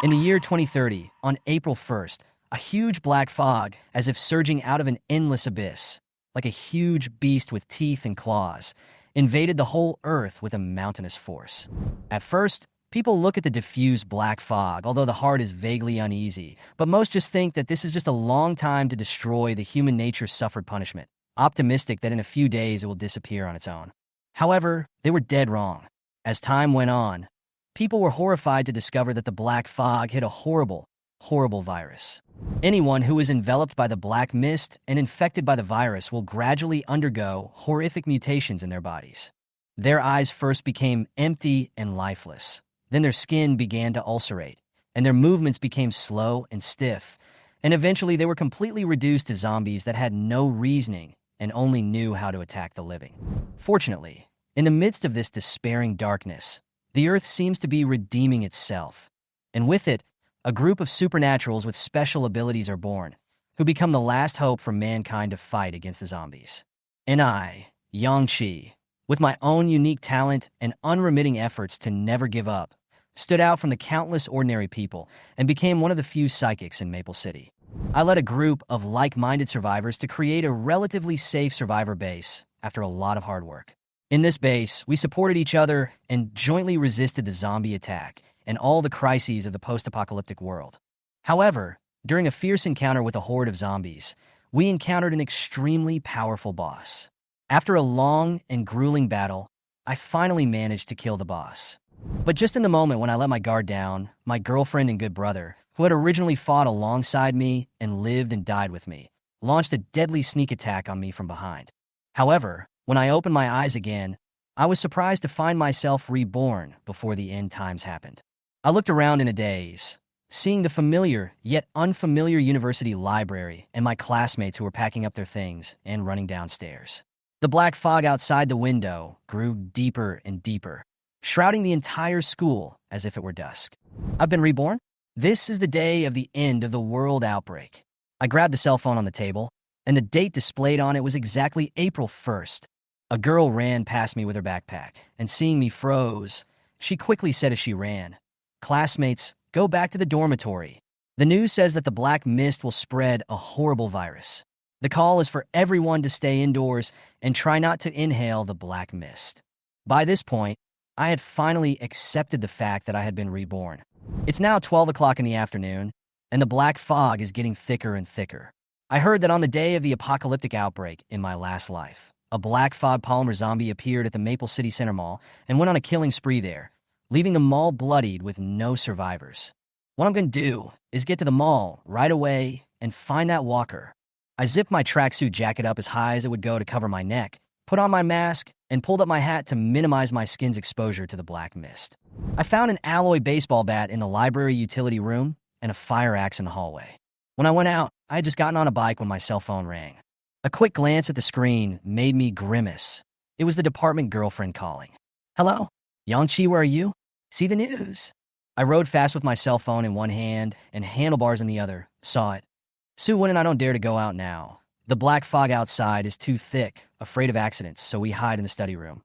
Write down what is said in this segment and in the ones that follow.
In the year 2030, on April 1st, a huge black fog, as if surging out of an endless abyss, like a huge beast with teeth and claws, invaded the whole Earth with a mountainous force. At first, people look at the diffuse black fog, although the heart is vaguely uneasy, but most just think that this is just a long time to destroy the human nature suffered punishment, optimistic that in a few days it will disappear on its own. However, they were dead wrong. As time went on, people were horrified to discover that the black fog hid a horrible, horrible virus. Anyone who is enveloped by the black mist and infected by the virus will gradually undergo horrific mutations in their bodies. Their eyes first became empty and lifeless. Then their skin began to ulcerate, and their movements became slow and stiff, and eventually they were completely reduced to zombies that had no reasoning and only knew how to attack the living. Fortunately, in the midst of this despairing darkness, the Earth seems to be redeeming itself, and with it, a group of supernaturals with special abilities are born, who become the last hope for mankind to fight against the zombies. And I, Yangqi, with my own unique talent and unremitting efforts to never give up, stood out from the countless ordinary people and became one of the few psychics in Maple City. I led a group of like-minded survivors to create a relatively safe survivor base after a lot of hard work. In this base, we supported each other and jointly resisted the zombie attack and all the crises of the post-apocalyptic world. However, during a fierce encounter with a horde of zombies, we encountered an extremely powerful boss. After a long and grueling battle, I finally managed to kill the boss. But just in the moment when I let my guard down, my girlfriend and good brother, who had originally fought alongside me and lived and died with me, launched a deadly sneak attack on me from behind. However, when I opened my eyes again, I was surprised to find myself reborn before the end times happened. I looked around in a daze, seeing the familiar yet unfamiliar university library and my classmates who were packing up their things and running downstairs. The black fog outside the window grew deeper and deeper, shrouding the entire school as if it were dusk. I've been reborn? This is the day of the end of the world outbreak. I grabbed the cell phone on the table, and the date displayed on it was exactly April 1st. A girl ran past me with her backpack, and seeing me froze. She quickly said as she ran, "Classmates, go back to the dormitory. The news says that the black mist will spread a horrible virus. The call is for everyone to stay indoors and try not to inhale the black mist." By this point, I had finally accepted the fact that I had been reborn. It's now 12 o'clock in the afternoon, and the black fog is getting thicker and thicker. I heard that on the day of the apocalyptic outbreak in my last life, a black fog polymer zombie appeared at the Maple City Center Mall and went on a killing spree there, leaving the mall bloodied with no survivors. What I'm going to do is get to the mall right away and find that walker. I zipped my tracksuit jacket up as high as it would go to cover my neck, put on my mask, and pulled up my hat to minimize my skin's exposure to the black mist. I found an alloy baseball bat in the library utility room and a fire axe in the hallway. When I went out, I had just gotten on a bike when my cell phone rang. A quick glance at the screen made me grimace. It was the department girlfriend calling. "Hello? Yangqi, where are you? See the news." I rode fast with my cell phone in one hand and handlebars in the other. Saw it. "Sue and I don't dare to go out now. The black fog outside is too thick, afraid of accidents, so we hide in the study room."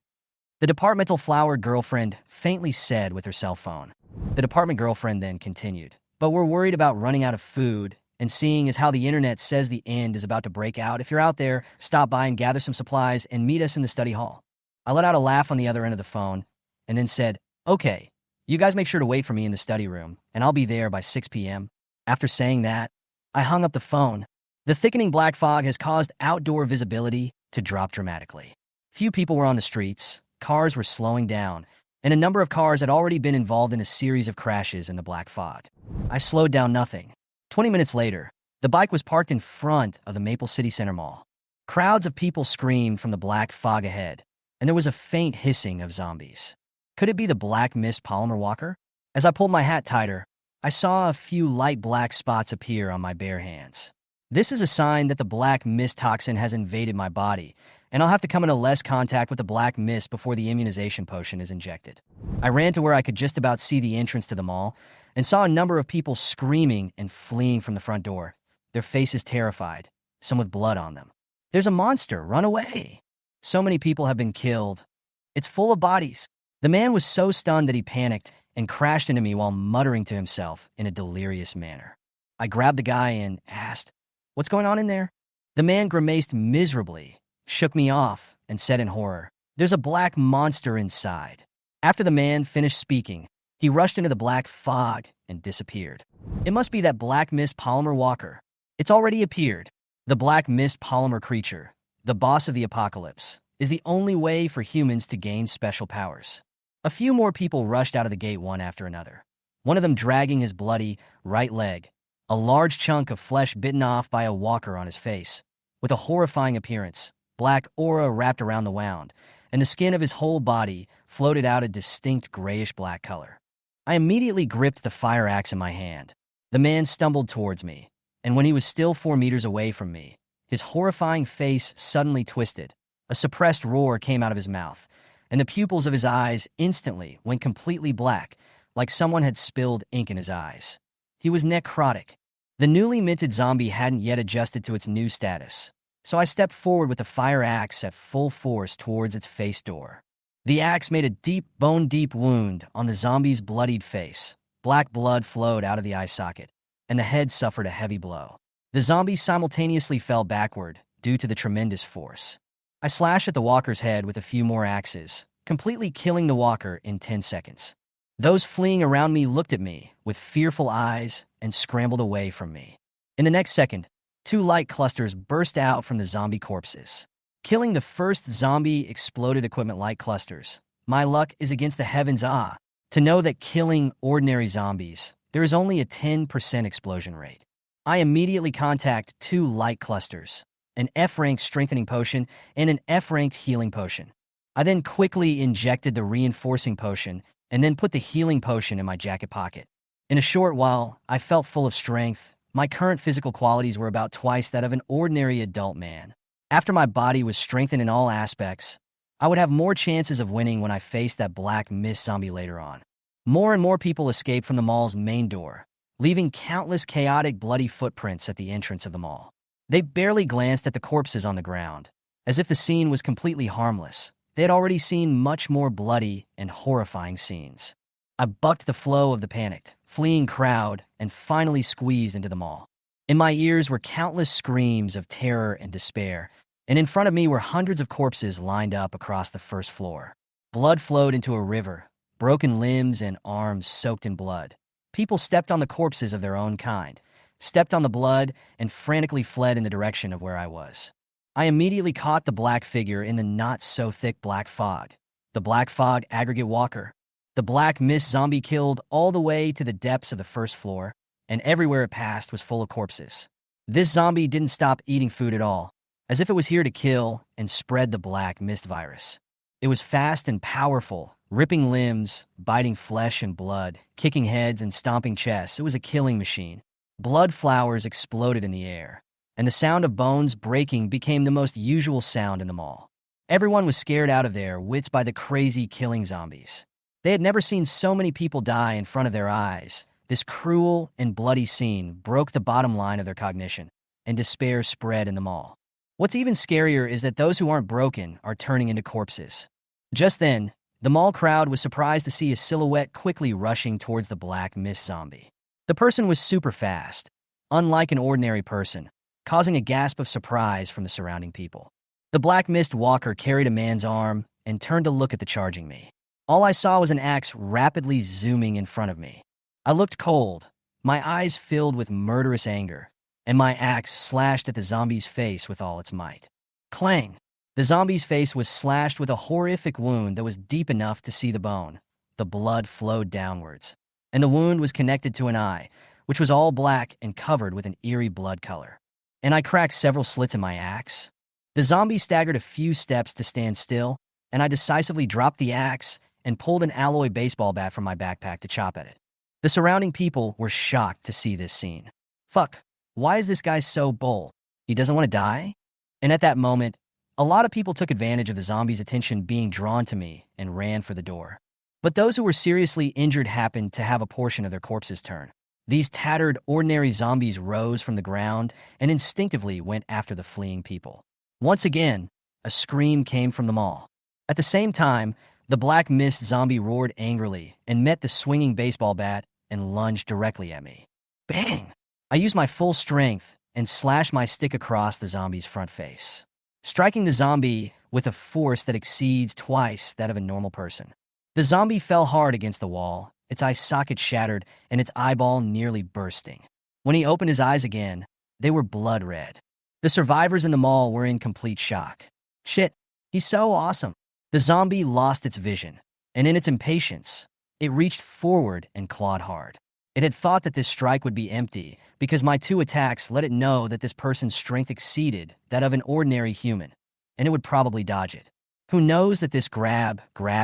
The departmental flower girlfriend faintly said with her cell phone. The department girlfriend then continued, "But we're worried about running out of food, and seeing as how the internet says the end is about to break out, if you're out there, stop by and gather some supplies and meet us in the study hall." I let out a laugh on the other end of the phone and then said, "Okay, you guys make sure to wait for me in the study room, and I'll be there by 6 p.m. After saying that, I hung up the phone. The thickening black fog has caused outdoor visibility to drop dramatically. Few people were on the streets, cars were slowing down, and a number of cars had already been involved in a series of crashes in the black fog. I slowed down nothing. 20 minutes later, the bike was parked in front of the Maple City Center Mall. Crowds of people screamed from the black fog ahead, and there was a faint hissing of zombies. Could it be the black mist polymer walker? As I pulled my hat tighter, I saw a few light black spots appear on my bare hands. This is a sign that the black mist toxin has invaded my body, and I'll have to come into less contact with the black mist before the immunization potion is injected. I ran to where I could just about see the entrance to the mall and saw a number of people screaming and fleeing from the front door, their faces terrified, some with blood on them. "There's a monster! Run away!" So many people have been killed. It's full of bodies. The man was so stunned that he panicked and crashed into me while muttering to himself in a delirious manner. I grabbed the guy and asked, "What's going on in there?" The man grimaced miserably, shook me off, and said in horror, "There's a black monster inside." After the man finished speaking, he rushed into the black fog and disappeared. It must be that black mist polymer walker. It's already appeared. The black mist polymer creature, the boss of the apocalypse, is the only way for humans to gain special powers. A few more people rushed out of the gate one after another, one of them dragging his bloody right leg, a large chunk of flesh bitten off by a walker on his face. With a horrifying appearance, black aura wrapped around the wound, and the skin of his whole body floated out a distinct grayish-black color. I immediately gripped the fire axe in my hand. The man stumbled towards me, and when he was still 4 meters away from me, his horrifying face suddenly twisted. A suppressed roar came out of his mouth, and the pupils of his eyes instantly went completely black, like someone had spilled ink in his eyes. He was necrotic. The newly minted zombie hadn't yet adjusted to its new status, so I stepped forward with the fire axe at full force towards its face door. The axe made a deep, bone-deep wound on the zombie's bloodied face. Black blood flowed out of the eye socket, and the head suffered a heavy blow. The zombie simultaneously fell backward due to the tremendous force. I slashed at the walker's head with a few more axes, completely killing the walker in 10 seconds. Those fleeing around me looked at me with fearful eyes and scrambled away from me. In the next second, 2 light clusters burst out from the zombie corpses. Killing the first zombie exploded equipment light clusters. My luck is against the heavens to know that killing ordinary zombies, there is only a 10% explosion rate. I immediately contact 2 light clusters, an F-ranked strengthening potion and an F-ranked healing potion. I then quickly injected the reinforcing potion and then put the healing potion in my jacket pocket. In a short while, I felt full of strength. My current physical qualities were about twice that of an ordinary adult man. After my body was strengthened in all aspects, I would have more chances of winning when I faced that black mist zombie later on. More and more people escaped from the mall's main door, leaving countless chaotic bloody footprints at the entrance of the mall. They barely glanced at the corpses on the ground, as if the scene was completely harmless. They had already seen much more bloody and horrifying scenes. I bucked the flow of the panicked, fleeing crowd and finally squeezed into the mall. In my ears were countless screams of terror and despair, and in front of me were hundreds of corpses lined up across the first floor. Blood flowed into a river, broken limbs and arms soaked in blood. People stepped on the corpses of their own kind, stepped on the blood, and frantically fled in the direction of where I was. I immediately caught the black figure in the not-so-thick black fog. The black fog aggregate walker. The black mist zombie killed all the way to the depths of the first floor, and everywhere it passed was full of corpses. This zombie didn't stop eating food at all, as if it was here to kill and spread the black mist virus. It was fast and powerful, ripping limbs, biting flesh and blood, kicking heads and stomping chests. It was a killing machine. Blood flowers exploded in the air, and the sound of bones breaking became the most usual sound in the mall. Everyone was scared out of their wits by the crazy killing zombies. They had never seen so many people die in front of their eyes. This cruel and bloody scene broke the bottom line of their cognition, and despair spread in the mall. What's even scarier is that those who aren't broken are turning into corpses. Just then, the mall crowd was surprised to see a silhouette quickly rushing towards the black mist zombie. The person was super fast, unlike an ordinary person, causing a gasp of surprise from the surrounding people. The black mist walker carried a man's arm and turned to look at the charging me. All I saw was an axe rapidly zooming in front of me. I looked cold, my eyes filled with murderous anger, and my axe slashed at the zombie's face with all its might. Clang! The zombie's face was slashed with a horrific wound that was deep enough to see the bone. The blood flowed downwards, and the wound was connected to an eye, which was all black and covered with an eerie blood color. And I cracked several slits in my axe. The zombie staggered a few steps to stand still, and I decisively dropped the axe and pulled an alloy baseball bat from my backpack to chop at it. The surrounding people were shocked to see this scene. Fuck, why is this guy so bold? He doesn't want to die? And at that moment, a lot of people took advantage of the zombie's attention being drawn to me and ran for the door. But those who were seriously injured happened to have a portion of their corpses turn. These tattered, ordinary zombies rose from the ground and instinctively went after the fleeing people. Once again, a scream came from the mall. At the same time, The black mist zombie roared angrily and met the swinging baseball bat and lunged directly at me. Bang! I used my full strength and slashed my stick across the zombie's front face, striking the zombie with a force that exceeds twice that of a normal person. The zombie fell hard against the wall, its eye socket shattered and its eyeball nearly bursting. When he opened his eyes again, they were blood red. The survivors in the mall were in complete shock. Shit, he's so awesome. The zombie lost its vision, and in its impatience, it reached forward and clawed hard. It had thought that this strike would be empty because my 2 attacks let it know that this person's strength exceeded that of an ordinary human, and it would probably dodge it. Who knows that this grabbed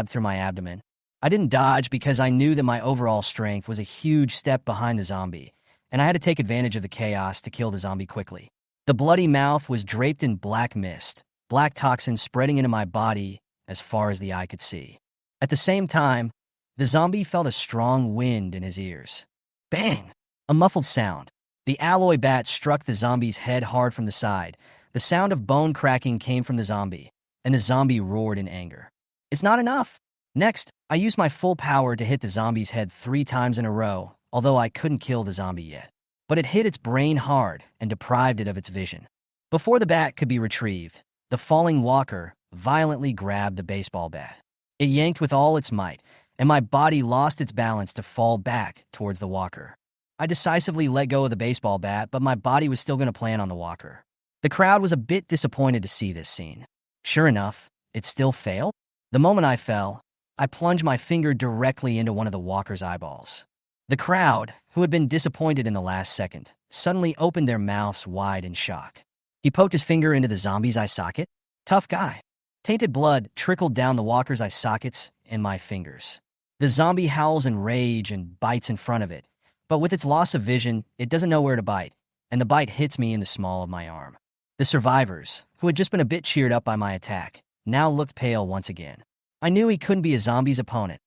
through my abdomen? I didn't dodge because I knew that my overall strength was a huge step behind the zombie, and I had to take advantage of the chaos to kill the zombie quickly. The bloody mouth was draped in black mist, black toxins spreading into my body as far as the eye could see. At the same time, the zombie felt a strong wind in his ears. Bang! A muffled sound. The alloy bat struck the zombie's head hard from the side. The sound of bone cracking came from the zombie, and the zombie roared in anger. It's not enough! Next, I used my full power to hit the zombie's head 3 times in a row, although I couldn't kill the zombie yet. But it hit its brain hard and deprived it of its vision. Before the bat could be retrieved, the falling walker violently grabbed the baseball bat. It yanked with all its might, and my body lost its balance to fall back towards the walker. I decisively let go of the baseball bat, but my body was still going to plan on the walker. The crowd was a bit disappointed to see this scene. Sure enough, it still failed. The moment I fell, I plunged my finger directly into one of the walker's eyeballs. The crowd, who had been disappointed in the last second, suddenly opened their mouths wide in shock. He poked his finger into the zombie's eye socket. Tough guy. Tainted blood trickled down the walker's eye sockets and my fingers. The zombie howls in rage and bites in front of it, but with its loss of vision, it doesn't know where to bite, and the bite hits me in the small of my arm. The survivors, who had just been a bit cheered up by my attack, now looked pale once again. I knew he couldn't be a zombie's opponent.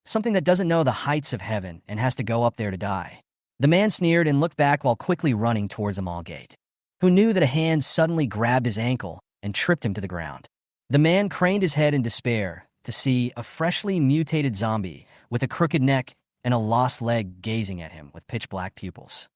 Something that doesn't know the heights of heaven and has to go up there to die. The man sneered and looked back while quickly running towards the mall gate. Who knew that a hand suddenly grabbed his ankle and tripped him to the ground? The man craned his head in despair to see a freshly mutated zombie with a crooked neck and a lost leg gazing at him with pitch-black pupils.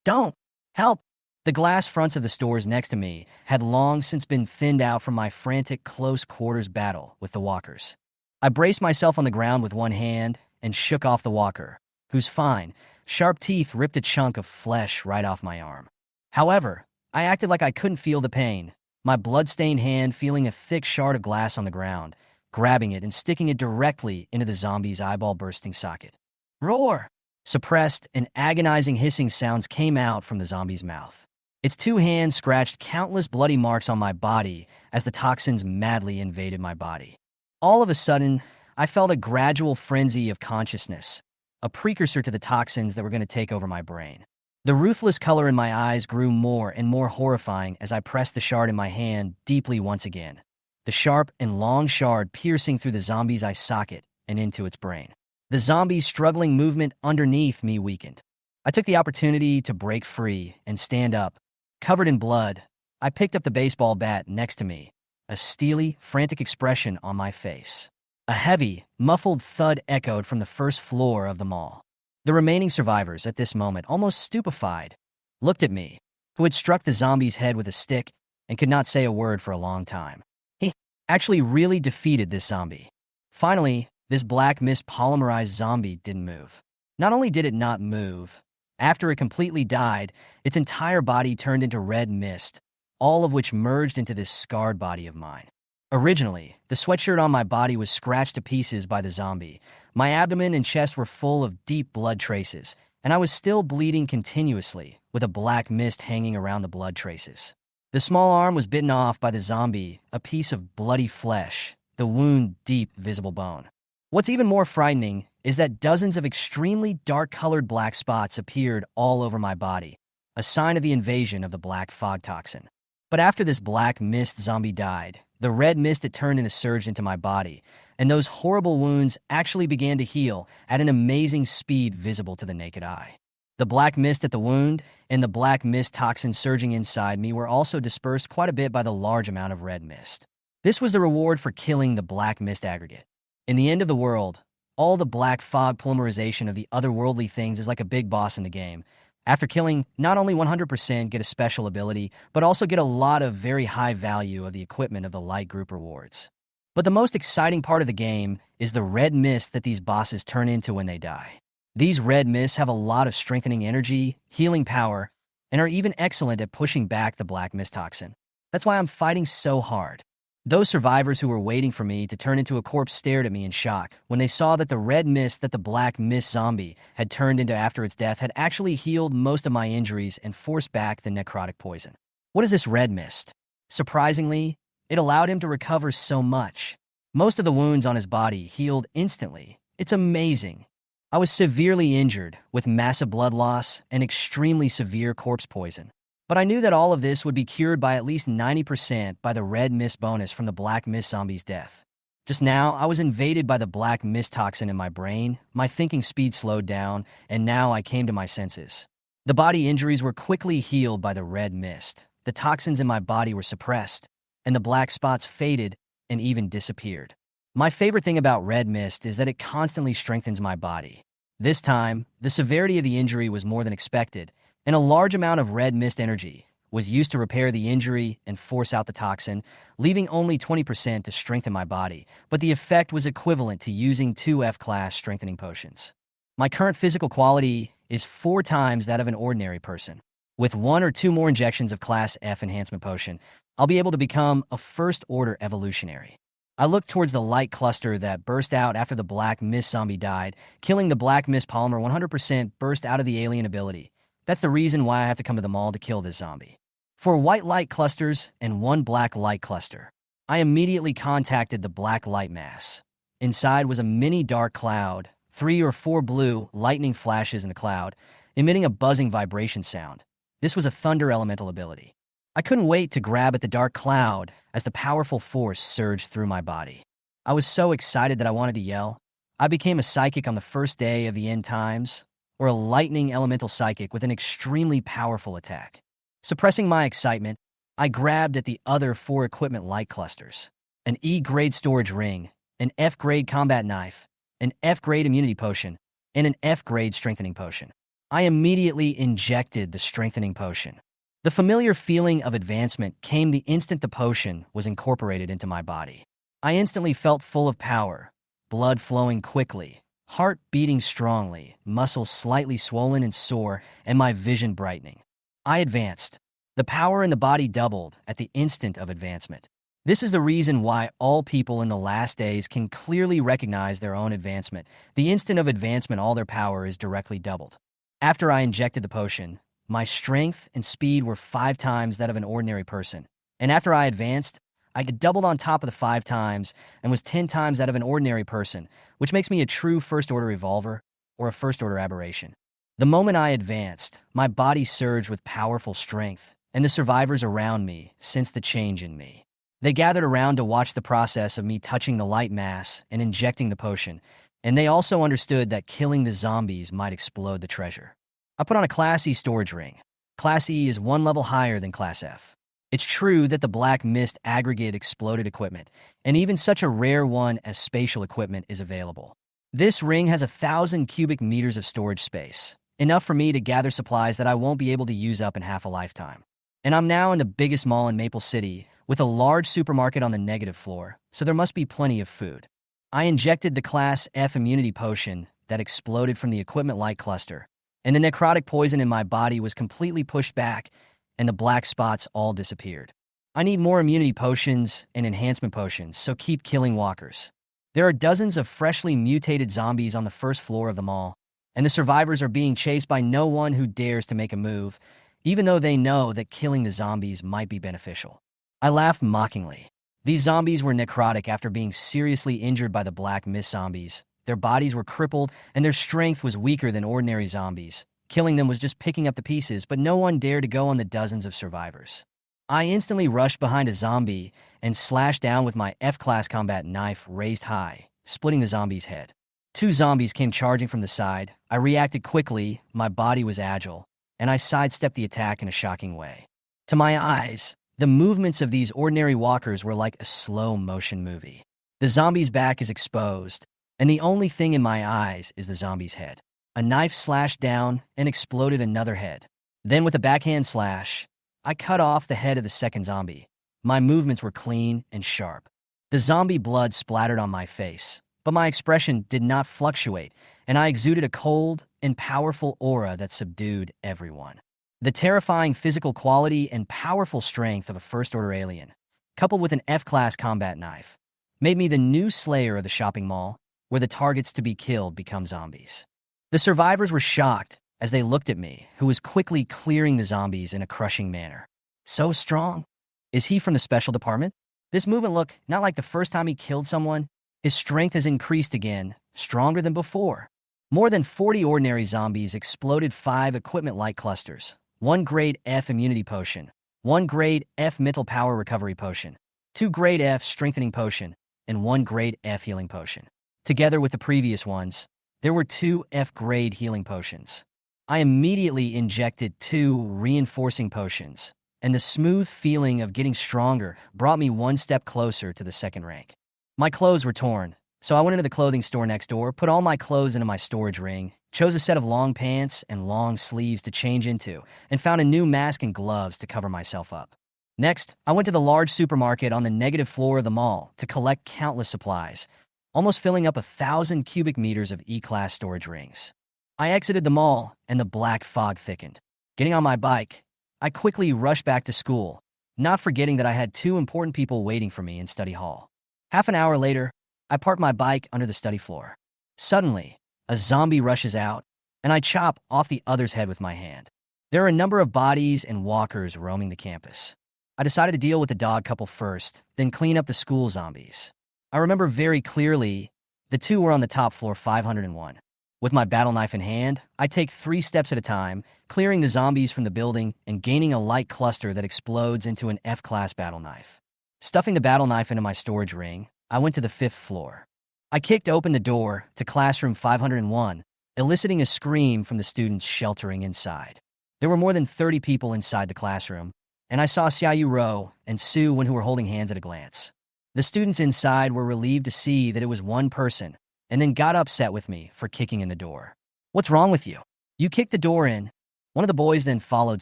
Don't! Help! The glass fronts of the stores next to me had long since been thinned out from my frantic close-quarters battle with the walkers. I braced myself on the ground with one hand and shook off the walker, whose fine, sharp teeth ripped a chunk of flesh right off my arm. However, I acted like I couldn't feel the pain, my blood-stained hand feeling a thick shard of glass on the ground, grabbing it and sticking it directly into the zombie's eyeball-bursting socket. Roar! Suppressed and agonizing hissing sounds came out from the zombie's mouth. Its 2 hands scratched countless bloody marks on my body as the toxins madly invaded my body. All of a sudden, I felt a gradual frenzy of consciousness, a precursor to the toxins that were going to take over my brain. The ruthless color in my eyes grew more and more horrifying as I pressed the shard in my hand deeply once again, the sharp and long shard piercing through the zombie's eye socket and into its brain. The zombie's struggling movement underneath me weakened. I took the opportunity to break free and stand up. Covered in blood, I picked up the baseball bat next to me, a steely, frantic expression on my face. A heavy, muffled thud echoed from the first floor of the mall. The remaining survivors, at this moment, almost stupefied, looked at me, who had struck the zombie's head with a stick and could not say a word for a long time. He actually really defeated this zombie. Finally, this black mist polymerized zombie didn't move. Not only did it not move, after it completely died, its entire body turned into red mist, all of which merged into this scarred body of mine. Originally, the sweatshirt on my body was scratched to pieces by the zombie. My abdomen and chest were full of deep blood traces, and I was still bleeding continuously, with a black mist hanging around the blood traces. The small arm was bitten off by the zombie, a piece of bloody flesh, the wound deep visible bone. What's even more frightening is that dozens of extremely dark-colored black spots appeared all over my body, a sign of the invasion of the black fog toxin. But after this black mist zombie died, the red mist had turned and surged into my body, and those horrible wounds actually began to heal at an amazing speed visible to the naked eye. The black mist at the wound and the black mist toxin surging inside me were also dispersed quite a bit by the large amount of red mist. This was the reward for killing the black mist aggregate. In the end of the world, all the black fog polymerization of the otherworldly things is like a big boss in the game. After killing, not only 100% get a special ability, but also get a lot of very high value of the equipment of the light group rewards. But the most exciting part of the game is the red mist that these bosses turn into when they die. These red mists have a lot of strengthening energy, healing power, and are even excellent at pushing back the black mist toxin. That's why I'm fighting so hard. Those survivors who were waiting for me to turn into a corpse stared at me in shock when they saw that the red mist that the black mist zombie had turned into after its death had actually healed most of my injuries and forced back the necrotic poison. What is this red mist? Surprisingly, it allowed him to recover so much. Most of the wounds on his body healed instantly. It's amazing. I was severely injured with massive blood loss and extremely severe corpse poison. But I knew that all of this would be cured by at least 90% by the red mist bonus from the black mist zombie's death. Just now, I was invaded by the black mist toxin in my brain, my thinking speed slowed down, and now I came to my senses. The body injuries were quickly healed by the red mist. The toxins in my body were suppressed, and the black spots faded and even disappeared. My favorite thing about red mist is that it constantly strengthens my body. This time, the severity of the injury was more than expected, and a large amount of red mist energy was used to repair the injury and force out the toxin, leaving only 20% to strengthen my body, but the effect was equivalent to using 2 F-class strengthening potions. My current physical quality is 4 times that of an ordinary person. With 1 or 2 more injections of Class F enhancement potion, I'll be able to become a first-order evolutionary. I looked towards the light cluster that burst out after the black mist zombie died, killing the black mist polymer 100% burst out of the alien ability. That's the reason why I have to come to the mall to kill this zombie. 4 white light clusters and 1 black light cluster. I immediately contacted the black light mass. Inside was a mini dark cloud, 3 or 4 blue lightning flashes in the cloud, emitting a buzzing vibration sound. This was a thunder elemental ability. I couldn't wait to grab at the dark cloud as the powerful force surged through my body. I was so excited that I wanted to yell. I became a psychic on the first day of the end times, or a lightning elemental psychic with an extremely powerful attack. Suppressing my excitement, I grabbed at the other 4 equipment light clusters. An E-grade storage ring, an F-grade combat knife, an F-grade immunity potion, and an F-grade strengthening potion. I immediately injected the strengthening potion. The familiar feeling of advancement came the instant the potion was incorporated into my body. I instantly felt full of power, blood flowing quickly, heart beating strongly, muscles slightly swollen and sore, and my vision brightening. I advanced. The power in the body doubled at the instant of advancement. This is the reason why all people in the last days can clearly recognize their own advancement. The instant of advancement, all their power is directly doubled. After I injected the potion, my strength and speed were 5 times that of an ordinary person. And after I advanced, I doubled on top of the 5 times and was 10 times that of an ordinary person, which makes me a true first-order evolver or a first-order aberration. The moment I advanced, my body surged with powerful strength, and the survivors around me sensed the change in me. They gathered around to watch the process of me touching the light mass and injecting the potion, and they also understood that killing the zombies might explode the treasure. I put on a Class E storage ring. Class E is 1 level higher than Class F. It's true that the black mist aggregate exploded equipment, and even such a rare one as spatial equipment is available. This ring has 1,000 cubic meters of storage space, enough for me to gather supplies that I won't be able to use up in half a lifetime. And I'm now in the biggest mall in Maple City, with a large supermarket on the negative floor, so there must be plenty of food. I injected the Class F immunity potion that exploded from the equipment light cluster, and the necrotic poison in my body was completely pushed back, and the black spots all disappeared. I need more immunity potions and enhancement potions, so keep killing walkers. There are dozens of freshly mutated zombies on the first floor of the mall, and the survivors are being chased by no one who dares to make a move, even though they know that killing the zombies might be beneficial. I laughed mockingly. These zombies were necrotic after being seriously injured by the black mist zombies. Their bodies were crippled, and their strength was weaker than ordinary zombies. Killing them was just picking up the pieces, but no one dared to go on the dozens of survivors. I instantly rushed behind a zombie and slashed down with my F-class combat knife raised high, splitting the zombie's head. 2 zombies came charging from the side. I reacted quickly, my body was agile, and I sidestepped the attack in a shocking way. To my eyes, The movements of these ordinary walkers were like a slow-motion movie. The zombie's back is exposed, and the only thing in my eyes is the zombie's head. A knife slashed down and exploded another head. Then with a backhand slash, I cut off the head of the second zombie. My movements were clean and sharp. The zombie blood splattered on my face, but my expression did not fluctuate, and I exuded a cold and powerful aura that subdued everyone. The terrifying physical quality and powerful strength of a first-order alien, coupled with an F-class combat knife, made me the new slayer of the shopping mall, where the targets to be killed become zombies. The survivors were shocked as they looked at me, who was quickly clearing the zombies in a crushing manner. So strong. Is he from the special department? This movement looked not like the first time he killed someone. His strength has increased again, stronger than before. More than 40 ordinary zombies exploded 5 equipment-like clusters, 1 grade F immunity potion, 1 grade F mental power recovery potion, 2 grade F strengthening potion, and 1 grade F healing potion. Together with the previous ones, there were 2 F grade healing potions. I immediately injected 2 reinforcing potions, and the smooth feeling of getting stronger brought me 1 step closer to the second rank. My clothes were torn, so I went into the clothing store next door, put all my clothes into my storage ring, chose a set of long pants and long sleeves to change into, and found a new mask and gloves to cover myself up. Next, I went to the large supermarket on the negative floor of the mall to collect countless supplies, almost filling up 1,000 cubic meters of E-class storage rings. I exited the mall, and the black fog thickened. Getting on my bike, I quickly rushed back to school, not forgetting that I had 2 important people waiting for me in study hall. Half an hour later, I parked my bike under the study floor. Suddenly, a zombie rushes out, and I chop off the other's head with my hand. There are a number of bodies and walkers roaming the campus. I decided to deal with the dog couple first, then clean up the school zombies. I remember very clearly the 2 were on the top floor 501. With my battle knife in hand, I take 3 steps at a time, clearing the zombies from the building and gaining a light cluster that explodes into an F-class battle knife. Stuffing the battle knife into my storage ring, I went to the 5th floor. I kicked open the door to classroom 501, eliciting a scream from the students sheltering inside. There were more than 30 people inside the classroom, and I saw Xiaoyu Ro and Su Wen who were holding hands at a glance. The students inside were relieved to see that it was one person, and then got upset with me for kicking in the door. "What's wrong with you? You kicked the door in." One of the boys then followed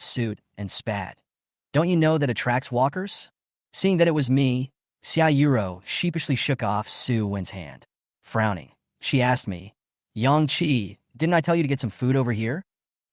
suit and spat. "Don't you know that attracts walkers?" Seeing that it was me, Xiaoyu sheepishly shook off Su Wen's hand. Frowning, she asked me, "Yang Qi, didn't I tell you to get some food over here?"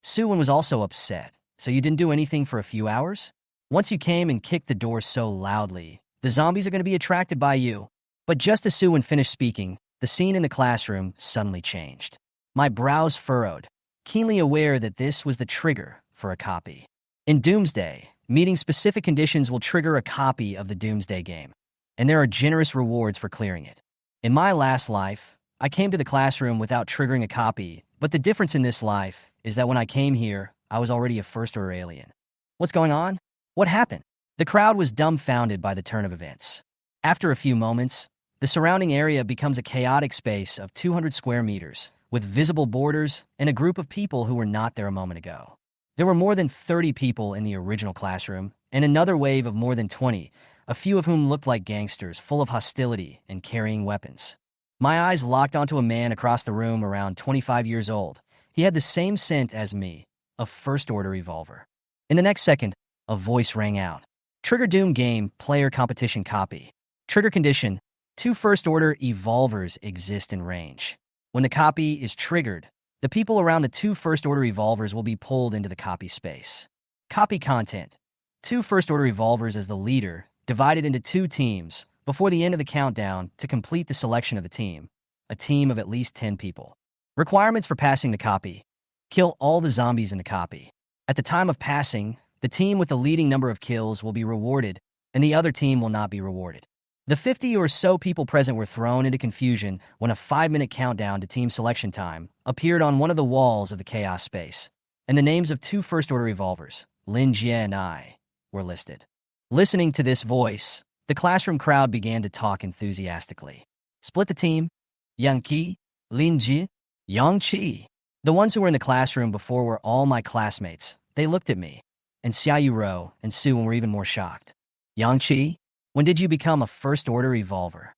Su Wen was also upset. "So you didn't do anything for a few hours? Once you came and kicked the door so loudly, the zombies are going to be attracted by you." But just as Su Wen finished speaking, the scene in the classroom suddenly changed. My brows furrowed, keenly aware that this was the trigger for a copy. In Doomsday, meeting specific conditions will trigger a copy of the Doomsday game, and there are generous rewards for clearing it. In my last life, I came to the classroom without triggering a copy, but the difference in this life is that when I came here, I was already a first-order alien. What's going on? What happened? The crowd was dumbfounded by the turn of events. After a few moments, the surrounding area becomes a chaotic space of 200 square meters, with visible borders and a group of people who were not there a moment ago. There were more than 30 people in the original classroom, and another wave of more than 20, a few of whom looked like gangsters, full of hostility and carrying weapons. My eyes locked onto a man across the room around 25 years old. He had the same scent as me, a first-order revolver. In the next second, a voice rang out. "Trigger Doom Game Player Competition Copy. Trigger Condition: 2 first-order evolvers exist in range. When the copy is triggered, the people around the 2 first-order evolvers will be pulled into the copy space. Copy content: 2 first-order evolvers as the leader, divided into 2 teams before the end of the countdown to complete the selection of the team, a team of at least 10 people. Requirements for passing the copy: kill all the zombies in the copy. At the time of passing, the team with the leading number of kills will be rewarded, and the other team will not be rewarded." The 50 or so people present were thrown into confusion when a 5-minute countdown to team selection time appeared on one of the walls of the chaos space, and the names of 2 first-order revolvers, Lin Jie and I, were listed. Listening to this voice, the classroom crowd began to talk enthusiastically. "Split the team. Yang Qi, Lin Jie, Yang Qi." The ones who were in the classroom before were all my classmates. They looked at me, and Xiaoyu and Su Wen were even more shocked. Yangqi, when did you become a first-order evolver?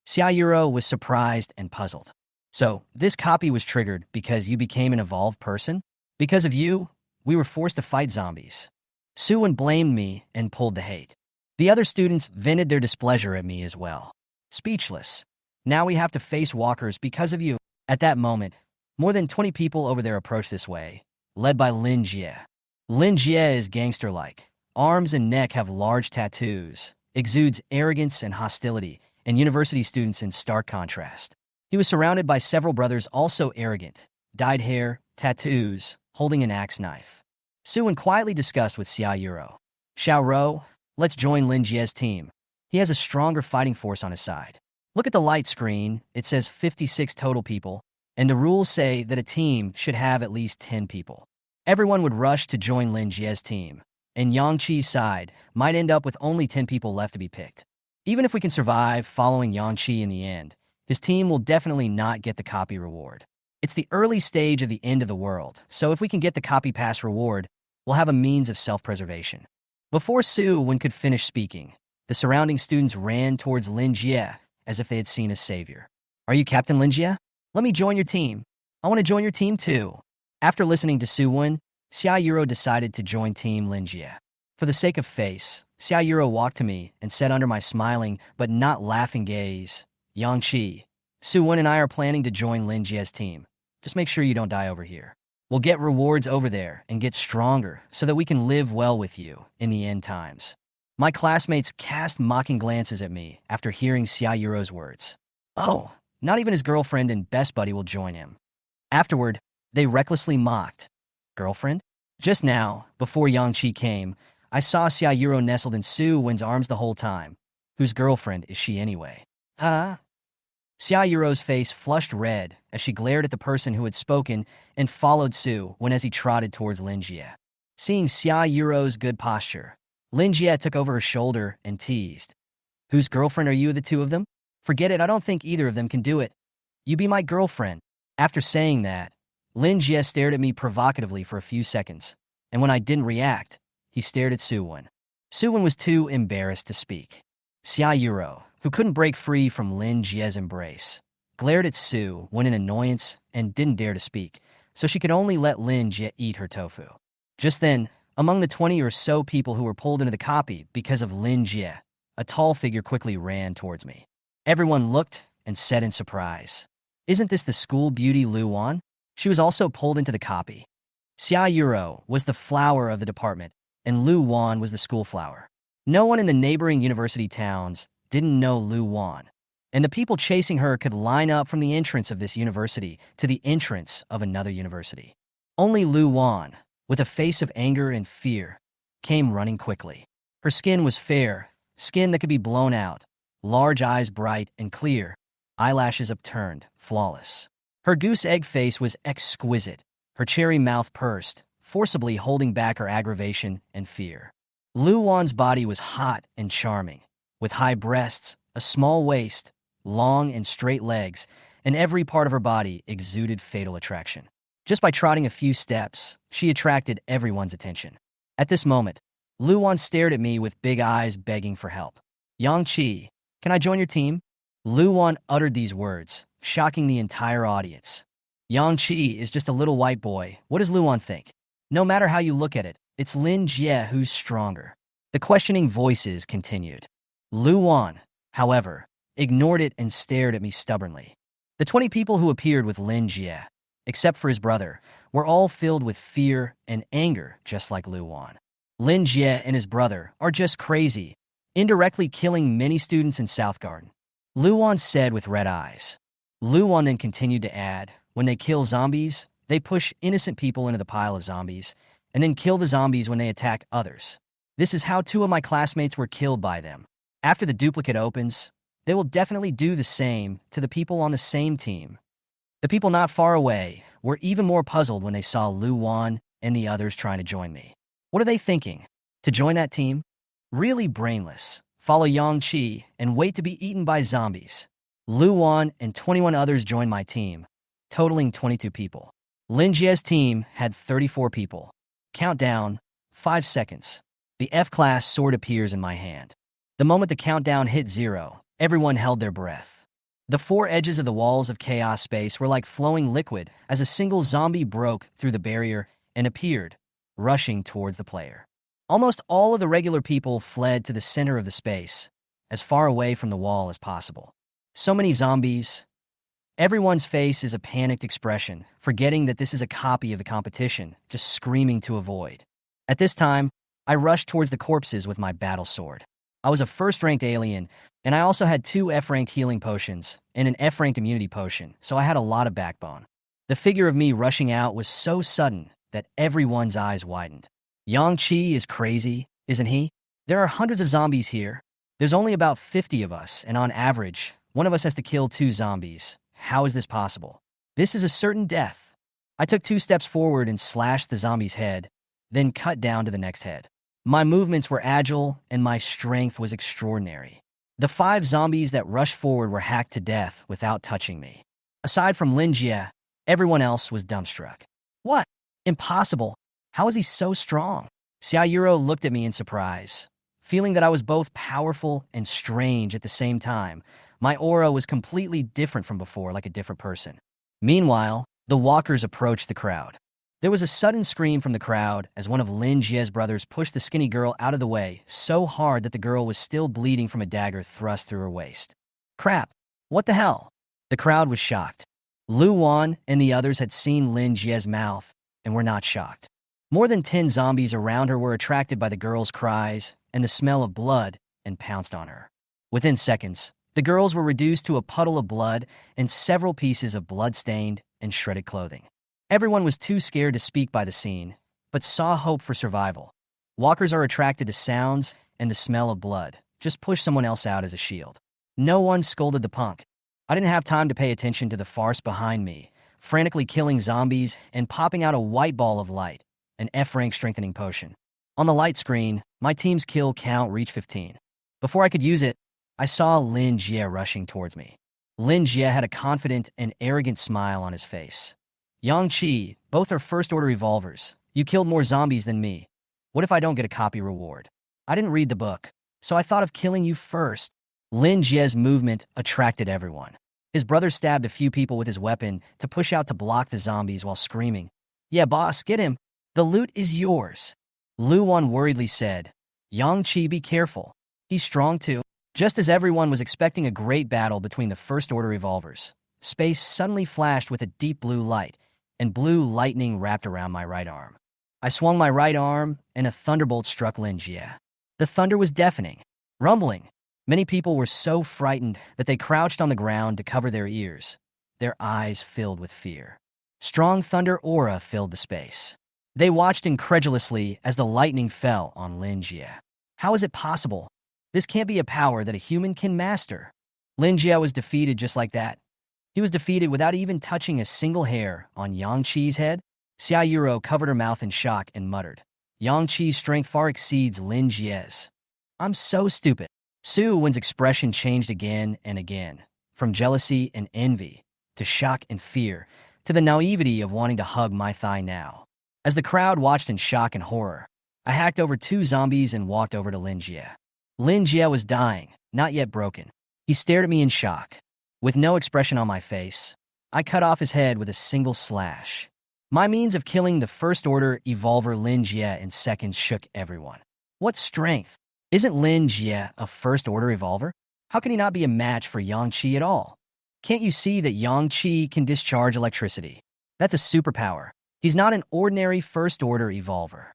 Xiaoyuro was surprised and puzzled. So, this copy was triggered because you became an evolved person? Because of you, we were forced to fight zombies. Suwon blamed me and pulled the hate. The other students vented their displeasure at me as well. Speechless. Now we have to face walkers because of you. At that moment, more than 20 people over there approached this way, led by Lin Jie. Lin Jie is gangster-like. Arms and neck have large tattoos, exudes arrogance and hostility, and university students in stark contrast. He was surrounded by several brothers also arrogant, dyed hair, tattoos, holding an axe knife. Suwon quietly discussed with Xiaoyuro. Xiaoro, let's join Lin Jie's team. He has a stronger fighting force on his side. Look at the light screen, it says 56 total people, and the rules say that a team should have at least 10 people. Everyone would rush to join Lin Jie's team, and Yangqi's side might end up with only 10 people left to be picked. Even if we can survive following Yangqi in the end, his team will definitely not get the copy reward. It's the early stage of the end of the world, so if we can get the copy pass reward, we'll have a means of self-preservation. Before Suwon could finish speaking, the surrounding students ran towards Lin Jie as if they had seen a savior. Are you Captain Lin Jie? Let me join your team. I want to join your team too. After listening to Suwon, Xiaoyuro decided to join Team Lin Jie. For the sake of face, Xiaoyuro walked to me and said under my smiling but not laughing gaze, Yangqi, Suwon and I are planning to join Lin Jie's team. Just make sure you don't die over here. We'll get rewards over there and get stronger so that we can live well with you in the end times. My classmates cast mocking glances at me after hearing Xiaoyuro's words. Oh, not even his girlfriend and best buddy will join him. Afterward, they recklessly mocked. Girlfriend? Just now, before Yangqi came, I saw Xiaoyuro nestled in Suwon's arms the whole time. Whose girlfriend is she anyway? Huh? Xiaoyuro's face flushed red as she glared at the person who had spoken and followed Suwon as he trotted towards Lin Jie. Seeing Xiaoyuro's good posture, Lin Jie took over her shoulder and teased. Whose girlfriend are you, the two of them? Forget it, I don't think either of them can do it. You be my girlfriend. After saying that, Lin Jie stared at me provocatively for a few seconds, and when I didn't react, he stared at Suwon. Suwon was too embarrassed to speak. Xiaoyuro, who couldn't break free from Lin Jie's embrace, glared at Suwon in annoyance and didn't dare to speak, so she could only let Lin Jie eat her tofu. Just then, among the 20 or so people who were pulled into the copy because of Lin Jie, a tall figure quickly ran towards me. Everyone looked and said in surprise, Isn't this the school beauty Lu Wan? She was also pulled into the copy. Xiaoyuro was the flower of the department, and Lu Wan was the school flower. No one in the neighboring university towns didn't know Lu Wan, and the people chasing her could line up from the entrance of this university to the entrance of another university. Only Lu Wan, with a face of anger and fear, came running quickly. Her skin was fair, skin that could be blown out, large eyes bright and clear, eyelashes upturned, flawless. Her goose egg face was exquisite, her cherry mouth pursed, forcibly holding back her aggravation and fear. Lu Wan's body was hot and charming, with high breasts, a small waist, long and straight legs, and every part of her body exuded fatal attraction. Just by trotting a few steps, she attracted everyone's attention. At this moment, Lu Wan stared at me with big eyes begging for help. Yangqi, can I join your team? Lu Wan uttered these words, shocking the entire audience. Yangqi is just a little white boy. What does Lu Wan think? No matter how you look at it, it's Lin Jie who's stronger. The questioning voices continued. Lu Wan, however, ignored it and stared at me stubbornly. The 20 people who appeared with Lin Jie, except for his brother, were all filled with fear and anger just like Lu Wan. Lin Jie and his brother are just crazy, indirectly killing many students in South Garden. Lu Wan said with red eyes. Lu Wan then continued to add, when they kill zombies, they push innocent people into the pile of zombies, and then kill the zombies when they attack others. This is how 2 of my classmates were killed by them. After the duplicate opens, they will definitely do the same to the people on the same team. The people not far away were even more puzzled when they saw Lu Wan and the others trying to join me. What are they thinking? To join that team? Really brainless. Follow Yangqi and wait to be eaten by zombies. Lu Wan and 21 others joined my team, totaling 22 people. Lin Jie's team had 34 people. Countdown, 5 seconds. The F-class sword appears in my hand. The moment the countdown hit 0, everyone held their breath. The four edges of the walls of chaos space were like flowing liquid as a single zombie broke through the barrier and appeared, rushing towards the player. Almost all of the regular people fled to the center of the space, as far away from the wall as possible. So many zombies. Everyone's face is a panicked expression, forgetting that this is a copy of the competition, just screaming to avoid. At this time, I rushed towards the corpses with my battle sword. I was a first-ranked alien, and I also had 2 F-ranked healing potions and an F-ranked immunity potion, so I had a lot of backbone. The figure of me rushing out was so sudden that everyone's eyes widened. Yang-Chi is crazy, isn't he? There are hundreds of zombies here. There's only about 50 of us, and on average, one of us has to kill 2 zombies. How is this possible? This is a certain death. I took 2 steps forward and slashed the zombie's head, then cut down to the next head. My movements were agile, and my strength was extraordinary. The 5 zombies that rushed forward were hacked to death without touching me. Aside from Lin Jie, everyone else was dumbstruck. What? Impossible. How is he so strong? Xiaoyuro looked at me in surprise. Feeling that I was both powerful and strange at the same time, my aura was completely different from before, like a different person. Meanwhile, the walkers approached the crowd. There was a sudden scream from the crowd as one of Lin Jie's brothers pushed the skinny girl out of the way so hard that the girl was still bleeding from a dagger thrust through her waist. Crap! What the hell? The crowd was shocked. Lu Wan and the others had seen Lin Jie's mouth and were not shocked. More than 10 zombies around her were attracted by the girl's cries and the smell of blood and pounced on her. Within seconds, the girls were reduced to a puddle of blood and several pieces of blood-stained and shredded clothing. Everyone was too scared to speak by the scene, but saw hope for survival. Walkers are attracted to sounds and the smell of blood. Just push someone else out as a shield. No one scolded the punk. I didn't have time to pay attention to the farce behind me, frantically killing zombies and popping out a white ball of light, an F-rank strengthening potion. On the light screen, my team's kill count reached 15. Before I could use it, I saw Lin Jie rushing towards me. Lin Jie had a confident and arrogant smile on his face. Yang-Chi, both are first-order revolvers. You killed more zombies than me. What if I don't get a copy reward? I didn't read the book, so I thought of killing you first. Lin Jie's movement attracted everyone. His brother stabbed a few people with his weapon to push out to block the zombies while screaming, "Yeah, boss, get him. The loot is yours." Lu Wan worriedly said, "Yang-Chi, be careful. He's strong too." Just as everyone was expecting a great battle between the first-order revolvers, space suddenly flashed with a deep blue light, and blue lightning wrapped around my right arm. I swung my right arm, and a thunderbolt struck Lin Jie. The thunder was deafening, rumbling. Many people were so frightened that they crouched on the ground to cover their ears, their eyes filled with fear. Strong thunder aura filled the space. They watched incredulously as the lightning fell on Lin Jie. How is it possible? This can't be a power that a human can master. Lin Jie was defeated just like that. He was defeated without even touching a single hair on Yang-Chi's head. Xiaoyuro covered her mouth in shock and muttered, "Yang-Chi's strength far exceeds Lin Jie's. I'm so stupid." Su Wen's expression changed again and again, from jealousy and envy, to shock and fear, to the naivety of wanting to hug my thigh now. As the crowd watched in shock and horror, I hacked over 2 zombies and walked over to Lin Jie. Lin Jie was dying, not yet broken. He stared at me in shock. With no expression on my face, I cut off his head with a single slash. My means of killing the first-order evolver Lin Jie in seconds shook everyone. What strength! Isn't Lin Jie a first-order evolver? How can he not be a match for Yang-Chi at all? Can't you see that Yang-Chi can discharge electricity? That's a superpower. He's not an ordinary first-order evolver.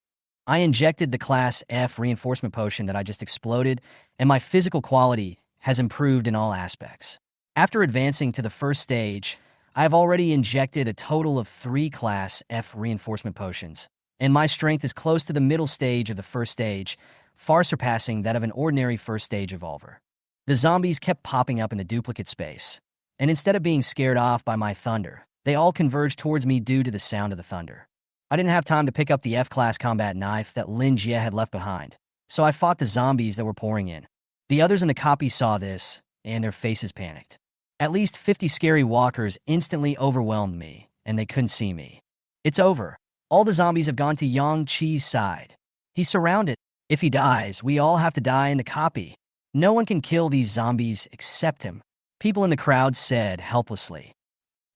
I injected the Class F reinforcement potion that I just exploded, and my physical quality has improved in all aspects. After advancing to the first stage, I have already injected a total of 3 Class F reinforcement potions, and my strength is close to the middle stage of the first stage, far surpassing that of an ordinary first-stage evolver. The zombies kept popping up in the duplicate space, and instead of being scared off by my thunder, they all converged towards me due to the sound of the thunder. I didn't have time to pick up the F-class combat knife that Lin Jie had left behind, so I fought the zombies that were pouring in. The others in the copy saw this, and their faces panicked. At least 50 scary walkers instantly overwhelmed me, and they couldn't see me. It's over. All the zombies have gone to Yang-Chi's side. He's surrounded. If he dies, we all have to die in the copy. No one can kill these zombies except him. People in the crowd said helplessly.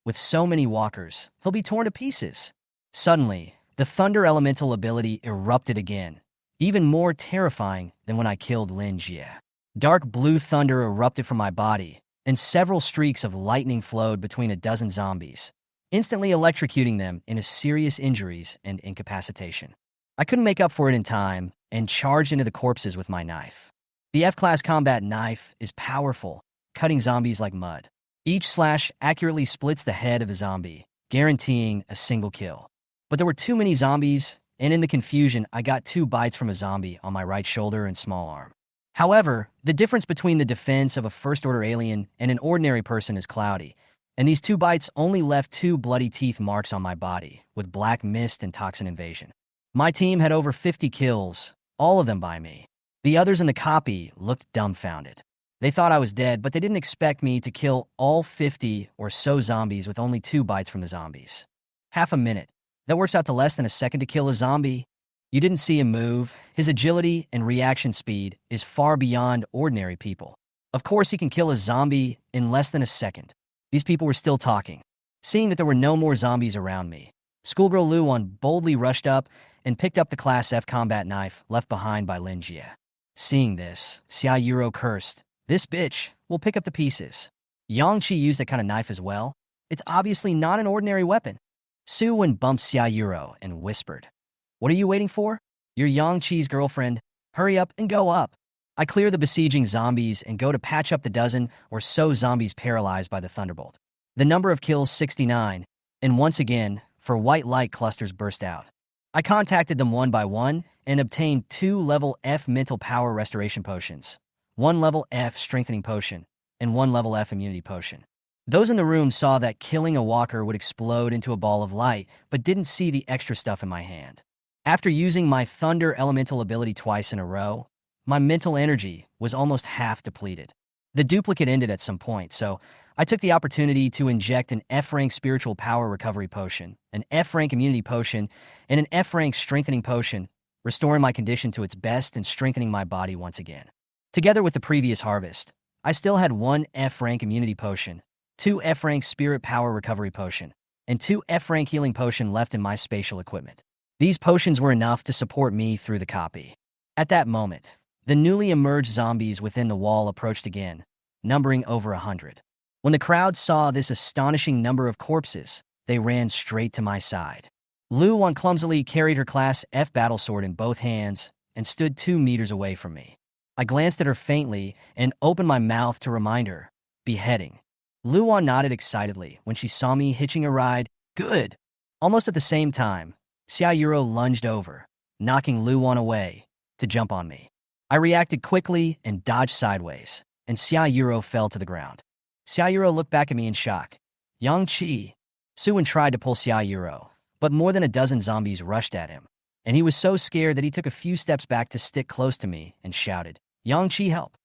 With so many walkers, he'll be torn to pieces. Suddenly, the thunder elemental ability erupted again, even more terrifying than when I killed Lin Jie. Dark blue thunder erupted from my body, and several streaks of lightning flowed between a dozen zombies, instantly electrocuting them into serious injuries and incapacitation. I couldn't make up for it in time and charged into the corpses with my knife. The F-class combat knife is powerful, cutting zombies like mud. Each slash accurately splits the head of the zombie, guaranteeing a single kill. But there were too many zombies, and in the confusion, I got 2 bites from a zombie on my right shoulder and small arm. However, the difference between the defense of a first-order alien and an ordinary person is cloudy, and these 2 bites only left 2 bloody teeth marks on my body, with black mist and toxin invasion. My team had over 50 kills, all of them by me. The others in the copy looked dumbfounded. They thought I was dead, but they didn't expect me to kill all 50 or so zombies with only 2 bites from the zombies. Half a minute. That works out to less than a second to kill a zombie. You didn't see him move. His agility and reaction speed is far beyond ordinary people. Of course, he can kill a zombie in less than a second. These people were still talking. Seeing that there were no more zombies around me, Schoolgirl Luan boldly rushed up and picked up the Class F combat knife left behind by Lin Jie. Seeing this, Xia Yuro cursed. This bitch will pick up the pieces. Yang Qi used that kind of knife as well. It's obviously not an ordinary weapon. Su Wen bumped Xia Yuro and whispered, "What are you waiting for? You're Yang Qi's girlfriend. Hurry up and go up." I clear the besieging zombies and go to patch up the dozen or so zombies paralyzed by the thunderbolt. The number of kills 69, and once again, for white light clusters burst out. I contacted them one by one and obtained 2 level F mental power restoration potions, 1 level F strengthening potion, and 1 level F immunity potion. Those in the room saw that killing a walker would explode into a ball of light, but didn't see the extra stuff in my hand. After using my thunder elemental ability twice in a row, my mental energy was almost half depleted. The duplicate ended at some point, so I took the opportunity to inject an F-rank spiritual power recovery potion, an F-rank immunity potion, and an F-rank strengthening potion, restoring my condition to its best and strengthening my body once again. Together with the previous harvest, I still had 1 F-rank immunity potion, 2 F-rank spirit power recovery potion, and 2 F-rank healing potion left in my spatial equipment. These potions were enough to support me through the copy. At that moment, the newly emerged zombies within the wall approached again, numbering over 100. When the crowd saw this astonishing number of corpses, they ran straight to my side. Lu Wan clumsily carried her Class F battle sword in both hands and stood 2 meters away from me. I glanced at her faintly and opened my mouth to remind her, beheading. Lu Wan nodded excitedly when she saw me hitching a ride. Good! Almost at the same time, Xia Yuro lunged over, knocking Lu Wan away, to jump on me. I reacted quickly and dodged sideways, and Xia Yuro fell to the ground. Xia Yuro looked back at me in shock. Yang Qi. Su Wen tried to pull Xia Yuro, but more than a dozen zombies rushed at him, and he was so scared that he took a few steps back to stick close to me and shouted, "Yang Qi, help!"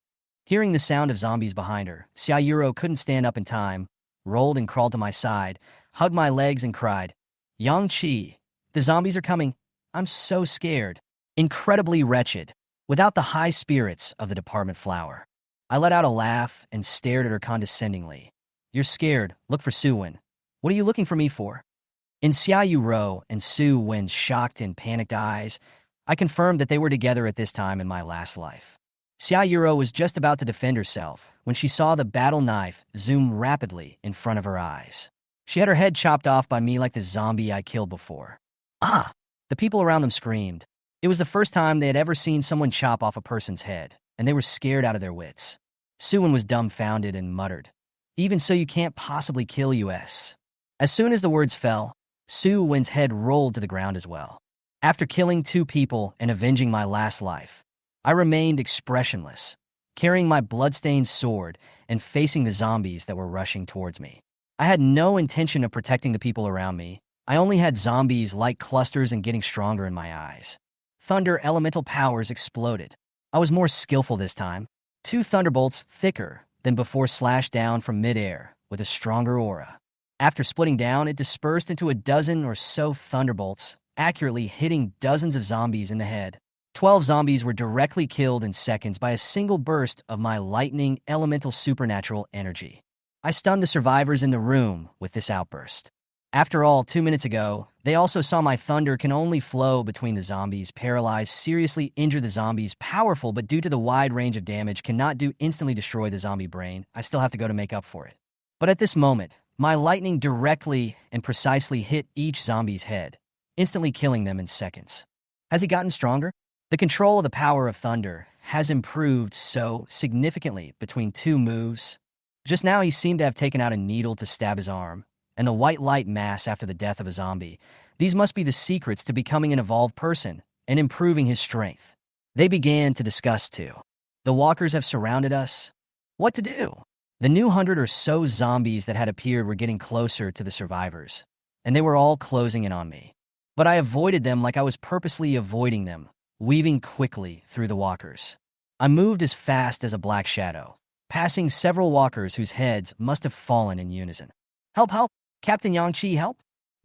Hearing the sound of zombies behind her, Xia Yuro couldn't stand up in time, rolled and crawled to my side, hugged my legs and cried, "Yang Qi, the zombies are coming. I'm so scared." Incredibly wretched, without the high spirits of the department flower. I let out a laugh and stared at her condescendingly. "You're scared. Look for Su Wen. What are you looking for me for?" In Xia Yuro and Su Wen's shocked and panicked eyes, I confirmed that they were together at this time in my last life. Xia Yuro was just about to defend herself when she saw the battle knife zoom rapidly in front of her eyes. She had her head chopped off by me like the zombie I killed before. Ah! The people around them screamed. It was the first time they had ever seen someone chop off a person's head, and they were scared out of their wits. Su Wen was dumbfounded and muttered, "Even so, you can't possibly kill us." As soon as the words fell, Su Wen's head rolled to the ground as well. After killing 2 people and avenging my last life, I remained expressionless, carrying my bloodstained sword and facing the zombies that were rushing towards me. I had no intention of protecting the people around me. I only had zombies like clusters and getting stronger in my eyes. Thunder elemental powers exploded. I was more skillful this time. 2 thunderbolts thicker than before slashed down from midair with a stronger aura. After splitting down, it dispersed into a dozen or so thunderbolts, accurately hitting dozens of zombies in the head. 12 zombies were directly killed in seconds by a single burst of my lightning elemental supernatural energy. I stunned the survivors in the room with this outburst. After all, 2 minutes ago, they also saw my thunder can only flow between the zombies, paralyze, seriously injure the zombies, powerful, but due to the wide range of damage, cannot instantly destroy the zombie brain. I still have to go to make up for it. But at this moment, my lightning directly and precisely hit each zombie's head, instantly killing them in seconds. Has he gotten stronger? The control of the power of thunder has improved so significantly between 2 moves. Just now he seemed to have taken out a needle to stab his arm, and the white light mass after the death of a zombie. These must be the secrets to becoming an evolved person and improving his strength. They began to discuss too. The walkers have surrounded us. What to do? The new 100 or so zombies that had appeared were getting closer to the survivors, and they were all closing in on me. But I avoided them like I was purposely avoiding them, weaving quickly through the walkers. I moved as fast as a black shadow, passing several walkers whose heads must have fallen in unison. Help, help! Captain Yangqi, help!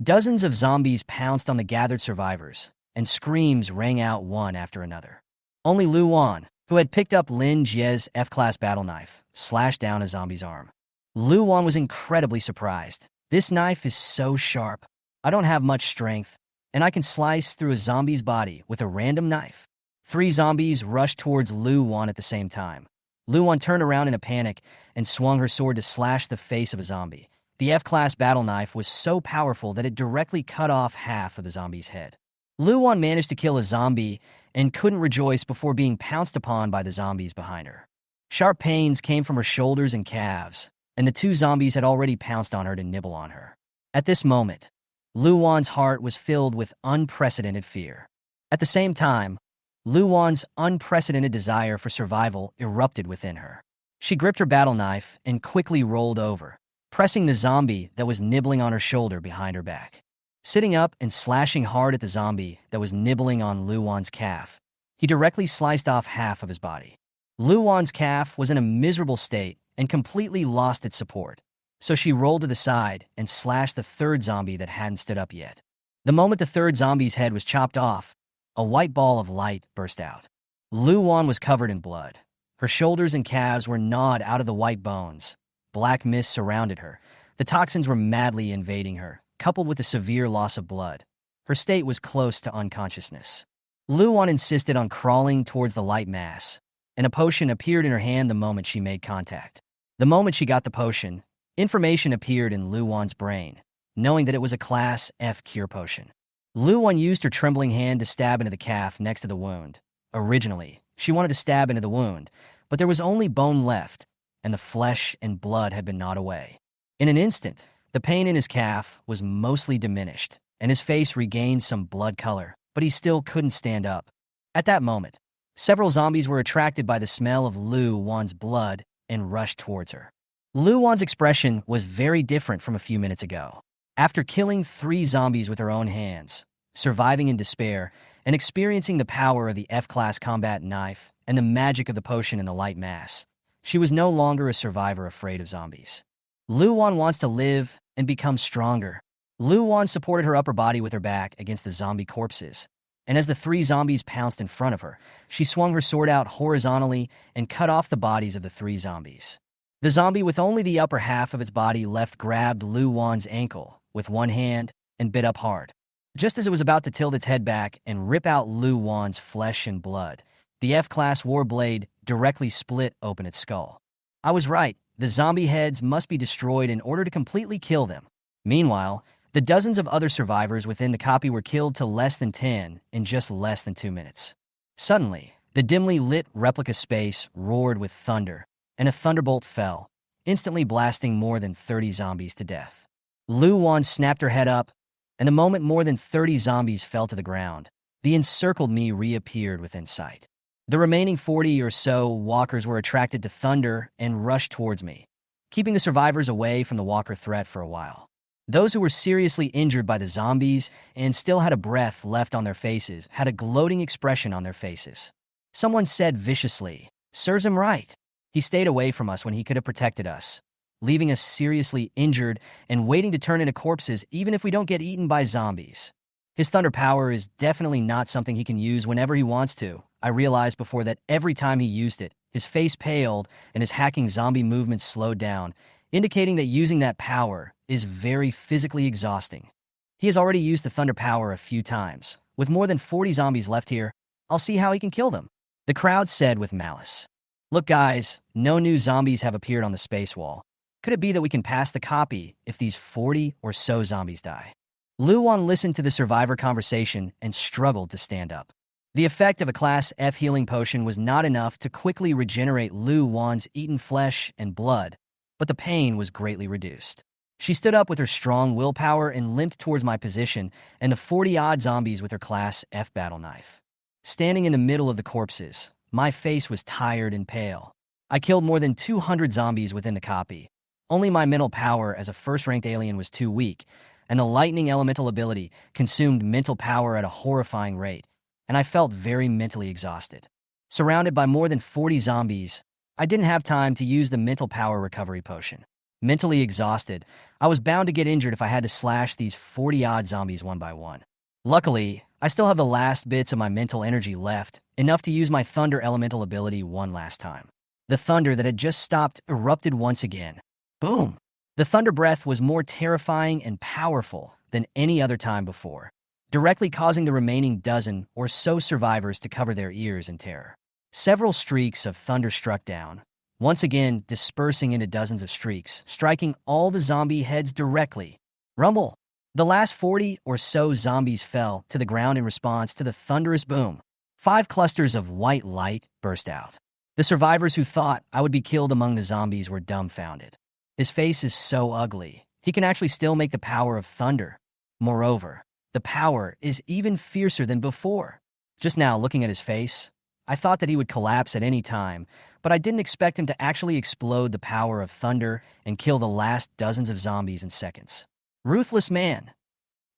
Dozens of zombies pounced on the gathered survivors, and screams rang out one after another. Only Lu Wan, who had picked up Lin Jie's F-class battle knife, slashed down a zombie's arm. Lu Wan was incredibly surprised. This knife is so sharp. I don't have much strength, and I can slice through a zombie's body with a random knife. 3 zombies rushed towards Lu Wan at the same time. Lu Wan turned around in a panic and swung her sword to slash the face of a zombie. The F-class battle knife was so powerful that it directly cut off half of the zombie's head. Lu Wan managed to kill a zombie and couldn't rejoice before being pounced upon by the zombies behind her. Sharp pains came from her shoulders and calves, and the 2 zombies had already pounced on her to nibble on her. At this moment, Lu Wan's heart was filled with unprecedented fear. At the same time, Lu Wan's unprecedented desire for survival erupted within her. She gripped her battle knife and quickly rolled over, pressing the zombie that was nibbling on her shoulder behind her back. Sitting up and slashing hard at the zombie that was nibbling on Lu Wan's calf, he directly sliced off half of his body. Lu Wan's calf was in a miserable state and completely lost its support, so she rolled to the side and slashed the 3rd zombie that hadn't stood up yet. The moment the 3rd zombie's head was chopped off, a white ball of light burst out. Lu Wan was covered in blood. Her shoulders and calves were gnawed out of the white bones. Black mist surrounded her. The toxins were madly invading her, coupled with a severe loss of blood. Her state was close to unconsciousness. Lu Wan insisted on crawling towards the light mass, and a potion appeared in her hand the moment she made contact. The moment she got the potion, information appeared in Lu Wan's brain, knowing that it was a Class F cure potion. Lu Wan used her trembling hand to stab into the calf next to the wound. Originally, she wanted to stab into the wound, but there was only bone left, and the flesh and blood had been gnawed away. In an instant, the pain in his calf was mostly diminished, and his face regained some blood color, but he still couldn't stand up. At that moment, several zombies were attracted by the smell of Lu Wan's blood and rushed towards her. Lu Wan's expression was very different from a few minutes ago. After killing 3 zombies with her own hands, surviving in despair, and experiencing the power of the F-class combat knife and the magic of the potion in the light mass, she was no longer a survivor afraid of zombies. Lu Wan wants to live and become stronger. Lu Wan supported her upper body with her back against the zombie corpses, and as the 3 zombies pounced in front of her, she swung her sword out horizontally and cut off the bodies of the 3 zombies. The zombie with only the upper half of its body left grabbed Lu Wan's ankle with one hand and bit up hard. Just as it was about to tilt its head back and rip out Lu Wan's flesh and blood, the F-class war blade directly split open its skull. I was right. The zombie heads must be destroyed in order to completely kill them. Meanwhile, the dozens of other survivors within the copy were killed to less than 10 in just less than 2 minutes. Suddenly, the dimly lit replica space roared with thunder, and a thunderbolt fell, instantly blasting more than 30 zombies to death. Lu Wan snapped her head up, and the moment more than 30 zombies fell to the ground, the encircled me reappeared within sight. The remaining 40 or so walkers were attracted to thunder and rushed towards me, keeping the survivors away from the walker threat for a while. Those who were seriously injured by the zombies and still had a breath left on their faces had a gloating expression on their faces. Someone said viciously, "Serves him right." He stayed away from us when he could have protected us, leaving us seriously injured and waiting to turn into corpses even if we don't get eaten by zombies. His thunder power is definitely not something he can use whenever he wants to. I realized before that every time he used it, his face paled and his hacking zombie movements slowed down, indicating that using that power is very physically exhausting. He has already used the thunder power a few times. With more than 40 zombies left here, I'll see how he can kill them. The crowd said with malice. Look guys, no new zombies have appeared on the space wall. Could it be that we can pass the copy if these 40 or so zombies die? Lu Wan listened to the survivor conversation and struggled to stand up. The effect of a Class F healing potion was not enough to quickly regenerate Lu Wan's eaten flesh and blood, but the pain was greatly reduced. She stood up with her strong willpower and limped towards my position and the 40-odd zombies with her Class F battle knife. Standing in the middle of the corpses, my face was tired and pale. I killed more than 200 zombies within the copy. Only my mental power as a first-ranked alien was too weak, and the lightning elemental ability consumed mental power at a horrifying rate, and I felt very mentally exhausted. Surrounded by more than 40 zombies, I didn't have time to use the mental power recovery potion. Mentally exhausted, I was bound to get injured if I had to slash these 40-odd zombies one by one. Luckily, I still have the last bits of my mental energy left, enough to use my thunder elemental ability one last time. The thunder that had just stopped erupted once again. Boom! The thunder breath was more terrifying and powerful than any other time before, directly causing the remaining dozen or so survivors to cover their ears in terror. Several streaks of thunder struck down, once again dispersing into dozens of streaks, striking all the zombie heads directly. Rumble! The last 40 or so zombies fell to the ground in response to the thunderous boom. 5 clusters of white light burst out. The survivors who thought I would be killed among the zombies were dumbfounded. His face is so ugly, he can actually still make the power of thunder. Moreover, the power is even fiercer than before. Just now, looking at his face, I thought that he would collapse at any time, but I didn't expect him to actually explode the power of thunder and kill the last dozens of zombies in seconds. Ruthless man,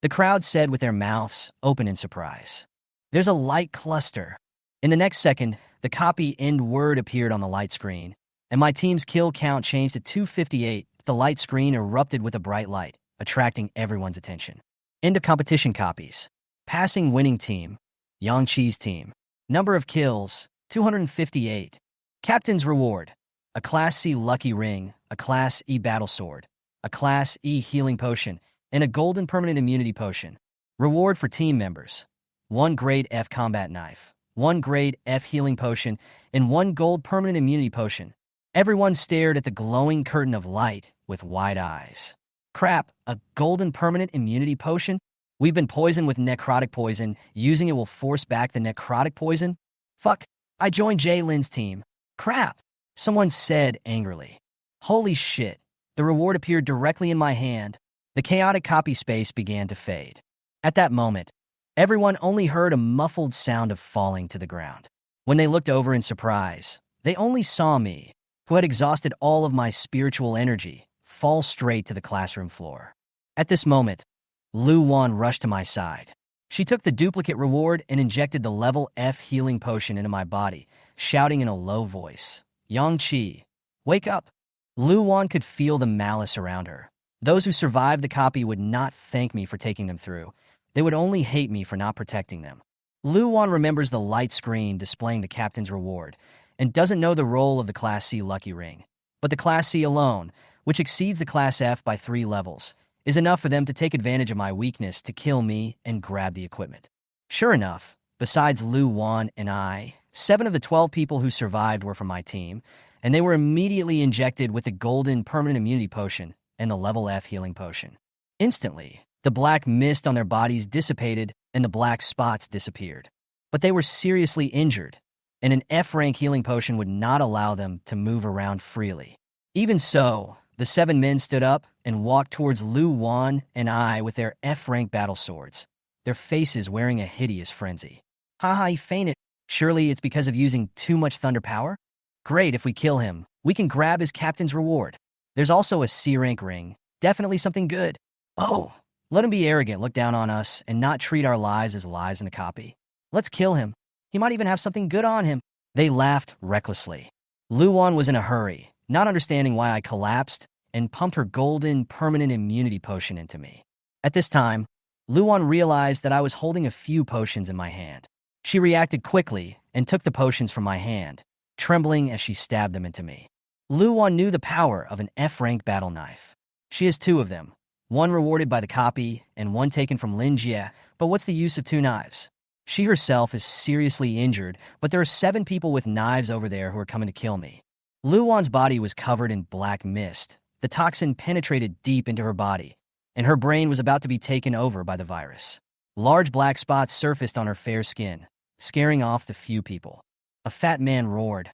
the crowd said with their mouths open in surprise. There's a light cluster. In the next second, the copy end word appeared on the light screen, and my team's kill count changed to 258. The light screen erupted with a bright light, attracting everyone's attention. End of competition copies. Passing winning team, Yangqi's team. Number of kills, 258. Captain's reward, a Class C lucky ring, a Class E battle sword, a Class E healing potion, and a golden permanent immunity potion. Reward for team members, 1 grade F combat knife, 1 grade F healing potion, and 1 gold permanent immunity potion. Everyone stared at the glowing curtain of light with wide eyes. Crap, a golden permanent immunity potion? We've been poisoned with necrotic poison. Using it will force back the necrotic poison? Fuck, I joined Jay Lin's team. Crap, someone said angrily. Holy shit, the reward appeared directly in my hand. The chaotic copy space began to fade. At that moment, everyone only heard a muffled sound of falling to the ground. When they looked over in surprise, they only saw me, who had exhausted all of my spiritual energy, fall straight to the classroom floor. At this moment, Lu Wan rushed to my side. She took the duplicate reward and injected the level F healing potion into my body, shouting in a low voice, Yangqi, wake up! Lu Wan could feel the malice around her. Those who survived the copy would not thank me for taking them through. They would only hate me for not protecting them. Lu Wan remembers the light screen displaying the captain's reward, and doesn't know the role of the Class C lucky ring. But the Class C alone, which exceeds the Class F by 3 levels, is enough for them to take advantage of my weakness to kill me and grab the equipment. Sure enough, besides Lu Wan and I, 7 of the 12 people who survived were from my team, and they were immediately injected with the golden permanent immunity potion and the level F healing potion. Instantly, the black mist on their bodies dissipated and the black spots disappeared. But they were seriously injured, and an F-rank healing potion would not allow them to move around freely. Even so, the 7 men stood up and walked towards Lu Wan and I with their F-rank battle swords, their faces wearing a hideous frenzy. Haha, he fainted. Surely it's because of using too much thunder power? Great, if we kill him, we can grab his captain's reward. There's also a C-rank ring, definitely something good. Oh, let him be arrogant, look down on us, and not treat our lives as lies in the copy. Let's kill him. He might even have something good on him. They laughed recklessly. Lu Wan was in a hurry, not understanding why I collapsed, and pumped her golden permanent immunity potion into me. At this time, Luan realized that I was holding a few potions in my hand. She reacted quickly and took the potions from my hand, trembling as she stabbed them into me. Luan knew the power of an F-rank battle knife. She has two of them, one rewarded by the copy and one taken from Lin Jie, but what's the use of two knives? She herself is seriously injured, but there are 7 people with knives over there who are coming to kill me. Luan's body was covered in black mist. The toxin penetrated deep into her body, and her brain was about to be taken over by the virus. Large black spots surfaced on her fair skin, scaring off the few people. A fat man roared,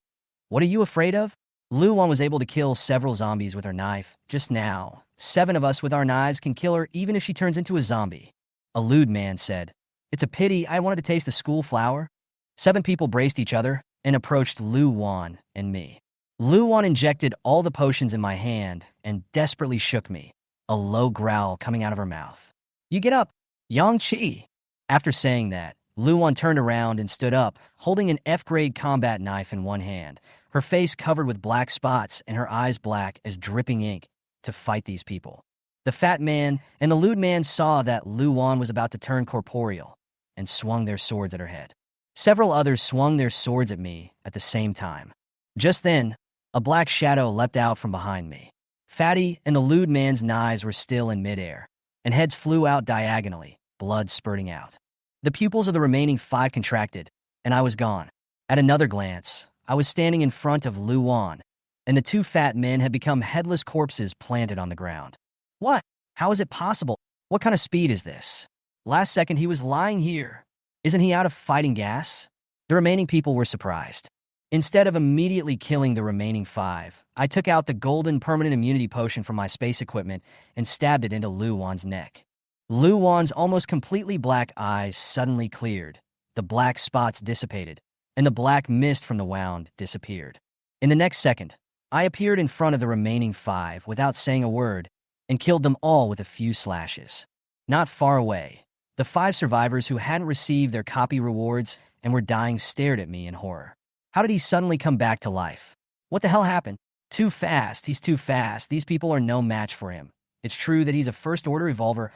"What are you afraid of?" Luan was able to kill several zombies with her knife. Just now, 7 of us with our knives can kill her even if she turns into a zombie. A lewd man said, "It's a pity I wanted to taste the school flower." 7 people braced each other and approached Luan and me. Luan injected all the potions in my hand and desperately shook me, a low growl coming out of her mouth. "You get up, Yang Qi." After saying that, Luan turned around and stood up, holding an F-grade combat knife in one hand, her face covered with black spots and her eyes black as dripping ink, to fight these people. The fat man and the lewd man saw that Luan was about to turn corporeal and swung their swords at her head. Several others swung their swords at me at the same time. Just then, a black shadow leapt out from behind me. Fatty and the lewd man's knives were still in midair, and heads flew out diagonally, blood spurting out. The pupils of the remaining 5 contracted, and I was gone. At another glance, I was standing in front of Luan, and the 2 fat men had become headless corpses planted on the ground. What? How is it possible? What kind of speed is this? Last second he was lying here. Isn't he out of fighting gas? The remaining people were surprised. Instead of immediately killing the remaining 5, I took out the golden permanent immunity potion from my space equipment and stabbed it into Luan's neck. Luan's almost completely black eyes suddenly cleared, the black spots dissipated, and the black mist from the wound disappeared. In the next second, I appeared in front of the remaining 5 without saying a word and killed them all with a few slashes. Not far away, the 5 survivors who hadn't received their copy rewards and were dying stared at me in horror. How did he suddenly come back to life? What the hell happened? Too fast. He's too fast. These people are no match for him. It's true that he's a first-order evolver.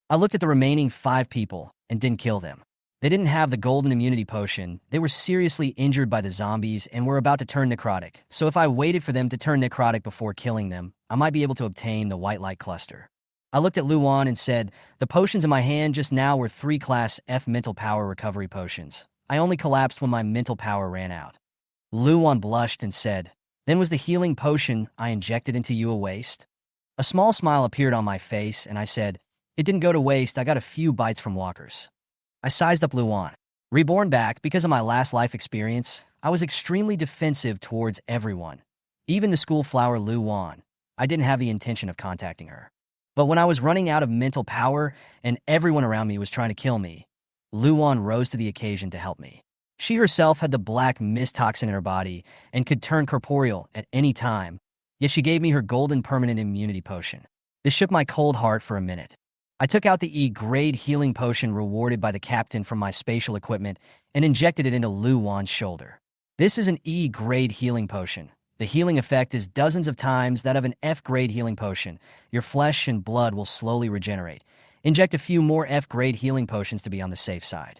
I looked at the remaining 5 people and didn't kill them. They didn't have the golden immunity potion. They were seriously injured by the zombies and were about to turn necrotic. So if I waited for them to turn necrotic before killing them, I might be able to obtain the white light cluster. I looked at Luan and said, the potions in my hand just now were 3 class F mental power recovery potions. I only collapsed when my mental power ran out. Luan blushed and said, then was the healing potion I injected into you a waste? A small smile appeared on my face and I said, it didn't go to waste. I got a few bites from walkers. I sized up Luan. Reborn back because of my last life experience, I was extremely defensive towards everyone. Even the school flower Luan. I didn't have the intention of contacting her. But when I was running out of mental power and everyone around me was trying to kill me, Luan rose to the occasion to help me. She herself had the black mist toxin in her body and could turn corporeal at any time, yet she gave me her golden permanent immunity potion. This shook my cold heart for a minute. I took out the E-grade healing potion rewarded by the captain from my spatial equipment and injected it into Luan's shoulder. This is an E-grade healing potion. The healing effect is dozens of times that of an F-grade healing potion. Your flesh and blood will slowly regenerate. Inject a few more F-grade healing potions to be on the safe side.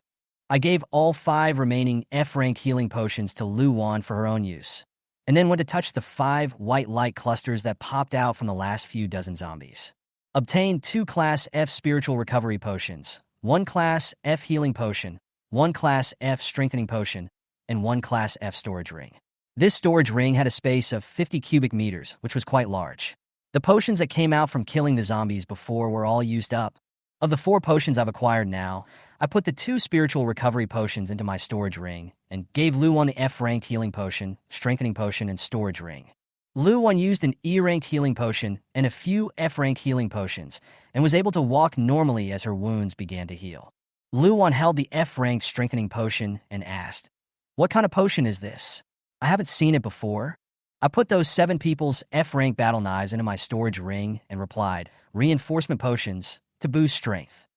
I gave all 5 remaining F-ranked healing potions to Luan for her own use, and then went to touch the 5 white light clusters that popped out from the last few dozen zombies. Obtained 2 Class F Spiritual Recovery Potions, 1 Class F Healing Potion, 1 Class F Strengthening Potion, and 1 Class F Storage Ring. This storage ring had a space of 50 cubic meters, which was quite large. The potions that came out from killing the zombies before were all used up. Of the 4 potions I've acquired now, I put the 2 Spiritual Recovery Potions into my storage ring and gave Luan the F-ranked Healing Potion, Strengthening Potion, and Storage Ring. Luan used an E-ranked healing potion and a few F-ranked healing potions and was able to walk normally as her wounds began to heal. Luan held the F-ranked strengthening potion and asked, what kind of potion is this? I haven't seen it before. I put those 7 people's F-ranked battle knives into my storage ring and replied, reinforcement potions to boost strength.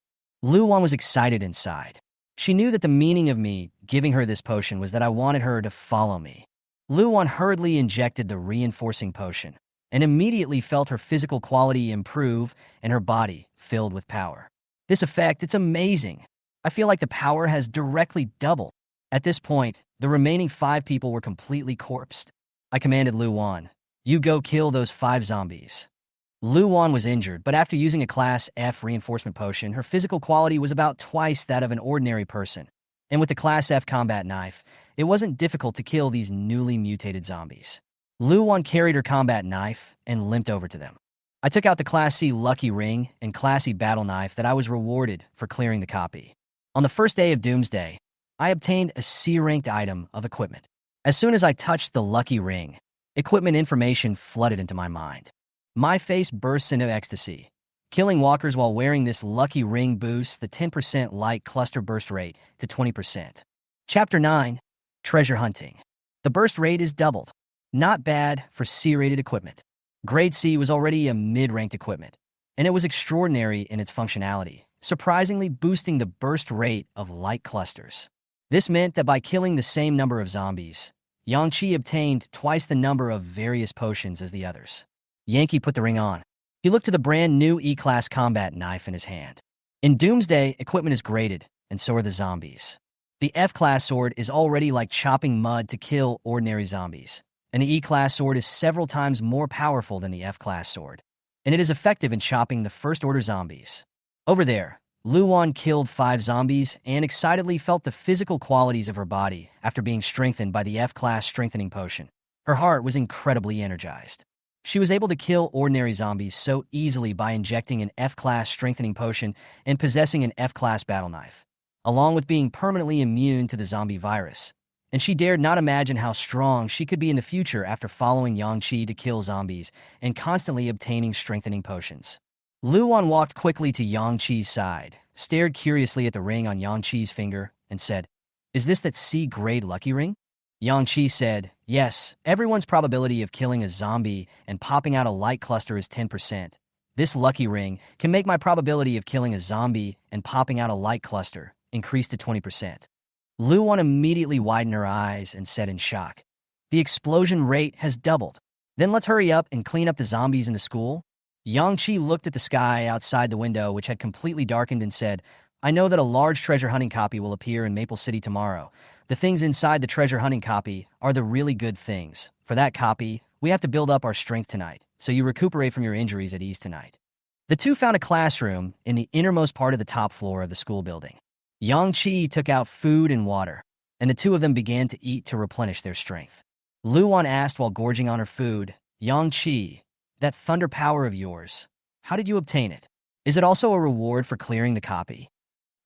Luan was excited inside. She knew that the meaning of me giving her this potion was that I wanted her to follow me. Luan hurriedly injected the reinforcing potion and immediately felt her physical quality improve and her body filled with power. This effect, it's amazing. I feel like the power has directly doubled. At this point, the remaining 5 people were completely corpsed. I commanded Lu Wan, you go kill those 5 zombies. Lu Wan was injured, but after using a Class F reinforcement potion, her physical quality was about twice that of an ordinary person. And with the Class F combat knife, it wasn't difficult to kill these newly mutated zombies. Lu Wan carried her combat knife and limped over to them. I took out the Class C Lucky Ring and Classy Battle Knife that I was rewarded for clearing the copy. On the first day of Doomsday, I obtained a C-ranked item of equipment. As soon as I touched the Lucky Ring, equipment information flooded into my mind. My face bursts into ecstasy. Killing walkers while wearing this Lucky Ring boosts the 10% light cluster burst rate to 20%. Chapter 9, Treasure Hunting. The burst rate is doubled. Not bad for C-rated equipment. Grade C was already a mid-ranked equipment, and it was extraordinary in its functionality, surprisingly boosting the burst rate of light clusters. This meant that by killing the same number of zombies, Yangqi obtained twice the number of various potions as the others. Yankee put the ring on. He looked to the brand new E-Class combat knife in his hand. In Doomsday, equipment is graded, and so are the zombies. The F-Class sword is already like chopping mud to kill ordinary zombies, and the E-Class sword is several times more powerful than the F-Class sword, and it is effective in chopping the first-order zombies. Over there, Lu Wan killed 5 zombies and excitedly felt the physical qualities of her body after being strengthened by the F-Class strengthening potion. Her heart was incredibly energized. She was able to kill ordinary zombies so easily by injecting an F-Class strengthening potion and possessing an F-Class battle knife, along with being permanently immune to the zombie virus. And she dared not imagine how strong she could be in the future after following Yangqi to kill zombies and constantly obtaining strengthening potions. Lu Wan walked quickly to Yangqi's side, stared curiously at the ring on Yangqi's finger, and said, "Is this that C-grade lucky ring?" Yangqi said, "Yes, everyone's probability of killing a zombie and popping out a light cluster is 10%. This lucky ring can make my probability of killing a zombie and popping out a light cluster increase to 20%. Lu Wan immediately widened her eyes and said in shock, "The explosion rate has doubled. Then let's hurry up and clean up the zombies in the school." Yangqi looked at the sky outside the window, which had completely darkened, and said, "I know that a large treasure hunting copy will appear in Maple City tomorrow. The things inside the treasure hunting copy are the really good things. For that copy, we have to build up our strength tonight, so you recuperate from your injuries at ease tonight." The two found a classroom in the innermost part of the top floor of the school building. Yangqi took out food and water, and the two of them began to eat to replenish their strength. Lu Wan asked while gorging on her food, "Yangqi, that thunder power of yours, how did you obtain it? Is it also a reward for clearing the copy?"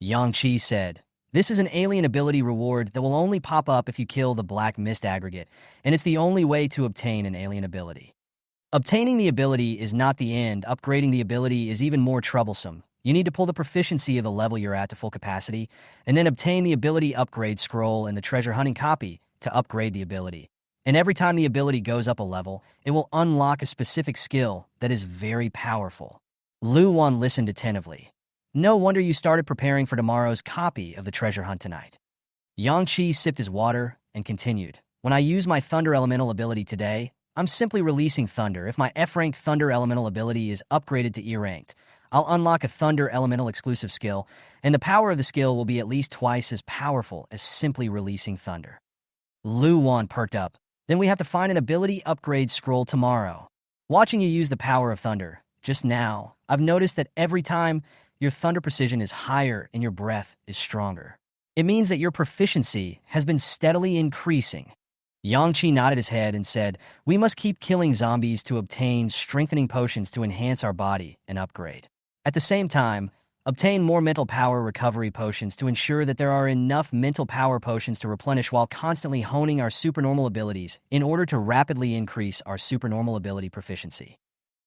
Yangqi said, "This is an alien ability reward that will only pop up if you kill the Black Mist aggregate, and it's the only way to obtain an alien ability. Obtaining the ability is not the end. Upgrading the ability is even more troublesome. You need to pull the proficiency of the level you're at to full capacity, and then obtain the ability upgrade scroll in the treasure hunting copy to upgrade the ability. And every time the ability goes up a level, it will unlock a specific skill that is very powerful." Lu Wan listened attentively. "No wonder you started preparing for tomorrow's copy of the treasure hunt tonight." Yangqi sipped his water and continued, "When I use my Thunder Elemental ability today, I'm simply releasing Thunder. If my F-ranked Thunder Elemental ability is upgraded to E-ranked, I'll unlock a Thunder Elemental exclusive skill, and the power of the skill will be at least twice as powerful as simply releasing Thunder." Lu Wan perked up. "Then we have to find an ability upgrade scroll tomorrow. Watching you use the power of Thunder, just now, I've noticed that every time your Thunder precision is higher and your breath is stronger. It means that your proficiency has been steadily increasing." Yangqi nodded his head and said, "We must keep killing zombies to obtain strengthening potions to enhance our body and upgrade. At the same time, obtain more mental power recovery potions to ensure that there are enough mental power potions to replenish while constantly honing our supernormal abilities in order to rapidly increase our supernormal ability proficiency."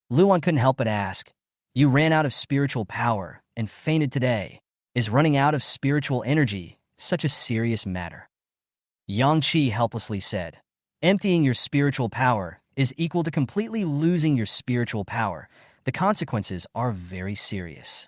Lu Wan couldn't help but ask, "You ran out of spiritual power and fainted today. Is running out of spiritual energy such a serious matter?" Yangqi helplessly said, "Emptying your spiritual power is equal to completely losing your spiritual power. The consequences are very serious.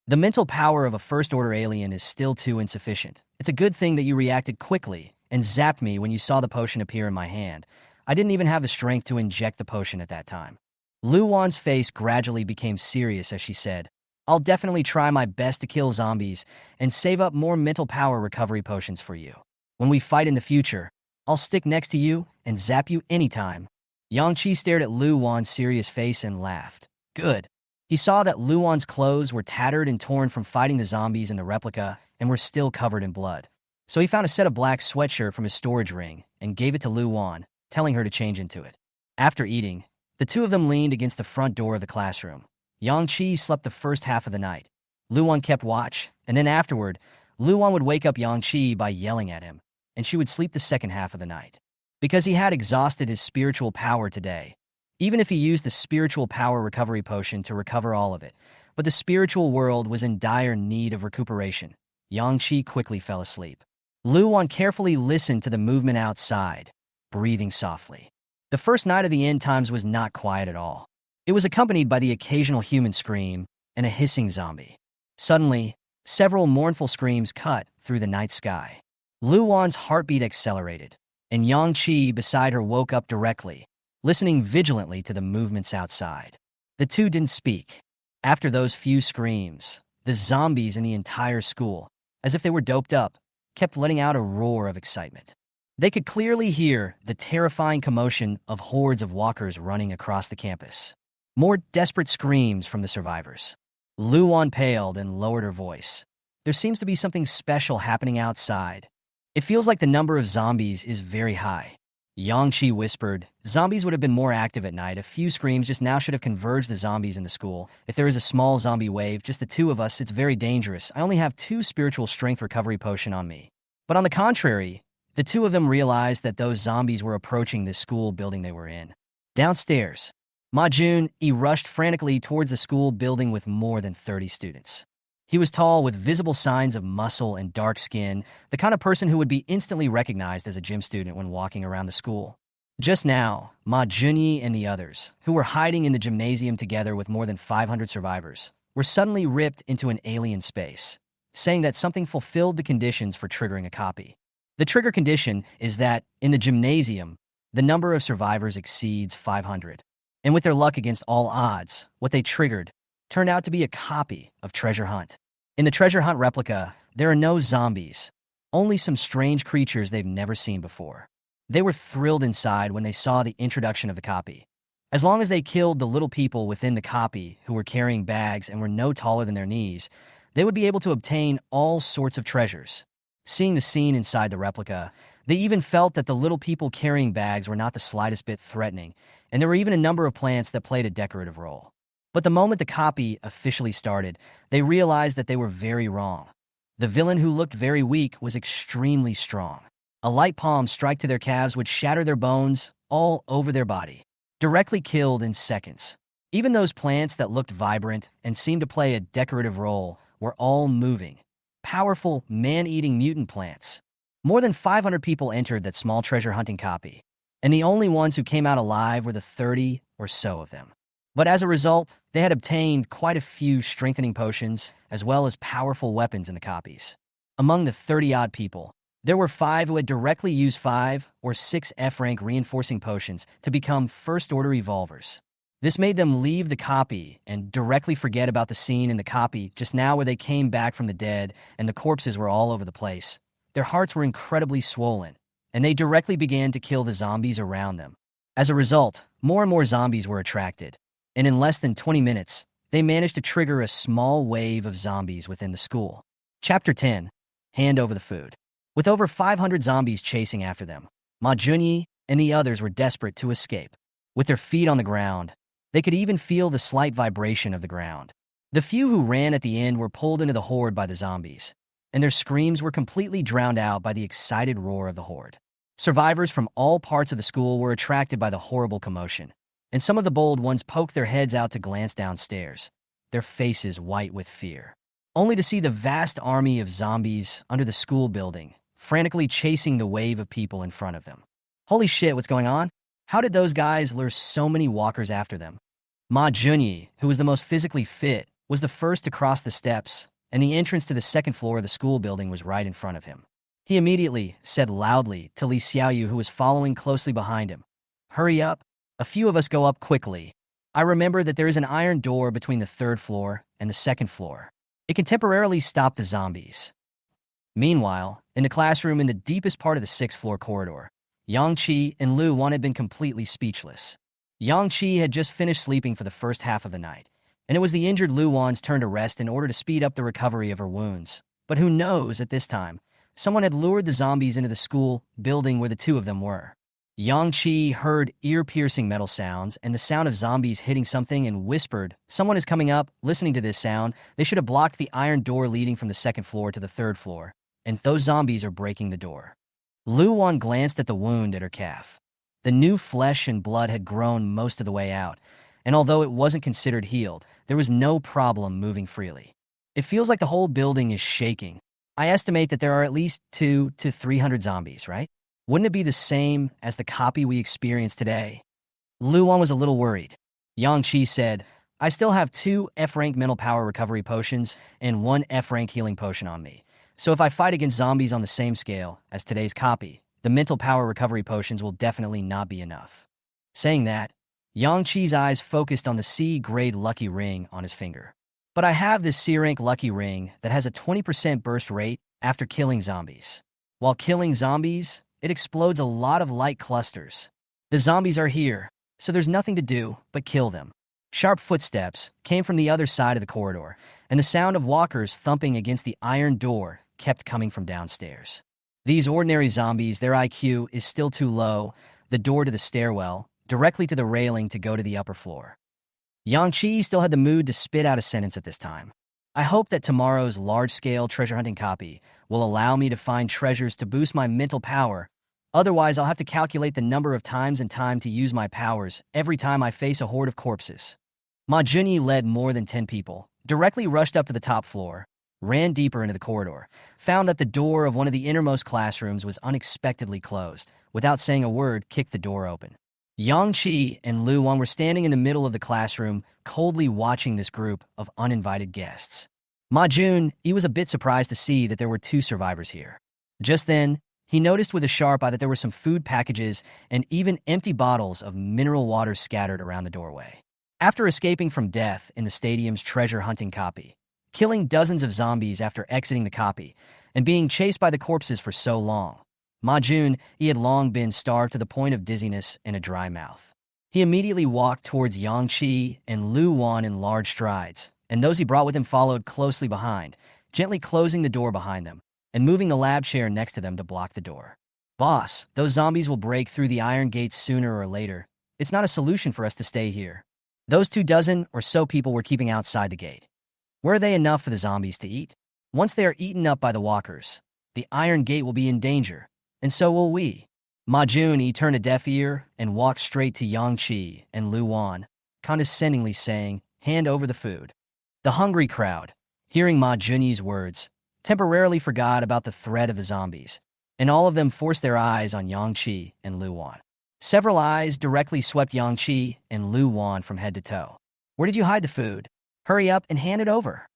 The mental power of a first-order alien is still too insufficient. It's a good thing that you reacted quickly and zapped me when you saw the potion appear in my hand. I didn't even have the strength to inject the potion at that time." Lu Wan's face gradually became serious as she said, I'll definitely try my best to kill zombies and save up more mental power recovery potions for you. When we fight in the future, I'll stick next to you and zap you anytime." Yang Qi stared at Lu Wan's serious face and laughed. Good. He saw that Lu Wan's clothes were tattered and torn from fighting the zombies in the replica and were still covered in blood. So he found a set of black sweatshirt from his storage ring and gave it to Lu Wan, telling her to change into it. After eating, the two of them leaned against the front door of the classroom. Yang Qi slept the first half of the night. Lu Wan kept watch, and then afterward, Lu Wan would wake up Yang Qi by yelling at him, and she would sleep the second half of the night. Because he had exhausted his spiritual power today, even if he used the spiritual power recovery potion to recover all of it, but the spiritual world was in dire need of recuperation, Yang Qi quickly fell asleep. Lu Wan carefully listened to the movement outside, breathing softly. The first night of the end times was not quiet at all. It was accompanied by the occasional human scream and a hissing zombie. Suddenly, several mournful screams cut through the night sky. Lu Wan's heartbeat accelerated, and Yang Qi beside her woke up directly, listening vigilantly to the movements outside. The two didn't speak. After those few screams, the zombies in the entire school, as if they were doped up, kept letting out a roar of excitement. They could clearly hear the terrifying commotion of hordes of walkers running across the campus. More desperate screams from the survivors. Lu Wan paled and lowered her voice. There seems to be something special happening outside. It feels like the number of zombies is very high. Yang Qi whispered, "Zombies would have been more active at night. A few screams just now should have converged the zombies in the school. If there is a small zombie wave, just the two of us, it's very dangerous. I only have 2 spiritual strength recovery potion on me." But on the contrary, the two of them realized that those zombies were approaching the school building they were in. Downstairs, Ma Jun-yi rushed frantically towards the school building with more than 30 students. He was tall with visible signs of muscle and dark skin, the kind of person who would be instantly recognized as a gym student when walking around the school. Just now, Ma Junyi and the others, who were hiding in the gymnasium together with more than 500 survivors, were suddenly ripped into an alien space, saying that something fulfilled the conditions for triggering a copy. The trigger condition is that, in the gymnasium, the number of survivors exceeds 500. And with their luck against all odds, what they triggered turned out to be a copy of Treasure Hunt. In the Treasure Hunt replica, there are no zombies, only some strange creatures they've never seen before. They were thrilled inside when they saw the introduction of the copy. As long as they killed the little people within the copy who were carrying bags and were no taller than their knees, they would be able to obtain all sorts of treasures. Seeing the scene inside the replica, they even felt that the little people carrying bags were not the slightest bit threatening, and there were even a number of plants that played a decorative role. But the moment the copy officially started, they realized that they were very wrong. The villain who looked very weak was extremely strong. A light palm strike to their calves would shatter their bones all over their body, directly killed in seconds. Even those plants that looked vibrant and seemed to play a decorative role were all moving, powerful, man-eating mutant plants. More than 500 people entered that small treasure hunting copy, and the only ones who came out alive were the 30 or so of them. But as a result, they had obtained quite a few strengthening potions, as well as powerful weapons in the copies. Among the 30-odd people, there were 5 who had directly used 5 or 6 F-rank reinforcing potions to become first-order evolvers. This made them leave the copy and directly forget about the scene in the copy just now where they came back from the dead and the corpses were all over the place. Their hearts were incredibly swollen, and they directly began to kill the zombies around them. As a result, more and more zombies were attracted, and in less than 20 minutes, they managed to trigger a small wave of zombies within the school. Chapter 10. Hand over the food. With over 500 zombies chasing after them, Ma Junyi and the others were desperate to escape. With their feet on the ground, they could even feel the slight vibration of the ground. The few who ran at the end were pulled into the horde by the zombies, and their screams were completely drowned out by the excited roar of the horde. Survivors from all parts of the school were attracted by the horrible commotion, and some of the bold ones poked their heads out to glance downstairs, their faces white with fear, only to see the vast army of zombies under the school building, frantically chasing the wave of people in front of them. Holy shit, what's going on? How did those guys lure so many walkers after them? Ma Junyi, who was the most physically fit, was the first to cross the steps, and the entrance to the second floor of the school building was right in front of him. He immediately said loudly to Li Xiaoyu, who was following closely behind him, "Hurry up. A few of us go up quickly." I remember that there is an iron door between the third floor and the second floor. It can temporarily stop the zombies. Meanwhile, in the classroom in the deepest part of the sixth floor corridor, Yang Qi and Lu Wan had been completely speechless. Yang Qi had just finished sleeping for the first half of the night, and it was the injured Lu Wan's turn to rest in order to speed up the recovery of her wounds. But who knows, at this time, someone had lured the zombies into the school building where the two of them were. Yang Qi heard ear-piercing metal sounds and the sound of zombies hitting something and whispered, "Someone is coming up." Listening to this sound, they should have blocked the iron door leading from the second floor to the third floor, and those zombies are breaking the door. Lu Wan glanced at the wound at her calf. The new flesh and blood had grown most of the way out, and although it wasn't considered healed, there was no problem moving freely. It feels like the whole building is shaking. I estimate that there are at least 200 to 300 zombies, right? Wouldn't it be the same as the copy we experienced today? Lu Wan was a little worried. Yang Qi said, "I still have 2 F-rank mental power recovery potions and 1 F-rank healing potion on me. So if I fight against zombies on the same scale as today's copy, the mental power recovery potions will definitely not be enough." Saying that, Yang Qi's eyes focused on the C-grade lucky ring on his finger. "But I have this C-rank lucky ring that has a 20% burst rate after killing zombies. While killing zombies, it explodes a lot of light clusters. The zombies are here, so there's nothing to do but kill them." Sharp footsteps came from the other side of the corridor, and the sound of walkers thumping against the iron door kept coming from downstairs. These ordinary zombies, their IQ is still too low, the door to the stairwell, directly to the railing to go to the upper floor. Yang Qi still had the mood to spit out a sentence at this time. "I hope that tomorrow's large-scale treasure hunting copy will allow me to find treasures to boost my mental power. Otherwise, I'll have to calculate the number of times and time to use my powers every time I face a horde of corpses." Ma Junyi led more than 10 people, directly rushed up to the top floor, ran deeper into the corridor, found that the door of one of the innermost classrooms was unexpectedly closed. Without saying a word, kicked the door open. Yang Qi and Lu Wan were standing in the middle of the classroom, coldly watching this group of uninvited guests. Ma Jun, he was a bit surprised to see that there were 2 survivors here. Just then, he noticed with a sharp eye that there were some food packages and even empty bottles of mineral water scattered around the doorway. After escaping from death in the stadium's treasure hunting copy, killing dozens of zombies after exiting the copy, and being chased by the corpses for so long, Ma Jun, he had long been starved to the point of dizziness and a dry mouth. He immediately walked towards Yang Qi and Lu Wan in large strides, and those he brought with him followed closely behind, gently closing the door behind them, and moving the lab chair next to them to block the door. "Boss, those zombies will break through the iron gates sooner or later. It's not a solution for us to stay here. Those 24 or so people were keeping outside the gate. Were they enough for the zombies to eat? Once they are eaten up by the walkers, the iron gate will be in danger, and so will we." Ma Jun, he turned a deaf ear and walked straight to Yang Qi and Lu Wan, condescendingly saying, "Hand over the food." The hungry crowd, hearing Ma Junyi's words, temporarily forgot about the threat of the zombies, and all of them forced their eyes on Yang Qi and Lu Wan. Several eyes directly swept Yang Qi and Lu Wan from head to toe. "Where did you hide the food? Hurry up and hand it over."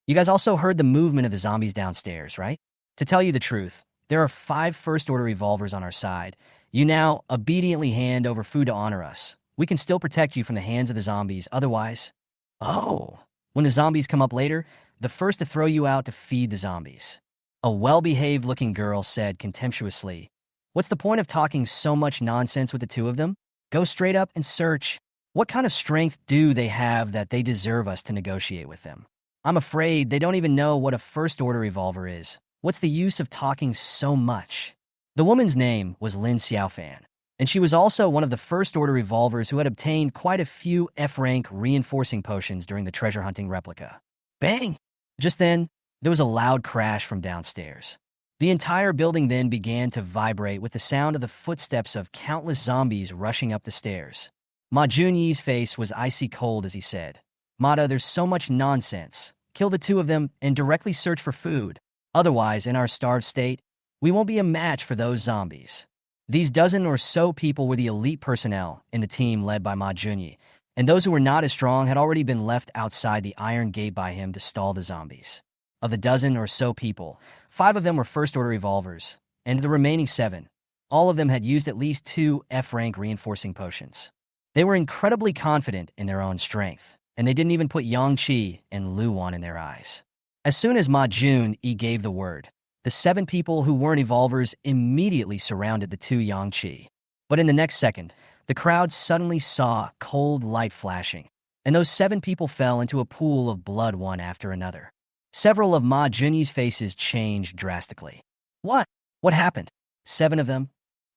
You guys also heard the movement of the zombies downstairs, right? To tell you the truth, there are 5 first-order revolvers on our side. You now obediently hand over food to honor us. We can still protect you from the hands of the zombies, otherwise... Oh, when the zombies come up later, the first to throw you out to feed the zombies. A well-behaved looking girl said contemptuously, "What's the point of talking so much nonsense with the 2 of them? Go straight up and search. What kind of strength do they have that they deserve us to negotiate with them? I'm afraid they don't even know what a first-order revolver is. What's the use of talking so much?" The woman's name was Lin Xiaofan, and she was also one of the first-order revolvers who had obtained quite a few F-rank reinforcing potions during the treasure hunting replica. Bang! Just then, there was a loud crash from downstairs. The entire building then began to vibrate with the sound of the footsteps of countless zombies rushing up the stairs. Ma Junyi's face was icy cold as he said, "Mata, there's so much nonsense. Kill the 2 of them and directly search for food. Otherwise, in our starved state, we won't be a match for those zombies." These 12 or so people were the elite personnel in the team led by Ma Junyi, and those who were not as strong had already been left outside the iron gate by him to stall the zombies. Of the 12 or so people, 5 of them were first-order revolvers, and the remaining 7, all of them had used at least 2 F-rank reinforcing potions. They were incredibly confident in their own strength, and they didn't even put Yang Qi and Lu Wan in their eyes. As soon as Ma Jun-yi gave the word, the 7 people who weren't evolvers immediately surrounded the 2 Yang Qi. But in the next second, the crowd suddenly saw cold light flashing, and those 7 people fell into a pool of blood one after another. Several of Ma Junyi's faces changed drastically. What? What happened? 7 of them?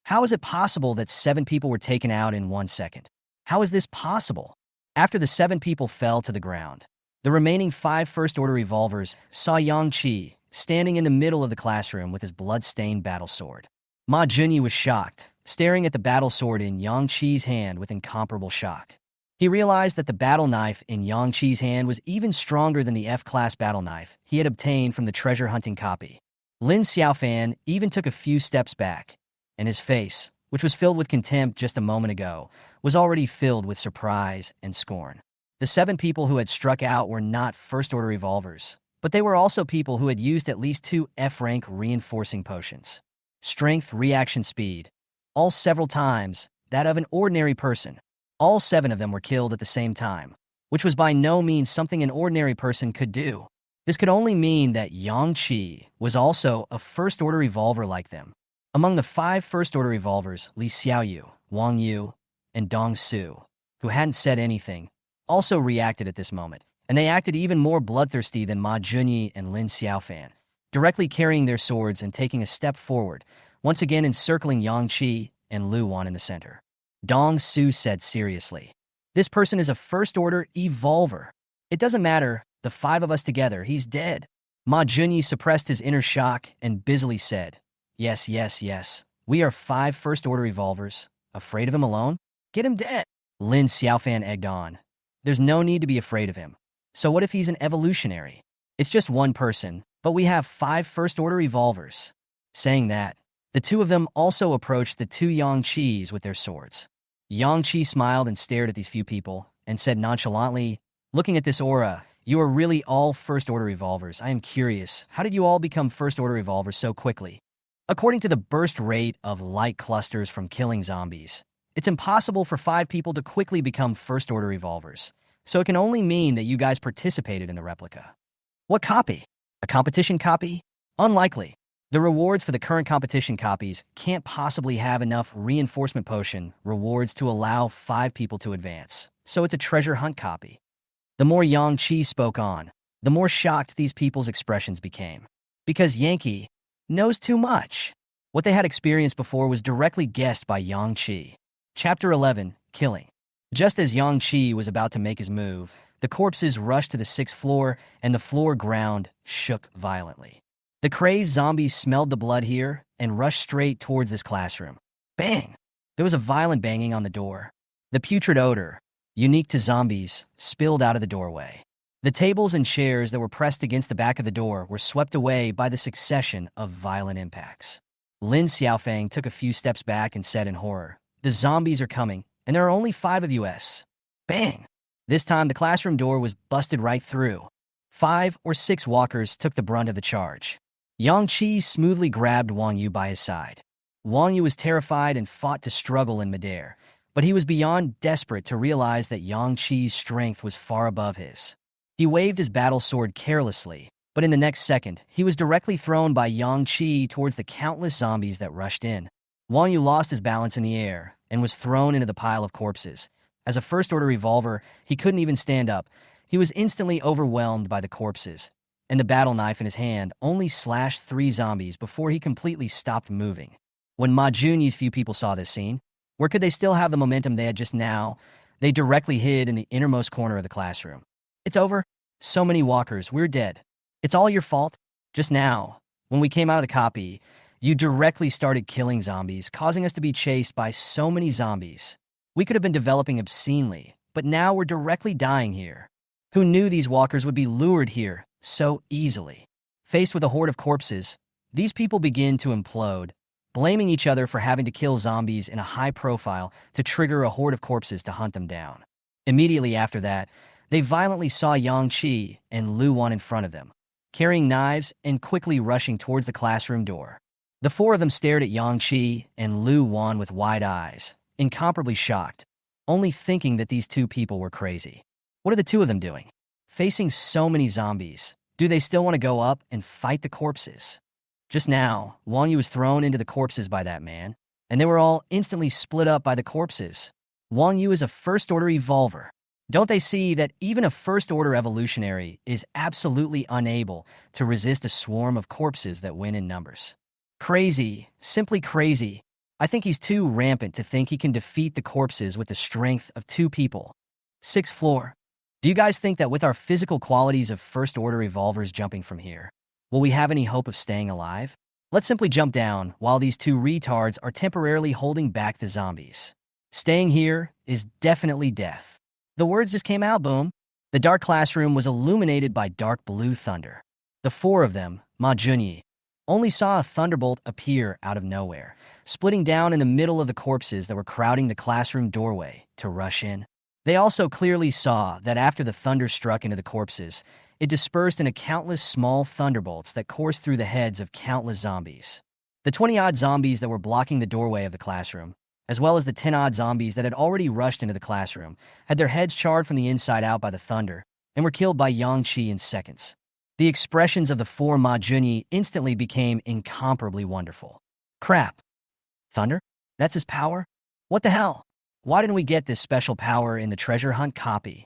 How is it possible that 7 people were taken out in 1 second? How is this possible? After the 7 people fell to the ground, the remaining 5 first-order revolvers saw Yang Qi standing in the middle of the classroom with his blood-stained battle sword. Ma Junyi was shocked, staring at the battle sword in Yang Qi's hand with incomparable shock. He realized that the battle knife in Yang Qi's hand was even stronger than the F-class battle knife he had obtained from the treasure-hunting copy. Lin Xiaofan even took a few steps back, and his face, which was filled with contempt just a moment ago, was already filled with surprise and scorn. The 7 people who had struck out were not first-order revolvers, but they were also people who had used at least 2 F-rank reinforcing potions. Strength, reaction speed, all several times that of an ordinary person. All 7 of them were killed at the same time, which was by no means something an ordinary person could do. This could only mean that Yang Qi was also a first-order revolver like them. Among the 5 first-order revolvers, Li Xiaoyu, Wang Yu, and Dong Su, who hadn't said anything, also reacted at this moment, and they acted even more bloodthirsty than Ma Junyi and Lin Xiaofan, directly carrying their swords and taking a step forward, once again encircling Yang Qi and Lu Wan in the center. Dong Su said seriously, "This person is a first-order evolver. It doesn't matter, the 5 of us together, he's dead." Ma Junyi suppressed his inner shock and busily said, Yes, we are 5 first-order revolvers. Afraid of him alone? Get him dead." Lin Xiaofan egged on. "There's no need to be afraid of him. So what if he's an evolutionary? It's just one person, but we have 5 first-order revolvers." Saying that, the 2 of them also approached the 2 Yang Qis with their swords. Yang Qi smiled and stared at these few people, and said nonchalantly, "Looking at this aura, you are really all first-order revolvers. I am curious, how did you all become first-order revolvers so quickly?" According to the burst rate of light clusters from killing zombies, it's impossible for 5 people to quickly become first-order revolvers, so it can only mean that you guys participated in the replica. What copy? A competition copy? Unlikely. The rewards for the current competition copies can't possibly have enough reinforcement potion rewards to allow 5 people to advance, so it's a treasure hunt copy. The more Yang Qi spoke on, the more shocked these people's expressions became. Because Yankee knows too much. What they had experienced before was directly guessed by Yang Qi. Chapter 11, Killing. Just as Yang Qi was about to make his move, the corpses rushed to the 6th floor and the floor ground shook violently. The crazed zombies smelled the blood here and rushed straight towards this classroom. Bang! There was a violent banging on the door. The putrid odor, unique to zombies, spilled out of the doorway. The tables and chairs that were pressed against the back of the door were swept away by the succession of violent impacts. Lin Xiaofang took a few steps back and said in horror, "The zombies are coming, and there are only 5 of us." Bang! This time the classroom door was busted right through. 5 or 6 walkers took the brunt of the charge. Yang Qi smoothly grabbed Wang Yu by his side. Wang Yu was terrified and fought to struggle in midair, but he was beyond desperate to realize that Yang Qi's strength was far above his. He waved his battle sword carelessly, but in the next second, he was directly thrown by Yang Qi towards the countless zombies that rushed in. Wang Yu lost his balance in the air and was thrown into the pile of corpses. As a first-order revolver, he couldn't even stand up. He was instantly overwhelmed by the corpses, and the battle knife in his hand only slashed 3 zombies before he completely stopped moving. When Ma Junyi's few people saw this scene, where could they still have the momentum they had just now? They directly hid in the innermost corner of the classroom. "It's over. So many walkers. We're dead. It's all your fault. Just now, when we came out of the copy, you directly started killing zombies, causing us to be chased by so many zombies. We could have been developing obscenely, but now we're directly dying here. Who knew these walkers would be lured here so easily?" Faced with a horde of corpses, these people begin to implode, blaming each other for having to kill zombies in a high profile to trigger a horde of corpses to hunt them down. Immediately after that, they violently saw Yang Qi and Lu Wan in front of them, carrying knives and quickly rushing towards the classroom door. The 4 of them stared at Yang Qi and Lu Wan with wide eyes, incomparably shocked. only thinking that these two people were crazy. What are the two of them doing? Facing so many zombies, do they still want to go up and fight the corpses? Just now, Wang Yu was thrown into the corpses by that man, and they were all instantly split up by the corpses. Wang Yu is a first-order evolver. Don't they see that even a first-order evolutionary is absolutely unable to resist a swarm of corpses that win in numbers? Crazy, simply crazy. I think he's too rampant to think he can defeat the corpses with the strength of two people. Sixth floor. Do you guys think that with our physical qualities of first-order evolvers jumping from here, will we have any hope of staying alive? Let's simply jump down while these two retards are temporarily holding back the zombies. Staying here is definitely death. The words just came out, boom. The dark classroom was illuminated by dark blue thunder. The four of them, Ma Junyi, only saw a thunderbolt appear out of nowhere, splitting down in the middle of the corpses that were crowding the classroom doorway to rush in. They also clearly saw that after the thunder struck into the corpses, it dispersed into countless small thunderbolts that coursed through the heads of countless zombies. The 20-odd zombies that were blocking the doorway of the classroom, as well as the 10-odd zombies that had already rushed into the classroom, had their heads charred from the inside out by the thunder and were killed by Yang Qi in seconds. The expressions of the four Ma Junyi instantly became incomparably wonderful. Crap. Thunder? That's his power? What the hell? Why didn't we get this special power in the treasure hunt copy?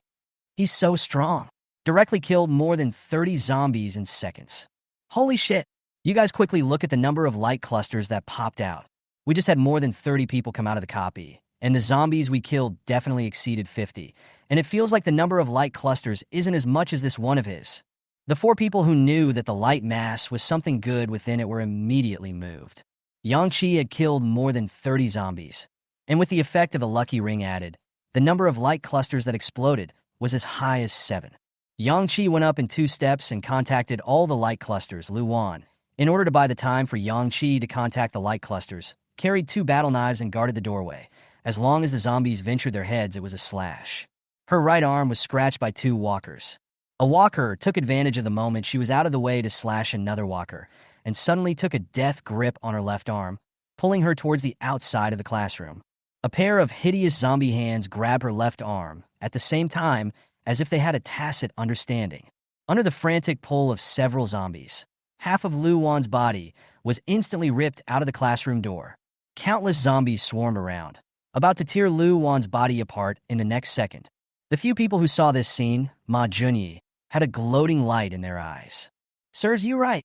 He's so strong. Directly killed more than 30 zombies in seconds. Holy shit. You guys quickly look at the number of light clusters that popped out. We just had more than 30 people come out of the copy, and the zombies we killed definitely exceeded 50, and it feels like the number of light clusters isn't as much as this one of his. The four people who knew that the light mass was something good within it were immediately moved. Yang Qi had killed more than 30 zombies, and with the effect of a lucky ring added, the number of light clusters that exploded was as high as 7. Yang Qi went up in 2 steps and contacted all the light clusters, Lu Wan. In order to buy the time for Yang Qi to contact the light clusters, carried 2 battle knives and guarded the doorway. As long as the zombies ventured their heads, it was a slash. Her right arm was scratched by 2 walkers. A walker took advantage of the moment she was out of the way to slash another walker, and suddenly took a death grip on her left arm, pulling her towards the outside of the classroom. A pair of hideous zombie hands grabbed her left arm, at the same time as if they had a tacit understanding. Under the frantic pull of several zombies, half of Lu Wan's body was instantly ripped out of the classroom door. Countless zombies swarmed around, about to tear Lu Wan's body apart in the next second. The few people who saw this scene, Ma Junyi, had a gloating light in their eyes. Serves you right.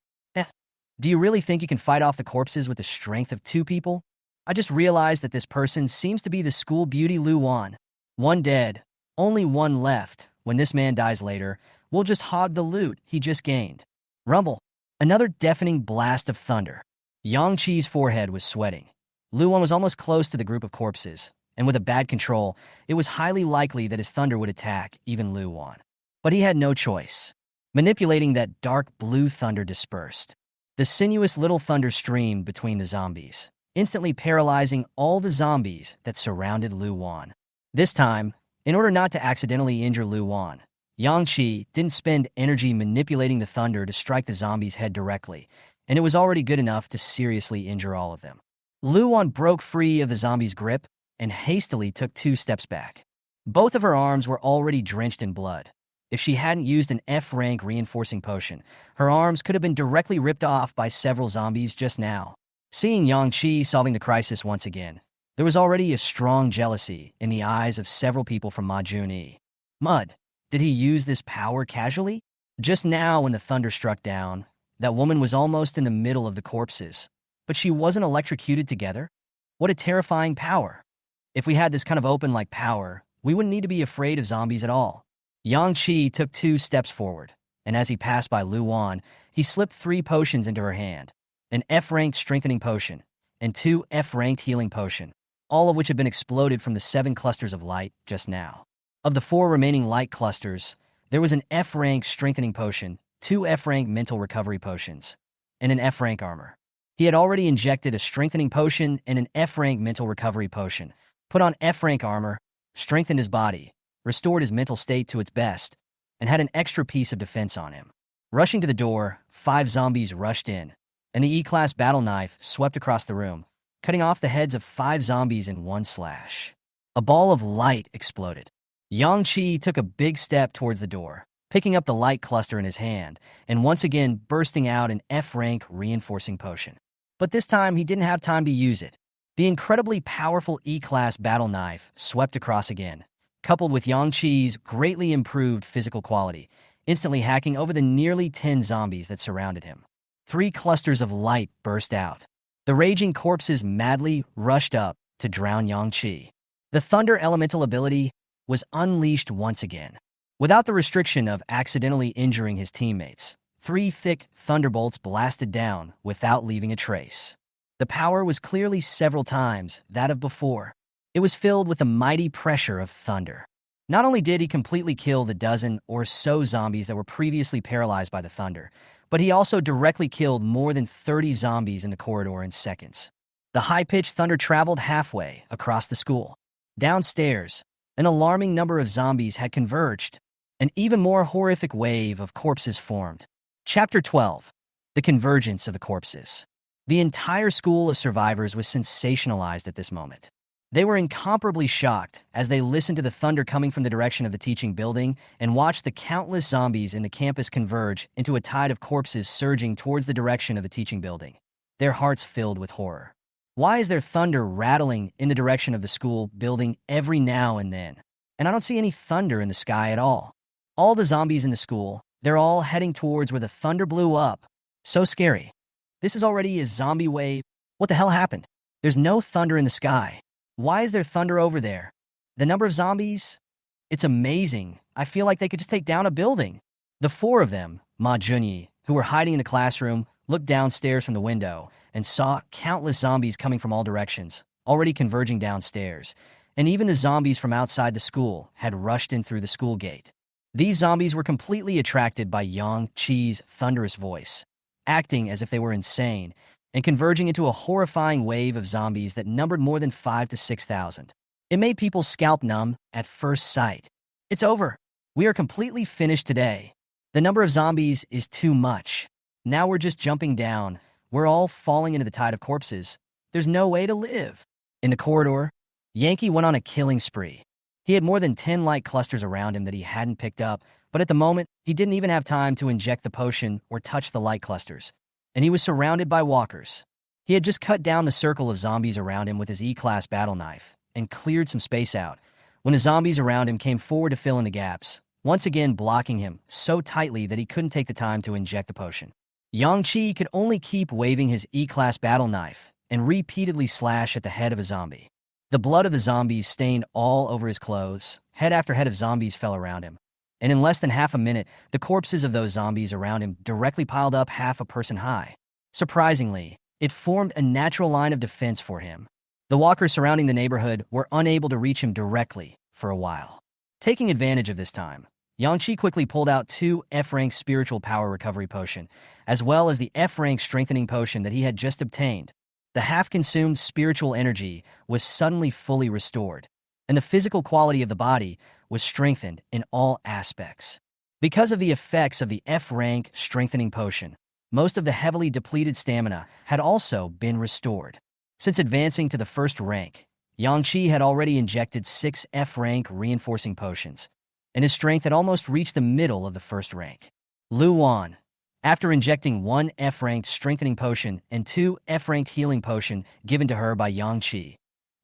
Do you really think you can fight off the corpses with the strength of 2 people? I just realized that this person seems to be the school beauty Lu Wan. 1 dead, only 1 left. When this man dies later, we'll just hog the loot he just gained. Rumble. Another deafening blast of thunder. Yang Qi's forehead was sweating. Lu Wan was almost close to the group of corpses, and with a bad control, it was highly likely that his thunder would attack even Lu Wan. But he had no choice. Manipulating that dark blue thunder dispersed. The sinuous little thunder streamed between the zombies, instantly paralyzing all the zombies that surrounded Lu Wan. This time, in order not to accidentally injure Lu Wan, Yang Qi didn't spend energy manipulating the thunder to strike the zombie's head directly, and it was already good enough to seriously injure all of them. Lu Wan broke free of the zombie's grip and hastily took 2 steps back. Both of her arms were already drenched in blood. If she hadn't used an F-rank reinforcing potion, her arms could have been directly ripped off by several zombies just now. Seeing Yang Qi solving the crisis once again, there was already a strong jealousy in the eyes of several people from Ma Junyi. Mud, did he use this power casually? Just now when the thunder struck down, that woman was almost in the middle of the corpses, but she wasn't electrocuted together? What a terrifying power. If we had this kind of open-like power, we wouldn't need to be afraid of zombies at all. Yang Qi took 2 steps forward, and as he passed by Lu Wan, he slipped 3 potions into her hand. An F-ranked strengthening potion, and 2 F-ranked healing potion, all of which had been exploded from the 7 clusters of light just now. Of the 4 remaining light clusters, there was an F-rank strengthening potion, 2 F-rank mental recovery potions, and an F-rank armor. He had already injected a strengthening potion and an F-rank mental recovery potion, put on F-rank armor, strengthened his body, restored his mental state to its best, and had an extra piece of defense on him. Rushing to the door, 5 zombies rushed in, and the E-class battle knife swept across the room, cutting off the heads of 5 zombies in 1 slash. A ball of light exploded. Yang Qi took a big step towards the door, picking up the light cluster in his hand, and once again bursting out an F-rank reinforcing potion. But this time, he didn't have time to use it. The incredibly powerful E-class battle knife swept across again, coupled with Yang Qi's greatly improved physical quality, instantly hacking over the nearly 10 zombies that surrounded him. 3 clusters of light burst out. The raging corpses madly rushed up to drown Yang Qi. The Thunder Elemental ability was unleashed once again. Without the restriction of accidentally injuring his teammates, 3 thick thunderbolts blasted down without leaving a trace. The power was clearly several times that of before. It was filled with the mighty pressure of thunder. Not only did he completely kill the dozen or so zombies that were previously paralyzed by the thunder, but he also directly killed more than 30 zombies in the corridor in seconds. The high-pitched thunder traveled halfway across the school. Downstairs, an alarming number of zombies had converged. An even more horrific wave of corpses formed. Chapter 12. The Convergence of the Corpses. The entire school of survivors was sensationalized at this moment. They were incomparably shocked as they listened to the thunder coming from the direction of the teaching building and watched the countless zombies in the campus converge into a tide of corpses surging towards the direction of the teaching building. Their hearts filled with horror. Why is there thunder rattling in the direction of the school building every now and then? And I don't see any thunder in the sky at all. All the zombies in the school, they're all heading towards where the thunder blew up. So scary. This is already a zombie wave. What the hell happened? There's no thunder in the sky. Why is there thunder over there? The number of zombies? It's amazing. I feel like they could just take down a building. The 4 of them, Ma Junyi, who were hiding in the classroom, looked downstairs from the window and saw countless zombies coming from all directions, already converging downstairs. And even the zombies from outside the school had rushed in through the school gate. These zombies were completely attracted by Yang Qi's thunderous voice, acting as if they were insane, and converging into a horrifying wave of zombies that numbered more than 5,000 to 6,000. It made people's scalp numb at first sight. It's over. We are completely finished today. The number of zombies is too much. Now we're just jumping down. We're all falling into the tide of corpses. There's no way to live. In the corridor, Yankee went on a killing spree. He had more than 10 light clusters around him that he hadn't picked up, but at the moment, he didn't even have time to inject the potion or touch the light clusters, and he was surrounded by walkers. He had just cut down the circle of zombies around him with his E-class battle knife and cleared some space out when the zombies around him came forward to fill in the gaps, once again blocking him so tightly that he couldn't take the time to inject the potion. Yang Qi could only keep waving his E-class battle knife and repeatedly slash at the head of a zombie. The blood of the zombies stained all over his clothes. Head after head of zombies fell around him. And in less than half a minute, the corpses of those zombies around him directly piled up half a person high. Surprisingly, it formed a natural line of defense for him. The walkers surrounding the neighborhood were unable to reach him directly for a while. Taking advantage of this time, Yang Qi quickly pulled out 2 F-rank spiritual power recovery potion, as well as the F-rank strengthening potion that he had just obtained. The half-consumed spiritual energy was suddenly fully restored, and the physical quality of the body was strengthened in all aspects. Because of the effects of the F-rank strengthening potion, most of the heavily depleted stamina had also been restored. Since advancing to the first rank, Yang Qi had already injected 6 F-rank reinforcing potions, and his strength had almost reached the middle of the first rank. Lu Wan, after injecting 1 F-ranked strengthening potion and 2 F-ranked healing potion given to her by Yang Qi,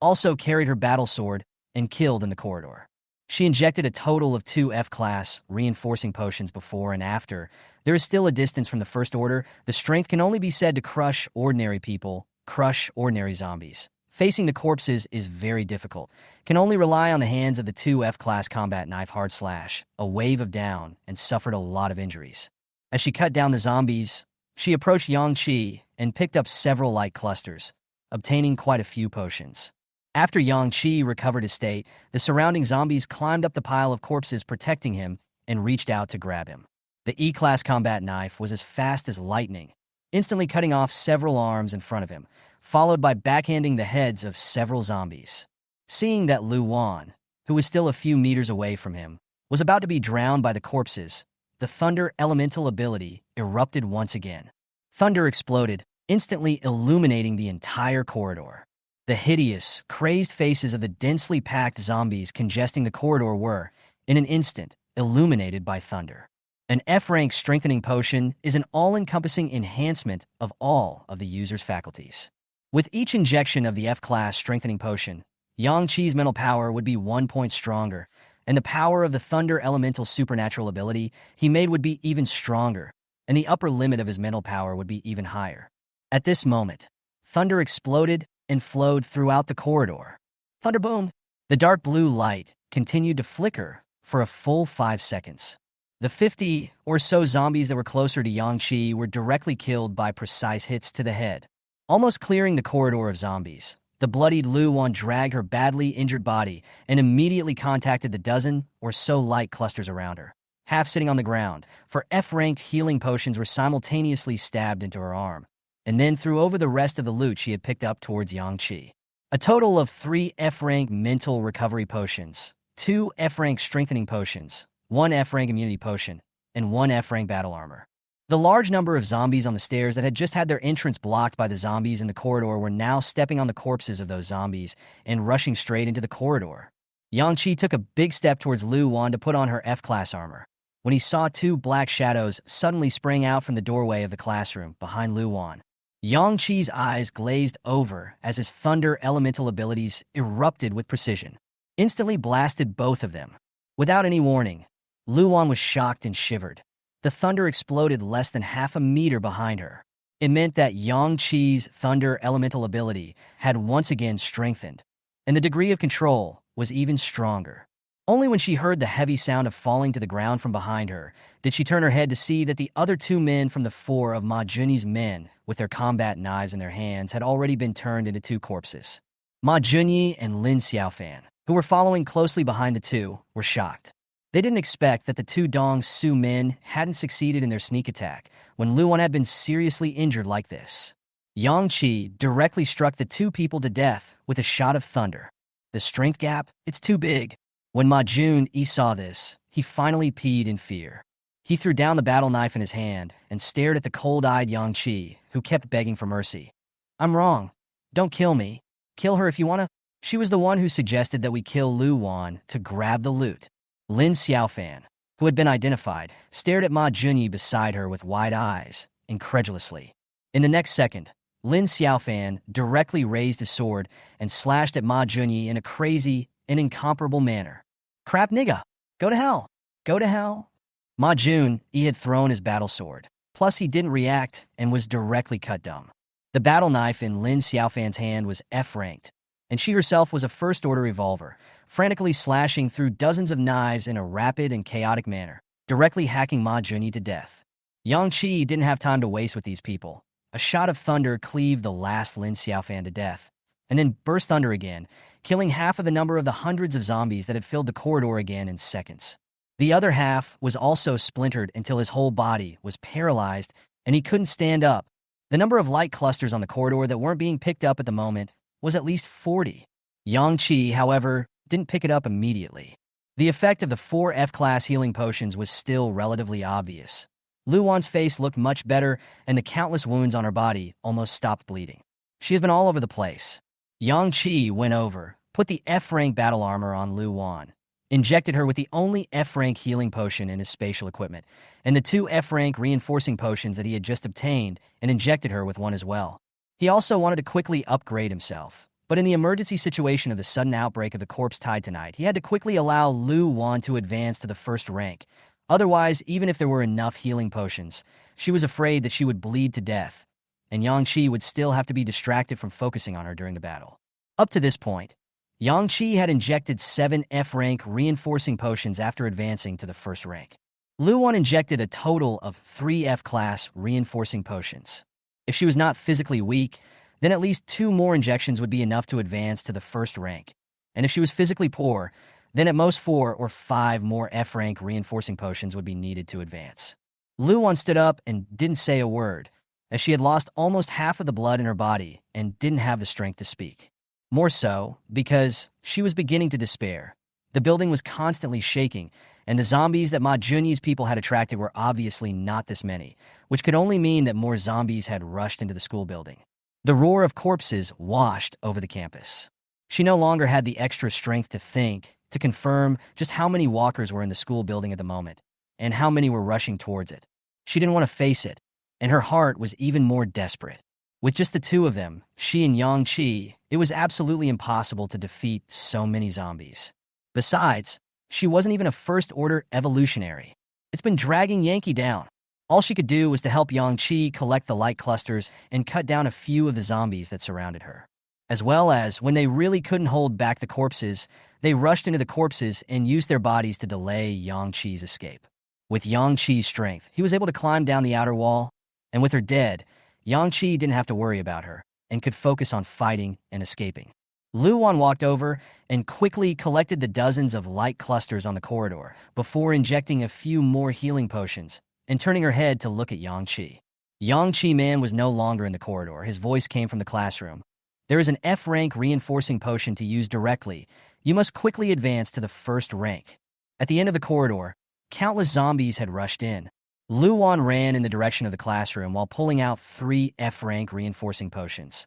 also carried her battle sword and killed in the corridor. She injected a total of 2 F-class reinforcing potions before and after. There is still a distance from the first order. The strength can only be said to crush ordinary people, crush ordinary zombies. Facing the corpses is very difficult. Can only rely on the hands of the 2 F-class combat knife hard slash, a wave of down, and suffered a lot of injuries. As she cut down the zombies, she approached Yang Qi and picked up several light clusters, obtaining quite a few potions. After Yang Qi recovered his state, the surrounding zombies climbed up the pile of corpses protecting him and reached out to grab him. The E-class combat knife was as fast as lightning, instantly cutting off several arms in front of him, followed by backhanding the heads of several zombies. Seeing that Lu Wan, who was still a few meters away from him, was about to be drowned by the corpses, the Thunder Elemental ability erupted once again. Thunder exploded, instantly illuminating the entire corridor. The hideous, crazed faces of the densely packed zombies congesting the corridor were, in an instant, illuminated by thunder. An F-rank strengthening potion is an all-encompassing enhancement of all of the user's faculties. With each injection of the F-class strengthening potion, Yang-Chi's mental power would be 1 point stronger, and the power of the Thunder Elemental supernatural ability he made would be even stronger, and the upper limit of his mental power would be even higher. At this moment, thunder exploded and flowed throughout the corridor. Thunder boomed. The dark blue light continued to flicker for a full 5 seconds. The 50 or so zombies that were closer to Yang-Chi were directly killed by precise hits to the head. Almost clearing the corridor of zombies, the bloodied Lu Wan dragged her badly injured body and immediately contacted the dozen or so light clusters around her. Half sitting on the ground, for F-ranked healing potions were simultaneously stabbed into her arm, and then threw over the rest of the loot she had picked up towards Yang-Chi. A total of 3 F-rank mental recovery potions, 2 F-rank strengthening potions, 1 F-rank immunity potion, and 1 F-rank battle armor. The large number of zombies on the stairs that had just had their entrance blocked by the zombies in the corridor were now stepping on the corpses of those zombies and rushing straight into the corridor. Yang-Chi took a big step towards Lu Wan to put on her F-class armor, when he saw 2 black shadows suddenly spring out from the doorway of the classroom behind Lu Wan. Yang-Chi's eyes glazed over as his thunder elemental abilities erupted with precision, instantly blasted both of them. Without any warning, Lu Wan was shocked and shivered. The thunder exploded less than half a meter behind her. It meant that Yang-Chi's thunder elemental ability had once again strengthened, and the degree of control was even stronger. Only when she heard the heavy sound of falling to the ground from behind her did she turn her head to see that the other 2 men from the 4 of Ma Junyi's men, with their combat knives in their hands, had already been turned into 2 corpses. Ma Junyi and Lin Xiaofan, who were following closely behind the 2, were shocked. They didn't expect that the 2 Dong Su men hadn't succeeded in their sneak attack when Lu Wan had been seriously injured like this. Yang-Chi directly struck the 2 people to death with a shot of thunder. The strength gap, it's too big. When Ma Junyi saw this, he finally peed in fear. He threw down the battle knife in his hand and stared at the cold-eyed Yang-Chi, who kept begging for mercy. "I'm wrong. Don't kill me. Kill her if you wanna." She was the one who suggested that we kill Lu Wan to grab the loot. Lin Xiaofan, who had been identified, stared at Ma Junyi beside her with wide eyes, incredulously. In the next second, Lin Xiaofan directly raised his sword and slashed at Ma Junyi in a crazy and incomparable manner. "Crap nigga! Go to hell! Go to hell!" Ma Junyi had thrown his battle sword. Plus, he didn't react and was directly cut dumb. The battle knife in Lin Xiaofan's hand was F-ranked, and she herself was a first-order revolver, frantically slashing through dozens of knives in a rapid and chaotic manner, directly hacking Ma Junyi to death. Yang-Chi didn't have time to waste with these people. A shot of thunder cleaved the last Lin Xiaofan to death, and then burst thunder again, killing half of the number of the hundreds of zombies that had filled the corridor again in seconds. The other half was also splintered until his whole body was paralyzed and he couldn't stand up. The number of light clusters on the corridor that weren't being picked up at the moment was at least 40. Yang-Chi, however, didn't pick it up immediately. The effect of the 4 F-class healing potions was still relatively obvious. Lu Wan's face looked much better, and the countless wounds on her body almost stopped bleeding. She has been all over the place. Yang-Chi went over, put the F-rank battle armor on Lu Wan, injected her with the only F-rank healing potion in his spatial equipment, and the 2 F-rank reinforcing potions that he had just obtained, and injected her with one as well. He also wanted to quickly upgrade himself. But in the emergency situation of the sudden outbreak of the corpse tide tonight, he had to quickly allow Lu Wan to advance to the 1st rank. Otherwise, even if there were enough healing potions, she was afraid that she would bleed to death, and Yang-Chi would still have to be distracted from focusing on her during the battle. Up to this point, Yang-Chi had injected 7 F-rank reinforcing potions after advancing to the 1st rank. Lu Wan injected a total of 3 F-class reinforcing potions. If she was not physically weak, then at least 2 more injections would be enough to advance to the 1st rank. And if she was physically poor, then at most 4 or 5 more F-rank reinforcing potions would be needed to advance. Lu Wan stood up and didn't say a word, as she had lost almost half of the blood in her body and didn't have the strength to speak. More so, because she was beginning to despair. The building was constantly shaking, and the zombies that Ma Junyi's people had attracted were obviously not this many, which could only mean that more zombies had rushed into the school building. The roar of corpses washed over the campus. She no longer had the extra strength to think, to confirm just how many walkers were in the school building at the moment, and how many were rushing towards it. She didn't want to face it, and her heart was even more desperate. With just the two of them, she and Yang Qi, it was absolutely impossible to defeat so many zombies. Besides, she wasn't even a first-order evolutionary. It's been dragging Yankee down. All she could do was to help Yang Qi collect the light clusters and cut down a few of the zombies that surrounded her. As well as, when they really couldn't hold back the corpses, they rushed into the corpses and used their bodies to delay Yang Qi's escape. With Yang Qi's strength, he was able to climb down the outer wall, and with her dead, Yang Qi didn't have to worry about her and could focus on fighting and escaping. Lu Wan walked over and quickly collected the dozens of light clusters on the corridor before injecting a few more healing potions and turning her head to look at Yang Qi. Yang Qi man was no longer in the corridor. His voice came from the classroom. There is an F-rank reinforcing potion to use directly. You must quickly advance to the first rank. At the end of the corridor, countless zombies had rushed in. Lu Wan ran in the direction of the classroom while pulling out 3 F-rank reinforcing potions.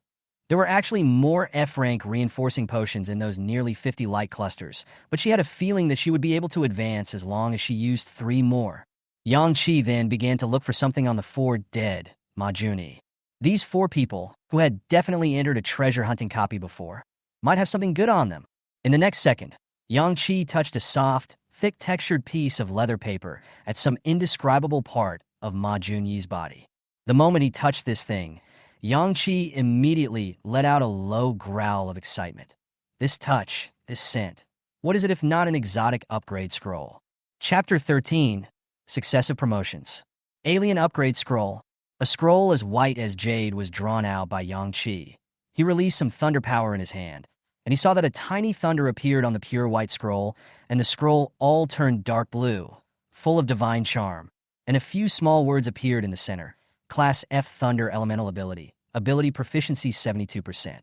There were actually more F-rank reinforcing potions in those nearly 50 light clusters, but she had a feeling that she would be able to advance as long as she used 3 more. Yang Qi then began to look for something on the 4 dead Majuni. These 4 people, who had definitely entered a treasure hunting copy before, might have something good on them. In the next second, Yang Qi touched a soft, thick-textured piece of leather paper at some indescribable part of Ma Junyi's body. The moment he touched this thing, Yang Qi immediately let out a low growl of excitement. This touch, this scent, what is it if not an exotic upgrade scroll? Chapter 13, Successive Promotions. Alien Upgrade Scroll. A scroll as white as jade was drawn out by Yang Qi. He released some thunder power in his hand, and he saw that a tiny thunder appeared on the pure white scroll, and the scroll all turned dark blue, full of divine charm, and a few small words appeared in the center. Class F Thunder Elemental Ability. Ability Proficiency 72%.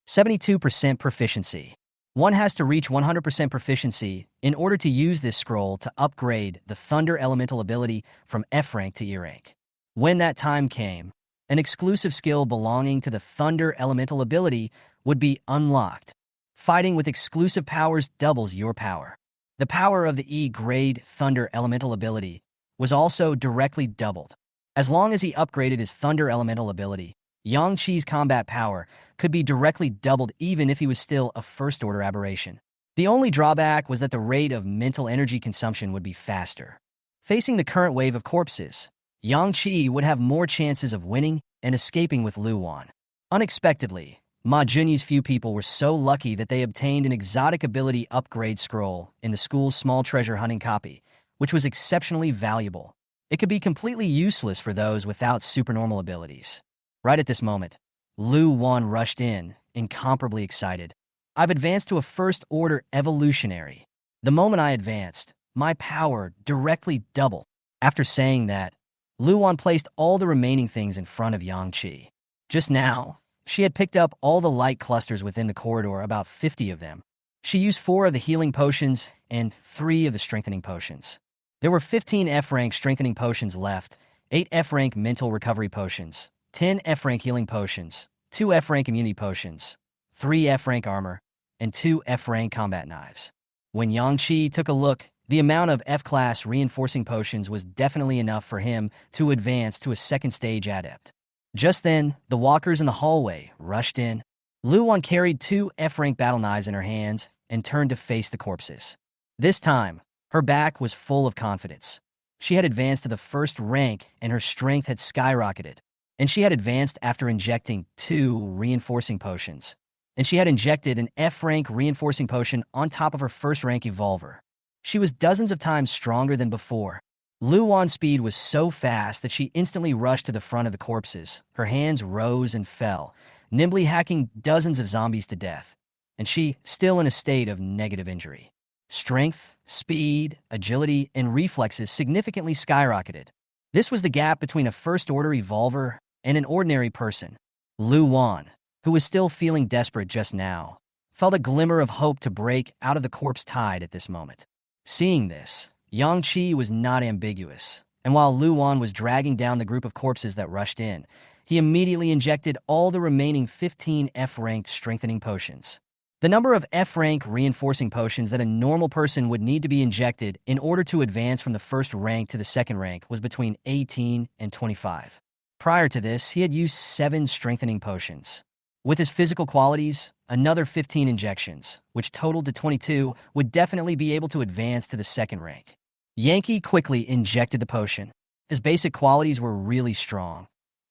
72% proficiency. One has to reach 100% proficiency in order to use this scroll to upgrade the Thunder Elemental ability from F rank to E rank. When that time came, an exclusive skill belonging to the Thunder Elemental ability would be unlocked. Fighting with exclusive powers doubles your power. The power of the E-grade Thunder Elemental ability was also directly doubled. As long as he upgraded his Thunder Elemental ability, Yang Qi's combat power could be directly doubled even if he was still a first-order aberration. The only drawback was that the rate of mental energy consumption would be faster. Facing the current wave of corpses, Yang Qi would have more chances of winning and escaping with Lu Wan. Unexpectedly, Ma Junyi's few people were so lucky that they obtained an exotic ability upgrade scroll in the school's small treasure hunting copy, which was exceptionally valuable. It could be completely useless for those without supernormal abilities. Right at this moment, Lu Wan rushed in, incomparably excited. I've advanced to a first-order evolutionary. The moment I advanced, my power directly doubled. After saying that, Lu Wan placed all the remaining things in front of Yang Qi. Just now, she had picked up all the light clusters within the corridor, about 50 of them. She used 4 of the healing potions and 3 of the strengthening potions. There were 15 F-rank strengthening potions left, 8 F-rank mental recovery potions, 10 F-rank healing potions, 2 F-rank immunity potions, 3 F-rank armor, and 2 F-rank combat knives. When Yang Qi took a look, the amount of F-class reinforcing potions was definitely enough for him to advance to a second-stage adept. Just then, the walkers in the hallway rushed in. Lu Wan carried 2 F-rank battle knives in her hands and turned to face the corpses. This time, her back was full of confidence. She had advanced to the first rank and her strength had skyrocketed. And she had advanced after injecting 2 reinforcing potions. And she had injected an F-rank reinforcing potion on top of her first-rank evolver. She was dozens of times stronger than before. Lu Wan's speed was so fast that she instantly rushed to the front of the corpses. Her hands rose and fell, nimbly hacking dozens of zombies to death. And she, still in a state of negative injury. Strength, speed, agility, and reflexes significantly skyrocketed. This was the gap between a first-order evolver and an ordinary person. Lu Wan, who was still feeling desperate just now, felt a glimmer of hope to break out of the corpse tide at this moment. Seeing this, Yang Qi was not ambiguous, and while Lu Wan was dragging down the group of corpses that rushed in, he immediately injected all the remaining 15 F-ranked strengthening potions. The number of F-rank reinforcing potions that a normal person would need to be injected in order to advance from the first rank to the second rank was between 18 and 25. Prior to this, he had used 7 strengthening potions. With his physical qualities, another 15 injections, which totaled to 22, would definitely be able to advance to the second rank. Yankee quickly injected the potion. His basic qualities were really strong,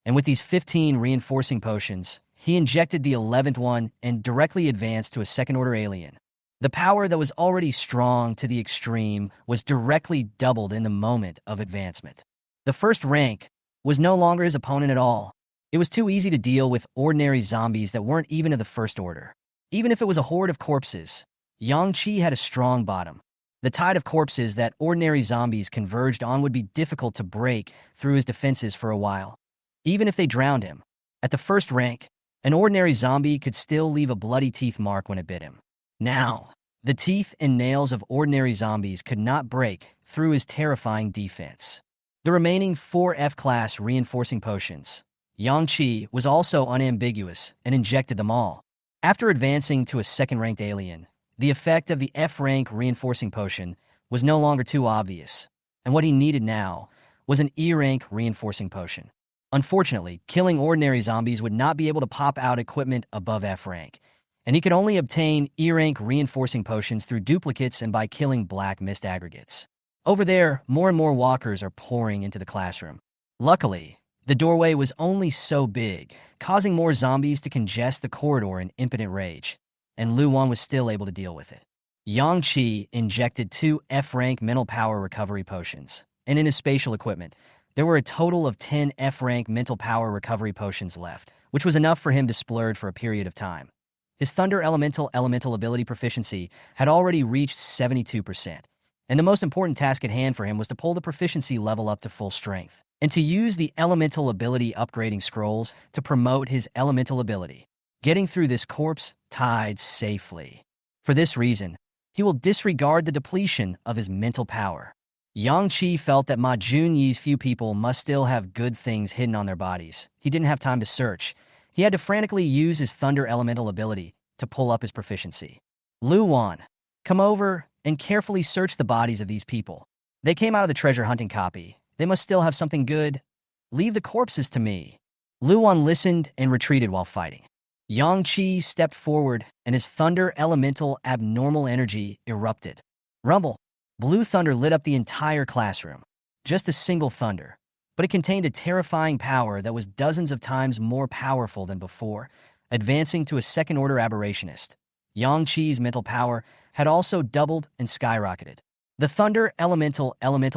and with these 15 reinforcing potions, he injected the 11th one and directly advanced to a second-order alien. The power that was already strong to the extreme was directly doubled in the moment of advancement. The first rank was no longer his opponent at all. It was too easy to deal with ordinary zombies that weren't even of the first order. Even if it was a horde of corpses, Yang Qi had a strong bottom. The tide of corpses that ordinary zombies converged on would be difficult to break through his defenses for a while. Even if they drowned him, at the first rank, an ordinary zombie could still leave a bloody teeth mark when it bit him. Now, the teeth and nails of ordinary zombies could not break through his terrifying defense. The remaining 4 F-class reinforcing potions, Yang Qi was also unambiguous and injected them all. After advancing to a second-ranked alien, the effect of the F-rank reinforcing potion was no longer too obvious, and what he needed now was an E-rank reinforcing potion. Unfortunately, killing ordinary zombies would not be able to pop out equipment above F rank, and he could only obtain E-rank reinforcing potions through duplicates and by killing black mist aggregates. Over there, more and more walkers are pouring into the classroom. Luckily, the doorway was only so big, causing more zombies to congest the corridor in impotent rage, and Lu Wan was still able to deal with it. Yang Qi injected 2 F-rank mental power recovery potions, and in his spatial equipment, there were a total of 10 F-rank mental power recovery potions left, which was enough for him to splurge for a period of time. His Thunder elemental ability proficiency had already reached 72%, and the most important task at hand for him was to pull the proficiency level up to full strength, and to use the elemental ability upgrading scrolls to promote his elemental ability, getting through this corpse tide safely. For this reason, he will disregard the depletion of his mental power. Yang Qi felt that Ma Junyi's few people must still have good things hidden on their bodies. He didn't have time to search. He had to frantically use his Thunder elemental ability to pull up his proficiency. Lu Wan, come over and carefully search the bodies of these people. They came out of the treasure hunting copy. They must still have something good. Leave the corpses to me. Lu Wan listened and retreated while fighting. Yang Qi stepped forward, and his Thunder elemental abnormal energy erupted. Rumble. Blue thunder lit up the entire classroom. Just a single thunder, but it contained a terrifying power that was dozens of times more powerful than before, advancing to a second-order aberrationist. Yang Qi's mental power had also doubled and skyrocketed. The Thunder elemental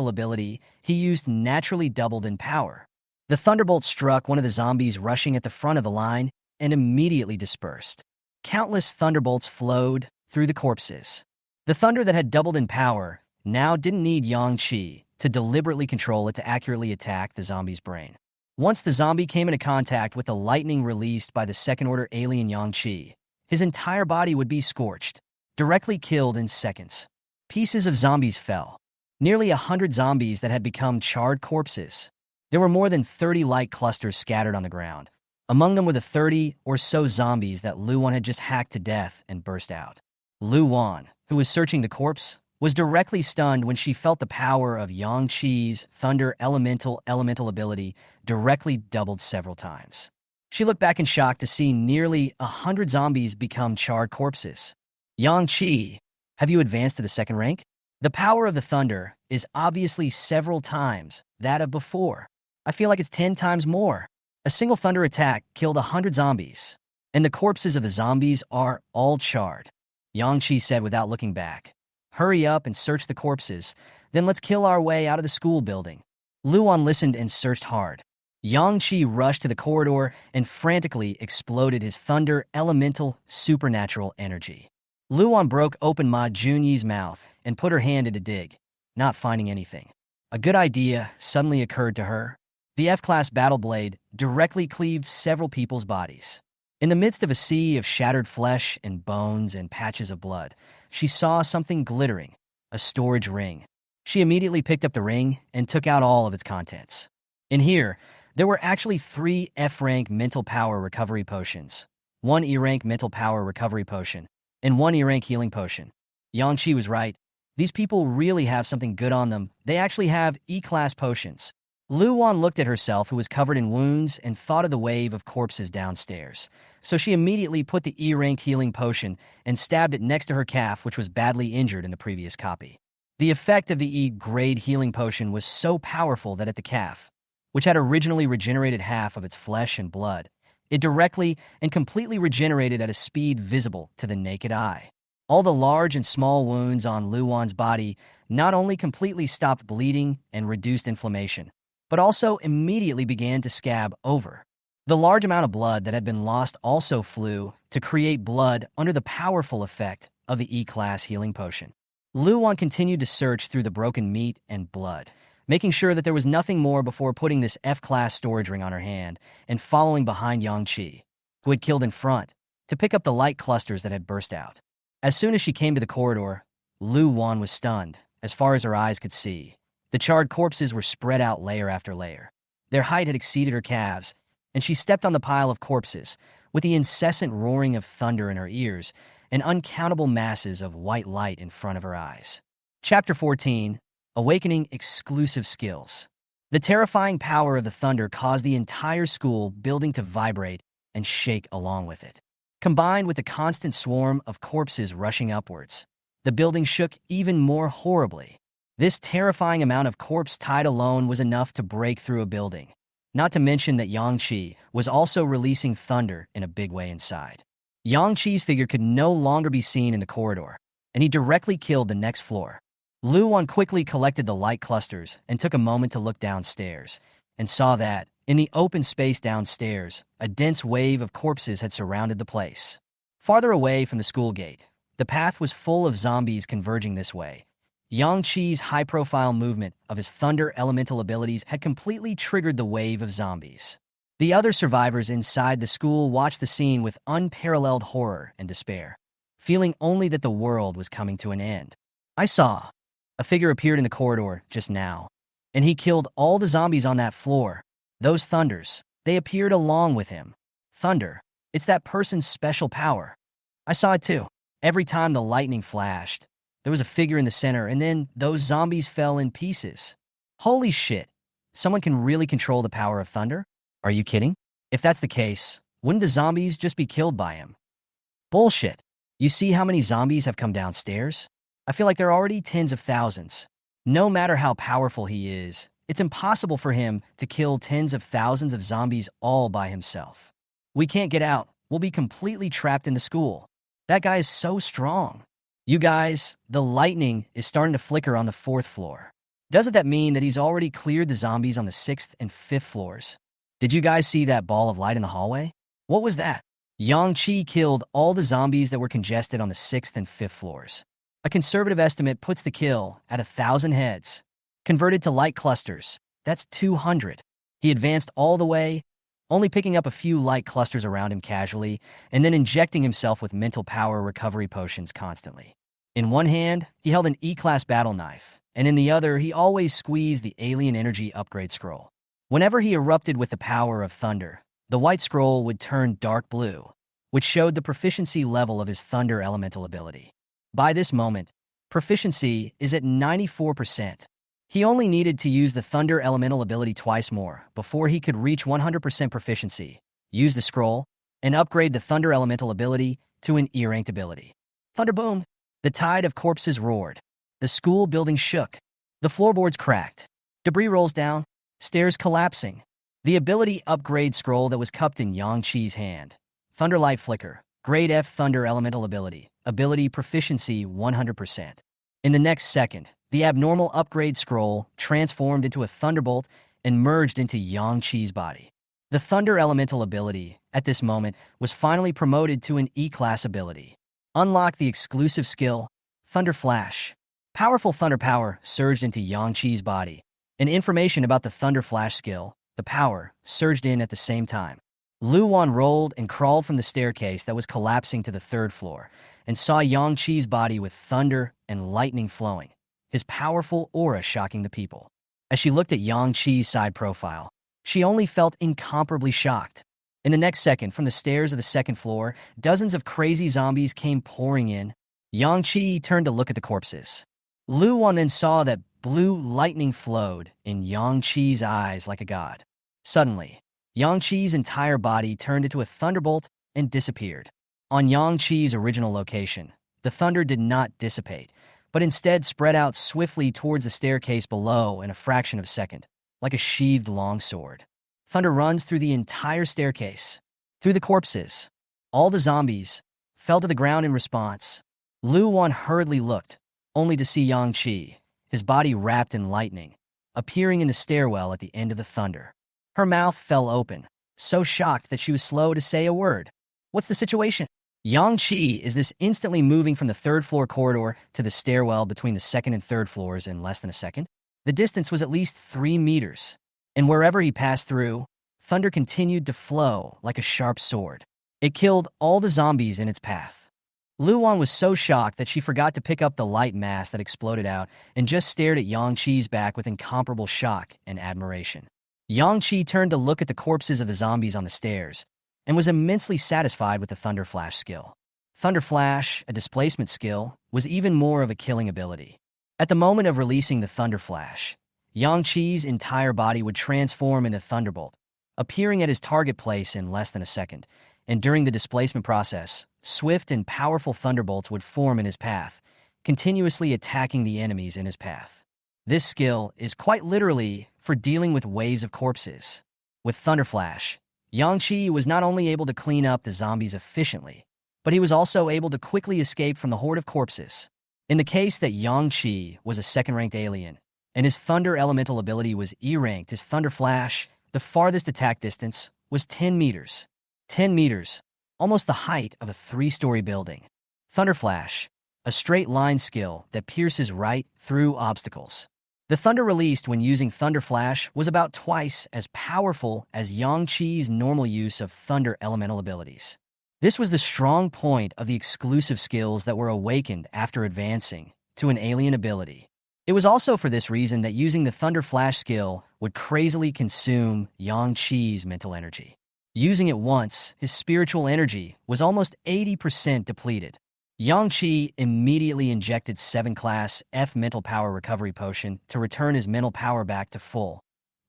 ability he used naturally doubled in power. The thunderbolt struck one of the zombies rushing at the front of the line and immediately dispersed. Countless thunderbolts flowed through the corpses. The thunder that had doubled in power now didn't need Yang Qi to deliberately control it to accurately attack the zombie's brain. Once the zombie came into contact with the lightning released by the second-order alien Yang Qi, his entire body would be scorched, directly killed in seconds. Pieces of zombies fell. Nearly 100 zombies that had become charred corpses. There were more than 30 light clusters scattered on the ground. Among them were the 30 or so zombies that Lu Wan had just hacked to death and burst out. Lu Wan, who was searching the corpse, was directly stunned when she felt the power of Yang Qi's Thunder elemental ability directly doubled several times. She looked back in shock to see nearly 100 zombies become charred corpses. Yang Qi, have you advanced to the second rank? The power of the Thunder is obviously several times that of before. I feel like it's 10 times more. A single Thunder attack killed 100 zombies, and the corpses of the zombies are all charred. Yang Qi said without looking back. Hurry up and search the corpses, then let's kill our way out of the school building. Lu Wan listened and searched hard. Yang Qi rushed to the corridor and frantically exploded his Thunder elemental supernatural energy. Lu Wan broke open Ma Junyi's mouth and put her hand in to dig, not finding anything. A good idea suddenly occurred to her. The F-class battle blade directly cleaved several people's bodies. In the midst of a sea of shattered flesh and bones and patches of blood, she saw something glittering, a storage ring. She immediately picked up the ring and took out all of its contents. In here, There were actually 3 F-rank mental power recovery potions, 1 E-rank mental power recovery potion, and 1 E-rank healing potion. Yang Qi was right. These people really have something good on them. They actually have E-class potions. Lu Wan looked at herself, who was covered in wounds, and thought of the wave of corpses downstairs. So she immediately put the E-ranked healing potion and stabbed it next to her calf, which was badly injured in the previous copy. The effect of the E-grade healing potion was so powerful that at the calf, which had originally regenerated half of its flesh and blood, it directly and completely regenerated at a speed visible to the naked eye. All the large and small wounds on Lu Wan's body not only completely stopped bleeding and reduced inflammation, but also immediately began to scab over. The large amount of blood that had been lost also flew to create blood under the powerful effect of the E-class healing potion. Lu Wan continued to search through the broken meat and blood, making sure that there was nothing more before putting this F-class storage ring on her hand and following behind Yang Qi, who had killed in front, to pick up the light clusters that had burst out. As soon as she came to the corridor, Lu Wan was stunned, as far as her eyes could see. The charred corpses were spread out layer after layer. Their height had exceeded her calves, and she stepped on the pile of corpses, with the incessant roaring of thunder in her ears and uncountable masses of white light in front of her eyes. Chapter 14. Awakening Exclusive Skills. The terrifying power of the thunder caused the entire school building to vibrate and shake along with it. Combined with the constant swarm of corpses rushing upwards, the building shook even more horribly. This terrifying amount of corpse tide alone was enough to break through a building, not to mention that Yang Qi was also releasing thunder in a big way inside. Yang Qi's figure could no longer be seen in the corridor, and he directly killed the next floor. Lu Wan quickly collected the light clusters and took a moment to look downstairs, and saw that, in the open space downstairs, a dense wave of corpses had surrounded the place. Farther away from the school gate, the path was full of zombies converging this way. Yang Qi's high-profile movement of his thunder elemental abilities had completely triggered the wave of zombies. The other survivors inside the school watched the scene with unparalleled horror and despair, feeling only that the world was coming to an end. I saw. A figure appeared in the corridor just now, and he killed all the zombies on that floor. Those thunders, they appeared along with him. Thunder, it's that person's special power. I saw it too. Every time the lightning flashed, there was a figure in the center, and then those zombies fell in pieces. Holy shit, someone can really control the power of thunder? Are you kidding? If that's the case, wouldn't the zombies just be killed by him? Bullshit. You see how many zombies have come downstairs? I feel like there are already tens of thousands. No matter how powerful he is, it's impossible for him to kill tens of thousands of zombies all by himself. We can't get out. We'll be completely trapped in the school. That guy is so strong. You guys, the lightning is starting to flicker on the 4th floor. Doesn't that mean that he's already cleared the zombies on the 6th and 5th floors? Did you guys see that ball of light in the hallway? What was that? Yang Qi killed all the zombies that were congested on the 6th and 5th floors. A conservative estimate puts the kill at 1,000 heads. Converted to light clusters, that's 200. He advanced all the way, only picking up a few light clusters around him casually, and then injecting himself with mental power recovery potions constantly. In one hand, he held an E-class battle knife, and in the other, he always squeezed the alien energy upgrade scroll. Whenever he erupted with the power of thunder, the white scroll would turn dark blue, which showed the proficiency level of his thunder elemental ability. By this moment, proficiency is at 94%. He only needed to use the thunder elemental ability twice more before he could reach 100% proficiency, use the scroll, and upgrade the thunder elemental ability to an E-ranked ability. Thunder boomed. The tide of corpses roared. The school building shook. The floorboards cracked. Debris rolls down, stairs collapsing. The ability upgrade scroll that was cupped in Yang Qi's hand. Thunder light flicker. Grade F thunder elemental ability. Ability proficiency 100%. In the next second, the abnormal upgrade scroll transformed into a thunderbolt and merged into Yang Qi's body. The thunder elemental ability, at this moment, was finally promoted to an E-class ability. Unlock the exclusive skill, Thunder Flash. Powerful thunder power surged into Yang Qi's body, and information about the Thunder Flash skill, the power, surged in at the same time. Lu Wan rolled and crawled from the staircase that was collapsing to the 3rd floor, and saw Yang Qi's body with thunder and lightning flowing, his powerful aura shocking the people. As she looked at Yang Qi's side profile, She only felt incomparably shocked. In the next second, from the stairs of the second floor, dozens of crazy zombies came pouring in. Yang Qi turned to look at the corpses. Lu Wan then saw that blue lightning flowed in Yang Qi's eyes like a god. Suddenly, Yang Qi's entire body turned into a thunderbolt and disappeared. On Yang Qi's original location, the thunder did not dissipate, but instead spread out swiftly towards the staircase below in a fraction of a second, like a sheathed longsword. Thunder runs through the entire staircase, through the corpses. All the zombies fell to the ground in response. Lu Wan hurriedly looked, only to see Yang Qi, his body wrapped in lightning, appearing in the stairwell at the end of the thunder. Her mouth fell open, so shocked that she was slow to say a word. What's the situation? Yang Qi is this instantly moving from the third-floor corridor to the stairwell between the second and third floors in less than a second. The distance was at least 3 meters. And wherever he passed through, thunder continued to flow like a sharp sword. It killed all the zombies in its path. Lu Wan was so shocked that she forgot to pick up the light mass that exploded out and just stared at Yang Qi's back with incomparable shock and admiration. Yang Qi turned to look at the corpses of the zombies on the stairs and was immensely satisfied with the Thunder Flash skill. Thunder Flash, a displacement skill, was even more of a killing ability. At the moment of releasing the Thunder Flash, Yang Qi's entire body would transform into Thunderbolt, appearing at his target place in less than a second, and during the displacement process, swift and powerful thunderbolts would form in his path, continuously attacking the enemies in his path. This skill is quite literally for dealing with waves of corpses. With Thunder Flash, Yang Qi was not only able to clean up the zombies efficiently, but he was also able to quickly escape from the horde of corpses. In the case that Yang Qi was a second-ranked alien, and his Thunder Elemental ability was E-ranked, his Thunder Flash, the farthest attack distance, was 10 meters. 10 meters, almost the height of a 3-story building. Thunder Flash, a straight-line skill that pierces right through obstacles. The thunder released when using Thunder Flash was about twice as powerful as Yang Qi's normal use of Thunder Elemental abilities. This was the strong point of the exclusive skills that were awakened after advancing to an alien ability. It was also for this reason that using the Thunder Flash skill would crazily consume Yang Qi's mental energy. Using it once, his spiritual energy was almost 80% depleted. Yang Qi immediately injected 7-class F mental power recovery potion to return his mental power back to full.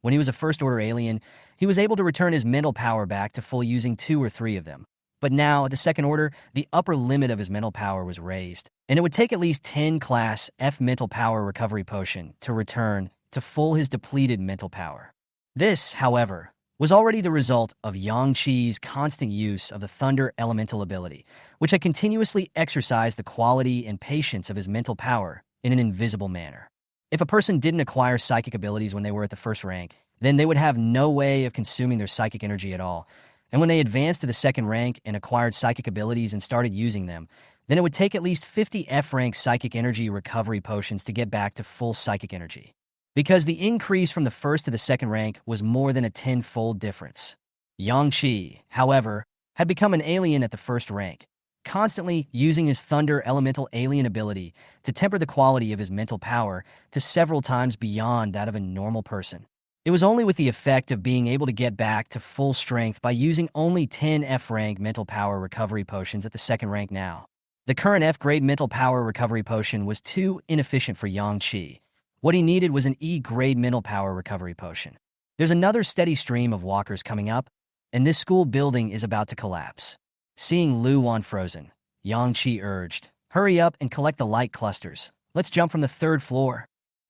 When he was a first-order alien, he was able to return his mental power back to full using 2 or 3 of them. But now, at the second order, the upper limit of his mental power was raised, and it would take at least 10-class F mental power recovery potion to return to full his depleted mental power. This, however, was already the result of Yang Qi's constant use of the Thunder Elemental ability, which had continuously exercised the quality and patience of his mental power in an invisible manner. If a person didn't acquire psychic abilities when they were at the first rank, then they would have no way of consuming their psychic energy at all. And when they advanced to the second rank and acquired psychic abilities and started using them, then it would take at least 50 F-rank psychic energy recovery potions to get back to full psychic energy. Because the increase from the first to the second rank was more than a 10-fold difference. Yang Qi, however, had become an alien at the first rank, constantly using his Thunder Elemental alien ability to temper the quality of his mental power to several times beyond that of a normal person. It was only with the effect of being able to get back to full strength by using only 10 F-rank mental power recovery potions at the second rank now. The current F-grade mental power recovery potion was too inefficient for Yang Qi. What he needed was an E-grade mental power recovery potion. There's another steady stream of walkers coming up, and this school building is about to collapse. Seeing Lu Wan frozen, Yang Qi urged, "Hurry up and collect the light clusters. Let's jump from the 3rd floor."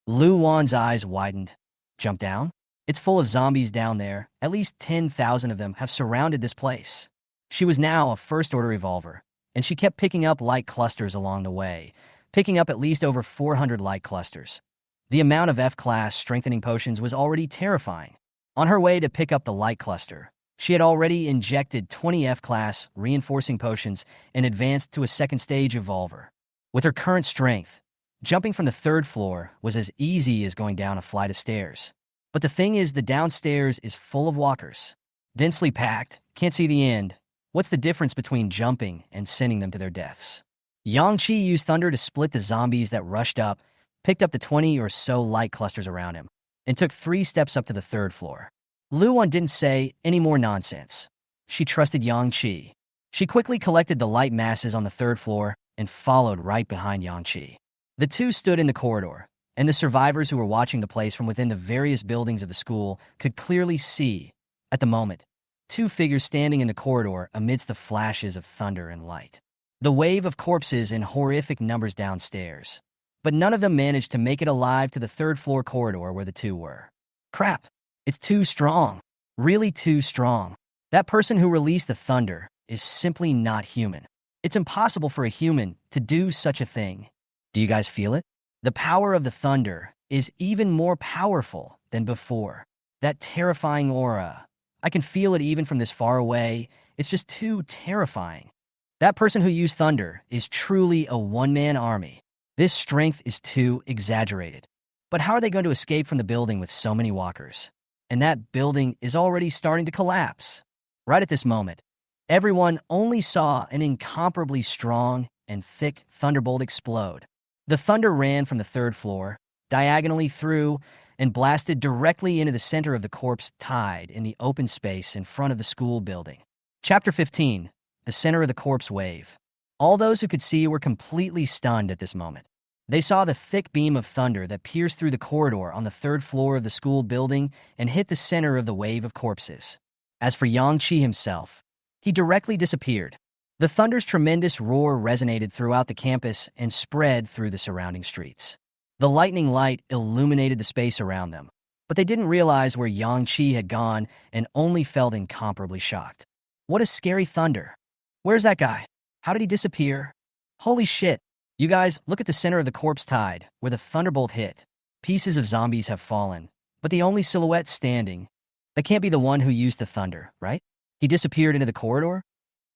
Lu Wan's eyes widened. Jump down? It's full of zombies down there. At least 10,000 of them have surrounded this place. She was now a first-order evolver, and she kept picking up light clusters along the way, picking up at least over 400 light clusters. The amount of F-class strengthening potions was already terrifying. On her way to pick up the light cluster, she had already injected 20 F-class reinforcing potions and advanced to a second-stage evolver. With her current strength, jumping from the 3rd floor was as easy as going down a flight of stairs. But the thing is, the downstairs is full of walkers. Densely packed, can't see the end. What's the difference between jumping and sending them to their deaths? Yang Qi used thunder to split the zombies that rushed up, picked up the 20 or so light clusters around him, and took 3 steps up to the 3rd floor. Luan didn't say any more nonsense. She trusted Yang Qi. She quickly collected the light masses on the third floor and followed right behind Yang Qi. The two stood in the corridor, and the survivors who were watching the place from within the various buildings of the school could clearly see, at the moment, two figures standing in the corridor amidst the flashes of thunder and light. The wave of corpses in horrific numbers downstairs. But none of them managed to make it alive to the third-floor corridor where the two were. Crap. It's too strong. Really too strong. That person who released the thunder is simply not human. It's impossible for a human to do such a thing. Do you guys feel it? The power of the thunder is even more powerful than before. That terrifying aura. I can feel it even from this far away. It's just too terrifying. That person who used thunder is truly a one-man army. This strength is too exaggerated. But how are they going to escape from the building with so many walkers? And that building is already starting to collapse. Right at this moment, everyone only saw an incomparably strong and thick thunderbolt explode. The thunder ran from the third floor, diagonally through, and blasted directly into the center of the corpse tide in the open space in front of the school building. Chapter 15. The center of the corpse wave. All those who could see were completely stunned at this moment. They saw the thick beam of thunder that pierced through the corridor on the third floor of the school building and hit the center of the wave of corpses. As for Yang Qi himself, he directly disappeared. The thunder's tremendous roar resonated throughout the campus and spread through the surrounding streets. The lightning light illuminated the space around them, but they didn't realize where Yang Qi had gone and only felt incomparably shocked. What a scary thunder. Where's that guy? How did he disappear? Holy shit. You guys, look at the center of the corpse tide, where the thunderbolt hit. Pieces of zombies have fallen, but the only silhouette standing, that can't be the one who used the thunder, right? He disappeared into the corridor,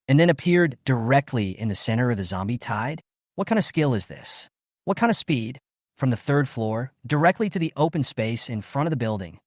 and then appeared directly in the center of the zombie tide? What kind of skill is this? What kind of speed? From the third floor, directly to the open space in front of the building.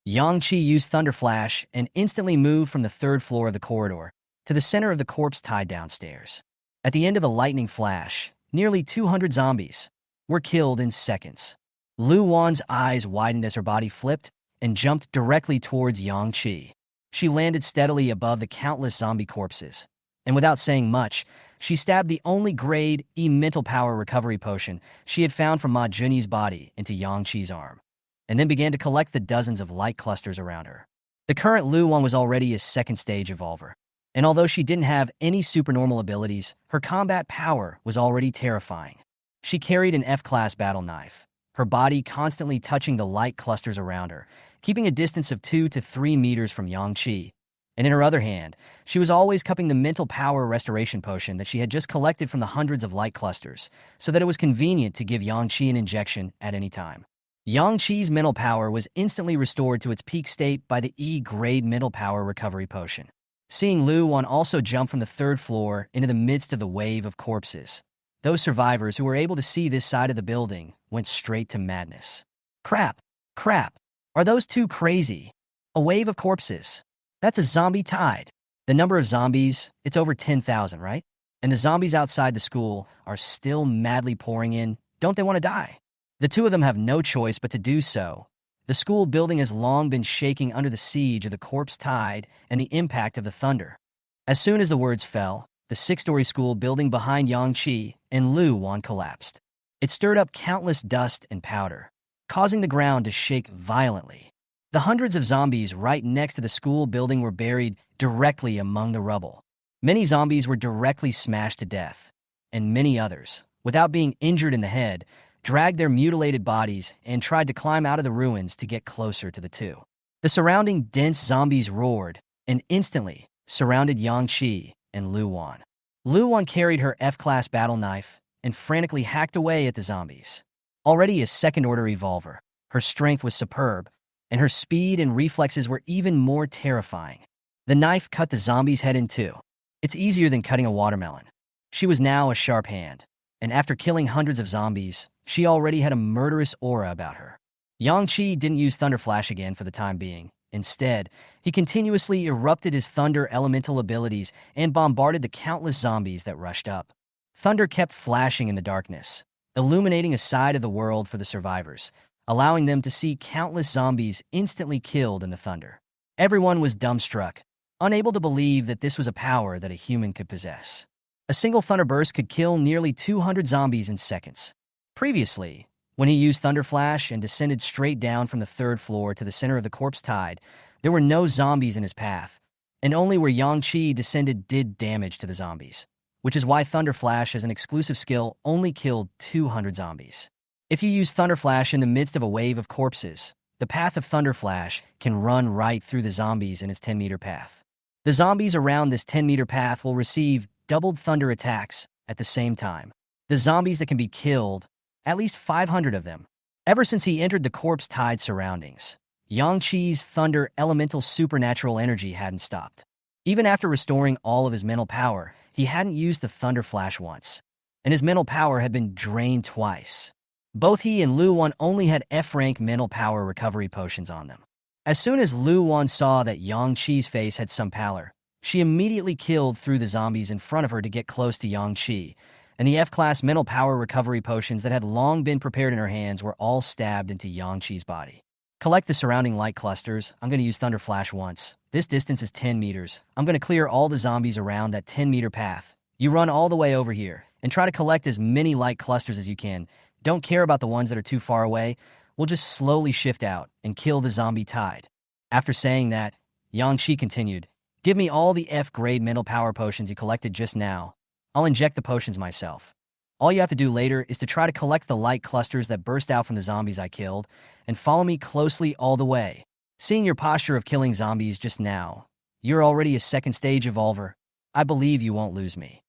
Yang Qi used Thunder Flash and instantly moved from the third floor of the corridor to the center of the corpse tide downstairs. At the end of the lightning flash, nearly 200 zombies were killed in seconds. Lu Wan's eyes widened as her body flipped and jumped directly towards Yang Qi. She landed steadily above the countless zombie corpses, and without saying much, she stabbed the only grade E mental power recovery potion she had found from Ma Junyi's body into Yang Qi's arm, and then began to collect the dozens of light clusters around her. The current Lu Wan was already a second-stage evolver, and although she didn't have any supernormal abilities, her combat power was already terrifying. She carried an F-class battle knife, her body constantly touching the light clusters around her, keeping a distance of 2 to 3 meters from Yang Qi. And in her other hand, she was always cupping the mental power restoration potion that she had just collected from the hundreds of light clusters, so that it was convenient to give Yang Qi an injection at any time. Yang Qi's mental power was instantly restored to its peak state by the E-grade mental power recovery potion. Seeing Lu Wan also jump from the third floor into the midst of the wave of corpses, those survivors who were able to see this side of the building went straight to madness. Crap! Crap! Are those two crazy? A wave of corpses. That's a zombie tide. The number of zombies, it's over 10,000, right? And the zombies outside the school are still madly pouring in. Don't they want to die? The two of them have no choice but to do so. The school building has long been shaking under the siege of the corpse tide and the impact of the thunder. As soon as the words fell, the 6-story school building behind Yang Qi and Lu Wan collapsed. It stirred up countless dust and powder, causing the ground to shake violently. The hundreds of zombies right next to the school building were buried directly among the rubble. Many zombies were directly smashed to death, and many others, without being injured in the head, dragged their mutilated bodies and tried to climb out of the ruins to get closer to the two. The surrounding dense zombies roared and instantly surrounded Yang Qi and Lu Wan. Lu Wan carried her F-class battle knife and frantically hacked away at the zombies. Already a second-order evolver, her strength was superb, and her speed and reflexes were even more terrifying. The knife cut the zombie's head in two. It's easier than cutting a watermelon. She was now a sharp hand, and after killing hundreds of zombies, she already had a murderous aura about her. Yang Qi didn't use Thunder Flash again for the time being. Instead, he continuously erupted his thunder elemental abilities and bombarded the countless zombies that rushed up. Thunder kept flashing in the darkness, illuminating a side of the world for the survivors, allowing them to see countless zombies instantly killed in the thunder. Everyone was dumbstruck, unable to believe that this was a power that a human could possess. A single thunder burst could kill nearly 200 zombies in seconds. Previously, when he used Thunder Flash and descended straight down from the third floor to the center of the corpse tide, there were no zombies in his path, and only where Yang-Chi descended did damage to the zombies, which is why Thunder Flash as an exclusive skill only killed 200 zombies. If you use Thunder Flash in the midst of a wave of corpses, the path of Thunder Flash can run right through the zombies in its 10-meter path. The zombies around this 10-meter path will receive doubled thunder attacks at the same time. The zombies that can be killed, at least 500 of them. Ever since he entered the corpse tide surroundings, Yang-Chi's thunder elemental supernatural energy hadn't stopped. Even after restoring all of his mental power, he hadn't used the Thunder Flash once, and his mental power had been drained twice. Both he and Lu Wan only had F-rank mental power recovery potions on them. As soon as Lu Wan saw that Yang-Chi's face had some pallor, she immediately killed through the zombies in front of her to get close to Yang-Chi, and the F-class mental power recovery potions that had long been prepared in her hands were all stabbed into Yang-Chi's body. Collect the surrounding light clusters. I'm going to use Thunder Flash once. This distance is 10 meters. I'm going to clear all the zombies around that 10-meter path. You run all the way over here and try to collect as many light clusters as you can. Don't care about the ones that are too far away. We'll just slowly shift out and kill the zombie tide. After saying that, Yang-Chi continued, give me all the F-grade mental power potions you collected just now. I'll inject the potions myself. All you have to do later is to try to collect the light clusters that burst out from the zombies I killed, and follow me closely all the way. Seeing your posture of killing zombies just now, you're already a second-stage evolver. I believe you won't lose me.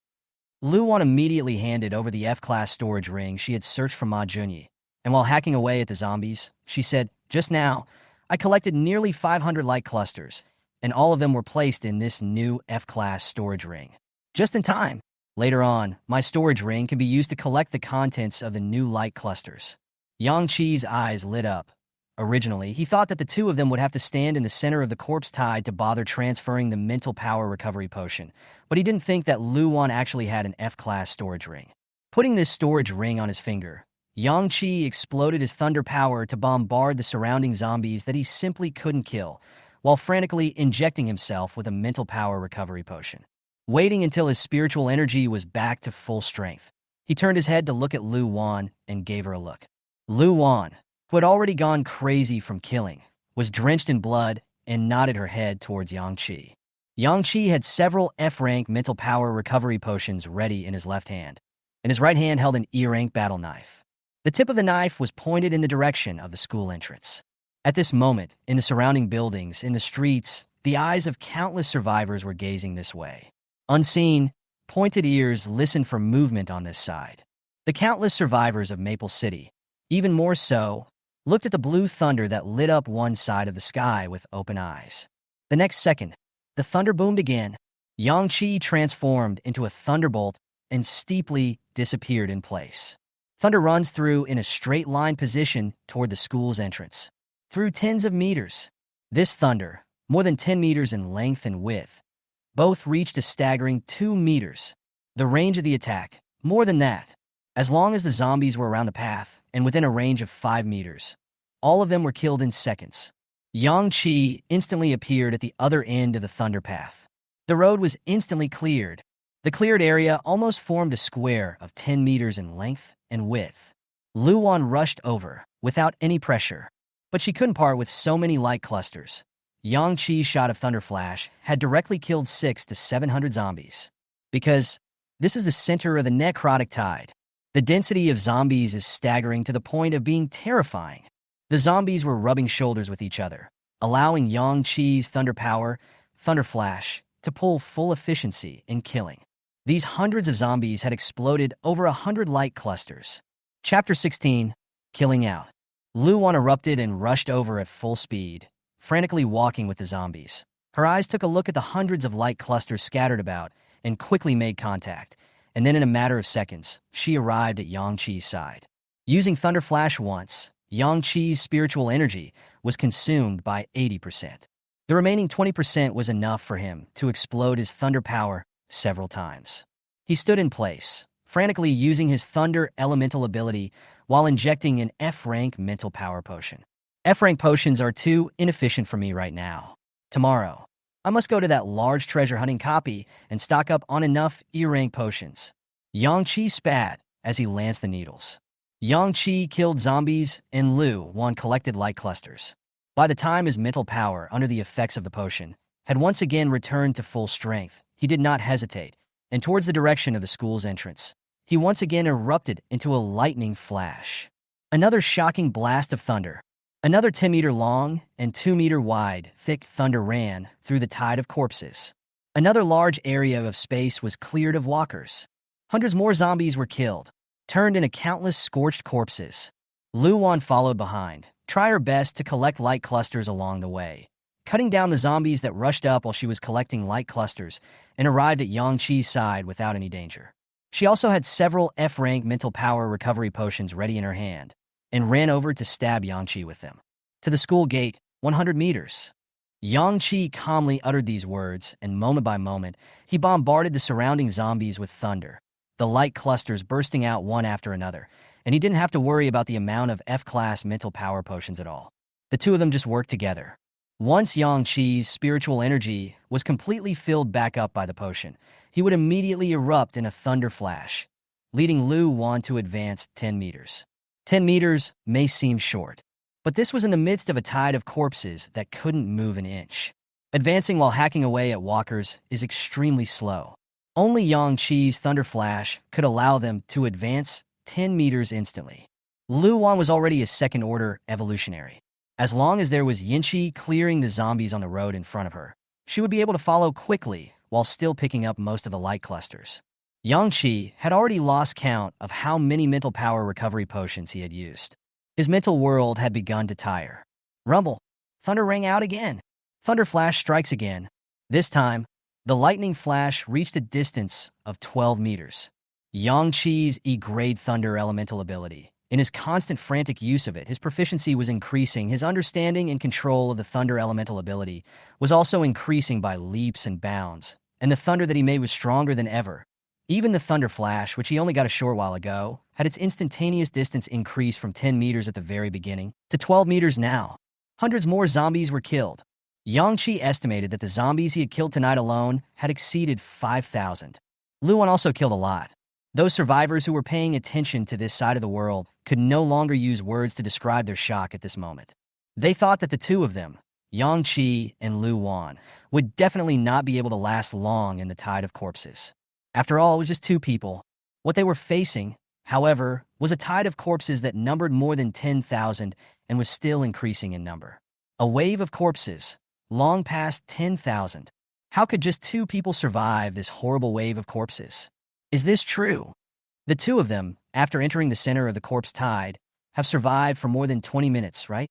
Lu Wan immediately handed over the F-class storage ring she had searched for Ma Junyi, and while hacking away at the zombies, she said, just now, I collected nearly 500 light clusters, and all of them were placed in this new F-class storage ring. Just in time. Later on, my storage ring can be used to collect the contents of the new light clusters. Yang-Chi's eyes lit up. Originally, he thought that the two of them would have to stand in the center of the corpse tide to bother transferring the mental power recovery potion, but he didn't think that Lu Wan actually had an F-class storage ring. Putting this storage ring on his finger, Yang-Chi exploded his thunder power to bombard the surrounding zombies that he simply couldn't kill, while frantically injecting himself with a mental power recovery potion. Waiting until his spiritual energy was back to full strength, he turned his head to look at Lu Wan and gave her a look. Lu Wan, who had already gone crazy from killing, was drenched in blood and nodded her head towards Yang-Chi. Yang-Chi had several F-rank mental power recovery potions ready in his left hand, and his right hand held an E-rank battle knife. The tip of the knife was pointed in the direction of the school entrance. At this moment, in the surrounding buildings, in the streets, the eyes of countless survivors were gazing this way. Unseen, pointed ears listened for movement on this side. The countless survivors of Maple City, even more so, looked at the blue thunder that lit up one side of the sky with open eyes. The next second, the thunder boomed again. Yang-Chi transformed into a thunderbolt and steeply disappeared in place. Thunder runs through in a straight line position toward the school's entrance. Through tens of meters. This thunder, more than 10 meters in length and width, both reached a staggering 2 meters. The range of the attack, more than that. As long as the zombies were around the path and within a range of 5 meters, all of them were killed in seconds. Yang-Chi instantly appeared at the other end of the thunder path. The road was instantly cleared. The cleared area almost formed a square of 10 meters in length and width. Lu Wan rushed over, without any pressure, but she couldn't part with so many light clusters. Yang-Chi's shot of Thunder Flash had directly killed 600 to 700 zombies. Because this is the center of the necrotic tide. The density of zombies is staggering to the point of being terrifying. The zombies were rubbing shoulders with each other, allowing Yang-Chi's thunder power, Thunder Flash, to pull full efficiency in killing. These hundreds of zombies had exploded over 100 light clusters. Chapter 16, Killing Out. Lu Wan erupted and rushed over at full speed, frantically walking with the zombies. Her eyes took a look at the hundreds of light clusters scattered about and quickly made contact, and then in a matter of seconds, she arrived at Yang-Chi's side. Using Thunder Flash once, Yang-Chi's spiritual energy was consumed by 80%. The remaining 20% was enough for him to explode his thunder power several times. He stood in place, frantically using his thunder elemental ability while injecting an F-rank mental power potion. F-rank potions are too inefficient for me right now. Tomorrow, I must go to that large treasure hunting copy and stock up on enough E-rank potions. Yang Qi spat as he lanced the needles. Yang Qi killed zombies and Lu Wan collected light clusters. By the time his mental power under the effects of the potion had once again returned to full strength, he did not hesitate, and towards the direction of the school's entrance, he once again erupted into a lightning flash. Another shocking blast of thunder. Another 10-meter long and 2-meter wide, thick thunder ran through the tide of corpses. Another large area of space was cleared of walkers. Hundreds more zombies were killed, turned into countless scorched corpses. Lu Wan followed behind, trying her best to collect light clusters along the way, cutting down the zombies that rushed up while she was collecting light clusters and arrived at Yang Qi's side without any danger. She also had several F-rank mental power recovery potions ready in her hand, and ran over to stab Yang Qi with them. To the school gate, 100 meters. Yang Qi calmly uttered these words, and moment by moment, he bombarded the surrounding zombies with thunder, the light clusters bursting out one after another, and he didn't have to worry about the amount of F-class mental power potions at all. The two of them just worked together. Once Yang Qi's spiritual energy was completely filled back up by the potion, he would immediately erupt in a thunder flash, leading Lu Wan to advance 10 meters. 10 meters may seem short, but this was in the midst of a tide of corpses that couldn't move an inch. Advancing while hacking away at walkers is extremely slow. Only Yang Qi's thunder flash could allow them to advance 10 meters instantly. Lu Wan was already a second-order evolutionary. As long as there was Yinchi clearing the zombies on the road in front of her, she would be able to follow quickly while still picking up most of the light clusters. Yang Qi had already lost count of how many mental power recovery potions he had used. His mental world had begun to tire. Rumble. Thunder rang out again. Thunder flash strikes again. This time, the lightning flash reached a distance of 12 meters. Yang Qi's E-grade thunder elemental ability. In his constant frantic use of it, his proficiency was increasing. His understanding and control of the thunder elemental ability was also increasing by leaps and bounds, and the thunder that he made was stronger than ever. Even the thunder flash, which he only got a short while ago, had its instantaneous distance increased from 10 meters at the very beginning to 12 meters now. Hundreds more zombies were killed. Yang Qi estimated that the zombies he had killed tonight alone had exceeded 5,000. Lu Wan also killed a lot. Those survivors who were paying attention to this side of the world could no longer use words to describe their shock at this moment. They thought that the two of them, Yang Qi and Lu Wan, would definitely not be able to last long in the tide of corpses. After all, it was just two people. What they were facing, however, was a tide of corpses that numbered more than 10,000 and was still increasing in number. A wave of corpses, long past 10,000. How could just two people survive this horrible wave of corpses? Is this true? The two of them, after entering the center of the corpse tide, have survived for more than 20 minutes, right?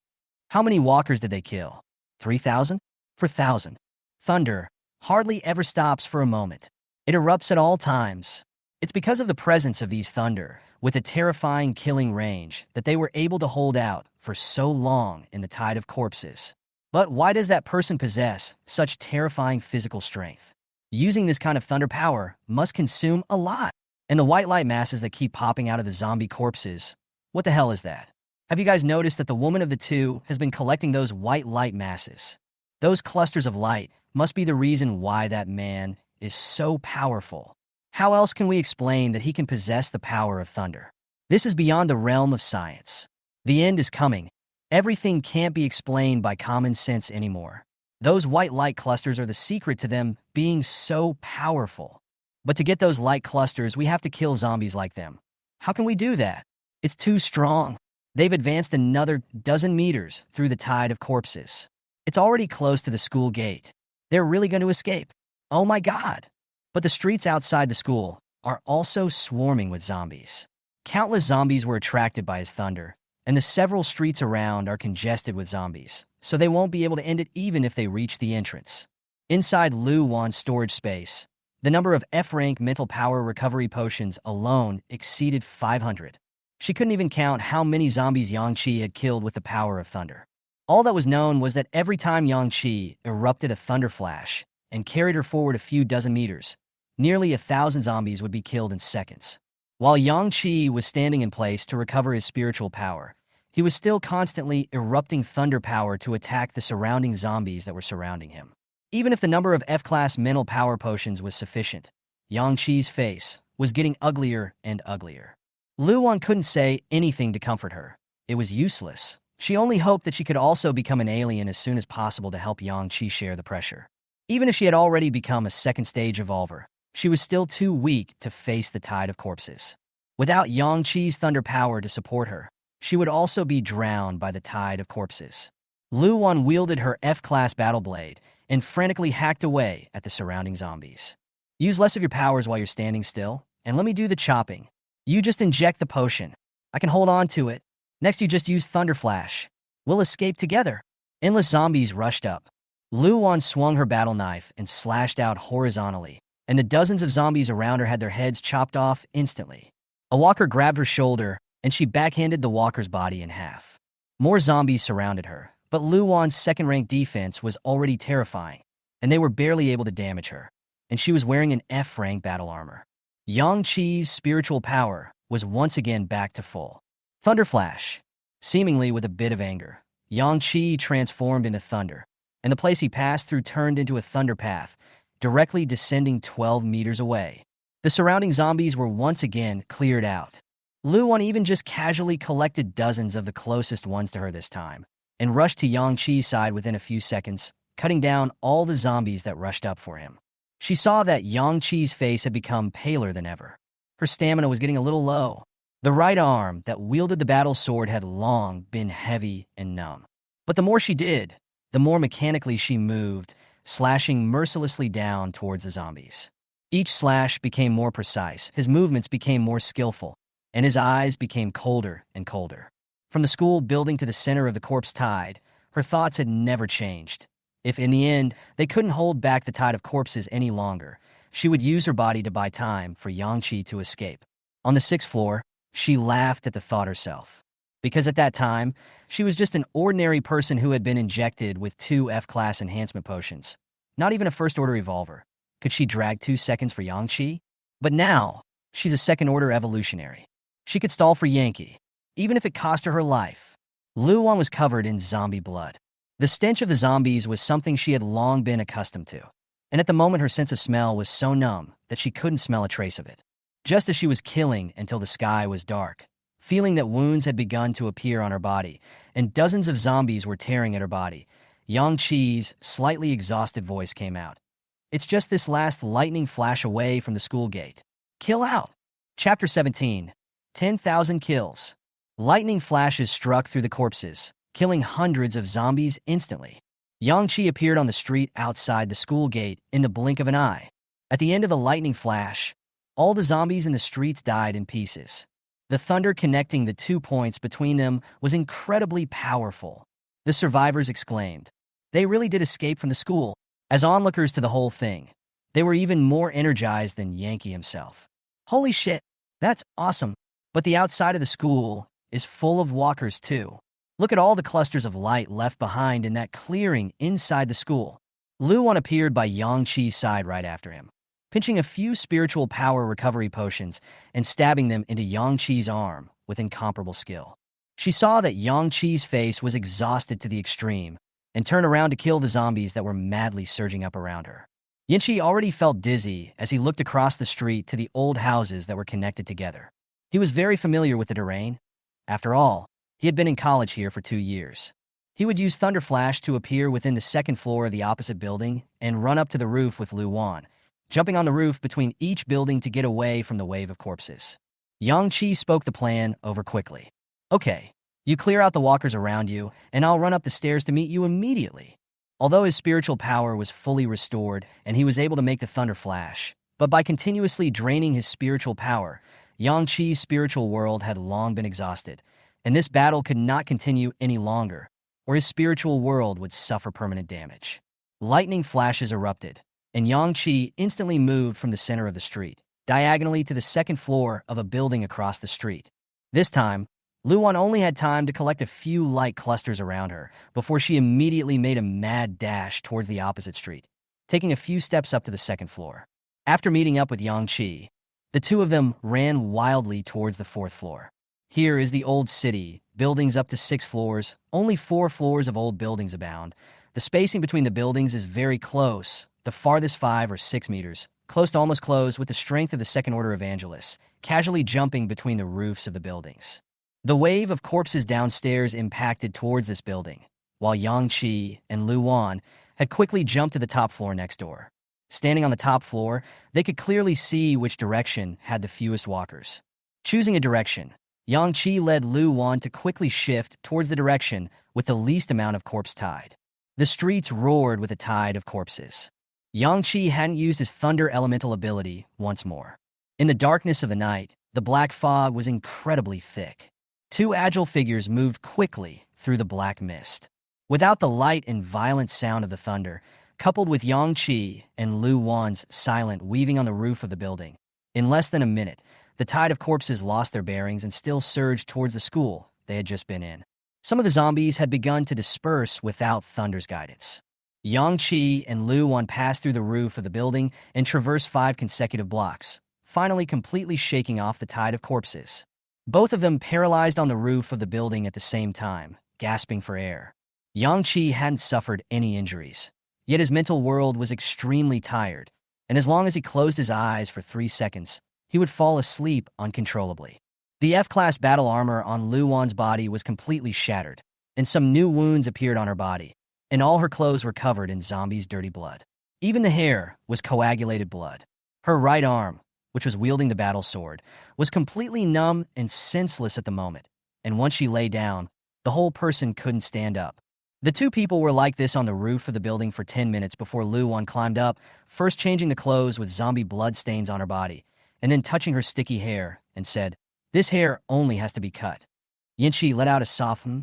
How many walkers did they kill? 3,000? 4,000. Thunder hardly ever stops for a moment. It erupts at all times. It's because of the presence of these thunder, with a terrifying killing range, that they were able to hold out for so long in the tide of corpses. But why does that person possess such terrifying physical strength? Using this kind of thunder power must consume a lot. And the white light masses that keep popping out of the zombie corpses, what the hell is that? Have you guys noticed that the woman of the two has been collecting those white light masses? Those clusters of light must be the reason why that man is so powerful. How else can we explain that he can possess the power of thunder? This is beyond the realm of science. The end is coming. Everything can't be explained by common sense anymore. Those white light clusters are the secret to them being so powerful. But to get those light clusters, we have to kill zombies like them. How can we do that? It's too strong. They've advanced another dozen meters through the tide of corpses. It's already close to the school gate. They're really going to escape. Oh my God. But the streets outside the school are also swarming with zombies. Countless zombies were attracted by his thunder, and the several streets around are congested with zombies, so they won't be able to end it even if they reach the entrance. Inside Lu Wan's storage space, the number of F-rank mental power recovery potions alone exceeded 500. She couldn't even count how many zombies Yang Qi had killed with the power of thunder. All that was known was that every time Yang Qi erupted a thunder flash and carried her forward a few dozen meters, nearly 1,000 zombies would be killed in seconds. While Yang Qi was standing in place to recover his spiritual power, he was still constantly erupting thunder power to attack the surrounding zombies that were surrounding him. Even if the number of F-class mental power potions was sufficient, Yang Qi's face was getting uglier and uglier. Lu Wan couldn't say anything to comfort her. It was useless. She only hoped that she could also become an alien as soon as possible to help Yang Qi share the pressure. Even if she had already become a second-stage evolver, she was still too weak to face the tide of corpses. Without Yang Qi's thunder power to support her, she would also be drowned by the tide of corpses. Lu Wan wielded her F-class battle blade and frantically hacked away at the surrounding zombies. Use less of your powers while you're standing still, and let me do the chopping. You just inject the potion. I can hold on to it. Next, you just use Thunder Flash. We'll escape together. Endless zombies rushed up. Lu Wan swung her battle knife and slashed out horizontally, and the dozens of zombies around her had their heads chopped off instantly. A walker grabbed her shoulder, and she backhanded the walker's body in half. More zombies surrounded her, but Lu Wan's second-rank defense was already terrifying, and they were barely able to damage her, and she was wearing an F-rank battle armor. Yang Qi's spiritual power was once again back to full. Thunder Flash. Seemingly with a bit of anger, Yang Qi transformed into thunder, and the place he passed through turned into a thunder path, directly descending 12 meters away. The surrounding zombies were once again cleared out. Lu Wan even just casually collected dozens of the closest ones to her this time, and rushed to Yang Qi's side within a few seconds, cutting down all the zombies that rushed up for him. She saw that Yang Qi's face had become paler than ever. Her stamina was getting a little low. The right arm that wielded the battle sword had long been heavy and numb. But the more she did, the more mechanically she moved, slashing mercilessly down towards the zombies. Each slash became more precise, his movements became more skillful, and his eyes became colder and colder. From the school building to the center of the corpse tide, her thoughts had never changed. If in the end they couldn't hold back the tide of corpses any longer, she would use her body to buy time for Yang Qi to escape. On the 6th floor, she laughed at the thought herself. Because at that time, she was just an ordinary person who had been injected with 2 F-class enhancement potions. Not even a first-order revolver. Could she drag 2 seconds for Yang Qi? But now, she's a second-order evolutionary. She could stall for Yankee, even if it cost her her life. Lu Wan was covered in zombie blood. The stench of the zombies was something she had long been accustomed to, and at the moment her sense of smell was so numb that she couldn't smell a trace of it. Just as she was killing until the sky was dark, feeling that wounds had begun to appear on her body, and dozens of zombies were tearing at her body, Yang Qi's slightly exhausted voice came out. It's just this last lightning flash away from the school gate. Kill out! Chapter 17. 10,000 kills. Lightning flashes struck through the corpses, killing hundreds of zombies instantly. Yang Qi appeared on the street outside the school gate in the blink of an eye. At the end of the lightning flash, all the zombies in the streets died in pieces. The thunder connecting the 2 points between them was incredibly powerful. The survivors exclaimed. They really did escape from the school. As onlookers to the whole thing, they were even more energized than Yankee himself. Holy shit, that's awesome. But the outside of the school is full of walkers too. Look at all the clusters of light left behind in that clearing inside the school. Lu Wan appeared by Yang Qi's side right after him, pinching a few spiritual power recovery potions and stabbing them into Yang Qi's arm with incomparable skill. She saw that Yang Qi's face was exhausted to the extreme and turned around to kill the zombies that were madly surging up around her. Yan Qi already felt dizzy as he looked across the street to the old houses that were connected together. He was very familiar with the terrain. After all, he had been in college here for 2 years. He would use Thunder Flash to appear within the 2nd floor of the opposite building and run up to the roof with Lu Wan, jumping on the roof between each building to get away from the wave of corpses. Yang Qi spoke the plan over quickly. Okay, you clear out the walkers around you, and I'll run up the stairs to meet you immediately. Although his spiritual power was fully restored and he was able to make the Thunder Flash, but by continuously draining his spiritual power, Yang Qi's spiritual world had long been exhausted, and this battle could not continue any longer, or his spiritual world would suffer permanent damage. Lightning flashes erupted, and Yang Qi instantly moved from the center of the street, diagonally to the 2nd floor of a building across the street. This time, Lu Wan only had time to collect a few light clusters around her before she immediately made a mad dash towards the opposite street, taking a few steps up to the 2nd floor. After meeting up with Yang Qi, the two of them ran wildly towards the 4th floor. Here is the old city, buildings up to 6 floors, only 4 floors of old buildings abound. The spacing between the buildings is very close, the farthest 5 or 6 meters, close to almost closed with the strength of the second-order evangelists, casually jumping between the roofs of the buildings. The wave of corpses downstairs impacted towards this building, while Yang Qi and Lu Wan had quickly jumped to the top floor next door. Standing on the top floor, they could clearly see which direction had the fewest walkers. Choosing a direction, Yang Qi led Lu Wan to quickly shift towards the direction with the least amount of corpse tide. The streets roared with a tide of corpses. Yang Qi hadn't used his thunder elemental ability once more. In the darkness of the night, the black fog was incredibly thick. 2 agile figures moved quickly through the black mist. Without the light and violent sound of the thunder, coupled with Yang Qi and Lu Wan's silent weaving on the roof of the building, in less than a minute, the tide of corpses lost their bearings and still surged towards the school they had just been in. Some of the zombies had begun to disperse without thunder's guidance. Yang Qi and Lu Wan passed through the roof of the building and traversed 5 consecutive blocks, finally completely shaking off the tide of corpses. Both of them paralyzed on the roof of the building at the same time, gasping for air. Yang Qi hadn't suffered any injuries, yet his mental world was extremely tired, and as long as he closed his eyes for 3 seconds, he would fall asleep uncontrollably. The F-class battle armor on Lu Wan's body was completely shattered, and some new wounds appeared on her body, and all her clothes were covered in zombies' dirty blood. Even the hair was coagulated blood. Her right arm, which was wielding the battle sword, was completely numb and senseless at the moment, and once she lay down, the whole person couldn't stand up. The 2 people were like this on the roof of the building for 10 minutes before Lu Wan climbed up, first changing the clothes with zombie blood stains on her body, and then touching her sticky hair, and said, "This hair only has to be cut." Yinchi let out a soft "hmm."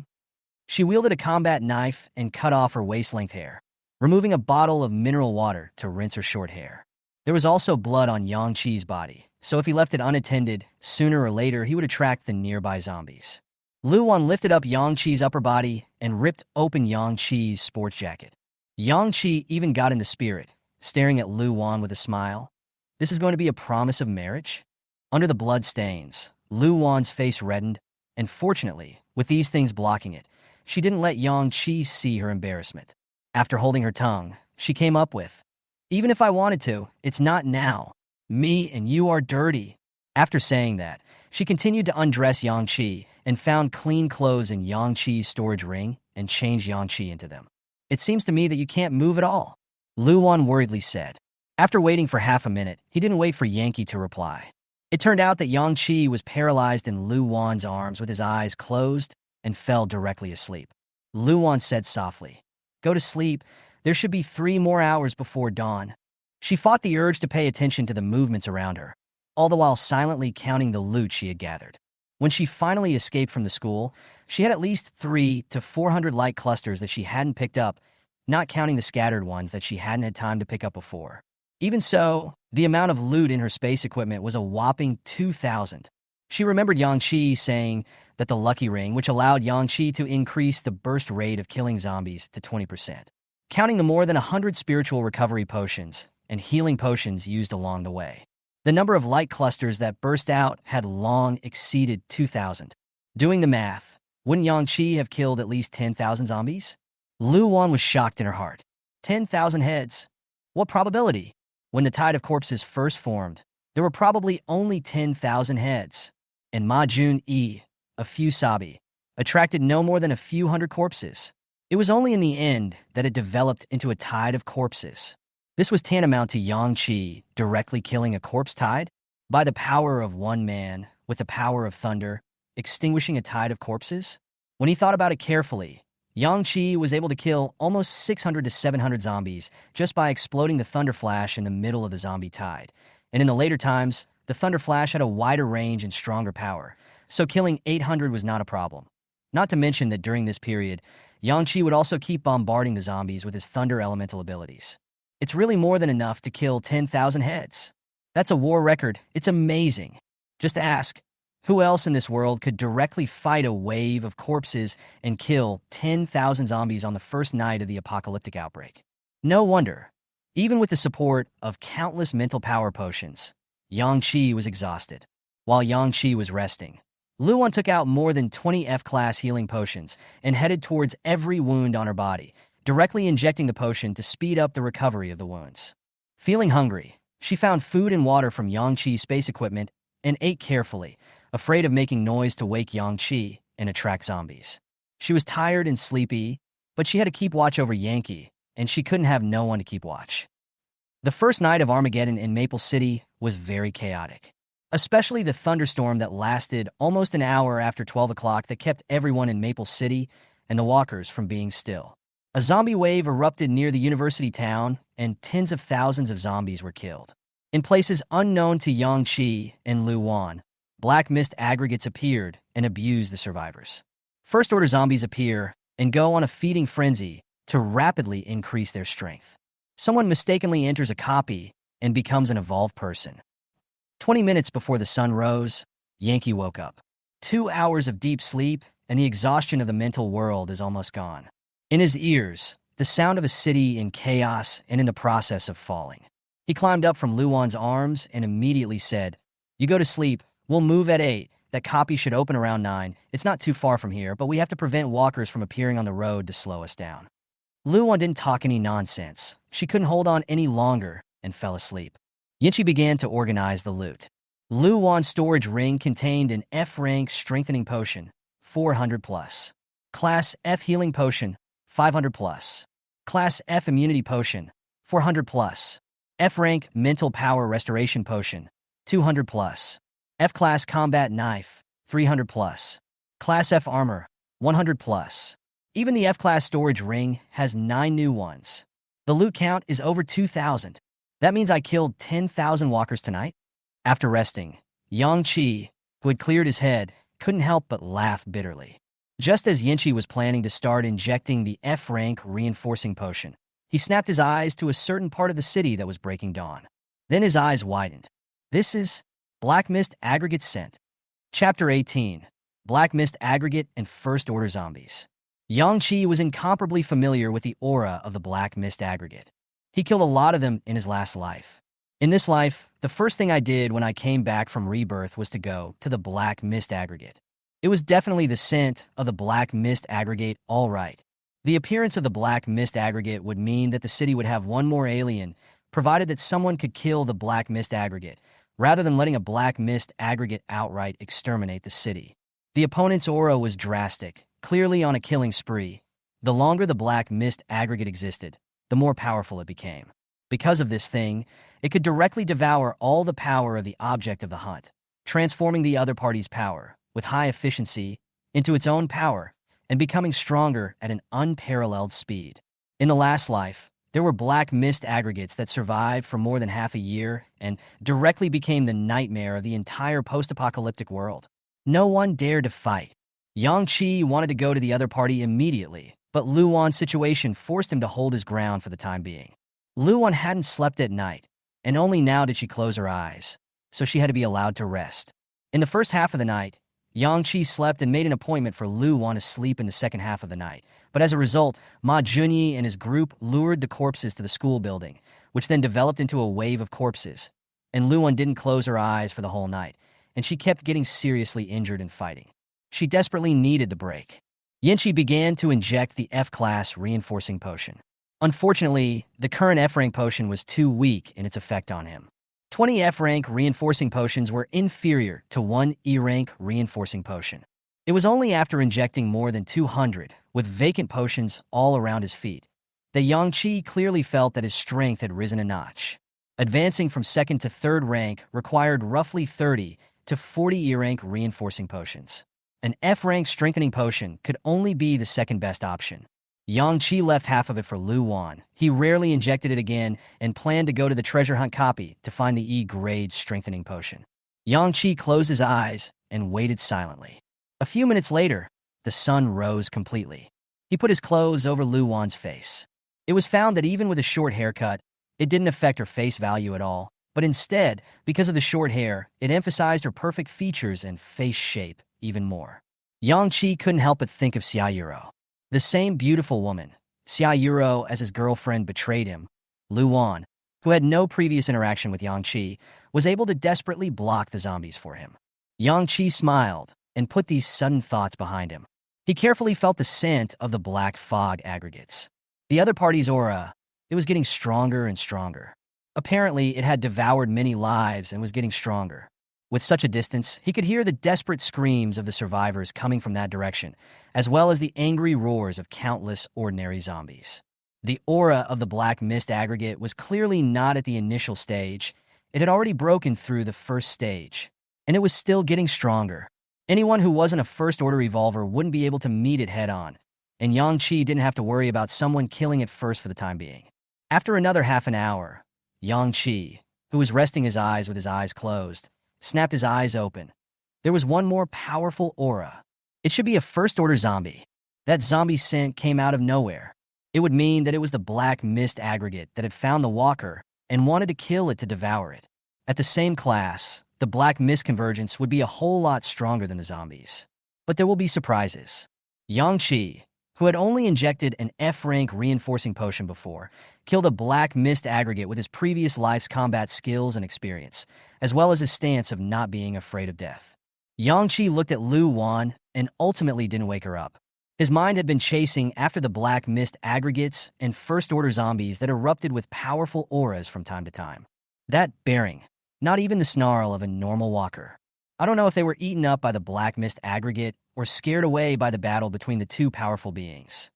She wielded a combat knife and cut off her waist-length hair, removing a bottle of mineral water to rinse her short hair. There was also blood on Yang Qi's body, so if he left it unattended, sooner or later he would attract the nearby zombies. Lu Wan lifted up Yang Qi's upper body and ripped open Yang Qi's sports jacket. Yang Qi even got in the spirit, staring at Lu Wan with a smile. This is going to be a promise of marriage? Under the blood stains, Lu Wan's face reddened, and fortunately, with these things blocking it, she didn't let Yang Qi see her embarrassment. After holding her tongue, she came up with, "Even if I wanted to, it's not now. Me and you are dirty." After saying that, she continued to undress Yang Qi and found clean clothes in Yang Qi's storage ring and changed Yang Qi into them. "It seems to me that you can't move at all," Lu Wan worriedly said. After waiting for half a minute, he didn't wait for Yankee to reply. It turned out that Yang Qi was paralyzed in Lu Wan's arms with his eyes closed and fell directly asleep. Lu Wan said softly, "Go to sleep. There should be 3 more hours before dawn." She fought the urge to pay attention to the movements around her, all the while silently counting the loot she had gathered. When she finally escaped from the school, she had at least 300 to 400 light clusters that she hadn't picked up, not counting the scattered ones that she hadn't had time to pick up before. Even so, the amount of loot in her space equipment was a whopping 2,000. She remembered Yang Qi saying that the lucky ring, which allowed Yang Qi to increase the burst rate of killing zombies to 20%, counting the more than 100 spiritual recovery potions and healing potions used along the way. The number of light clusters that burst out had long exceeded 2,000. Doing the math, wouldn't Yang Qi have killed at least 10,000 zombies? Lu Wan was shocked in her heart. 10,000 heads. What probability? When the tide of corpses first formed, there were probably only 10,000 heads. And Ma Jun-yi, a few sabi, attracted no more than a few hundred corpses. It was only in the end that it developed into a tide of corpses. This was tantamount to Yang Qi directly killing a corpse tide by the power of one man with the power of thunder, extinguishing a tide of corpses. When he thought about it carefully, Yang Qi was able to kill almost 600 to 700 zombies just by exploding the thunder flash in the middle of the zombie tide. And in the later times, the thunder flash had a wider range and stronger power, so killing 800 was not a problem. Not to mention that during this period, Yang Qi would also keep bombarding the zombies with his thunder elemental abilities. It's really more than enough to kill 10,000 heads. That's a war record. It's amazing. Just ask, who else in this world could directly fight a wave of corpses and kill 10,000 zombies on the first night of the apocalyptic outbreak? No wonder. Even with the support of countless mental power potions, Yang Qi was exhausted. While Yang Qi was resting, Luan took out more than 20 F-class healing potions and headed towards every wound on her body, directly injecting the potion to speed up the recovery of the wounds. Feeling hungry, she found food and water from Yangqi's space equipment and ate carefully, afraid of making noise to wake Yangqi and attract zombies. She was tired and sleepy, but she had to keep watch over Yankee, and she couldn't have no one to keep watch. The first night of Armageddon in Maple City was very chaotic, especially the thunderstorm that lasted almost an hour after 12 o'clock that kept everyone in Maple City and the walkers from being still. A zombie wave erupted near the university town, and tens of thousands of zombies were killed. In places unknown to Yangqi and Luan, black mist aggregates appeared and abused the survivors. First-order zombies appear and go on a feeding frenzy to rapidly increase their strength. Someone mistakenly enters a copy and becomes an evolved person. 20 minutes before the sun rose, Yankee woke up. 2 hours of deep sleep, and the exhaustion of the mental world is almost gone. In his ears, the sound of a city in chaos and in the process of falling. He climbed up from Luan's arms and immediately said, "You go to sleep. We'll move at 8. That copy should open around 9. It's not too far from here, but we have to prevent walkers from appearing on the road to slow us down." Luan didn't talk any nonsense. She couldn't hold on any longer and fell asleep. Yinchi began to organize the loot. Luan's storage ring contained an F-rank strengthening potion, 400 plus. Class F healing potion, 500 plus. Class F immunity potion, 400 plus. F-rank mental power restoration potion, 200 plus. F-class combat knife, 300 plus. Class F armor, 100 plus. Even the F-class storage ring has 9 new ones. The loot count is over 2,000. That means I killed 10,000 walkers tonight? After resting, Yangqi, who had cleared his head, couldn't help but laugh bitterly. Just as Yinchi was planning to start injecting the F-rank reinforcing potion, he snapped his eyes to a certain part of the city that was breaking dawn. Then his eyes widened. This is Black Mist Aggregate Scent. Chapter 18. Black Mist Aggregate and First Order Zombies. Yangqi was incomparably familiar with the aura of the Black Mist Aggregate. He killed a lot of them in his last life. In this life, the first thing I did when I came back from rebirth was to go to the Black Mist Aggregate. It was definitely the scent of the Black Mist Aggregate, all right. The appearance of the Black Mist Aggregate would mean that the city would have one more alien, provided that someone could kill the Black Mist Aggregate, rather than letting a Black Mist Aggregate outright exterminate the city. The opponent's aura was drastic, clearly on a killing spree. The longer the Black Mist Aggregate existed, the more powerful it became. Because of this thing, it could directly devour all the power of the object of the hunt, transforming the other party's power, with high efficiency, into its own power, and becoming stronger at an unparalleled speed. In the last life, there were Black Mist Aggregates that survived for more than half a year and directly became the nightmare of the entire post-apocalyptic world. No one dared to fight. Yangqi wanted to go to the other party immediately, but Luan's situation forced him to hold his ground for the time being. Luan hadn't slept at night, and only now did she close her eyes, so she had to be allowed to rest. In the first half of the night, Yangqi slept and made an appointment for Luan to sleep in the second half of the night. But as a result, Ma Junyi and his group lured the corpses to the school building, which then developed into a wave of corpses. And Luan didn't close her eyes for the whole night, and she kept getting seriously injured and fighting. She desperately needed the break. Yinchi began to inject the F-class reinforcing potion. Unfortunately, the current F-rank potion was too weak in its effect on him. 20 F-rank reinforcing potions were inferior to 1 E-rank reinforcing potion. It was only after injecting more than 200, with vacant potions all around his feet, that Yangqi clearly felt that his strength had risen a notch. Advancing from second to third rank required roughly 30 to 40 E-rank reinforcing potions. An F-rank strengthening potion could only be the second best option. Yangqi left half of it for Luan. He rarely injected it again and planned to go to the treasure hunt copy to find the E-grade strengthening potion. Yangqi closed his eyes and waited silently. A few minutes later, the sun rose completely. He put his clothes over Luan's face. It was found that even with a short haircut, it didn't affect her face value at all, but instead, because of the short hair, it emphasized her perfect features and face shape even more. Yangqi couldn't help but think of Xiaoyuro. The same beautiful woman, Xiaoyuro, as his girlfriend betrayed him. Luan, who had no previous interaction with Yangqi, was able to desperately block the zombies for him. Yangqi smiled, and put these sudden thoughts behind him. He carefully felt the scent of the black fog aggregates. The other party's aura, it was getting stronger and stronger. Apparently, it had devoured many lives and was getting stronger. With such a distance, he could hear the desperate screams of the survivors coming from that direction, as well as the angry roars of countless ordinary zombies. The aura of the black mist aggregate was clearly not at the initial stage. It had already broken through the first stage, and it was still getting stronger. Anyone who wasn't a first-order evolver wouldn't be able to meet it head-on, and Yang Qi didn't have to worry about someone killing it first for the time being. After another half an hour, Yang Qi, who was resting his eyes with his eyes closed, snapped his eyes open. There was one more powerful aura. It should be a first-order zombie. That zombie scent came out of nowhere. It would mean that it was the black mist aggregate that had found the walker and wanted to kill it to devour it. At the same class, the black mist convergence would be a whole lot stronger than the zombies. But there will be surprises. Yang Qi, who had only injected an F-rank reinforcing potion before, killed a black mist aggregate with his previous life's combat skills and experience, as well as his stance of not being afraid of death. Yang Qi looked at Lu Wan and ultimately didn't wake her up. His mind had been chasing after the black mist aggregates and first-order zombies that erupted with powerful auras from time to time. That bearing, not even the snarl of a normal walker. I don't know if they were eaten up by the black mist aggregate or scared away by the battle between the two powerful beings.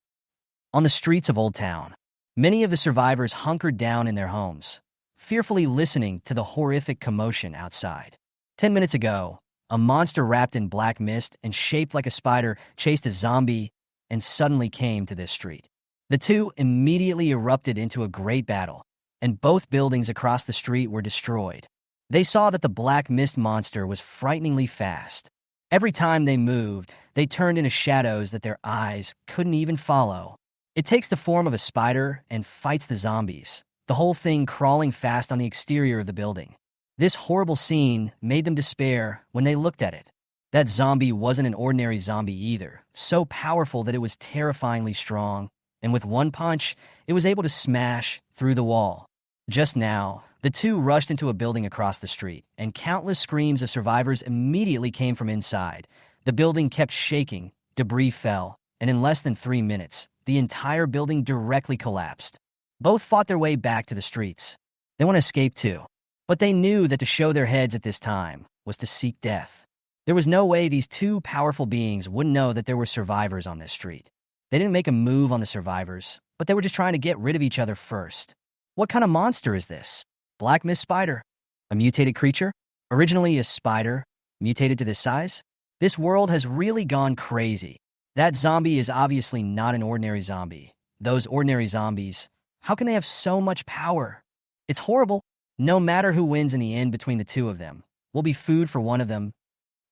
On the streets of Old Town, many of the survivors hunkered down in their homes, fearfully listening to the horrific commotion outside. 10 minutes ago, a monster wrapped in black mist and shaped like a spider chased a zombie and suddenly came to this street. The two immediately erupted into a great battle, and both buildings across the street were destroyed. They saw that the black mist monster was frighteningly fast. Every time they moved, they turned into shadows that their eyes couldn't even follow. It takes the form of a spider and fights the zombies, the whole thing crawling fast on the exterior of the building. This horrible scene made them despair when they looked at it. That zombie wasn't an ordinary zombie either, so powerful that it was terrifyingly strong, and with one punch, it was able to smash through the wall. Just now, the two rushed into a building across the street, and countless screams of survivors immediately came from inside. The building kept shaking, debris fell, and in less than 3 minutes, the entire building directly collapsed. Both fought their way back to the streets. They want to escape too, but they knew that to show their heads at this time was to seek death. There was no way these two powerful beings wouldn't know that there were survivors on this street. They didn't make a move on the survivors, but they were just trying to get rid of each other first. What kind of monster is this? Black mist spider? A mutated creature? Originally a spider, mutated to this size? This world has really gone crazy. That zombie is obviously not an ordinary zombie. Those ordinary zombies, how can they have so much power? It's horrible. No matter who wins in the end between the two of them, will be food for one of them.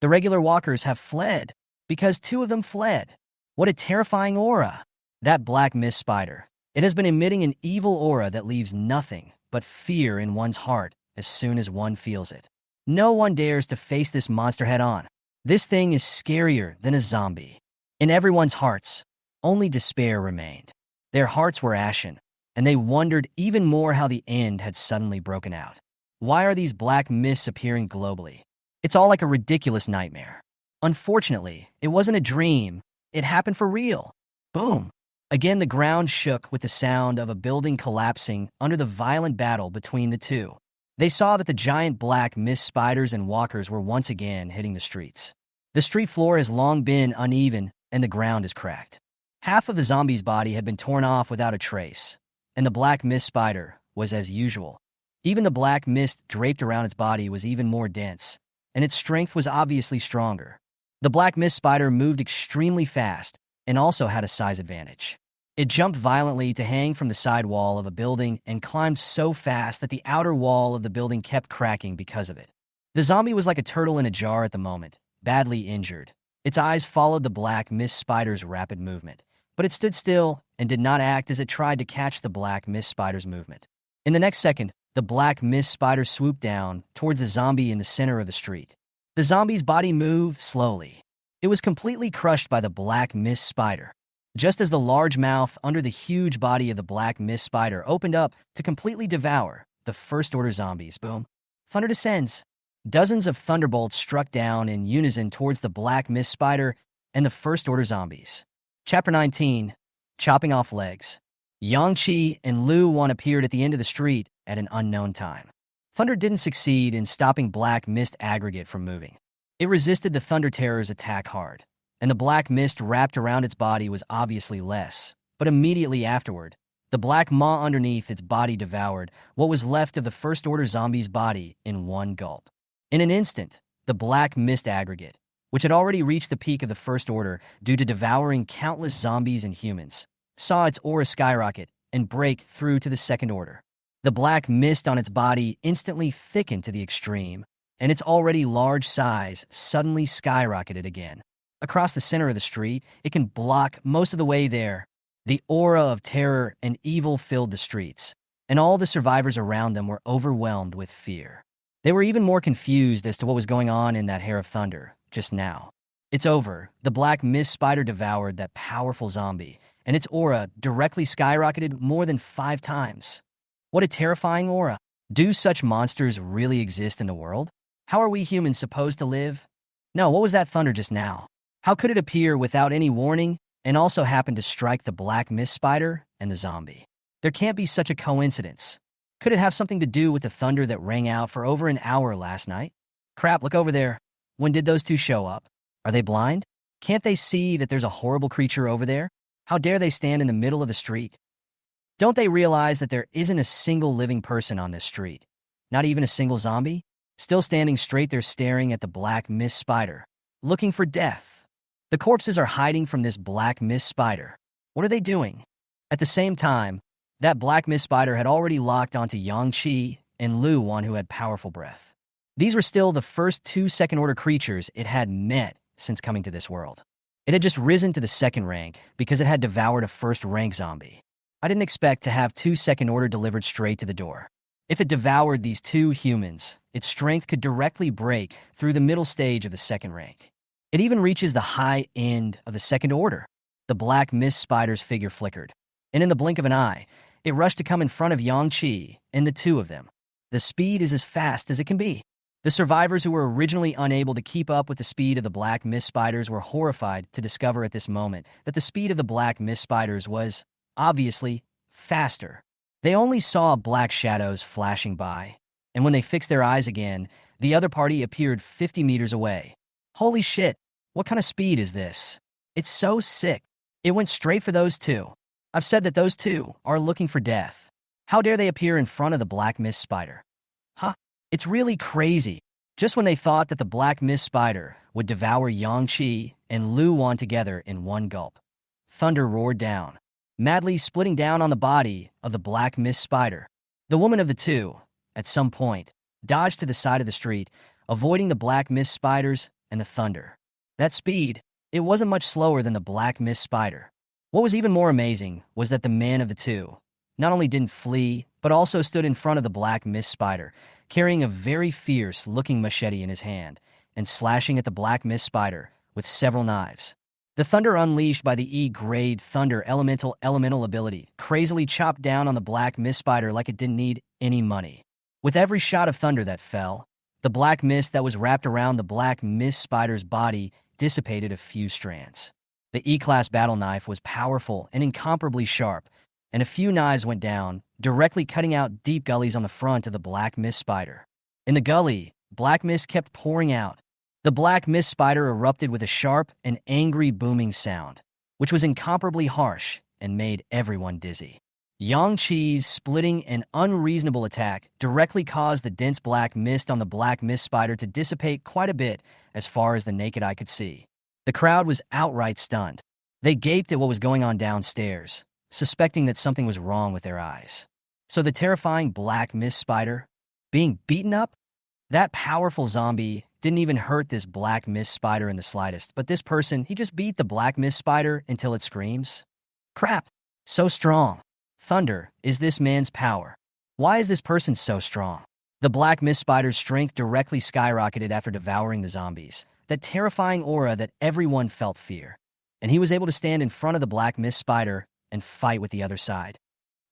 The regular walkers have fled because two of them fled. What a terrifying aura. That black mist spider. It has been emitting an evil aura that leaves nothing but fear in one's heart as soon as one feels it. No one dares to face this monster head on. This thing is scarier than a zombie. In everyone's hearts, only despair remained. Their hearts were ashen, and they wondered even more how the end had suddenly broken out. Why are these black mists appearing globally? It's all like a ridiculous nightmare. Unfortunately, it wasn't a dream. It happened for real. Boom. Again, the ground shook with the sound of a building collapsing under the violent battle between the two. They saw that the giant black mist spiders and walkers were once again hitting the streets. The street floor has long been uneven, and the ground is cracked. Half of the zombie's body had been torn off without a trace, and the black mist spider was as usual. Even the black mist draped around its body was even more dense, and its strength was obviously stronger. The black mist spider moved extremely fast and also had a size advantage. It jumped violently to hang from the side wall of a building and climbed so fast that the outer wall of the building kept cracking because of it. The zombie was like a turtle in a jar at the moment, badly injured. Its eyes followed the black mist spider's rapid movement, but it stood still and did not act as it tried to catch the black mist spider's movement. In the next second, the black mist spider swooped down towards the zombie in the center of the street. The zombie's body moved slowly. It was completely crushed by the black mist spider. Just as the large mouth under the huge body of the black mist spider opened up to completely devour the first-order zombies, boom, thunder descends. Dozens of thunderbolts struck down in unison towards the black mist spider and the First Order zombies. Chapter 19, Chopping Off Legs. Yang Qi and Lu Wan appeared at the end of the street at an unknown time. Thunder didn't succeed in stopping black mist aggregate from moving. It resisted the Thunder Terror's attack hard, and the black mist wrapped around its body was obviously less. But immediately afterward, the black maw underneath its body devoured what was left of the First Order zombie's body in one gulp. In an instant, the black mist aggregate, which had already reached the peak of the First Order due to devouring countless zombies and humans, saw its aura skyrocket and break through to the Second Order. The black mist on its body instantly thickened to the extreme, and its already large size suddenly skyrocketed again. Across the center of the street, it can block most of the way there. The aura of terror and evil filled the streets, and all the survivors around them were overwhelmed with fear. They were even more confused as to what was going on in that hair of thunder just now. It's over. The black mist spider devoured that powerful zombie, and its aura directly skyrocketed more than 5 times. What a terrifying aura. Do such monsters really exist in the world? How are we humans supposed to live? No, what was that thunder just now? How could it appear without any warning and also happen to strike the black mist spider and the zombie? There can't be such a coincidence. Could it have something to do with the thunder that rang out for over an hour last night? Crap, look over there. When did those two show up? Are they blind? Can't they see that there's a horrible creature over there? How dare they stand in the middle of the street? Don't they realize that there isn't a single living person on this street? Not even a single zombie? Still standing straight, they're staring at the black mist spider, looking for death. The corpses are hiding from this black mist spider. What are they doing? At the same time, that black mist spider had already locked onto Yang Qi and Lu Wan, who had powerful breath. These were still the first 2 second-order creatures it had met since coming to this world. It had just risen to the second rank because it had devoured a first-rank zombie. I didn't expect to have 2 second-order delivered straight to the door. If it devoured these 2 humans, its strength could directly break through the middle stage of the second rank. It even reaches the high end of the second order. The black mist spider's figure flickered, and in the blink of an eye, it rushed to come in front of Yang Qi and the 2 of them. The speed is as fast as it can be. The survivors who were originally unable to keep up with the speed of the black mist spiders were horrified to discover at this moment that the speed of the black mist spiders was, obviously, faster. They only saw black shadows flashing by, and when they fixed their eyes again, the other party appeared 50 meters away. Holy shit, what kind of speed is this? It's so sick. It went straight for those 2. I've said that those 2 are looking for death. How dare they appear in front of the black mist spider? Huh? It's really crazy. Just when they thought that the black mist spider would devour Yang Qi and Lu Wan together in one gulp, thunder roared down, madly splitting down on the body of the black mist spider. The woman of the 2, at some point, dodged to the side of the street, avoiding the black mist spiders and the thunder. That speed, it wasn't much slower than the black mist spider. What was even more amazing was that the man of the 2 not only didn't flee, but also stood in front of the black mist spider, carrying a very fierce-looking machete in his hand and slashing at the black mist spider with several knives. The thunder unleashed by the E-grade thunder elemental ability crazily chopped down on the black mist spider like it didn't need any money. With every shot of thunder that fell, the black mist that was wrapped around the black mist spider's body dissipated a few strands. The E-class battle knife was powerful and incomparably sharp, and a few knives went down, directly cutting out deep gullies on the front of the black mist spider. In the gully, black mist kept pouring out. The black mist spider erupted with a sharp and angry booming sound, which was incomparably harsh and made everyone dizzy. Yang Qi's splitting and unreasonable attack directly caused the dense black mist on the black mist spider to dissipate quite a bit as far as the naked eye could see. The crowd was outright stunned. They gaped at what was going on downstairs, suspecting that something was wrong with their eyes. So the terrifying black mist spider, being beaten up? That powerful zombie didn't even hurt this black mist spider in the slightest, but this person, he just beat the black mist spider until it screams. Crap, so strong. Thunder is this man's power. Why is this person so strong? The black mist spider's strength directly skyrocketed after devouring the zombies, that terrifying aura that everyone felt fear, and he was able to stand in front of the black mist spider and fight with the other side.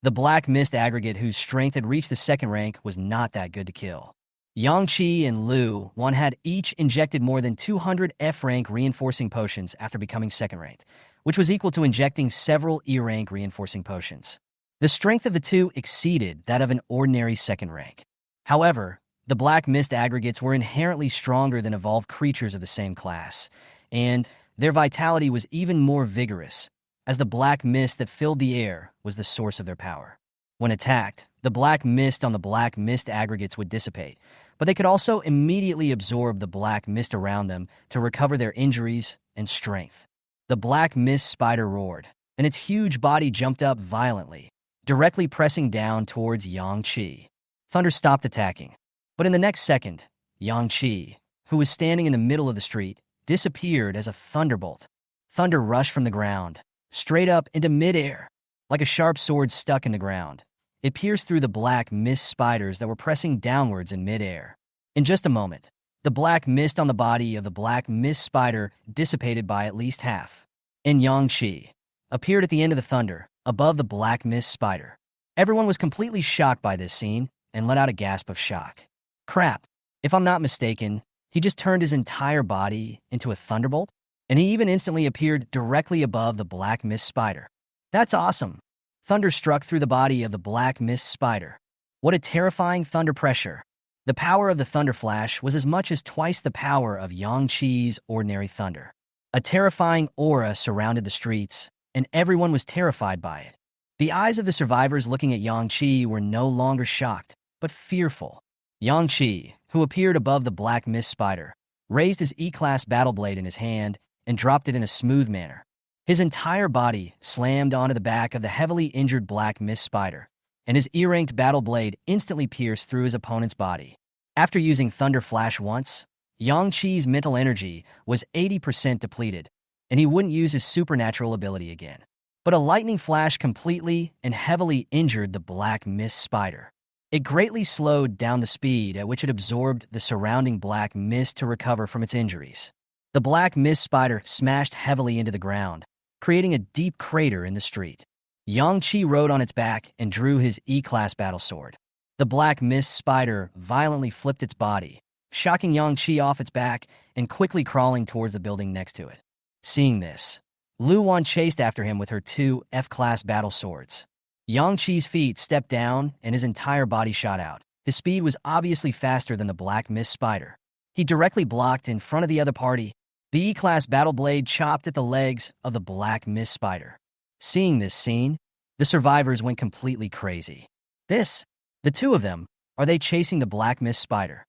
The black mist aggregate, whose strength had reached the second rank, was not that good to kill. Yang Qi and Lu Wan had each injected more than 200 F-rank reinforcing potions after becoming second-ranked, which was equal to injecting several E-rank reinforcing potions. The strength of the two exceeded that of an ordinary second rank. However, the black mist aggregates were inherently stronger than evolved creatures of the same class, and their vitality was even more vigorous, as the black mist that filled the air was the source of their power. When attacked, the black mist on the black mist aggregates would dissipate, but they could also immediately absorb the black mist around them to recover their injuries and strength. The black mist spider roared, and its huge body jumped up violently, directly pressing down towards Yang Qi. Thunder stopped attacking, but in the next second, Yang Qi, who was standing in the middle of the street, disappeared as a thunderbolt. Thunder rushed from the ground, straight up into midair, like a sharp sword stuck in the ground. It pierced through the black mist spiders that were pressing downwards in midair. In just a moment, the black mist on the body of the black mist spider dissipated by at least half, and Yang Qi appeared at the end of the thunder, above the black mist spider. Everyone was completely shocked by this scene and let out a gasp of shock. Crap, if I'm not mistaken, he just turned his entire body into a thunderbolt, and he even instantly appeared directly above the black mist spider. That's awesome. Thunder struck through the body of the black mist spider. What a terrifying thunder pressure. The power of the thunder flash was as much as twice the power of Yang Qi's ordinary thunder. A terrifying aura surrounded the streets, and everyone was terrified by it. The eyes of the survivors looking at Yang Qi were no longer shocked, but fearful. Yang Qi, who appeared above the black mist spider, raised his E-class battle blade in his hand and dropped it in a smooth manner. His entire body slammed onto the back of the heavily injured black mist spider, and his E-ranked battle blade instantly pierced through his opponent's body. After using Thunder Flash once, Yang Qi's mental energy was 80% depleted, and he wouldn't use his supernatural ability again. But a lightning flash completely and heavily injured the black mist spider. It greatly slowed down the speed at which it absorbed the surrounding black mist to recover from its injuries. The black mist spider smashed heavily into the ground, creating a deep crater in the street. Yang Qi rode on its back and drew his E-class battle sword. The black mist spider violently flipped its body, shocking Yang Qi off its back and quickly crawling towards the building next to it. Seeing this, Lu Wan chased after him with her two F-class battle swords. Yang Qi's feet stepped down and his entire body shot out. His speed was obviously faster than the black mist spider. He directly blocked in front of the other party. The E-class battle blade chopped at the legs of the black mist spider. Seeing this scene, the survivors went completely crazy. The two of them, are they chasing the black mist spider?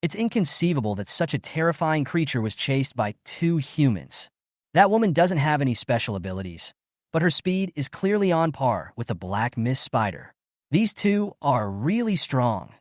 It's inconceivable that such a terrifying creature was chased by two humans. That woman doesn't have any special abilities, but her speed is clearly on par with the black mist spider. These two are really strong.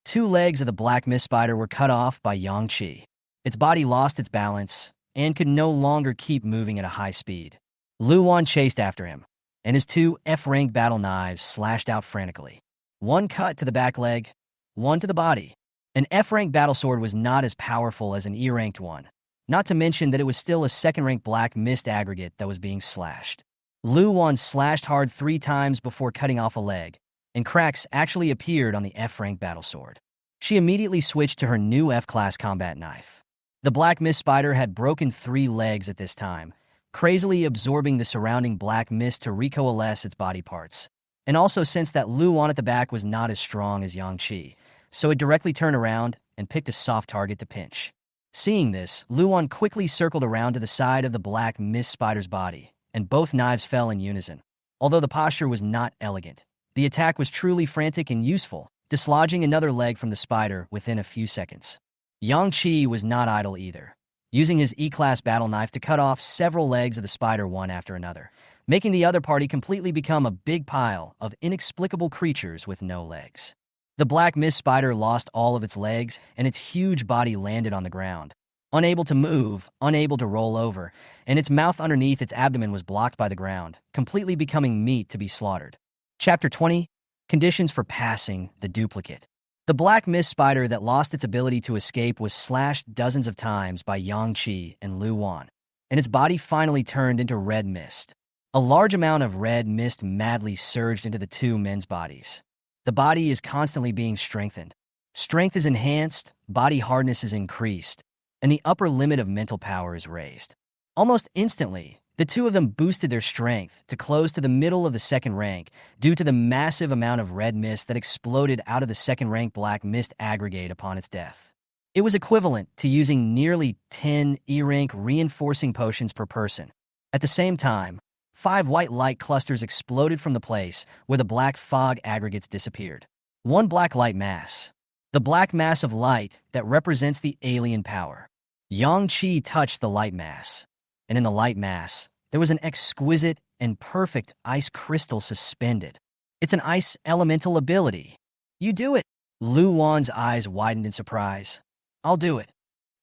Two legs of the black mist spider were cut off by Yang Qi. Its body lost its balance and could no longer keep moving at a high speed. Lu Wan chased after him, and his two F-ranked battle knives slashed out frantically. One cut to the back leg, one to the body. An F-ranked battle sword was not as powerful as an E-ranked one, not to mention that it was still a second-ranked black mist aggregate that was being slashed. Lu Wan slashed hard 3 times before cutting off a leg, and cracks actually appeared on the F-ranked battle sword. She immediately switched to her new F-class combat knife. The black mist spider had broken 3 legs at this time, crazily absorbing the surrounding black mist to recoalesce its body parts. And also sensed that Lu Wan at the back was not as strong as Yang Qi, so it directly turned around and picked a soft target to pinch. Seeing this, Lu Wan quickly circled around to the side of the black mist spider's body, and both knives fell in unison. Although the posture was not elegant, the attack was truly frantic and useful, dislodging another leg from the spider within a few seconds. Yang Qi was not idle either, using his E-class battle knife to cut off several legs of the spider one after another, making the other party completely become a big pile of inexplicable creatures with no legs. The black mist spider lost all of its legs, and its huge body landed on the ground. Unable to move, unable to roll over, and its mouth underneath its abdomen was blocked by the ground, completely becoming meat to be slaughtered. Chapter 20. Conditions for passing the duplicate. The black mist spider that lost its ability to escape was slashed dozens of times by Yang Qi and Lu Wan, and its body finally turned into red mist. A large amount of red mist madly surged into the two men's bodies. The body is constantly being strengthened. Strength is enhanced, body hardness is increased, and the upper limit of mental power is raised. Almost instantly, the two of them boosted their strength to close to the middle of the second rank due to the massive amount of red mist that exploded out of the second rank black mist aggregate upon its death. It was equivalent to using nearly 10 E-rank reinforcing potions per person. At the same time, 5 white light clusters exploded from the place where the black fog aggregates disappeared. One black light mass. The black mass of light that represents the alien power. Yang Qi touched the light mass, and in the light mass, there was an exquisite and perfect ice crystal suspended. It's an ice elemental ability. You do it. Lu Wan's eyes widened in surprise. I'll do it.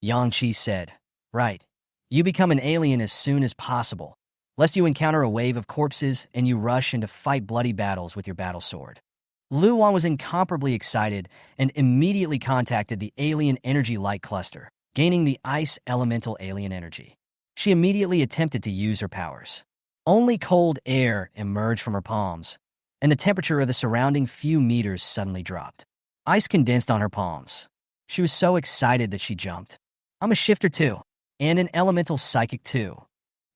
Yang Qi said. Right. You become an alien as soon as possible, lest you encounter a wave of corpses and you rush into fight bloody battles with your battle sword. Lu Wan was incomparably excited and immediately contacted the alien energy light cluster, gaining the ice elemental alien energy. She immediately attempted to use her powers. Only cold air emerged from her palms, and the temperature of the surrounding few meters suddenly dropped. Ice condensed on her palms. She was so excited that she jumped. I'm a shifter too, and an elemental psychic too.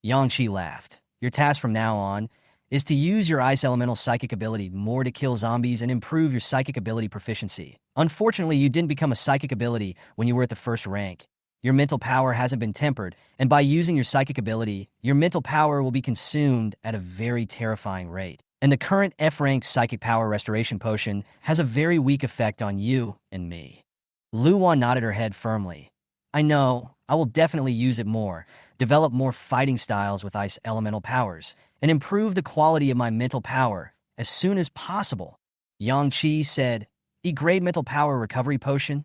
Yang Qi laughed. Your task from now on is to use your ice elemental psychic ability more to kill zombies and improve your psychic ability proficiency. Unfortunately, you didn't become a psychic ability when you were at the first rank. Your mental power hasn't been tempered, and by using your psychic ability, your mental power will be consumed at a very terrifying rate. And the current F-rank psychic power restoration potion has a very weak effect on you and me. Lu Wan nodded her head firmly. I know, I will definitely use it more, develop more fighting styles with ice elemental powers, and improve the quality of my mental power as soon as possible. Yang Qi said, E-grade mental power recovery potion?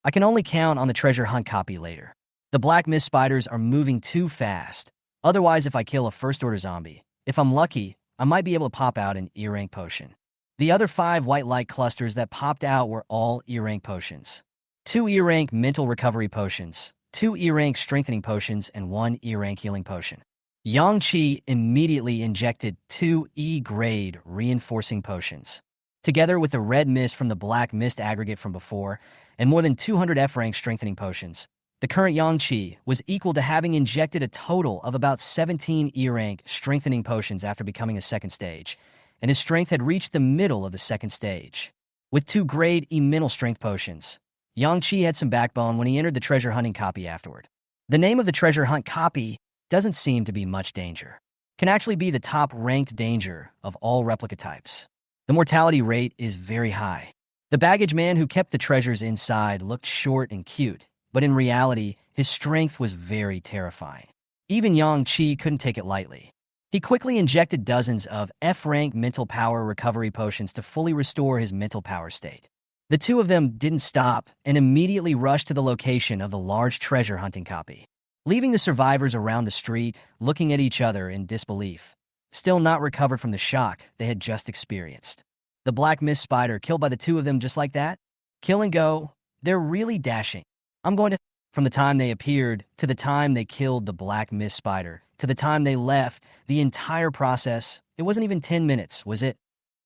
I can only count on the treasure hunt copy later. The black mist spiders are moving too fast. Otherwise, if I kill a first-order zombie, if I'm lucky, I might be able to pop out an E-rank potion. The other 5 white light clusters that popped out were all E-rank potions. 2 E-rank mental recovery potions, 2 E-rank strengthening potions, and 1 E-rank healing potion. Yang Qi immediately injected 2 E-grade reinforcing potions. Together with the red mist from the black mist aggregate from before, and more than 200 F-rank strengthening potions, the current Yang Qi was equal to having injected a total of about 17 E-rank strengthening potions after becoming a second stage, and his strength had reached the middle of the second stage. With 2 grade E-mental strength potions, Yang Qi had some backbone when he entered the treasure hunting copy afterward. The name of the treasure hunt copy doesn't seem to be much danger. Can actually be the top-ranked danger of all replica types. The mortality rate is very high. The baggage man who kept the treasures inside looked short and cute, but in reality, his strength was very terrifying. Even Yang Qi couldn't take it lightly. He quickly injected dozens of F-rank mental power recovery potions to fully restore his mental power state. The two of them didn't stop and immediately rushed to the location of the large treasure hunting copy, leaving the survivors around the street looking at each other in disbelief, still not recovered from the shock they had just experienced. The black mist spider killed by the two of them just like that? Kill and go. They're really dashing. I'm going to... From the time they appeared, to the time they killed the black mist spider, to the time they left, the entire process, it wasn't even 10 minutes, was it?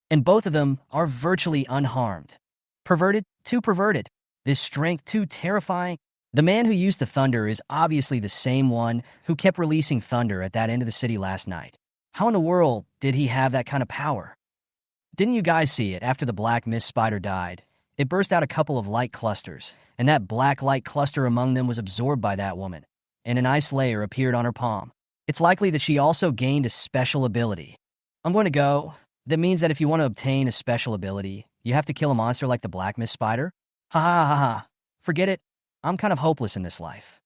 And both of them are virtually unharmed. Perverted? Too perverted. This strength too terrifying. The man who used the thunder is obviously the same one who kept releasing thunder at that end of the city last night. How in the world did he have that kind of power? Didn't you guys see it after the black mist spider died? It burst out a couple of light clusters, and that black light cluster among them was absorbed by that woman, and an ice layer appeared on her palm. It's likely that she also gained a special ability. I'm going to go. That means that if you want to obtain a special ability, you have to kill a monster like the black mist spider? Ha ha ha ha. Forget it. I'm kind of hopeless in this life.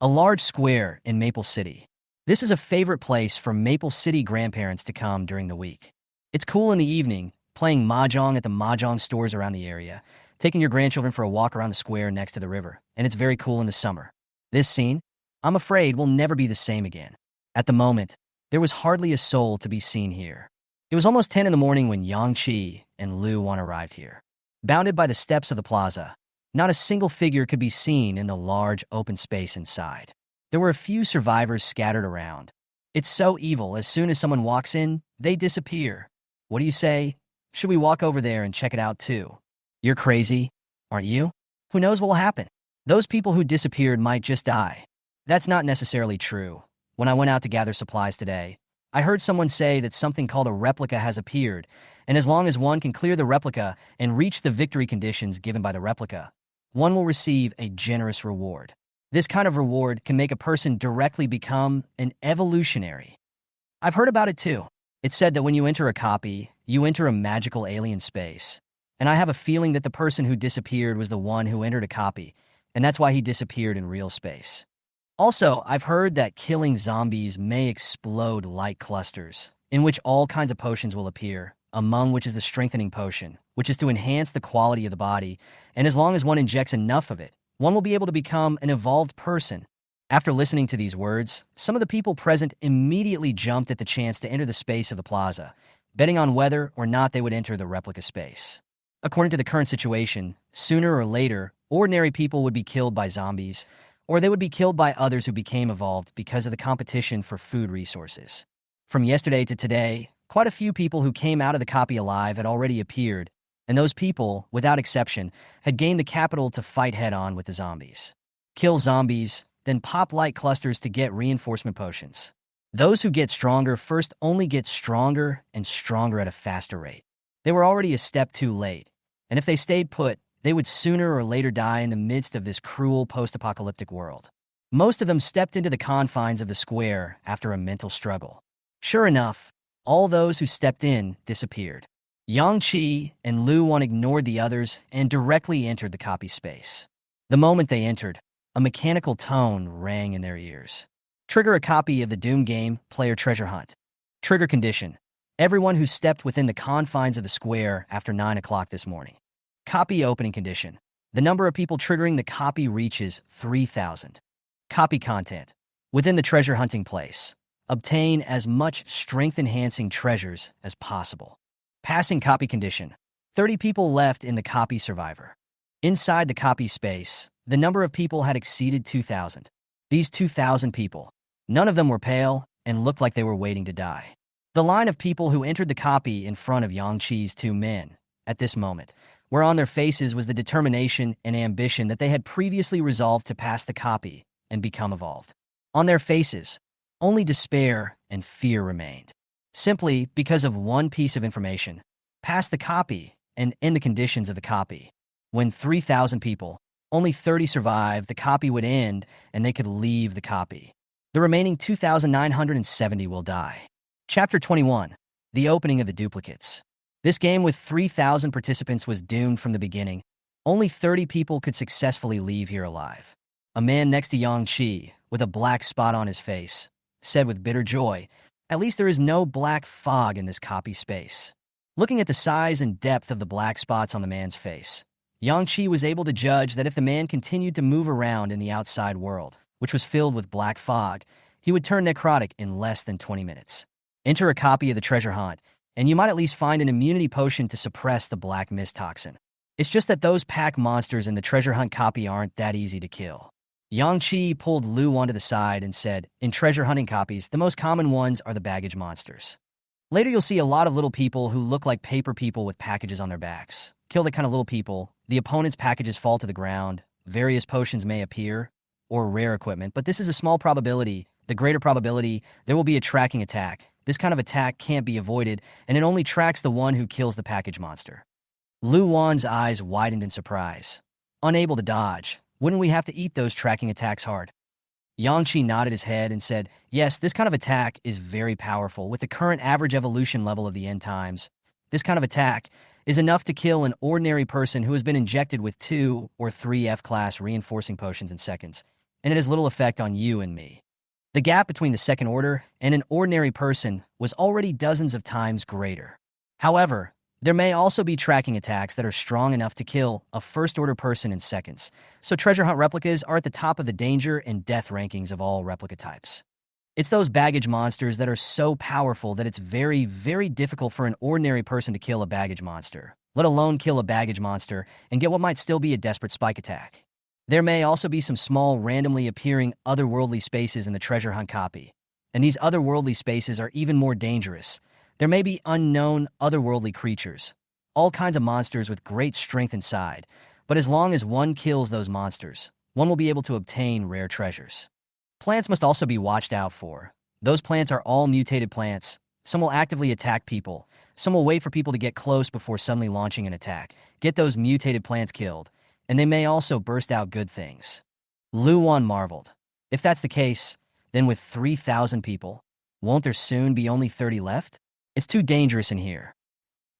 A large square in Maple City. This is a favorite place for Maple City grandparents to come during the week. It's cool in the evening, playing mahjong at the mahjong stores around the area, taking your grandchildren for a walk around the square next to the river, and it's very cool in the summer. This scene, I'm afraid, will never be the same again. At the moment, there was hardly a soul to be seen here. It was almost 10 in the morning when Yang Qi and Lu Wan arrived here. Bounded by the steps of the plaza, not a single figure could be seen in the large open space inside. There were a few survivors scattered around. It's so evil, as soon as someone walks in, they disappear. What do you say? Should we walk over there and check it out too? You're crazy? aren't you? Who knows what will happen? Those people who disappeared might just die. That's not necessarily true. When I went out to gather supplies today, I heard someone say that something called a replica has appeared, and as long as one can clear the replica and reach the victory conditions given by the replica, one will receive a generous reward. This kind of reward can make a person directly become an evolutionary. I've heard about it too. It's said that when you enter a copy, you enter a magical alien space. And I have a feeling that the person who disappeared was the one who entered a copy, and that's why he disappeared in real space. Also, I've heard that killing zombies may explode light clusters, in which all kinds of potions will appear, among which is the strengthening potion, which is to enhance the quality of the body, and as long as one injects enough of it, one will be able to become an evolved person. After listening to these words, some of the people present immediately jumped at the chance to enter the space of the plaza, betting on whether or not they would enter the replica space. According to the current situation, sooner or later, ordinary people would be killed by zombies, or they would be killed by others who became evolved because of the competition for food resources. From yesterday to today, quite a few people who came out of the copy alive had already appeared, and those people, without exception, had gained the capital to fight head-on with the zombies. Kill zombies, then pop light clusters to get reinforcement potions. Those who get stronger first only get stronger and stronger at a faster rate. They were already a step too late, and if they stayed put, they would sooner or later die in the midst of this cruel post-apocalyptic world. Most of them stepped into the confines of the square after a mental struggle. Sure enough, all those who stepped in disappeared. Yang Qi and Lu Wan ignored the others and directly entered the copy space. The moment they entered, a mechanical tone rang in their ears. Trigger a copy of the Doom game, player treasure hunt. Trigger condition: everyone who stepped within the confines of the square after 9 o'clock this morning. Copy opening condition: the number of people triggering the copy reaches 3,000. Copy content: within the treasure hunting place, obtain as much strength-enhancing treasures as possible. Passing copy condition: 30 people left in the copy survivor. Inside the copy space, the number of people had exceeded 2,000. These 2,000 people, none of them were pale and looked like they were waiting to die. The line of people who entered the copy in front of Yang Qi's two men, at this moment, where on their faces was the determination and ambition that they had previously resolved to pass the copy and become evolved. On their faces, only despair and fear remained, simply because of one piece of information: pass the copy and end the conditions of the copy. When 3,000 people, only 30 survived, the copy would end and they could leave the copy. The remaining 2,970 will die. Chapter 21. The opening of the duplicates. This game with 3,000 participants was doomed from the beginning. Only 30 people could successfully leave here alive. A man next to Yang Qi, with a black spot on his face, said with bitter joy, "At least there is no black fog in this copy space." Looking at the size and depth of the black spots on the man's face, Yang Qi was able to judge that if the man continued to move around in the outside world, which was filled with black fog, he would turn necrotic in less than 20 minutes. Enter a copy of the treasure hunt, and you might at least find an immunity potion to suppress the black mist toxin. It's just that those pack monsters in the treasure hunt copy aren't that easy to kill. Yang Qi pulled Lu onto the side and said, "In treasure hunting copies, the most common ones are the baggage monsters. Later you'll see a lot of little people who look like paper people with packages on their backs. Kill the kind of little people, the opponent's packages fall to the ground, various potions may appear, or rare equipment, but this is a small probability. The greater probability, there will be a tracking attack. This kind of attack can't be avoided, and it only tracks the one who kills the package monster." Lu Wan's eyes widened in surprise. Unable to dodge, wouldn't we have to eat those tracking attacks hard? Yang Qi nodded his head and said, "Yes, this kind of attack is very powerful. With the current average evolution level of the end times, this kind of attack is enough to kill an ordinary person who has been injected with 2 or 3 F-class reinforcing potions in seconds, and it has little effect on you and me." The gap between the second order and an ordinary person was already dozens of times greater. However, there may also be tracking attacks that are strong enough to kill a first-order person in seconds, so treasure hunt replicas are at the top of the danger and death rankings of all replica types. It's those baggage monsters that are so powerful that it's very, very difficult for an ordinary person to kill a baggage monster, let alone kill a baggage monster and get what might still be a desperate spike attack. There may also be some small, randomly appearing otherworldly spaces in the treasure hunt copy, and these otherworldly spaces are even more dangerous. There may be unknown otherworldly creatures, all kinds of monsters with great strength inside, But as long as one kills those monsters, one will be able to obtain rare treasures. Plants must also be watched out for. Those plants are all mutated plants. Some will actively attack people. Some will wait for people to get close before suddenly launching an attack. Get those mutated plants killed, and they may also burst out good things. Luan marveled. If that's the case, then with 3,000 people, won't there soon be only 30 left? It's too dangerous in here.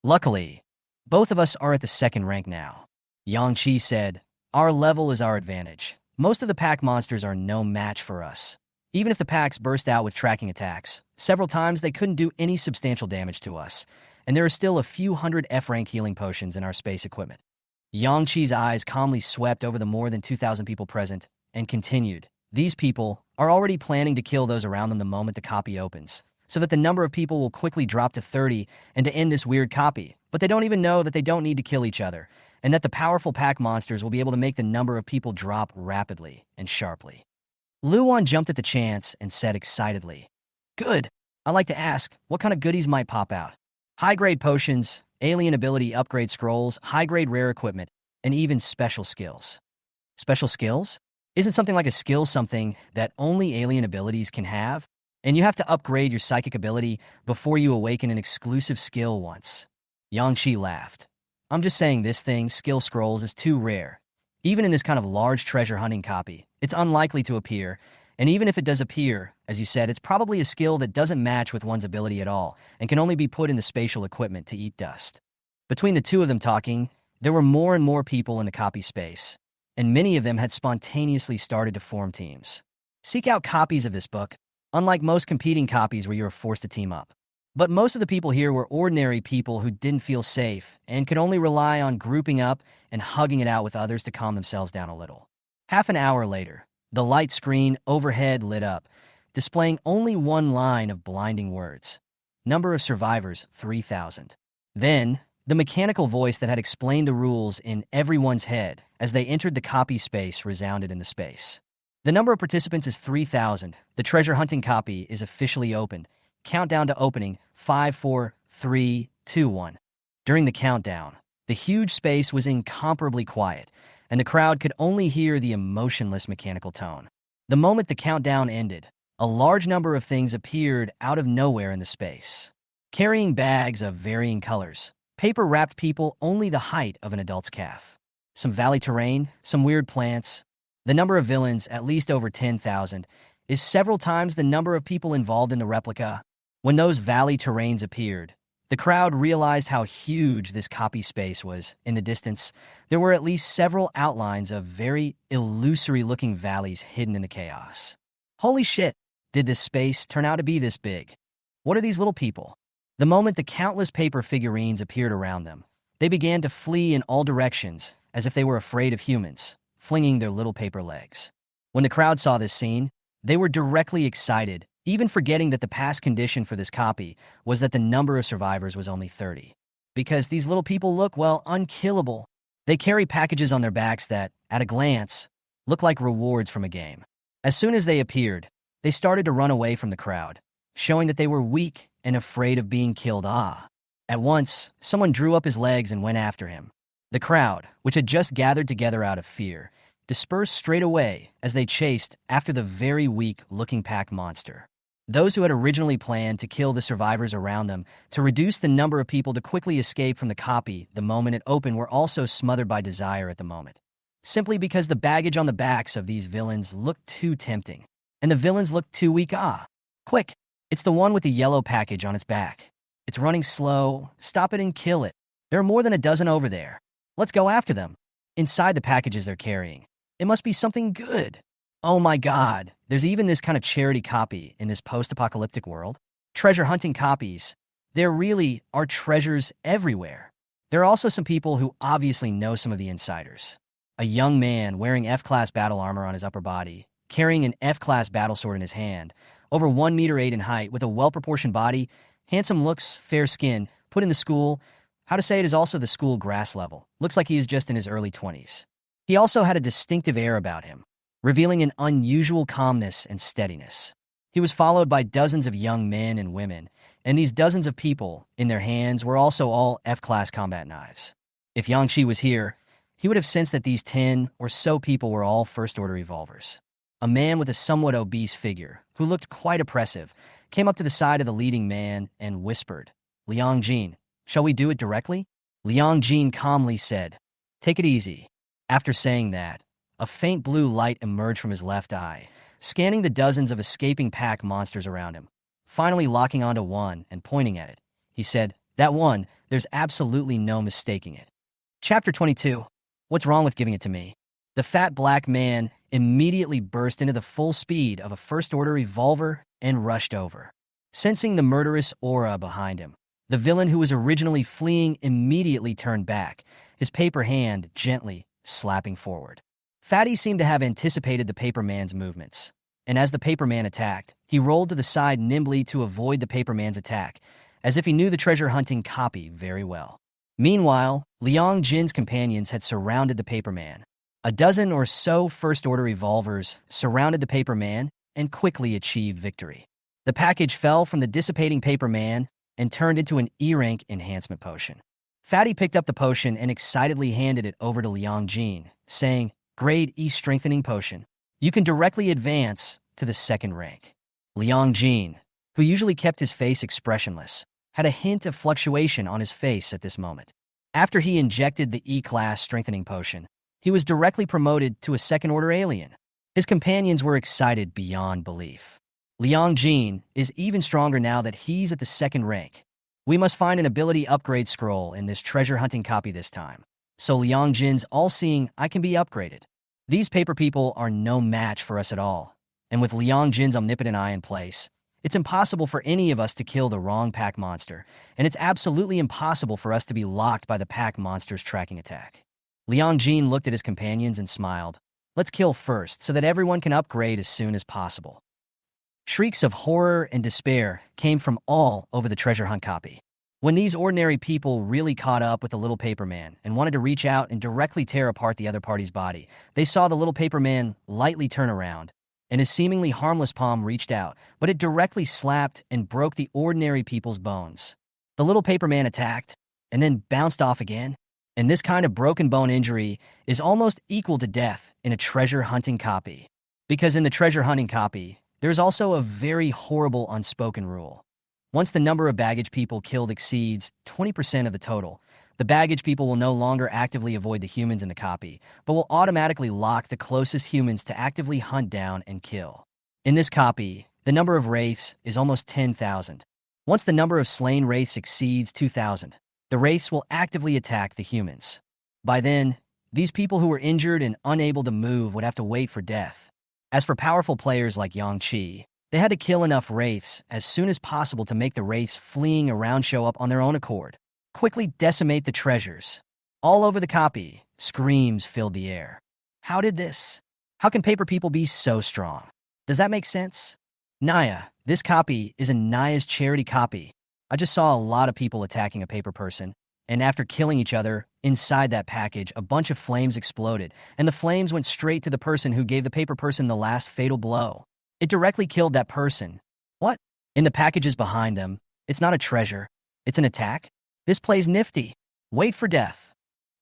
Luckily, both of us are at the second rank now. Yang Qi said, our level is our advantage. Most of the pack monsters are no match for us. Even if the packs burst out with tracking attacks, several times they couldn't do any substantial damage to us, and there are still a few hundred F-rank healing potions in our space equipment. Yang Qi's eyes calmly swept over the more than 2,000 people present and continued. These people are already planning to kill those around them the moment the copy opens, so that the number of people will quickly drop to 30 and to end this weird copy, but they don't even know that they don't need to kill each other, and that the powerful pack monsters will be able to make the number of people drop rapidly and sharply. Luan jumped at the chance and said excitedly, good. I'd like to ask, what kind of goodies might pop out? High-grade potions, alien ability upgrade scrolls, high-grade rare equipment, and even special skills. Special skills? Isn't something like a skill something that only alien abilities can have? And you have to upgrade your psychic ability before you awaken an exclusive skill once. Yang Qi laughed. I'm just saying this thing, skill scrolls, is too rare. Even in this kind of large treasure hunting copy, it's unlikely to appear, and even if it does appear, as you said, it's probably a skill that doesn't match with one's ability at all, and can only be put in the spatial equipment to eat dust. Between the two of them talking, there were more and more people in the copy space, and many of them had spontaneously started to form teams. Seek out copies of this book, unlike most competing copies where you are forced to team up. But most of the people here were ordinary people who didn't feel safe and could only rely on grouping up and hugging it out with others to calm themselves down a little. Half an hour later, the light screen overhead lit up, displaying only one line of blinding words. Number of survivors, 3,000. Then, the mechanical voice that had explained the rules in everyone's head as they entered the copy space resounded in the space. The number of participants is 3,000. The treasure hunting copy is officially opened. Countdown to opening, 5, 4, 3, 2, 1. During the countdown, the huge space was incomparably quiet, and the crowd could only hear the emotionless mechanical tone. The moment the countdown ended, a large number of things appeared out of nowhere in the space, carrying bags of varying colors, paper-wrapped people only the height of an adult's calf. Some valley terrain, some weird plants. The number of villains, at least over 10,000, is several times the number of people involved in the replica. When those valley terrains appeared, the crowd realized how huge this copy space was. In the distance, there were at least several outlines of very illusory-looking valleys hidden in the chaos. Holy shit, did this space turn out to be this big? What are these little people? The moment the countless paper figurines appeared around them, they began to flee in all directions as if they were afraid of humans, flinging their little paper legs. When the crowd saw this scene, they were directly excited, even forgetting that the past condition for this copy was that the number of survivors was only 30. Because these little people look, well, unkillable. They carry packages on their backs that, at a glance, look like rewards from a game. As soon as they appeared, they started to run away from the crowd, showing that they were weak and afraid of being killed. At once, someone drew up his legs and went after him. The crowd, which had just gathered together out of fear, dispersed straight away as they chased after the very weak-looking pack monster. Those who had originally planned to kill the survivors around them to reduce the number of people to quickly escape from the copy the moment it opened were also smothered by desire at the moment, simply because the baggage on the backs of these villains looked too tempting, and the villains looked too weak. Quick, it's the one with the yellow package on its back. It's running slow. Stop it and kill it. There are more than a dozen over there. Let's go after them. Inside the packages they're carrying, it must be something good. Oh my god, there's even this kind of charity copy in this post-apocalyptic world. Treasure hunting copies. There really are treasures everywhere. There are also some people who obviously know some of the insiders. A young man wearing F-class battle armor on his upper body, carrying an F-class battle sword in his hand, over 1.8 meters in height, with a well-proportioned body, handsome looks, fair skin, put in the school. How to say it is also the school grass level. Looks like he is just in his early 20s. He also had a distinctive air about him, revealing an unusual calmness and steadiness. He was followed by dozens of young men and women, and these dozens of people, in their hands, were also all F-class combat knives. If Yang Qi was here, he would have sensed that these 10 or so people were all first-order evolvers. A man with a somewhat obese figure, who looked quite oppressive, came up to the side of the leading man and whispered, "Liang Jin, shall we do it directly?" Liang Jin calmly said, "Take it easy." After saying that, a faint blue light emerged from his left eye, scanning the dozens of escaping pack monsters around him. Finally locking onto one and pointing at it, he said, "That one, there's absolutely no mistaking it." Chapter 22. What's wrong with giving it to me? The fat black man immediately burst into the full speed of a first-order evolver and rushed over. Sensing the murderous aura behind him, the villain who was originally fleeing immediately turned back, his paper hand gently slapping forward. Fatty seemed to have anticipated the paper man's movements, and as the paper man attacked, he rolled to the side nimbly to avoid the paper man's attack, as if he knew the treasure-hunting copy very well. Meanwhile, Liang Jin's companions had surrounded the paper man. A dozen or so first-order evolvers surrounded the paper man and quickly achieved victory. The package fell from the dissipating paper man and turned into an E-rank enhancement potion. Fatty picked up the potion and excitedly handed it over to Liang Jin, saying, "Grade E strengthening potion. You can directly advance to the second rank." Liang Jin, who usually kept his face expressionless, had a hint of fluctuation on his face at this moment. After he injected the E-class strengthening potion, he was directly promoted to a second-order alien. His companions were excited beyond belief. Liang Jin is even stronger now that he's at the second rank. We must find an ability upgrade scroll in this treasure-hunting copy this time, so Liang Jin's all-seeing eye can be upgraded. These paper people are no match for us at all, and with Liang Jin's omnipotent eye in place, it's impossible for any of us to kill the wrong pack monster, and it's absolutely impossible for us to be locked by the pack monster's tracking attack. Liang Jin looked at his companions and smiled. "Let's kill first, so that everyone can upgrade as soon as possible." Shrieks of horror and despair came from all over the treasure hunt copy. When these ordinary people really caught up with the little paper man and wanted to reach out and directly tear apart the other party's body, they saw the little paper man lightly turn around, and his seemingly harmless palm reached out, but it directly slapped and broke the ordinary people's bones. The little paper man attacked, and then bounced off again, and this kind of broken bone injury is almost equal to death in a treasure hunting copy. Because in the treasure hunting copy, there's also a very horrible unspoken rule. Once the number of baggage people killed exceeds 20% of the total, the baggage people will no longer actively avoid the humans in the copy, but will automatically lock the closest humans to actively hunt down and kill. In this copy, the number of wraiths is almost 10,000. Once the number of slain wraiths exceeds 2,000, the wraiths will actively attack the humans. By then, these people who were injured and unable to move would have to wait for death. As for powerful players like Yang Qi, they had to kill enough wraiths as soon as possible to make the wraiths fleeing around show up on their own accord. Quickly decimate the treasures. All over the copy, screams filled the air. How did this? How can paper people be so strong? Does that make sense? Naya, this copy is a Naya's charity copy. I just saw a lot of people attacking a paper person, and after killing each other, inside that package, a bunch of flames exploded, and the flames went straight to the person who gave the paper person the last fatal blow. It directly killed that person. What? In the packages behind them, it's not a treasure, it's an attack? This plays nifty. Wait for death.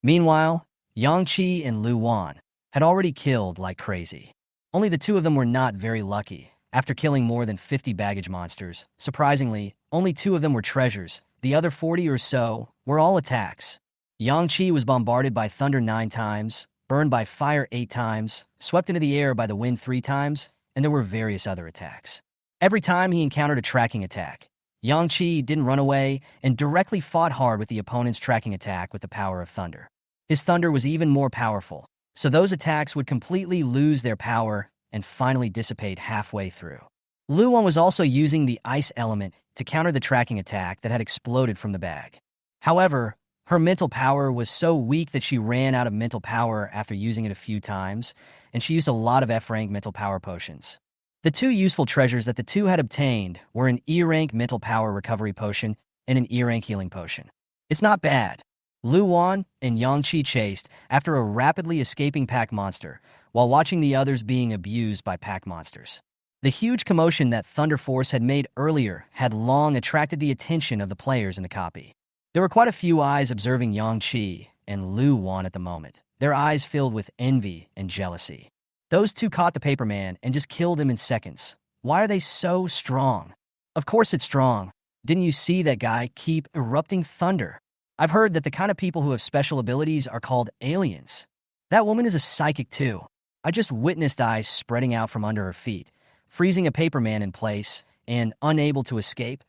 Meanwhile, Yang Qi and Lu Wan had already killed like crazy. Only the two of them were not very lucky. After killing more than 50 baggage monsters, surprisingly, only 2 of them were treasures. The other 40 or so were all attacks. Yang Qi was bombarded by thunder 9 times, burned by fire 8 times, swept into the air by the wind 3 times, and there were various other attacks. Every time he encountered a tracking attack, Yang Qi didn't run away and directly fought hard with the opponent's tracking attack with the power of thunder. His thunder was even more powerful, so those attacks would completely lose their power and finally dissipate halfway through. Lu Wan was also using the ice element to counter the tracking attack that had exploded from the bag. However, her mental power was so weak that she ran out of mental power after using it a few times, and she used a lot of F-rank mental power potions. The 2 useful treasures that the 2 had obtained were an E-rank mental power recovery potion and an E-rank healing potion. It's not bad. Lu Wan and Yang Qi chased after a rapidly escaping pack monster, while watching the others being abused by pack monsters. The huge commotion that Thunder Force had made earlier had long attracted the attention of the players in the copy. There were quite a few eyes observing Yang Qi and Lu Wan at the moment. their eyes filled with envy and jealousy. Those two caught the paper man and just killed him in seconds. Why are they so strong? Of course it's strong. Didn't you see that guy keep erupting thunder? I've heard that the kind of people who have special abilities are called aliens. That woman is a psychic too. I just witnessed eyes spreading out from under her feet, freezing a paper man in place and unable to escape.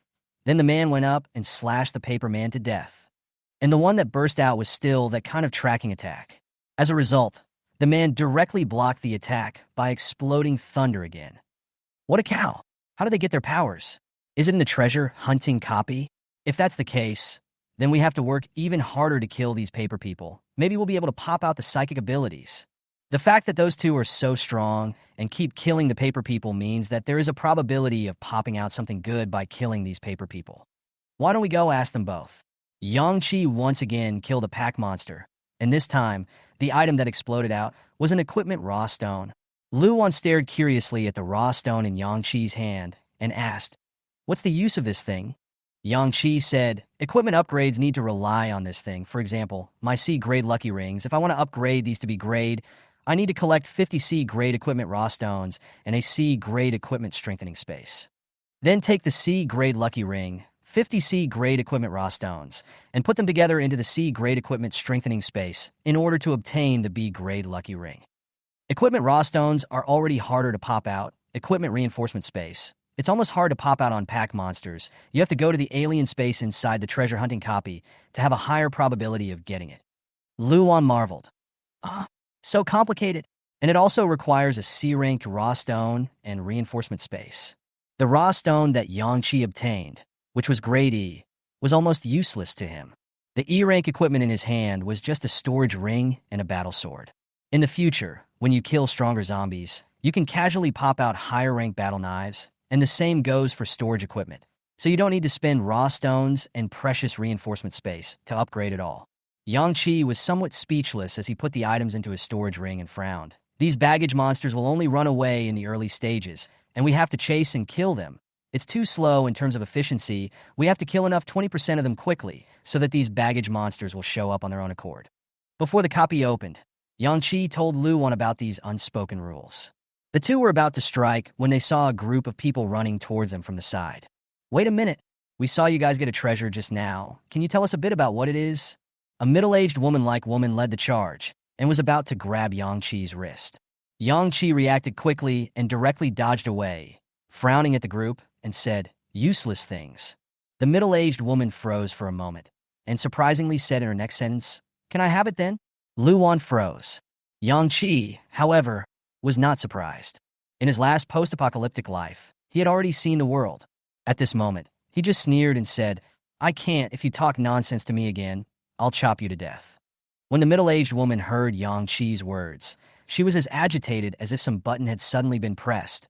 Then the man went up and slashed the paper man to death. And the one that burst out was still that kind of tracking attack. As a result, the man directly blocked the attack by exploding thunder again. What a cow! How do they get their powers? Is it in the treasure hunting copy? If that's the case, then we have to work even harder to kill these paper people. Maybe we'll be able to pop out the psychic abilities. The fact that those two are so strong and keep killing the paper people means that there is a probability of popping out something good by killing these paper people. Why don't we go ask them both? Yang-Chi once again killed a pack monster, and this time, the item that exploded out was an equipment raw stone. Luan stared curiously at the raw stone in Yang-Chi's hand and asked, "What's the use of this thing?" Yang-Chi said, "Equipment upgrades need to rely on this thing. For example, my C-grade lucky rings. If I want to upgrade these to be grade, I need to collect 50 C-grade equipment raw stones and a C-grade equipment strengthening space. Then take the C-grade lucky ring, 50 C-grade equipment raw stones, and put them together into the C-grade equipment strengthening space in order to obtain the B-grade lucky ring. Equipment raw stones are already harder to pop out. Equipment reinforcement space. It's almost hard to pop out on pack monsters. You have to go to the alien space inside the treasure hunting copy to have a higher probability of getting it." Luan marveled. So complicated. And it also requires a C-ranked raw stone and reinforcement space. The raw stone that Yang-Chi obtained, which was grade E, was almost useless to him. The E-rank equipment in his hand was just a storage ring and a battle sword. In the future, when you kill stronger zombies, you can casually pop out higher-ranked battle knives, and the same goes for storage equipment. So you don't need to spend raw stones and precious reinforcement space to upgrade it all. Yang-Chi was somewhat speechless as he put the items into his storage ring and frowned. These baggage monsters will only run away in the early stages, and we have to chase and kill them. It's too slow in terms of efficiency. We have to kill enough 20% of them quickly so that these baggage monsters will show up on their own accord. Before the copy opened, Yang-Chi told Luan about these unspoken rules. The two were about to strike when they saw a group of people running towards them from the side. "Wait a minute. We saw you guys get a treasure just now. Can you tell us a bit about what it is?" A middle-aged woman-like woman led the charge and was about to grab Yang-Chi's wrist. Yang-Chi reacted quickly and directly dodged away, frowning at the group, and said, "Useless things." The middle-aged woman froze for a moment and surprisingly said in her next sentence, "Can I have it then?" Luan froze. Yang-Chi, however, was not surprised. In his last post-apocalyptic life, he had already seen the world. At this moment, he just sneered and said, "I can't. If you talk nonsense to me again, I'll chop you to death." When the middle-aged woman heard Yang-Chi's words, she was as agitated as if some button had suddenly been pressed.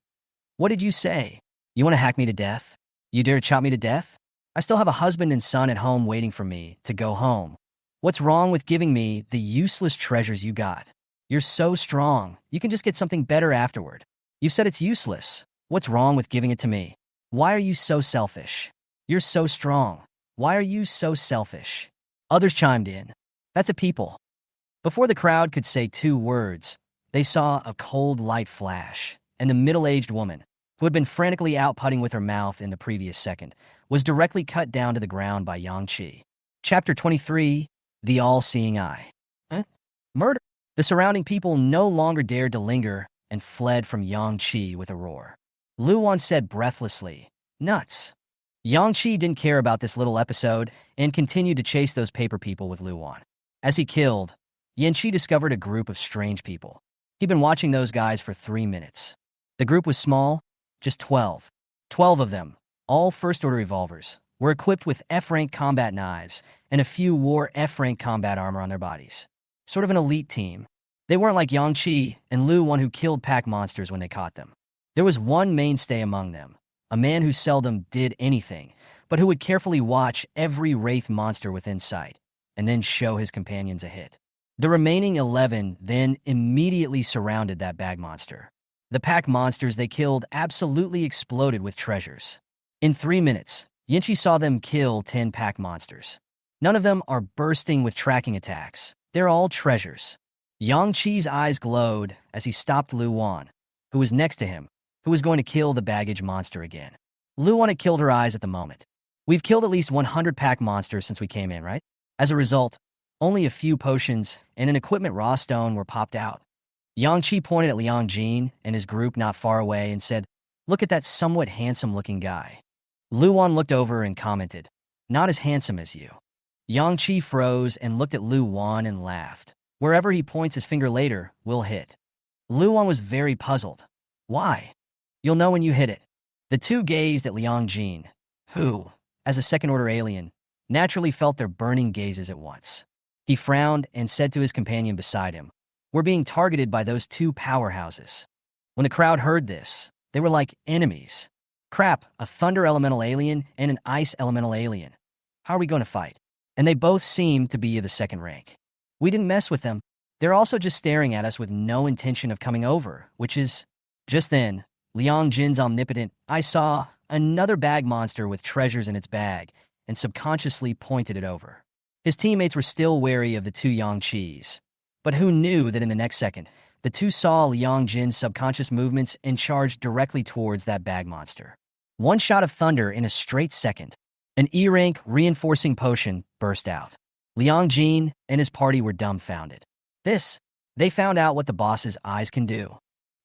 "What did you say? You want to hack me to death? You dare chop me to death? I still have a husband and son at home waiting for me to go home. What's wrong with giving me the useless treasures you got? You're so strong. You can just get something better afterward. You said it's useless. What's wrong with giving it to me? Why are you so selfish? You're so strong. Why are you so selfish?" Others chimed in. "That's a people." Before the crowd could say two words, they saw a cold light flash, and the middle-aged woman, who had been frantically out putting with her mouth in the previous second, was directly cut down to the ground by Yang-Chi. Chapter 23, The All-Seeing Eye. Murder. The surrounding people no longer dared to linger and fled from Yang-Chi with a roar. Luan said breathlessly, "Nuts." Yang-Chi didn't care about this little episode and continued to chase those paper people with Luan. As he killed, Yan-Chi discovered a group of strange people. He'd been watching those guys for 3 minutes. The group was small, just 12. 12 of them, all first-order revolvers, were equipped with F-rank combat knives, and a few wore F-rank combat armor on their bodies. Sort of an elite team. They weren't like Yang-Chi and Lu, one who killed pack monsters when they caught them. There was one mainstay among them, a man who seldom did anything, but who would carefully watch every wraith monster within sight, and then show his companions a hit. The remaining 11 then immediately surrounded that bag monster. The pack monsters they killed absolutely exploded with treasures. In 3 minutes, Yanchi saw them kill 10 pack monsters. None of them are bursting with tracking attacks. They're all treasures. Yang Qi's eyes glowed as he stopped Lu Wan, who was next to him, who was going to kill the baggage monster again. Lu Wan had killed her eyes at the moment. We've killed at least 100 pack monsters since we came in, right? As a result, only a few potions and an equipment raw stone were popped out. Yang Qi pointed at Liang Jin and his group not far away and said, "Look at that somewhat handsome-looking guy." Lu Wan looked over and commented, "Not as handsome as you." Yang Qi froze and looked at Lu Wan and laughed. Wherever he points his finger later, we'll hit. Lu Wan was very puzzled. Why? You'll know when you hit it. The two gazed at Liang Jin, who, as a second-order alien, naturally felt their burning gazes at once. He frowned and said to his companion beside him, "We're being targeted by those two powerhouses." When the crowd heard this, they were like enemies. Crap, a thunder elemental alien and an ice elemental alien. How are we going to fight? And they both seemed to be of the second rank. We didn't mess with them. They're also just staring at us with no intention of coming over, which is... Just then, Liang Jin's omnipotent, "I saw another bag monster with treasures in its bag," and subconsciously pointed it over. His teammates were still wary of the two Yang Qis. But who knew that in the next second, the two saw Liang Jin's subconscious movements and charged directly towards that bag monster. One shot of thunder in a straight second. An E-rank reinforcing potion burst out. Liang Jin and his party were dumbfounded. They found out what the boss's eyes can do.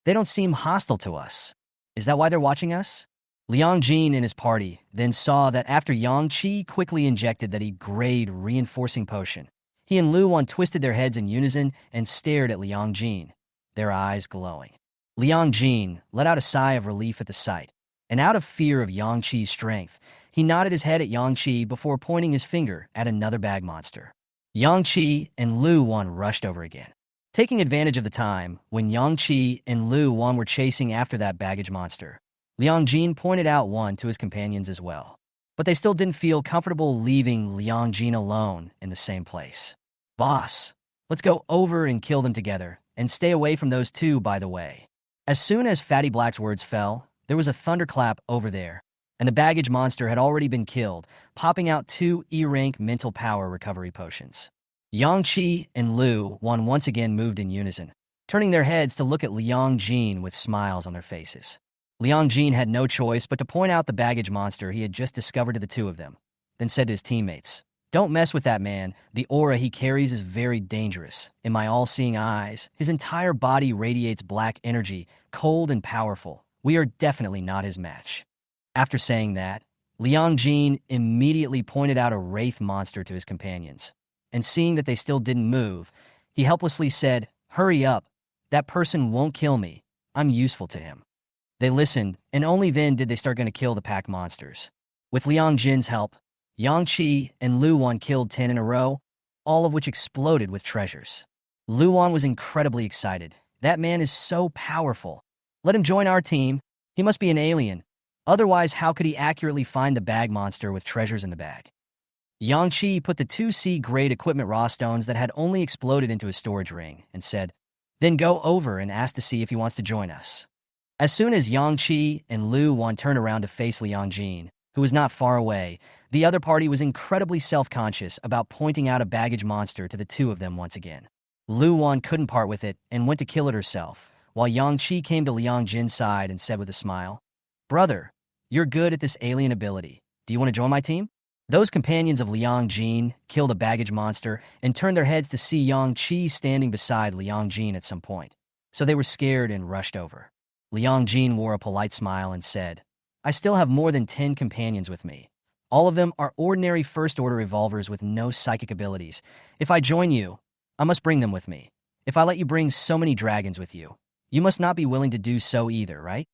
They don't seem hostile to us. Is that why they're watching us? Liang Jin and his party then saw that after Yang Qi quickly injected that E-grade reinforcing potion, he and Lu Wan twisted their heads in unison and stared at Liang Jin, their eyes glowing. Liang Jin let out a sigh of relief at the sight, and out of fear of Yang Qi's strength, he nodded his head at Yang Qi before pointing his finger at another bag monster. Yang Qi and Lu Wan rushed over again. Taking advantage of the time when Yang Qi and Lu Wan were chasing after that baggage monster, Liang Jin pointed out one to his companions as well. But they still didn't feel comfortable leaving Liang Jin alone in the same place. "Boss, let's go over and kill them together, and stay away from those two, by the way." As soon as Fatty Black's words fell, there was a thunderclap over there, and the baggage monster had already been killed, popping out two E-rank mental power recovery potions. Yang Qi and Lu Wan once again moved in unison, turning their heads to look at Liang Jin with smiles on their faces. Liang Jin had no choice but to point out the baggage monster he had just discovered to the two of them, then said to his teammates, "Don't mess with that man. The aura he carries is very dangerous. In my all-seeing eyes, his entire body radiates black energy, cold and powerful. We are definitely not his match." After saying that, Liang Jin immediately pointed out a wraith monster to his companions, and seeing that they still didn't move, he helplessly said, "Hurry up. That person won't kill me. I'm useful to him." They listened, and only then did they start going to kill the pack monsters. With Liang Jin's help, Yang Qi and Lu Wan killed 10 in a row, all of which exploded with treasures. Lu Wan was incredibly excited. That man is so powerful. Let him join our team. He must be an alien. Otherwise, how could he accurately find the bag monster with treasures in the bag? Yang Qi put the two C-grade equipment raw stones that had only exploded into a storage ring and said, "Then go over and ask to see if he wants to join us." As soon as Yang Qi and Lu Wan turned around to face Liang Jin, who was not far away, the other party was incredibly self-conscious about pointing out a baggage monster to the two of them once again. Lu Wan couldn't part with it and went to kill it herself, while Yang Qi came to Liang Jin's side and said with a smile, "Brother, you're good at this alien ability. Do you want to join my team?" Those companions of Liang Jin killed a baggage monster and turned their heads to see Yang Qi standing beside Liang Jin at some point, so they were scared and rushed over. Liang Jin wore a polite smile and said, "I still have more than 10 companions with me. All of them are ordinary first-order revolvers with no psychic abilities. If I join you, I must bring them with me. If I let you bring so many dragons with you, you must not be willing to do so either, right?"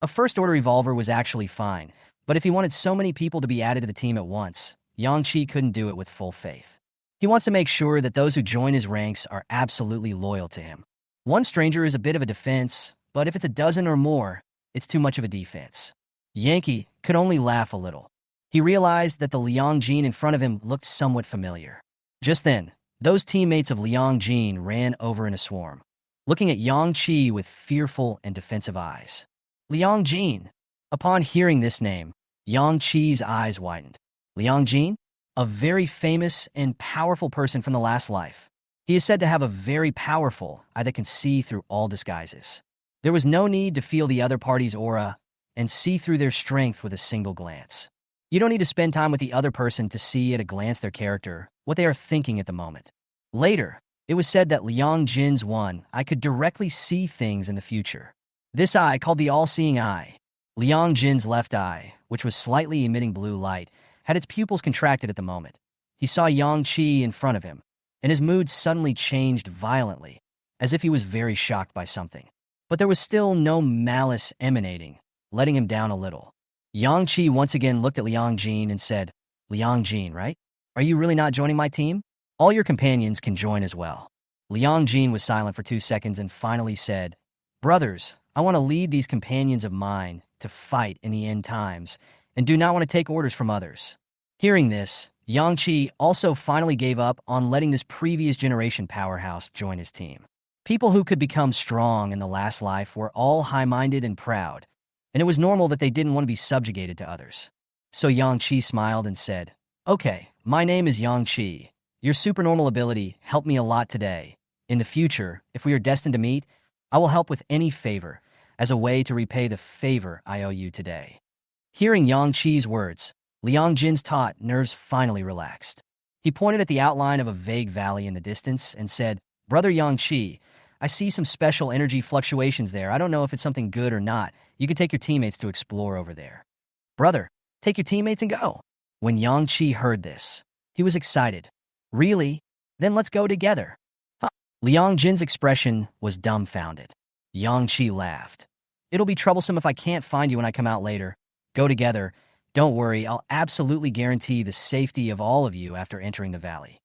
A first-order revolver was actually fine, but if he wanted so many people to be added to the team at once, Yang Qi couldn't do it with full faith. He wants to make sure that those who join his ranks are absolutely loyal to him. One stranger is a bit of a defense, but if it's a dozen or more, it's too much of a defense. Yankee could only laugh a little. He realized that the Liang Jin in front of him looked somewhat familiar. Just then, those teammates of Liang Jin ran over in a swarm, looking at Yang Qi with fearful and defensive eyes. Liang Jin. Upon hearing this name, Yang Qi's eyes widened. Liang Jin? A very famous and powerful person from the last life. He is said to have a very powerful eye that can see through all disguises. There was no need to feel the other party's aura and see through their strength with a single glance. You don't need to spend time with the other person to see at a glance their character, what they are thinking at the moment. Later, it was said that Liang Jin's one eye could directly see things in the future. This eye, called the all-seeing eye, Liang Jin's left eye, which was slightly emitting blue light, had its pupils contracted at the moment. He saw Yang Qi in front of him, and his mood suddenly changed violently, as if he was very shocked by something. But there was still no malice emanating, letting him down a little. Yang Qi once again looked at Liang Jin and said, "Liang Jin, right? Are you really not joining my team? All your companions can join as well." Liang Jin was silent for 2 seconds and finally said, "Brothers, I want to lead these companions of mine to fight in the end times, and do not want to take orders from others." Hearing this, Yang Qi also finally gave up on letting this previous generation powerhouse join his team. People who could become strong in the last life were all high-minded and proud, and it was normal that they didn't want to be subjugated to others. So Yang Qi smiled and said, "Okay, my name is Yang Qi. Your supernormal ability helped me a lot today. In the future, if we are destined to meet, I will help with any favor, as a way to repay the favor I owe you today." Hearing Yang Qi's words, Liang Jin's taut nerves finally relaxed. He pointed at the outline of a vague valley in the distance and said, "Brother Yang Qi, I see some special energy fluctuations there. I don't know if it's something good or not. You could take your teammates to explore over there." "Brother, take your teammates and go." When Yang Qi heard this, he was excited. "Really? Then let's go together." Huh. Liang Jin's expression was dumbfounded. Yang Qi laughed. "It'll be troublesome if I can't find you when I come out later. Go together. Don't worry, I'll absolutely guarantee the safety of all of you after entering the valley."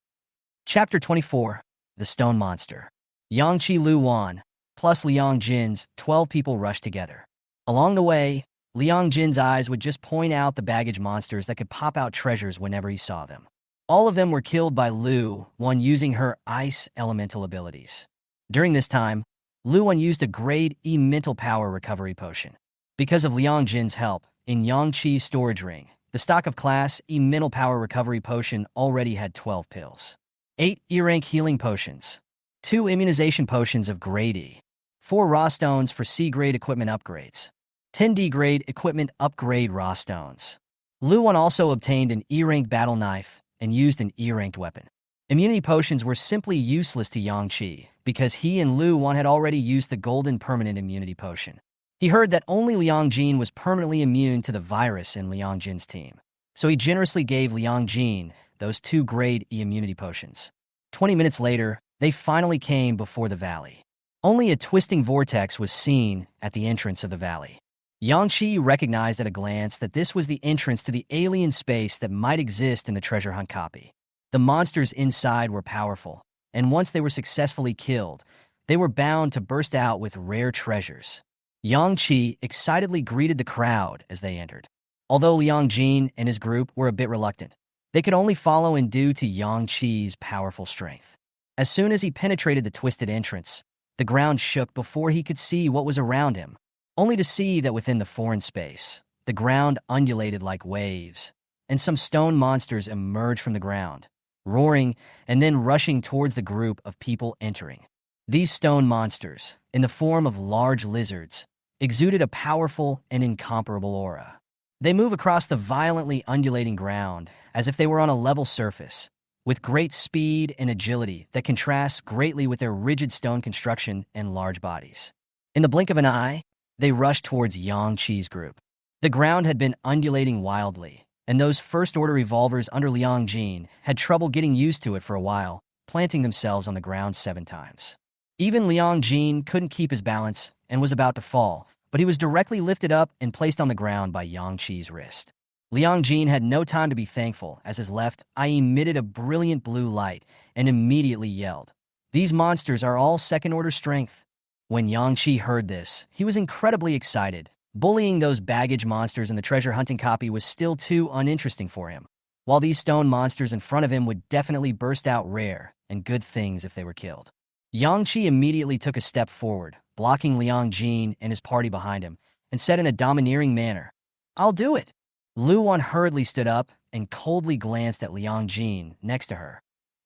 Chapter 24. The Stone Monster. Yang Qi Lu Wan, plus Liang Jin's 12 people rushed together. Along the way, Liang Jin's eyes would just point out the baggage monsters that could pop out treasures whenever he saw them. All of them were killed by Lu Wan using her ice elemental abilities. During this time, Lu Wan used a grade E mental power recovery potion. Because of Liang Jin's help, in Yang Qi's storage ring, the stock of Class E mental power recovery potion already had 12 pills. 8 E-rank healing potions, 2 immunization potions of grade E, 4 raw stones for C-grade equipment upgrades, 10 D-grade equipment upgrade raw stones. Lu Wan also obtained an E-ranked battle knife and used an E-ranked weapon. Immunity potions were simply useless to Yang Qi because he and Lu Wan had already used the golden permanent immunity potion. He heard that only Liang Jin was permanently immune to the virus in Liang Jin's team, so he generously gave Liang Jin those 2 grade E immunity potions. 20 minutes later, they finally came before the valley. Only a twisting vortex was seen at the entrance of the valley. Yang Qi recognized at a glance that this was the entrance to the alien space that might exist in the treasure hunt copy. The monsters inside were powerful, and once they were successfully killed, they were bound to burst out with rare treasures. Yang Qi excitedly greeted the crowd as they entered. Although Liang Jin and his group were a bit reluctant, they could only follow in due to Yang Qi's powerful strength. As soon as he penetrated the twisted entrance, the ground shook before he could see what was around him, only to see that within the foreign space, the ground undulated like waves, and some stone monsters emerged from the ground, roaring and then rushing towards the group of people entering. These stone monsters, in the form of large lizards, exuded a powerful and incomparable aura. They move across the violently undulating ground as if they were on a level surface, with great speed and agility that contrasts greatly with their rigid stone construction and large bodies. In the blink of an eye, they rushed towards Yang Qi's group. The ground had been undulating wildly, and those first-order revolvers under Liang Jin had trouble getting used to it for a while, planting themselves on the ground 7 times. Even Liang Jin couldn't keep his balance and was about to fall, but he was directly lifted up and placed on the ground by Yang Qi's wrist. Liang Jin had no time to be thankful as his left eye emitted a brilliant blue light and immediately yelled, "These monsters are all second-order strength." When Yang Qi heard this, he was incredibly excited. Bullying those baggage monsters in the treasure hunting copy was still too uninteresting for him, while these stone monsters in front of him would definitely burst out rare and good things if they were killed. Yang Qi immediately took a step forward, blocking Liang Jin and his party behind him, and said in a domineering manner, "I'll do it." Lu Wan hurriedly stood up and coldly glanced at Liang Jin next to her.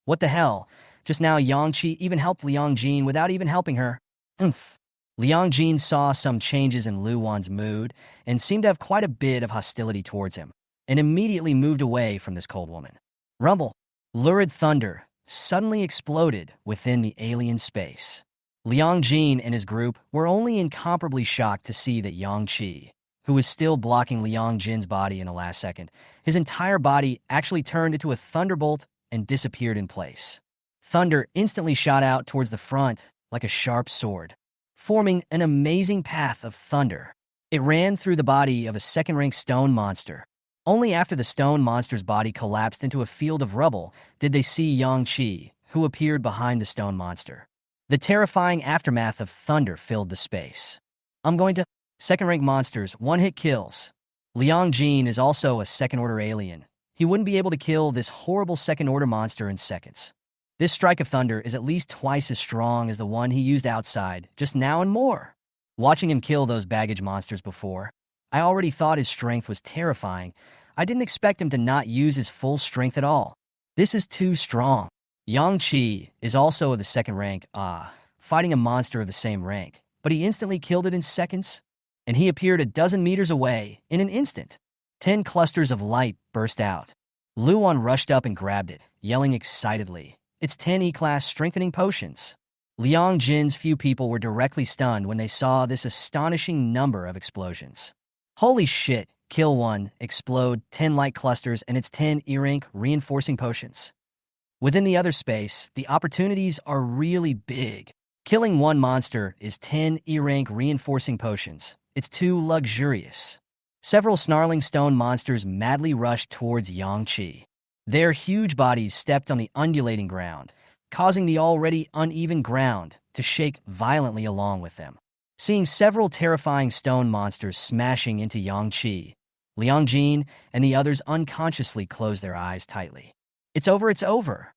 What the hell? Just now, Yang Qi even helped Liang Jin without even helping her. Oomph. Liang Jin saw some changes in Lu Wan's mood and seemed to have quite a bit of hostility towards him, and immediately moved away from this cold woman. Rumble. Lurid thunder suddenly exploded within the alien space. Liang Jin and his group were only incomparably shocked to see that Yang Qi, who was still blocking Liang Jin's body in the last second, his entire body actually turned into a thunderbolt and disappeared in place. Thunder instantly shot out towards the front like a sharp sword, forming an amazing path of thunder. It ran through the body of a second-rank stone monster. Only after the stone monster's body collapsed into a field of rubble did they see Yang Qi, who appeared behind the stone monster. The terrifying aftermath of thunder filled the space. I'm going to... Second-rank monsters, one-hit kills. Liang Jin is also a second-order alien. He wouldn't be able to kill this horrible second-order monster in seconds. This strike of thunder is at least twice as strong as the one he used outside, just now and more. Watching him kill those baggage monsters before, I already thought his strength was terrifying. I didn't expect him to not use his full strength at all. This is too strong. Yang Qi is also of the second rank, fighting a monster of the same rank, but he instantly killed it in seconds, and he appeared a dozen meters away in an instant. 10 clusters of light burst out. Lu Wan rushed up and grabbed it, yelling excitedly. It's 10 E-class strengthening potions. Liang Jin's few people were directly stunned when they saw this astonishing number of explosions. Holy shit, kill one, explode, 10 light clusters, and it's 10 E-rank reinforcing potions. Within the other space, the opportunities are really big. Killing one monster is 10 E-rank reinforcing potions. It's too luxurious. Several snarling stone monsters madly rushed towards Yang Qi. Their huge bodies stepped on the undulating ground, causing the already uneven ground to shake violently along with them. Seeing several terrifying stone monsters smashing into Yang Qi, Liang Jin and the others unconsciously closed their eyes tightly. It's over, it's over.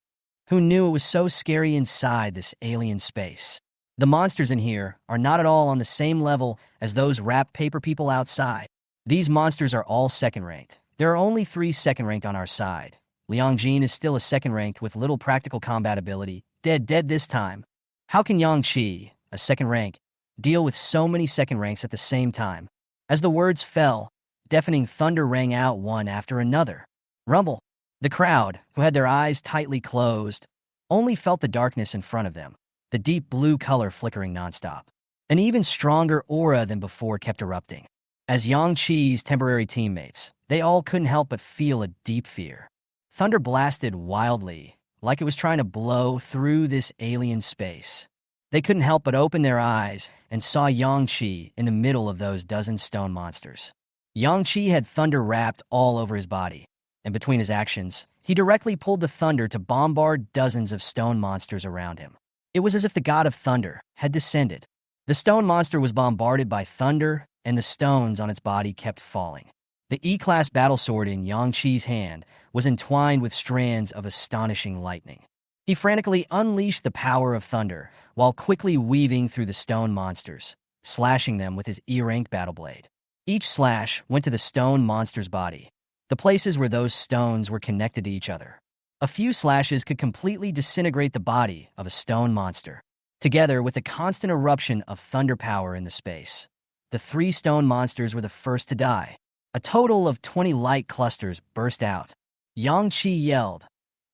Who knew it was so scary inside this alien space? The monsters in here are not at all on the same level as those wrapped paper people outside. These monsters are all second-ranked. There are only 3 second-ranked on our side. Liang Jin is still a second-ranked with little practical combat ability. Dead this time. How can Yang Qi, a second rank, deal with so many second ranks at the same time? As the words fell, deafening thunder rang out one after another. Rumble. The crowd, who had their eyes tightly closed, only felt the darkness in front of them, the deep blue color flickering nonstop. An even stronger aura than before kept erupting. As Yang Qi's temporary teammates, they all couldn't help but feel a deep fear. Thunder blasted wildly, like it was trying to blow through this alien space. They couldn't help but open their eyes and saw Yang Qi in the middle of those dozen stone monsters. Yang Qi had thunder wrapped all over his body, and between his actions, he directly pulled the thunder to bombard dozens of stone monsters around him. It was as if the god of thunder had descended. The stone monster was bombarded by thunder, and the stones on its body kept falling. The E-class battle sword in Yang Qi's hand was entwined with strands of astonishing lightning. He frantically unleashed the power of thunder while quickly weaving through the stone monsters, slashing them with his E-rank battle blade. Each slash went to the stone monster's body, the places where those stones were connected to each other. A few slashes could completely disintegrate the body of a stone monster. Together with the constant eruption of thunder power in the space, the 3 stone monsters were the first to die. A total of 20 light clusters burst out. Yang Qi yelled,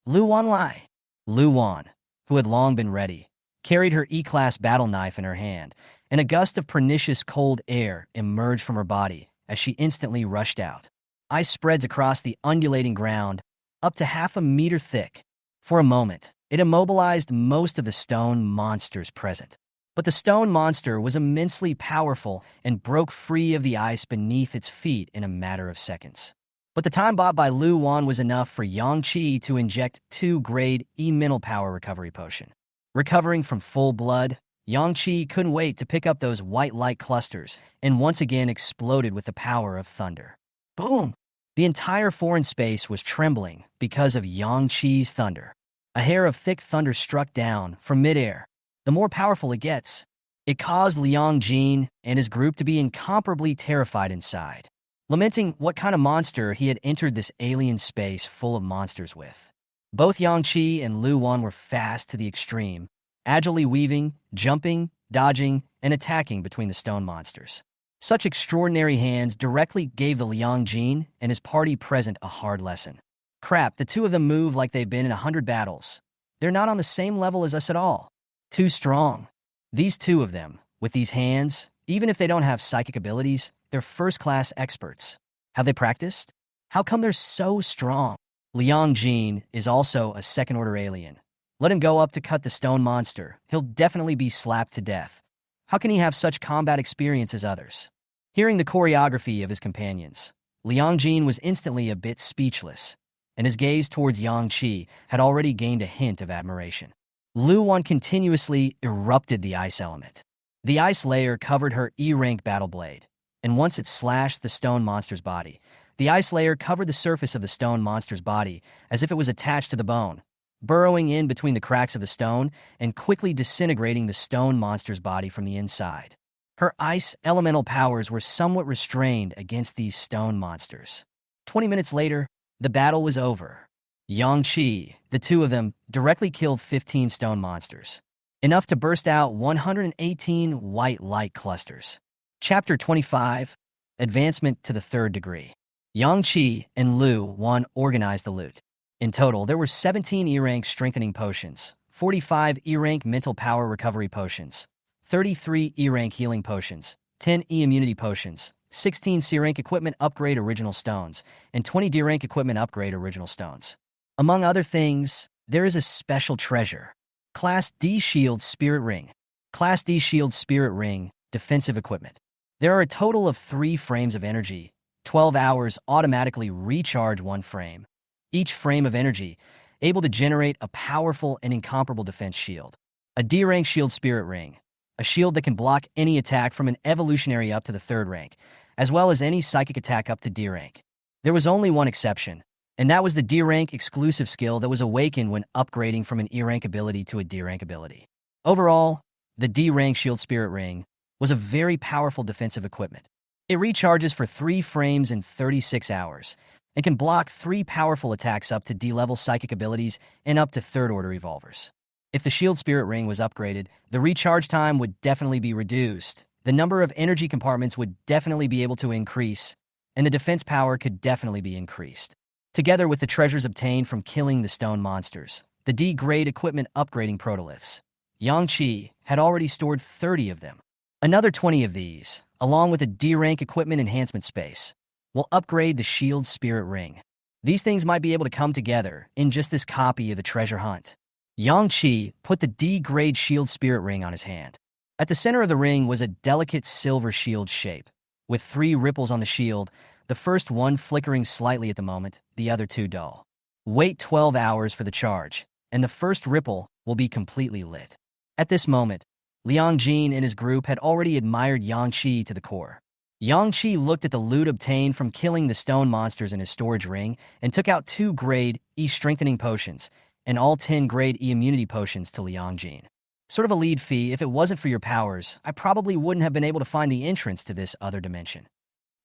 "Lu Wan Lai!" Lu Wan, who had long been ready, carried her E-class battle knife in her hand, and a gust of pernicious cold air emerged from her body as she instantly rushed out. Ice spreads across the undulating ground, up to half a meter thick. For a moment, it immobilized most of the stone monsters present. But the stone monster was immensely powerful and broke free of the ice beneath its feet in a matter of seconds. But the time bought by Lu Wan was enough for Yang Qi to inject 2 grade E mental power recovery potion. Recovering from full blood, Yang Qi couldn't wait to pick up those white light clusters and once again exploded with the power of thunder. Boom! The entire foreign space was trembling because of Yang Qi's thunder. A hair of thick thunder struck down from midair. The more powerful it gets, it caused Liang Jin and his group to be incomparably terrified inside, lamenting what kind of monster he had entered this alien space full of monsters with. Both Yang Qi and Lu Wan were fast to the extreme, agilely weaving, jumping, dodging, and attacking between the stone monsters. Such extraordinary hands directly gave the Liang Jin and his party present a hard lesson. Crap, the two of them move like they've been in 100 battles. They're not on the same level as us at all. Too strong. These two of them, with these hands, even if they don't have psychic abilities, they're first-class experts. Have they practiced? How come they're so strong? Liang Jin is also a second-order alien. Let him go up to cut the stone monster. He'll definitely be slapped to death. How can he have such combat experience as others? Hearing the choreography of his companions, Liang Jin was instantly a bit speechless, and his gaze towards Yang Qi had already gained a hint of admiration. Lu Wan continuously erupted the ice element. The ice layer covered her E-rank battle blade, and once it slashed the stone monster's body, the ice layer covered the surface of the stone monster's body as if it was attached to the bone, burrowing in between the cracks of the stone and quickly disintegrating the stone monster's body from the inside. Her ice elemental powers were somewhat restrained against these stone monsters. 20 minutes later, the battle was over. Yang Qi, the two of them, directly killed 15 stone monsters, enough to burst out 118 white light clusters. Chapter 25, Advancement to the Third Degree. Yang Qi and Lu Wan organized the loot. In total, there were 17 E-rank strengthening potions, 45 E-rank mental power recovery potions, 33 E-rank healing potions, 10 E-immunity potions, 16 C-rank equipment upgrade original stones, and 20 D-rank equipment upgrade original stones. Among other things, there is a special treasure. Class D Shield Spirit Ring. Class D Shield Spirit Ring, defensive equipment. There are a total of 3 frames of energy. 12 hours automatically recharge 1 frame. Each frame of energy, able to generate a powerful and incomparable defense shield. A D-rank Shield Spirit Ring. A shield that can block any attack from an evolutionary up to the 3rd rank, as well as any psychic attack up to D-rank. There was only one exception, and that was the D-rank exclusive skill that was awakened when upgrading from an E-rank ability to a D-rank ability. Overall, the D-rank Shield Spirit Ring was a very powerful defensive equipment. It recharges for 3 frames in 36 hours, and can block 3 powerful attacks up to D-level psychic abilities and up to 3rd-order revolvers. If the Shield Spirit Ring was upgraded, the recharge time would definitely be reduced, the number of energy compartments would definitely be able to increase, and the defense power could definitely be increased. Together with the treasures obtained from killing the stone monsters, the D-grade equipment upgrading protoliths, Yang Qi had already stored 30 of them. Another 20 of these, along with a D-rank equipment enhancement space, will upgrade the Shield Spirit Ring. These things might be able to come together in just this copy of the treasure hunt. Yang Qi put the D-grade Shield Spirit Ring on his hand. At the center of the ring was a delicate silver shield shape, with 3 ripples on the shield, the first one flickering slightly at the moment, the other 2 dull. Wait 12 hours for the charge, and the first ripple will be completely lit. At this moment, Liang Jin and his group had already admired Yang Qi to the core. Yang Qi looked at the loot obtained from killing the stone monsters in his storage ring and took out 2 grade E-strengthening potions and all 10 grade E-immunity potions to Liang Jin. Sort of a lead fee. If it wasn't for your powers, I probably wouldn't have been able to find the entrance to this other dimension.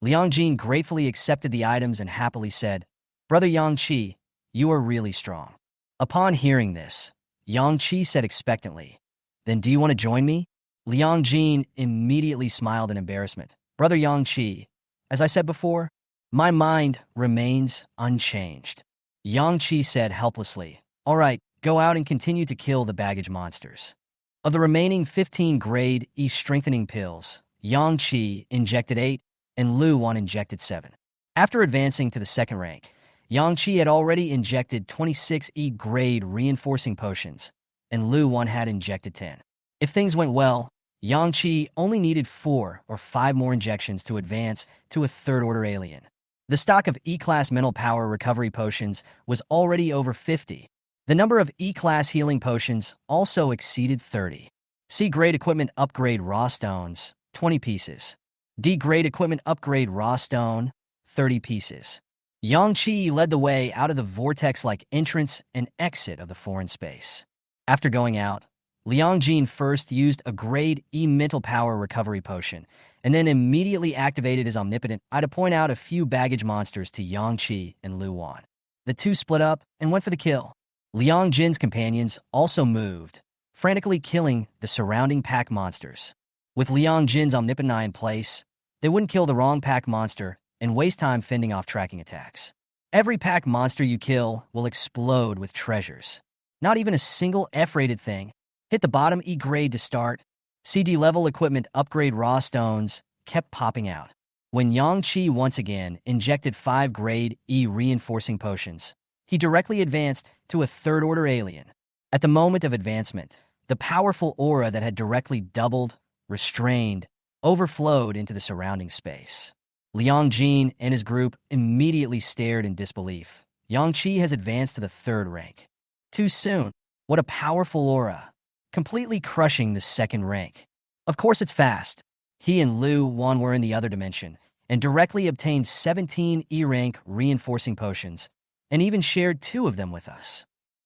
Liang Jin gratefully accepted the items and happily said, "Brother Yang Qi, you are really strong." Upon hearing this, Yang Qi said expectantly, "Then do you want to join me?" Liang Jin immediately smiled in embarrassment. "Brother Yang Qi, as I said before, my mind remains unchanged." Yang Qi said helplessly, "All right, go out and continue to kill the baggage monsters." Of the remaining 15 grade E-strengthening pills, Yang Qi injected 8, and Lu Wan injected 7. After advancing to the 2nd rank, Yang Qi had already injected 26 E-grade reinforcing potions, and Lu Wan had injected 10. If things went well, Yang Qi only needed 4 or 5 more injections to advance to a 3rd-order alien. The stock of E-class mental power recovery potions was already over 50. The number of E-class healing potions also exceeded 30. C-grade equipment upgrade raw stones, 20 pieces. D-grade equipment upgrade raw stone, 30 pieces. Yang Qi led the way out of the vortex-like entrance and exit of the foreign space. After going out, Liang Jin first used a grade E mental power recovery potion, and then immediately activated his omnipotent eye to point out a few baggage monsters to Yang Qi and Lu Wan. The two split up and went for the kill. Liang Jin's companions also moved, frantically killing the surrounding pack monsters. With Liang Jin's omnipotent eye in place, they wouldn't kill the wrong pack monster and waste time fending off tracking attacks. Every pack monster you kill will explode with treasures. Not even a single F-rated thing. Hit the bottom E grade to start. CD level equipment upgrade raw stones kept popping out. When Yang Qi once again injected 5 grade E reinforcing potions, he directly advanced to a third-order alien. At the moment of advancement, the powerful aura that had directly doubled, restrained, overflowed into the surrounding space. Liang Jin and his group immediately stared in disbelief. Yang Qi has advanced to the 3rd rank. Too soon. What a powerful aura. Completely crushing the 2nd rank. Of course it's fast. He and Lu Wan were in the other dimension and directly obtained 17 E-rank reinforcing potions and even shared 2 of them with us.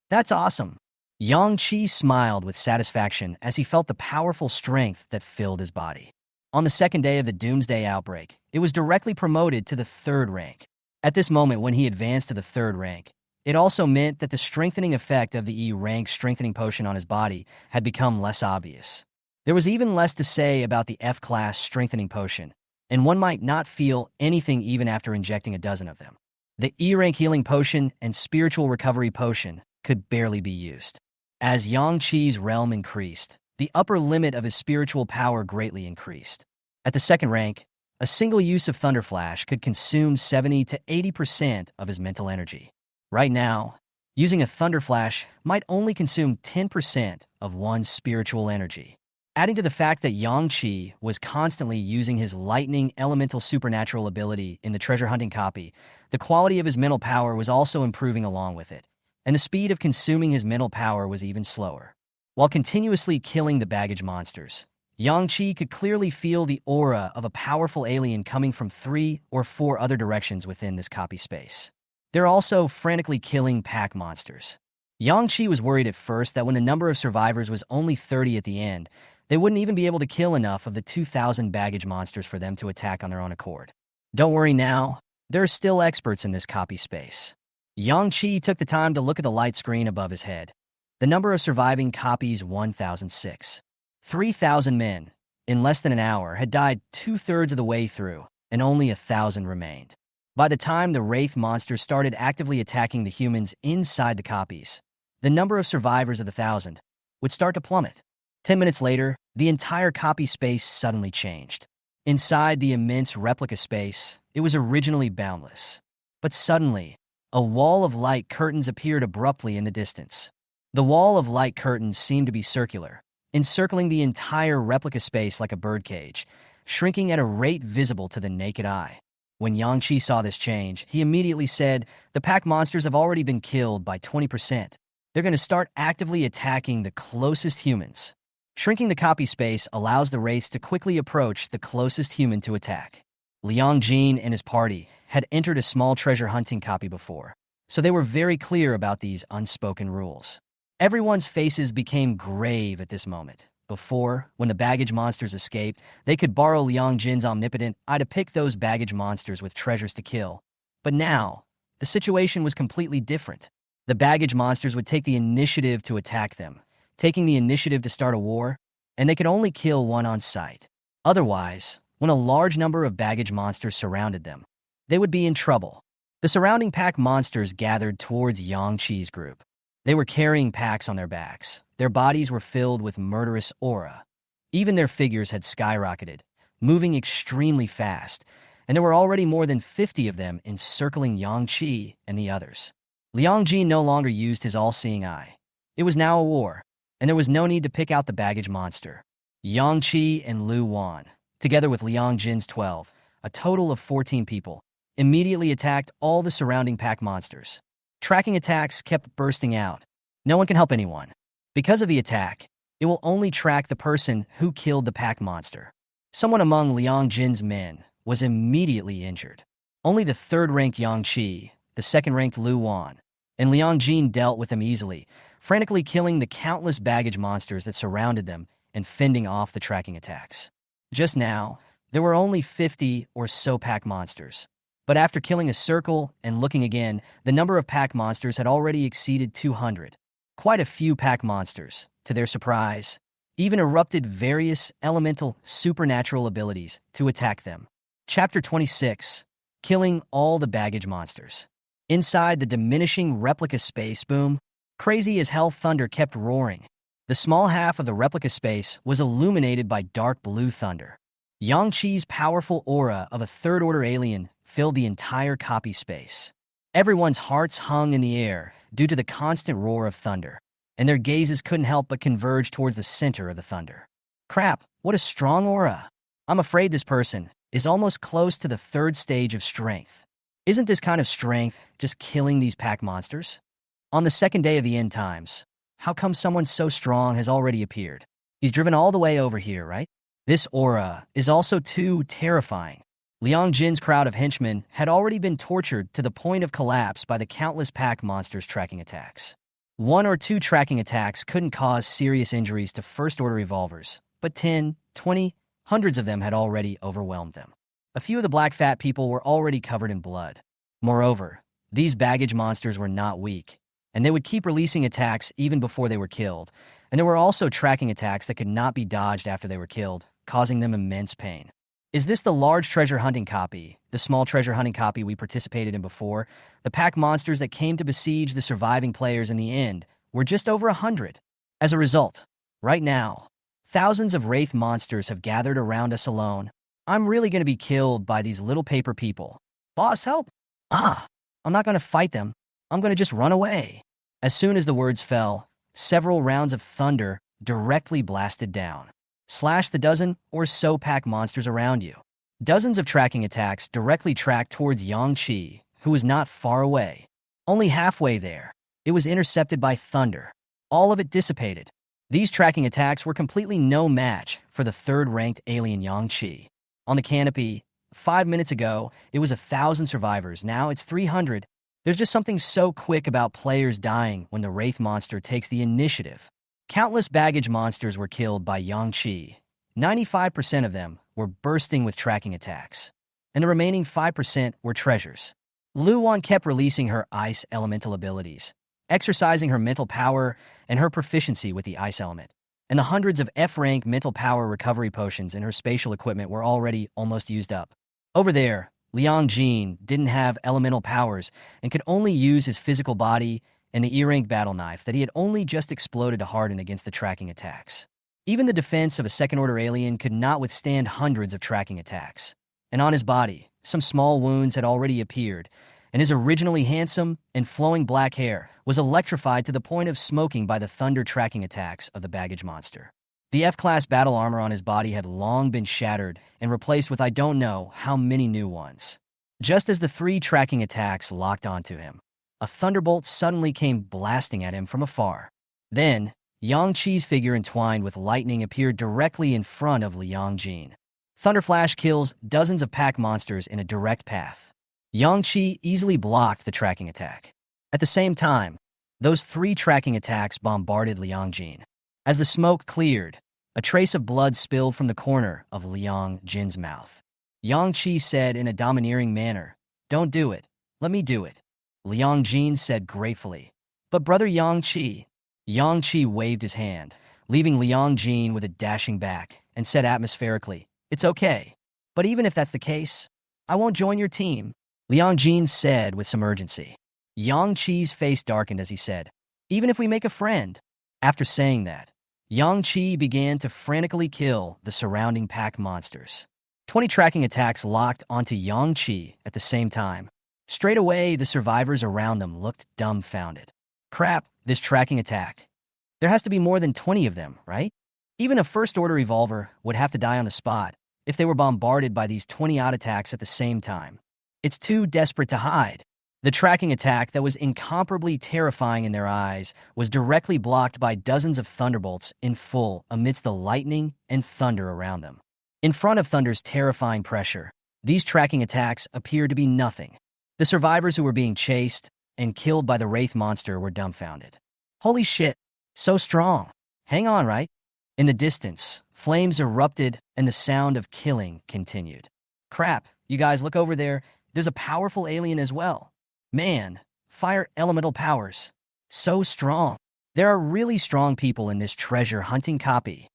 That's awesome. Yang Qi smiled with satisfaction as he felt the powerful strength that filled his body. On the 2nd day of the Doomsday outbreak, it was directly promoted to the 3rd rank. At this moment, when he advanced to the 3rd rank, it also meant that the strengthening effect of the E-rank strengthening potion on his body had become less obvious. There was even less to say about the F-class strengthening potion, and one might not feel anything even after injecting a dozen of them. The E-rank healing potion and spiritual recovery potion could barely be used. As Yang Qi's realm increased, the upper limit of his spiritual power greatly increased. At the 2nd rank, a single use of Thunderflash could consume 70 to 80% of his mental energy. Right now, using a Thunderflash might only consume 10% of one's spiritual energy. Adding to the fact that Yang Qi was constantly using his lightning elemental supernatural ability in the treasure hunting copy, the quality of his mental power was also improving along with it, and the speed of consuming his mental power was even slower. While continuously killing the baggage monsters, Yang Qi could clearly feel the aura of a powerful alien coming from 3 or 4 other directions within this copy space. They're also frantically killing pack monsters. Yang Qi was worried at first that when the number of survivors was only 30 at the end, they wouldn't even be able to kill enough of the 2,000 baggage monsters for them to attack on their own accord. Don't worry now, there are still experts in this copy space. Yang Qi took the time to look at the light screen above his head. The number of surviving copies 1,006. 3,000 men, in less than an hour, had died 2/3 of the way through, and only 1,000 remained. By the time the Wraith monsters started actively attacking the humans inside the copies, the number of survivors of the 1,000 would start to plummet. 10 minutes later, the entire copy space suddenly changed. Inside the immense replica space, it was originally boundless. But suddenly, a wall of light curtains appeared abruptly in the distance. The wall of light curtains seemed to be circular, encircling the entire replica space like a birdcage, shrinking at a rate visible to the naked eye. When Yang Qi saw this change, he immediately said, "The pack monsters have already been killed by 20%. They're going to start actively attacking the closest humans." Shrinking the copy space allows the wraiths to quickly approach the closest human to attack. Liang Jin and his party had entered a small treasure hunting copy before, so they were very clear about these unspoken rules. Everyone's faces became grave at this moment. Before, when the baggage monsters escaped, they could borrow Liang Jin's omnipotent eye to pick those baggage monsters with treasures to kill. But now, the situation was completely different. The baggage monsters would take the initiative to attack them, taking the initiative to start a war, and they could only kill one on sight. Otherwise, when a large number of baggage monsters surrounded them, they would be in trouble. The surrounding pack monsters gathered towards Yang Qi's group. They were carrying packs on their backs. Their bodies were filled with murderous aura. Even their figures had skyrocketed, moving extremely fast, and there were already more than 50 of them encircling Yang Qi and the others. Liang Ji no longer used his all-seeing eye. It was now a war, and there was no need to pick out the baggage monster. Yang Qi and Lu Wan, together with Liang Jin's 12, a total of 14 people, immediately attacked all the surrounding pack monsters. Tracking attacks kept bursting out. No one can help anyone. Because of the attack, it will only track the person who killed the pack monster. Someone among Liang Jin's men was immediately injured. Only the 3rd-ranked Yang Qi, the 2nd-ranked Lu Wan, and Liang Jin dealt with them easily, frantically killing the countless baggage monsters that surrounded them and fending off the tracking attacks. Just now, there were only 50 or so pack monsters, But after killing a circle and looking again, the number of pack monsters had already exceeded 200. Quite a few pack monsters, to their surprise, even erupted various elemental supernatural abilities to attack them. Chapter 26. Killing all the baggage monsters. Inside the diminishing replica space boom, crazy as hell thunder kept roaring. The small half of the replica space was illuminated by dark blue thunder. Yang-Chi's powerful aura of a third-order alien filled the entire copy space. Everyone's hearts hung in the air due to the constant roar of thunder, and their gazes couldn't help but converge towards the center of the thunder. Crap, what a strong aura. I'm afraid this person is almost close to the third stage of strength. Isn't this kind of strength just killing these pack monsters? On the second day of the end times, how come someone so strong has already appeared? He's driven all the way over here, right? This aura is also too terrifying. Liang Jin's crowd of henchmen had already been tortured to the point of collapse by the countless pack monsters' tracking attacks. 1 or 2 tracking attacks couldn't cause serious injuries to first-order revolvers, but 10, 20, hundreds of them had already overwhelmed them. A few of the black fat people were already covered in blood. Moreover, these baggage monsters were not weak, and they would keep releasing attacks even before they were killed, and there were also tracking attacks that could not be dodged after they were killed, causing them immense pain. Is this the large treasure hunting copy, the small treasure hunting copy we participated in before? The pack monsters that came to besiege the surviving players in the end were just over 100. As a result, right now, thousands of wraith monsters have gathered around us alone. I'm really going to be killed by these little paper people. Boss, help! I'm not going to fight them. I'm going to just run away. As soon as the words fell, several rounds of thunder directly blasted down. Slash the dozen or so pack monsters around you. Dozens of tracking attacks directly tracked towards Yang-Chi, who was not far away. Only halfway there, it was intercepted by thunder. All of it dissipated. These tracking attacks were completely no match for the third-ranked alien Yang-Chi. On the canopy, 5 minutes ago, it was 1,000 survivors. Now it's 300. There's just something so quick about players dying when the Wraith monster takes the initiative. Countless baggage monsters were killed by Yang-Chi. 95% of them were bursting with tracking attacks, and the remaining 5% were treasures. Luan kept releasing her ice elemental abilities, exercising her mental power and her proficiency with the ice element. And the hundreds of F-rank mental power recovery potions in her spatial equipment were already almost used up. Over there, Liang Jin didn't have elemental powers and could only use his physical body and the E-rank battle knife that he had only just exploded to harden against the tracking attacks. Even the defense of a second-order alien could not withstand hundreds of tracking attacks. And on his body, some small wounds had already appeared, and his originally handsome and flowing black hair was electrified to the point of smoking by the thunder tracking attacks of the baggage monster. The F-class battle armor on his body had long been shattered and replaced with I don't know how many new ones. Just as the 3 tracking attacks locked onto him, a thunderbolt suddenly came blasting at him from afar. Then, Yang-Chi's figure entwined with lightning appeared directly in front of Liang Jin. Thunderflash kills dozens of pack monsters in a direct path. Yang-Chi easily blocked the tracking attack. At the same time, those 3 tracking attacks bombarded Liang Jin. As the smoke cleared, a trace of blood spilled from the corner of Liang Jin's mouth. Yang-Chi said in a domineering manner, "Don't do it. Let me do it." Liang Jin said gratefully, "But brother Yang-Chi." Yang-Chi waved his hand, leaving Liang Jin with a dashing back, and said atmospherically, "It's okay. But even if that's the case, I won't join your team," Liang Jin said with some urgency. Yang-Chi's face darkened as he said, "Even if we make a friend." After saying that, Yang-Chi began to frantically kill the surrounding pack monsters. 20 tracking attacks locked onto Yang-Chi at the same time. Straight away, the survivors around them looked dumbfounded. Crap, this tracking attack. There has to be more than 20 of them, right? Even a first-order revolver would have to die on the spot if they were bombarded by these 20-odd attacks at the same time. It's too desperate to hide. The tracking attack that was incomparably terrifying in their eyes was directly blocked by dozens of thunderbolts in full amidst the lightning and thunder around them. In front of thunder's terrifying pressure, these tracking attacks appeared to be nothing. The survivors who were being chased and killed by the Wraith monster were dumbfounded. Holy shit, so strong. Hang on, right? In the distance, flames erupted and the sound of killing continued. Crap, you guys look over there. there's a powerful alien as well. Man, fire elemental powers. So strong. There are really strong people in this treasure hunting copy.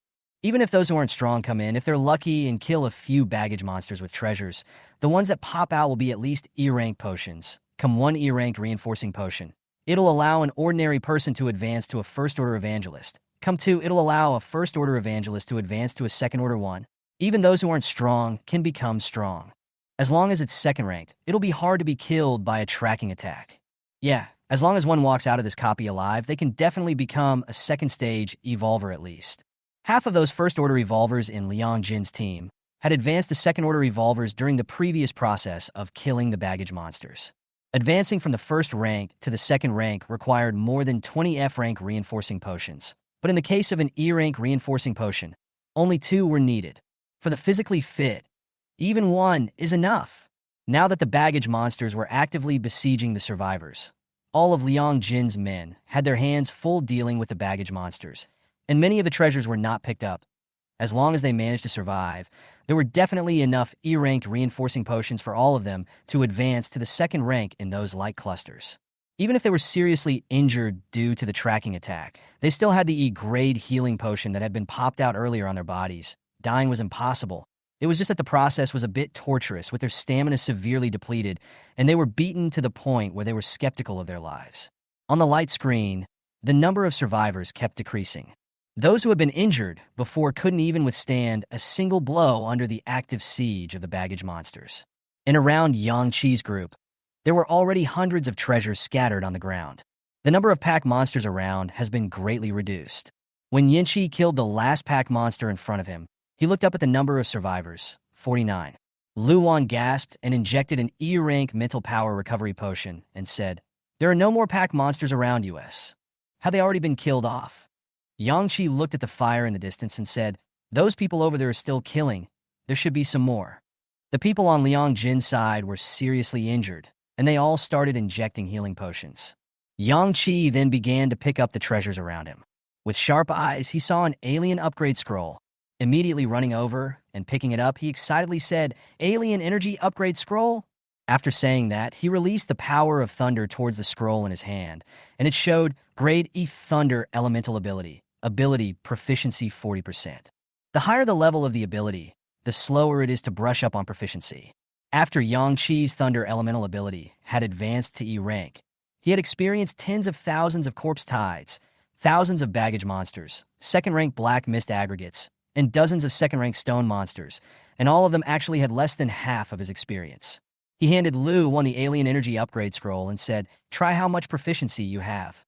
Even if those who aren't strong come in, if they're lucky and kill a few baggage monsters with treasures, the ones that pop out will be at least E-rank potions. Come one E-ranked reinforcing potion. It'll allow an ordinary person to advance to a first-order evangelist. Come two, it'll allow a first-order evangelist to advance to a second-order one. Even those who aren't strong can become strong. As long as it's second-ranked, it'll be hard to be killed by a tracking attack. Yeah, as long as one walks out of this copy alive, they can definitely become a second-stage evolver at least. Half of those first-order evolvers in Liang Jin's team had advanced to second-order evolvers during the previous process of killing the baggage monsters. Advancing from the first rank to the second rank required more than 20 F-rank reinforcing potions. But in the case of an E-rank reinforcing potion, only 2 were needed. For the physically fit, even 1 is enough. Now that the baggage monsters were actively besieging the survivors, all of Liang Jin's men had their hands full dealing with the baggage monsters, and many of the treasures were not picked up. As long as they managed to survive, there were definitely enough E-ranked reinforcing potions for all of them to advance to the second rank in those light clusters. Even if they were seriously injured due to the tracking attack, they still had the E-grade healing potion that had been popped out earlier on their bodies. Dying was impossible. It was just that the process was a bit torturous, with their stamina severely depleted, and they were beaten to the point where they were skeptical of their lives. On the light screen, the number of survivors kept decreasing. Those who had been injured before couldn't even withstand a single blow under the active siege of the baggage monsters. And around Yang Qi's group, there were already hundreds of treasures scattered on the ground. The number of pack monsters around has been greatly reduced. When Yanqi killed the last pack monster in front of him, he looked up at the number of survivors, 49. Luan gasped and injected an E-rank mental power recovery potion and said, "There are no more pack monsters around us. Have they already been killed off?" Yang Qi looked at the fire in the distance and said, "Those people over there are still killing. There should be some more." The people on Liang Jin's side were seriously injured, and they all started injecting healing potions. Yang Qi then began to pick up the treasures around him. With sharp eyes, he saw an alien upgrade scroll. Immediately running over and picking it up, he excitedly said, "Alien energy upgrade scroll?" After saying that, he released the power of thunder towards the scroll in his hand, and it showed Grade E Thunder Elemental Ability. Ability Proficiency 40%. The higher the level of the ability, the slower it is to brush up on proficiency. After Yang Qi's Thunder Elemental Ability had advanced to E rank, he had experienced tens of thousands of corpse tides, thousands of baggage monsters, second-rank black mist aggregates, and dozens of second-rank stone monsters, and all of them actually had less than half of his experience. He handed Lu Wan the Alien Energy Upgrade Scroll and said, "Try how much proficiency you have."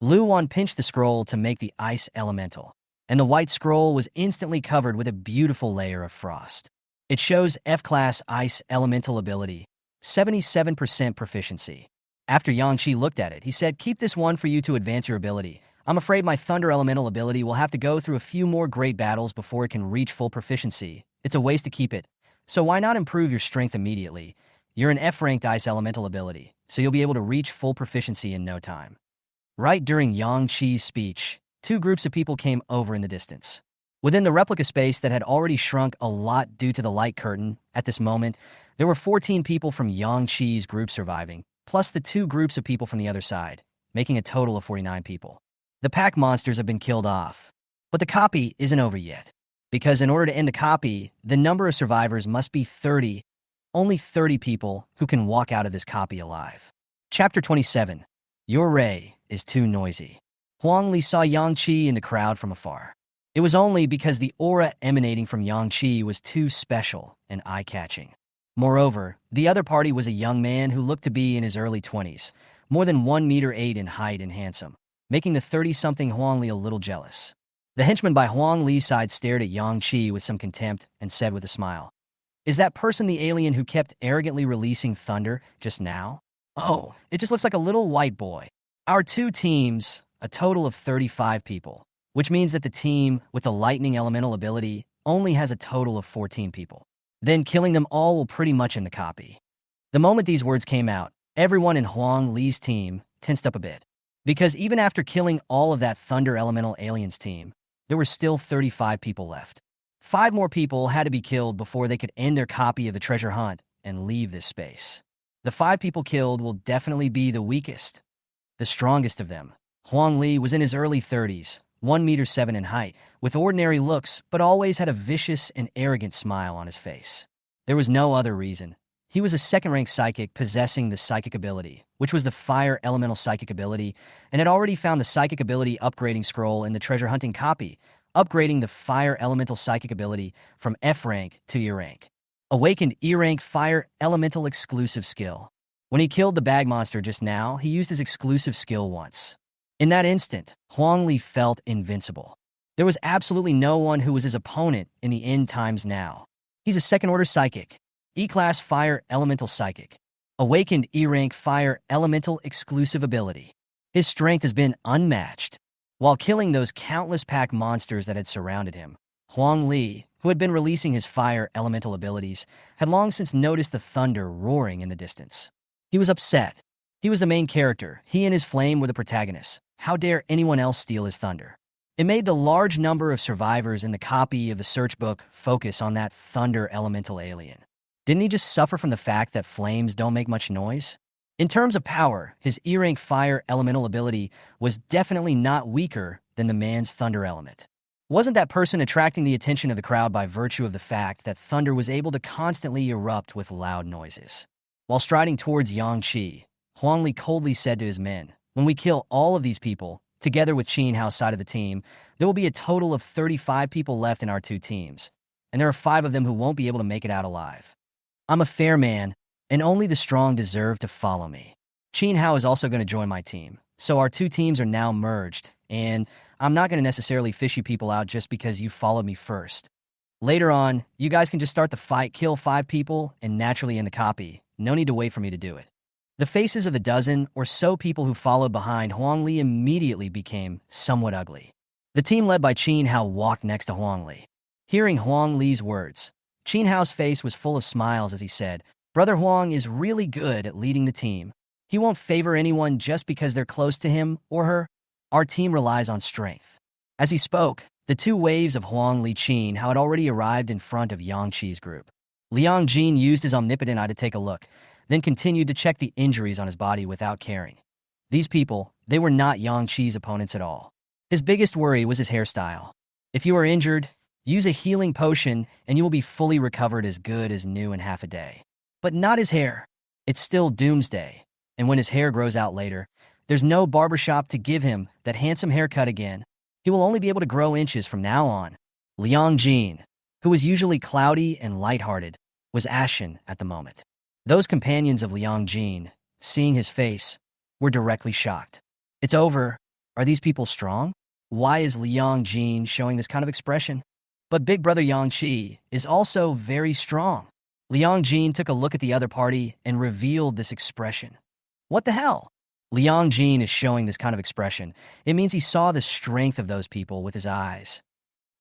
Lu Wan pinched the scroll to make the ice elemental, and the white scroll was instantly covered with a beautiful layer of frost. It shows F-Class Ice Elemental Ability, 77% proficiency. After Yang Qi looked at it, he said, "Keep this one for you to advance your ability. I'm afraid my Thunder Elemental ability will have to go through a few more great battles before it can reach full proficiency. It's a waste to keep it. So why not improve your strength immediately? You're an F-ranked Ice Elemental ability, so you'll be able to reach full proficiency in no time." Right during Yang Qi's speech, 2 groups of people came over in the distance. Within the replica space that had already shrunk a lot due to the light curtain, at this moment, there were 14 people from Yang Qi's group surviving, plus the 2 groups of people from the other side, making a total of 49 people. The pack monsters have been killed off, but the copy isn't over yet, because in order to end the copy, the number of survivors must be 30, only 30 people who can walk out of this copy alive. Chapter 27. Your ray is too noisy. Huang Li saw Yang Qi in the crowd from afar. It was only because the aura emanating from Yang Qi was too special and eye-catching. Moreover, the other party was a young man who looked to be in his early 20s, more than 1.8 meters in height and handsome, making the 30-something Huang Li a little jealous. The henchman by Huang Li's side stared at Yang Qi with some contempt and said with a smile, "Is that person the alien who kept arrogantly releasing thunder just now? Oh, it just looks like a little white boy." Our 2 teams, a total of 35 people, which means that the team with the lightning elemental ability only has a total of 14 people. Then killing them all will pretty much end the copy. The moment these words came out, everyone in Huang Li's team tensed up a bit, because even after killing all of that Thunder Elemental Aliens team, there were still 35 people left. 5 more people had to be killed before they could end their copy of the treasure hunt and leave this space. The 5 people killed will definitely be the weakest. The strongest of them, Huang Li, was in his early 30s, 1 meter 7 in height, with ordinary looks, but always had a vicious and arrogant smile on his face. There was no other reason. He was a second-rank psychic possessing the psychic ability, which was the fire elemental psychic ability, and had already found the psychic ability upgrading scroll in the treasure hunting copy, upgrading the fire elemental psychic ability from F rank to E rank. Awakened E rank fire elemental exclusive skill. When he killed the bag monster just now, he used his exclusive skill once. In that instant, Huang Li felt invincible. There was absolutely no one who was his opponent in the end times now. He's a second-order psychic, E-class fire elemental psychic, awakened E-rank fire elemental exclusive ability. His strength has been unmatched. While killing those countless pack monsters that had surrounded him, Huang Li, who had been releasing his fire elemental abilities, had long since noticed the thunder roaring in the distance. He was upset. He was the main character. He and his flame were the protagonists. How dare anyone else steal his thunder? It made the large number of survivors in the copy of the search book focus on that thunder elemental alien. Didn't he just suffer from the fact that flames don't make much noise? In terms of power, his E-rank fire elemental ability was definitely not weaker than the man's thunder element. Wasn't that person attracting the attention of the crowd by virtue of the fact that thunder was able to constantly erupt with loud noises? While striding towards Yangqi, Huang Li coldly said to his men, "When we kill all of these people, together with Qin Hao's side of the team, there will be a total of 35 people left in our 2 teams, and there are 5 of them who won't be able to make it out alive. I'm a fair man, and only the strong deserve to follow me. Qin Hao is also going to join my team, so our 2 teams are now merged, and I'm not going to necessarily fish you people out just because you followed me first. Later on, you guys can just start the fight, kill 5 people, and naturally end the copy. No need to wait for me to do it." The faces of the dozen or so people who followed behind Huang Li immediately became somewhat ugly. The team led by Qin Hao walked next to Huang Li. Hearing Huang Li's words, Qin Hao's face was full of smiles as he said, "Brother Huang is really good at leading the team. He won't favor anyone just because they're close to him or her. Our team relies on strength." As he spoke, the 2 waves of Huang Li Qin Hao had already arrived in front of Yang Qi's group. Liang Jin used his omnipotent eye to take a look, then continued to check the injuries on his body without caring. These people, they were not Yang Qi's opponents at all. His biggest worry was his hairstyle. If you are injured, use a healing potion and you will be fully recovered as good as new in half a day. But not his hair. It's still doomsday, and when his hair grows out later, there's no barbershop to give him that handsome haircut again. He will only be able to grow inches from now on. Liang Jin, who was usually cloudy and lighthearted, was ashen at the moment. Those companions of Liang Jin, seeing his face, were directly shocked. "It's over. Are these people strong? Why is Liang Jin showing this kind of expression?" But big brother Yang Qi is also very strong. Liang Jin took a look at the other party and revealed this expression. What the hell? Liang Jin is showing this kind of expression. It means he saw the strength of those people with his eyes.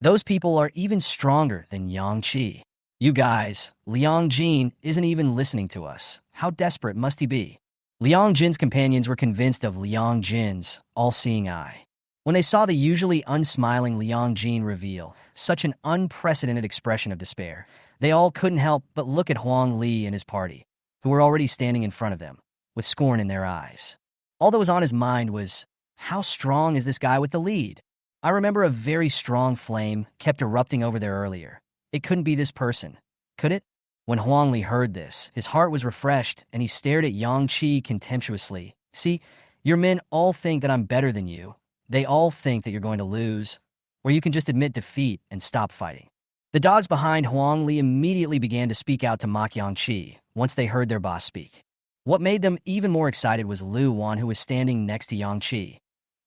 Those people are even stronger than Yang Qi. You guys, Liang Jin isn't even listening to us. How desperate must he be? Liang Jin's companions were convinced of Liang Jin's all-seeing eye. When they saw the usually unsmiling Liang Jin reveal such an unprecedented expression of despair, they all couldn't help but look at Huang Li and his party, who were already standing in front of them, with scorn in their eyes. All that was on his mind was, how strong is this guy with the lead? I remember a very strong flame kept erupting over there earlier. It couldn't be this person, could it? When Huang Li heard this, his heart was refreshed, and he stared at Yang Qi contemptuously. "See, your men all think that I'm better than you. They all think that you're going to lose, or you can just admit defeat and stop fighting." The dogs behind Huang Li immediately began to speak out to mock Yang Qi once they heard their boss speak. What made them even more excited was Lu Wan, who was standing next to Yang Qi.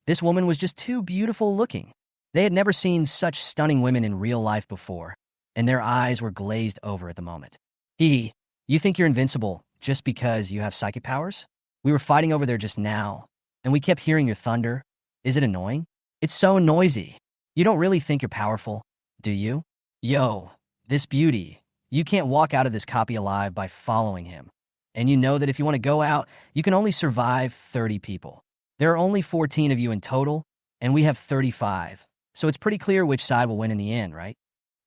This woman was just too beautiful looking. They had never seen such stunning women in real life before, and their eyes were glazed over at the moment. You think you're invincible just because you have psychic powers? We were fighting over there just now, and we kept hearing your thunder. Is it annoying? It's so noisy. You don't really think you're powerful, do you? Yo, this beauty. You can't walk out of this copy alive by following him. And you know that if you want to go out, you can only survive 30 people. There are only 14 of you in total, and we have 35. So it's pretty clear which side will win in the end, right?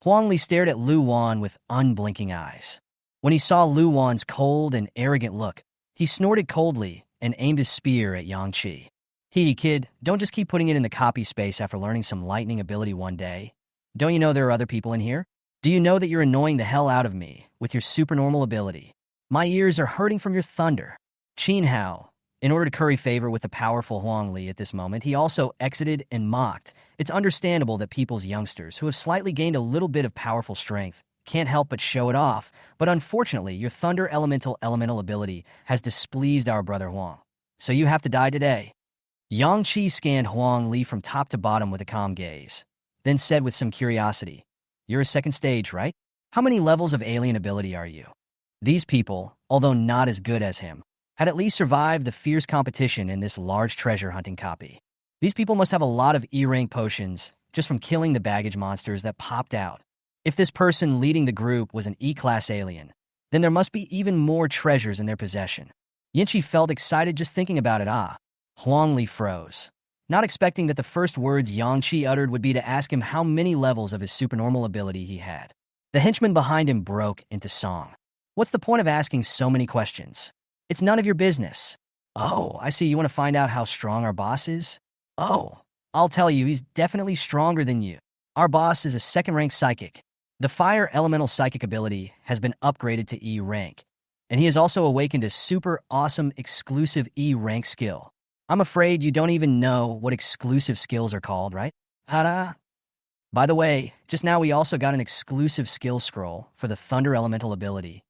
Huang Li stared at Lu Wan with unblinking eyes. When he saw Lu Wan's cold and arrogant look, He snorted coldly and aimed his spear at Yang Qi. Kid, don't just keep putting it in the copy space after learning some lightning ability one day. Don't you know there are other people in here? Do you know that you're annoying the hell out of me with your supernormal ability? My ears are hurting from your thunder. Qin Hao, in order to curry favor with the powerful Huang Li at this moment, he also exited and mocked. It's understandable that people's youngsters, who have slightly gained a little bit of powerful strength, can't help but show it off, but unfortunately, your thunder elemental ability has displeased our brother Huang. So you have to die today. Yang Qi scanned Huang Li from top to bottom with a calm gaze, then said with some curiosity, "You're a second stage, right? How many levels of alien ability are you?" These people, although not as good as him, had at least survived the fierce competition in this large treasure hunting copy. These people must have a lot of E-rank potions just from killing the baggage monsters that popped out. If this person leading the group was an E-class alien, then there must be even more treasures in their possession. Yinchi felt excited just thinking about it. Huang Li froze, not expecting that the first words Yang Qi uttered would be to ask him how many levels of his supernormal ability he had. The henchman behind him broke into song. What's the point of asking so many questions? It's none of your business. Oh, I see you want to find out how strong our boss is? Oh, I'll tell you, he's definitely stronger than you. Our boss is a second-rank psychic. The fire elemental psychic ability has been upgraded to E rank, and he has also awakened a super awesome exclusive E rank skill. I'm afraid you don't even know what exclusive skills are called, right? Ta-da! By the way, just now we also got an exclusive skill scroll for the thunder elemental ability.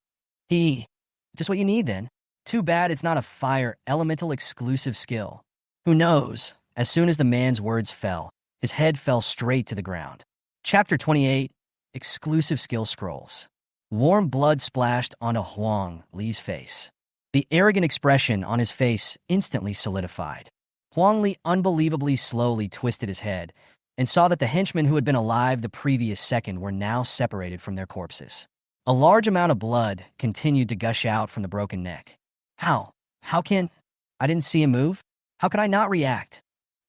Just what you need then. Too bad it's not a fire elemental exclusive skill. Who knows? As soon as the man's words fell, his head fell straight to the ground. Chapter 28, Exclusive Skill Scrolls. Warm blood splashed onto Huang Li's face. The arrogant expression on his face instantly solidified. Huang Li unbelievably slowly twisted his head and saw that the henchmen who had been alive the previous second were now separated from their corpses. A large amount of blood continued to gush out from the broken neck. How can... I didn't see him move? How could I not react?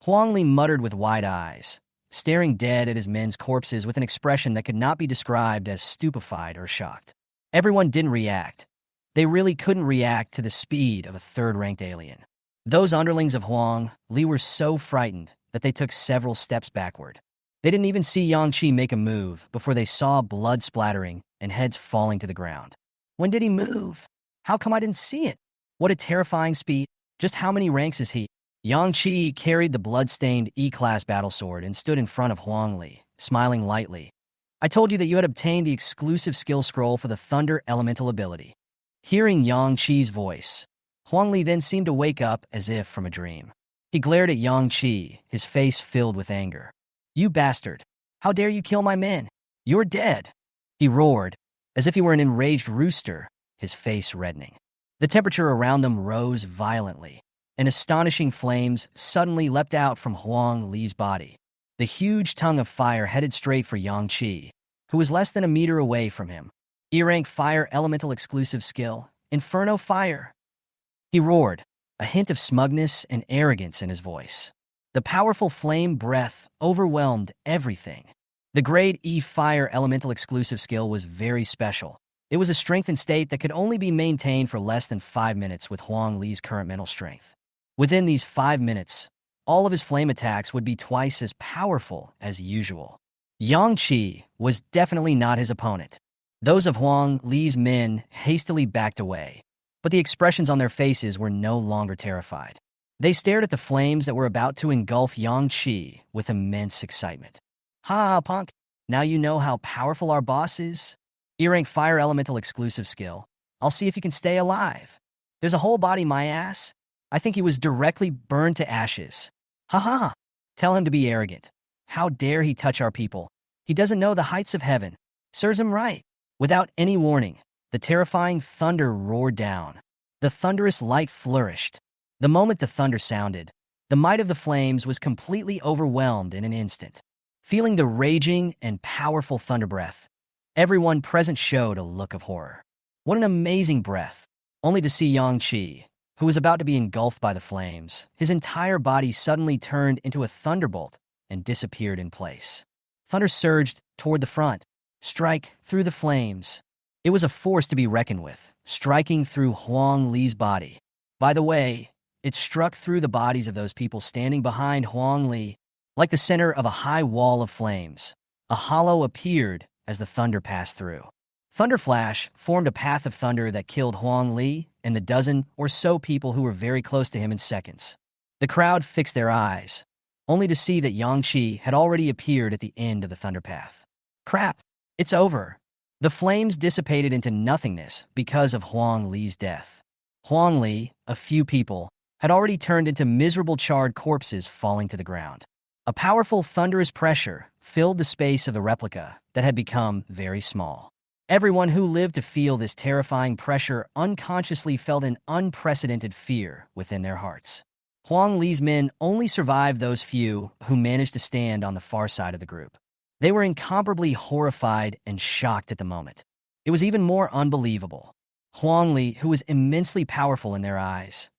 Huang Li muttered with wide eyes, staring dead at his men's corpses with an expression that could not be described as stupefied or shocked. Everyone didn't react. They really couldn't react to the speed of a third-ranked alien. Those underlings of Huang Li were so frightened that they took several steps backward. They didn't even see Yang Qi make a move before they saw blood splattering and heads falling to the ground. When did he move? How come I didn't see it? What a terrifying speed. Just how many ranks is he? Yang Qi carried the blood-stained E-class battlesword and stood in front of Huang Li, smiling lightly. I told you that you had obtained the exclusive skill scroll for the thunder elemental ability. Hearing Yang Qi's voice, Huang Li then seemed to wake up as if from a dream. He glared at Yang Qi, his face filled with anger. "You bastard! How dare you kill my men? You're dead!" He roared, as if he were an enraged rooster, his face reddening. The temperature around them rose violently, and astonishing flames suddenly leapt out from Huang Li's body. The huge tongue of fire headed straight for Yang Qi, who was less than a meter away from him. E-rank fire elemental exclusive skill, Inferno Fire. He roared, a hint of smugness and arrogance in his voice. The powerful flame breath overwhelmed everything. The grade E fire elemental exclusive skill was very special. It was a strengthened state that could only be maintained for less than 5 minutes with Huang Li's current mental strength. Within these 5 minutes, all of his flame attacks would be twice as powerful as usual. Yang Qi was definitely not his opponent. Those of Huang Li's men hastily backed away, but the expressions on their faces were no longer terrified. They stared at the flames that were about to engulf Yang Qi with immense excitement. "Ha, punk! Now you know how powerful our boss is? E-rank fire elemental exclusive skill. I'll see if you can stay alive. There's a whole body my ass. I think he was directly burned to ashes. Ha ha! Tell him to be arrogant. How dare he touch our people? He doesn't know the heights of heaven. Serves him right." Without any warning, the terrifying thunder roared down. The thunderous light flourished. The moment the thunder sounded, the might of the flames was completely overwhelmed in an instant. Feeling the raging and powerful thunder breath, everyone present showed a look of horror. What an amazing breath! Only to see Yang Qi, who was about to be engulfed by the flames, his entire body suddenly turned into a thunderbolt and disappeared in place. Thunder surged toward the front, strike through the flames. It was a force to be reckoned with, striking through Huang Li's body. By the way, it struck through the bodies of those people standing behind Huang Li like the center of a high wall of flames. A hollow appeared as the thunder passed through. Thunder Flash formed a path of thunder that killed Huang Li and the dozen or so people who were very close to him in seconds. The crowd fixed their eyes, only to see that Yang Qi had already appeared at the end of the thunder path. Crap, it's over. The flames dissipated into nothingness because of Huang Li's death. Huang Li, a few people, had already turned into miserable charred corpses falling to the ground. A powerful thunderous pressure filled the space of the replica that had become very small. Everyone who lived to feel this terrifying pressure unconsciously felt an unprecedented fear within their hearts. Huang Li's men only survived those few who managed to stand on the far side of the group. They were incomparably horrified and shocked at the moment. It was even more unbelievable. Huang Li, who was immensely powerful in their eyes.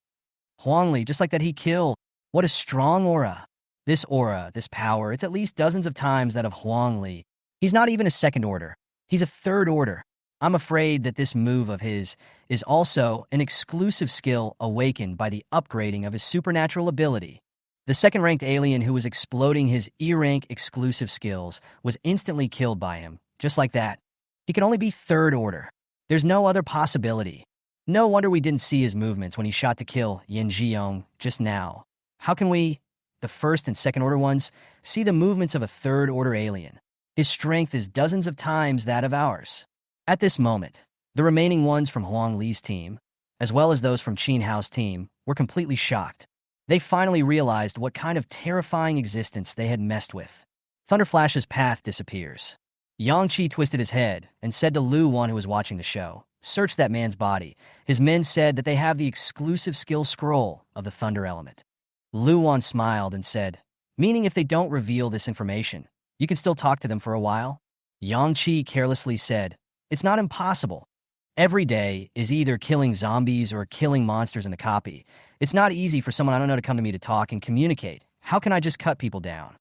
Huang Li, just like that he killed. What a strong aura. This aura, this power, it's at least dozens of times that of Huang Li. He's not even a second order. He's a third order. I'm afraid that this move of his is also an exclusive skill awakened by the upgrading of his supernatural ability. The second-ranked alien who was exploding his E-rank exclusive skills was instantly killed by him, just like that. He can only be third order. There's no other possibility. No wonder we didn't see his movements when he shot to kill Yin Jiong just now. How can we, the first and second order ones, see the movements of a third order alien? His strength is dozens of times that of ours. At this moment, the remaining ones from Huang Li's team, as well as those from Qin Hao's team, were completely shocked. They finally realized what kind of terrifying existence they had messed with. Thunderflash's path disappears. Yang Qi twisted his head and said to Lu Wan, who was watching the show, "Search that man's body." His men said that they have the exclusive skill scroll of the thunder element. Lu Wan smiled and said, "Meaning if they don't reveal this information, you can still talk to them for a while?" Yang Qi carelessly said, "It's not impossible. Every day is either killing zombies or killing monsters in the copy. It's not easy for someone I don't know to come to me to talk and communicate. How can I just cut people down?"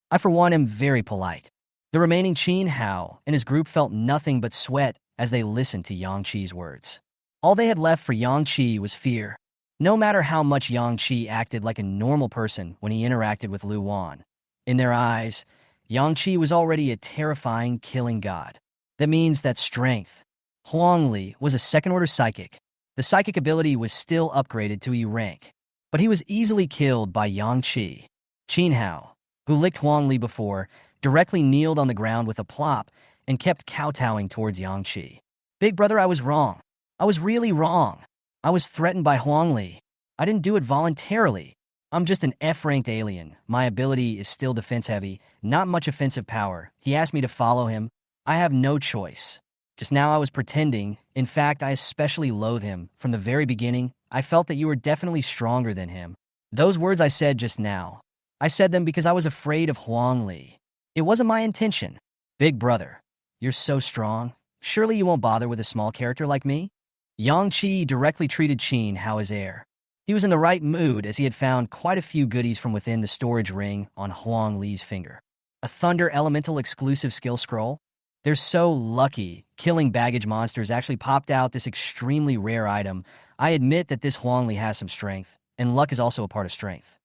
I, for one, am very polite. The remaining Qin Hao and his group felt nothing but sweat as they listened to Yang Qi's words. All they had left for Yang Qi was fear. No matter how much Yang Qi acted like a normal person when he interacted with Lu Wan, in their eyes, Yang Qi was already a terrifying killing god. That means that strength. Huang Li was a second-order psychic. The psychic ability was still upgraded to E rank, but he was easily killed by Yang Qi. Qin Hao, who licked Huang Li before, directly kneeled on the ground with a plop and kept kowtowing towards Yang Qi. "Big brother, I was wrong. I was really wrong. I was threatened by Huang Li. I didn't do it voluntarily. I'm just an F-ranked alien. My ability is still defense-heavy, not much offensive power. He asked me to follow him. I have no choice. Just now I was pretending. In fact, I especially loathe him. From the very beginning, I felt that you were definitely stronger than him." Those words I said just now, I said them because I was afraid of Huang Li. It wasn't my intention. "Big brother, you're so strong. Surely you won't bother with a small character like me?" Yang Qi directly treated Qin Hao as heir. He was in the right mood as he had found quite a few goodies from within the storage ring on Huang Li's finger. A Thunder Elemental exclusive skill scroll? They're so lucky. Killing baggage monsters actually popped out this extremely rare item. I admit that this Huang Li has some strength, and luck is also a part of strength.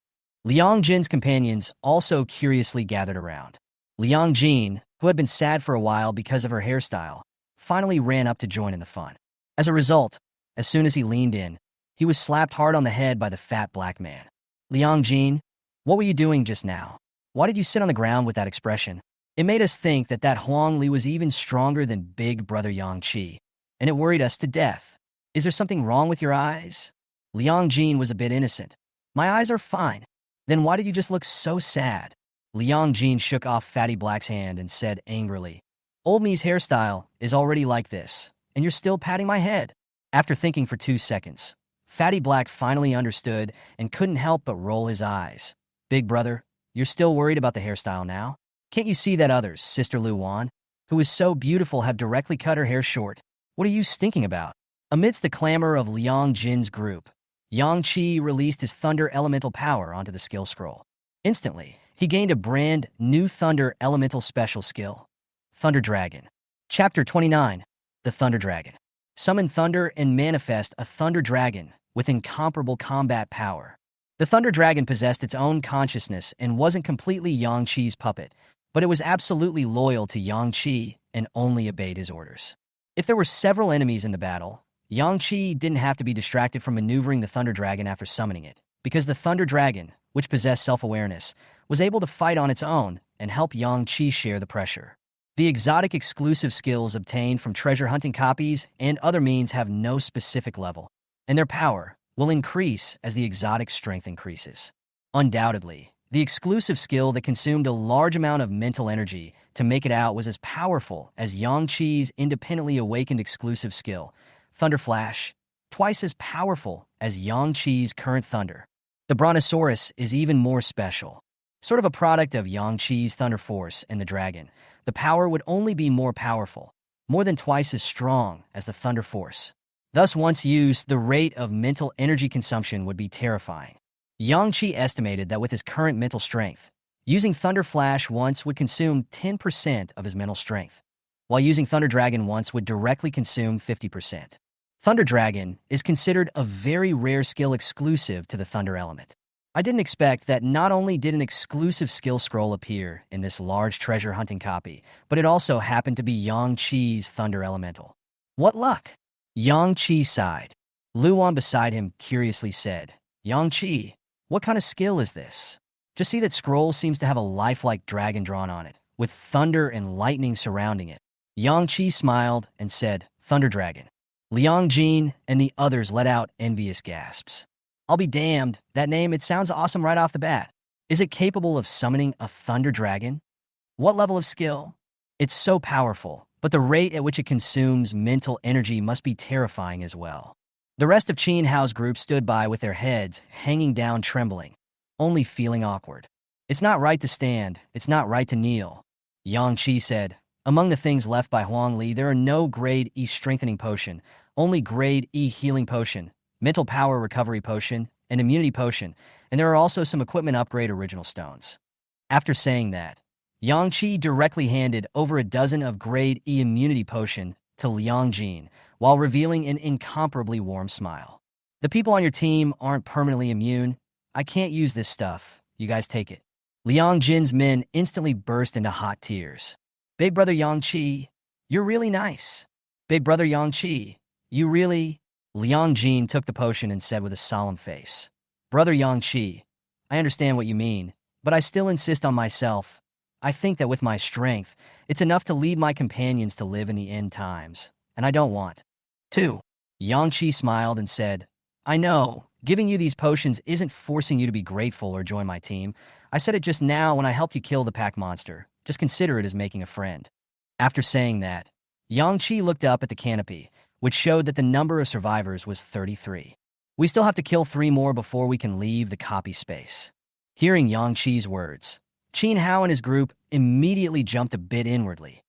Liang Jin's companions also curiously gathered around. Liang Jin, who had been sad for a while because of her hairstyle, finally ran up to join in the fun. As a result, as soon as he leaned in, he was slapped hard on the head by the fat black man. "Liang Jin, what were you doing just now? Why did you sit on the ground with that expression?" It made us think that that Huang Li was even stronger than big brother Yang Qi, and it worried us to death. "Is there something wrong with your eyes?" Liang Jin was a bit innocent. "My eyes are fine." "Then why did you just look so sad?" Liang Jin shook off Fatty Black's hand and said angrily, "Old me's hairstyle is already like this, and you're still patting my head." After thinking for 2 seconds, Fatty Black finally understood and couldn't help but roll his eyes. "Big brother, you're still worried about the hairstyle now? Can't you see that others, Sister Lu Wan, who is so beautiful, have directly cut her hair short? What are you stinking about?" Amidst the clamor of Liang Jin's group, Yang Qi released his Thunder Elemental power onto the skill scroll. Instantly, he gained a brand new Thunder Elemental special skill, Thunder Dragon. Chapter 29, The Thunder Dragon. Summon thunder and manifest a Thunder Dragon with incomparable combat power. The Thunder Dragon possessed its own consciousness and wasn't completely Yang Qi's puppet, but it was absolutely loyal to Yang Qi and only obeyed his orders. If there were several enemies in the battle, Yang Qi didn't have to be distracted from maneuvering the Thunder Dragon after summoning it, because the Thunder Dragon, which possessed self-awareness, was able to fight on its own and help Yang Qi share the pressure. The exotic exclusive skills obtained from treasure hunting copies and other means have no specific level, and their power will increase as the exotic strength increases. Undoubtedly, the exclusive skill that consumed a large amount of mental energy to make it out was as powerful as Yang Qi's independently awakened exclusive skill, Thunder Flash, twice as powerful as Yang Qi's current Thunder. The Brontosaurus is even more special. Sort of a product of Yang Qi's Thunder Force and the Dragon, the power would only be more powerful, more than twice as strong as the Thunder Force. Thus, once used, the rate of mental energy consumption would be terrifying. Yang Qi estimated that with his current mental strength, using Thunder Flash once would consume 10% of his mental strength, while using Thunder Dragon once would directly consume 50%. Thunder Dragon is considered a very rare skill exclusive to the Thunder element. I didn't expect that not only did an exclusive skill scroll appear in this large treasure hunting copy, but it also happened to be Yang Qi's Thunder Elemental. What luck! Yang Qi sighed. Luan beside him curiously said, Yang Qi, what kind of skill is this? Just see that scroll seems to have a lifelike dragon drawn on it, with thunder and lightning surrounding it. Yang Qi smiled and said, Thunder Dragon. Liang Jin and the others let out envious gasps. I'll be damned, that name, it sounds awesome right off the bat. Is it capable of summoning a Thunder Dragon? What level of skill? It's so powerful, but the rate at which it consumes mental energy must be terrifying as well. The rest of Qin Hao's group stood by with their heads hanging down trembling, only feeling awkward. It's not right to stand, it's not right to kneel, Yang Qi said. Among the things left by Huang Li, there are no grade E strengthening potion, only grade E healing potion, mental power recovery potion, and immunity potion, and there are also some equipment upgrade original stones. After saying that, Yang Qi directly handed over a dozen of grade E immunity potion to Liang Jin, while revealing an incomparably warm smile. The people on your team aren't permanently immune. I can't use this stuff. You guys take it. Liang Jin's men instantly burst into hot tears. Big brother Yang Qi, you're really nice. Big brother Yang Qi, you really... Liang Jin took the potion and said with a solemn face, Brother Yang Qi, I understand what you mean, but I still insist on myself. I think that with my strength, it's enough to lead my companions to live in the end times, and I don't want to. Yang Qi smiled and said, I know, giving you these potions isn't forcing you to be grateful or join my team. I said it just now when I helped you kill the pack monster. Just consider it as making a friend. After saying that, Yang Qi looked up at the canopy, which showed that the number of survivors was 33. We still have to kill 3 more before we can leave the copy space. Hearing Yang Qi's words, Qin Hao and his group immediately jumped a bit inwardly.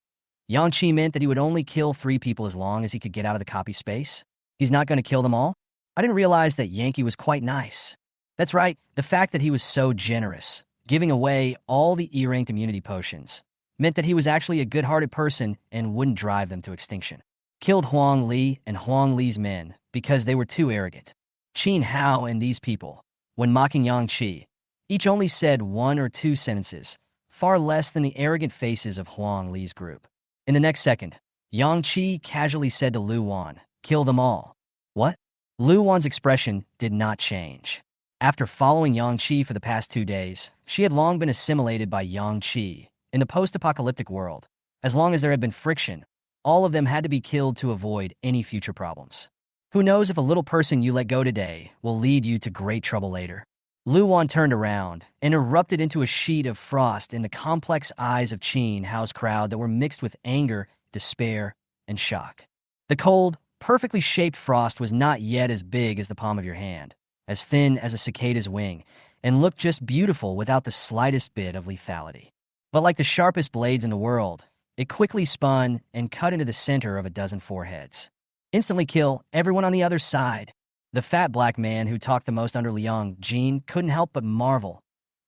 Yang Qi meant that he would only kill 3 people as long as he could get out of the copy space. He's not going to kill them all? I didn't realize that Yankee was quite nice. That's right, the fact that he was so generous, giving away all the E-ranked immunity potions, meant that he was actually a good-hearted person and wouldn't drive them to extinction. Killed Huang Li and Huang Li's men because they were too arrogant. Qin Hao and these people, when mocking Yang Qi, each only said 1 or 2 sentences, far less than the arrogant faces of Huang Li's group. In the next second, Yang Qi casually said to Lu Wan, kill them all. What? Lu Wan's expression did not change. After following Yang Qi for the past 2 days, she had long been assimilated by Yang Qi. In the post-apocalyptic world, as long as there had been friction, all of them had to be killed to avoid any future problems. Who knows if a little person you let go today will lead you to great trouble later? Lu Wan turned around and erupted into a sheet of frost in the complex eyes of Qin Hao's crowd that were mixed with anger, despair, and shock. The cold, perfectly shaped frost was not yet as big as the palm of your hand, as thin as a cicada's wing, and looked just beautiful without the slightest bit of lethality. But like the sharpest blades in the world, it quickly spun and cut into the center of a dozen foreheads. Instantly kill everyone on the other side. The fat black man who talked the most under Liang Jin couldn't help but marvel.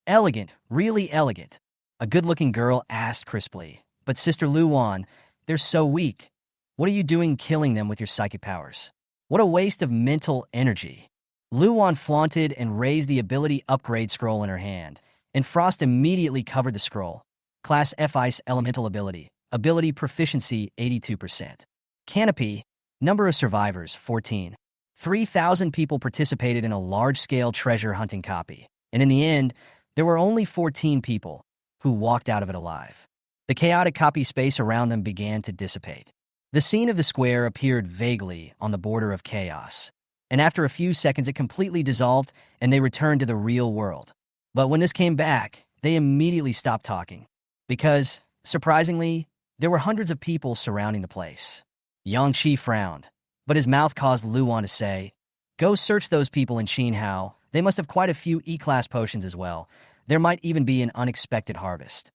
Elegant, really elegant. A good-looking girl asked crisply, but Sister Lu Wan, they're so weak. What are you doing killing them with your psychic powers? What a waste of mental energy. Luan flaunted and raised the ability upgrade scroll in her hand, and Frost immediately covered the scroll. Class F Ice Elemental Ability. Ability Proficiency 82%. Canopy. Number of survivors 14. 3,000 people participated in a large-scale treasure hunting copy, and in the end, there were only 14 people who walked out of it alive. The chaotic copy space around them began to dissipate. The scene of the square appeared vaguely on the border of chaos, and after a few seconds it completely dissolved and they returned to the real world. But when this came back, they immediately stopped talking, because, surprisingly, there were hundreds of people surrounding the place. Yangqi frowned, but his mouth caused Luan to say, "Go search those people in Qinghao. They must have quite a few E-class potions as well. There might even be an unexpected harvest."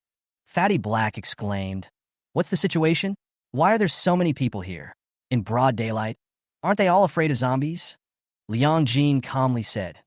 Fatty Black exclaimed, "What's the situation? Why are there so many people here? In broad daylight? Aren't they all afraid of zombies?" Liang Jin calmly said,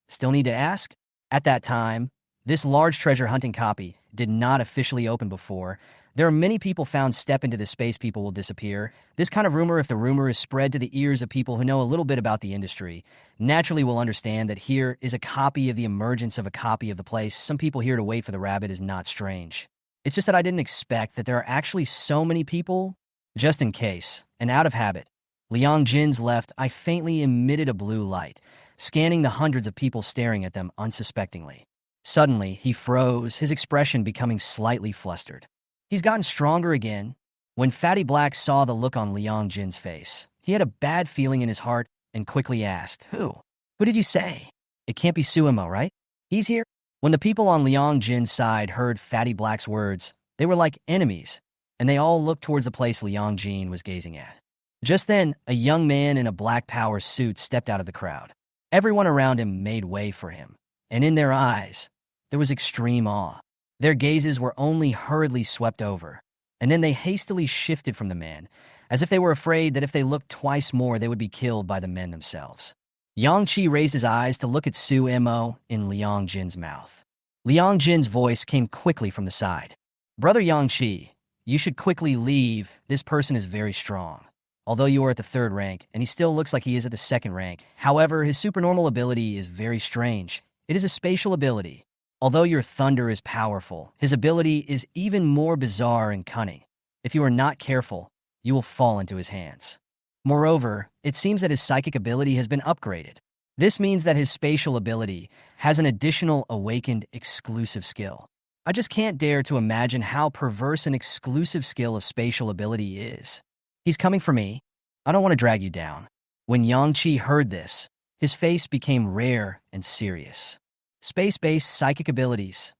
"Still need to ask?" At that time, this large treasure hunting copy did not officially open before. There are many people found step into this space, people will disappear. This kind of rumor, if the rumor is spread to the ears of people who know a little bit about the industry, naturally will understand that here is a copy of the emergence of a copy of the place. Some people here to wait for the rabbit is not strange. It's just that I didn't expect that there are actually so many people. Just in case, and out of habit, Liang Jin's left eye faintly emitted a blue light, scanning the hundreds of people staring at them unsuspectingly. Suddenly, he froze, his expression becoming slightly flustered. He's gotten stronger again. When Fatty Black saw the look on Liang Jin's face, he had a bad feeling in his heart and quickly asked, Who? Who did you say? It can't be Suimo, right? He's here?" When the people on Liang Jin's side heard Fatty Black's words, they were like enemies, and they all looked towards the place Liang Jin was gazing at. Just then, a young man in a black power suit stepped out of the crowd. Everyone around him made way for him, and in their eyes, there was extreme awe. Their gazes were only hurriedly swept over, and then they hastily shifted from the man, as if they were afraid that if they looked twice more, they would be killed by the men themselves. Yang Qi raised his eyes to look at Su Mo in Liang Jin's mouth. Liang Jin's voice came quickly from the side. "Brother Yang Qi, you should quickly leave. This person is very strong. Although you are at the 3rd rank, and he still looks like he is at the 2nd rank. However, his supernormal ability is very strange. It is a spatial ability. Although your thunder is powerful, his ability is even more bizarre and cunning. If you are not careful, you will fall into his hands. Moreover, it seems that his psychic ability has been upgraded. This means that his spatial ability has an additional awakened exclusive skill. I just can't dare to imagine how perverse an exclusive skill of spatial ability is. He's coming for me. I don't want to drag you down." When Yang Qi heard this, his face became rare and serious. Space-based psychic abilities.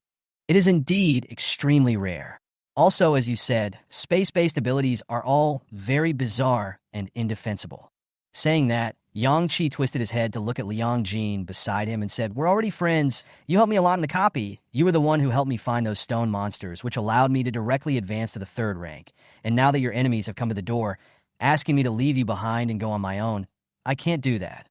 It is indeed extremely rare. Also, as you said, space-based abilities are all very bizarre and indefensible. Saying that, Yang Qi twisted his head to look at Liang Jin beside him and said, "We're already friends. You helped me a lot in the copy. You were the one who helped me find those stone monsters, which allowed me to directly advance to the 3rd rank. And now that your enemies have come to the door, asking me to leave you behind and go on my own, I can't do that."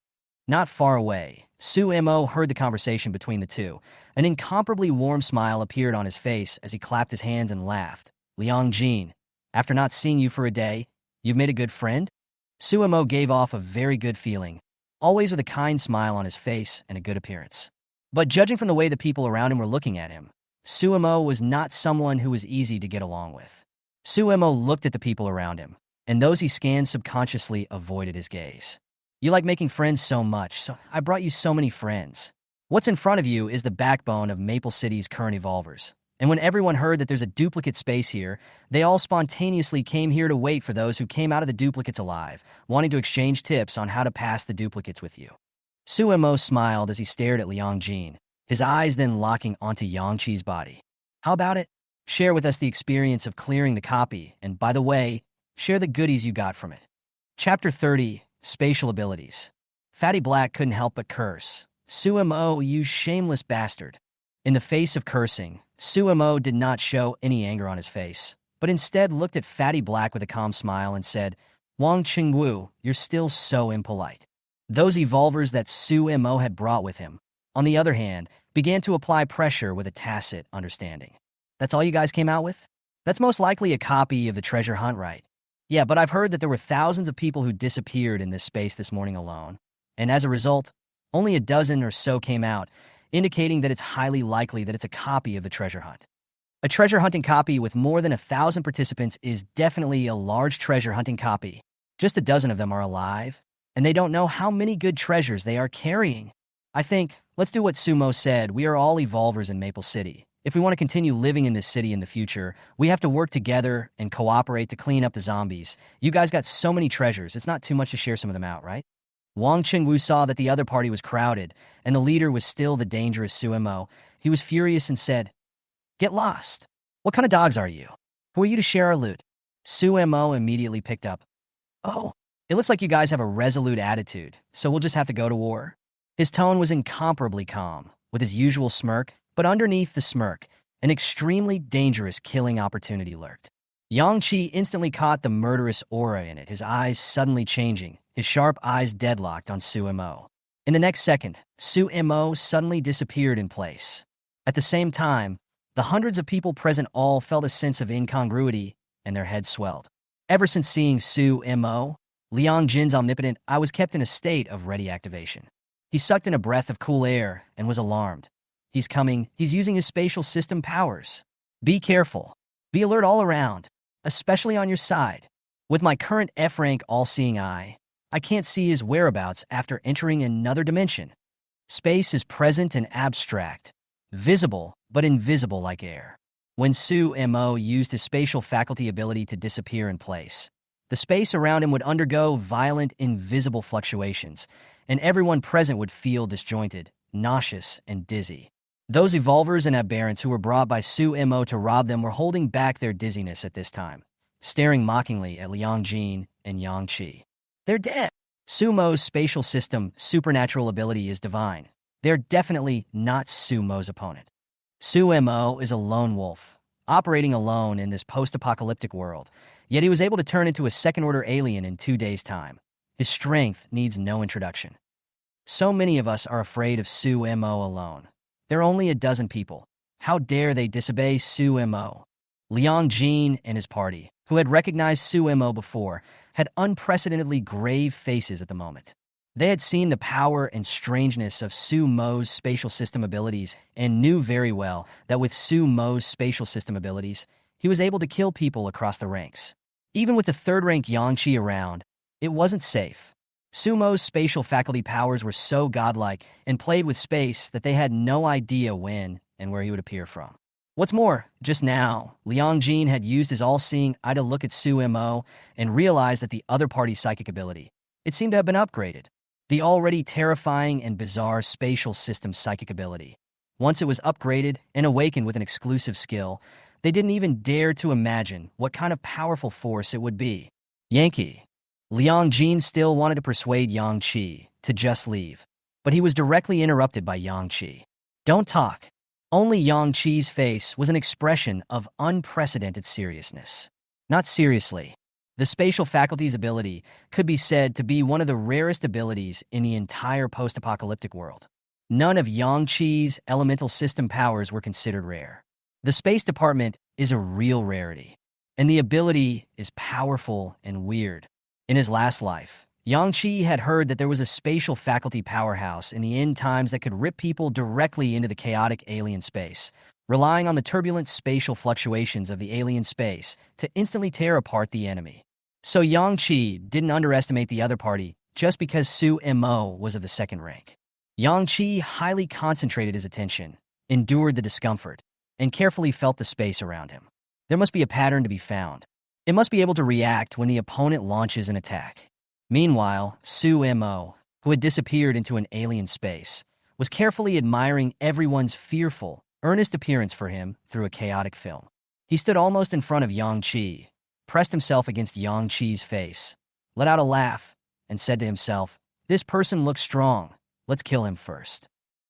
Not far away, Su Mo heard the conversation between the two. An incomparably warm smile appeared on his face as he clapped his hands and laughed. "Liang Jin, after not seeing you for a day, you've made a good friend?" Su Mo gave off a very good feeling, always with a kind smile on his face and a good appearance. But judging from the way the people around him were looking at him, Su Mo was not someone who was easy to get along with. Su Mo looked at the people around him, and those he scanned subconsciously avoided his gaze. "You like making friends so much, so I brought you so many friends. What's in front of you is the backbone of Maple City's current evolvers. And when everyone heard that there's a duplicate space here, they all spontaneously came here to wait for those who came out of the duplicates alive, wanting to exchange tips on how to pass the duplicates with you." Su Mo smiled as he stared at Liang Jin, his eyes then locking onto Yang Qi's body. "How about it? Share with us the experience of clearing the copy, and by the way, share the goodies you got from it." Chapter 30, Spatial Abilities. Fatty Black couldn't help but curse. "Su Mo, you shameless bastard." In the face of cursing, Su Mo did not show any anger on his face, but instead looked at Fatty Black with a calm smile and said, "Wang Qingwu, you're still so impolite." Those evolvers that Su Mo had brought with him, on the other hand, began to apply pressure with a tacit understanding. "That's all you guys came out with? That's most likely a copy of the treasure hunt, right? Yeah, but I've heard that there were thousands of people who disappeared in this space this morning alone. And as a result, Only a dozen or so came out, indicating that it's highly likely that it's a copy of the treasure hunt. A treasure hunting copy with more than 1,000 participants is definitely a large treasure hunting copy. Just a dozen of them are alive, and they don't know how many good treasures they are carrying. I think, let's do what Sumo said, we are all evolvers in Maple City. If we want to continue living in this city in the future, we have to work together and cooperate to clean up the zombies. You guys got so many treasures, it's not too much to share some of them out, right? Wang Chengwu saw that the other party was crowded, and the leader was still the dangerous Suemo. He was furious and said, "Get lost. What kind of dogs are you? Who are you to share our loot?" Suemo immediately picked up. "Oh, it looks like you guys have a resolute attitude, so we'll just have to go to war." His tone was incomparably calm, with his usual smirk, but underneath the smirk, an extremely dangerous killing opportunity lurked. Yang Qi instantly caught the murderous aura in it, his eyes suddenly changing, his sharp eyes deadlocked on Suemo. In the next second, Suemo suddenly disappeared in place. At the same time, the hundreds of people present all felt a sense of incongruity, and their heads swelled. Ever since seeing Suemo, Liang Jin's omnipotent, I was kept in a state of ready activation. He sucked in a breath of cool air and was alarmed. He's coming. He's using his spatial system powers. Be careful. Be alert all around, especially on your side. With my current F-rank all-seeing eye, I can't see his whereabouts after entering another dimension. Space is present and abstract, visible but invisible like air. When Suemo used his spatial faculty ability to disappear in place, the space around him would undergo violent, invisible fluctuations, and everyone present would feel disjointed, nauseous, and dizzy. Those evolvers and aberrants who were brought by Suemo to rob them were holding back their dizziness at this time, staring mockingly at Liang Jin and Yang Qi. They're dead. Sumo's spatial system, supernatural ability is divine. They're definitely not Sumo's opponent. Suemo is a lone wolf, operating alone in this post-apocalyptic world, yet he was able to turn into a second-order alien in 2 days' time. His strength needs no introduction. So many of us are afraid of Suemo alone. There are only a dozen people. How dare they disobey Suemo? Liang Jin and his party, who had recognized Suemo before, had unprecedentedly grave faces at the moment. They had seen the power and strangeness of Sumo's spatial system abilities and knew very well that with Sumo's spatial system abilities, he was able to kill people across the ranks. Even with the third-rank Yangqi around, it wasn't safe. Sumo's spatial faculty powers were so godlike and played with space that they had no idea when and where he would appear from. What's more, just now, Liang Jin had used his all-seeing eye to look at Suemo and realized that the other party's psychic ability, it seemed to have been upgraded. The already terrifying and bizarre spatial system psychic ability. Once it was upgraded and awakened with an exclusive skill, they didn't even dare to imagine what kind of powerful force it would be. Yankee. Liang Jin still wanted to persuade Yang Qi to just leave, but he was directly interrupted by Yang Qi. "Don't talk." Only Yang Qi's face was an expression of unprecedented seriousness. Not seriously. The spatial faculty's ability could be said to be one of the rarest abilities in the entire post-apocalyptic world. None of Yang Qi's elemental system powers were considered rare. The space department is a real rarity, and the ability is powerful and weird. In his last life, Yang Qi had heard that there was a spatial faculty powerhouse in the end times that could rip people directly into the chaotic alien space, relying on the turbulent spatial fluctuations of the alien space to instantly tear apart the enemy. So Yang Qi didn't underestimate the other party just because Suemo was of the second rank. Yang Qi highly concentrated his attention, endured the discomfort, and carefully felt the space around him. There must be a pattern to be found. It must be able to react when the opponent launches an attack. Meanwhile, Suemo, who had disappeared into an alien space, was carefully admiring everyone's fearful, earnest appearance for him through a chaotic film. He stood almost in front of Yang Qi, pressed himself against Yang Qi's face, let out a laugh, and said to himself, "This person looks strong. Let's kill him first."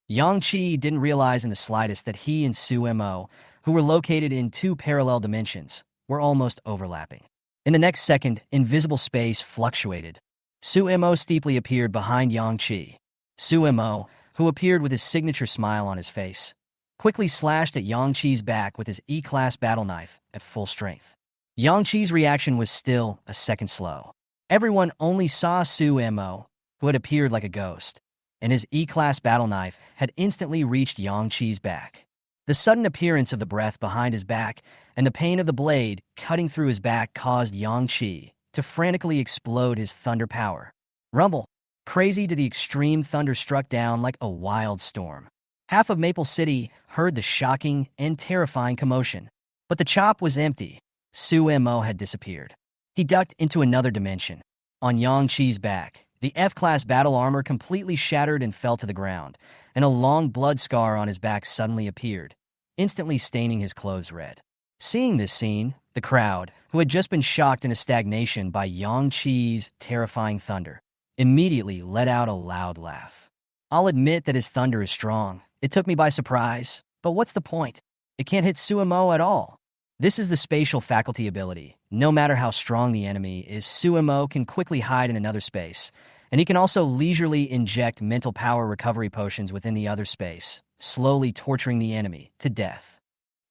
Yang Qi didn't realize in the slightest that he and Suemo, who were located in 2 parallel dimensions, were almost overlapping. In the next second, invisible space fluctuated. Suemo steeply appeared behind Yang Qi. Suemo, who appeared with his signature smile on his face, quickly slashed at Yang Qi's back with his E-class battle knife at full strength. Yang Qi's reaction was still a second slow. Everyone only saw Suemo, who had appeared like a ghost. and his E-class battle knife had instantly reached Yang Qi's back. The sudden appearance of the breath behind his back and the pain of the blade cutting through his back caused Yang Qi to frantically explode his thunder power. Rumble! Crazy to the extreme, thunder struck down like a wild storm. Half of Maple City heard the shocking and terrifying commotion. But the chop was empty. Su Mo had disappeared. He ducked into another dimension. On Yang Qi's back, the F-class battle armor completely shattered and fell to the ground, and a long blood scar on his back suddenly appeared, instantly staining his clothes red. Seeing this scene, the crowd, who had just been shocked into stagnation by Yang Qi's terrifying thunder, immediately let out a loud laugh. I'll admit that his thunder is strong. It took me by surprise, but what's the point? It can't hit Suemo at all. This is the spatial faculty ability. No matter how strong the enemy is, Suemo can quickly hide in another space, and he can also leisurely inject mental power recovery potions within the other space, slowly torturing the enemy to death.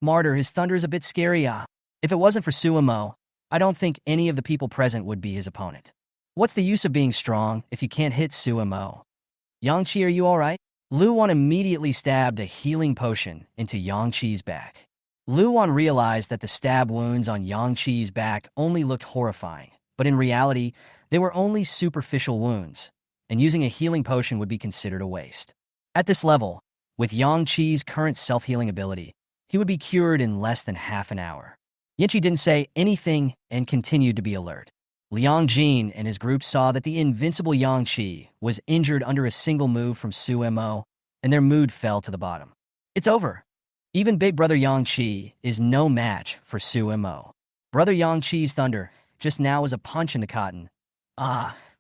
Martyr, his thunder is a bit scary, If it wasn't for Suemo, I don't think any of the people present would be his opponent. What's the use of being strong if you can't hit Suemo? Yang Qi, are you alright? Luan immediately stabbed a healing potion into Yang Qi's back. Luan realized that the stab wounds on Yang Qi's back only looked horrifying, but in reality, they were only superficial wounds, and using a healing potion would be considered a waste. At this level, with Yang Qi's current self-healing ability, he would be cured in less than half an hour. Yanqi didn't say anything and continued to be alert. Liang Jin and his group saw that the invincible Yang Qi was injured under a single move from Suemo, and their mood fell to the bottom. It's over. Even big brother Yang Qi is no match for Suemo. Brother Yang Qi's thunder just now was a punch in the cotton.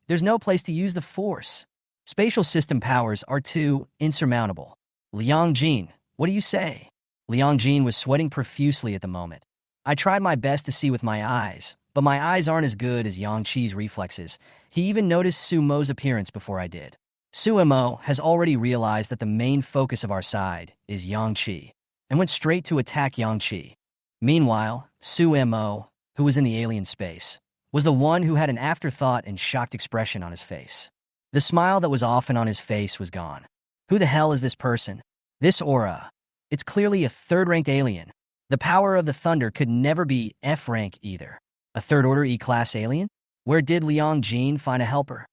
There's no place to use the force. Spatial system powers are too insurmountable. Liang Jin, what do you say? Liang Jin was sweating profusely at the moment. I tried my best to see with my eyes, but my eyes aren't as good as Yang Qi's reflexes. He even noticed Sumo's appearance before I did. Suemo has already realized that the main focus of our side is Yang Qi, and went straight to attack Yang Qi. Meanwhile, Suemo, who was in the alien space, was the one who had an afterthought and shocked expression on his face. The smile that was often on his face was gone. Who the hell is this person? This aura. It's clearly a third-ranked alien. The power of the thunder could never be F-rank either. A third-order E-class alien? Where did Liang Jin find a helper?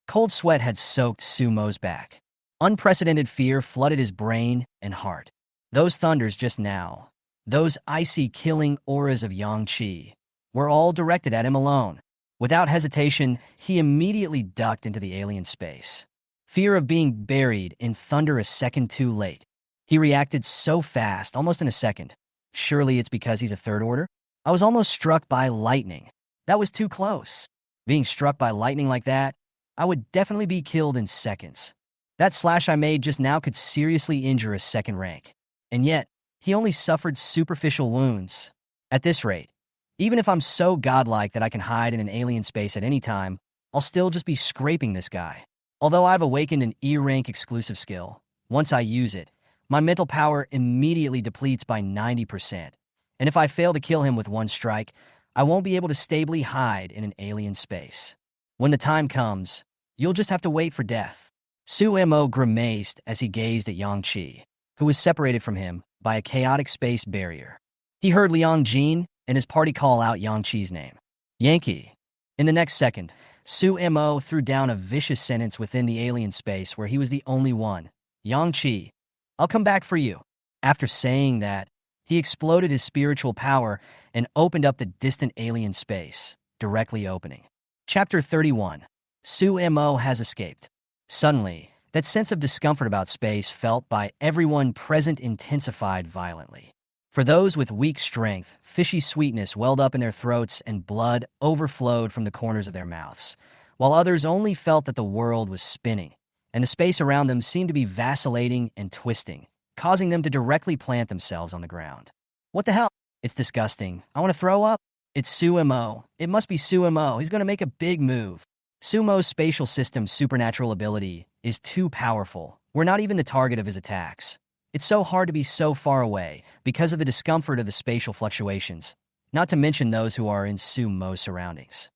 Cold sweat had soaked Sumo's back. Unprecedented fear flooded his brain and heart. Those thunders just now, those icy killing auras of Yang Qi, were all directed at him alone. Without hesitation, he immediately ducked into the alien space. Fear of being buried in thunder a second too late. He reacted so fast, almost in a second. Surely it's because he's a third order? I was almost struck by lightning. That was too close. Being struck by lightning like that, I would definitely be killed in seconds. That slash I made just now could seriously injure a second rank. And yet, he only suffered superficial wounds. At this rate, even if I'm so godlike that I can hide in an alien space at any time, I'll still just be scraping this guy. Although I've awakened an E-rank exclusive skill, once I use it, my mental power immediately depletes by 90%. And if I fail to kill him with one strike, I won't be able to stably hide in an alien space. When the time comes, you'll just have to wait for death. Suemo grimaced as he gazed at Yang Qi, who was separated from him by a chaotic space barrier. He heard Liang Jin and his party call out Yang Qi's name. Yankee. In the next second, Suemo threw down a vicious sentence within the alien space where he was the only one. Yang Qi, I'll come back for you. After saying that, he exploded his spiritual power and opened up the distant alien space, directly opening. Chapter 31. Suemo has escaped. Suddenly, that sense of discomfort about space felt by everyone present intensified violently. For those with weak strength, fishy sweetness welled up in their throats and blood overflowed from the corners of their mouths, while others only felt that the world was spinning, and the space around them seemed to be vacillating and twisting, causing them to directly plant themselves on the ground. What the hell? It's disgusting. I want to throw up. It's Suemo. It must be Suemo. He's going to make a big move. Sumo's spatial system's supernatural ability is too powerful. We're not even the target of his attacks. It's so hard to be so far away because of the discomfort of the spatial fluctuations, not to mention those who are in Sumo's surroundings.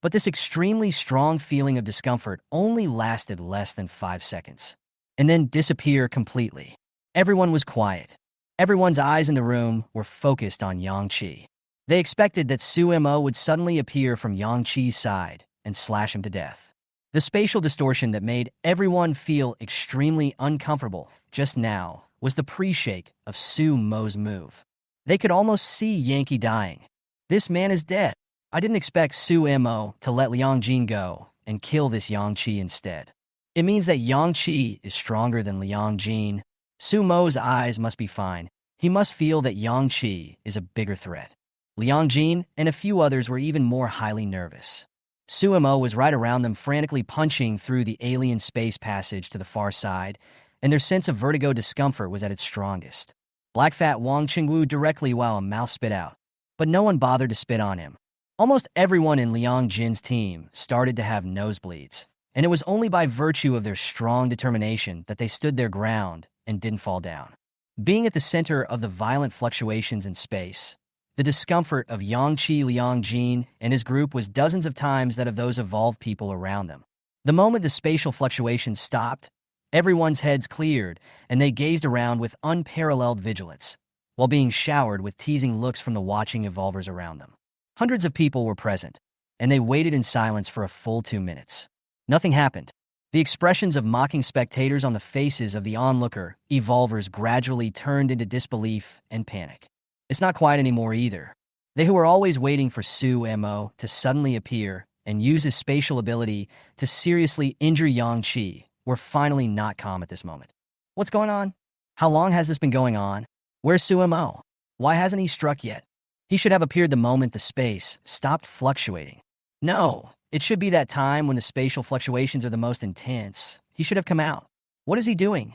But this extremely strong feeling of discomfort only lasted less than 5 seconds. and then disappear completely. Everyone was quiet. Everyone's eyes in the room were focused on Yang Qi. They expected that Sumo would suddenly appear from Yang Qi's side and slash him to death. The spatial distortion that made everyone feel extremely uncomfortable just now was the pre-shake of Sumo's move. They could almost see Yankee dying. This man is dead. I didn't expect Sumo to let Liang Jin go and kill this Yang Qi instead. It means that Yang Qi is stronger than Liang Jin. Sumo's eyes must be fine. He must feel that Yang Qi is a bigger threat. Liang Jin and a few others were even more highly nervous. Sumo was right around them, frantically punching through the alien space passage to the far side, and their sense of vertigo discomfort was at its strongest. Black Fat Wang Qingwu directly while a mouth spit out, but no one bothered to spit on him. Almost everyone in Liang Jin's team started to have nosebleeds, and it was only by virtue of their strong determination that they stood their ground and didn't fall down. Being at the center of the violent fluctuations in space, the discomfort of Yang Qi, Liang Jin, and his group was dozens of times that of those evolved people around them. The moment the spatial fluctuations stopped, everyone's heads cleared, and they gazed around with unparalleled vigilance, while being showered with teasing looks from the watching evolvers around them. Hundreds of people were present, and they waited in silence for a full 2 minutes. Nothing happened. The expressions of mocking spectators on the faces of the onlooker evolvers gradually turned into disbelief and panic. It's not quiet anymore either. They who were always waiting for Sumo to suddenly appear and use his spatial ability to seriously injure Yang Qi were finally not calm at this moment. What's going on? How long has this been going on? Where's Sumo? Why hasn't he struck yet? He should have appeared the moment the space stopped fluctuating. No, it should be that time when the spatial fluctuations are the most intense. He should have come out. What is he doing?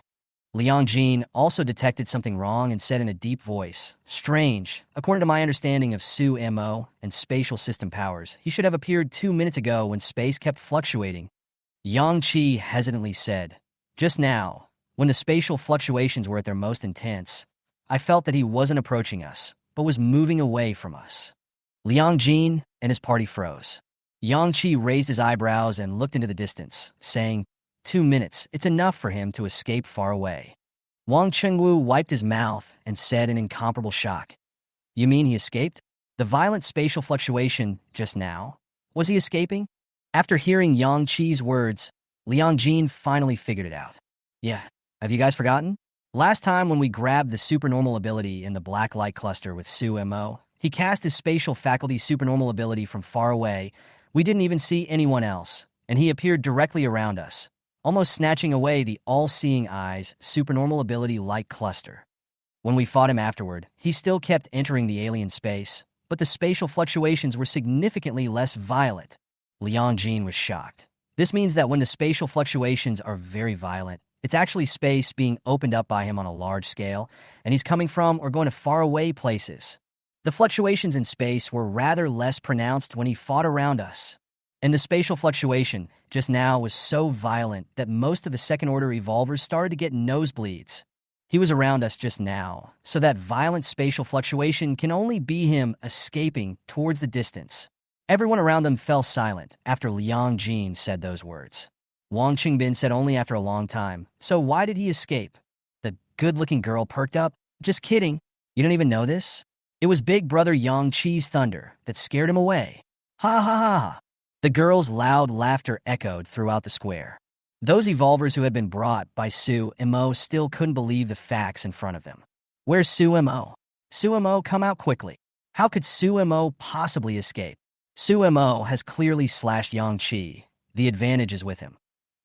Liang Jin also detected something wrong and said in a deep voice, "Strange. According to my understanding of Sumo and spatial system powers, he should have appeared 2 minutes ago when space kept fluctuating." Yang Qi hesitantly said, "Just now, when the spatial fluctuations were at their most intense, I felt that he wasn't approaching us, but was moving away from us." Liang Jin and his party froze. Yang Qi raised his eyebrows and looked into the distance, saying, 2 minutes, it's enough for him to escape far away. Wang Qingwu wiped his mouth and said in incomparable shock, "You mean he escaped? The violent spatial fluctuation just now? Was he escaping?" After hearing Yang Qi's words, Liang Jin finally figured it out. "Yeah, have you guys forgotten? Last time when we grabbed the supernormal ability in the black light cluster with Sumo, he cast his spatial faculty supernormal ability from far away. We didn't even see anyone else, and he appeared directly around us, almost snatching away the all-seeing eyes supernormal ability light cluster. When we fought him afterward, he still kept entering the alien space, but the spatial fluctuations were significantly less violent." Liang Jin was shocked. This means that when the spatial fluctuations are very violent, it's actually space being opened up by him on a large scale, and he's coming from or going to faraway places. The fluctuations in space were rather less pronounced when he fought around us. And the spatial fluctuation just now was so violent that most of the second-order evolvers started to get nosebleeds. He was around us just now, so that violent spatial fluctuation can only be him escaping towards the distance. Everyone around them fell silent after Liang Jin said those words. Wang Qingbin said only after a long time, "So why did he escape?" The good-looking girl perked up. "Just kidding. You don't even know this? It was Big Brother Yang Qi's thunder that scared him away. Ha ha ha ha." The girl's loud laughter echoed throughout the square. Those evolvers who had been brought by Sumo still couldn't believe the facts in front of them. "Where's Sumo? Sumo, come out quickly. How could Sumo possibly escape? Sumo has clearly slashed Yang Qi. The advantage is with him.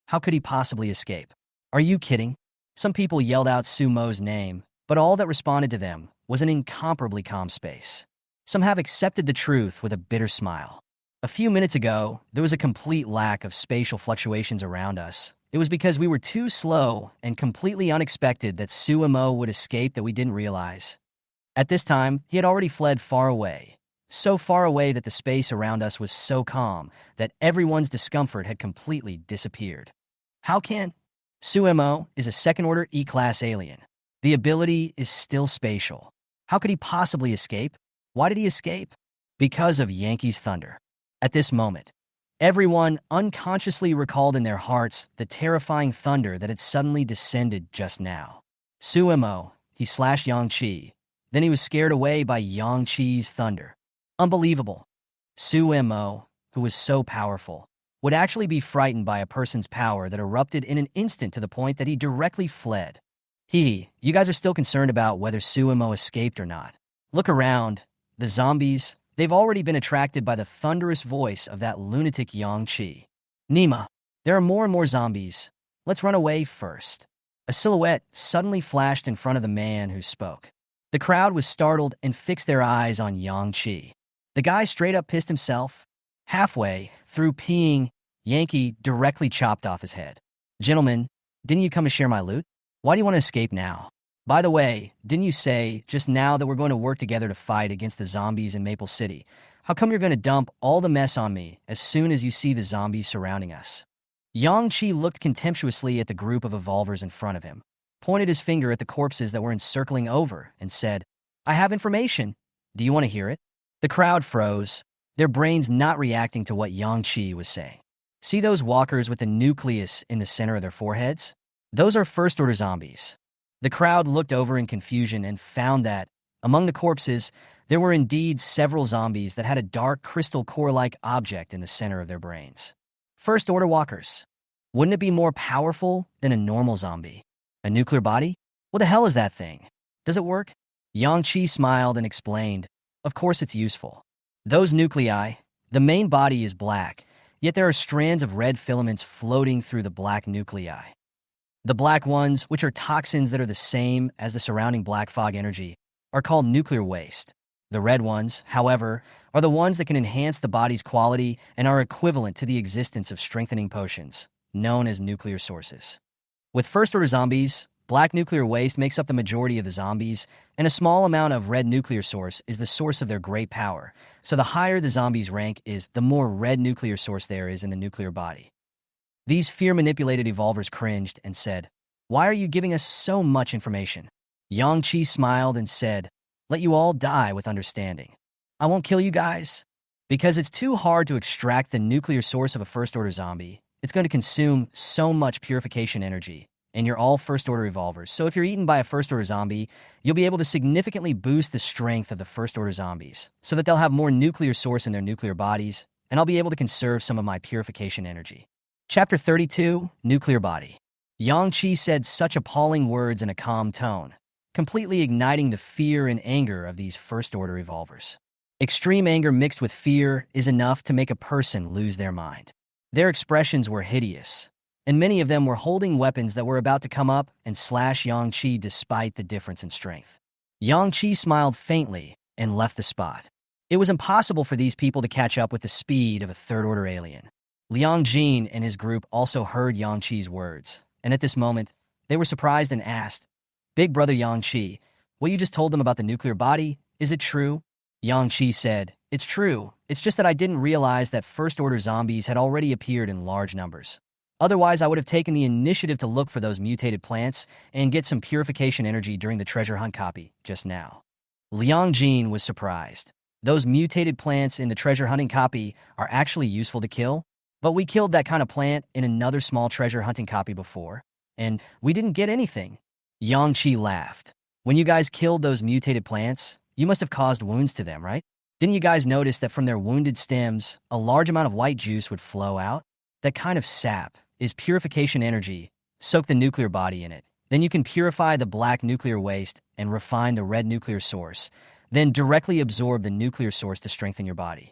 How could he possibly escape? Are you kidding?" Some people yelled out Sumo's name, but all that responded to them was an incomparably calm space. Some have accepted the truth with a bitter smile. A few minutes ago, there was a complete lack of spatial fluctuations around us. It was because we were too slow and completely unexpected that Sumo would escape that we didn't realize. At this time, he had already fled far away. So far away that the space around us was so calm that everyone's discomfort had completely disappeared. How can? Sumo is a second-order E-class alien. The ability is still spatial. How could he possibly escape? Why did he escape? Because of Yankee's thunder. At this moment, Everyone unconsciously recalled in their hearts the terrifying thunder that had suddenly descended just now. Suemo, he slashed Yang Qi. Then he was scared away by Yang Qi's thunder. Unbelievable. Suemo, who was so powerful, would actually be frightened by a person's power that erupted in an instant to the point that he directly fled. You guys are still concerned about whether Suemo escaped or not. Look around. The zombies, they've already been attracted by the thunderous voice of that lunatic Yang Qi. Nima, there are more and more zombies. Let's run away first. A silhouette suddenly flashed in front of the man who spoke. The crowd was startled and fixed their eyes on Yang Qi. The guy straight up pissed himself. Halfway through peeing, Yankee directly chopped off his head. Gentlemen, didn't you come to share my loot? Why do you want to escape now? By the way, didn't you say just now that we're going to work together to fight against the zombies in Maple City? How come you're going to dump all the mess on me as soon as you see the zombies surrounding us? Yang Qi looked contemptuously at the group of evolvers in front of him, pointed his finger at the corpses that were encircling over, and said, I have information. Do you want to hear it? The crowd froze, their brains not reacting to what Yang Qi was saying. See those walkers with the nucleus in the center of their foreheads? Those are first-order zombies. The crowd looked over in confusion and found that, among the corpses, there were indeed several zombies that had a dark crystal core-like object in the center of their brains. First-order walkers. Wouldn't it be more powerful than a normal zombie? A nuclear body? What the hell is that thing? Does it work? Yang Qi smiled and explained, of course it's useful. Those nuclei, the main body is black, yet there are strands of red filaments floating through the black nuclei. The black ones, which are toxins that are the same as the surrounding black fog energy, are called nuclear waste. The red ones, however, are the ones that can enhance the body's quality and are equivalent to the existence of strengthening potions, known as nuclear sources. With first-order zombies, black nuclear waste makes up the majority of the zombies, and a small amount of red nuclear source is the source of their great power, so the higher the zombie's rank is, the more red nuclear source there is in the nuclear body. These fear-manipulated evolvers cringed and said, Why are you giving us so much information? Yang Qi smiled and said, Let you all die with understanding. I won't kill you guys. Because it's too hard to extract the nuclear source of a first-order zombie. It's going to consume so much purification energy, and you're all first-order evolvers. So if you're eaten by a first-order zombie, you'll be able to significantly boost the strength of the first-order zombies, so that they'll have more nuclear source in their nuclear bodies, and I'll be able to conserve some of my purification energy. Chapter 32, Nuclear Body. Yang Qi said such appalling words in a calm tone, completely igniting the fear and anger of these first-order evolvers. Extreme anger mixed with fear is enough to make a person lose their mind. Their expressions were hideous, and many of them were holding weapons that were about to come up and slash Yang Qi despite the difference in strength. Yang Qi smiled faintly and left the spot. It was impossible for these people to catch up with the speed of a third-order alien. Liang Jin and his group also heard Yang Qi's words, and at this moment, they were surprised and asked, Big brother Yang Qi, what you just told them about the nuclear body, is it true? Yang Qi said, It's true, it's just that I didn't realize that first-order zombies had already appeared in large numbers. Otherwise, I would have taken the initiative to look for those mutated plants and get some purification energy during the treasure hunt copy just now. Liang Jin was surprised. Those mutated plants in the treasure hunting copy are actually useful to kill? But we killed that kind of plant in another small treasure hunting copy before, and we didn't get anything. Yang Qi laughed. When you guys killed those mutated plants, you must have caused wounds to them, right? Didn't you guys notice that from their wounded stems, a large amount of white juice would flow out? That kind of sap is purification energy. Soak the nuclear body in it. Then you can purify the black nuclear waste and refine the red nuclear source. Then directly absorb the nuclear source to strengthen your body.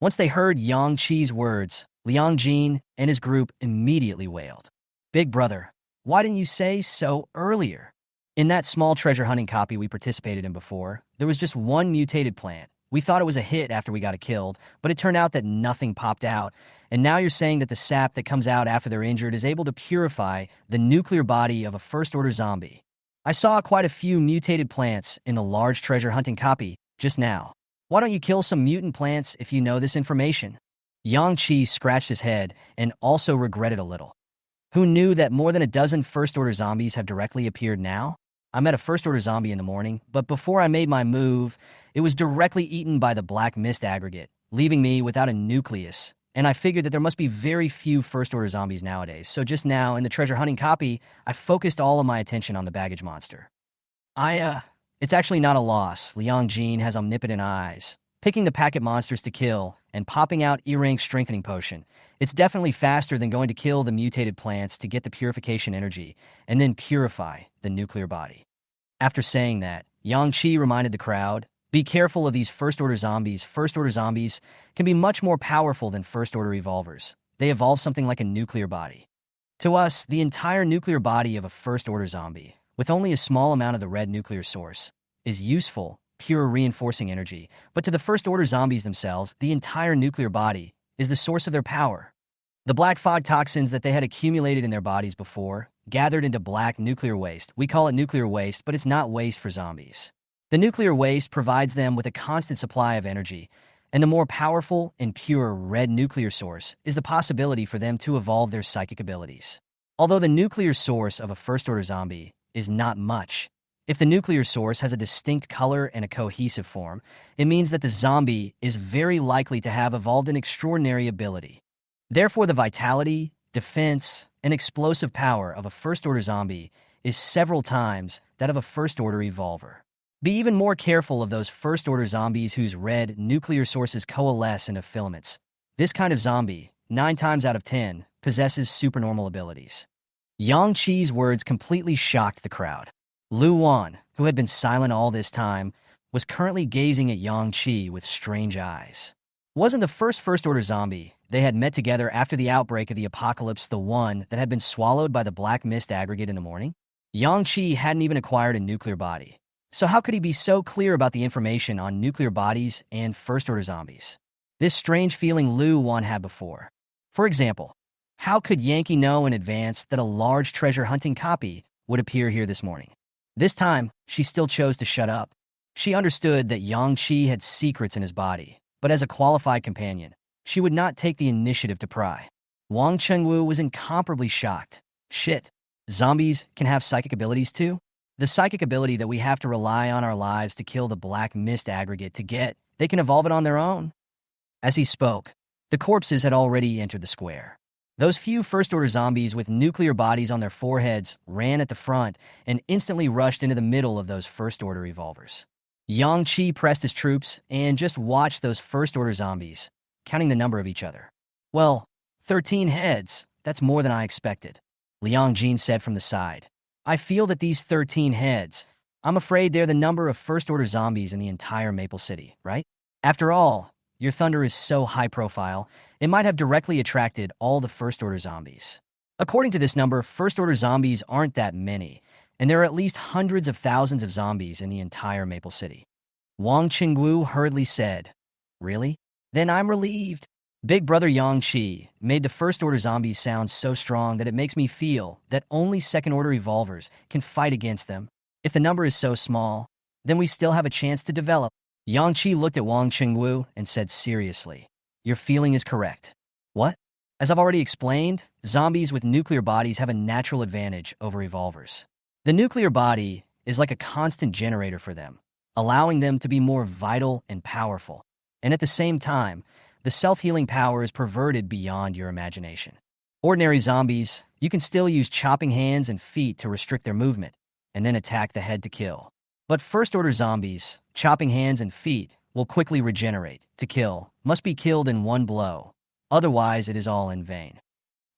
Once they heard Yang Qi's words, Liang Jin and his group immediately wailed. Big brother, why didn't you say so earlier? In that small treasure hunting copy we participated in before, there was just one mutated plant. We thought it was a hit after we got it killed, but it turned out that nothing popped out. And now you're saying that the sap that comes out after they're injured is able to purify the nuclear body of a first-order zombie. I saw quite a few mutated plants in the large treasure hunting copy just now. Why don't you kill some mutant plants if you know this information? Yang Qi scratched his head and also regretted a little. Who knew that more than a dozen first-order zombies have directly appeared now? I met a first-order zombie in the morning, but before I made my move, it was directly eaten by the black mist aggregate, leaving me without a nucleus and I figured that there must be very few first-order zombies nowadays, so just now, in the treasure hunting copy, I focused all of my attention on the baggage monster. It's actually not a loss. Liang Jin has omnipotent eyes. Picking the packet monsters to kill and popping out E-Rank strengthening potion. It's definitely faster than going to kill the mutated plants to get the purification energy and then purify the nuclear body. After saying that, Yang Qi reminded the crowd, be careful of these first-order zombies. First-order zombies can be much more powerful than first-order evolvers. They evolve something like a nuclear body. To us, the entire nuclear body of a first-order zombie, with only a small amount of the red nuclear source, is useful, pure reinforcing energy, but to the first-order zombies themselves, the entire nuclear body is the source of their power. The black fog toxins that they had accumulated in their bodies before gathered into black nuclear waste. We call it nuclear waste, but it's not waste for zombies. The nuclear waste provides them with a constant supply of energy, and the more powerful and pure red nuclear source is the possibility for them to evolve their psychic abilities. Although the nuclear source of a first-order zombie is not much, if the nuclear source has a distinct color and a cohesive form, it means that the zombie is very likely to have evolved an extraordinary ability. Therefore, the vitality, defense, and explosive power of a first-order zombie is several times that of a first-order evolver. Be even more careful of those first-order zombies whose red nuclear sources coalesce into filaments. This kind of zombie, 9 times out of 10, possesses supernormal abilities. Yang Qi's words completely shocked the crowd. Lu Wan, who had been silent all this time, was currently gazing at Yang Qi with strange eyes. Wasn't the first-order zombie they had met together after the outbreak of the apocalypse the one that had been swallowed by the black mist aggregate in the morning? Yang Qi hadn't even acquired a nuclear body. So how could he be so clear about the information on nuclear bodies and first-order zombies? This strange feeling Lu Wan had before. For example, how could Yankee know in advance that a large treasure hunting copy would appear here this morning? This time, she still chose to shut up. She understood that Yang Qi had secrets in his body, but as a qualified companion, she would not take the initiative to pry. Wang Chengwu was incomparably shocked. Shit, zombies can have psychic abilities too? The psychic ability that we have to rely on our lives to kill the black mist aggregate to get, they can evolve it on their own. As he spoke, the corpses had already entered the square. Those few first-order zombies with nuclear bodies on their foreheads ran at the front and instantly rushed into the middle of those first-order evolvers. Yang Qi pressed his troops and just watched those first-order zombies, counting the number of each other. Well, 13 heads, that's more than I expected, Liang Jin said from the side. I feel that these 13 heads, I'm afraid they're the number of first-order zombies in the entire Maple City, right? After all, your thunder is so high-profile, it might have directly attracted all the first-order zombies. According to this number, first-order zombies aren't that many, and there are at least hundreds of thousands of zombies in the entire Maple City. Wang Qingwu hurriedly said, Really? Then I'm relieved. Big Brother Yang Qi made the first-order zombies sound so strong that it makes me feel that only second-order evolvers can fight against them. If the number is so small, then we still have a chance to develop. Yang Qi looked at Wang Qingwu and said seriously, Your feeling is correct. What? As I've already explained, zombies with nuclear bodies have a natural advantage over evolvers. The nuclear body is like a constant generator for them, allowing them to be more vital and powerful. And at the same time, the self-healing power is perverted beyond your imagination. Ordinary zombies, you can still use chopping hands and feet to restrict their movement, and then attack the head to kill. But first-order zombies, chopping hands and feet, will quickly regenerate. To kill, must be killed in one blow. Otherwise, it is all in vain.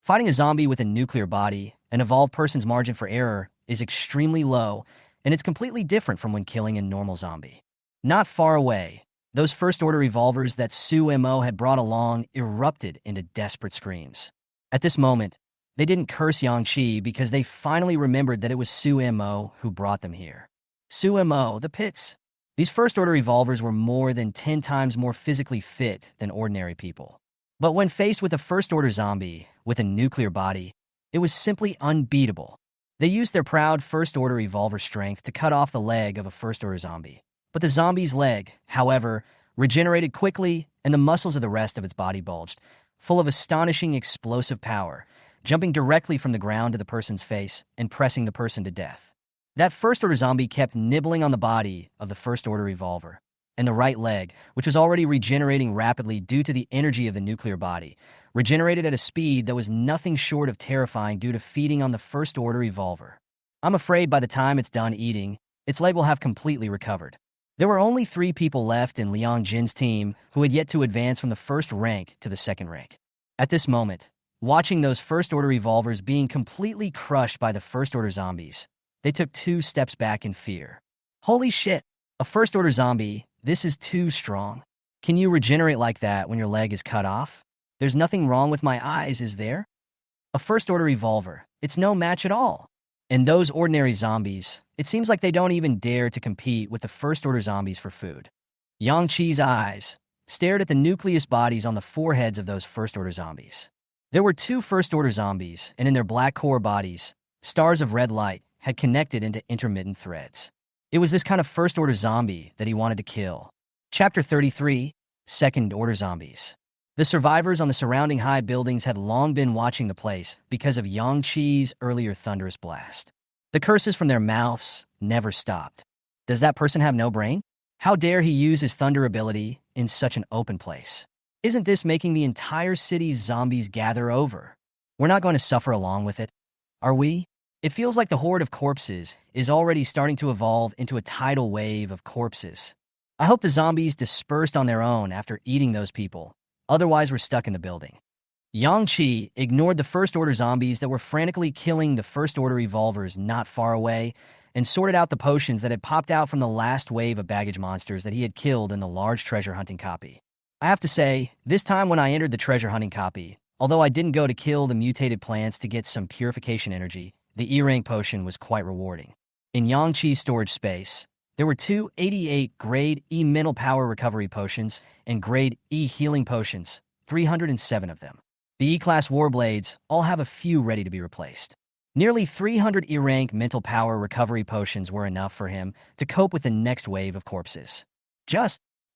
Fighting a zombie with a nuclear body, an evolved person's margin for error, is extremely low, and it's completely different from when killing a normal zombie. Not far away, those first-order evolvers that Su Mo had brought along erupted into desperate screams. At this moment, they didn't curse Yang Qi because they finally remembered that it was Su Mo who brought them here. Su Mo, the pits. These first-order evolvers were more than 10 times more physically fit than ordinary people. But when faced with a first-order zombie with a nuclear body, it was simply unbeatable. They used their proud first-order evolver strength to cut off the leg of a first-order zombie. But the zombie's leg, however, regenerated quickly, and the muscles of the rest of its body bulged, full of astonishing explosive power, jumping directly from the ground to the person's face and pressing the person to death. That first-order zombie kept nibbling on the body of the first-order evolver, and the right leg, which was already regenerating rapidly due to the energy of the nuclear body, regenerated at a speed that was nothing short of terrifying due to feeding on the first-order evolver. I'm afraid by the time it's done eating, its leg will have completely recovered. There were only 3 people left in Liang Jin's team who had yet to advance from the first rank to the second rank. At this moment, watching those first-order evolvers being completely crushed by the first-order zombies, they took 2 steps back in fear. Holy shit! A first-order zombie, this is too strong. Can you regenerate like that when your leg is cut off? There's nothing wrong with my eyes, is there? A first-order evolver, it's no match at all. And those ordinary zombies, it seems like they don't even dare to compete with the first-order zombies for food. Yang Qi's eyes stared at the nucleus bodies on the foreheads of those first-order zombies. There were 2 first-order zombies, and in their black core bodies, stars of red light had connected into intermittent threads. It was this kind of first-order zombie that he wanted to kill. Chapter 33, Second-Order Zombies. The survivors on the surrounding high buildings had long been watching the place because of Yang Qi's earlier thunderous blast. The curses from their mouths never stopped. Does that person have no brain? How dare he use his thunder ability in such an open place? Isn't this making the entire city's zombies gather over? We're not going to suffer along with it, are we? It feels like the horde of corpses is already starting to evolve into a tidal wave of corpses. I hope the zombies dispersed on their own after eating those people. Otherwise, we're stuck in the building. Yang Qi ignored the first-order zombies that were frantically killing the first-order evolvers not far away and sorted out the potions that had popped out from the last wave of baggage monsters that he had killed in the large treasure hunting copy. I have to say, this time when I entered the treasure hunting copy, although I didn't go to kill the mutated plants to get some purification energy, the E-rank potion was quite rewarding. In Yang Qi's storage space, there were 2 88 grade E mental power recovery potions and grade E healing potions, 307 of them. The E-class warblades all have a few ready to be replaced. Nearly 300 E-rank mental power recovery potions were enough for him to cope with the next wave of corpses.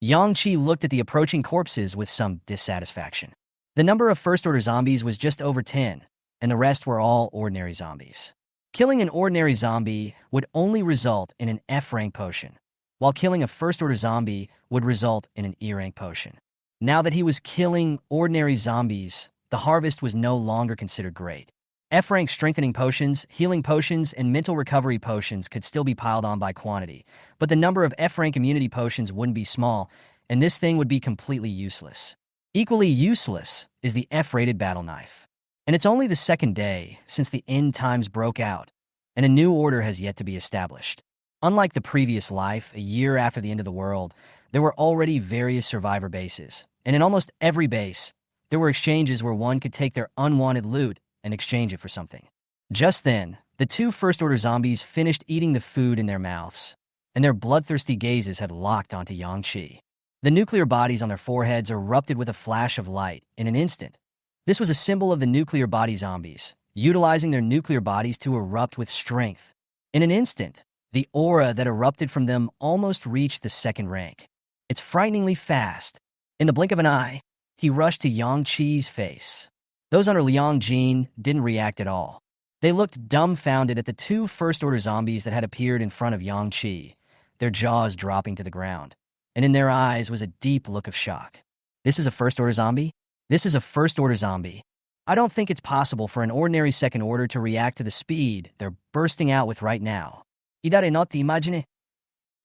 Yang Qi looked at the approaching corpses with some dissatisfaction. The number of first-order zombies was just over 10, and the rest were all ordinary zombies. Killing an ordinary zombie would only result in an F-rank potion, while killing a first-order zombie would result in an E-rank potion. Now that he was killing ordinary zombies, the harvest was no longer considered great. F-rank strengthening potions, healing potions, and mental recovery potions could still be piled on by quantity, but the number of F-rank immunity potions wouldn't be small, and this thing would be completely useless. Equally useless is the F-rated battle knife. And it's only the second day since the end times broke out, and a new order has yet to be established. Unlike the previous life, a year after the end of the world, there were already various survivor bases, and in almost every base, there were exchanges where one could take their unwanted loot and exchange it for something. Just then, the 2 first-order zombies finished eating the food in their mouths, and their bloodthirsty gazes had locked onto Yang Qi. The nuclear bodies on their foreheads erupted with a flash of light in an instant. This was a symbol of the nuclear body zombies, utilizing their nuclear bodies to erupt with strength. In an instant, the aura that erupted from them almost reached the second rank. It's frighteningly fast. In the blink of an eye, he rushed to Yang Qi's face. Those under Liang Jin didn't react at all. They looked dumbfounded at the 2 first-order zombies that had appeared in front of Yang Qi, their jaws dropping to the ground. And in their eyes was a deep look of shock. This is a first-order zombie? This is a first-order zombie. I don't think it's possible for an ordinary second order to react to the speed they're bursting out with right now. Idare not imagine.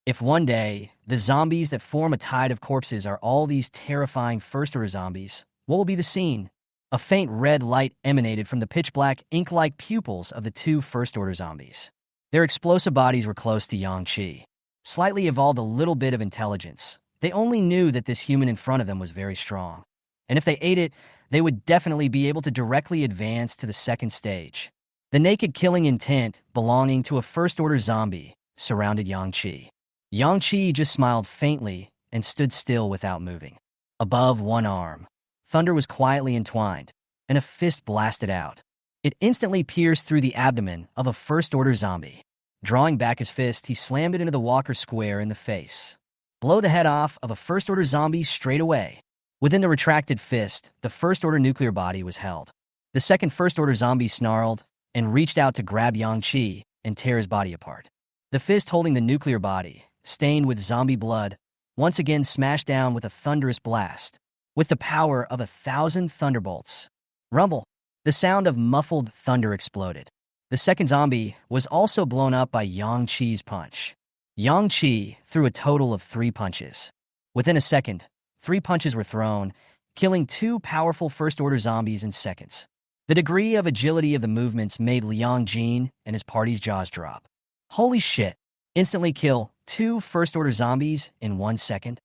If one day, the zombies that form a tide of corpses are all these terrifying first-order zombies, what will be the scene? A faint red light emanated from the pitch-black, ink-like pupils of the 2 first-order zombies. Their explosive bodies were close to Yang Qi. Slightly evolved a little bit of intelligence. They only knew that this human in front of them was very strong. And if they ate it, they would definitely be able to directly advance to the second stage. The naked killing intent belonging to a first-order zombie surrounded Yang Qi. Yang Qi just smiled faintly and stood still without moving. Above one arm, thunder was quietly entwined, and a fist blasted out. It instantly pierced through the abdomen of a first-order zombie. Drawing back his fist, he slammed it into the walker square in the face. Blow the head off of a first-order zombie straight away. Within the retracted fist, the first-order nuclear body was held. The second first-order zombie snarled and reached out to grab Yang Qi and tear his body apart. The fist holding the nuclear body, stained with zombie blood, once again smashed down with a thunderous blast, with the power of 1,000 thunderbolts. Rumble. The sound of muffled thunder exploded. The second zombie was also blown up by Yang Chi's punch. Yang Chi threw a total of 3 punches. Within a second, 3 punches were thrown, killing 2 powerful first-order zombies in seconds. The degree of agility of the movements made Liang Jin and his party's jaws drop. Holy shit! Instantly kill 2 first-order zombies in 1 second?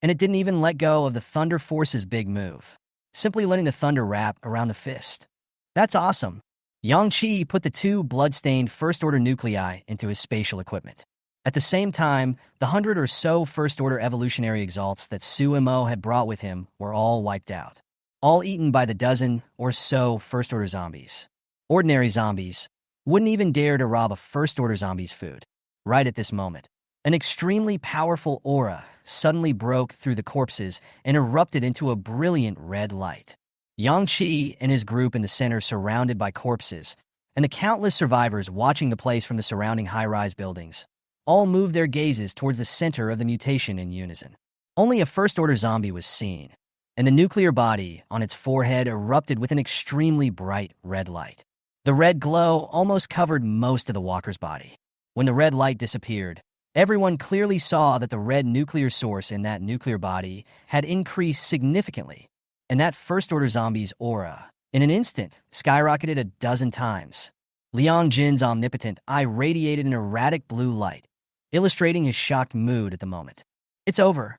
And it didn't even let go of the Thunder Force's big move, simply letting the thunder wrap around the fist. That's awesome. Yang Chi put the 2 blood-stained first-order nuclei into his spatial equipment. At the same time, the 100 or so first-order evolutionary exalts that Suimo had brought with him were all wiped out, all eaten by the dozen or so first-order zombies. Ordinary zombies wouldn't even dare to rob a first-order zombie's food. Right at this moment, an extremely powerful aura suddenly broke through the corpses and erupted into a brilliant red light. Yang Chi and his group in the center surrounded by corpses, and the countless survivors watching the place from the surrounding high-rise buildings all moved their gazes towards the center of the mutation in unison. Only a first-order zombie was seen, and the nuclear body on its forehead erupted with an extremely bright red light. The red glow almost covered most of the walker's body. When the red light disappeared, everyone clearly saw that the red nuclear source in that nuclear body had increased significantly, and that first-order zombie's aura, in an instant, skyrocketed a dozen times. Liang Jin's omnipotent eye radiated an erratic blue light, illustrating his shocked mood at the moment. It's over.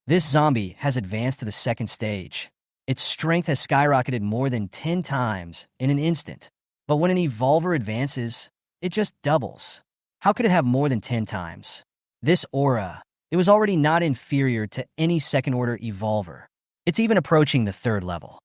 This zombie has advanced to the second stage. Its strength has skyrocketed more than 10 times in an instant. But when an evolver advances, it just doubles. How could it have more than 10 times? This aura, it was already not inferior to any second-order evolver. It's even approaching the 3rd level.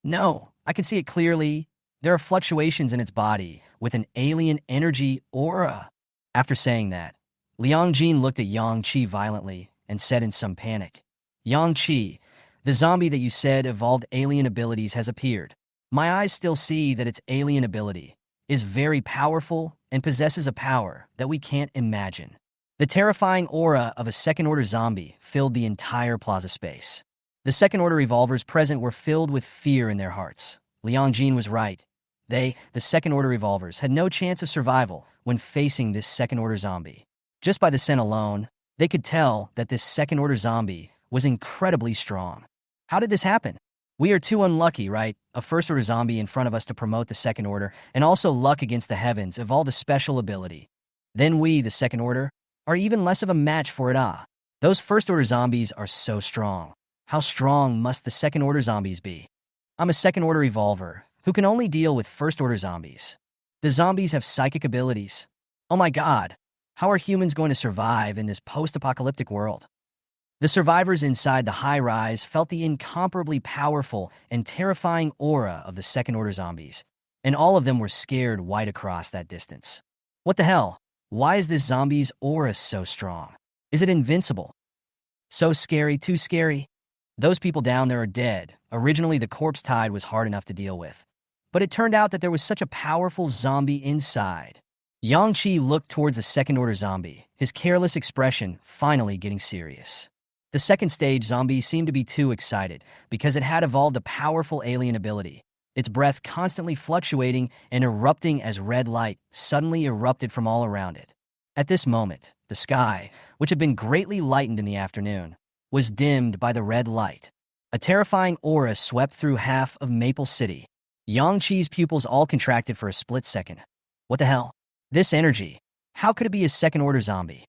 No, I can see it clearly. There are fluctuations in its body with an alien energy aura. After saying that, Liang Jin looked at Yang Chi violently and said in some panic, Yang Chi, the zombie that you said evolved alien abilities has appeared. My eyes still see that its alien ability is very powerful and possesses a power that we can't imagine. The terrifying aura of a second-order zombie filled the entire plaza space. The second-order evolvers present were filled with fear in their hearts. Liang Jin was right. They, the second-order evolvers, had no chance of survival when facing this second-order zombie. Just by the scent alone, they could tell that this second-order zombie was incredibly strong. How did this happen? We are too unlucky, right? A first-order zombie in front of us to promote the second order, and also luck against the heavens evolved a special ability. Then we, the second order, are even less of a match for it. Those first-order zombies are so strong. How strong must the second-order zombies be? I'm a second-order evolver who can only deal with first-order zombies. The zombies have psychic abilities. Oh my god, how are humans going to survive in this post-apocalyptic world? The survivors inside the high-rise felt the incomparably powerful and terrifying aura of the second-order zombies, and all of them were scared wide across that distance. What the hell? Why is this zombie's aura so strong? Is it invincible? So scary, too scary. Those people down there are dead. Originally, the corpse tide was hard enough to deal with. But it turned out that there was such a powerful zombie inside. Yang Chi looked towards the second-order zombie, his careless expression finally getting serious. The second-stage zombie seemed to be too excited because it had evolved a powerful alien ability. Its breath constantly fluctuating and erupting as red light suddenly erupted from all around it. At this moment, the sky, which had been greatly lightened in the afternoon, was dimmed by the red light. A terrifying aura swept through half of Maple City. Yang Chi's pupils all contracted for a split second. What the hell? This energy. How could it be a second-order zombie?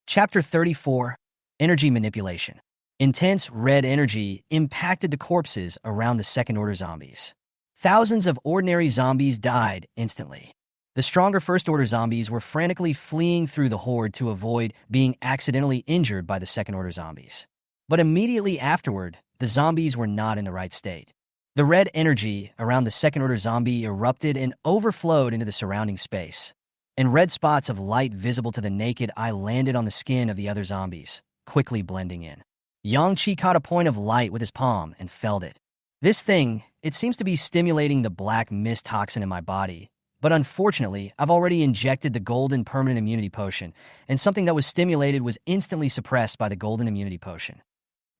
Chapter 34. Energy Manipulation. Intense red energy impacted the corpses around the second-order zombies. Thousands of ordinary zombies died instantly. The stronger first-order zombies were frantically fleeing through the horde to avoid being accidentally injured by the second-order zombies. But immediately afterward, the zombies were not in the right state. The red energy around the second-order zombie erupted and overflowed into the surrounding space, and red spots of light visible to the naked eye landed on the skin of the other zombies, quickly blending in. Yang Chi caught a point of light with his palm and felt it. This thing, it seems to be stimulating the black mist toxin in my body. But unfortunately, I've already injected the golden permanent immunity potion, and something that was stimulated was instantly suppressed by the golden immunity potion.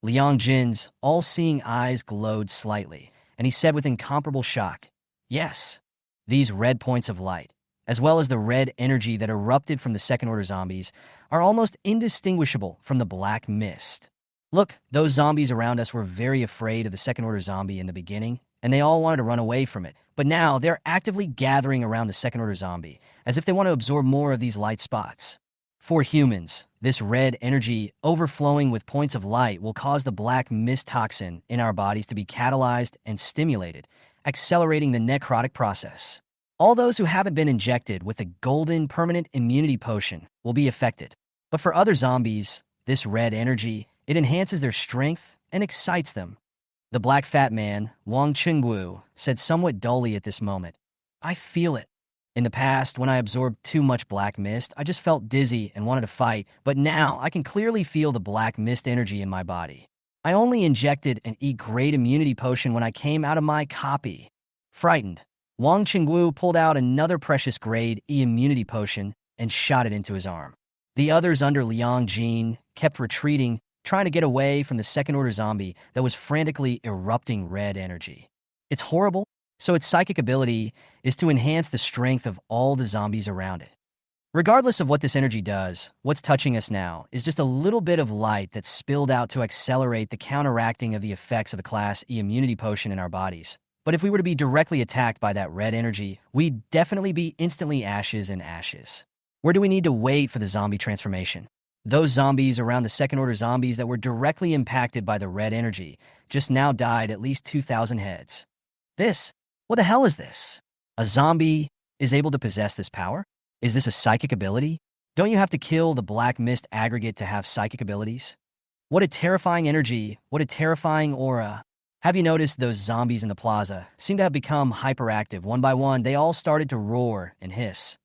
Liang Jin's all-seeing eyes glowed slightly, and he said with incomparable shock, "Yes, these red points of light, as well as the red energy that erupted from the second-order zombies, are almost indistinguishable from the black mist. Look, those zombies around us were very afraid of the second-order zombie in the beginning, and they all wanted to run away from it. But now they're actively gathering around the second-order zombie, as if they want to absorb more of these light spots. For humans, this red energy overflowing with points of light will cause the black mist toxin in our bodies to be catalyzed and stimulated, accelerating the necrotic process. All those who haven't been injected with the golden permanent immunity potion will be affected. But for other zombies, this red energy, it enhances their strength and excites them." The black fat man, Wang Qingwu, said somewhat dully at this moment, "I feel it. In the past, when I absorbed too much black mist, I just felt dizzy and wanted to fight, but now I can clearly feel the black mist energy in my body. I only injected an E-grade immunity potion when I came out of my copy." Frightened, Wang Qingwu pulled out another precious grade E immunity potion and shot it into his arm. The others under Liang Jin kept retreating, trying to get away from the second-order zombie that was frantically erupting red energy. It's horrible, so its psychic ability is to enhance the strength of all the zombies around it. Regardless of what this energy does, what's touching us now is just a little bit of light that's spilled out to accelerate the counteracting of the effects of the Class E immunity potion in our bodies. But if we were to be directly attacked by that red energy, we'd definitely be instantly ashes and ashes. Where do we need to wait for the zombie transformation? Those zombies around the second-order zombies that were directly impacted by the red energy just now died at least 2,000 heads. What the hell is this? A zombie is able to possess this power? Is this a psychic ability? Don't you have to kill the black mist aggregate to have psychic abilities? What a terrifying energy, what a terrifying aura. Have you noticed those zombies in the plaza seem to have become hyperactive? One by one, they all started to roar and hiss,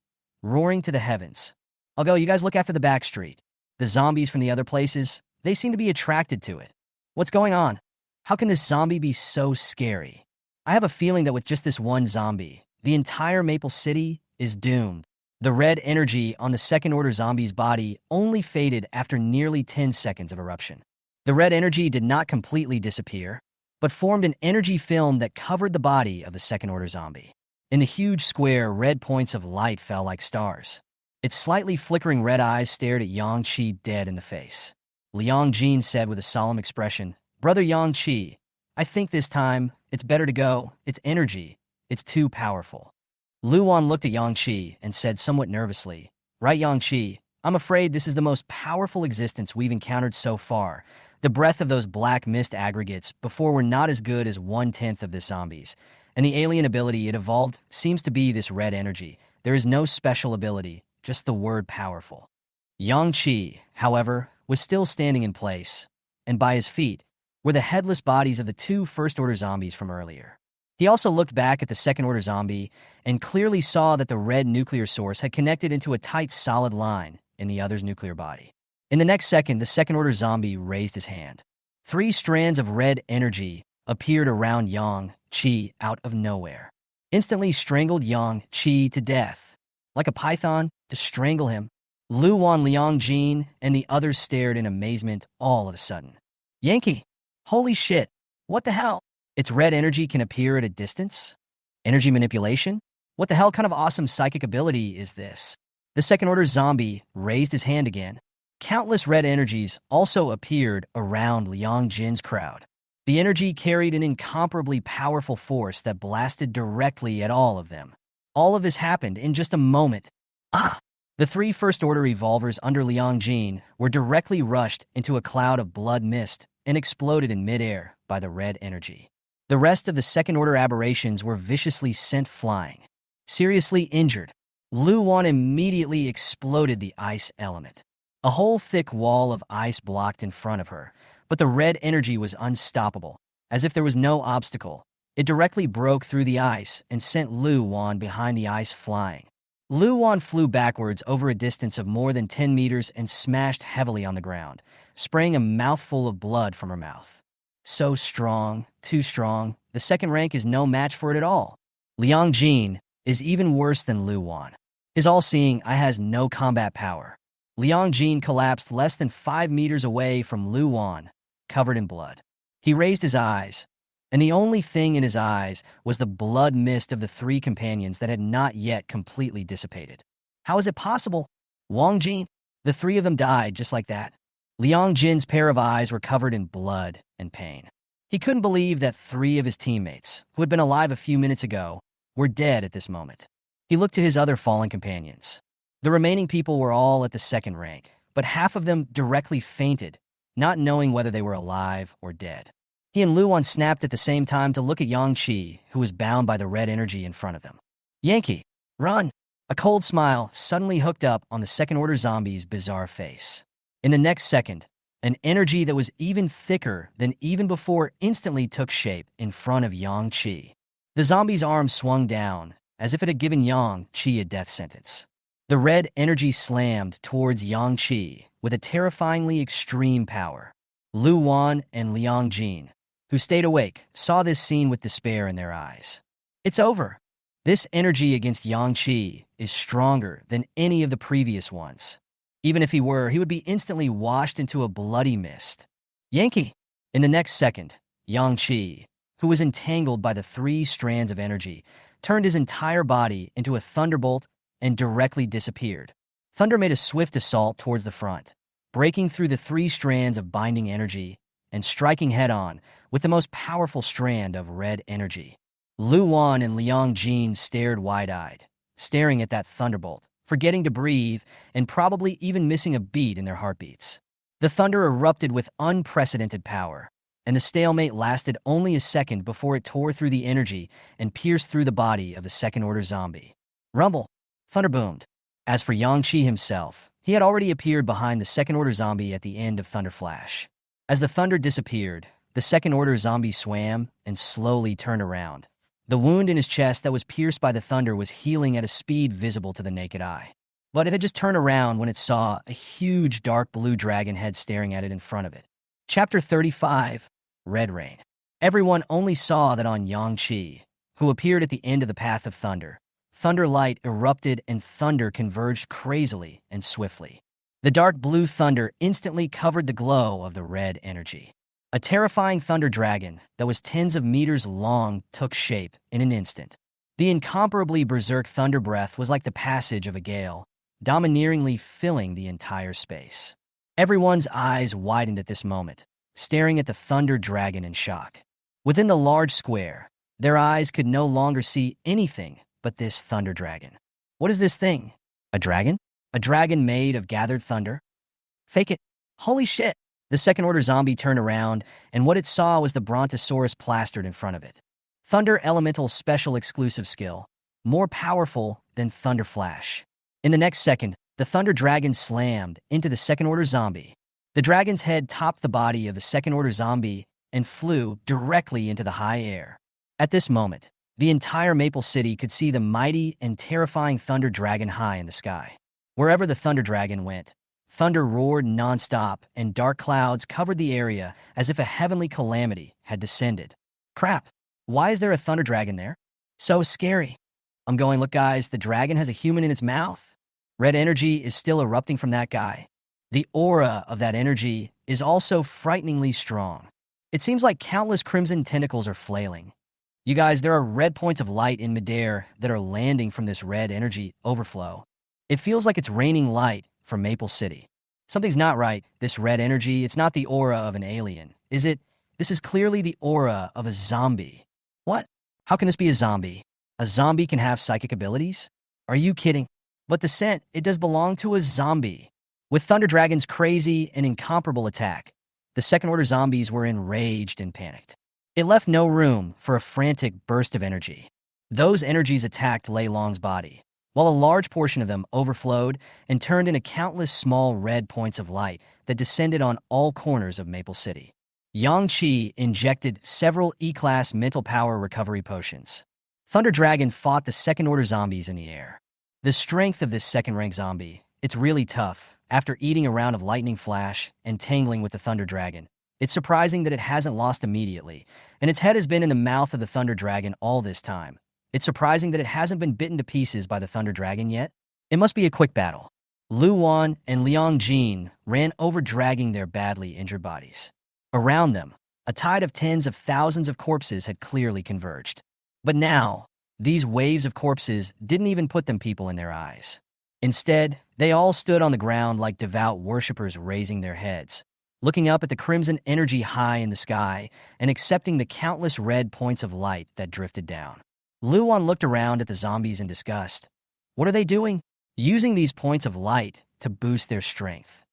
roaring to the heavens. I'll go, you guys look after the back street. The zombies from the other places, they seem to be attracted to it. What's going on? How can this zombie be so scary? I have a feeling that with just this one zombie, the entire Maple City is doomed. The red energy on the second-order zombie's body only faded after nearly 10 seconds of eruption. The red energy did not completely disappear, but formed an energy film that covered the body of the second-order zombie. In the huge square, red points of light fell like stars. Its slightly flickering red eyes stared at Yang Qi dead in the face. Liang Jin said with a solemn expression, "Brother Yang Qi, I think this time it's better to go. Its energy, it's too powerful." Lu Wan looked at Yang Qi and said somewhat nervously, "Right, Yang Qi, I'm afraid this is the most powerful existence we've encountered so far. The breath of those black mist aggregates before were not as good as 1/10 of the zombies, and the alien ability it evolved seems to be this red energy. There is no special ability, just the word powerful." Yang Qi, however, was still standing in place, and by his feet were the headless bodies of the two first-order zombies from earlier. He also looked back at the second-order zombie and clearly saw that the red nuclear source had connected into a tight, solid line in the other's nuclear body. In the next second, the second-order zombie raised his hand. 3 strands of red energy appeared around Yang Qi out of nowhere, instantly strangled Yang Qi to death. Like a python, to strangle him. Lu Wan, Liang Jin, and the others stared in amazement all of a sudden. "Yankee! Holy shit! What the hell? Its red energy can appear at a distance? Energy manipulation? What the hell kind of awesome psychic ability is this?" The second-order zombie raised his hand again. Countless red energies also appeared around Liang Jin's crowd. The energy carried an incomparably powerful force that blasted directly at all of them. All of this happened in just a moment. The 3 first-order revolvers under Liang Jin were directly rushed into a cloud of blood mist and exploded in midair by the red energy. The rest of the second-order aberrations were viciously sent flying. Seriously injured, Lu Wan immediately exploded the ice element. A whole thick wall of ice blocked in front of her, but the red energy was unstoppable. As if there was no obstacle, it directly broke through the ice and sent Lu Wan behind the ice flying. Lu Wan flew backwards over a distance of more than 10 meters and smashed heavily on the ground, spraying a mouthful of blood from her mouth. So strong, too strong, the second rank is no match for it at all. Liang Jin, is even worse than Lu Wan. His all-seeing eye has no combat power. Liang Jin collapsed less than 5 meters away from Lu Wan, covered in blood. He raised his eyes, and the only thing in his eyes was the blood mist of the three companions that had not yet completely dissipated. How is it possible? Wang Jin? The three of them died just like that. Liang Jin's pair of eyes were covered in blood and pain. He couldn't believe that 3 of his teammates, who had been alive a few minutes ago, were dead at this moment. He looked to his other fallen companions. The remaining people were all at the second rank, but half of them directly fainted, not knowing whether they were alive or dead. He and Lu Wan snapped at the same time to look at Yang Qi, who was bound by the red energy in front of them. Yankee, run! A cold smile suddenly hooked up on the second-order zombie's bizarre face. In the next second, an energy that was even thicker than even before instantly took shape in front of Yang Qi. The zombie's arm swung down, as if it had given Yang Qi a death sentence. The red energy slammed towards Yang Qi with a terrifyingly extreme power. Lu Wan and Liang Jin, who stayed awake, saw this scene with despair in their eyes. It's over. This energy against Yang Qi is stronger than any of the previous ones. Even if he would be instantly washed into a bloody mist. Yankee! In the next second, Yang Qi, who was entangled by the 3 strands of energy, turned his entire body into a thunderbolt and directly disappeared. Thunder made a swift assault towards the front, breaking through the 3 strands of binding energy and striking head-on with the most powerful strand of red energy. Lu Wan and Liang Jin stared wide-eyed, staring at that thunderbolt, forgetting to breathe and probably even missing a beat in their heartbeats. The thunder erupted with unprecedented power, and the stalemate lasted only a second before it tore through the energy and pierced through the body of the second-order zombie. Rumble! Thunder boomed. As for Yang Qi himself, he had already appeared behind the second-order zombie at the end of Thunder Flash. As the thunder disappeared, the second-order zombie swam and slowly turned around. The wound in his chest that was pierced by the thunder was healing at a speed visible to the naked eye. But it had just turned around when it saw a huge dark blue dragon head staring at it in front of it. Chapter 35, Red Rain. Everyone only saw that on Yang Qi, who appeared at the end of the Path of Thunder, thunder light erupted and thunder converged crazily and swiftly. The dark blue thunder instantly covered the glow of the red energy. A terrifying thunder dragon that was tens of meters long took shape in an instant. The incomparably berserk thunder breath was like the passage of a gale, domineeringly filling the entire space. Everyone's eyes widened at this moment, staring at the thunder dragon in shock. Within the large square, their eyes could no longer see anything but this thunder dragon. What is this thing? A dragon? A dragon made of gathered thunder? Fake it. Holy shit! The second-order zombie turned around, and what it saw was the Brontosaurus plastered in front of it. Thunder Elemental Special Exclusive Skill, more powerful than Thunder Flash. In the next second, the Thunder Dragon slammed into the second-order zombie. The dragon's head topped the body of the second-order zombie and flew directly into the high air. At this moment, the entire Maple City could see the mighty and terrifying Thunder Dragon high in the sky. Wherever the Thunder Dragon went, thunder roared nonstop, and dark clouds covered the area as if a heavenly calamity had descended. Crap, why is there a thunder dragon there? So scary. I'm going, look guys, the dragon has a human in its mouth. Red energy is still erupting from that guy. The aura of that energy is also frighteningly strong. It seems like countless crimson tentacles are flailing. You guys, there are red points of light in midair that are landing from this red energy overflow. It feels like it's raining light from Maple City. Something's not right. This red energy, it's not the aura of an alien, is it? This is clearly the aura of a zombie. What? How can this be a zombie? A zombie can have psychic abilities? Are you kidding? But the scent, it does belong to a zombie. With Thunder Dragon's crazy and incomparable attack, the second-order zombies were enraged and panicked. It left no room for a frantic burst of energy. Those energies attacked Lei Long's body, while a large portion of them overflowed and turned into countless small red points of light that descended on all corners of Maple City. Yang Qi injected several E-Class mental power recovery potions. Thunder Dragon fought the second-order zombies in the air. The strength of this second-rank zombie, it's really tough. After eating a round of lightning flash and tangling with the Thunder Dragon, it's surprising that it hasn't lost immediately, and its head has been in the mouth of the Thunder Dragon all this time. It's surprising that it hasn't been bitten to pieces by the Thunder Dragon yet. It must be a quick battle. Lu Wan and Liang Jin ran over, dragging their badly injured bodies. Around them, a tide of tens of thousands of corpses had clearly converged. But now, these waves of corpses didn't even put them people in their eyes. Instead, they all stood on the ground like devout worshippers, raising their heads, looking up at the crimson energy high in the sky and accepting the countless red points of light that drifted down. Lu Wan looked around at the zombies in disgust. What are they doing? Using these points of light to boost their strength.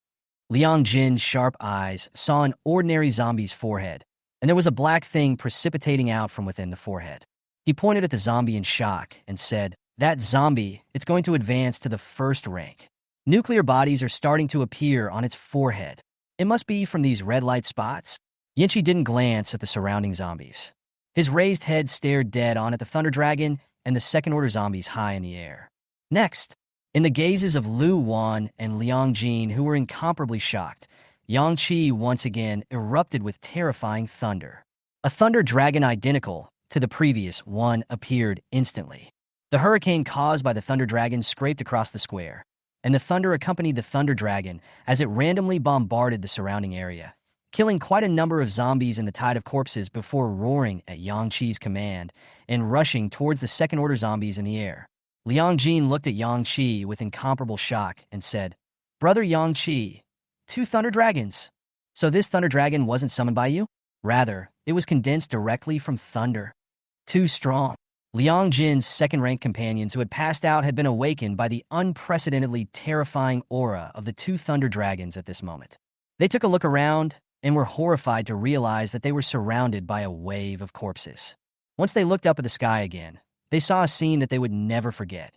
Liang Jin's sharp eyes saw an ordinary zombie's forehead, and there was a black thing precipitating out from within the forehead. He pointed at the zombie in shock and said, "That zombie, it's going to advance to the first rank. Nuclear bodies are starting to appear on its forehead. It must be from these red light spots." Yinchi didn't glance at the surrounding zombies. His raised head stared dead on at the Thunder Dragon and the second-order zombies high in the air. Next, in the gazes of Lu Wan and Liang Jin, who were incomparably shocked, Yang Qi once again erupted with terrifying thunder. A Thunder Dragon identical to the previous one appeared instantly. The hurricane caused by the Thunder Dragon scraped across the square, and the thunder accompanied the Thunder Dragon as it randomly bombarded the surrounding area, killing quite a number of zombies in the tide of corpses before roaring at Yang Qi's command and rushing towards the second-order zombies in the air. Liang Jin looked at Yang Qi with incomparable shock and said, "Brother Yang Qi, 2 Thunder Dragons. So this Thunder Dragon wasn't summoned by you? Rather, it was condensed directly from thunder. Too strong." Liang Jin's second-rank companions who had passed out had been awakened by the unprecedentedly terrifying aura of the 2 Thunder Dragons at this moment. They took a look around and were horrified to realize that they were surrounded by a wave of corpses. Once they looked up at the sky again, they saw a scene that they would never forget.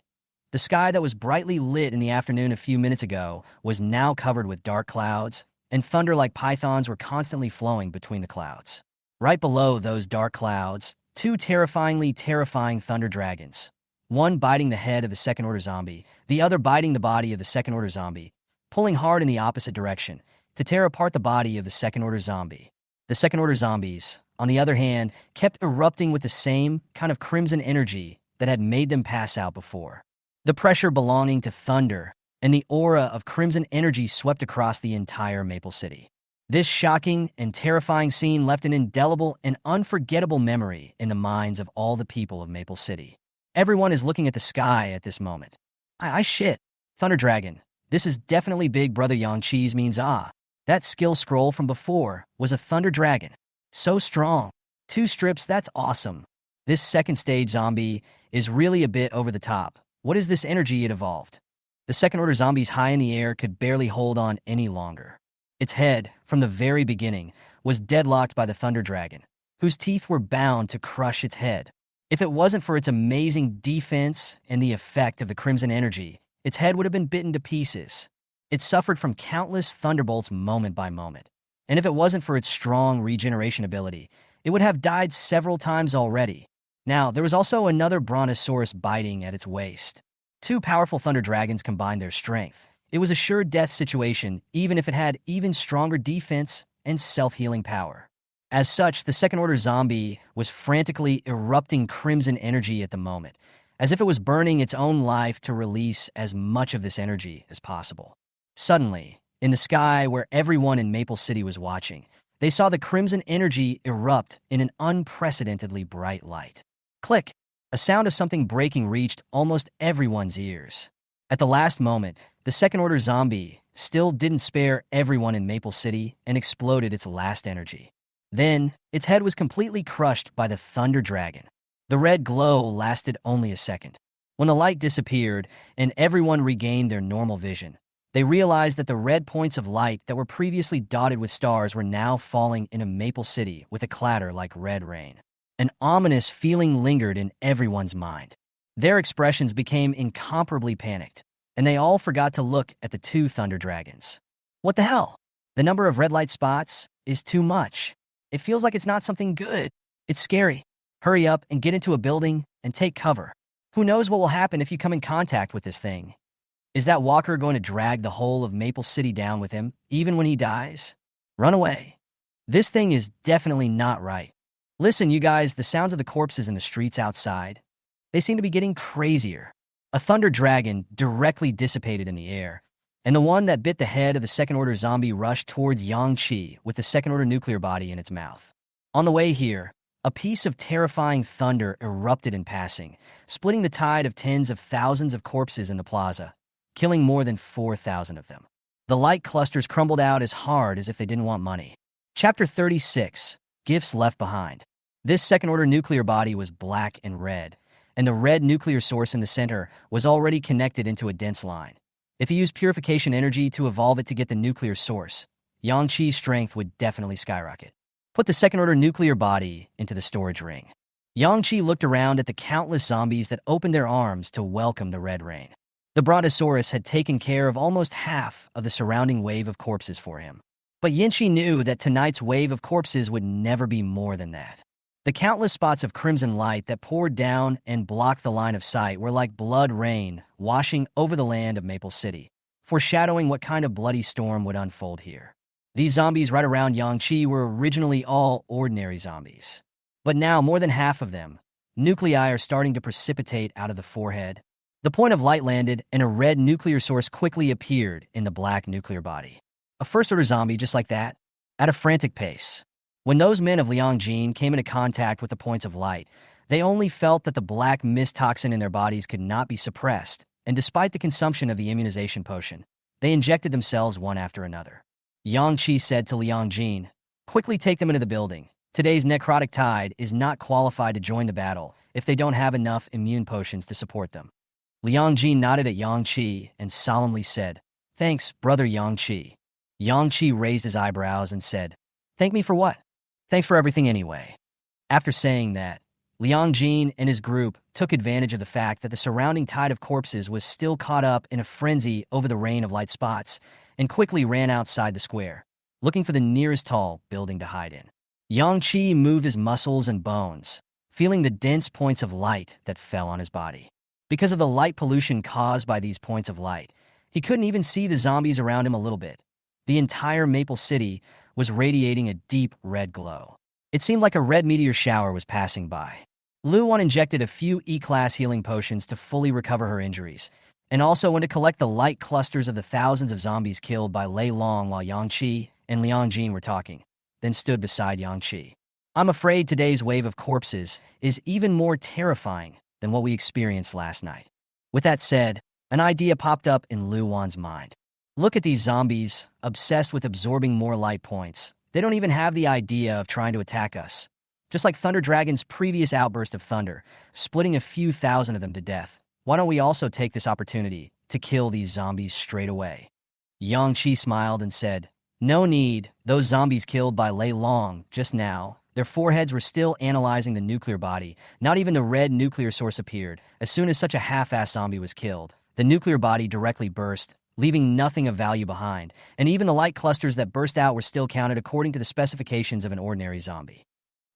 The sky that was brightly lit in the afternoon a few minutes ago was now covered with dark clouds, and thunder like pythons were constantly flowing between the clouds. Right below those dark clouds, 2 terrifying Thunder Dragons, one biting the head of the second-order zombie, the other biting the body of the second-order zombie, pulling hard in the opposite direction to tear apart the body of the second-order zombie. The second-order zombies, on the other hand, kept erupting with the same kind of crimson energy that had made them pass out before. The pressure belonging to thunder and the aura of crimson energy swept across the entire Maple City. This shocking and terrifying scene left an indelible and unforgettable memory in the minds of all the people of Maple City. Everyone is looking at the sky at this moment. I shit. Thunder Dragon. This is definitely Big Brother Yang Qi's means That skill scroll from before was a Thunder Dragon. So strong. 2 strips, that's awesome. This second stage zombie is really a bit over the top. What is this energy it evolved? The second-order zombies high in the air could barely hold on any longer. Its head, from the very beginning, was deadlocked by the Thunder Dragon, whose teeth were bound to crush its head. If it wasn't for its amazing defense and the effect of the crimson energy, its head would have been bitten to pieces. It suffered from countless thunderbolts moment by moment, and if it wasn't for its strong regeneration ability, it would have died several times already. Now, there was also another brontosaurus biting at its waist. 2 powerful Thunder Dragons combined their strength. It was a sure death situation, even if it had even stronger defense and self-healing power. As such, the second-order zombie was frantically erupting crimson energy at the moment, as if it was burning its own life to release as much of this energy as possible. Suddenly, in the sky where everyone in Maple City was watching, they saw the crimson energy erupt in an unprecedentedly bright light. Click! A sound of something breaking reached almost everyone's ears. At the last moment, the second-order zombie still didn't spare everyone in Maple City and exploded its last energy. Then, its head was completely crushed by the Thunder Dragon. The red glow lasted only a second. When the light disappeared and everyone regained their normal vision, they realized that the red points of light that were previously dotted with stars were now falling into Maple City with a clatter like red rain. An ominous feeling lingered in everyone's mind. Their expressions became incomparably panicked, and they all forgot to look at the 2 Thunder Dragons. What the hell? The number of red light spots is too much. It feels like it's not something good. It's scary. Hurry up and get into a building and take cover. Who knows what will happen if you come in contact with this thing? Is that walker going to drag the whole of Maple City down with him, even when he dies? Run away. This thing is definitely not right. Listen, you guys, the sounds of the corpses in the streets outside. They seem to be getting crazier. A thunder dragon directly dissipated in the air, and the one that bit the head of the second-order zombie rushed towards Yang-Chi with the second-order nuclear body in its mouth. On the way here, a piece of terrifying thunder erupted in passing, splitting the tide of tens of thousands of corpses in the plaza, killing more than 4,000 of them. The light clusters crumbled out as hard as if they didn't want money. Chapter 36, Gifts Left Behind. This second-order nuclear body was black and red, and the red nuclear source in the center was already connected into a dense line. If he used purification energy to evolve it to get the nuclear source, Yang-Chi's strength would definitely skyrocket. Put the second-order nuclear body into the storage ring. Yang-Chi looked around at the countless zombies that opened their arms to welcome the red rain. The Brontosaurus had taken care of almost half of the surrounding wave of corpses for him. But Yin-Chi knew that tonight's wave of corpses would never be more than that. The countless spots of crimson light that poured down and blocked the line of sight were like blood rain washing over the land of Maple City, foreshadowing what kind of bloody storm would unfold here. These zombies right around Yang-Chi were originally all ordinary zombies. But now more than half of them, nuclei are starting to precipitate out of the forehead. The point of light landed, and a red nuclear source quickly appeared in the black nuclear body. A first-order zombie just like that, at a frantic pace. When those men of Liang-Jin came into contact with the points of light, they only felt that the black mist toxin in their bodies could not be suppressed, and despite the consumption of the immunization potion, they injected themselves one after another. Yang-Chi said to Liang-Jin, "Quickly take them into the building. Today's necrotic tide is not qualified to join the battle if they don't have enough immune potions to support them." Liang-Jin nodded at Yang-Chi and solemnly said, "Thanks, brother Yang-Chi." Yang-Chi raised his eyebrows and said, "Thank me for what?" "Thanks for everything anyway." After saying that, Liang-Jin and his group took advantage of the fact that the surrounding tide of corpses was still caught up in a frenzy over the rain of light spots and quickly ran outside the square, looking for the nearest tall building to hide in. Yang-Chi moved his muscles and bones, feeling the dense points of light that fell on his body. Because of the light pollution caused by these points of light, he couldn't even see the zombies around him a little bit. The entire Maple City was radiating a deep red glow. It seemed like a red meteor shower was passing by. Luan injected a few E-class healing potions to fully recover her injuries, and also went to collect the light clusters of the thousands of zombies killed by Lei Long while Yang-Chi and Liang-Jin were talking, then stood beside Yang-Chi. "I'm afraid today's wave of corpses is even more terrifying than what we experienced last night." With that said, an idea popped up in Luan's mind. Look at these zombies, obsessed with absorbing more light points. They don't even have the idea of trying to attack us. Just like Thunder Dragon's previous outburst of thunder, splitting a few thousand of them to death. Why don't we also take this opportunity to kill these zombies straight away? Yang-Chi smiled and said, "No need. Those zombies killed by Lei Long just now, their foreheads were still analyzing the nuclear body. Not even the red nuclear source appeared. As soon as such a half-assed zombie was killed, the nuclear body directly burst, leaving nothing of value behind, and even the light clusters that burst out were still counted according to the specifications of an ordinary zombie.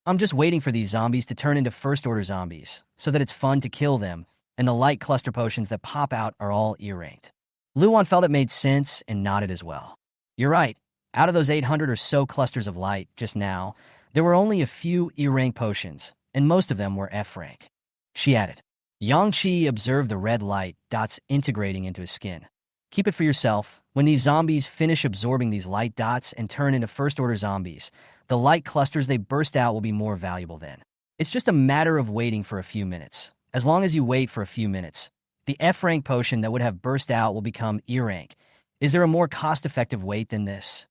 I'm just waiting for these zombies to turn into first-order zombies, so that it's fun to kill them, and the light cluster potions that pop out are all E-ranked." Luan felt it made sense and nodded as well. "You're right. Out of those 800 or so clusters of light just now, there were only a few E-rank potions, and most of them were F-rank." She added. Yang-Chi observed the red light dots integrating into his skin. "Keep it for yourself. When these zombies finish absorbing these light dots and turn into first-order zombies, the light clusters they burst out will be more valuable then. It's just a matter of waiting for a few minutes. As long as you wait for a few minutes, the F-rank potion that would have burst out will become E-rank. Is there a more cost-effective wait than this?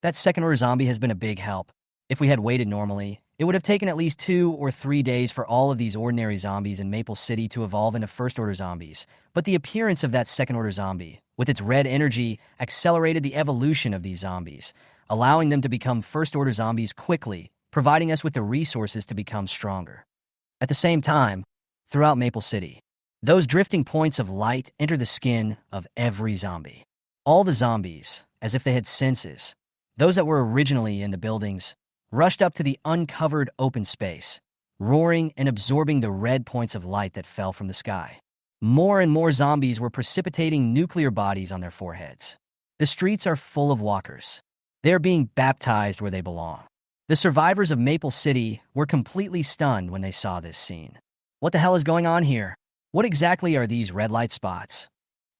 That second-order zombie has been a big help. If we had waited normally, it would have taken at least 2 or 3 days for all of these ordinary zombies in Maple City to evolve into first-order zombies. But the appearance of that second-order zombie, with its red energy, accelerated the evolution of these zombies, allowing them to become first-order zombies quickly, providing us with the resources to become stronger." At the same time, throughout Maple City, those drifting points of light enter the skin of every zombie. All the zombies, as if they had senses, those that were originally in the buildings, rushed up to the uncovered open space, roaring and absorbing the red points of light that fell from the sky. More and more zombies were precipitating nuclear bodies on their foreheads. The streets are full of walkers. They are being baptized where they belong. The survivors of Maple City were completely stunned when they saw this scene. What the hell is going on here? What exactly are these red light spots?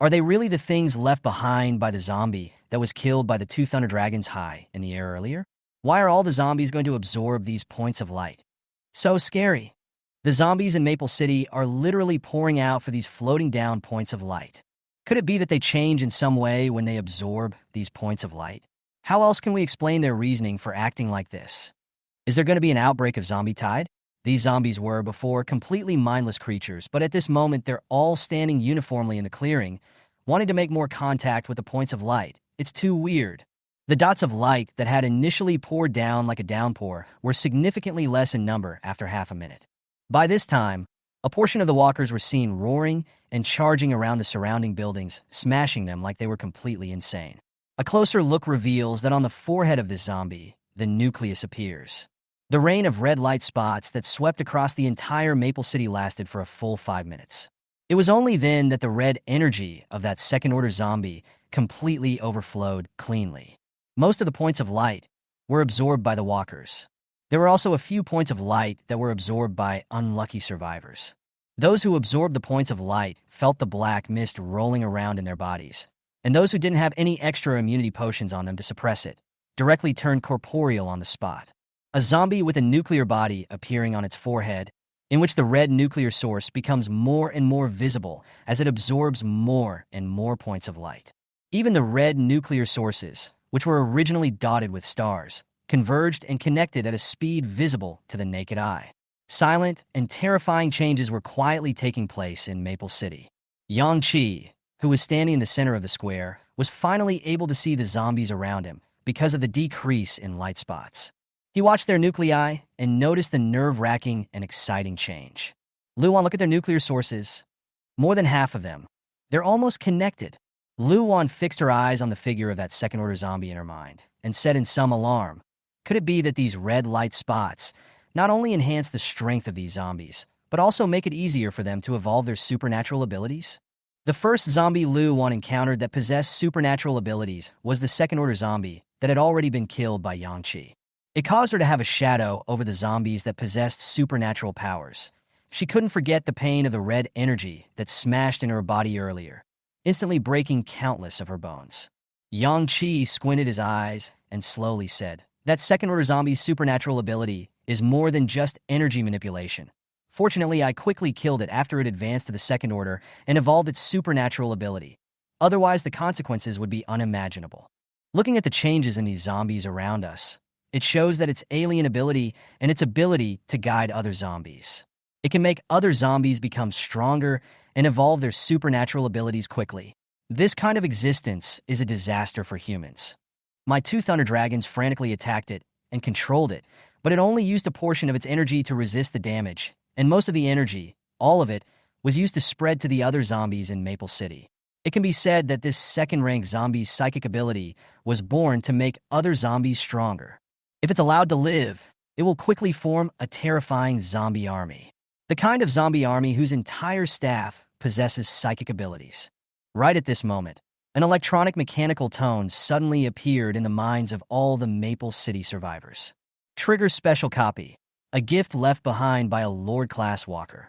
Are they really the things left behind by the zombie that was killed by the two thunder dragons high in the air earlier? Why are all the zombies going to absorb these points of light? So scary. The zombies in Maple City are literally pouring out for these floating down points of light. Could it be that they change in some way when they absorb these points of light? How else can we explain their reasoning for acting like this? Is there going to be an outbreak of zombie tide? These zombies were, before, completely mindless creatures, but at this moment they're all standing uniformly in the clearing, wanting to make more contact with the points of light. It's too weird. The dots of light that had initially poured down like a downpour were significantly less in number after half a minute. By this time, a portion of the walkers were seen roaring and charging around the surrounding buildings, smashing them like they were completely insane. A closer look reveals that on the forehead of this zombie, the nucleus appears. The rain of red light spots that swept across the entire Maple City lasted for a full 5 minutes. It was only then that the red energy of that second-order zombie completely overflowed cleanly. Most of the points of light were absorbed by the walkers. There were also a few points of light that were absorbed by unlucky survivors. Those who absorbed the points of light felt the black mist rolling around in their bodies, and those who didn't have any extra immunity potions on them to suppress it directly turned corporeal on the spot. A zombie with a nuclear body appearing on its forehead, in which the red nuclear source becomes more and more visible as it absorbs more and more points of light. Even the red nuclear sources, which were originally dotted with stars, converged and connected at a speed visible to the naked eye. Silent and terrifying changes were quietly taking place in Maple City. Yang Chi, who was standing in the center of the square, was finally able to see the zombies around him because of the decrease in light spots. He watched their nuclei and noticed the nerve-wracking and exciting change. Luan, look at their nuclear sources. More than half of them. They're almost connected. Luan fixed her eyes on the figure of that second-order zombie in her mind and said in some alarm, could it be that these red light spots not only enhance the strength of these zombies, but also make it easier for them to evolve their supernatural abilities? The first zombie Luan encountered that possessed supernatural abilities was the second-order zombie that had already been killed by Yang Chi. It caused her to have a shadow over the zombies that possessed supernatural powers. She couldn't forget the pain of the red energy that smashed into her body earlier, instantly breaking countless of her bones. Yang Chi squinted his eyes and slowly said, that second-order zombie's supernatural ability is more than just energy manipulation. Fortunately, I quickly killed it after it advanced to the second order and evolved its supernatural ability. Otherwise, the consequences would be unimaginable. Looking at the changes in these zombies around us, it shows that its alien ability and its ability to guide other zombies. It can make other zombies become stronger and evolve their supernatural abilities quickly. This kind of existence is a disaster for humans. My two thunder dragons frantically attacked it and controlled it, but it only used a portion of its energy to resist the damage, and most of the energy, all of it, was used to spread to the other zombies in Maple City. It can be said that this second-rank zombie's psychic ability was born to make other zombies stronger. If it's allowed to live, it will quickly form a terrifying zombie army. The kind of zombie army whose entire staff possesses psychic abilities. Right at this moment, an electronic mechanical tone suddenly appeared in the minds of all the Maple City survivors. Trigger special copy. A gift left behind by a Lord-class walker.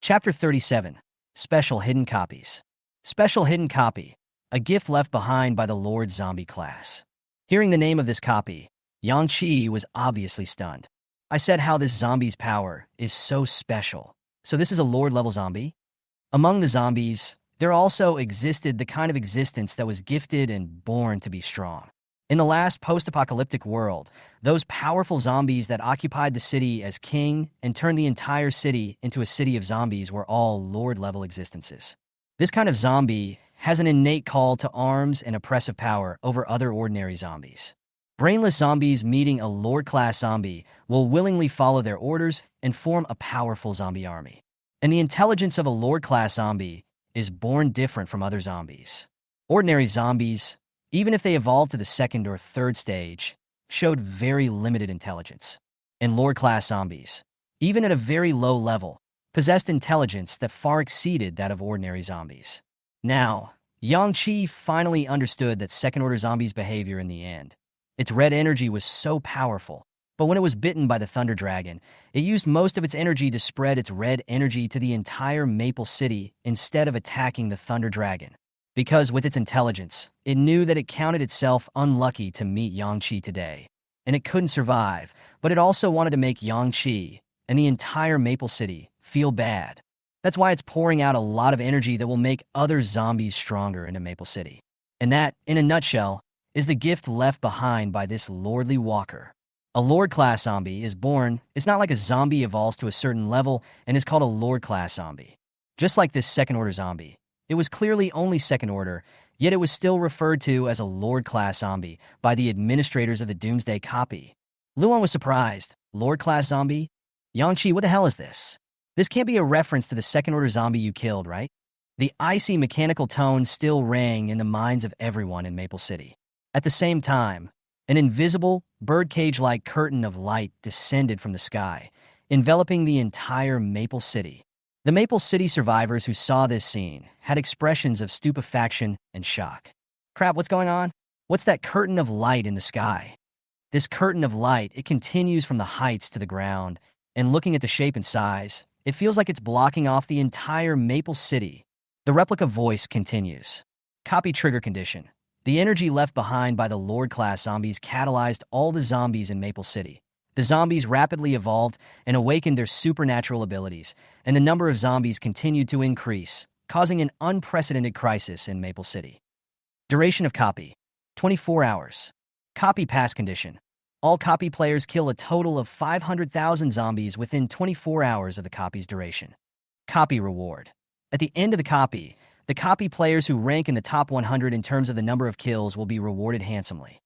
Chapter 37. Special hidden copies. Special hidden copy. A gift left behind by the Lord Zombie class. Hearing the name of this copy, Yang Chi was obviously stunned. I said how this zombie's power is so special. So this is a Lord-level zombie? Among the zombies, there also existed the kind of existence that was gifted and born to be strong. In the last post-apocalyptic world, those powerful zombies that occupied the city as king and turned the entire city into a city of zombies were all Lord-level existences. This kind of zombie has an innate call to arms and oppressive power over other ordinary zombies. Brainless zombies meeting a Lord-class zombie will willingly follow their orders and form a powerful zombie army. And the intelligence of a Lord-class zombie is born different from other zombies. Ordinary zombies, even if they evolved to the second or third stage, showed very limited intelligence. And Lord-class zombies, even at a very low level, possessed intelligence that far exceeded that of ordinary zombies. Now, Yang Chi finally understood that second-order zombies' behavior in the end. Its red energy was so powerful But when it was bitten by the Thunder Dragon, it used most of its energy to spread its red energy to the entire Maple City instead of attacking the Thunder Dragon. Because with its intelligence, it knew that it counted itself unlucky to meet Yangqi today, and it couldn't survive, but it also wanted to make Yangqi and the entire Maple City feel bad. That's why it's pouring out a lot of energy that will make other zombies stronger into Maple City. And that, in a nutshell, is the gift left behind by this lordly walker. A Lord-class zombie is born. It's not like a zombie evolves to a certain level and is called a Lord-class zombie. Just like this second-order zombie, it was clearly only second-order, yet it was still referred to as a Lord-class zombie by the administrators of the Doomsday copy. Luan was surprised. Lord-class zombie? Yangqi, what the hell is this? This can't be a reference to the second-order zombie you killed, right? The icy mechanical tone still rang in the minds of everyone in Maple City. At the same time, an invisible, birdcage-like curtain of light descended from the sky, enveloping the entire Maple City. The Maple City survivors who saw this scene had expressions of stupefaction and shock. Crap, what's going on? What's that curtain of light in the sky? This curtain of light, it continues from the heights to the ground, and looking at the shape and size, it feels like it's blocking off the entire Maple City. The replica voice continues. Copy trigger condition. The energy left behind by the Lord-class zombies catalyzed all the zombies in Maple City. The zombies rapidly evolved and awakened their supernatural abilities, and the number of zombies continued to increase, causing an unprecedented crisis in Maple City. Duration of copy: 24 hours. Copy pass condition. All copy players kill a total of 500,000 zombies within 24 hours of the copy's duration. Copy reward. At the end of the copy players who rank in the top 100 in terms of the number of kills will be rewarded handsomely.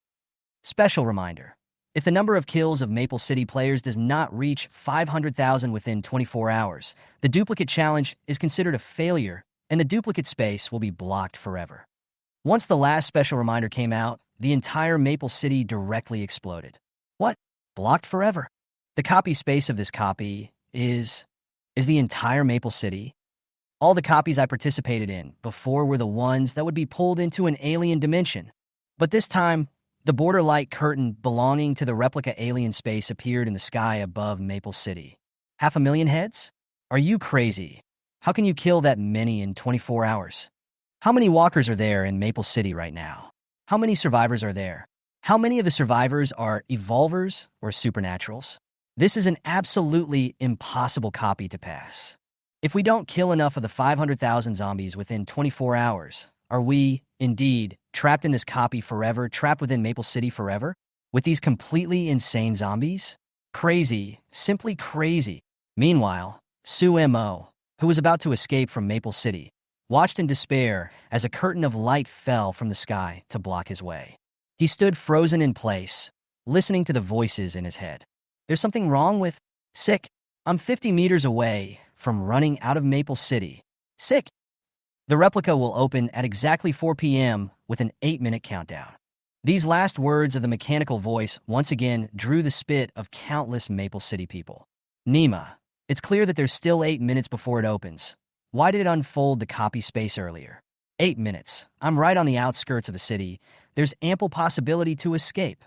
Special reminder. If the number of kills of Maple City players does not reach 500,000 within 24 hours, the duplicate challenge is considered a failure, and the duplicate space will be blocked forever. Once the last special reminder came out, the entire Maple City directly exploded. What? Blocked forever? The copy space of this copy is the entire Maple City. All the copies I participated in before were the ones that would be pulled into an alien dimension. But this time, the border light curtain belonging to the replica alien space appeared in the sky above Maple City. 500,000 heads? Are you crazy? How can you kill that many in 24 hours? How many walkers are there in Maple City right now? How many survivors are there? How many of the survivors are evolvers or supernaturals? This is an absolutely impossible copy to pass. If we don't kill enough of the 500,000 zombies within 24 hours, are we, indeed, trapped in this copy forever, trapped within Maple City forever? With these completely insane zombies? Crazy, simply crazy. Meanwhile, Su M.O., who was about to escape from Maple City, watched in despair as a curtain of light fell from the sky to block his way. He stood frozen in place, listening to the voices in his head. There's something wrong with... Sick. I'm 50 meters away from running out of Maple City. Sick. The replica will open at exactly 4 p.m. with an 8-minute countdown. These last words of the mechanical voice once again drew the spit of countless Maple City people. Nima, it's clear that there's still 8 minutes before it opens. Why did it unfold the copy space earlier? 8 minutes. I'm right on the outskirts of the city. There's ample possibility to escape.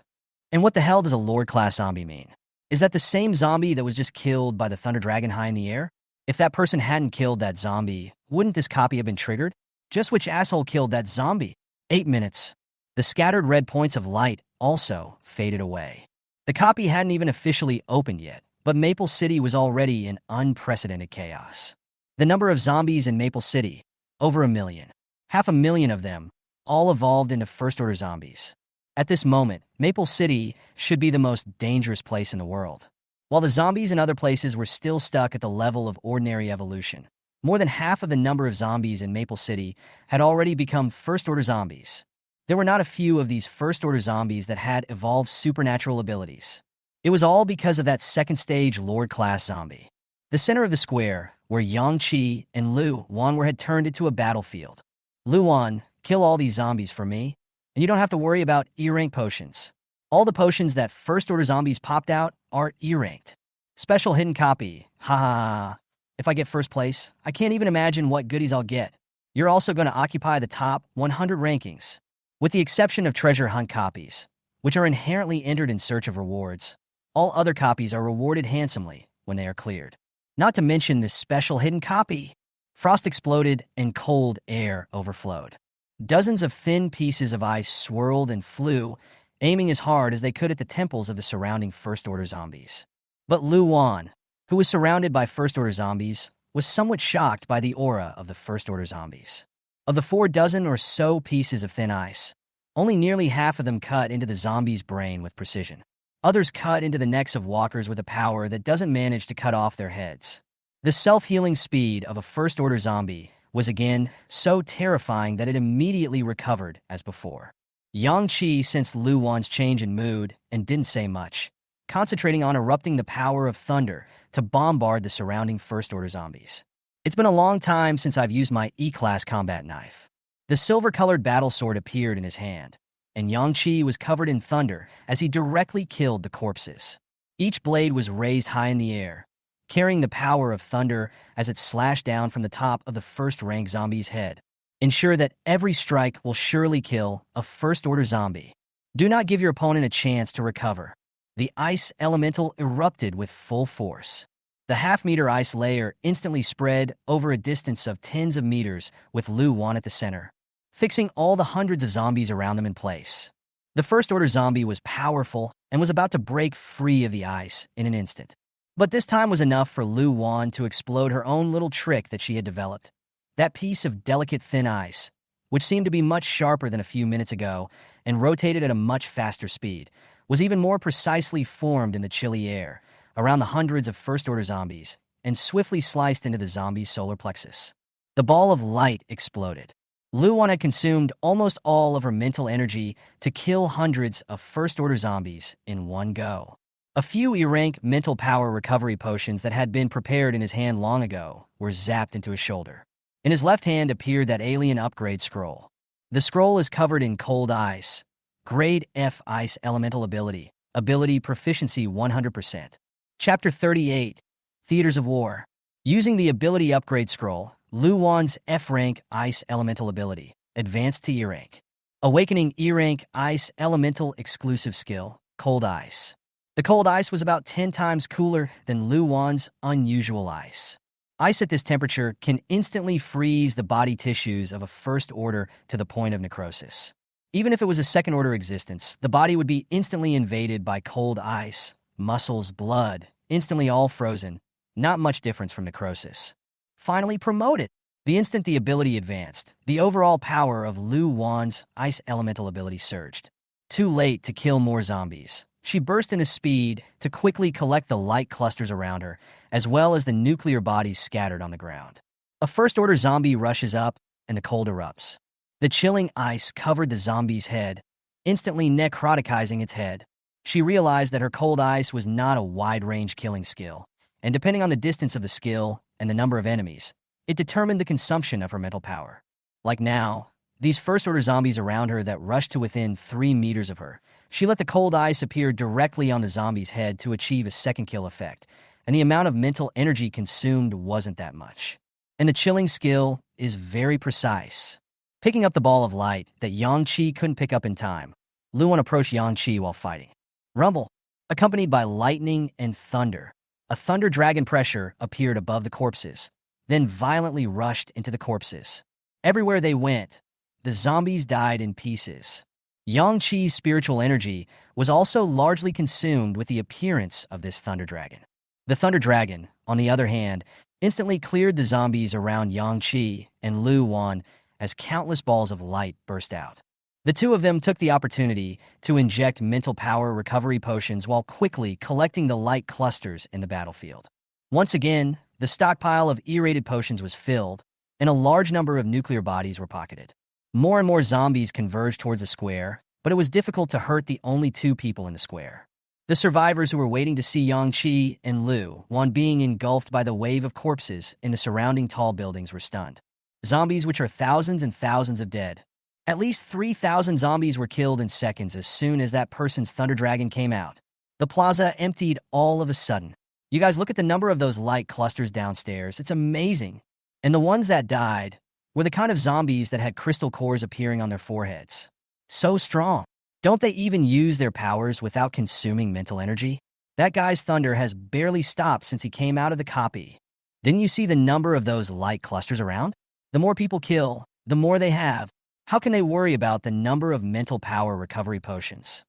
And what the hell does a Lord-class zombie mean? Is that the same zombie that was just killed by the Thunder Dragon high in the air? If that person hadn't killed that zombie, wouldn't this copy have been triggered? Just which asshole killed that zombie? 8 minutes. The scattered red points of light also faded away. The copy hadn't even officially opened yet, but Maple City was already in unprecedented chaos. The number of zombies in Maple City, over 1 million. 500,000 of them, all evolved into first-order zombies. At this moment, Maple City should be the most dangerous place in the world. While the zombies in other places were still stuck at the level of ordinary evolution, more than half of the number of zombies in Maple City had already become first-order zombies. There were not a few of these first-order zombies that had evolved supernatural abilities. It was all because of that second-stage Lord-class zombie. The center of the square, where Yangqi and Lu Wan had turned into a battlefield. Lu Wan, kill all these zombies for me, and you don't have to worry about E-rank potions. All the potions that first-order zombies popped out are E-ranked. Special hidden copy. Ha ha ha. If I get first place, I can't even imagine what goodies I'll get. You're also going to occupy the top 100 rankings. With the exception of treasure hunt copies, which are inherently entered in search of rewards, All other copies are rewarded handsomely when they are cleared. Not to mention this special hidden copy. Frost exploded and cold air overflowed. Dozens of thin pieces of ice swirled and flew, aiming as hard as they could at the temples of the surrounding First Order zombies. But Lu Wan, who was surrounded by First Order zombies, was somewhat shocked by the aura of the First Order zombies. Of the 4 dozen or so pieces of thin ice, only nearly half of them cut into the zombie's brain with precision. Others cut into the necks of walkers with a power that doesn't manage to cut off their heads. The self-healing speed of a First Order zombie was again so terrifying that it immediately recovered as before. Yang Qi sensed Lu Wan's change in mood and didn't say much, concentrating on erupting the power of thunder to bombard the surrounding First Order zombies. It's been a long time since I've used my E-class combat knife. The silver-colored battle sword appeared in his hand, and Yang Qi was covered in thunder as he directly killed the corpses. Each blade was raised high in the air, carrying the power of thunder as it slashed down from the top of the first-rank zombie's head. Ensure that every strike will surely kill a First-Order zombie. Do not give your opponent a chance to recover. The ice elemental erupted with full force. The half-meter ice layer instantly spread over a distance of tens of meters with Lu Wan at the center, fixing all the hundreds of zombies around them in place. The First-Order zombie was powerful and was about to break free of the ice in an instant. But this time was enough for Lu Wan to explode her own little trick that she had developed. That piece of delicate thin ice, which seemed to be much sharper than a few minutes ago and rotated at a much faster speed, was even more precisely formed in the chilly air around the hundreds of First-Order zombies and swiftly sliced into the zombie's solar plexus. The ball of light exploded. Lu Wan had consumed almost all of her mental energy to kill hundreds of First-Order zombies in one go. A few E-rank mental power recovery potions that had been prepared in his hand long ago were zapped into his shoulder. In his left hand appeared that alien upgrade scroll. The scroll is covered in cold ice. Grade F Ice Elemental Ability. Ability Proficiency 100%. Chapter 38. Theaters of War. Using the ability upgrade scroll, Lu Wan's F-rank Ice Elemental Ability advanced to E-rank. Awakening E-rank Ice Elemental Exclusive Skill, Cold Ice. The cold ice was about 10 times cooler than Lu Wan's unusual ice. Ice at this temperature can instantly freeze the body tissues of a First Order to the point of necrosis. Even if it was a Second Order existence, the body would be instantly invaded by cold ice, muscles, blood, instantly all frozen, not much difference from necrosis. Finally promoted. The instant the ability advanced, the overall power of Lu Wan's Ice Elemental ability surged. Too late to kill more zombies. She burst into speed to quickly collect the light clusters around her, as well as the nuclear bodies scattered on the ground. A First-Order zombie rushes up, and the cold erupts. The chilling ice covered the zombie's head, instantly necroticizing its head. She realized that her cold ice was not a wide-range killing skill, and depending on the distance of the skill and the number of enemies, it determined the consumption of her mental power. Like now, these First-Order zombies around her that rushed to within 3 meters of her, she let the cold ice appear directly on the zombie's head to achieve a second kill effect, and the amount of mental energy consumed wasn't that much. And the chilling skill is very precise. Picking up the ball of light that Yang Qi couldn't pick up in time, Lu Wan approached Yang Qi while fighting. Rumble, accompanied by lightning and thunder. A thunder dragon pressure appeared above the corpses, then violently rushed into the corpses. Everywhere they went, the zombies died in pieces. Yang Qi's spiritual energy was also largely consumed with the appearance of this thunder dragon. The thunder dragon, on the other hand, instantly cleared the zombies around Yang Qi and Lu Wan as countless balls of light burst out. The two of them took the opportunity to inject mental power recovery potions while quickly collecting the light clusters in the battlefield. Once again, the stockpile of E-rated potions was filled, and a large number of nuclear bodies were pocketed. More and more zombies converged towards the square, but it was difficult to hurt the only 2 people in the square. The survivors who were waiting to see Yang Qi and Lu Wan being engulfed by the wave of corpses in the surrounding tall buildings were stunned. Zombies which are thousands and thousands of dead. At least 3,000 zombies were killed in seconds as soon as that person's thunder dragon came out. The plaza emptied all of a sudden. You guys look at the number of those light clusters downstairs. It's amazing. And the ones that died were the kind of zombies that had crystal cores appearing on their foreheads. So strong. Don't they even use their powers without consuming mental energy? That guy's thunder has barely stopped since he came out of the copy. Didn't you see the number of those light clusters around? The more people kill, the more they have. How can they worry about the number of mental power recovery potions?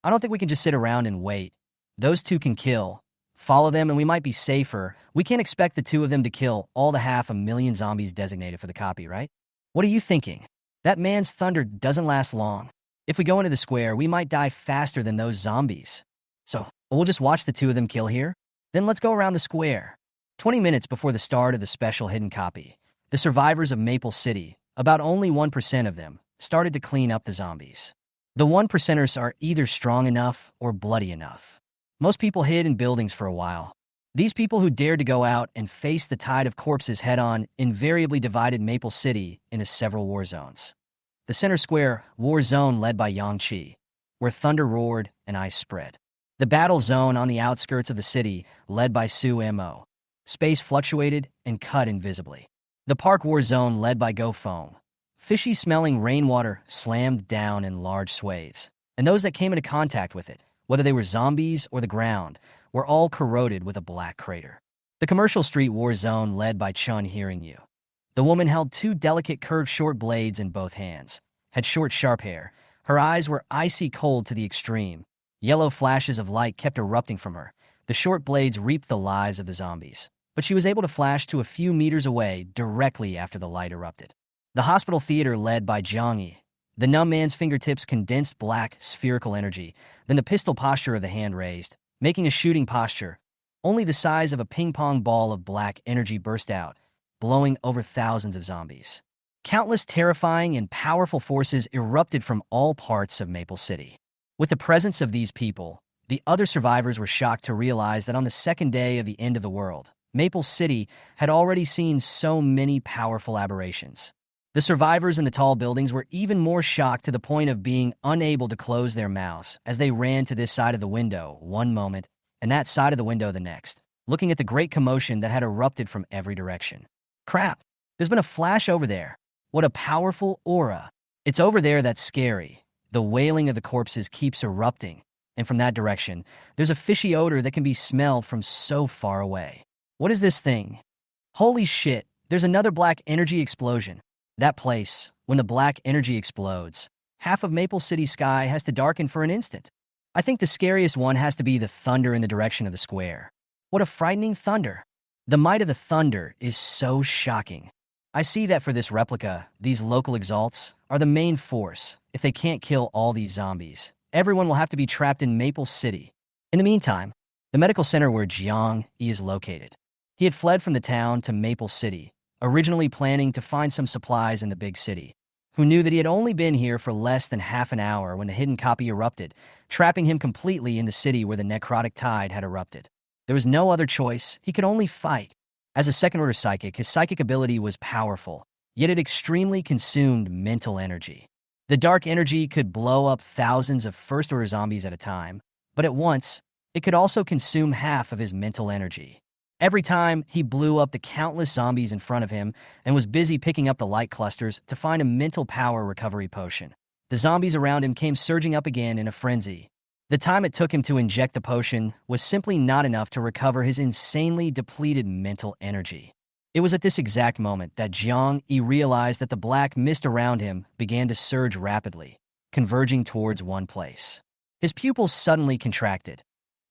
I don't think we can just sit around and wait. Those two can kill. Follow them and we might be safer. We can't expect the two of them to kill all the 500,000 zombies designated for the copy, right? What are you thinking? That man's thunder doesn't last long. If we go into the square, we might die faster than those zombies. So, we'll just watch the two of them kill here? Then let's go around the square. 20 minutes before the start of the special hidden copy, the survivors of Maple City, about only 1% of them, started to clean up the zombies. The 1%ers are either strong enough or bloody enough. Most people hid in buildings for a while. These people who dared to go out and face the tide of corpses head-on invariably divided Maple City into several war zones. The center square war zone led by Yangtze, where thunder roared and ice spread. The battle zone on the outskirts of the city led by Su-Mo. Space fluctuated and cut invisibly. The park war zone led by Go Foam. Fishy-smelling rainwater slammed down in large swathes, and those that came into contact with it, whether they were zombies or the ground, were all corroded with a black crater. The commercial street war zone led by Chun Hearing You. The woman held two delicate curved short blades in both hands, had short sharp hair. Her eyes were icy cold to the extreme. Yellow flashes of light kept erupting from her. The short blades reaped the lives of the zombies, but she was able to flash to a few meters away directly after the light erupted. The hospital theater led by Jiangyi. The numb man's fingertips condensed black, spherical energy, then the pistol posture of the hand raised, making a shooting posture. Only the size of a ping-pong ball of black energy burst out, blowing over thousands of zombies. Countless terrifying and powerful forces erupted from all parts of Maple City. With the presence of these people, the other survivors were shocked to realize that on the second day of the end of the world, Maple City had already seen so many powerful aberrations. The survivors in the tall buildings were even more shocked to the point of being unable to close their mouths as they ran to this side of the window one moment and that side of the window the next, looking at the great commotion that had erupted from every direction. Crap, there's been a flash over there. What a powerful aura. It's over there that's scary. The wailing of the corpses keeps erupting, and from that direction, there's a fishy odor that can be smelled from so far away. What is this thing? Holy shit, there's another black energy explosion. That place, when the black energy explodes, half of Maple City's sky has to darken for an instant. I think the scariest one has to be the thunder in the direction of the square. What a frightening thunder. The might of the thunder is so shocking. I see that for this replica, these local exalts are the main force. If they can't kill all these zombies, everyone will have to be trapped in Maple City. In the meantime, the medical center where Jiang is located. He had fled from the town to Maple City, originally planning to find some supplies in the big city, who knew that he had only been here for less than half an hour when the hidden copy erupted, trapping him completely in the city where the necrotic tide had erupted. There was no other choice. He could only fight. As a second-order psychic, his psychic ability was powerful, yet it extremely consumed mental energy. The dark energy could blow up thousands of first-order zombies at a time, but at once, it could also consume half of his mental energy. Every time, he blew up the countless zombies in front of him and was busy picking up the light clusters to find a mental power recovery potion. The zombies around him came surging up again in a frenzy. The time it took him to inject the potion was simply not enough to recover his insanely depleted mental energy. It was at this exact moment that Jiang Yi realized that the black mist around him began to surge rapidly, converging towards one place. His pupils suddenly contracted.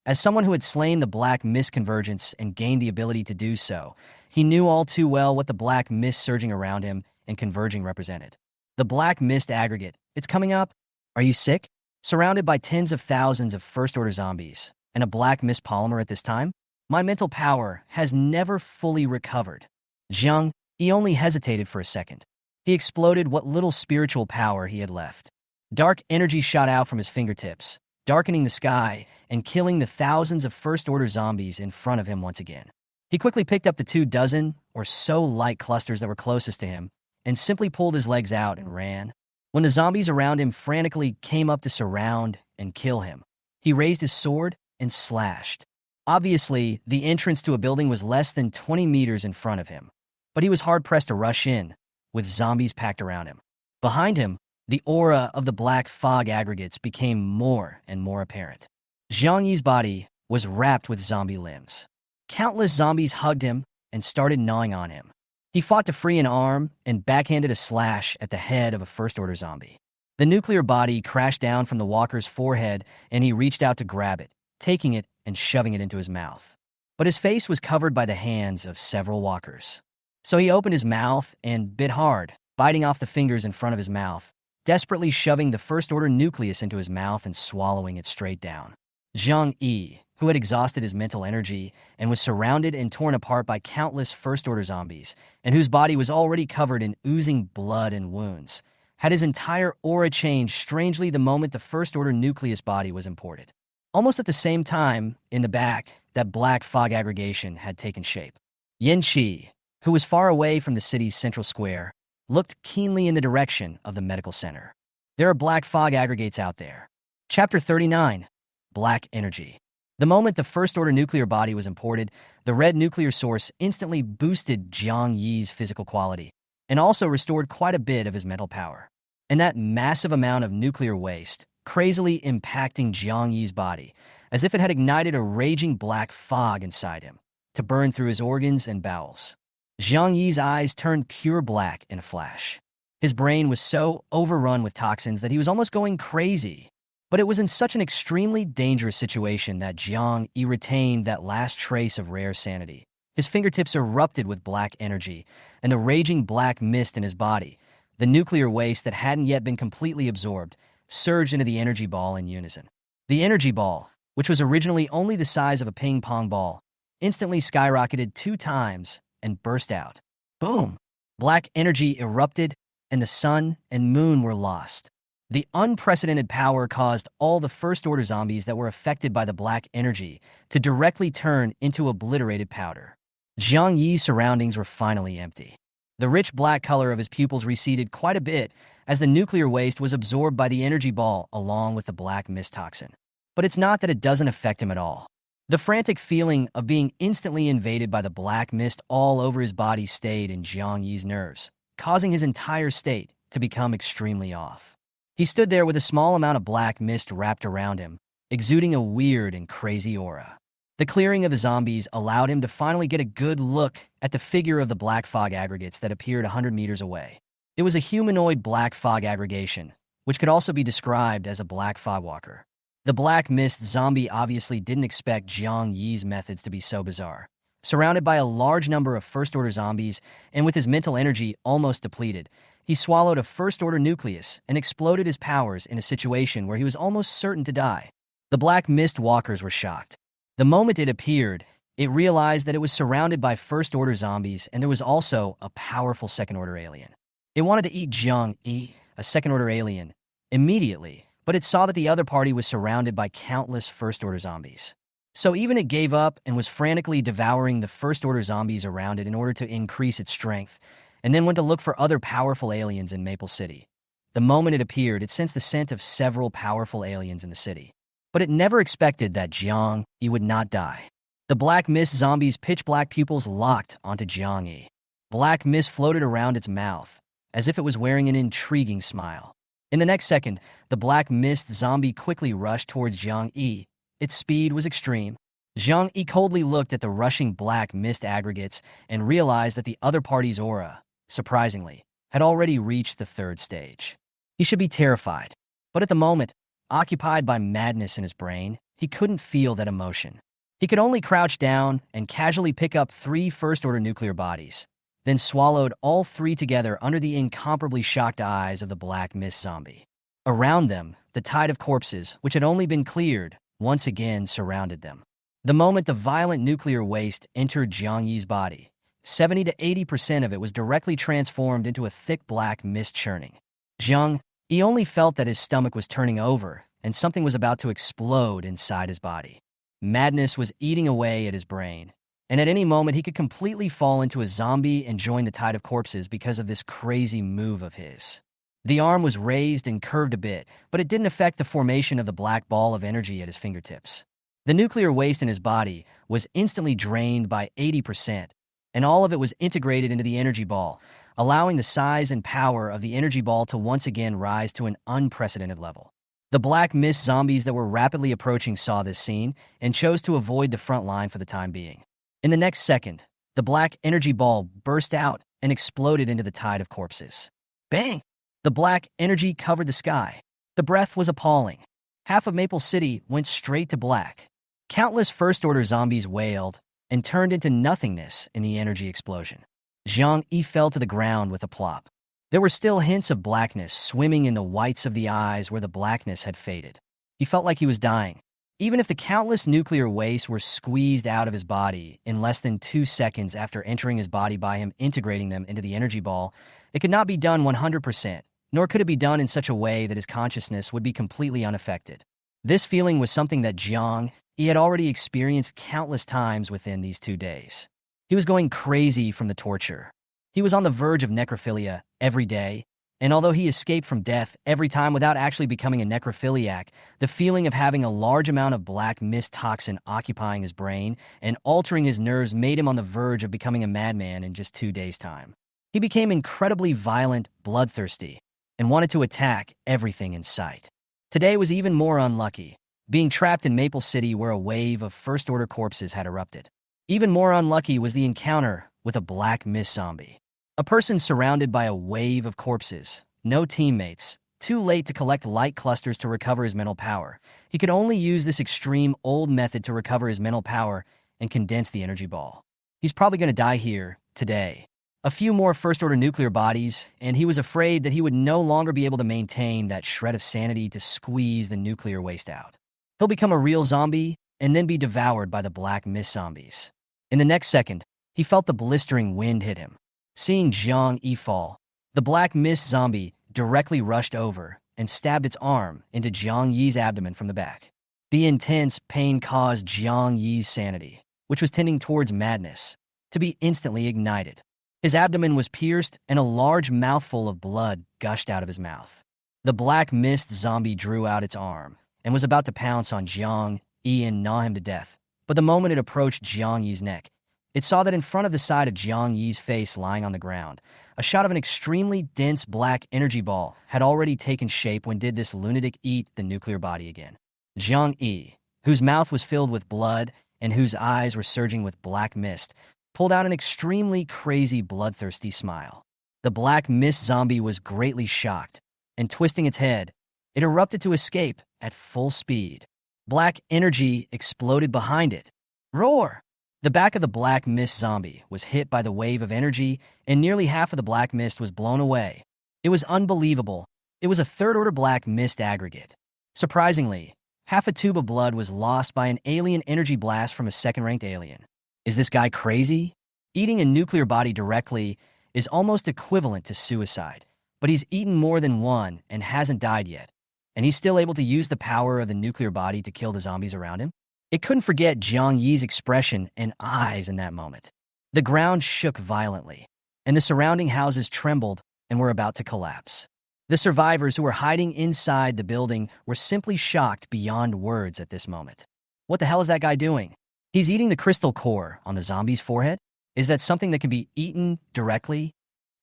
As someone who had slain the black mist convergence and gained the ability to do so, he knew all too well what the black mist surging around him and converging represented. The black mist aggregate. It's coming up. Are you sick? Surrounded by tens of thousands of first-order zombies and a black mist polymer at this time, my mental power has never fully recovered. Jiang, he only hesitated for a second. He exploded what little spiritual power he had left. Dark energy shot out from his fingertips, darkening the sky and killing the thousands of first-order zombies in front of him once again. He quickly picked up the 24 or so light clusters that were closest to him and simply pulled his legs out and ran. When the zombies around him frantically came up to surround and kill him, he raised his sword and slashed. Obviously, the entrance to a building was less than 20 meters in front of him, but he was hard-pressed to rush in, with zombies packed around him. Behind him, the aura of the black fog aggregates became more and more apparent. Jiang Yi's body was wrapped with zombie limbs. Countless zombies hugged him and started gnawing on him. He fought to free an arm and backhanded a slash at the head of a first-order zombie. The nuclear body crashed down from the walker's forehead, and he reached out to grab it, taking it and shoving it into his mouth. But his face was covered by the hands of several walkers. So he opened his mouth and bit hard, biting off the fingers in front of his mouth, desperately shoving the first-order nucleus into his mouth and swallowing it straight down. Zhang Yi, who had exhausted his mental energy and was surrounded and torn apart by countless first-order zombies, and whose body was already covered in oozing blood and wounds, had his entire aura changed strangely the moment the first-order nucleus body was imported. Almost at the same time, in the back, that black fog aggregation had taken shape. Yin Qi, who was far away from the city's central square, looked keenly in the direction of the medical center. There are black fog aggregates out there. Chapter 39, Black Energy. The moment the first-order nuclear body was imported, the red nuclear source instantly boosted Jiang Yi's physical quality and also restored quite a bit of his mental power. And that massive amount of nuclear waste, crazily impacting Jiang Yi's body, as if it had ignited a raging black fog inside him, to burn through his organs and bowels. Jiang Yi's eyes turned pure black in a flash. His brain was so overrun with toxins that he was almost going crazy. But it was in such an extremely dangerous situation that Jiang Yi retained that last trace of rare sanity. His fingertips erupted with black energy, and the raging black mist in his body, the nuclear waste that hadn't yet been completely absorbed, surged into the energy ball in unison. The energy ball, which was originally only the size of a ping-pong ball, instantly skyrocketed 2 times and burst out. Boom! Black energy erupted, and the sun and moon were lost. The unprecedented power caused all the first-order zombies that were affected by the black energy to directly turn into obliterated powder. Jiang Yi's surroundings were finally empty. The rich black color of his pupils receded quite a bit as the nuclear waste was absorbed by the energy ball along with the black mist toxin. But it's not that it doesn't affect him at all. The frantic feeling of being instantly invaded by the black mist all over his body stayed in Jiang Yi's nerves, causing his entire state to become extremely off. He stood there with a small amount of black mist wrapped around him, exuding a weird and crazy aura. The clearing of the zombies allowed him to finally get a good look at the figure of the black fog aggregates that appeared 100 meters away. It was a humanoid black fog aggregation, which could also be described as a black fog walker. The black mist zombie obviously didn't expect Jiang Yi's methods to be so bizarre. Surrounded by a large number of first-order zombies, and with his mental energy almost depleted, he swallowed a first-order nucleus and exploded his powers in a situation where he was almost certain to die. The black mist walkers were shocked. The moment it appeared, it realized that it was surrounded by first-order zombies, and there was also a powerful second-order alien. It wanted to eat Jiang Yi, a second-order alien, immediately, but it saw that the other party was surrounded by countless first-order zombies. So even it gave up and was frantically devouring the first-order zombies around it in order to increase its strength, and then went to look for other powerful aliens in Maple City. The moment it appeared, it sensed the scent of several powerful aliens in the city. But it never expected that Jiang Yi would not die. The black mist zombie's pitch-black pupils locked onto Jiang Yi. Black mist floated around its mouth, as if it was wearing an intriguing smile. In the next second, the black mist zombie quickly rushed towards Jiang Yi. Its speed was extreme. Jiang Yi coldly looked at the rushing black mist aggregates and realized that the other party's aura, surprisingly, had already reached the 3rd stage. He should be terrified, but at the moment, occupied by madness in his brain, he couldn't feel that emotion. He could only crouch down and casually pick up 3 first-order nuclear bodies, then swallowed all 3 together under the incomparably shocked eyes of the black mist zombie. Around them, the tide of corpses, which had only been cleared, once again surrounded them. The moment the violent nuclear waste entered Jiang Yi's body, 70 to 80% of it was directly transformed into a thick black mist churning. Jiang Yi only felt that his stomach was turning over and something was about to explode inside his body. Madness was eating away at his brain, and at any moment he could completely fall into a zombie and join the tide of corpses because of this crazy move of his. The arm was raised and curved a bit, but it didn't affect the formation of the black ball of energy at his fingertips. The nuclear waste in his body was instantly drained by 80%, and all of it was integrated into the energy ball, allowing the size and power of the energy ball to once again rise to an unprecedented level. The black mist zombies that were rapidly approaching saw this scene and chose to avoid the front line for the time being. In the next second, the black energy ball burst out and exploded into the tide of corpses. Bang! The black energy covered the sky. The breath was appalling. Half of Maple City went straight to black. Countless first-order zombies wailed and turned into nothingness in the energy explosion. Zhang Yi fell to the ground with a plop. There were still hints of blackness swimming in the whites of the eyes where the blackness had faded. He felt like he was dying. Even if the countless nuclear waste were squeezed out of his body in less than 2 seconds after entering his body by him integrating them into the energy ball, it could not be done 100%, nor could it be done in such a way that his consciousness would be completely unaffected. This feeling was something that Zhang Yi had already experienced countless times within these 2 days. He was going crazy from the torture. He was on the verge of necrophilia every day, and although he escaped from death every time without actually becoming a necrophiliac, the feeling of having a large amount of black mist toxin occupying his brain and altering his nerves made him on the verge of becoming a madman in just 2 days' time. He became incredibly violent, bloodthirsty, and wanted to attack everything in sight. Today was even more unlucky, being trapped in Maple City where a wave of first-order corpses had erupted. Even more unlucky was the encounter with a black mist zombie. A person surrounded by a wave of corpses, no teammates, too late to collect light clusters to recover his mental power. He could only use this extreme old method to recover his mental power and condense the energy ball. He's probably going to die here, today. A few more first-order nuclear bodies, and he was afraid that he would no longer be able to maintain that shred of sanity to squeeze the nuclear waste out. He'll become a real zombie and then be devoured by the black mist zombies. In the next second, he felt the blistering wind hit him. Seeing Zhang Yi fall, the black mist zombie directly rushed over and stabbed its arm into Zhang Yi's abdomen from the back. The intense pain caused Zhang Yi's sanity, which was tending towards madness, to be instantly ignited. His abdomen was pierced and a large mouthful of blood gushed out of his mouth. The black mist zombie drew out its arm and was about to pounce on Zhang Yi and gnaw him to death. But the moment it approached Zhang Yi's neck, it saw that in front of the side of Zhang Yi's face lying on the ground, a shot of an extremely dense black energy ball had already taken shape when did this lunatic eat the nuclear body again. Zhang Yi, whose mouth was filled with blood and whose eyes were surging with black mist, pulled out an extremely crazy bloodthirsty smile. The black mist zombie was greatly shocked, and twisting its head, it erupted to escape at full speed. Black energy exploded behind it. Roar! The back of the black mist zombie was hit by the wave of energy, and nearly half of the black mist was blown away. It was unbelievable. It was a third-order black mist aggregate. Surprisingly, half a tube of blood was lost by an alien energy blast from a second-ranked alien. Is this guy crazy? Eating a nuclear body directly is almost equivalent to suicide, but he's eaten more than one and hasn't died yet, and he's still able to use the power of the nuclear body to kill the zombies around him? It couldn't forget Zhang Yi's expression and eyes in that moment. The ground shook violently, and the surrounding houses trembled and were about to collapse. The survivors who were hiding inside the building were simply shocked beyond words at this moment. What the hell is that guy doing? He's eating the crystal core on the zombie's forehead? Is that something that can be eaten directly?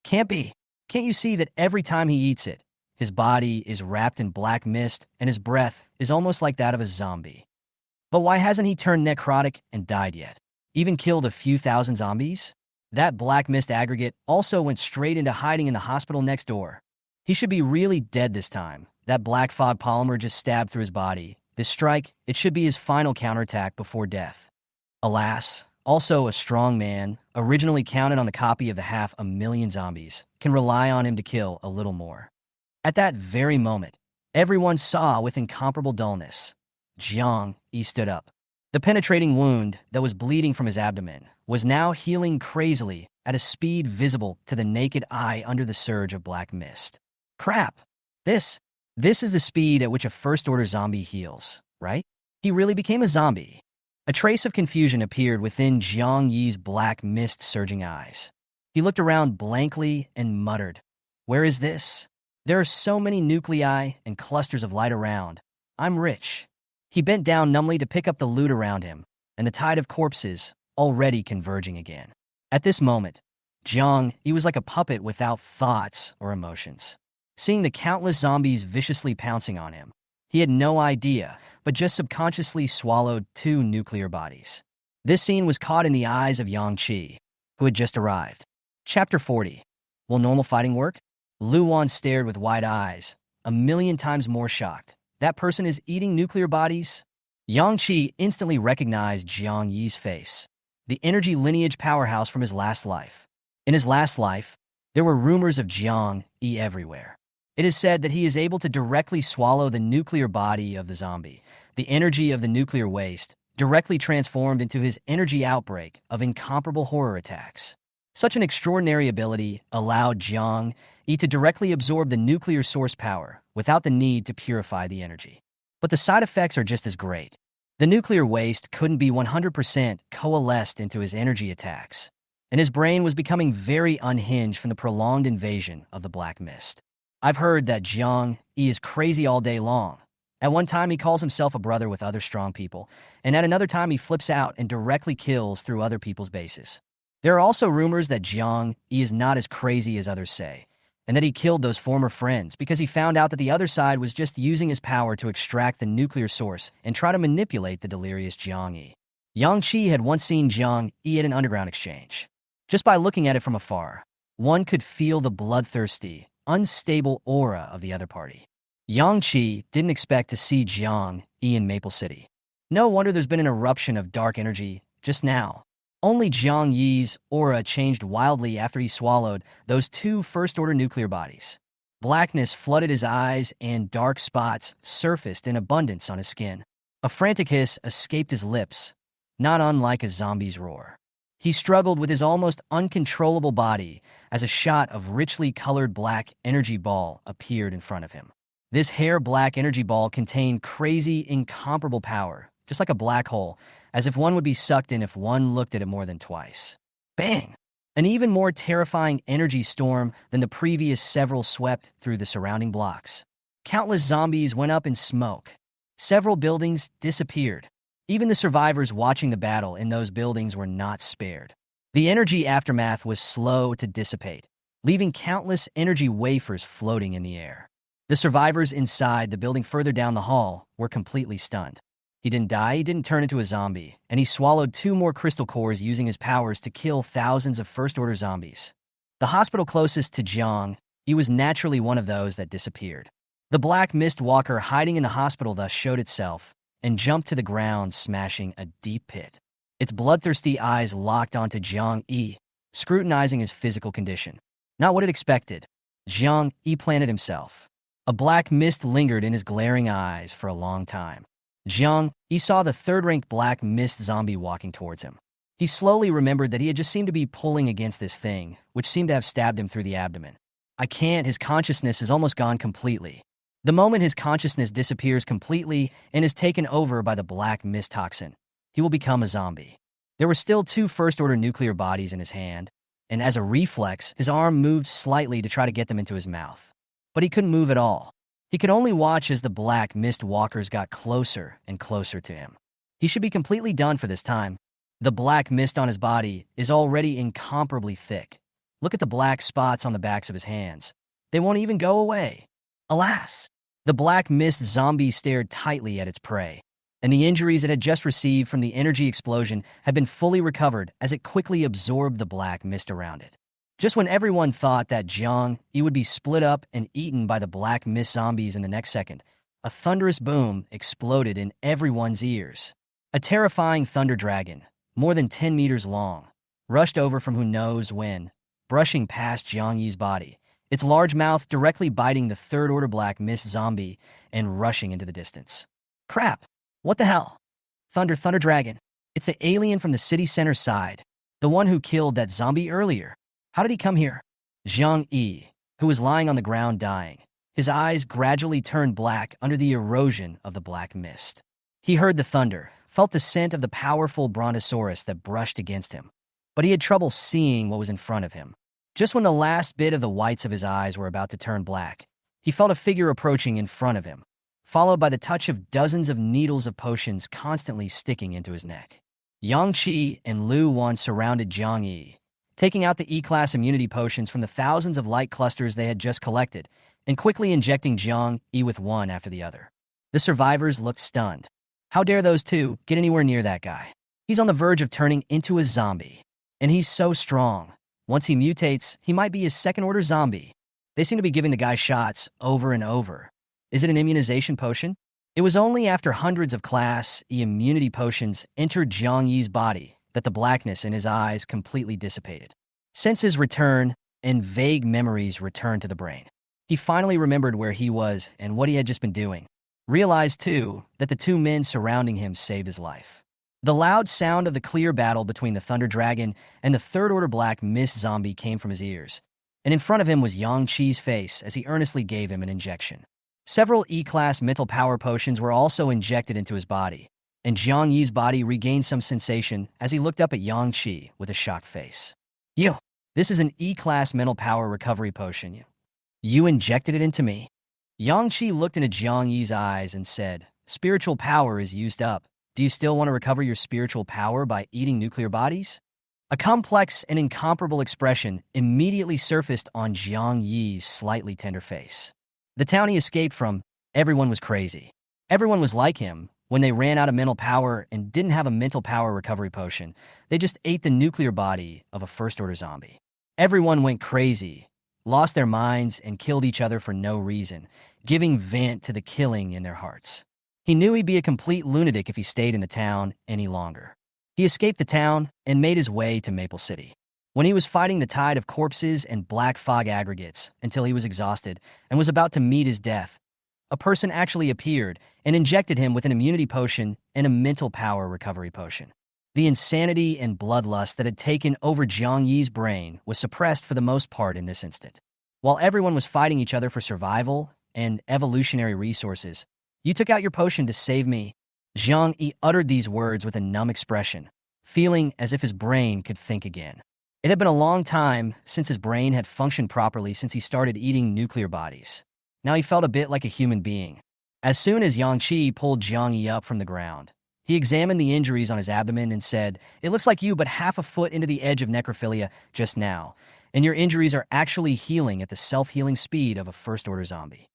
Can't be. Can't you see that every time he eats it, his body is wrapped in black mist and his breath is almost like that of a zombie? But why hasn't he turned necrotic and died yet? Even killed a few thousand zombies? That black mist aggregate also went straight into hiding in the hospital next door. He should be really dead this time. That black fog polymer just stabbed through his body. This strike, it should be his final counterattack before death. Alas, also a strong man, originally counted on the copy of the 500,000 zombies, can rely on him to kill a little more. At that very moment, everyone saw with incomparable dullness. Zhang Yi stood up. The penetrating wound that was bleeding from his abdomen was now healing crazily at a speed visible to the naked eye under the surge of black mist. Crap! This is the speed at which a first-order zombie heals, right? He really became a zombie. A trace of confusion appeared within Zhang Yi's black mist-surging eyes. He looked around blankly and muttered, "Where is this? There are so many nuclei and clusters of light around. I'm rich." He bent down numbly to pick up the loot around him, and the tide of corpses already converging again. At this moment, Zhang Yi was like a puppet without thoughts or emotions. Seeing the countless zombies viciously pouncing on him, He had no idea, but just subconsciously swallowed 2 nuclear bodies. This scene was caught in the eyes of Yang Qi, who had just arrived. Chapter 40. Will normal fighting work? Lu Wan stared with wide eyes, a million times more shocked. That person is eating nuclear bodies? Yang Qi instantly recognized Jiang Yi's face, the energy lineage powerhouse from his last life. In his last life, there were rumors of Jiang Yi everywhere. It is said that he is able to directly swallow the nuclear body of the zombie, the energy of the nuclear waste, directly transformed into his energy outbreak of incomparable horror attacks. Such an extraordinary ability allowed Jiang Yi to directly absorb the nuclear source power without the need to purify the energy. But the side effects are just as great. The nuclear waste couldn't be 100% coalesced into his energy attacks, and his brain was becoming very unhinged from the prolonged invasion of the black mist. I've heard that Jiang Yi is crazy all day long. At one time, he calls himself a brother with other strong people, and at another time, he flips out and directly kills through other people's bases. There are also rumors that Jiang Yi is not as crazy as others say, and that he killed those former friends because he found out that the other side was just using his power to extract the nuclear source and try to manipulate the delirious Jiang Yi. Yang Qi had once seen Jiang Yi at an underground exchange. Just by looking at it from afar, one could feel the bloodthirsty, unstable aura of the other party. Yang Qi didn't expect to see Jiang Yi in Maple City. No wonder there's been an eruption of dark energy just now. Only Jiang Yi's aura changed wildly after he swallowed those 2 first-order nuclear bodies. Blackness flooded his eyes and dark spots surfaced in abundance on his skin. A frantic hiss escaped his lips, not unlike a zombie's roar. He struggled with his almost uncontrollable body as a shot of richly colored black energy ball appeared in front of him. This hair-black energy ball contained crazy, incomparable power, just like a black hole, as if one would be sucked in if one looked at it more than twice. Bang! An even more terrifying energy storm than the previous several swept through the surrounding blocks. Countless zombies went up in smoke. Several buildings disappeared. Even the survivors watching the battle in those buildings were not spared. The energy aftermath was slow to dissipate, leaving countless energy wafers floating in the air. The survivors inside the building further down the hall were completely stunned. He didn't die, he didn't turn into a zombie, and he swallowed 2 more crystal cores using his powers to kill thousands of first-order zombies. The hospital closest to Jiang Yi was naturally one of those that disappeared. The black mist walker hiding in the hospital thus showed itself and jumped to the ground, smashing a deep pit. Its bloodthirsty eyes locked onto Jiang Yi, scrutinizing his physical condition. Not what it expected. Jiang Yi planted himself. A black mist lingered in his glaring eyes for a long time. Jiang Yi saw the 3rd-ranked black mist zombie walking towards him. He slowly remembered that he had just seemed to be pulling against this thing, which seemed to have stabbed him through the abdomen. His consciousness is almost gone completely. The moment his consciousness disappears completely and is taken over by the black mist toxin, he will become a zombie. There were still 2 first-order nuclear bodies in his hand, and as a reflex, his arm moved slightly to try to get them into his mouth. But he couldn't move at all. He could only watch as the black mist walkers got closer and closer to him. He should be completely done for this time. The black mist on his body is already incomparably thick. Look at the black spots on the backs of his hands. They won't even go away. Alas! The black mist zombie stared tightly at its prey, and the injuries it had just received from the energy explosion had been fully recovered as it quickly absorbed the black mist around it. Just when everyone thought that Jiang Yi would be split up and eaten by the black mist zombies in the next second, a thunderous boom exploded in everyone's ears. A terrifying thunder dragon, more than 10 meters long, rushed over from who knows when, brushing past Jiang Yi's body, its large mouth directly biting the 3rd-order black mist zombie and rushing into the distance. Crap! What the hell? Thunder dragon. It's the alien from the city center side, the one who killed that zombie earlier. How did he come here? Jiang Yi, who was lying on the ground dying, his eyes gradually turned black under the erosion of the black mist. He heard the thunder, felt the scent of the powerful brontosaurus that brushed against him, but he had trouble seeing what was in front of him. Just when the last bit of the whites of his eyes were about to turn black, he felt a figure approaching in front of him, followed by the touch of dozens of needles of potions constantly sticking into his neck. Yang Qi and Lu Wan surrounded Jiang Yi, taking out the E-class immunity potions from the thousands of light clusters they had just collected, and quickly injecting Jiang Yi with one after the other. The survivors looked stunned. How dare those two get anywhere near that guy? He's on the verge of turning into a zombie. And he's so strong. Once he mutates, he might be a second-order zombie. They seem to be giving the guy shots over and over. Is it an immunization potion? It was only after hundreds of Class E immunity potions entered Jiang Yi's body that the blackness in his eyes completely dissipated. Senses return and vague memories returned to the brain. He finally remembered where he was and what he had just been doing. Realized, too, that the two men surrounding him saved his life. The loud sound of the clear battle between the Thunder Dragon and the third-order black mist zombie came from his ears, and in front of him was Yang Qi's face as he earnestly gave him an injection. Several E-Class mental power potions were also injected into his body, and Jiang Yi's body regained some sensation as he looked up at Yang Qi with a shocked face. You, this is an E-Class mental power recovery potion. You injected it into me? Yang Qi looked into Jiang Yi's eyes and said, spiritual power is used up. Do you still want to recover your spiritual power by eating nuclear bodies? A complex and incomparable expression immediately surfaced on Jiang Yi's slightly tender face. The town he escaped from, everyone was crazy. Everyone was like him. When they ran out of mental power and didn't have a mental power recovery potion, they just ate the nuclear body of a first-order zombie. Everyone went crazy, lost their minds, and killed each other for no reason, giving vent to the killing in their hearts. He knew he'd be a complete lunatic if he stayed in the town any longer. He escaped the town and made his way to Maple City. When he was fighting the tide of corpses and black fog aggregates until he was exhausted and was about to meet his death, a person actually appeared and injected him with an immunity potion and a mental power recovery potion. The insanity and bloodlust that had taken over Jiang Yi's brain was suppressed for the most part in this instant. While everyone was fighting each other for survival and evolutionary resources, you took out your potion to save me. Jiang Yi uttered these words with a numb expression, feeling as if his brain could think again. It had been a long time since his brain had functioned properly since he started eating nuclear bodies. Now he felt a bit like a human being. As soon as Yang Qi pulled Jiang Yi up from the ground, he examined the injuries on his abdomen and said, "It looks like you but half a foot into the edge of necrophilia just now, and your injuries are actually healing at the self-healing speed of a first-order zombie."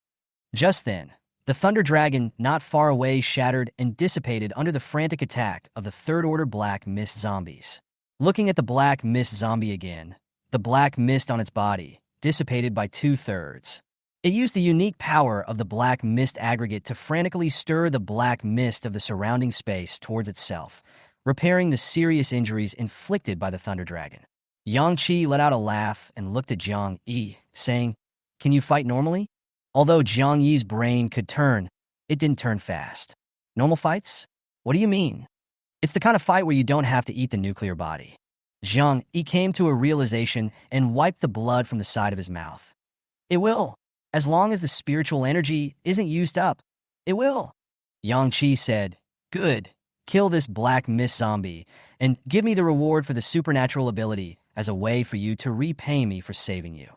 Just then, the Thunder Dragon not far away shattered and dissipated under the frantic attack of the third-order black mist zombies. Looking at the black mist zombie again, the black mist on its body dissipated by 2/3. It used the unique power of the black mist aggregate to frantically stir the black mist of the surrounding space towards itself, repairing the serious injuries inflicted by the Thunder Dragon. Yang Qi let out a laugh and looked at Jiang Yi, saying, "Can you fight normally?" Although Jiang Yi's brain could turn, it didn't turn fast. Normal fights? What do you mean? It's the kind of fight where you don't have to eat the nuclear body. Jiang Yi came to a realization and wiped the blood from the side of his mouth. It will. As long as the spiritual energy isn't used up, it will. Yang Qi said, "Good. Kill this black mist zombie and give me the reward for the supernatural ability as a way for you to repay me for saving you."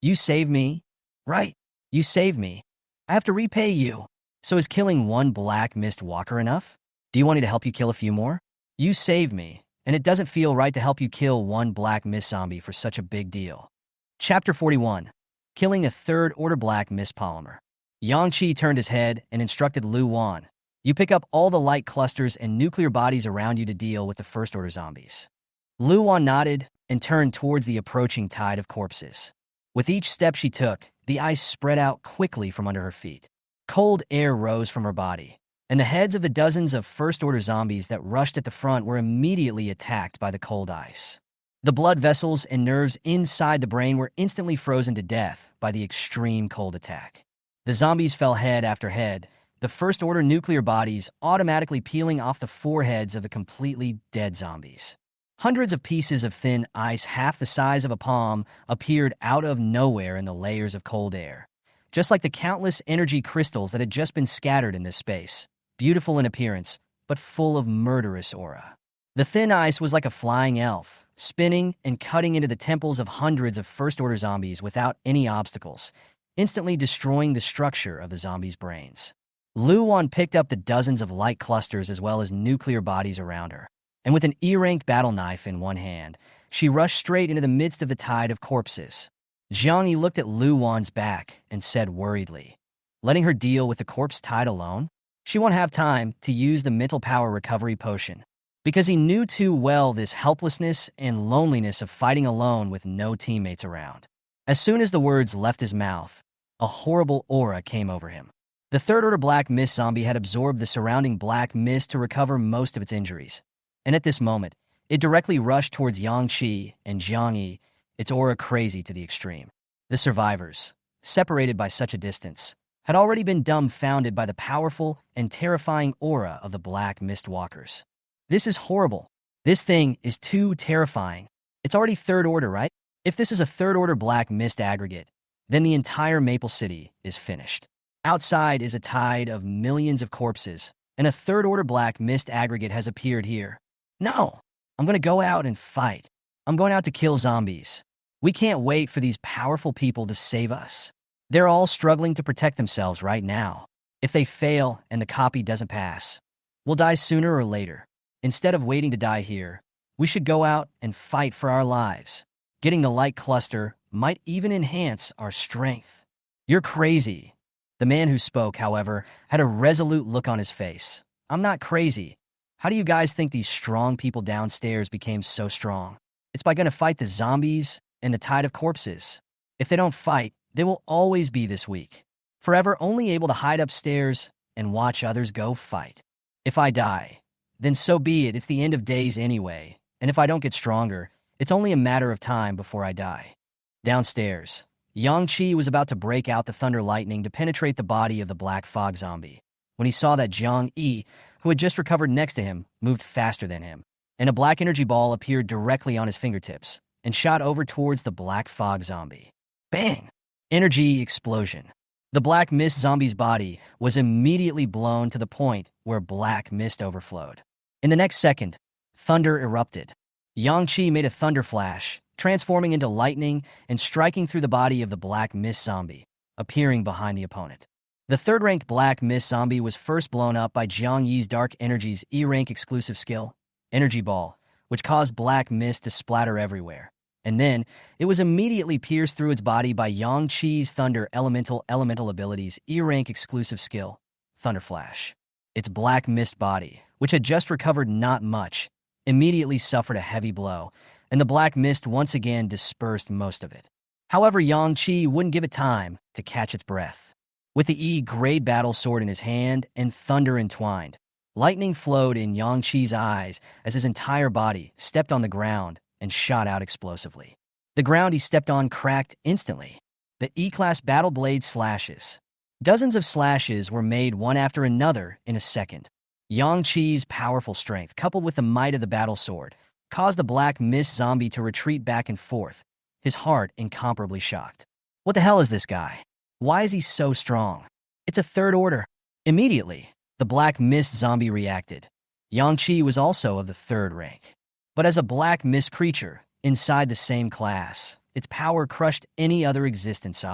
You saved me? Right. You saved me. I have to repay you. So is killing one black mist walker enough? Do you want me to help you kill a few more? You saved me, and it doesn't feel right to help you kill one black mist zombie for such a big deal. Chapter 41. Killing a third-order black mist polymer. Yang Qi turned his head and instructed Lu Wan, "You pick up all the light clusters and nuclear bodies around you to deal with the first-order zombies." Lu Wan nodded and turned towards the approaching tide of corpses. With each step she took, the ice spread out quickly from under her feet. Cold air rose from her body, and the heads of the dozens of first-order zombies that rushed at the front were immediately attacked by the cold ice. The blood vessels and nerves inside the brain were instantly frozen to death by the extreme cold attack. The zombies fell head after head, the first-order nuclear bodies automatically peeling off the foreheads of the completely dead zombies. Hundreds of pieces of thin ice half the size of a palm appeared out of nowhere in the layers of cold air, just like the countless energy crystals that had just been scattered in this space, beautiful in appearance, but full of murderous aura. The thin ice was like a flying elf, spinning and cutting into the temples of hundreds of first-order zombies without any obstacles, instantly destroying the structure of the zombies' brains. Lu Wan picked up the dozens of light clusters as well as nuclear bodies around her, and with an E-ranked battle knife in one hand, she rushed straight into the midst of the tide of corpses. Jiang Yi looked at Lu Wan's back and said worriedly, "Letting her deal with the corpse tide alone? She won't have time to use the mental power recovery potion, because he knew too well this helplessness and loneliness of fighting alone with no teammates around. As soon as the words left his mouth, a horrible aura came over him. The third order black mist zombie had absorbed the surrounding black mist to recover most of its injuries. And at this moment, it directly rushed towards Yang Qi and Jiang Yi, its aura crazy to the extreme. The survivors, separated by such a distance, had already been dumbfounded by the powerful and terrifying aura of the black mist walkers. This is horrible. This thing is too terrifying. It's already third order, right? If this is a third order black mist aggregate, then the entire Maple City is finished. Outside is a tide of millions of corpses, and a third order black mist aggregate has appeared here. No, I'm going to go out and fight. I'm going out to kill zombies. We can't wait for these powerful people to save us. They're all struggling to protect themselves right now. If they fail and the copy doesn't pass, we'll die sooner or later. Instead of waiting to die here, we should go out and fight for our lives. Getting the light cluster might even enhance our strength. You're crazy. The man who spoke, however, had a resolute look on his face. I'm not crazy. How do you guys think these strong people downstairs became so strong? It's by going to fight the zombies and the tide of corpses. If they don't fight, they will always be this weak, forever only able to hide upstairs and watch others go fight. If I die, then so be it. It's the end of days anyway, and if I don't get stronger, it's only a matter of time before I die. Downstairs, Yang Qi was about to break out the thunder lightning to penetrate the body of the black fog zombie, when he saw that Jiang Yi, who had just recovered next to him, moved faster than him, and a black energy ball appeared directly on his fingertips and shot over towards the black fog zombie. Bang! Energy explosion. The black mist zombie's body was immediately blown to the point where black mist overflowed. In the next second, thunder erupted. Yang Qi made a thunder flash, transforming into lightning and striking through the body of the black mist zombie, appearing behind the opponent. The third-ranked black mist zombie was first blown up by Jiang Yi's Dark Energy's E-rank exclusive skill, Energy Ball, which caused black mist to splatter everywhere. And then, it was immediately pierced through its body by Yang Qi's Thunder Elemental abilities E-rank exclusive skill, Thunder Flash. Its black mist body, which had just recovered not much, immediately suffered a heavy blow, and the black mist once again dispersed most of it. However, Yang Qi wouldn't give it time to catch its breath. With the E-grade battle sword in his hand and thunder entwined, lightning flowed in Yang Qi's eyes as his entire body stepped on the ground and shot out explosively. The ground he stepped on cracked instantly. The E-class battle blade slashes. Dozens of slashes were made one after another in a second. Yang Qi's powerful strength, coupled with the might of the battle sword, caused the black mist zombie to retreat back and forth, his heart incomparably shocked. What the hell is this guy? Why is he so strong? It's a third order. Immediately, the black mist zombie reacted. Yang Qi was also of the third rank. But as a black mist creature, inside the same class, its power crushed any other existence.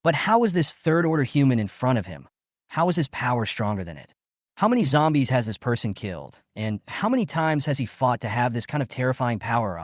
But how is this third-order human in front of him? How is his power stronger than it? How many zombies has this person killed? And how many times has he fought to have this kind of terrifying power?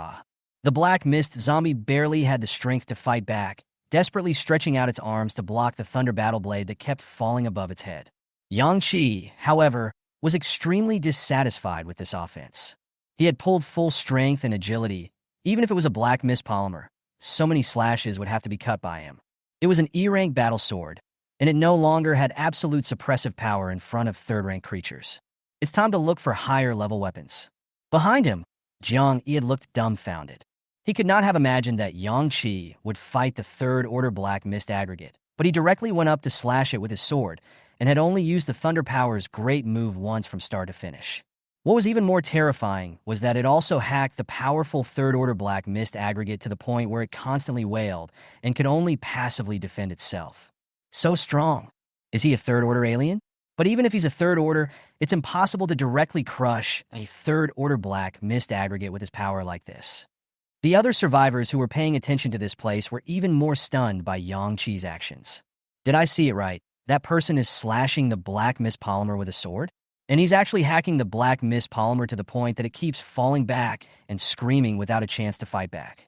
The black mist zombie barely had the strength to fight back, desperately stretching out its arms to block the thunder battle blade that kept falling above its head. Yang Qi, however, was extremely dissatisfied with this offense. He had pulled full strength and agility, even if it was a black mist polymer. So many slashes would have to be cut by him. It was an E-rank battle sword, and it no longer had absolute suppressive power in front of third-rank creatures. It's time to look for higher-level weapons. Behind him, Jiang Yi had looked dumbfounded. He could not have imagined that Yang Qi would fight the third-order black mist aggregate, but he directly went up to slash it with his sword, and had only used the Thunder Power's great move once from start to finish. What was even more terrifying was that it also hacked the powerful third-order black mist aggregate to the point where it constantly wailed and could only passively defend itself. So strong. Is he a third-order alien? But even if he's a third order, it's impossible to directly crush a third-order black mist aggregate with his power like this. The other survivors who were paying attention to this place were even more stunned by Yang Qi's actions. Did I see it right? That person is slashing the black mist polymer with a sword? And he's actually hacking the black mist polymer to the point that it keeps falling back and screaming without a chance to fight back.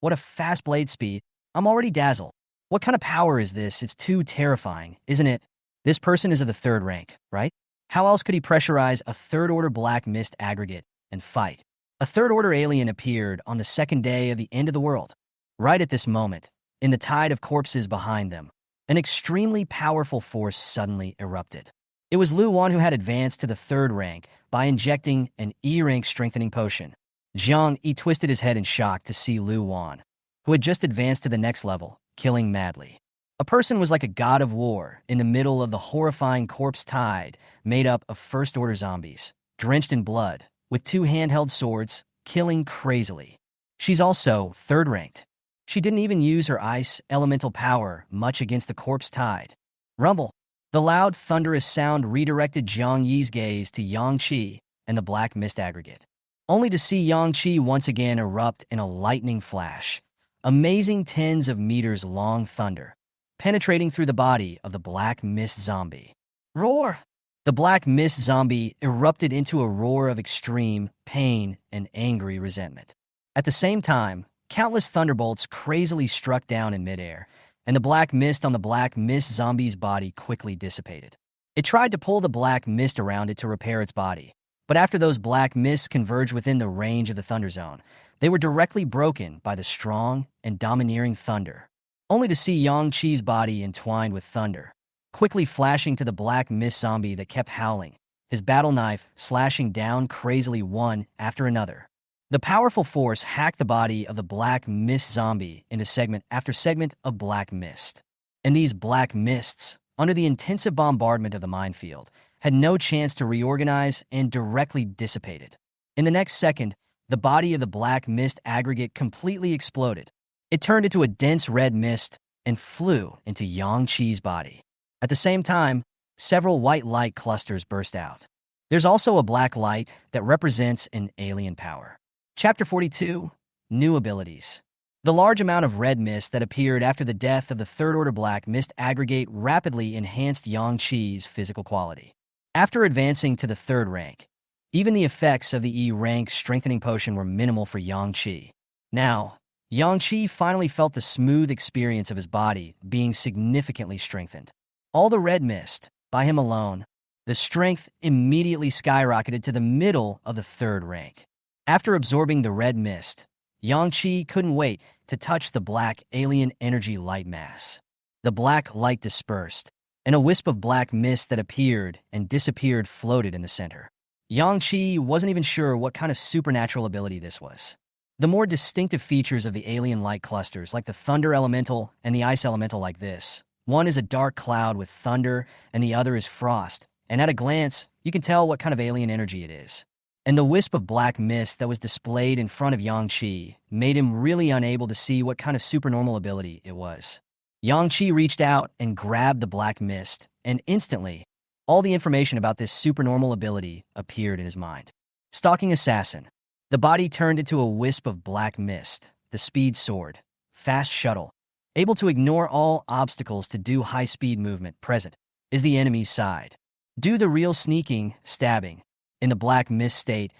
What a fast blade speed. I'm already dazzled. What kind of power is this? It's too terrifying, isn't it? This person is of the third rank, right? How else could he pressurize a third-order black mist aggregate and fight? A third-order alien appeared on the second day of the end of the world. Right at this moment, in the tide of corpses behind them, an extremely powerful force suddenly erupted. It was Lu Wan who had advanced to the third rank by injecting an E-rank strengthening potion. Jiang Yi twisted his head in shock to see Lu Wan, who had just advanced to the next level, killing madly. A person was like a god of war in the middle of the horrifying corpse tide made up of first-order zombies, drenched in blood, with two handheld swords, killing crazily. She's also third-ranked. She didn't even use her ice elemental power much against the corpse tide. Rumble. The loud, thunderous sound redirected Jiang Yi's gaze to Yang Qi and the black mist aggregate, only to see Yang Qi once again erupt in a lightning flash. Amazing tens of meters long thunder, penetrating through the body of the black mist zombie. Roar! The black mist zombie erupted into a roar of extreme pain and angry resentment. At the same time, countless thunderbolts crazily struck down in midair, and the black mist on the black mist zombie's body quickly dissipated. It tried to pull the black mist around it to repair its body, but after those black mists converged within the range of the thunder zone, they were directly broken by the strong and domineering thunder, only to see Yang Qi's body entwined with thunder, quickly flashing to the black mist zombie that kept howling, his battle knife slashing down crazily one after another. The powerful force hacked the body of the black mist zombie into segment after segment of black mist. And these black mists, under the intensive bombardment of the minefield, had no chance to reorganize and directly dissipated. In the next second, the body of the black mist aggregate completely exploded. It turned into a dense red mist and flew into Yang Qi's body. At the same time, several white light clusters burst out. There's also a black light that represents an alien power. Chapter 42, New Abilities. The large amount of red mist that appeared after the death of the third-order black mist aggregate rapidly enhanced Yang Qi's physical quality. After advancing to the third rank, even the effects of the E-rank strengthening potion were minimal for Yang Qi. Now, Yang Qi finally felt the smooth experience of his body being significantly strengthened. All the red mist, by him alone, the strength immediately skyrocketed to the middle of the third rank. After absorbing the red mist, Yang Qi couldn't wait to touch the black alien energy light mass. The black light dispersed, and a wisp of black mist that appeared and disappeared floated in the center. Yang Qi wasn't even sure what kind of supernatural ability this was. The more distinctive features of the alien light clusters, like the thunder elemental and the ice elemental like this. One is a dark cloud with thunder, and the other is frost, and at a glance, you can tell what kind of alien energy it is. And the wisp of black mist that was displayed in front of Yang Qi made him really unable to see what kind of supernormal ability it was. Yang Qi reached out and grabbed the black mist, and instantly, all the information about this supernormal ability appeared in his mind. Stalking Assassin. The body turned into a wisp of black mist, the speed sword, fast shuttle, able to ignore all obstacles to do high-speed movement present, is the enemy's side. Do the real sneaking, stabbing. In the black mist state,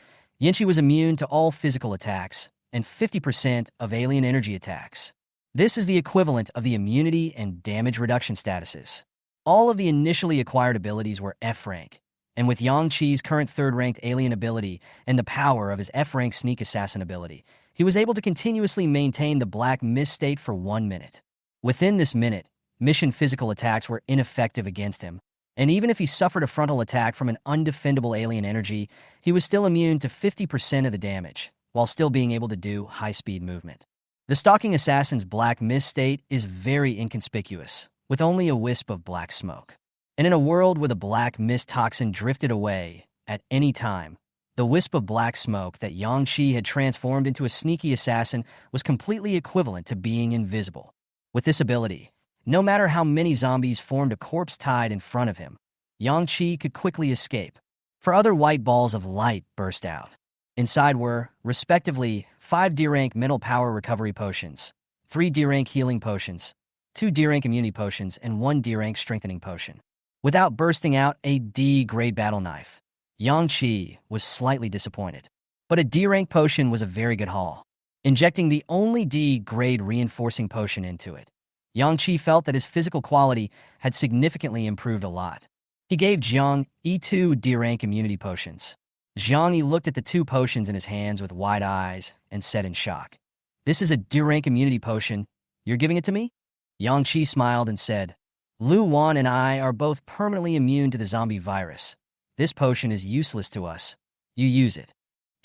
Yanqi was immune to all physical attacks and 50% of alien energy attacks. This is the equivalent of the immunity and damage reduction statuses. All of the initially acquired abilities were F-rank, and with Yang Qi's current third-ranked alien ability and the power of his F-rank sneak assassin ability, he was able to continuously maintain the black mist state for 1 minute. Within this minute, mission physical attacks were ineffective against him, and even if he suffered a frontal attack from an undefendable alien energy, he was still immune to 50% of the damage, while still being able to do high-speed movement. The Stalking Assassin's black mist state is very inconspicuous, with only a wisp of black smoke. And in a world where the black mist toxin drifted away at any time, the wisp of black smoke that Yang Qi had transformed into a sneaky assassin was completely equivalent to being invisible. With this ability, no matter how many zombies formed a corpse tide in front of him, Yang Qi could quickly escape. For other white balls of light burst out. Inside were, respectively, 5 D-rank mental power recovery potions, 3 D-rank healing potions, 2 D-rank immunity potions, and 1 D-rank strengthening potion. Without bursting out a D-grade battle knife, Yang Qi was slightly disappointed. But a D-rank potion was a very good haul. Injecting the only D-grade reinforcing potion into it, Yang Qi felt that his physical quality had significantly improved a lot. He gave Jiang Yi two D-rank immunity potions. Jiang Yi looked at the two potions in his hands with wide eyes and said in shock, "This is a D-rank immunity potion. You're giving it to me?" Yang Qi smiled and said, "Lu Wan and I are both permanently immune to the zombie virus. This potion is useless to us. You use it."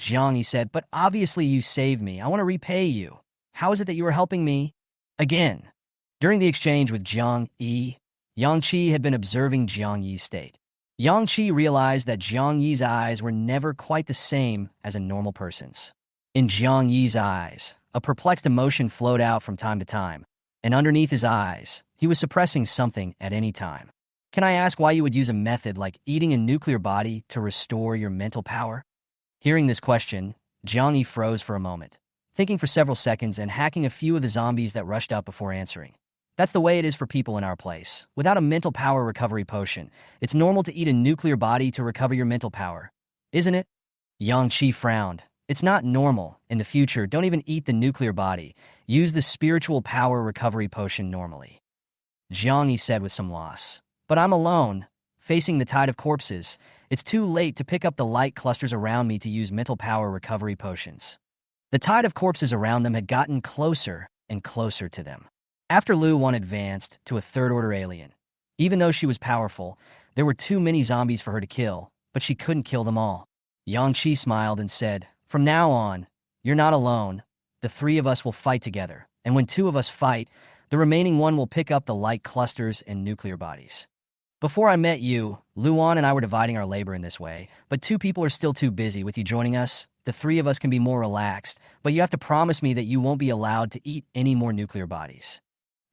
Jiang Yi said, "But obviously you saved me. I want to repay you. How is it that you are helping me?" Again, during the exchange with Jiang Yi, Yang Qi had been observing Jiang Yi's state. Yang Qi realized that Jiang Yi's eyes were never quite the same as a normal person's. In Jiang Yi's eyes, a perplexed emotion flowed out from time to time, and underneath his eyes, he was suppressing something at any time. "Can I ask why you would use a method like eating a nuclear body to restore your mental power?" Hearing this question, Jiang Yi froze for a moment, thinking for several seconds and hacking a few of the zombies that rushed up before answering. That's the way it is for people in our place. Without a mental power recovery potion, it's normal to eat a nuclear body to recover your mental power, isn't it? Yang Qi frowned. "It's not normal. In the future, don't even eat the nuclear body. Use the spiritual power recovery potion normally." Jiang Yi said with some loss. "But I'm alone, facing the tide of corpses. It's too late to pick up the light clusters around me to use mental power recovery potions." The tide of corpses around them had gotten closer and closer to them. After Lu Wan advanced to a third-order alien, even though she was powerful, there were too many zombies for her to kill, but she couldn't kill them all. Yang Qi smiled and said, "From now on, you're not alone. The three of us will fight together, and when two of us fight, the remaining one will pick up the light clusters and nuclear bodies." Before I met you, Luan and I were dividing our labor in this way, but two people are still too busy with you joining us. The three of us can be more relaxed, but you have to promise me that you won't be allowed to eat any more nuclear bodies.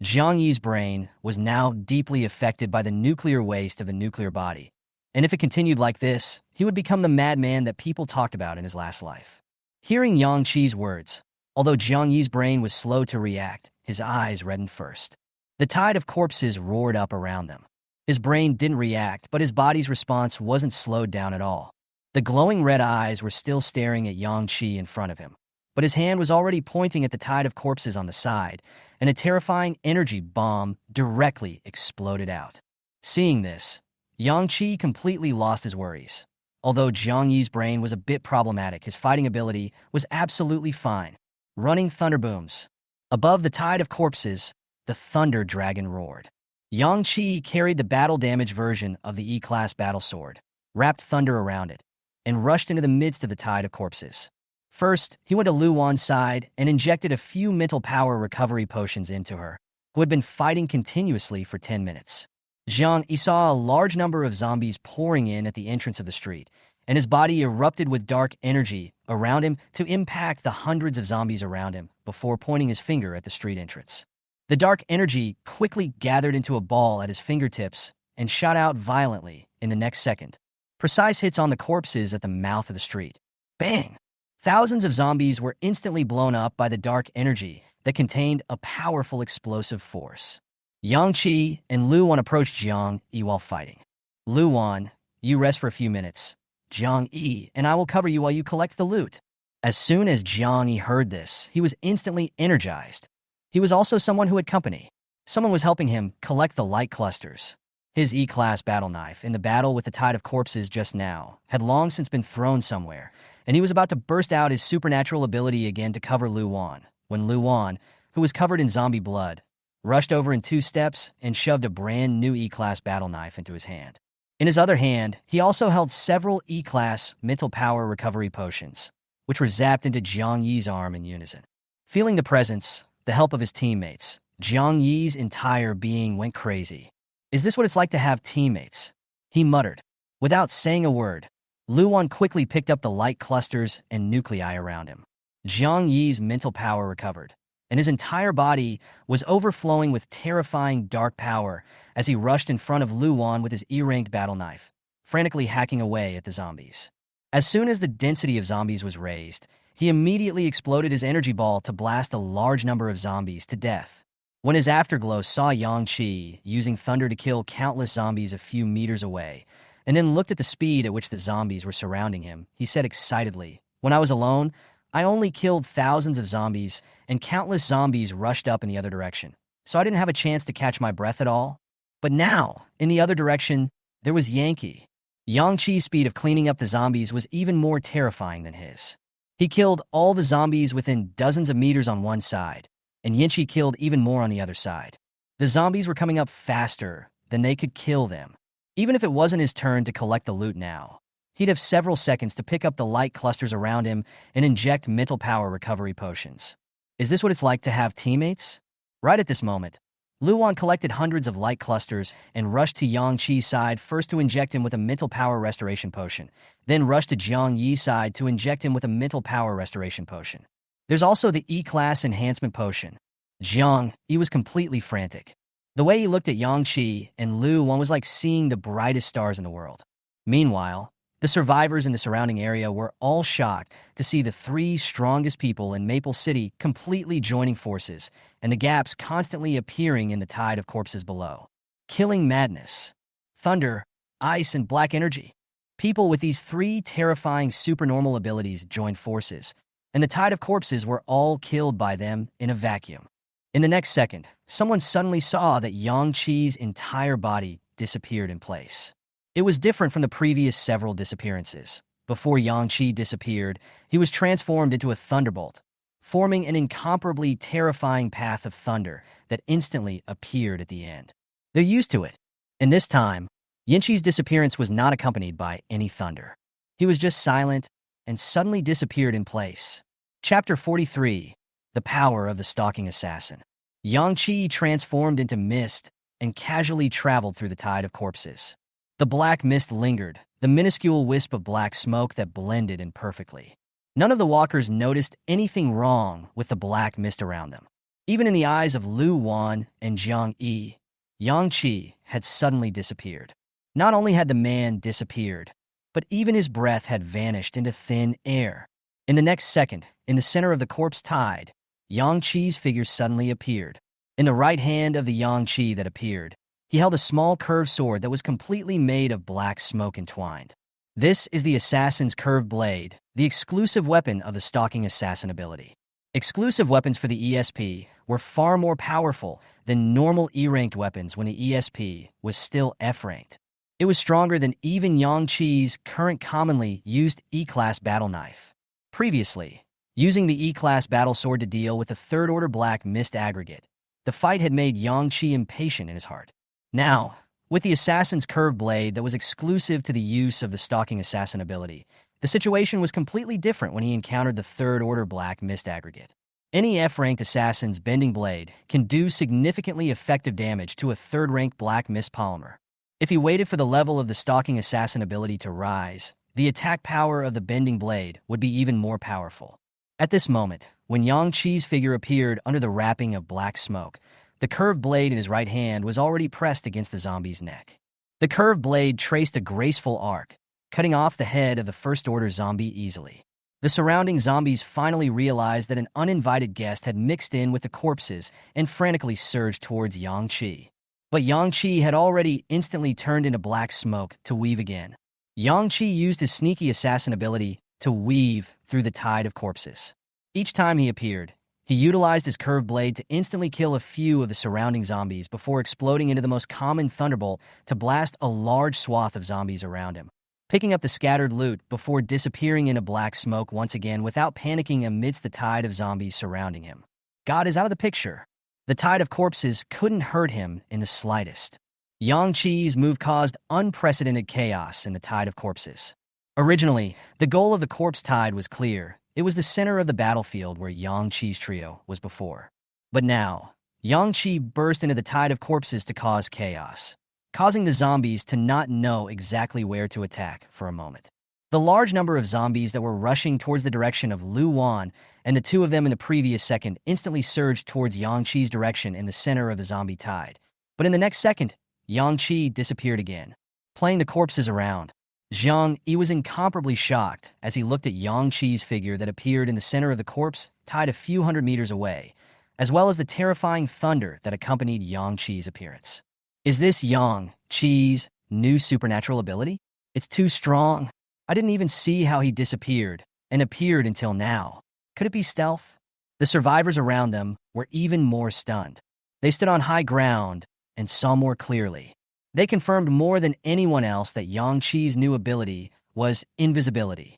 Jiang Yi's brain was now deeply affected by the nuclear waste of the nuclear body, and if it continued like this, he would become the madman that people talked about in his last life. Hearing Yang Qi's words, although Jiang Yi's brain was slow to react, his eyes reddened first. The tide of corpses roared up around them. His brain didn't react, but his body's response wasn't slowed down at all. The glowing red eyes were still staring at Yang Qi in front of him, but his hand was already pointing at the tide of corpses on the side, and a terrifying energy bomb directly exploded out. Seeing this, Yang Qi completely lost his worries. Although Jiang Yi's brain was a bit problematic, his fighting ability was absolutely fine. Running thunder booms. Above the tide of corpses, the thunder dragon roared. Yang Qi carried the battle damage version of the E-class battle sword, wrapped thunder around it, and rushed into the midst of the tide of corpses. First, he went to Lu Wan's side and injected a few mental power recovery potions into her, who had been fighting continuously for 10 minutes. Jiang Yi saw a large number of zombies pouring in at the entrance of the street, and his body erupted with dark energy around him to impact the hundreds of zombies around him before pointing his finger at the street entrance. The dark energy quickly gathered into a ball at his fingertips and shot out violently in the next second. Precise hits on the corpses at the mouth of the street. Bang! Thousands of zombies were instantly blown up by the dark energy that contained a powerful explosive force. Yang Qi and Lu Wan approached Jiang Yi while fighting. "Lu Wan, you rest for a few minutes. Jiang Yi and I will cover you while you collect the loot." As soon as Jiang Yi heard this, he was instantly energized. He was also someone who had company. Someone was helping him collect the light clusters. His E-class battle knife, in the battle with the tide of corpses just now, had long since been thrown somewhere, and he was about to burst out his supernatural ability again to cover Lu Wan, when Lu Wan, who was covered in zombie blood, rushed over in 2 steps and shoved a brand new E-class battle knife into his hand. In his other hand, he also held several E-class mental power recovery potions, which were zapped into Jiang Yi's arm in unison. Feeling the presence, the help of his teammates, Jiang Yi's entire being went crazy. "Is this what it's like to have teammates?" he muttered. Without saying a word, Lu Wan quickly picked up the light clusters and nuclei around him. Jiang Yi's mental power recovered, and his entire body was overflowing with terrifying dark power as he rushed in front of Lu Wan with his E-ranked battle knife, frantically hacking away at the zombies. As soon as the density of zombies was raised, he immediately exploded his energy ball to blast a large number of zombies to death. When his afterglow saw Yang Qi using thunder to kill countless zombies a few meters away, and then looked at the speed at which the zombies were surrounding him, he said excitedly, "When I was alone, I only killed thousands of zombies, and countless zombies rushed up in the other direction, so I didn't have a chance to catch my breath at all. But now, in the other direction, There was Yankee. Yang Chi's speed of cleaning up the zombies was even more terrifying than his. He killed all the zombies within dozens of meters on one side, and Yanqi killed even more on the other side. The zombies were coming up faster than they could kill them. Even if it wasn't his turn to collect the loot now, he'd have several seconds to pick up the light clusters around him and inject mental power recovery potions. Is this what it's like to have teammates? Right at this moment, Luan collected hundreds of light clusters and rushed to Yang Chi's side first to inject him with a mental power restoration potion, then rushed to Jiang Yi's side to inject him with a mental power restoration potion. There's also the E-Class enhancement potion. Jiang Yi was completely frantic. The way he looked at Yang Chi and Lu Wan was like seeing the brightest stars in the world. Meanwhile, the survivors in the surrounding area were all shocked to see the three strongest people in Maple City completely joining forces and the gaps constantly appearing in the tide of corpses below. Killing madness, thunder, ice, and black energy. People with these three terrifying supernormal abilities joined forces, and the tide of corpses were all killed by them in a vacuum. In the next second, someone suddenly saw that Yang Chi's entire body disappeared in place. It was different from the previous several disappearances. Before Yang Chi disappeared, he was transformed into a thunderbolt, forming an incomparably terrifying path of thunder that instantly appeared at the end. They're used to it. And this time, Yanqi's disappearance was not accompanied by any thunder. He was just silent and suddenly disappeared in place. Chapter 43. The Power of the Stalking Assassin. Yang Chi transformed into mist and casually traveled through the tide of corpses. The black mist lingered, the minuscule wisp of black smoke that blended in perfectly. None of the walkers noticed anything wrong with the black mist around them. Even in the eyes of Lu Wan and Jiang Yi, Yang Chi had suddenly disappeared. Not only had the man disappeared, but even his breath had vanished into thin air. In the next second, in the center of the corpse tide, Yang Chi's figure suddenly appeared. In the right hand of the Yang Chi that appeared, he held a small curved sword that was completely made of black smoke entwined. This is the assassin's curved blade, the exclusive weapon of the stalking assassin ability. Exclusive weapons for the ESP were far more powerful than normal E-ranked weapons when the ESP was still F-ranked. It was stronger than even Yang Chi's current commonly used E-Class battle knife. Previously, using the E-Class battle sword to deal with the third-order black mist aggregate, the fight had made Yang Chi impatient in his heart. Now, with the assassin's curved blade that was exclusive to the use of the stalking assassin ability, the situation was completely different when he encountered the third-order black mist aggregate. Any F-ranked assassin's bending blade can do significantly effective damage to a third-ranked black mist polymer. If he waited for the level of the stalking assassin ability to rise, the attack power of the bending blade would be even more powerful. At this moment, when Yang Chi's figure appeared under the wrapping of black smoke, the curved blade in his right hand was already pressed against the zombie's neck. The curved blade traced a graceful arc, cutting off the head of the first-order zombie easily. The surrounding zombies finally realized that an uninvited guest had mixed in with the corpses and frantically surged towards Yang Chi. But Yang Chi had already instantly turned into black smoke to weave again. Yang Chi used his sneaky assassin ability to weave through the tide of corpses. Each time he appeared, he utilized his curved blade to instantly kill a few of the surrounding zombies before exploding into the most common thunderbolt to blast a large swath of zombies around him, picking up the scattered loot before disappearing into black smoke once again without panicking amidst the tide of zombies surrounding him. God is out of the picture. The tide of corpses couldn't hurt him in the slightest. Yang Chi's move caused unprecedented chaos in the tide of corpses. Originally, the goal of the corpse tide was clear. It was the center of the battlefield where Yang Chi's trio was before. But now, Yang Chi burst into the tide of corpses to cause chaos, causing the zombies to not know exactly where to attack for a moment. The large number of zombies that were rushing towards the direction of Lu Wan and the two of them in the previous second instantly surged towards Yang Chi's direction in the center of the zombie tide. But in the next second, Yang Chi disappeared again, playing the corpses around. Jiang Yi was incomparably shocked as he looked at Yang Chi's figure that appeared in the center of the corpse tied a few hundred meters away, as well as the terrifying thunder that accompanied Yang Chi's appearance. Is this Yang Chi's new supernatural ability? It's too strong. I didn't even see how he disappeared and appeared until now. Could it be stealth? The survivors around them were even more stunned. They stood on high ground and saw more clearly. They confirmed more than anyone else that Yang Chi's new ability was invisibility.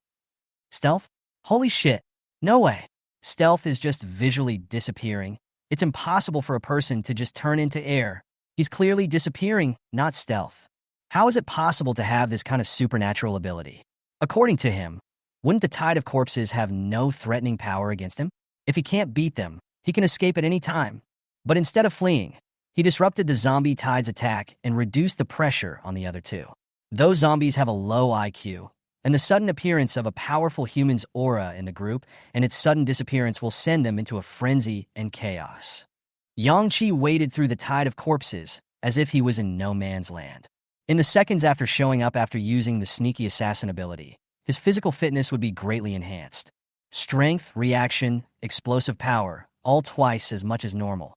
Stealth? Holy shit. No way. Stealth is just visually disappearing. It's impossible for a person to just turn into air. He's clearly disappearing, not stealth. How is it possible to have this kind of supernatural ability? According to him, wouldn't the tide of corpses have no threatening power against him? If he can't beat them, he can escape at any time. But instead of fleeing, he disrupted the zombie tide's attack and reduced the pressure on the other two. Those zombies have a low IQ, and the sudden appearance of a powerful human's aura in the group and its sudden disappearance will send them into a frenzy and chaos. Yang Chi waded through the tide of corpses as if he was in no man's land. In the seconds after showing up after using the sneaky assassin ability, his physical fitness would be greatly enhanced. Strength, reaction, explosive power, all twice as much as normal.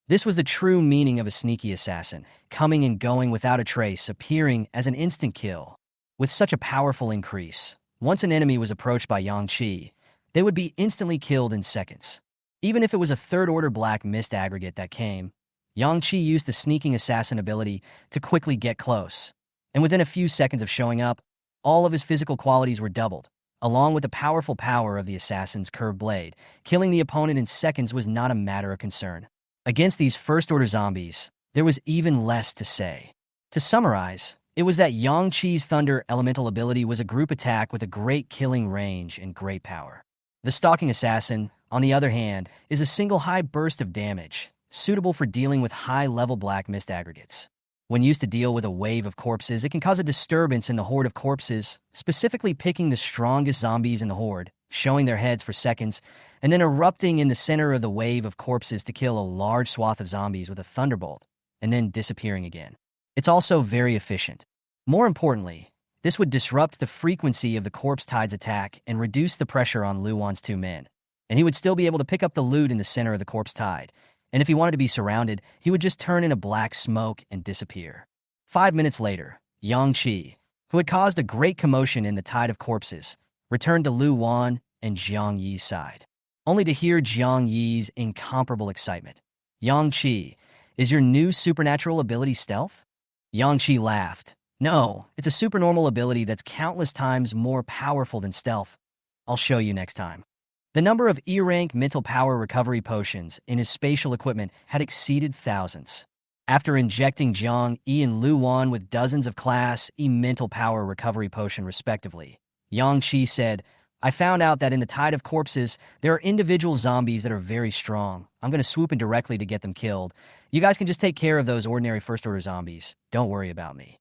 This was the true meaning of a sneaky assassin, coming and going without a trace, appearing as an instant kill. With such a powerful increase, once an enemy was approached by Yang Chi, they would be instantly killed in seconds. Even if it was a third-order black mist aggregate that came, Yang Chi used the sneaking assassin ability to quickly get close, and within a few seconds of showing up, all of his physical qualities were doubled, along with the powerful power of the assassin's curved blade. Killing the opponent in seconds was not a matter of concern. Against these first-order zombies, there was even less to say. To summarize, it was that Yang Chi's Thunder Elemental ability was a group attack with a great killing range and great power. The Stalking Assassin, on the other hand, is a single high burst of damage, suitable for dealing with high-level black mist aggregates. When used to deal with a wave of corpses, it can cause a disturbance in the horde of corpses, specifically picking the strongest zombies in the horde, showing their heads for seconds, and then erupting in the center of the wave of corpses to kill a large swath of zombies with a thunderbolt, and then disappearing again. It's also very efficient. More importantly, this would disrupt the frequency of the corpse tide's attack and reduce the pressure on Lu Wan's two men, and he would still be able to pick up the loot in the center of the corpse tide. And if he wanted to be surrounded, he would just turn into black smoke and disappear. 5 minutes later, Yang Chi, who had caused a great commotion in the tide of corpses, returned to Lu Wan and Jiang Yi's side, only to hear Jiang Yi's incomparable excitement. Yang Chi, is your new supernatural ability stealth? Yang Chi laughed. No, it's a supernormal ability that's countless times more powerful than stealth. I'll show you next time. The number of E-rank mental power recovery potions in his spatial equipment had exceeded thousands. After injecting Jiang Yi and Lu Wan with dozens of Class E mental power recovery potion respectively, Yang Chi said, I found out that in the tide of corpses, there are individual zombies that are very strong. I'm going to swoop in directly to get them killed. You guys can just take care of those ordinary first-order zombies. Don't worry about me.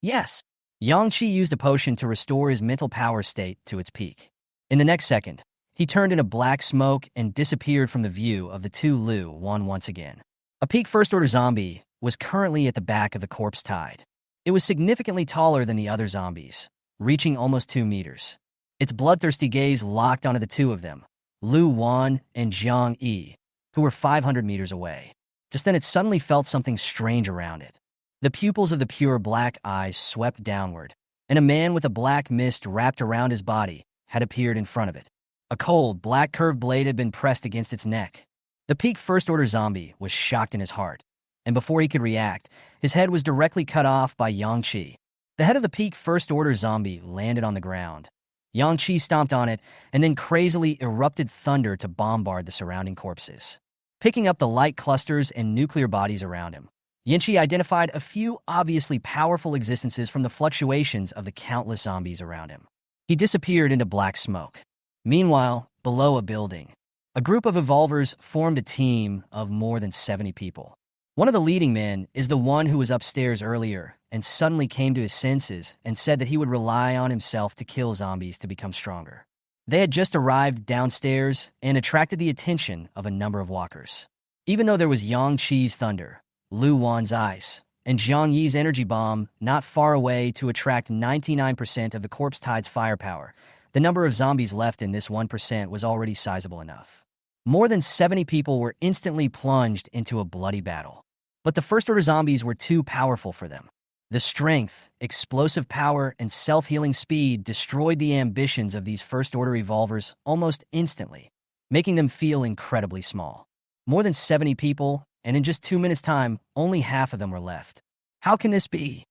Yes. Yang Chi used a potion to restore his mental power state to its peak. In the next second, he turned into black smoke and disappeared from the view of the two Lu Wan once again. A peak first-order zombie was currently at the back of the corpse tide. It was significantly taller than the other zombies, reaching almost 2 meters. Its bloodthirsty gaze locked onto the two of them, Lu Wan and Jiang Yi, who were 500 meters away. Just then it suddenly felt something strange around it. The pupils of the pure black eyes swept downward, and a man with a black mist wrapped around his body had appeared in front of it. A cold, black curved blade had been pressed against its neck. The peak first-order zombie was shocked in his heart, and before he could react, his head was directly cut off by Yang Chi. The head of the peak first-order zombie landed on the ground. Yang Chi stomped on it and then crazily erupted thunder to bombard the surrounding corpses. Picking up the light clusters and nuclear bodies around him, Yang Chi identified a few obviously powerful existences from the fluctuations of the countless zombies around him. He disappeared into black smoke. Meanwhile, below a building, a group of evolvers formed a team of more than 70 people. One of the leading men is the one who was upstairs earlier and suddenly came to his senses and said that he would rely on himself to kill zombies to become stronger. They had just arrived downstairs and attracted the attention of a number of walkers. Even though there was Yang Chi's thunder, Lu Wan's ice, and Jiang Yi's energy bomb not far away to attract 99% of the corpse tide's firepower, the number of zombies left in this 1% was already sizable enough. More than 70 people were instantly plunged into a bloody battle. But the first-order zombies were too powerful for them. The strength, explosive power, and self-healing speed destroyed the ambitions of these first-order evolvers almost instantly, making them feel incredibly small. More than 70 people, and in just 2 minutes' time, only half of them were left. How can this be?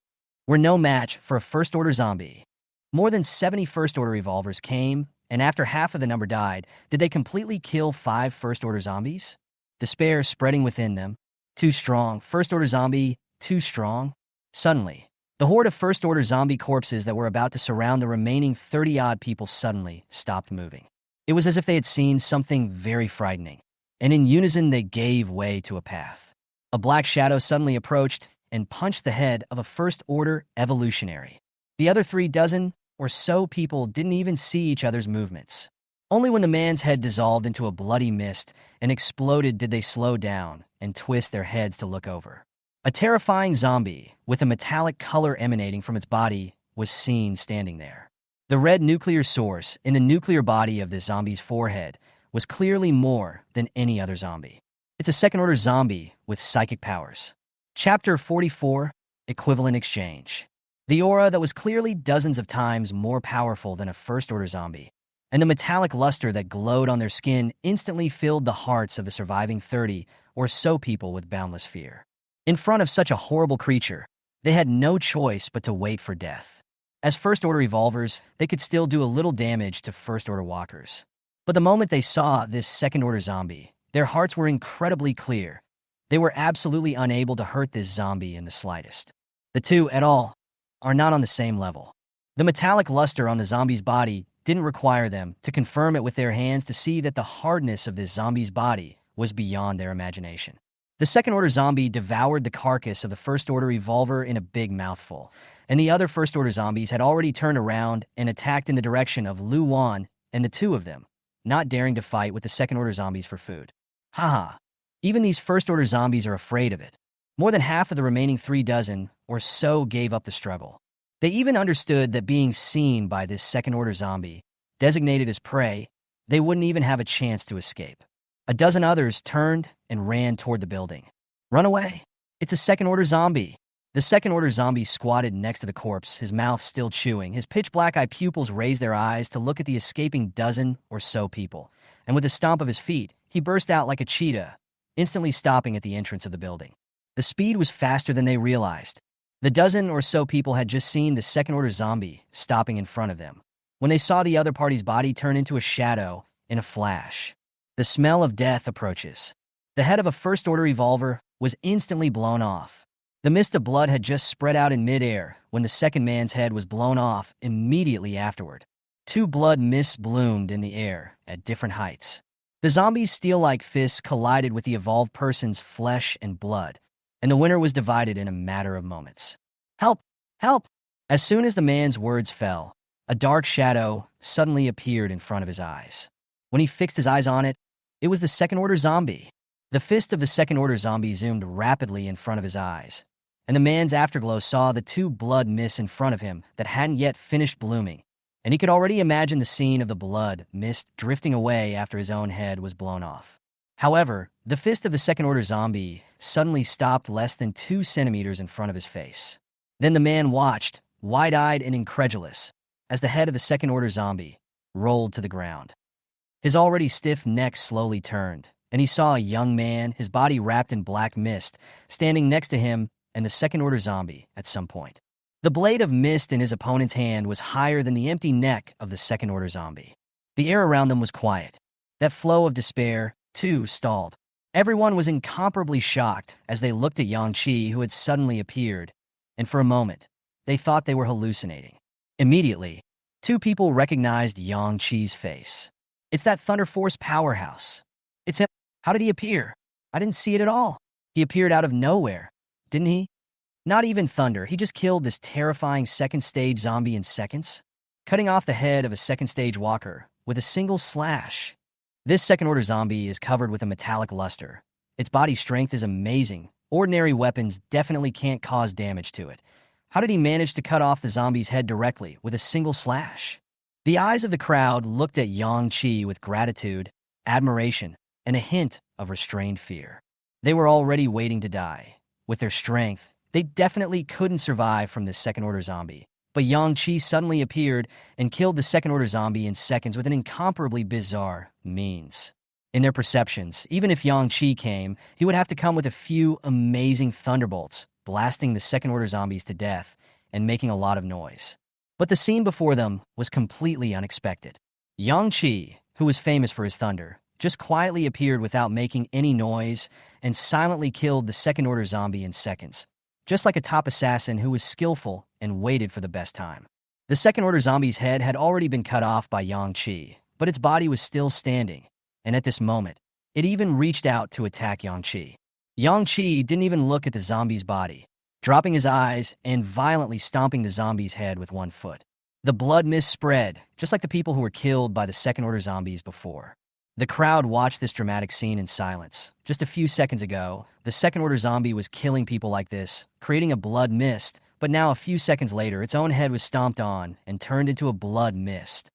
We're no match for a first-order zombie. More than 70 first-order revolvers came, and after half of the number died, did they completely kill 5 first-order zombies? Despair spreading within them. Too strong. First-order zombie, too strong. Suddenly, the horde of first-order zombie corpses that were about to surround the remaining 30-odd people suddenly stopped moving. It was as if they had seen something very frightening, and in unison they gave way to a path. A black shadow suddenly approached and punched the head of a first-order evolutionary. The other 3 dozen or so people didn't even see each other's movements. Only when the man's head dissolved into a bloody mist and exploded did they slow down and twist their heads to look over. A terrifying zombie, with a metallic color emanating from its body, was seen standing there. The red nuclear source in the nuclear body of this zombie's forehead was clearly more than any other zombie. It's a second-order zombie with psychic powers. Chapter 44, Equivalent Exchange. The aura that was clearly dozens of times more powerful than a first-order zombie, and the metallic luster that glowed on their skin instantly filled the hearts of the surviving 30 or so people with boundless fear. In front of such a horrible creature, they had no choice but to wait for death. As first-order revolvers, they could still do a little damage to first-order walkers. But the moment they saw this second-order zombie, their hearts were incredibly clear. They were absolutely unable to hurt this zombie in the slightest. The two, at all, are not on the same level. The metallic luster on the zombie's body didn't require them to confirm it with their hands to see that the hardness of this zombie's body was beyond their imagination. The second-order zombie devoured the carcass of the first-order revolver in a big mouthful, and the other first-order zombies had already turned around and attacked in the direction of Lu Wan and the 2 of them, not daring to fight with the second-order zombies for food. Haha, even these first-order zombies are afraid of it. More than half of the remaining 3 dozen or so gave up the struggle. They even understood that being seen by this second-order zombie, designated as prey, they wouldn't even have a chance to escape. A dozen others turned and ran toward the building. Run away! It's a second-order zombie! The second-order zombie squatted next to the corpse, his mouth still chewing. His pitch-black-eyed pupils raised their eyes to look at the escaping dozen or so people, and with a stomp of his feet, he burst out like a cheetah, instantly stopping at the entrance of the building. The speed was faster than they realized. The dozen or so people had just seen the second-order zombie stopping in front of them, when they saw the other party's body turn into a shadow in a flash. The smell of death approaches. The head of a first-order revolver was instantly blown off. The mist of blood had just spread out in midair when the second man's head was blown off immediately afterward. 2 blood mists bloomed in the air at different heights. The zombie's steel-like fists collided with the evolved person's flesh and blood, and the winner was divided in a matter of moments. Help! Help! As soon as the man's words fell, a dark shadow suddenly appeared in front of his eyes. When he fixed his eyes on it, it was the second-order zombie. The fist of the second-order zombie zoomed rapidly in front of his eyes, and the man's afterglow saw the 2 blood mists in front of him that hadn't yet finished blooming, and he could already imagine the scene of the blood mist drifting away after his own head was blown off. However, the fist of the second-order zombie suddenly stopped less than 2 centimeters in front of his face. Then the man watched, wide-eyed and incredulous, as the head of the second-order zombie rolled to the ground. His already stiff neck slowly turned, and he saw a young man, his body wrapped in black mist, standing next to him and the second-order zombie at some point. The blade of mist in his opponent's hand was higher than the empty neck of the second-order zombie. The air around them was quiet. That flow of despair, too, stalled. Everyone was incomparably shocked as they looked at Yang Qi, who had suddenly appeared, and for a moment, they thought they were hallucinating. Immediately, 2 people recognized Yang Qi's face. It's that Thunder Force powerhouse. It's him. How did he appear? I didn't see it at all. He appeared out of nowhere, didn't he? Not even thunder. He just killed this terrifying second-stage zombie in seconds, cutting off the head of a second-stage walker with a single slash. This second-order zombie is covered with a metallic luster. Its body strength is amazing. Ordinary weapons definitely can't cause damage to it. How did he manage to cut off the zombie's head directly with a single slash? The eyes of the crowd looked at Yang Qi with gratitude, admiration, and a hint of restrained fear. They were already waiting to die. With their strength, they definitely couldn't survive from this second-order zombie. But Yang Qi suddenly appeared and killed the second-order zombie in seconds with an incomparably bizarre means. In their perceptions, even if Yang Qi came, he would have to come with a few amazing thunderbolts, blasting the second-order zombies to death and making a lot of noise. But the scene before them was completely unexpected. Yang Qi, who was famous for his thunder, just quietly appeared without making any noise and silently killed the second-order zombie in seconds, just like a top assassin who was skillful and waited for the best time. The second-order zombie's head had already been cut off by Yang Qi, but its body was still standing, and at this moment, it even reached out to attack Yang Qi. Yang Qi didn't even look at the zombie's body, dropping his eyes and violently stomping the zombie's head with one foot. The blood mist spread, just like the people who were killed by the second-order zombies before. The crowd watched this dramatic scene in silence. Just a few seconds ago, the second-order zombie was killing people like this, creating a blood mist, but now a few seconds later, its own head was stomped on and turned into a blood mist.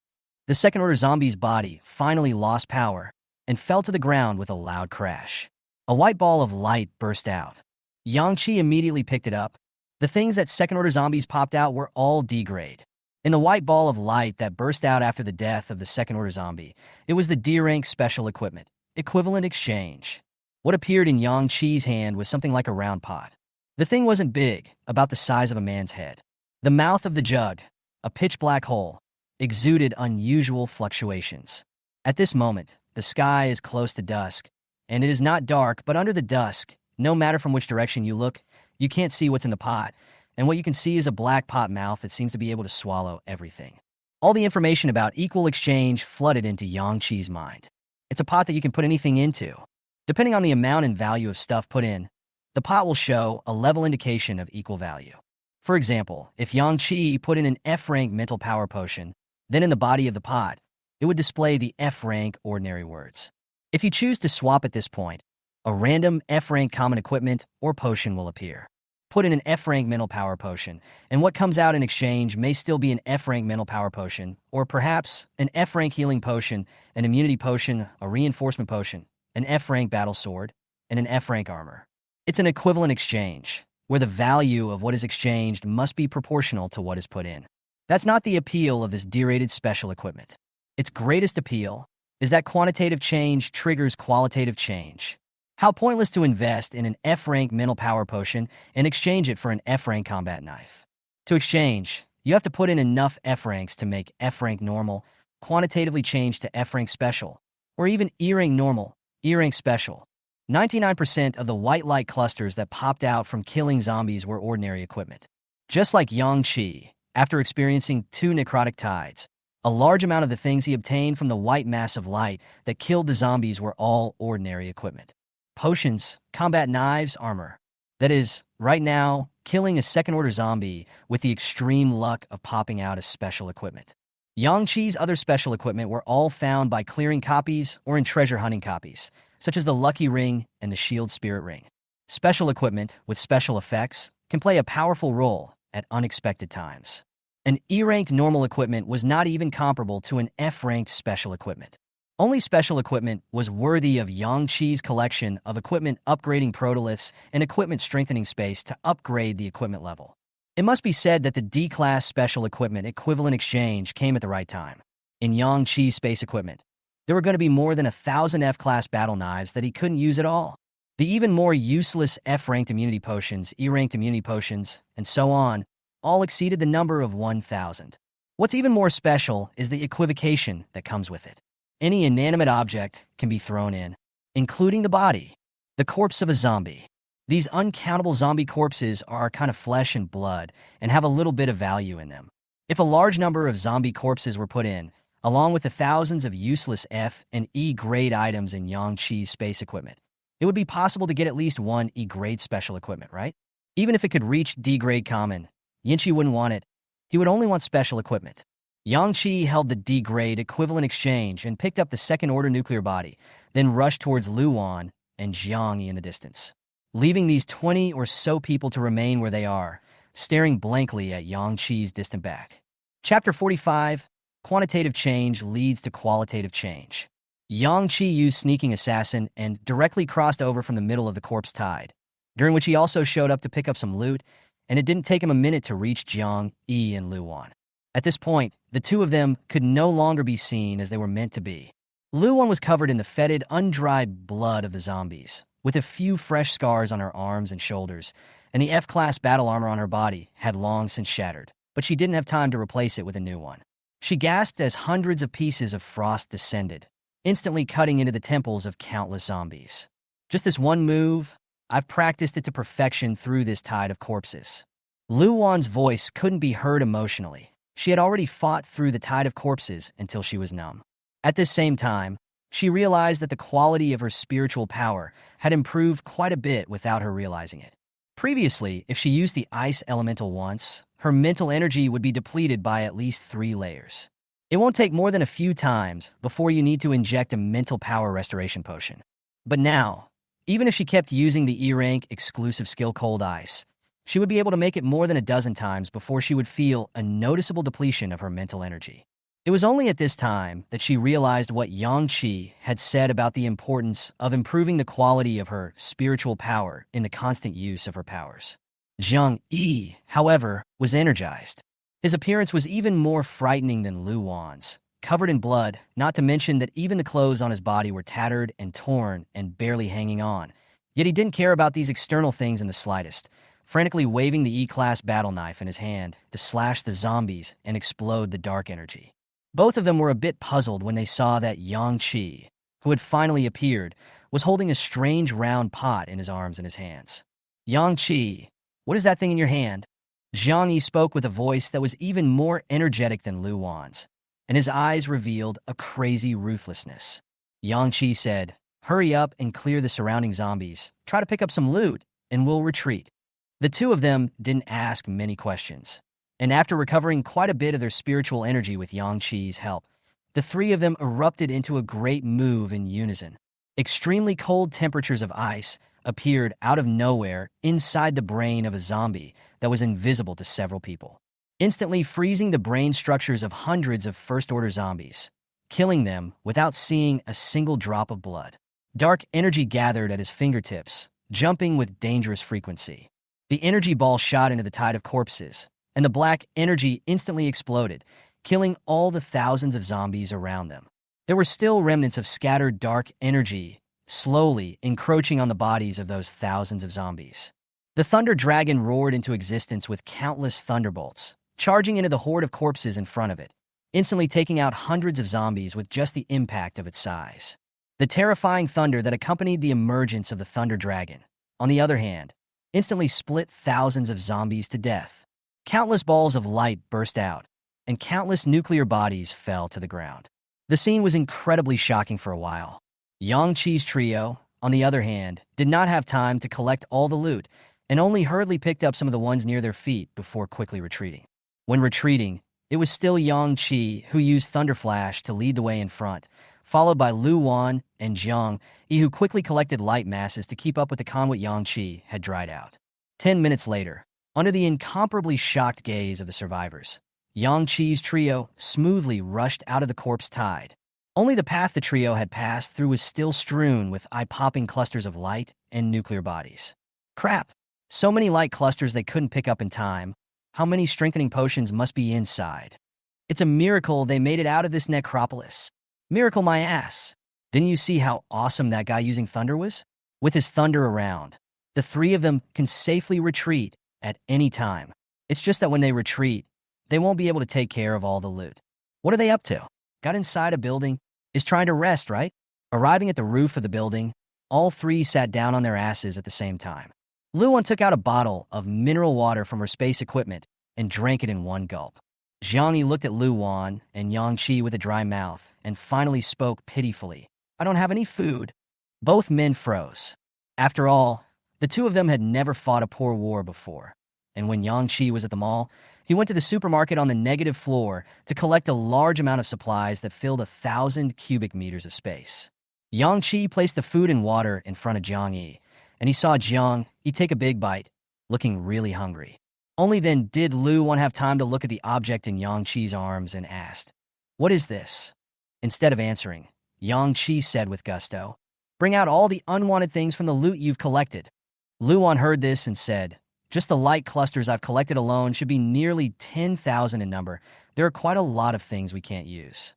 The second-order zombie's body finally lost power and fell to the ground with a loud crash. A white ball of light burst out. Yang Qi immediately picked it up. The things that second-order zombies popped out were all D-grade. In the white ball of light that burst out after the death of the second-order zombie, it was the D-rank special equipment, equivalent exchange. What appeared in Yang Qi's hand was something like a round pot. The thing wasn't big, about the size of a man's head. The mouth of the jug, a pitch-black hole, exuded unusual fluctuations. At this moment, the sky is close to dusk, and it is not dark, but under the dusk, no matter from which direction you look, you can't see what's in the pot, and what you can see is a black pot mouth that seems to be able to swallow everything. All the information about equal exchange flooded into Yang Qi's mind. It's a pot that you can put anything into. Depending on the amount and value of stuff put in, the pot will show a level indication of equal value. For example, if Yang Qi put in an F-rank mental power potion, then in the body of the pot, it would display the F-rank ordinary words. If you choose to swap at this point, a random F-rank common equipment or potion will appear. Put in an F-rank mental power potion, and what comes out in exchange may still be an F-rank mental power potion, or perhaps an F-rank healing potion, an immunity potion, a reinforcement potion, an F-rank battle sword, and an F-rank armor. It's an equivalent exchange, where the value of what is exchanged must be proportional to what is put in. That's not the appeal of this D-rated special equipment. Its greatest appeal is that quantitative change triggers qualitative change. How pointless to invest in an F-rank mental power potion and exchange it for an F-rank combat knife. To exchange, you have to put in enough F-ranks to make F-rank normal, quantitatively change to F-rank special, or even E-rank normal, E-rank special. 99% of the white light clusters that popped out from killing zombies were ordinary equipment. Just like Yang Qi, after experiencing 2 necrotic tides, a large amount of the things he obtained from the white mass of light that killed the zombies were all ordinary equipment. Potions, combat knives, armor. That is, right now, killing a second-order zombie with the extreme luck of popping out as special equipment. Yang Qi's other special equipment were all found by clearing copies or in treasure hunting copies, such as the Lucky Ring and the Shield Spirit Ring. Special equipment with special effects can play a powerful role at unexpected times. An E-ranked normal equipment was not even comparable to an F-ranked special equipment. Only special equipment was worthy of Yang Qi's collection of equipment upgrading protoliths and equipment strengthening space to upgrade the equipment level. It must be said that the D-class special equipment equivalent exchange came at the right time. In Yang Qi's space equipment, there were going to be more than 1,000 F-class battle knives that he couldn't use at all. The even more useless F-ranked immunity potions, E-ranked immunity potions, and so on, all exceeded the number of 1,000. What's even more special is the equivocation that comes with it. Any inanimate object can be thrown in, including the body, the corpse of a zombie. These uncountable zombie corpses are kind of flesh and blood and have a little bit of value in them. If a large number of zombie corpses were put in, along with the thousands of useless F and E-grade items in Yang Qi's space equipment, it would be possible to get at least one E-grade special equipment, right? Even if it could reach D-grade common, Yanqi wouldn't want it. He would only want special equipment. Yang Qi held the D-grade equivalent exchange and picked up the second-order nuclear body, then rushed towards Luan and Jiangyi in the distance, leaving these 20 or so people to remain where they are, staring blankly at Yang Qi's distant back. Chapter 45, Quantitative Change Leads to Qualitative Change. Yang Qi used Sneaking Assassin and directly crossed over from the middle of the corpse tide, during which he also showed up to pick up some loot, and it didn't take him a minute to reach Jiang Yi and Luan. At this point, the two of them could no longer be seen as they were meant to be. Lu Wan was covered in the fetid, undried blood of the zombies, with a few fresh scars on her arms and shoulders, and the F-class battle armor on her body had long since shattered, but she didn't have time to replace it with a new one. She gasped as hundreds of pieces of frost descended, instantly cutting into the temples of countless zombies. Just this one move, I've practiced it to perfection through this tide of corpses. Lu Wan's voice couldn't be heard emotionally. She had already fought through the tide of corpses until she was numb. At this same time, she realized that the quality of her spiritual power had improved quite a bit without her realizing it. Previously, if she used the ice elemental once, her mental energy would be depleted by at least 3 layers. It won't take more than a few times before you need to inject a mental power restoration potion. But now, even if she kept using the E-rank exclusive skill Cold Ice, she would be able to make it more than a dozen times before she would feel a noticeable depletion of her mental energy. It was only at this time that she realized what Yang Qi had said about the importance of improving the quality of her spiritual power in the constant use of her powers. Zhang Yi, however, was energized. His appearance was even more frightening than Lu Wan's, covered in blood, not to mention that even the clothes on his body were tattered and torn and barely hanging on. Yet he didn't care about these external things in the slightest, frantically waving the E-class battle knife in his hand to slash the zombies and explode the dark energy. Both of them were a bit puzzled when they saw that Yang Qi, who had finally appeared, was holding a strange round pot in his arms and his hands. Yang Qi, what is that thing in your hand? Zhang Yi spoke with a voice that was even more energetic than Lu Wan's, and his eyes revealed a crazy ruthlessness. Yang Qi said, "Hurry up and clear the surrounding zombies. Try to pick up some loot, and we'll retreat." The two of them didn't ask many questions, and after recovering quite a bit of their spiritual energy with Yang Qi's help, the three of them erupted into a great move in unison. Extremely cold temperatures of ice appeared out of nowhere inside the brain of a zombie that was invisible to several people, instantly freezing the brain structures of hundreds of first-order zombies, killing them without seeing a single drop of blood. Dark energy gathered at his fingertips, jumping with dangerous frequency. The energy ball shot into the tide of corpses, and the black energy instantly exploded, killing all the thousands of zombies around them. There were still remnants of scattered dark energy, slowly encroaching on the bodies of those thousands of zombies. The Thunder Dragon roared into existence with countless thunderbolts, charging into the horde of corpses in front of it, instantly taking out hundreds of zombies with just the impact of its size. The terrifying thunder that accompanied the emergence of the Thunder Dragon, on the other hand, instantly split thousands of zombies to death. Countless balls of light burst out, and countless nuclear bodies fell to the ground. The scene was incredibly shocking for a while. Yang Qi's trio, on the other hand, did not have time to collect all the loot, and only hurriedly picked up some of the ones near their feet before quickly retreating. When retreating, it was still Yang Qi who used Thunder Flash to lead the way in front, followed by Lu Wan and Zhang Yi, who quickly collected light masses to keep up with the convoy Yang Qi had dried out. 10 minutes later, under the incomparably shocked gaze of the survivors, Yang Qi's trio smoothly rushed out of the corpse tide. Only the path the trio had passed through was still strewn with eye-popping clusters of light and nuclear bodies. Crap! So many light clusters they couldn't pick up in time. How many strengthening potions must be inside? It's a miracle they made it out of this necropolis. Miracle my ass. Didn't you see how awesome that guy using thunder was? With his thunder around, the three of them can safely retreat at any time. It's just that when they retreat, they won't be able to take care of all the loot. What are they up to? Got inside a building, is trying to rest, right? Arriving at the roof of the building, all three sat down on their asses at the same time. Luan took out a bottle of mineral water from her space equipment and drank it in one gulp. Zhang Yi looked at Lu Wan and Yang Qi with a dry mouth and finally spoke pitifully. "I don't have any food." Both men froze. After all, the two of them had never fought a poor war before, and when Yang Qi was at the mall, he went to the supermarket on the negative floor to collect a large amount of supplies that filled 1,000 cubic meters of space. Yang Qi placed the food and water in front of Zhang Yi, and he saw Zhang Yi take a big bite, looking really hungry. Only then did Lu Wan have time to look at the object in Yang Qi's arms and asked, "What is this?" Instead of answering, Yang Qi said with gusto, "Bring out all the unwanted things from the loot you've collected." Lu Wan heard this and said, "Just the light clusters I've collected alone should be nearly 10,000 in number. There are quite a lot of things we can't use."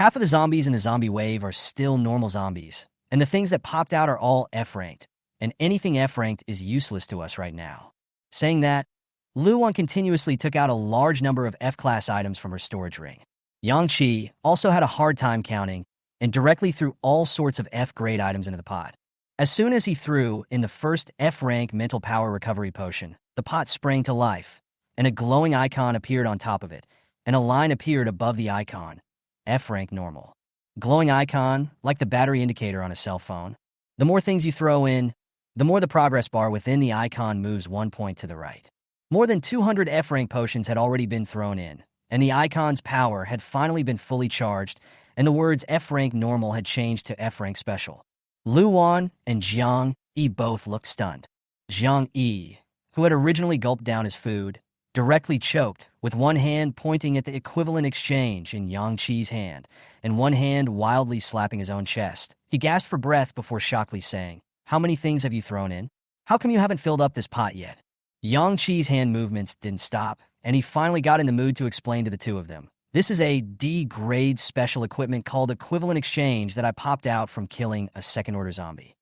Half of the zombies in the zombie wave are still normal zombies, and the things that popped out are all F-ranked, and anything F-ranked is useless to us right now. Saying that, Luan continuously took out a large number of F-class items from her storage ring. Yang Qi also had a hard time counting and directly threw all sorts of F-grade items into the pot. As soon as he threw in the first F-rank mental power recovery potion, the pot sprang to life, and a glowing icon appeared on top of it, and a line appeared above the icon. F-rank normal. Glowing icon, like the battery indicator on a cell phone. The more things you throw in, the more the progress bar within the icon moves 1 point to the right. More than 200 F-rank potions had already been thrown in, and the icon's power had finally been fully charged, and the words F-rank normal had changed to F-rank special. Luan and Jiang Yi both looked stunned. Jiang Yi, who had originally gulped down his food, directly choked, with one hand pointing at the equivalent exchange in Yang Qi's hand, and one hand wildly slapping his own chest. He gasped for breath before shockingly saying, "How many things have you thrown in? How come you haven't filled up this pot yet?" Yang Qi's hand movements didn't stop, and he finally got in the mood to explain to the two of them. "This is a D-grade special equipment called Equivalent Exchange that I popped out from killing a second-order zombie."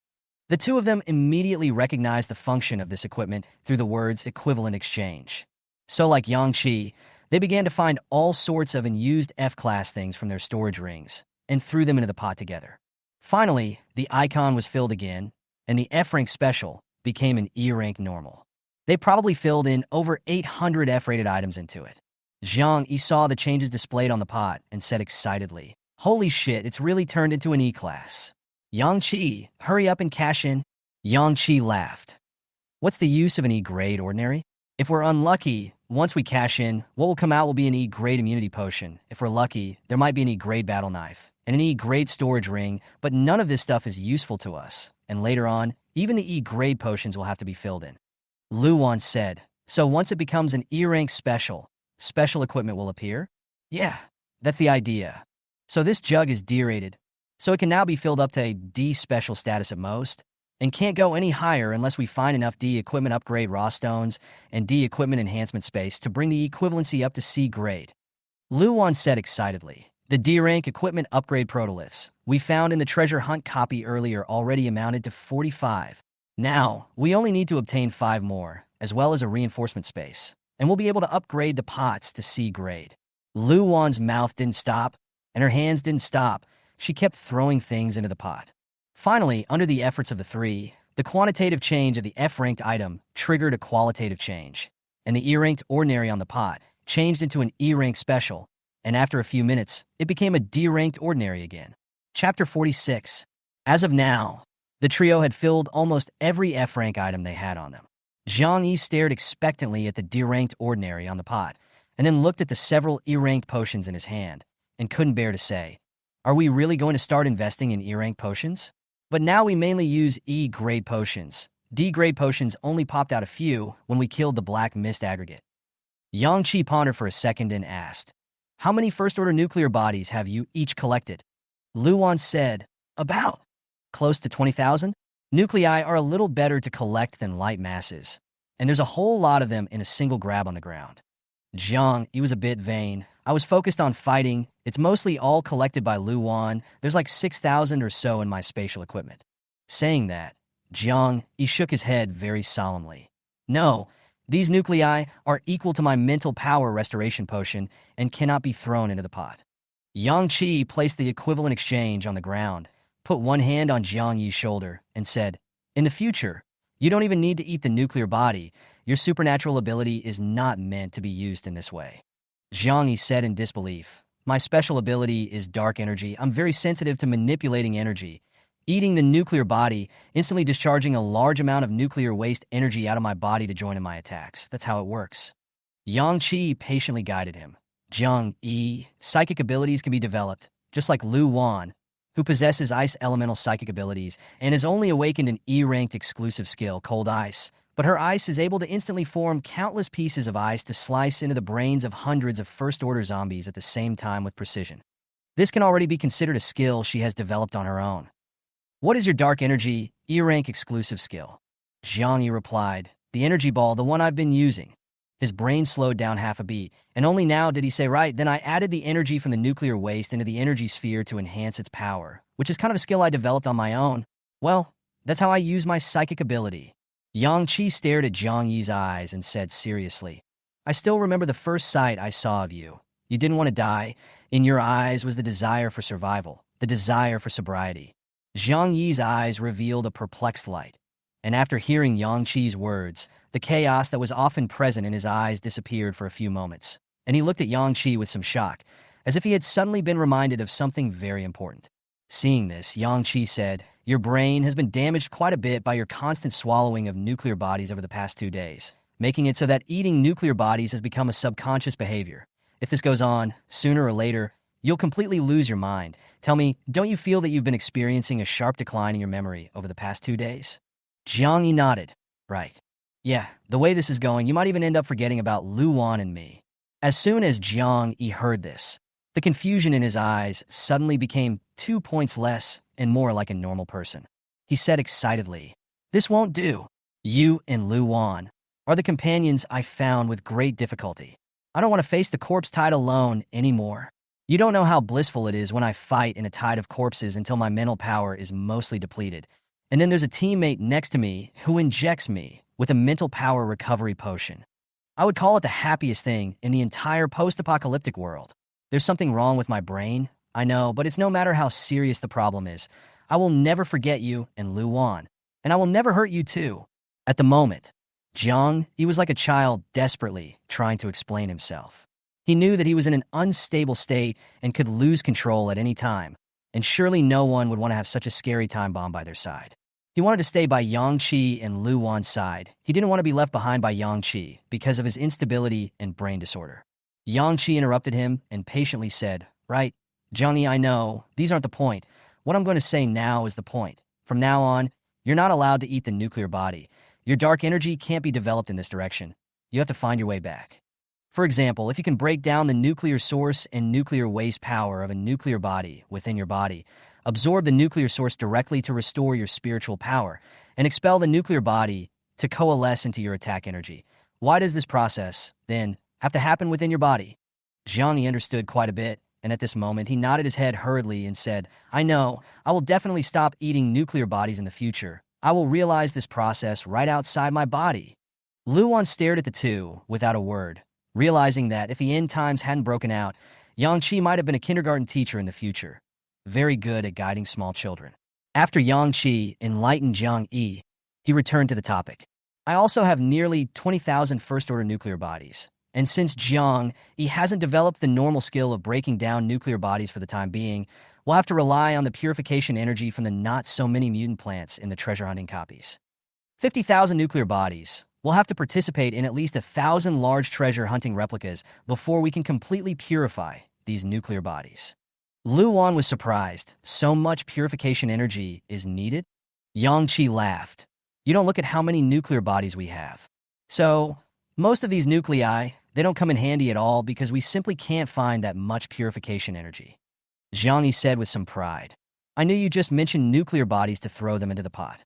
The two of them immediately recognized the function of this equipment through the words Equivalent Exchange. So like Yang Qi, they began to find all sorts of unused F-class things from their storage rings and threw them into the pot together. Finally, the icon was filled again, and the F-rank special became an E-rank normal. They probably filled in over 800 F-rated items into it. Jiang Yi saw the changes displayed on the pot and said excitedly, "Holy shit, it's really turned into an E-class." "Yang Qi, hurry up and cash in." Yang Qi laughed. "What's the use of an E-grade ordinary? If we're unlucky, once we cash in, what will come out will be an E-grade immunity potion. If we're lucky, there might be an E-grade battle knife and an E-grade storage ring, but none of this stuff is useful to us. And later on, even the E-grade potions will have to be filled in." Luan said, "So once it becomes an E-rank special equipment will appear?" "Yeah, that's the idea. So this jug is D-rated, so it can now be filled up to a D special status at most, and can't go any higher unless we find enough D equipment upgrade raw stones and D equipment enhancement space to bring the equivalency up to C grade." Luan said excitedly, "The D-rank equipment upgrade protoliths we found in the treasure hunt copy earlier already amounted to 45. Now, we only need to obtain 5 more, as well as a reinforcement space, and we'll be able to upgrade the pots to C grade." Luan's mouth didn't stop, and her hands didn't stop. She kept throwing things into the pot. Finally, under the efforts of the three, the quantitative change of the F-ranked item triggered a qualitative change, and the E-ranked ordinary on the pot changed into an E-ranked special, and after a few minutes, it became a D-ranked ordinary again. Chapter 46. As of now, the trio had filled almost every F-rank item they had on them. Jiang Yi stared expectantly at the D-ranked ordinary on the pot, and then looked at the several E-ranked potions in his hand, and couldn't bear to say, "Are we really going to start investing in E-ranked potions? But now we mainly use E-grade potions. D-grade potions only popped out a few when we killed the Black Mist aggregate." Yang Qi pondered for a second and asked, "How many first-order nuclear bodies have you each collected?" Luan said, "About close to 20,000. Nuclei are a little better to collect than light masses, and there's a whole lot of them in a single grab on the ground." Jiang, he was a bit vain. "I was focused on fighting. It's mostly all collected by Luan. There's like 6,000 or so in my spatial equipment." Saying that, Jiang, he shook his head very solemnly. "No, these nuclei are equal to my mental power restoration potion and cannot be thrown into the pot." Yang Qi placed the equivalent exchange on the ground, put one hand on Jiang Yi's shoulder, and said, "In the future, you don't even need to eat the nuclear body. Your supernatural ability is not meant to be used in this way." Jiang Yi said in disbelief, "My special ability is dark energy. I'm very sensitive to manipulating energy. Eating the nuclear body, instantly discharging a large amount of nuclear waste energy out of my body to join in my attacks. That's how it works." Yang Qi patiently guided him. "Jiang Yi, psychic abilities can be developed, just like Lu Wan, who possesses ice elemental psychic abilities and has only awakened an E-ranked exclusive skill, Cold Ice. But her ice is able to instantly form countless pieces of ice to slice into the brains of hundreds of first-order zombies at the same time with precision. This can already be considered a skill she has developed on her own." "What is your dark energy, E-rank exclusive skill?" Jiang Yi replied, "The energy ball, the one I've been using." His brain slowed down half a beat, and only now did he say, right, then I added the energy from the nuclear waste into the energy sphere to enhance its power, which is kind of a skill I developed on my own. Well, that's how I use my psychic ability. Yang Qi stared at Zhang Yi's eyes and said seriously, I still remember the first sight I saw of you. You didn't want to die. In your eyes was the desire for survival, the desire for sobriety. Zhang Yi's eyes revealed a perplexed light. And after hearing Yang Qi's words, the chaos that was often present in his eyes disappeared for a few moments, and he looked at Yang Qi with some shock, as if he had suddenly been reminded of something very important. Seeing this, Yang Qi said, your brain has been damaged quite a bit by your constant swallowing of nuclear bodies over the past 2 days, making it so that eating nuclear bodies has become a subconscious behavior. If this goes on, sooner or later, you'll completely lose your mind. Tell me, don't you feel that you've been experiencing a sharp decline in your memory over the past 2 days? Jiang Yi nodded. Right. Yeah, the way this is going, you might even end up forgetting about Lu Wan and me. As soon as Jiang Yi heard this, the confusion in his eyes suddenly became 2 points less and more like a normal person. He said excitedly, this won't do. You and Lu Wan are the companions I found with great difficulty. I don't want to face the corpse tide alone anymore. You don't know how blissful it is when I fight in a tide of corpses until my mental power is mostly depleted. And then there's a teammate next to me who injects me with a mental power recovery potion. I would call it the happiest thing in the entire post-apocalyptic world. There's something wrong with my brain, I know, but it's no matter how serious the problem is. I will never forget you and Lu Wan, and I will never hurt you too. At the moment, Jiang, he was like a child desperately trying to explain himself. He knew that he was in an unstable state and could lose control at any time, and surely no one would want to have such a scary time bomb by their side. He wanted to stay by Yang Qi and Lu Wan's side. He didn't want to be left behind by Yang Qi because of his instability and brain disorder. Yang Qi interrupted him and patiently said, right, Jiang Yi, I know, these aren't the point. What I'm going to say now is the point. From now on, you're not allowed to eat the nuclear body. Your dark energy can't be developed in this direction. You have to find your way back. For example, if you can break down the nuclear source and nuclear waste power of a nuclear body within your body, absorb the nuclear source directly to restore your spiritual power, and expel the nuclear body to coalesce into your attack energy. Why does this process, then, have to happen within your body? Zhang Yi understood quite a bit, and at this moment he nodded his head hurriedly and said, I know, I will definitely stop eating nuclear bodies in the future. I will realize this process right outside my body. Lu Wan stared at the two without a word, realizing that if the end times hadn't broken out, Yang Qi might have been a kindergarten teacher in the future, very good at guiding small children. After Yang Qi enlightened Jiang Yi, he returned to the topic. I also have nearly 20,000 first-order nuclear bodies, and since Jiang Yi hasn't developed the normal skill of breaking down nuclear bodies for the time being, we'll have to rely on the purification energy from the not-so-many mutant plants in the treasure-hunting copies. 50,000 nuclear bodies. We'll have to participate in at least 1,000 large treasure-hunting replicas before we can completely purify these nuclear bodies. Lu Wan was surprised. So much purification energy is needed? Yang Qi laughed. You don't look at how many nuclear bodies we have. So, most of these nuclei, they don't come in handy at all because we simply can't find that much purification energy. Zhang Yi said with some pride. I knew you just mentioned nuclear bodies to throw them into the pot.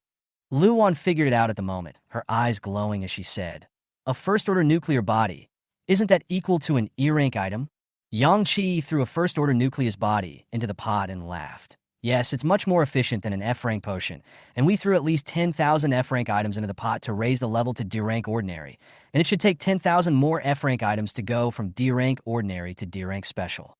Lu Wan figured it out at the moment, her eyes glowing as she said, a first-order nuclear body, isn't that equal to an E-rank item? Yang Qi threw a first-order nucleus body into the pot and laughed. Yes, it's much more efficient than an F-rank potion, and we threw at least 10,000 F-rank items into the pot to raise the level to D-rank ordinary, and it should take 10,000 more F-rank items to go from D-rank ordinary to D-rank special.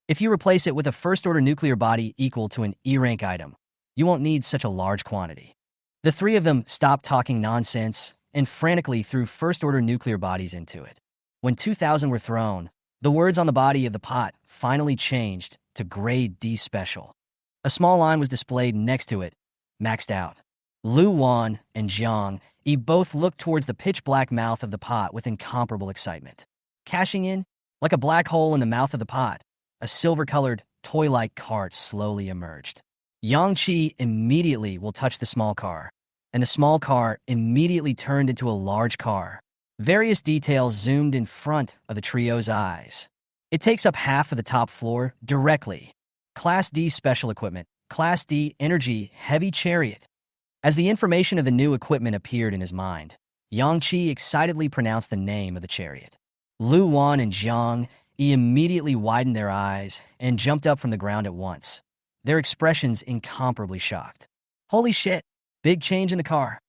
If you replace it with a first-order nuclear body equal to an E-rank item, you won't need such a large quantity. The three of them stopped talking nonsense and frantically threw first-order nuclear bodies into it. When 2,000 were thrown, the words on the body of the pot finally changed to Grade D Special. A small line was displayed next to it, maxed out. Lu Wan and Jiang Yi both looked towards the pitch-black mouth of the pot with incomparable excitement. Cashing in, like a black hole in the mouth of the pot, a silver-colored, toy-like cart slowly emerged. Yang Qi immediately will touch the small car, and the small car immediately turned into a large car. Various details zoomed in front of the trio's eyes. It takes up half of the top floor directly. Class D special equipment, Class D energy heavy chariot. As the information of the new equipment appeared in his mind, Yang Qi excitedly pronounced the name of the chariot. Lu Wan and Jiang Yi immediately widened their eyes and jumped up from the ground at once, their expressions incomparably shocked. Holy shit! Big change in the car.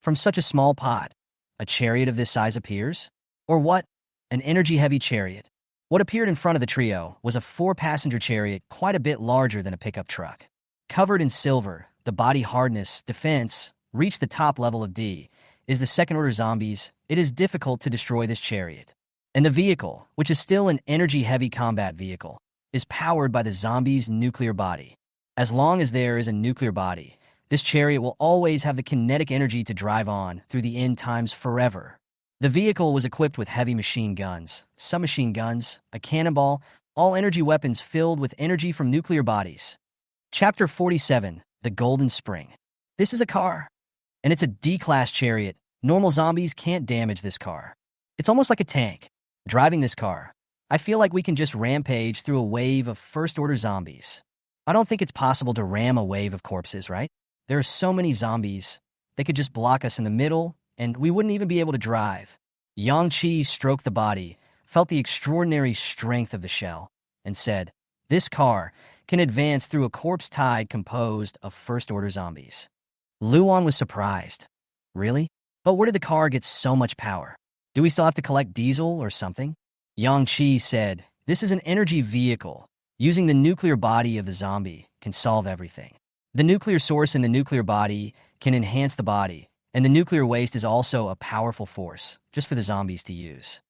From such a small pod, a chariot of this size appears? Or what? An energy-heavy chariot. What appeared in front of the trio was a four-passenger chariot quite a bit larger than a pickup truck. Covered in silver, the body hardness, defense, reached the top level of D. Is the second-order zombies, it is difficult to destroy this chariot. And the vehicle, which is still an energy-heavy combat vehicle, is powered by the zombie's nuclear body. As long as there is a nuclear body, this chariot will always have the kinetic energy to drive on through the end times forever. The vehicle was equipped with heavy machine guns, submachine guns, a cannonball, all energy weapons filled with energy from nuclear bodies. Chapter 47, The Golden Spring. This is a car. And it's a D-class chariot. Normal zombies can't damage this car. It's almost like a tank. Driving this car, I feel like we can just rampage through a wave of first-order zombies. I don't think it's possible to ram a wave of corpses, right? There are so many zombies. They could just block us in the middle, and we wouldn't even be able to drive. Yang Qi stroked the body, felt the extraordinary strength of the shell, and said, "This car can advance through a corpse tide composed of first-order zombies." Luan was surprised. Really? But where did the car get so much power? Do we still have to collect diesel or something? Yang Qi said, "This is an energy vehicle. Using the nuclear body of the zombie can solve everything. The nuclear source in the nuclear body can enhance the body, and the nuclear waste is also a powerful force, just for the zombies to use.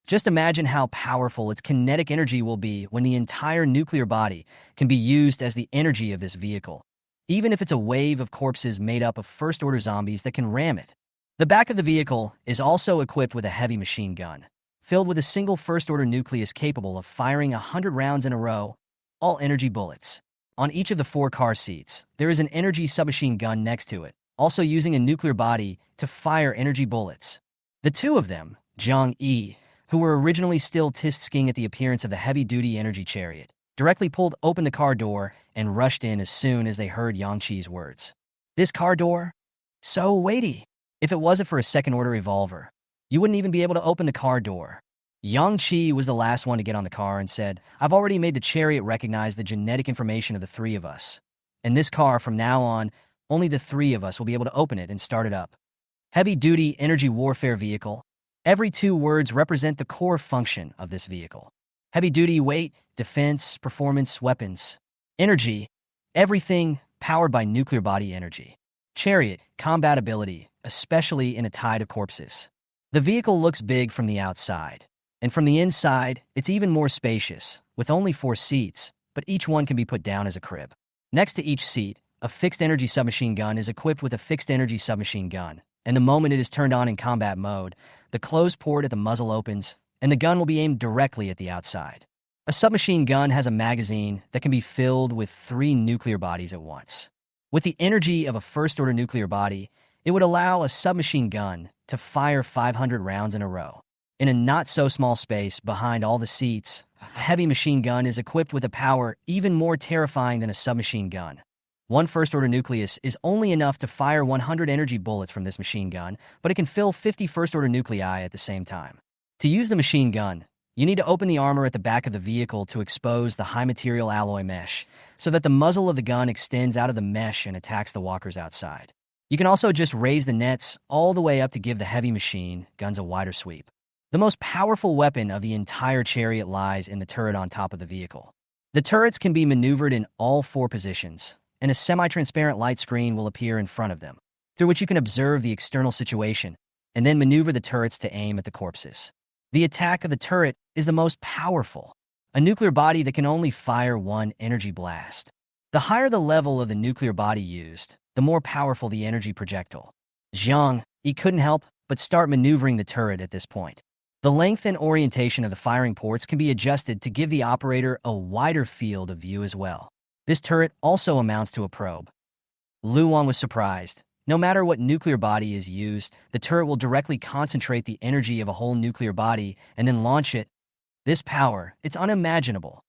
Just imagine how powerful its kinetic energy will be when the entire nuclear body can be used as the energy of this vehicle, even if it's a wave of corpses made up of first-order zombies that can ram it." The back of the vehicle is also equipped with a heavy machine gun, filled with a single first-order nucleus capable of firing 100 rounds in a row, all energy bullets. On each of the 4 car seats, there is an energy submachine gun next to it, also using a nuclear body to fire energy bullets. The two of them, Jiang Yi, who were originally still tisk-skiing at the appearance of the heavy-duty energy chariot, directly pulled open the car door and rushed in as soon as they heard Yang Qi's words. "This car door? So weighty. If it wasn't for a second-order revolver, you wouldn't even be able to open the car door." Yang Qi was the last one to get on the car and said, "I've already made the chariot recognize the genetic information of the 3 of us. And this car, from now on, only the 3 of us will be able to open it and start it up. Heavy-duty energy warfare vehicle. Every 2 words represent the core function of this vehicle. Heavy-duty weight, defense, performance, weapons. Energy, everything powered by nuclear body energy. Chariot, combat ability, especially in a tide of corpses. The vehicle looks big from the outside, and from the inside, it's even more spacious, with only 4 seats, but each one can be put down as a crib. Next to each seat, a fixed-energy submachine gun is equipped with a fixed-energy submachine gun, and the moment it is turned on in combat mode, the closed port at the muzzle opens, and the gun will be aimed directly at the outside. A submachine gun has a magazine that can be filled with 3 nuclear bodies at once. With the energy of a first-order nuclear body, it would allow a submachine gun to fire 500 rounds in a row. In a not-so-small space behind all the seats, a heavy machine gun is equipped with a power even more terrifying than a submachine gun. 1 first-order nucleus is only enough to fire 100 energy bullets from this machine gun, but it can fill 50 first-order nuclei at the same time. To use the machine gun, you need to open the armor at the back of the vehicle to expose the high-material alloy mesh, so that the muzzle of the gun extends out of the mesh and attacks the walkers outside. You can also just raise the nets all the way up to give the heavy machine guns a wider sweep. The most powerful weapon of the entire chariot lies in the turret on top of the vehicle. The turrets can be maneuvered in all 4 positions, and a semi-transparent light screen will appear in front of them, through which you can observe the external situation, and then maneuver the turrets to aim at the corpses. The attack of the turret is the most powerful, a nuclear body that can only fire 1 energy blast. The higher the level of the nuclear body used, the more powerful the energy projectile. Jiang Yi couldn't help but start maneuvering the turret at this point. The length and orientation of the firing ports can be adjusted to give the operator a wider field of view as well. This turret also amounts to a probe. Luan was surprised. No matter what nuclear body is used, the turret will directly concentrate the energy of a whole nuclear body and then launch it. This power, it's unimaginable.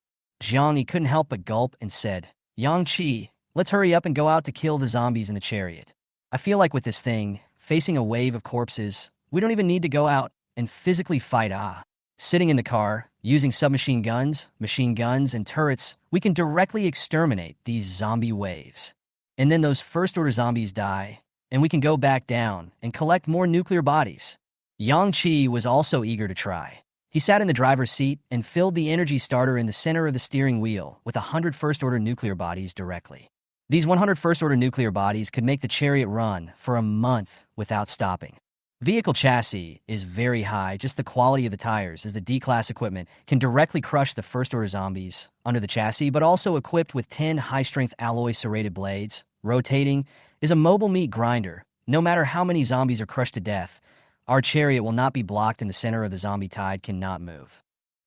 Jiang Yi couldn't help but gulp and said, "Yang Qi, let's hurry up and go out to kill the zombies in the chariot. I feel like with this thing, facing a wave of corpses, We don't even need to go out and physically fight. Sitting in the car, using submachine guns, machine guns, and turrets, we can directly exterminate these zombie waves. And then those first-order zombies die, and we can go back down and collect more nuclear bodies. Yang Qi was also eager to try. He sat in the driver's seat and filled the energy starter in the center of the steering wheel with 100 first-order nuclear bodies directly. These 100 first-order nuclear bodies could make the chariot run for a month without stopping. Vehicle chassis is very high. Just the quality of the tires, as the D-class equipment can directly crush the first-order zombies under the chassis, but also equipped with 10 high-strength alloy serrated blades. Rotating is a mobile meat grinder. No matter how many zombies are crushed to death, our chariot will not be blocked and the center of the zombie tide cannot move.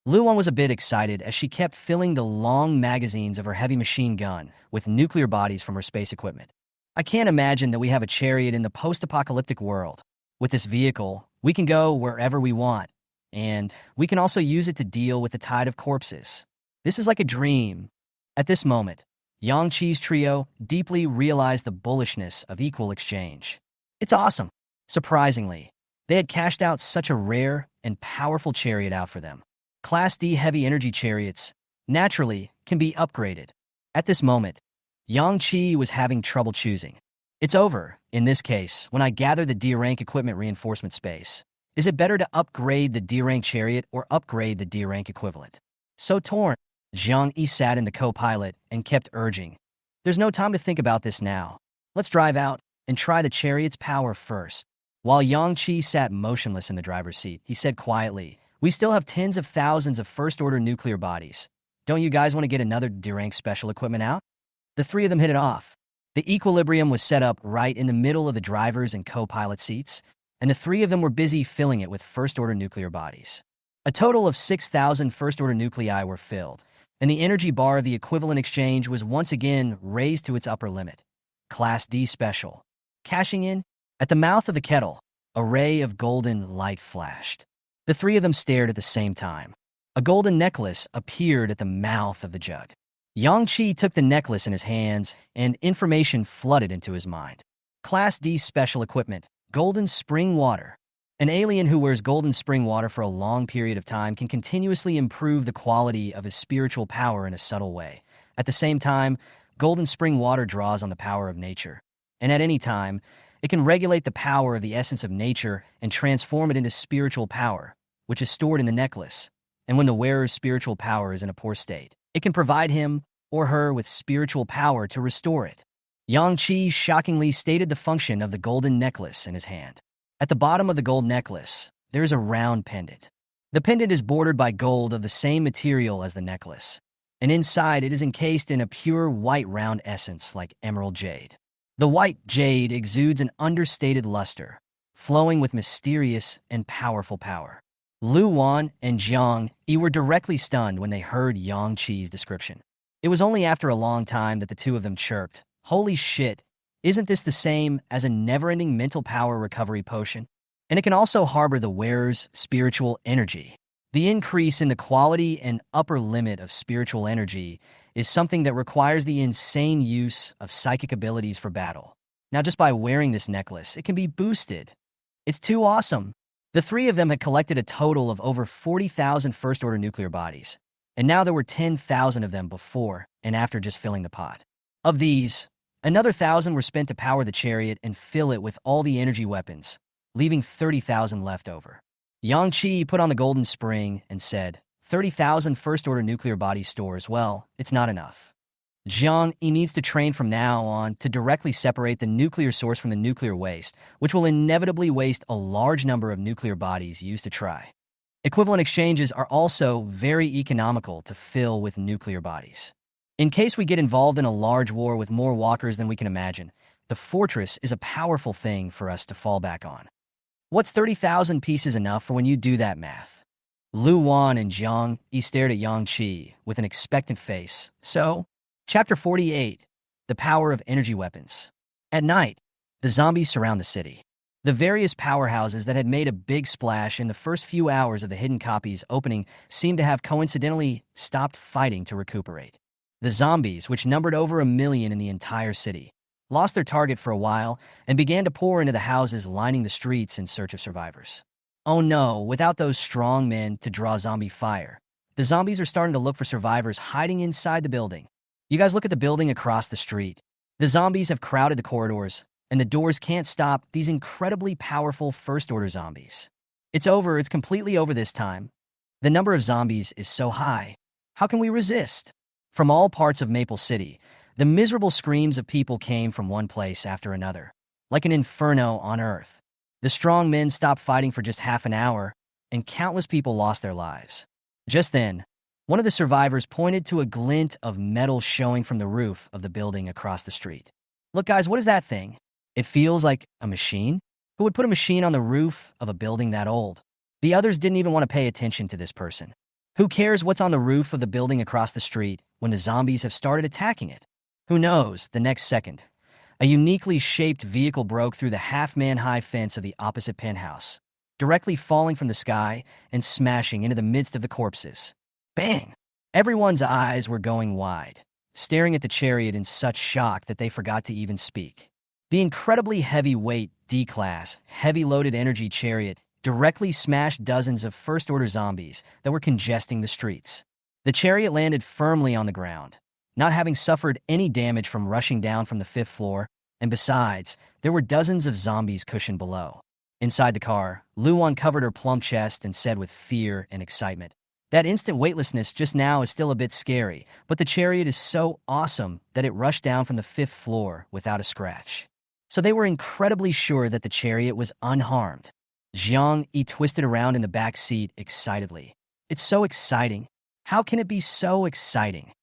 Luan was a bit excited as she kept filling the long magazines of her heavy machine gun with nuclear bodies from her space equipment. I can't imagine that we have a chariot in the post-apocalyptic world. With this vehicle, we can go wherever we want, and we can also use it to deal with the tide of corpses. This is like a dream. At this moment, Yang Qi's trio deeply realized the bullishness of equal exchange. It's awesome. Surprisingly, they had cashed out such a rare and powerful chariot out for them. Class D heavy energy chariots, naturally, can be upgraded. At this moment, Yang Qi was having trouble choosing. It's over, in this case, when I gather the D-rank equipment reinforcement space. Is it better to upgrade the D-rank chariot or upgrade the D-rank equivalent? So torn, Zhang Yi sat in the co-pilot and kept urging. There's no time to think about this now. Let's drive out and try the chariot's power first. While Yang Qi sat motionless in the driver's seat, he said quietly, we still have tens of thousands of first-order nuclear bodies. Don't you guys want to get another D-rank special equipment out? The three of them hit it off. The equilibrium was set up right in the middle of the driver's and co-pilot seats, and the three of them were busy filling it with first-order nuclear bodies. A total of 6,000 first-order nuclei were filled, and the energy bar of the equivalent exchange was once again raised to its upper limit. Class D special. Cashing in, at the mouth of the kettle, a ray of golden light flashed. The three of them stared at the same time. A golden necklace appeared at the mouth of the jug. Yang Qi took the necklace in his hands, and information flooded into his mind. Class D special equipment, golden spring water. An alien who wears golden spring water for a long period of time can continuously improve the quality of his spiritual power in a subtle way. At the same time, golden spring water draws on the power of nature. And at any time, it can regulate the power of the essence of nature and transform it into spiritual power, which is stored in the necklace. And when the wearer's spiritual power is in a poor state, it can provide him or her with spiritual power to restore it. Yang Qi shockingly stated the function of the golden necklace in his hand. At the bottom of the gold necklace, there is a round pendant. The pendant is bordered by gold of the same material as the necklace, and inside it is encased in a pure white round essence like emerald jade. The white jade exudes an understated luster, flowing with mysterious and powerful power. Lu Wan and Zhang Yi were directly stunned when they heard Yang Qi's description. It was only after a long time that the two of them chirped, holy shit, isn't this the same as a never-ending mental power recovery potion? And it can also harbor the wearer's spiritual energy. The increase in the quality and upper limit of spiritual energy is something that requires the insane use of psychic abilities for battle. Now, just by wearing this necklace, it can be boosted. It's too awesome. The three of them had collected a total of over 40,000 first-order nuclear bodies, and now there were 10,000 of them before and after just filling the pot. Of these, another 1,000 were spent to power the chariot and fill it with all the energy weapons, leaving 30,000 left over. Yang Qi put on the golden spring and said, 30,000 first-order nuclear body stores, well, it's not enough. Zhang Yi needs to train from now on to directly separate the nuclear source from the nuclear waste, which will inevitably waste a large number of nuclear bodies used to try. Equivalent exchanges are also very economical to fill with nuclear bodies. In case we get involved in a large war with more walkers than we can imagine, the fortress is a powerful thing for us to fall back on. What's 30,000 pieces enough for when you do that math? Lu Wan and Zhang Yi stared at Yang Qi with an expectant face. So, Chapter 48, The Power of Energy Weapons. At night, the zombies surround the city. The various powerhouses that had made a big splash in the first few hours of the Hidden Copy's opening seemed to have coincidentally stopped fighting to recuperate. The zombies, which numbered over 1 million in the entire city, lost their target for a while, and began to pour into the houses lining the streets in search of survivors. Oh no, without those strong men to draw zombie fire, the zombies are starting to look for survivors hiding inside the building. You guys look at the building across the street. The zombies have crowded the corridors, and the doors can't stop these incredibly powerful first-order zombies. It's over, it's completely over this time. The number of zombies is so high. How can we resist? From all parts of Maple City, the miserable screams of people came from one place after another, like an inferno on Earth. The strong men stopped fighting for just half an hour, and countless people lost their lives. Just then, one of the survivors pointed to a glint of metal showing from the roof of the building across the street. Look, guys, what is that thing? It feels like a machine? Who would put a machine on the roof of a building that old? The others didn't even want to pay attention to this person. Who cares what's on the roof of the building across the street when the zombies have started attacking it? Who knows, the next second, a uniquely shaped vehicle broke through the half-man-high fence of the opposite penthouse, directly falling from the sky and smashing into the midst of the corpses. Bang! Everyone's eyes were going wide, staring at the chariot in such shock that they forgot to even speak. The incredibly heavy-weight D-Class, heavy-loaded energy chariot directly smashed dozens of first-order zombies that were congesting the streets. The chariot landed firmly on the ground, not having suffered any damage from rushing down from the 5th floor, and besides, there were dozens of zombies cushioned below. Inside the car, Luan covered her plump chest and said with fear and excitement, "That instant weightlessness just now is still a bit scary, but the chariot is so awesome that it rushed down from the 5th floor without a scratch." So they were incredibly sure that the chariot was unharmed. Jiang Yi twisted around in the back seat excitedly. "It's so exciting. How can it be so exciting?"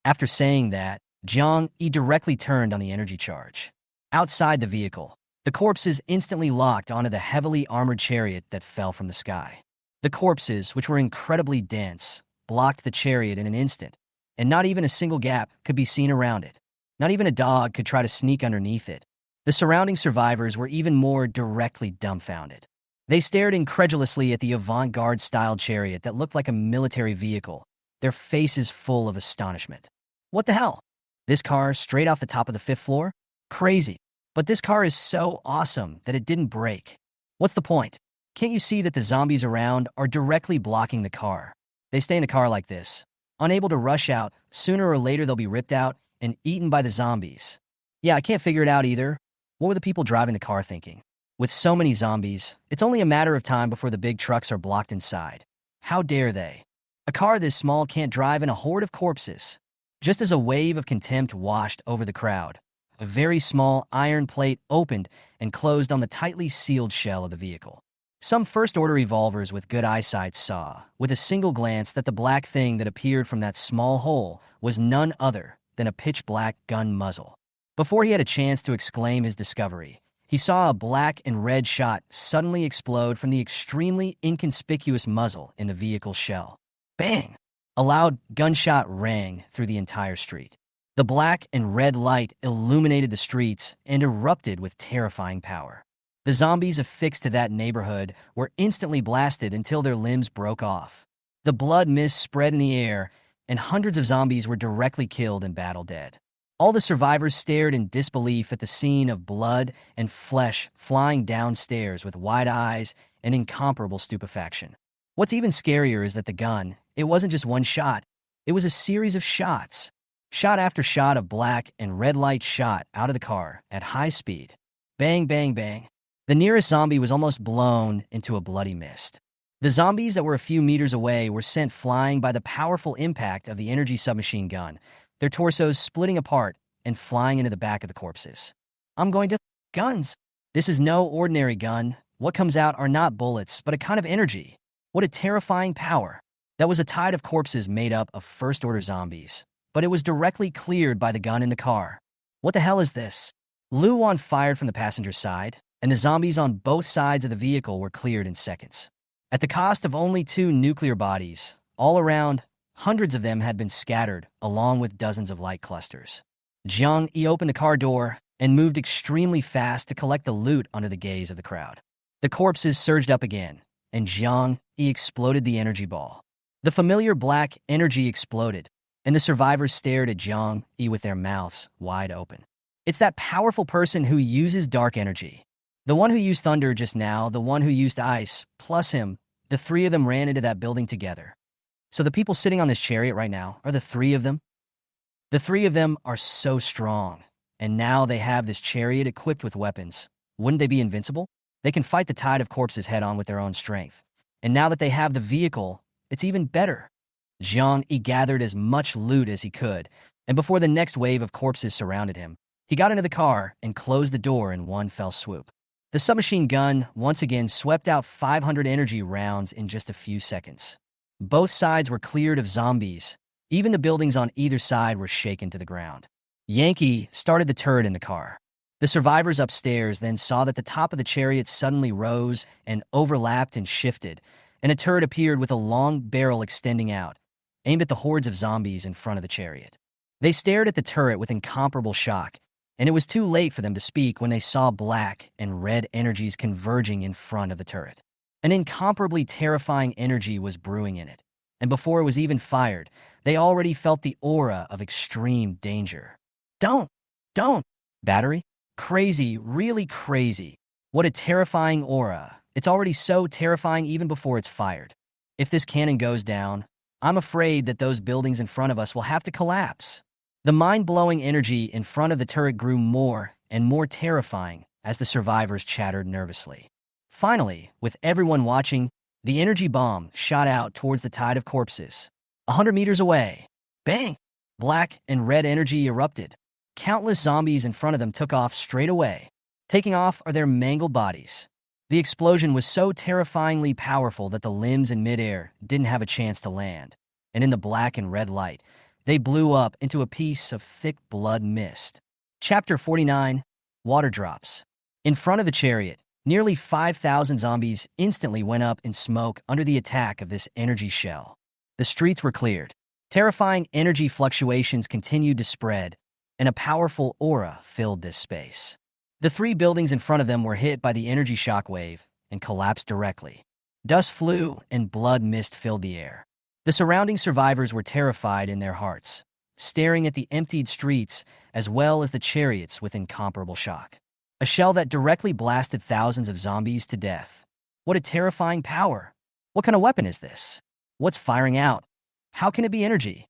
After saying that, Jiang Yi directly turned on the energy charge. Outside the vehicle, the corpses instantly locked onto the heavily armored chariot that fell from the sky. The corpses, which were incredibly dense, blocked the chariot in an instant, and not even a single gap could be seen around it. Not even a dog could try to sneak underneath it. The surrounding survivors were even more directly dumbfounded. They stared incredulously at the avant-garde style chariot that looked like a military vehicle, their faces full of astonishment. What the hell? This car straight off the top of the 5th floor? Crazy. But this car is so awesome that it didn't break. What's the point? Can't you see that the zombies around are directly blocking the car? They stay in a car like this, unable to rush out. Sooner or later they'll be ripped out and eaten by the zombies. Yeah, I can't figure it out either. What were the people driving the car thinking? With so many zombies, it's only a matter of time before the big trucks are blocked inside. How dare they? A car this small can't drive in a horde of corpses. Just as a wave of contempt washed over the crowd, a very small iron plate opened and closed on the tightly sealed shell of the vehicle. Some first-order revolvers with good eyesight saw, with a single glance, that the black thing that appeared from that small hole was none other than a pitch-black gun muzzle. Before he had a chance to exclaim his discovery, he saw a black and red shot suddenly explode from the extremely inconspicuous muzzle in the vehicle's shell. Bang! A loud gunshot rang through the entire street. The black and red light illuminated the streets and erupted with terrifying power. The zombies affixed to that neighborhood were instantly blasted until their limbs broke off. The blood mist spread in the air, and hundreds of zombies were directly killed and battle dead. All the survivors stared in disbelief at the scene of blood and flesh flying downstairs with wide eyes and incomparable stupefaction. What's even scarier is that the gun, it wasn't just one shot, it was a series of shots. Shot after shot of black and red light shot out of the car at high speed. Bang, bang, bang. The nearest zombie was almost blown into a bloody mist. The zombies that were a few meters away were sent flying by the powerful impact of the energy submachine gun, their torsos splitting apart and flying into the back of the corpses. I'm going to... Guns! This is no ordinary gun. What comes out are not bullets, but a kind of energy. What a terrifying power. That was a tide of corpses made up of first-order zombies, but it was directly cleared by the gun in the car. What the hell is this? Luan fired from the passenger side, and the zombies on both sides of the vehicle were cleared in seconds. At the cost of only 2 nuclear bodies, all around, hundreds of them had been scattered, along with dozens of light clusters. Jiang Yi opened the car door and moved extremely fast to collect the loot under the gaze of the crowd. The corpses surged up again, and Jiang Yi exploded the energy ball. The familiar black energy exploded, and the survivors stared at Jiang Yi with their mouths wide open. It's that powerful person who uses dark energy. The one who used thunder just now, the one who used ice, plus him, the three of them ran into that building together. So the people sitting on this chariot right now are the three of them? The three of them are so strong, and now they have this chariot equipped with weapons. Wouldn't they be invincible? They can fight the tide of corpses head-on with their own strength. And now that they have the vehicle, it's even better. Jiang Yi gathered as much loot as he could, and before the next wave of corpses surrounded him, he got into the car and closed the door in one fell swoop. The submachine gun once again swept out 500 energy rounds in just a few seconds. Both sides were cleared of zombies. Even the buildings on either side were shaken to the ground. Yankee started the turret in the car. The survivors upstairs then saw that the top of the chariot suddenly rose and overlapped and shifted, and a turret appeared with a long barrel extending out, aimed at the hordes of zombies in front of the chariot. They stared at the turret with incomparable shock, and it was too late for them to speak when they saw black and red energies converging in front of the turret. An incomparably terrifying energy was brewing in it, and before it was even fired, they already felt the aura of extreme danger. Don't! Battery? Crazy, really crazy. What a terrifying aura. It's already so terrifying even before it's fired. If this cannon goes down, I'm afraid that those buildings in front of us will have to collapse. The mind-blowing energy in front of the turret grew more and more terrifying as the survivors chattered nervously. Finally, with everyone watching, the energy bomb shot out towards the tide of corpses. 100 meters away. Bang! Black and red energy erupted. Countless zombies in front of them took off straight away. Taking off are their mangled bodies. The explosion was so terrifyingly powerful that the limbs in midair didn't have a chance to land, and in the black and red light, they blew up into a piece of thick blood mist. Chapter 49, Water Drops. In front of the chariot, nearly 5,000 zombies instantly went up in smoke under the attack of this energy shell. The streets were cleared. Terrifying energy fluctuations continued to spread, and a powerful aura filled this space. The three buildings in front of them were hit by the energy shockwave and collapsed directly. Dust flew and blood mist filled the air. The surrounding survivors were terrified in their hearts, staring at the emptied streets as well as the chariots with incomparable shock. A shell that directly blasted thousands of zombies to death. What a terrifying power! What kind of weapon is this? What's firing out? How can it be energy?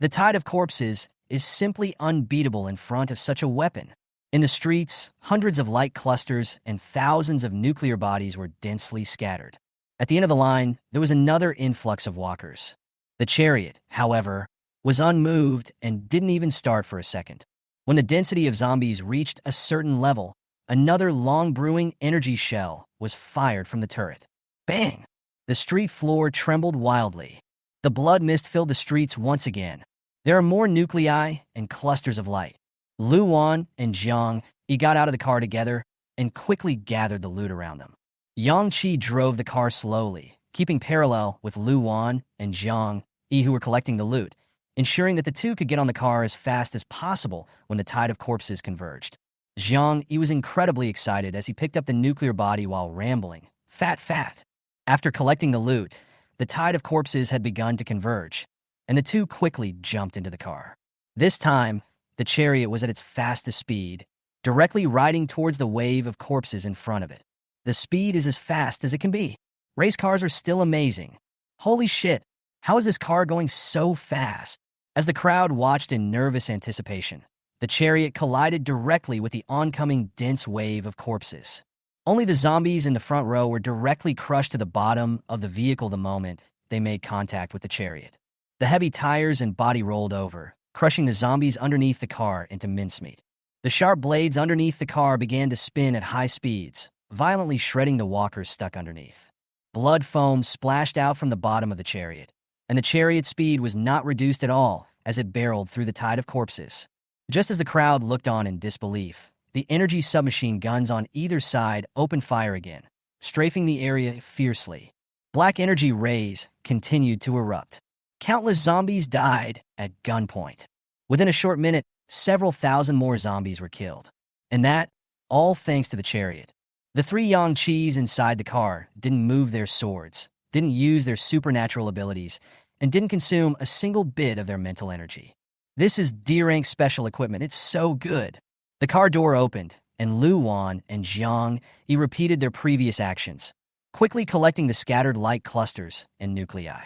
The tide of corpses is simply unbeatable in front of such a weapon. In the streets, hundreds of light clusters and thousands of nuclear bodies were densely scattered. At the end of the line, there was another influx of walkers. The chariot, however, was unmoved and didn't even start for a second. When the density of zombies reached a certain level, another long-brewing energy shell was fired from the turret. Bang! The street floor trembled wildly. The blood mist filled the streets once again. There are more nuclei and clusters of light. Lu Wan and Jiang Yi got out of the car together and quickly gathered the loot around them. Yang Qi drove the car slowly, keeping parallel with Lu Wan and Jiang Yi who were collecting the loot, ensuring that the two could get on the car as fast as possible when the tide of corpses converged. Jiang Yi was incredibly excited as he picked up the nuclear body while rambling. Fat. After collecting the loot, the tide of corpses had begun to converge, and the two quickly jumped into the car. This time, the chariot was at its fastest speed, directly riding towards the wave of corpses in front of it. The speed is as fast as it can be. Race cars are still amazing. Holy shit, how is this car going so fast? As the crowd watched in nervous anticipation, the chariot collided directly with the oncoming dense wave of corpses. Only the zombies in the front row were directly crushed to the bottom of the vehicle the moment they made contact with the chariot. The heavy tires and body rolled over, crushing the zombies underneath the car into mincemeat. The sharp blades underneath the car began to spin at high speeds, violently shredding the walkers stuck underneath. Blood foam splashed out from the bottom of the chariot, and the chariot's speed was not reduced at all as it barreled through the tide of corpses. Just as the crowd looked on in disbelief, the energy submachine guns on either side opened fire again, strafing the area fiercely. Black energy rays continued to erupt. Countless zombies died at gunpoint. Within a short minute, several thousand more zombies were killed. And that, all thanks to the chariot. The three Yang Qis inside the car didn't move their swords, didn't use their supernatural abilities, and didn't consume a single bit of their mental energy. This is D-rank special equipment. It's so good. The car door opened, and Lu Wan and Jiang Yi repeated their previous actions, quickly collecting the scattered light clusters and nuclei.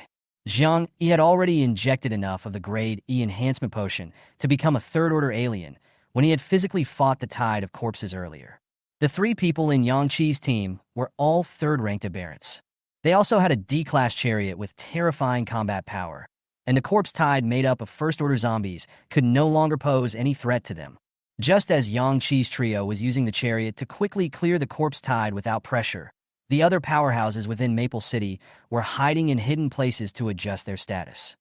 Jiang Yi had already injected enough of the Grade E enhancement potion to become a third-order alien when he had physically fought the tide of corpses earlier. The three people in Yang Qi's team were all third-ranked aberrants. They also had a D-class chariot with terrifying combat power, and the corpse tide made up of first-order zombies could no longer pose any threat to them. Just as Yang Qi's trio was using the chariot to quickly clear the corpse tide without pressure, the other powerhouses within Maple City were hiding in hidden places to adjust their status.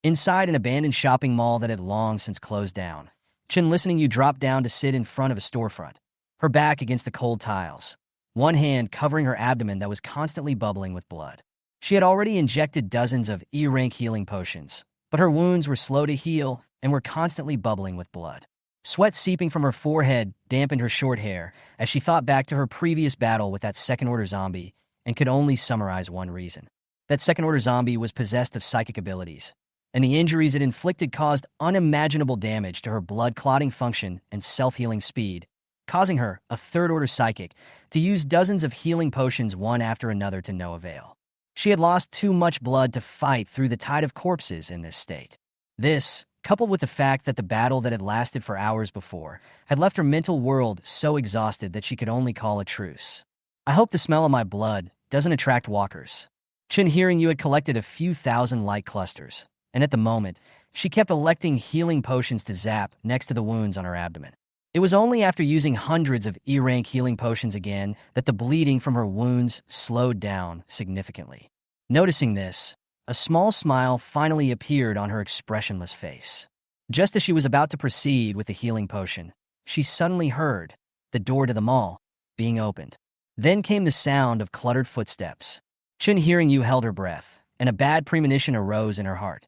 Inside an abandoned shopping mall that had long since closed down, Chen Listening You dropped down to sit in front of a storefront, her back against the cold tiles, one hand covering her abdomen that was constantly bubbling with blood. She had already injected dozens of E-rank healing potions, but her wounds were slow to heal and were constantly bubbling with blood. Sweat seeping from her forehead dampened her short hair as she thought back to her previous battle with that second-order zombie and could only summarize one reason. That second-order zombie was possessed of psychic abilities, and the injuries it inflicted caused unimaginable damage to her blood-clotting function and self-healing speed, causing her, a third-order psychic, to use dozens of healing potions one after another to no avail. She had lost too much blood to fight through the tide of corpses in this state. This, coupled with the fact that the battle that had lasted for hours before had left her mental world so exhausted that she could only call a truce. I hope the smell of my blood doesn't attract walkers. Chen Hearing You had collected a few thousand light clusters, and at the moment, she kept electing healing potions to zap next to the wounds on her abdomen. It was only after using hundreds of E-rank healing potions again that the bleeding from her wounds slowed down significantly. Noticing this, a small smile finally appeared on her expressionless face. Just as she was about to proceed with the healing potion, she suddenly heard the door to the mall being opened. Then came the sound of cluttered footsteps. Chen Hearing You held her breath, and a bad premonition arose in her heart.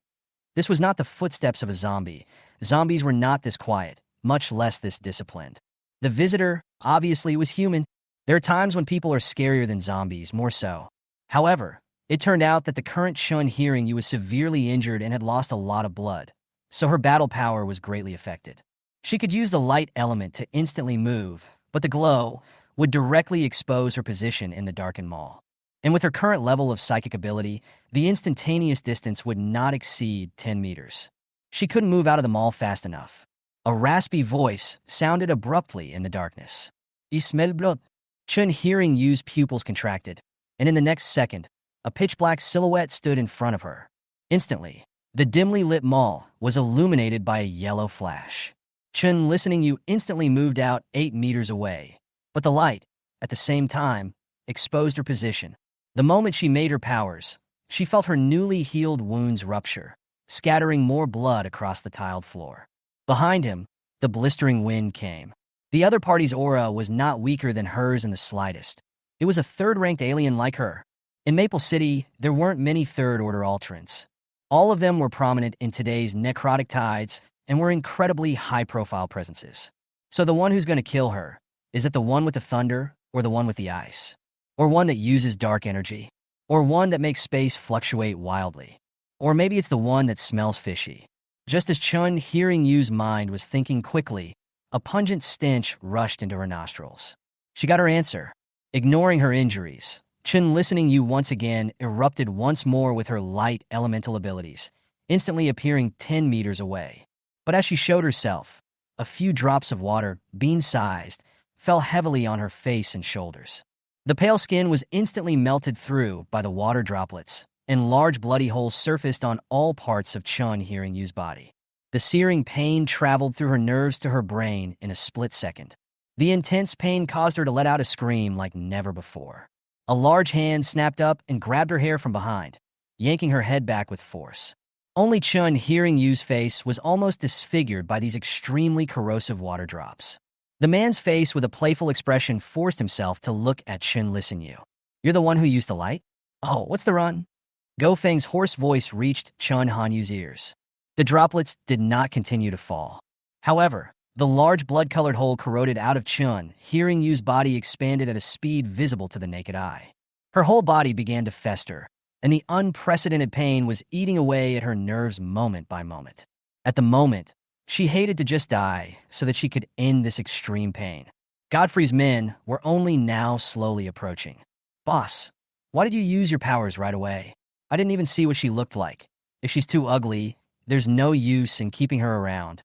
This was not the footsteps of a zombie. Zombies were not this quiet, much less this disciplined. The visitor, obviously, was human. There are times when people are scarier than zombies, more so. However, it turned out that the current Chen Hearing You was severely injured and had lost a lot of blood, so her battle power was greatly affected. She could use the light element to instantly move, but the glow would directly expose her position in the darkened mall. And with her current level of psychic ability, the instantaneous distance would not exceed 10 meters. She couldn't move out of the mall fast enough. A raspy voice sounded abruptly in the darkness. "You smell blood." Chen Hearing You's pupils contracted, and in the next second, a pitch-black silhouette stood in front of her. Instantly, the dimly lit mall was illuminated by a yellow flash. Chen Listening You instantly moved out 8 meters away, but the light, at the same time, exposed her position. The moment she made her powers, she felt her newly healed wounds rupture, scattering more blood across the tiled floor. Behind him, the blistering wind came. The other party's aura was not weaker than hers in the slightest. It was a third-ranked alien like her. In Maple City, there weren't many third-order alterants. All of them were prominent in today's necrotic tides and were incredibly high-profile presences. So the one who's going to kill her, is it the one with the thunder or the one with the ice? Or one that uses dark energy? Or one that makes space fluctuate wildly? Or maybe it's the one that smells fishy? Just as Chen Hearing You's mind was thinking quickly, a pungent stench rushed into her nostrils. She got her answer. Ignoring her injuries, Chen Listening You once again erupted once more with her light elemental abilities, instantly appearing 10 meters away. But as she showed herself, a few drops of water, bean-sized, fell heavily on her face and shoulders. The pale skin was instantly melted through by the water droplets, and large bloody holes surfaced on all parts of Chen Hearing You's body. The searing pain traveled through her nerves to her brain in a split second. The intense pain caused her to let out a scream like never before. A large hand snapped up and grabbed her hair from behind, yanking her head back with force. Only Chen Hearing You's face was almost disfigured by these extremely corrosive water drops. The man's face with a playful expression forced himself to look at Chen Listen You. "You're the one who used the light? Oh, what's the run?" Go Feng's hoarse voice reached Chen Hanyu's ears. The droplets did not continue to fall. However, the large blood-colored hole corroded out of Chen Hearing You's body expanded at a speed visible to the naked eye. Her whole body began to fester, and the unprecedented pain was eating away at her nerves moment by moment. At the moment, She hated to just die so that she could end this extreme pain. Godfrey's men were only now slowly approaching. Boss, why did you use your powers right away? I didn't even see what she looked like. If she's too ugly, there's no use in keeping her around.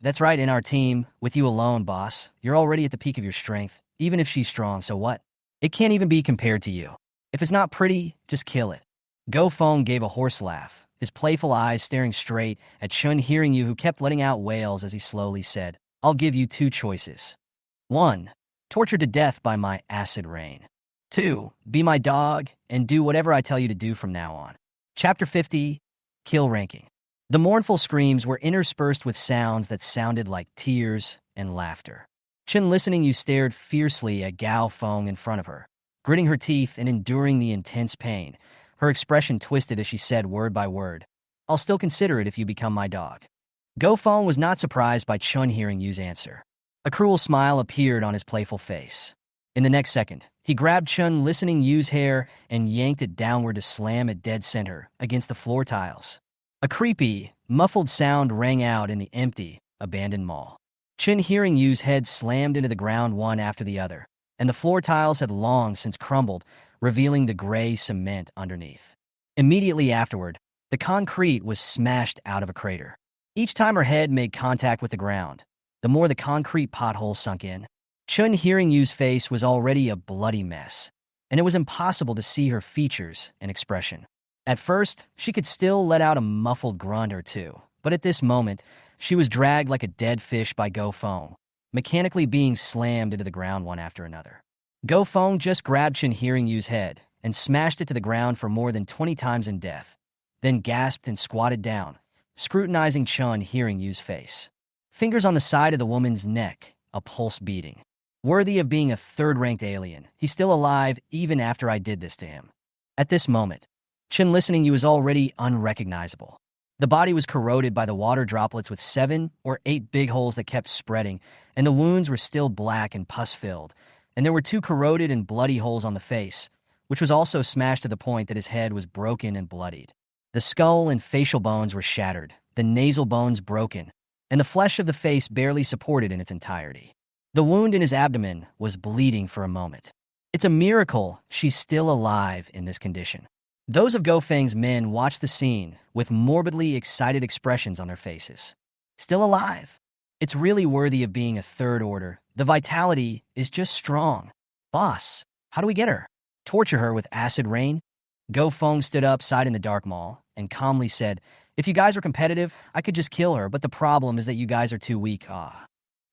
That's right, in our team, with you alone, boss. You're already at the peak of your strength, even if she's strong, so what? It can't even be compared to you. If it's not pretty, just kill it. Go Feng gave a hoarse laugh, his playful eyes staring straight at Chun Hearing You, who kept letting out wails as he slowly said, I'll give you two choices. 1. Tortured to death by my acid rain. 2. Be my dog and do whatever I tell you to do from now on. Chapter 50, Kill Ranking. The mournful screams were interspersed with sounds that sounded like tears and laughter. Chun Listening You stared fiercely at Gao Feng in front of her, gritting her teeth and enduring the intense pain. Her expression twisted as she said word by word, I'll still consider it if you become my dog. Go Feng was not surprised by Chun Hearing You's answer. A cruel smile appeared on his playful face. In the next second, he grabbed Chun Listening You's hair and yanked it downward to slam it dead center against the floor tiles. A creepy, muffled sound rang out in the empty, abandoned mall. Chun Hearing You's head slammed into the ground one after the other, and the floor tiles had long since crumbled, revealing the gray cement underneath. Immediately afterward, the concrete was smashed out of a crater. Each time her head made contact with the ground, the more the concrete pothole sunk in. Chun Hearing You's face was already a bloody mess, and it was impossible to see her features and expression. At first, she could still let out a muffled grunt or two, but at this moment, she was dragged like a dead fish by Go Feng, mechanically being slammed into the ground one after another. Go Feng just grabbed Chun Hearing You's head and smashed it to the ground for more than 20 times in death, then gasped and squatted down, scrutinizing Chun Hearing You's face. Fingers on the side of the woman's neck, a pulse beating. Worthy of being a third-ranked alien, he's still alive even after I did this to him. At this moment, Chun Listening You was already unrecognizable. The body was corroded by the water droplets with 7 or 8 big holes that kept spreading, and the wounds were still black and pus-filled, and there were 2 corroded and bloody holes on the face, which was also smashed to the point that his head was broken and bloodied. The skull and facial bones were shattered, the nasal bones broken, and the flesh of the face barely supported in its entirety. The wound in his abdomen was bleeding for a moment. It's a miracle she's still alive in this condition. Those of Go Feng's men watched the scene with morbidly excited expressions on their faces. Still alive. It's really worthy of being a third order. The vitality is just strong. Boss, how do we get her? Torture her with acid rain? Go Feng stood upside in the dark mall and calmly said, if you guys were competitive, I could just kill her, but the problem is that you guys are too weak.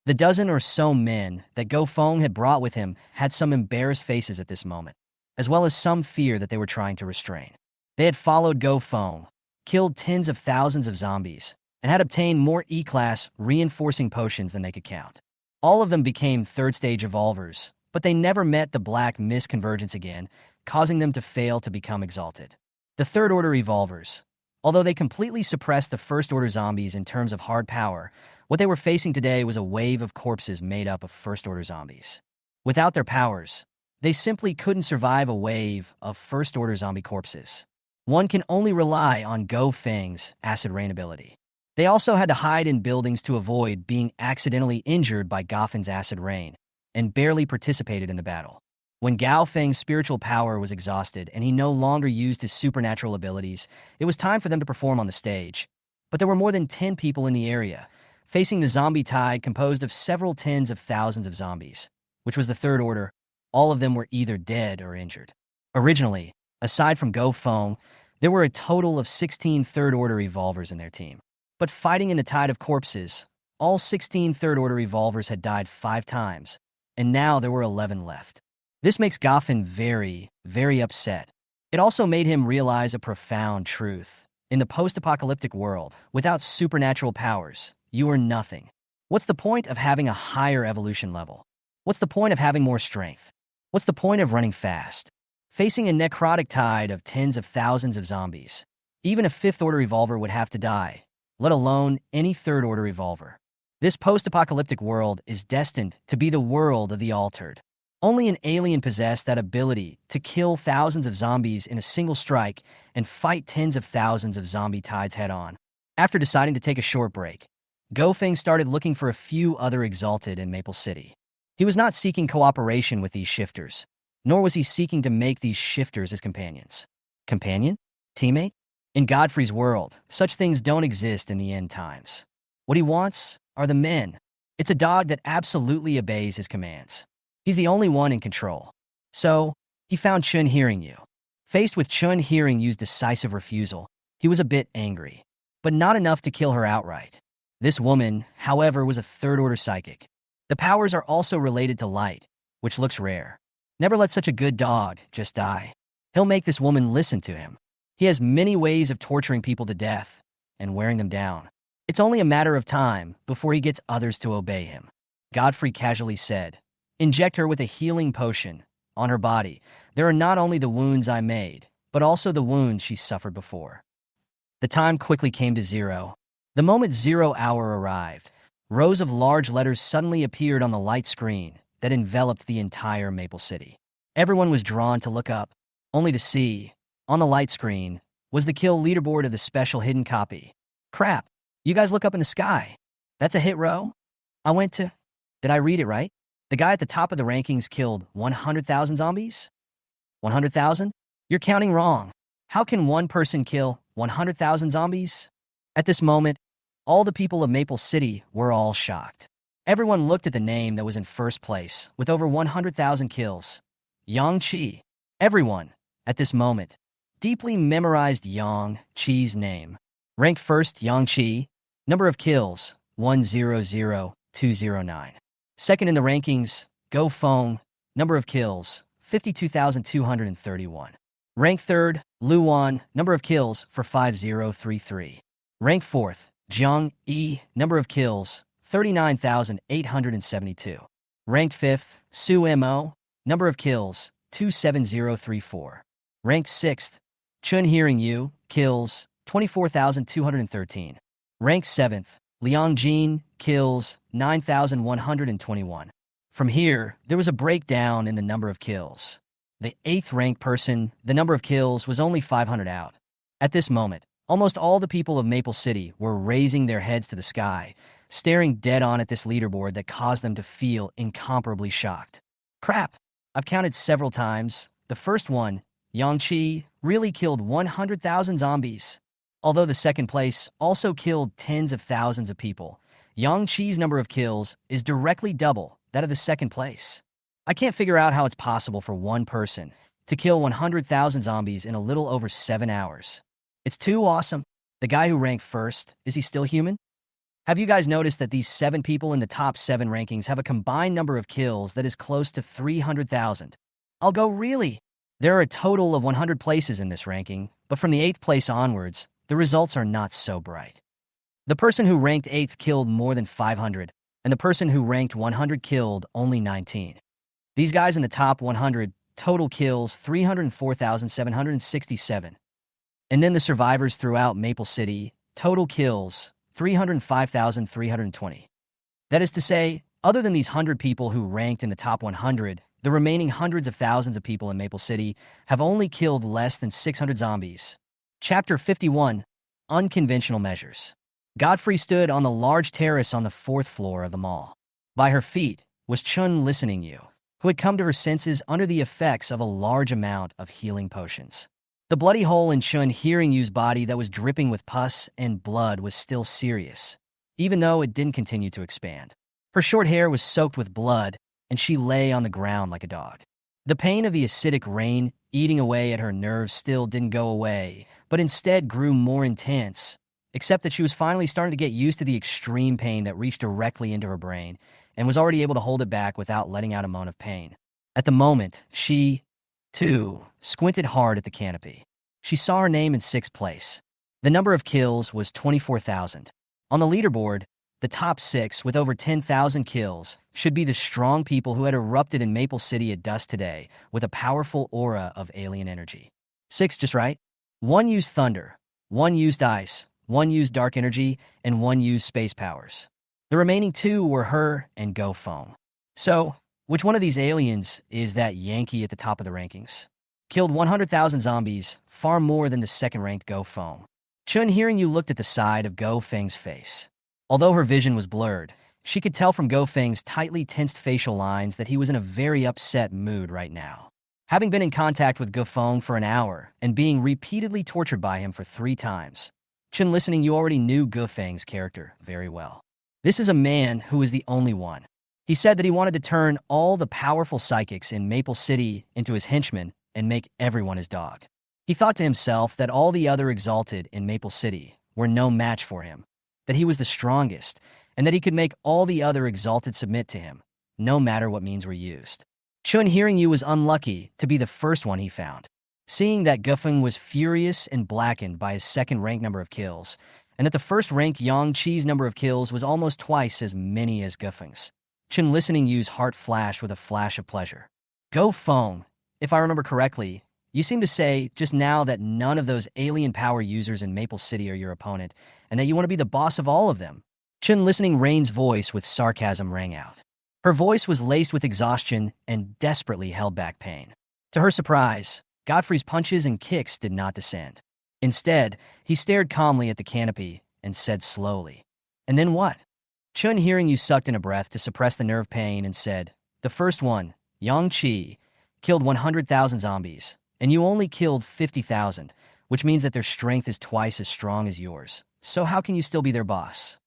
The dozen or so men that Go Feng had brought with him had some embarrassed faces at this moment, as well as some fear that they were trying to restrain. They had followed Go Feng, killed tens of thousands of zombies, and had obtained more E-class reinforcing potions than they could count. All of them became third-stage evolvers, but they never met the black mist convergence again, causing them to fail to become exalted. The third-order evolvers, although they completely suppressed the first-order zombies in terms of hard power, what they were facing today was a wave of corpses made up of first-order zombies. Without their powers, they simply couldn't survive a wave of first-order zombie corpses. One can only rely on Go Feng's acid rain ability. They also had to hide in buildings to avoid being accidentally injured by Goffin's acid rain, and barely participated in the battle. When Gao Feng's spiritual power was exhausted and he no longer used his supernatural abilities, it was time for them to perform on the stage. But there were more than 10 people in the area, facing the zombie tide composed of several tens of thousands of zombies, which was the third order. All of them were either dead or injured. Originally, aside from Go Feng, there were a total of 16 third-order evolvers in their team. But fighting in the tide of corpses, all 16 third-order evolvers had died 5 times, and now there were 11 left. This makes Goffin very, very upset. It also made him realize a profound truth. In the post-apocalyptic world, without supernatural powers, you are nothing. What's the point of having a higher evolution level? What's the point of having more strength? What's the point of running fast? Facing a necrotic tide of tens of thousands of zombies, even a fifth-order evolver would have to die, let alone any third-order evolver. This post-apocalyptic world is destined to be the world of the altered. Only an alien possessed that ability to kill thousands of zombies in a single strike and fight tens of thousands of zombie tides head-on. After deciding to take a short break, Go Feng started looking for a few other exalted in Maple City. He was not seeking cooperation with these shifters, nor was he seeking to make these shifters his companions. Companion? Teammate? In Godfrey's world, such things don't exist in the end times. What he wants are the men. It's a dog that absolutely obeys his commands. He's the only one in control. So, he found Chun hearing you. Faced with Chun hearing you's decisive refusal, he was a bit angry, but not enough to kill her outright. This woman, however, was a third-order psychic. The powers are also related to light, which looks rare. Never let such a good dog just die. He'll make this woman listen to him. He has many ways of torturing people to death and wearing them down. It's only a matter of time before he gets others to obey him. Godfrey casually said, "Inject her with a healing potion. On her body, there are not only the wounds I made, but also the wounds she suffered before." The time quickly came to 0. The moment 0 hour arrived, rows of large letters suddenly appeared on the light screen that enveloped the entire Maple City. Everyone was drawn to look up, only to see, on the light screen, was the kill leaderboard of the special hidden copy. Crap, you guys look up in the sky. That's a hit row? Did I read it right? The guy at the top of the rankings killed 100,000 zombies? 100,000? You're counting wrong. How can one person kill 100,000 zombies? At this moment, all the people of Maple City were all shocked. Everyone looked at the name that was in first place, with over 100,000 kills. Yang Qi. Everyone, at this moment, deeply memorized Yang Qi's name. Ranked first, Yang Qi. Number of kills, 100,209. Second in the rankings, Go Feng. Number of kills, 52,231. Ranked third, Lu Wan. Number of kills for 5033. Ranked fourth, Jiang Yi. Number of kills, 39,872. Ranked fifth, Su Mo. Number of kills, 27034. Ranked sixth, Chun Hearing Yu. Kills, 24,213. Ranked seventh, Liang Jin. Kills, 9,121. From here, there was a breakdown in the number of kills. The 8th ranked person, the number of kills was only 500 out. At this moment, almost all the people of Maple City were raising their heads to the sky, staring dead on at this leaderboard that caused them to feel incomparably shocked. Crap, I've counted several times. The first one, Yang Qi, really killed 100,000 zombies. Although the second place also killed tens of thousands of people, Yang Qi's number of kills is directly double that of the second place. I can't figure out how it's possible for one person to kill 100,000 zombies in a little over 7 hours. It's too awesome. The guy who ranked first, is he still human? Have you guys noticed that these 7 people in the top 7 rankings have a combined number of kills that is close to 300,000? I'll go really. There are a total of 100 places in this ranking, but from the 8th place onwards, the results are not so bright. The person who ranked 8th killed more than 500, and the person who ranked 100 killed only 19. These guys in the top 100 total kills 304,767. And then the survivors throughout Maple City, total kills 305,320. That is to say, other than these 100 people who ranked in the top 100, the remaining hundreds of thousands of people in Maple City have only killed less than 600 zombies. Chapter 51, Unconventional Measures. Godfrey stood on the large terrace on the 4th floor of the mall. By her feet was Chun Listening You, who had come to her senses under the effects of a large amount of healing potions. The bloody hole in Chun Hearing You's body that was dripping with pus and blood was still serious, even though it didn't continue to expand. Her short hair was soaked with blood, and she lay on the ground like a dog. The pain of the acidic rain eating away at her nerves still didn't go away, but instead grew more intense, except that she was finally starting to get used to the extreme pain that reached directly into her brain and was already able to hold it back without letting out a moan of pain. At the moment, she, too, squinted hard at the canopy. She saw her name in 6th place. The number of kills was 24,000. On the leaderboard, the top 6 with over 10,000 kills should be the strong people who had erupted in Maple City at dusk today with a powerful aura of alien energy. 6 just right. 1 used thunder, 1 used ice, 1 used dark energy, and 1 used space powers. The remaining 2 were her and Go Feng. So, which one of these aliens is that Yankee at the top of the rankings? Killed 100,000 zombies, far more than the second-ranked Go Feng. Chun Hearing You looked at the side of Go Feng's face. Although her vision was blurred, she could tell from Go Feng's tightly tensed facial lines that he was in a very upset mood right now. Having been in contact with Go Feng for an hour and being repeatedly tortured by him for 3 times, Chen listening, you already knew Go Feng's character very well. This is a man who is the only one. He said that he wanted to turn all the powerful psychics in Maple City into his henchmen and make everyone his dog. He thought to himself that all the other exalted in Maple City were no match for him, that he was the strongest, and that he could make all the other exalted submit to him, no matter what means were used. Chun hearing you was unlucky to be the first one he found. Seeing that Gufeng was furious and blackened by his second-rank number of kills, and that the first-ranked Yang Qi's number of kills was almost twice as many as Gufeng's, Chun listening you's heart flashed with a flash of pleasure. Go Feng, if I remember correctly, you seem to say just now that none of those alien power users in Maple City are your opponent, and that you want to be the boss of all of them. Chun listening Rain's voice with sarcasm rang out. Her voice was laced with exhaustion and desperately held back pain. To her surprise, Godfrey's punches and kicks did not descend. Instead, he stared calmly at the canopy and said slowly, "And then what?" Chun hearing you sucked in a breath to suppress the nerve pain and said, "The first one, Yang Qi, killed 100,000 zombies, and you only killed 50,000, which means that their strength is twice as strong as yours. So how can you still be their boss?"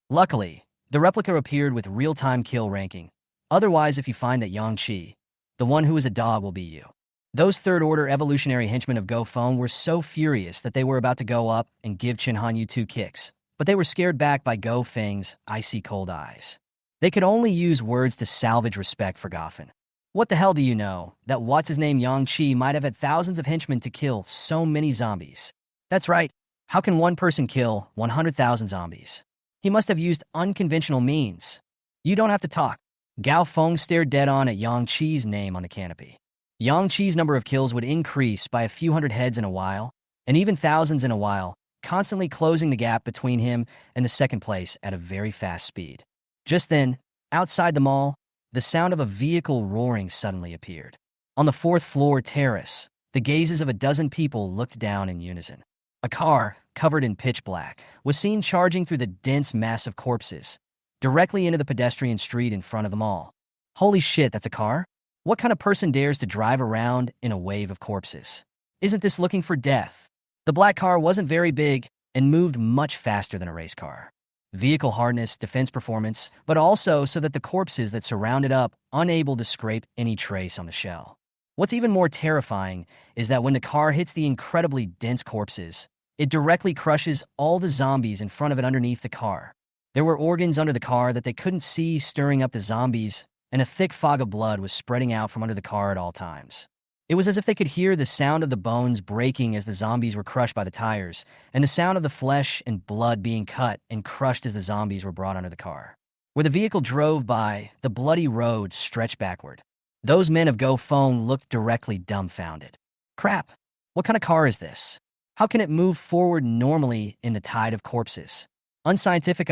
Luckily, the replica appeared with real-time kill ranking. Otherwise, if you find that Yang Qi, the one who is a dog, will be you. Those third-order evolutionary henchmen of Go Feng were so furious that they were about to go up and give Chen Hanyu 2 kicks, but they were scared back by Go Feng's icy cold eyes. They could only use words to salvage respect for Goffen. What the hell do you know that what's-his-name Yang Qi might have had thousands of henchmen to kill so many zombies? That's right. How can one person kill 100,000 zombies? He must have used unconventional means. You don't have to talk. Gao Feng stared dead on at Yang Qi's name on the canopy. Yang Qi's number of kills would increase by a few hundred heads in a while, and even thousands in a while, constantly closing the gap between him and the second place at a very fast speed. Just then, outside the mall, the sound of a vehicle roaring suddenly appeared. On the 4th-floor terrace, the gazes of a dozen people looked down in unison. A car, covered in pitch black, was seen charging through the dense mass of corpses, directly into the pedestrian street in front of the mall. Holy shit, that's a car? What kind of person dares to drive around in a wave of corpses? Isn't this looking for death? The black car wasn't very big and moved much faster than a race car. Vehicle hardness, defense performance, but also so that the corpses that surround it up unable to scrape any trace on the shell. What's even more terrifying is that when the car hits the incredibly dense corpses, it directly crushes all the zombies in front of it underneath the car. There were organs under the car that they couldn't see stirring up the zombies, and a thick fog of blood was spreading out from under the car at all times. It was as if they could hear the sound of the bones breaking as the zombies were crushed by the tires, and the sound of the flesh and blood being cut and crushed as the zombies were brought under the car. Where the vehicle drove by, the bloody road stretched backward. Those men of Go Feng looked directly dumbfounded. Crap, what kind of car is this? How can it move forward normally in the tide of corpses? Unscientific,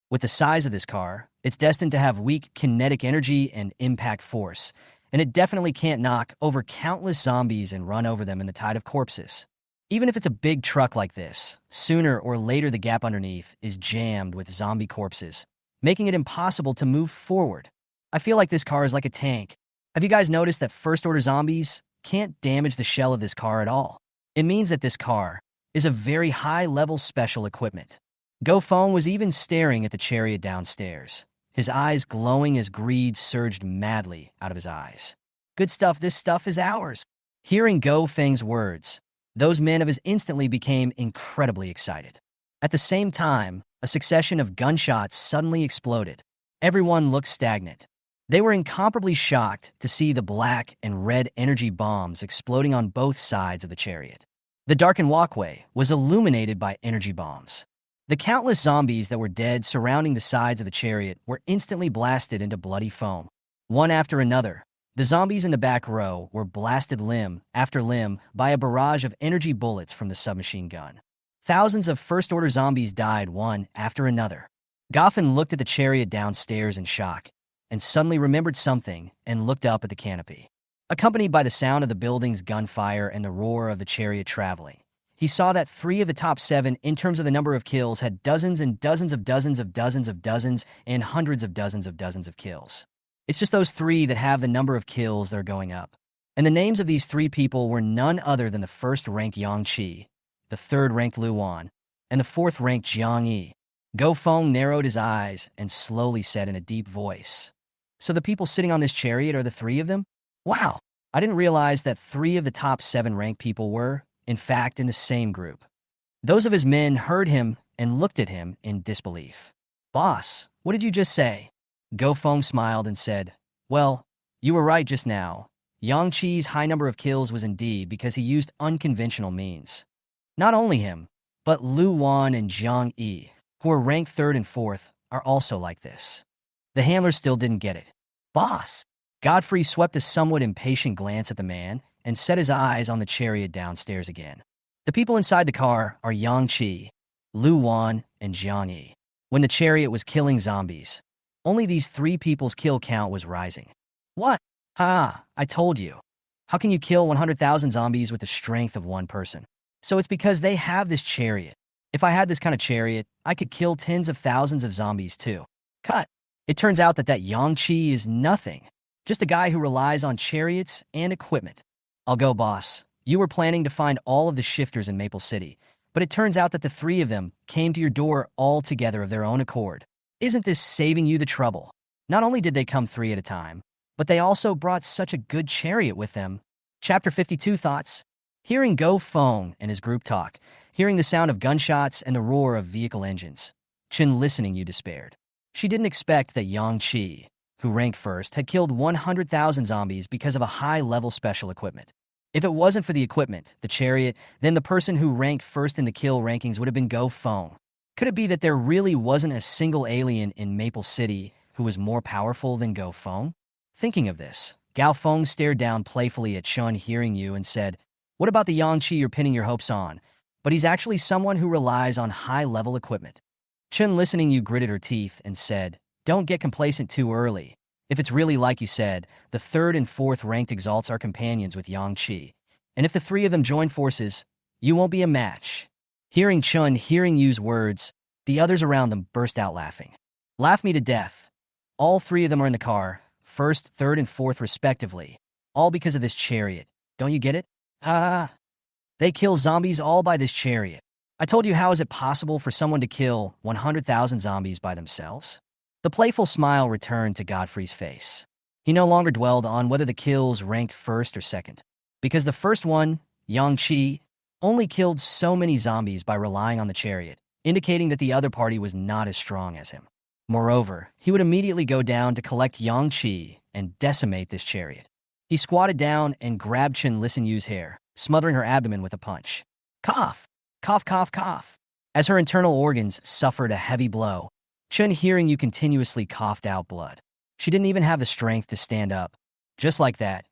With the size of this car, it's destined to have weak kinetic energy and impact force, and it definitely can't knock over countless zombies and run over them in the tide of corpses. Even if it's a big truck like this, sooner or later the gap underneath is jammed with zombie corpses, making it impossible to move forward. I feel like this car is like a tank. Have you guys noticed that first-order zombies can't damage the shell of this car at all? It means that this car is a very high-level special equipment. Go Feng was even staring at the chariot downstairs, his eyes glowing as greed surged madly out of his eyes. Good stuff, this stuff is ours. Hearing Go Feng's words, those men of his instantly became incredibly excited. At the same time, a succession of gunshots suddenly exploded. Everyone looked stagnant. They were incomparably shocked to see the black and red energy bombs exploding on both sides of the chariot. The darkened walkway was illuminated by energy bombs. The countless zombies that were dead surrounding the sides of the chariot were instantly blasted into bloody foam. One after another, the zombies in the back row were blasted limb after limb by a barrage of energy bullets from the submachine gun. Thousands of first-order zombies died one after another. Goffen looked at the chariot downstairs in shock, and suddenly remembered something and looked up at the canopy. Accompanied by the sound of the building's gunfire and the roar of the chariot traveling, he saw that 3 of the top 7, in terms of the number of kills, had dozens and dozens of dozens of dozens of dozens and hundreds of dozens of kills. It's just those 3 that have the number of kills that are going up. And the names of these 3 people were none other than the first-ranked Yang Qi, the third-ranked Lu Wan, and the fourth-ranked Jiang Yi. Go Feng narrowed his eyes and slowly said in a deep voice, "So the people sitting on this chariot are the 3 of them? Wow, I didn't realize that 3 of the top 7 ranked people were, in fact, in the same group." Those of his men heard him and looked at him in disbelief. "Boss, what did you just say?" Go Feng smiled and said, "Well, you were right just now. Yang Qi's high number of kills was indeed because he used unconventional means. Not only him, but Lu Wan and Jiang Yi, who are ranked 3rd and 4th, are also like this." The handler still didn't get it. "Boss!" Godfrey swept a somewhat impatient glance at the man and set his eyes on the chariot downstairs again. The people inside the car are Yang Qi, Lu Wan, and Jiang Yi. When the chariot was killing zombies, only these 3 people's kill count was rising. "What? Ha, I told you. How can you kill 100,000 zombies with the strength of 1 person? So it's because they have this chariot. If I had this kind of chariot, I could kill tens of thousands of zombies too." Cut. It turns out that Yang Qi is nothing. Just a guy who relies on chariots and equipment. "I'll go, boss. You were planning to find all of the shifters in Maple City, but it turns out that the 3 of them came to your door all together of their own accord. Isn't this saving you the trouble? Not only did they come 3 at a time, but they also brought such a good chariot with them." Chapter 52 Thoughts. Hearing Go Feng and his group talk, hearing the sound of gunshots and the roar of vehicle engines, Chen listening you despaired. She didn't expect that Yang Qi, who ranked 1st, had killed 100,000 zombies because of a high-level special equipment. If it wasn't for the equipment, the chariot, then the person who ranked 1st in the kill rankings would have been Go Feng. Could it be that there really wasn't a single alien in Maple City who was more powerful than Go Feng? Thinking of this, Gao Feng stared down playfully at Chun hearing you and said, "What about the Yang Qi you're pinning your hopes on? But he's actually someone who relies on high-level equipment." Chun listening you gritted her teeth and said, "Don't get complacent too early. If it's really like you said, the 3rd and 4th ranked exalts are companions with Yang Qi. And if the 3 of them join forces, you won't be a match." Hearing Chun hearing you's words, the others around them burst out laughing. "Laugh me to death. All 3 of them are in the car, 1st, 3rd, and 4th respectively, all because of this chariot. Don't you get it? Ah, they kill zombies all by this chariot. I told you, how is it possible for someone to kill 100,000 zombies by themselves?" The playful smile returned to Godfrey's face. He no longer dwelled on whether the kills ranked 1st or 2nd, because the first one, Yang Qi, only killed so many zombies by relying on the chariot, indicating that the other party was not as strong as him. Moreover, he would immediately go down to collect Yang Qi and decimate this chariot. He squatted down and grabbed Chen Listen Yu's hair, smothering her abdomen with a punch. Cough! Cough, cough, cough! As her internal organs suffered a heavy blow, Chen hearing you continuously coughed out blood. She didn't even have the strength to stand up. Just like that,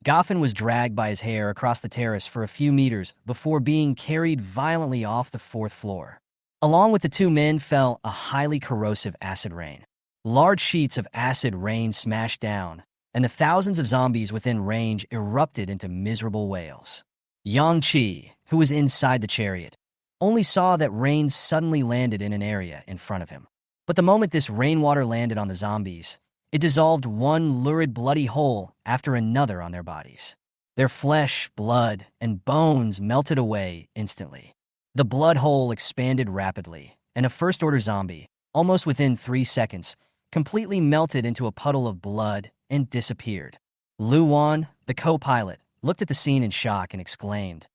Goffin was dragged by his hair across the terrace for a few meters before being carried violently off the 4th floor. Along with the 2 men fell a highly corrosive acid rain. Large sheets of acid rain smashed down, and the thousands of zombies within range erupted into miserable wails. Yang Qi, who was inside the chariot, only saw that rain suddenly landed in an area in front of him. But the moment this rainwater landed on the zombies, it dissolved one lurid bloody hole after another on their bodies. Their flesh, blood, and bones melted away instantly. The blood hole expanded rapidly, and a first-order zombie, almost within 3 seconds, completely melted into a puddle of blood and disappeared. Lu Wan, the co-pilot, looked at the scene in shock and exclaimed,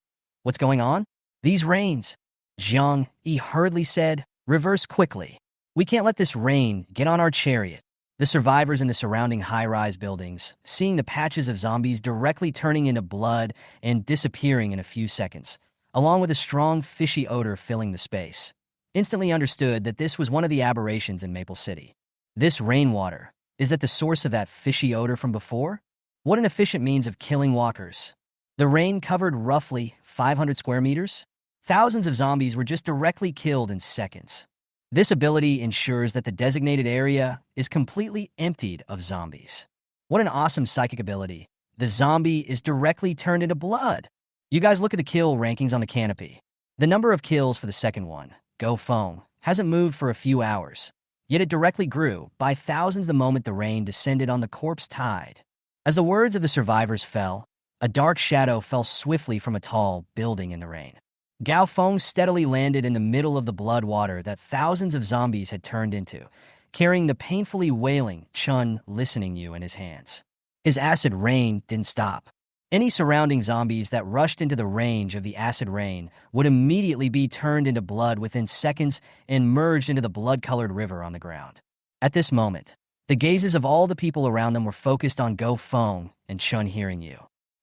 "What's going on?" "These rains," Jiang Yi hurriedly said. "Reverse quickly. We can't let this rain get on our chariot." The survivors in the surrounding high-rise buildings, seeing the patches of zombies directly turning into blood and disappearing in a few seconds, along with a strong fishy odor filling the space, instantly understood that this was one of the aberrations in Maple City. This rainwater, is that the source of that fishy odor from before? What an efficient means of killing walkers. The rain covered roughly 500 square meters. Thousands of zombies were just directly killed in seconds. This ability ensures that the designated area is completely emptied of zombies. What an awesome psychic ability. The zombie is directly turned into blood. You guys look at the kill rankings on the canopy. The number of kills for the second one, Go Feng, hasn't moved for a few hours, yet it directly grew by thousands the moment the rain descended on the corpse tide. As the words of the survivors fell, a dark shadow fell swiftly from a tall building in the rain. Gao Feng steadily landed in the middle of the blood water that thousands of zombies had turned into, carrying the painfully wailing Chun listening you in his hands. His acid rain didn't stop. Any surrounding zombies that rushed into the range of the acid rain would immediately be turned into blood within seconds and merged into the blood-colored river on the ground. At this moment, the gazes of all the people around them were focused on Go Feng and Chun hearing you.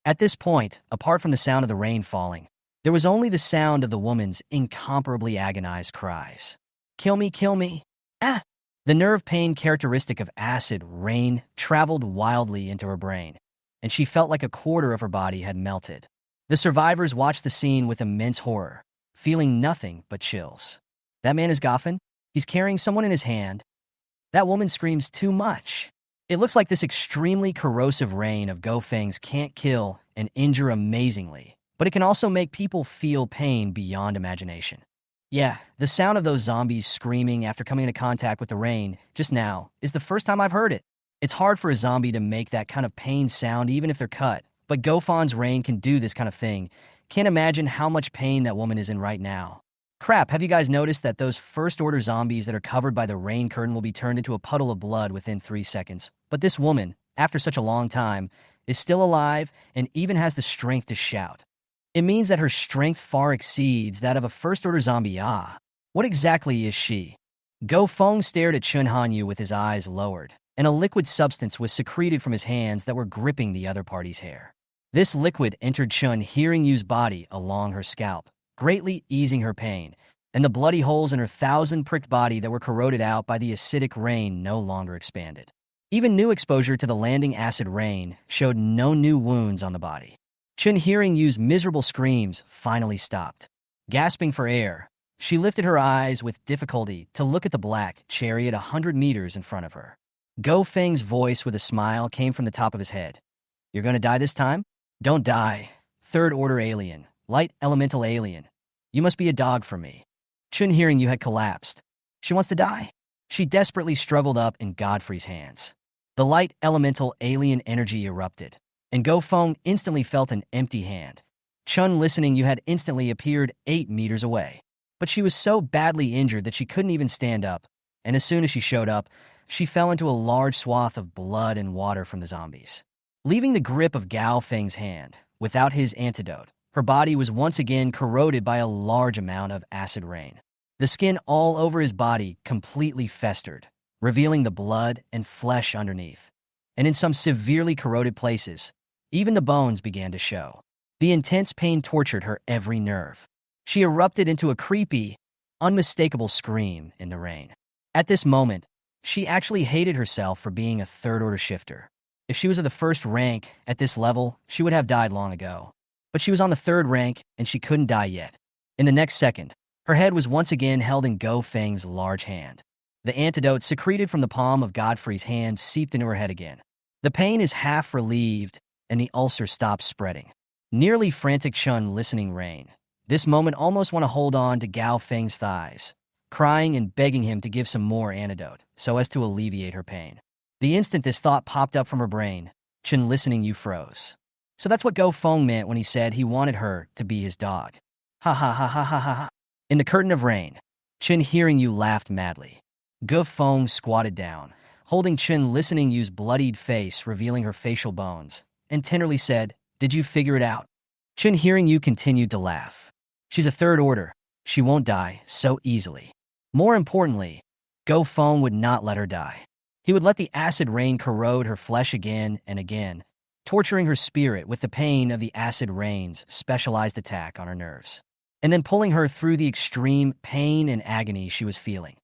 At this point, apart from the sound of the rain falling, there was only the sound of the woman's incomparably agonized cries. Kill me, kill me. Ah! The nerve pain characteristic of acid rain traveled wildly into her brain, and she felt like a quarter of her body had melted. The survivors watched the scene with immense horror, feeling nothing but chills. That man is Goffin. He's carrying someone in his hand. That woman screams too much. It looks like this extremely corrosive rain of Go Feng's can't kill and injure amazingly, but it can also make people feel pain beyond imagination. Yeah, the sound of those zombies screaming after coming into contact with the rain just now is the first time I've heard it. It's hard for a zombie to make that kind of pain sound even if they're cut, but Go Feng's rain can do this kind of thing. Can't imagine how much pain that woman is in right now. Crap, have you guys noticed that those first-order zombies that are covered by the rain curtain will be turned into a puddle of blood within 3 seconds? But this woman, after such a long time, is still alive and even has the strength to shout. It means that her strength far exceeds that of a first-order zombie. What exactly is she? Go Feng stared at Chun Hanyu with his eyes lowered, and a liquid substance was secreted from his hands that were gripping the other party's hair. This liquid entered Chun Hearing Yu's body along her scalp, greatly easing her pain, and the bloody holes in her 1,000-pricked body that were corroded out by the acidic rain no longer expanded. Even new exposure to the landing acid rain showed no new wounds on the body. Chun Hearing Yu's miserable screams finally stopped. Gasping for air, she lifted her eyes with difficulty to look at the black chariot 100 meters in front of her. Go Feng's voice with a smile came from the top of his head. You're gonna die this time? Don't die. Third-order alien. Light elemental alien. You must be a dog for me. Chun Hearing Yu had collapsed. She wants to die. She desperately struggled up in Godfrey's hands. The light elemental alien energy erupted, and Go Feng instantly felt an empty hand. Chun Listening You had instantly appeared 8 meters away. But she was so badly injured that she couldn't even stand up, and as soon as she showed up, she fell into a large swath of blood and water from the zombies. Leaving the grip of Gao Feng's hand, without his antidote, her body was once again corroded by a large amount of acid rain. The skin all over his body completely festered, revealing the blood and flesh underneath. And in some severely corroded places, even the bones began to show. The intense pain tortured her every nerve. She erupted into a creepy, unmistakable scream in the rain. At this moment, she actually hated herself for being a third-order shifter. If she was of the first rank at this level, she would have died long ago. But she was on the third rank, and she couldn't die yet. In the next second, her head was once again held in Go Feng's large hand. The antidote secreted from the palm of Godfrey's hand seeped into her head again. The pain is half relieved, and the ulcer stops spreading. Nearly frantic Chun Listening Rain. This moment almost want to hold on to Gao Feng's thighs, crying and begging him to give some more antidote, so as to alleviate her pain. The instant this thought popped up from her brain, Chun Listening You froze. So that's what Go Feng meant when he said he wanted her to be his dog. Ha ha ha ha ha ha ha. In the curtain of rain, Chun Hearing You laughed madly. Go Feng squatted down, holding Chun Listening You's bloodied face, revealing her facial bones, and tenderly said, Did you figure it out? Chun Hearing You continued to laugh. She's a third order. She won't die so easily. More importantly, Go Feng would not let her die. He would let the acid rain corrode her flesh again and again, torturing her spirit with the pain of the acid rain's specialized attack on her nerves, and then pulling her through the extreme pain and agony she was feeling.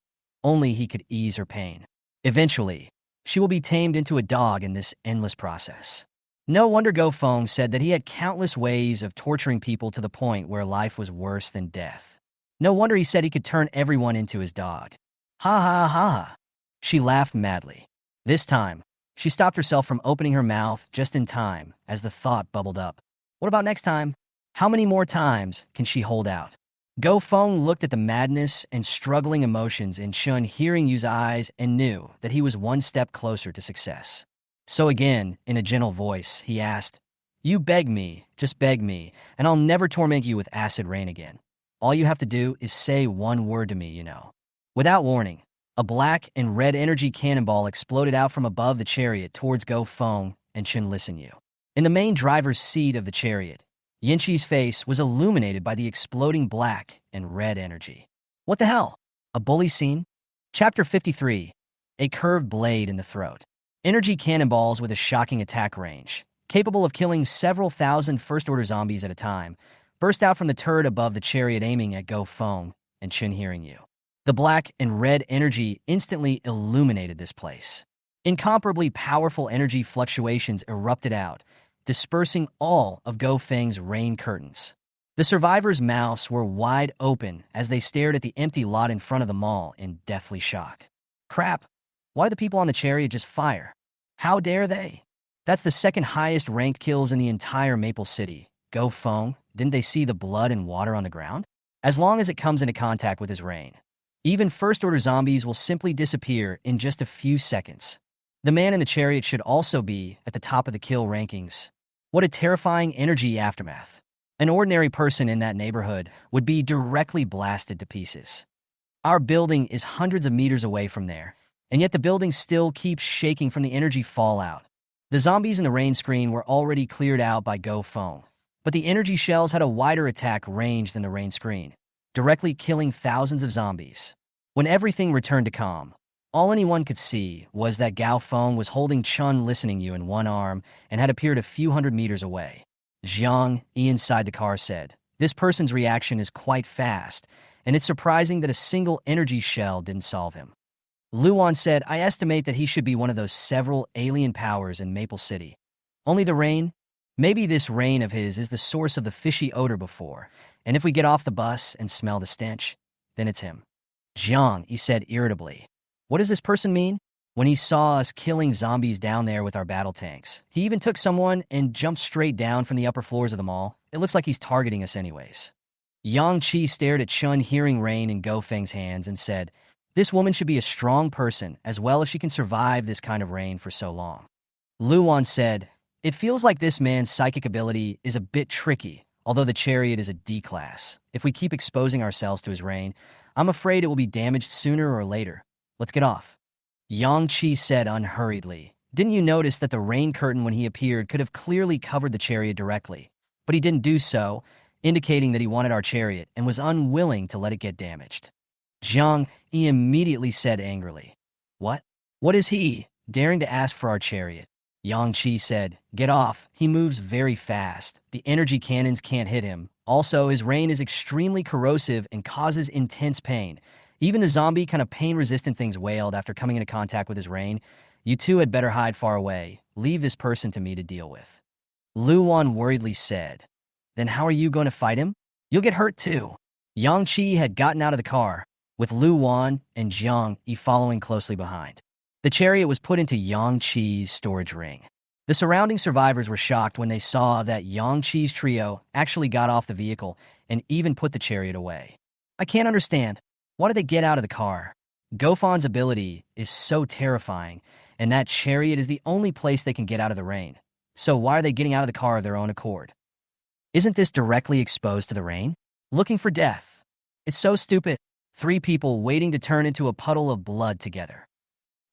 Only he could ease her pain. Eventually, she will be tamed into a dog in this endless process. No wonder Go Feng said that he had countless ways of torturing people to the point where life was worse than death. No wonder he said he could turn everyone into his dog. Ha ha ha. She laughed madly. This time, she stopped herself from opening her mouth just in time as the thought bubbled up. What about next time? How many more times can she hold out? Go Feng looked at the madness and struggling emotions in Chun Hearing Yu's eyes and knew that he was one step closer to success. So again, in a gentle voice, he asked, "You beg me, just beg me, and I'll never torment you with acid rain again. All you have to do is say one word to me, you know." Without warning, a black and red energy cannonball exploded out from above the chariot towards Go Feng and Chen Listen Yu. In the main driver's seat of the chariot, Yinchi's face was illuminated by the exploding black and red energy. What the hell? A bully scene? Chapter 53. A curved blade in the throat. Energy cannonballs with a shocking attack range, capable of killing several thousand first-order zombies at a time, burst out from the turret above the chariot aiming at Go Feng and Chen Hearing Yu. The black and red energy instantly illuminated this place. Incomparably powerful energy fluctuations erupted out, dispersing all of Go Feng's rain curtains. The survivors' mouths were wide open as they stared at the empty lot in front of the mall in deathly shock. Crap, why do the people on the chariot just fire? How dare they? That's the second highest ranked kills in the entire Maple City. Go Feng, didn't they see the blood and water on the ground? As long as it comes into contact with his rain, even first-order zombies will simply disappear in just a few seconds. The man in the chariot should also be at the top of the kill rankings. What a terrifying energy aftermath. An ordinary person in that neighborhood would be directly blasted to pieces. Our building is hundreds of meters away from there, and yet the building still keeps shaking from the energy fallout. The zombies in the rain screen were already cleared out by Go Feng, but the energy shells had a wider attack range than the rain screen, directly killing thousands of zombies. When everything returned to calm, all anyone could see was that Gao Feng was holding Chun Listening Yu in one arm and had appeared a few hundred meters away. Zhang Yi inside the car said, "This person's reaction is quite fast, and it's surprising that a single energy shell didn't solve him." Luan said, "I estimate that he should be one of those several alien powers in Maple City. Only the rain? Maybe this rain of his is the source of the fishy odor before, and if we get off the bus and smell the stench, then it's him." "Jiang," he said irritably, "what does this person mean? When he saw us killing zombies down there with our battle tanks, he even took someone and jumped straight down from the upper floors of the mall. It looks like he's targeting us anyways." Yang Qi stared at Chun Hearing Rain in Go Feng's hands and said, "This woman should be a strong person as well if she can survive this kind of rain for so long." Luan said, "It feels like this man's psychic ability is a bit tricky, although the chariot is a D class. If we keep exposing ourselves to his rain, I'm afraid it will be damaged sooner or later. Let's get off." Yang Qi said unhurriedly, "Didn't you notice that the rain curtain when he appeared could have clearly covered the chariot directly? But he didn't do so, indicating that he wanted our chariot and was unwilling to let it get damaged." Zhang Yi immediately said angrily, "What? What is he daring to ask for our chariot?" Yang Qi said, "Get off. He moves very fast. The energy cannons can't hit him. Also, his rain is extremely corrosive and causes intense pain. Even the zombie kind of pain-resistant things wailed after coming into contact with his rain. You two had better hide far away. Leave this person to me to deal with." Luan worriedly said, "Then how are you going to fight him? You'll get hurt too." Yang Qi had gotten out of the car, with Luan and Zhang Yi following closely behind. The chariot was put into Yang Qi's storage ring. The surrounding survivors were shocked when they saw that Yang Qi's trio actually got off the vehicle and even put the chariot away. "I can't understand. Why did they get out of the car? Gofan's ability is so terrifying, and that chariot is the only place they can get out of the rain. So why are they getting out of the car of their own accord? Isn't this directly exposed to the rain? Looking for death. It's so stupid." Three people waiting to turn into a puddle of blood together.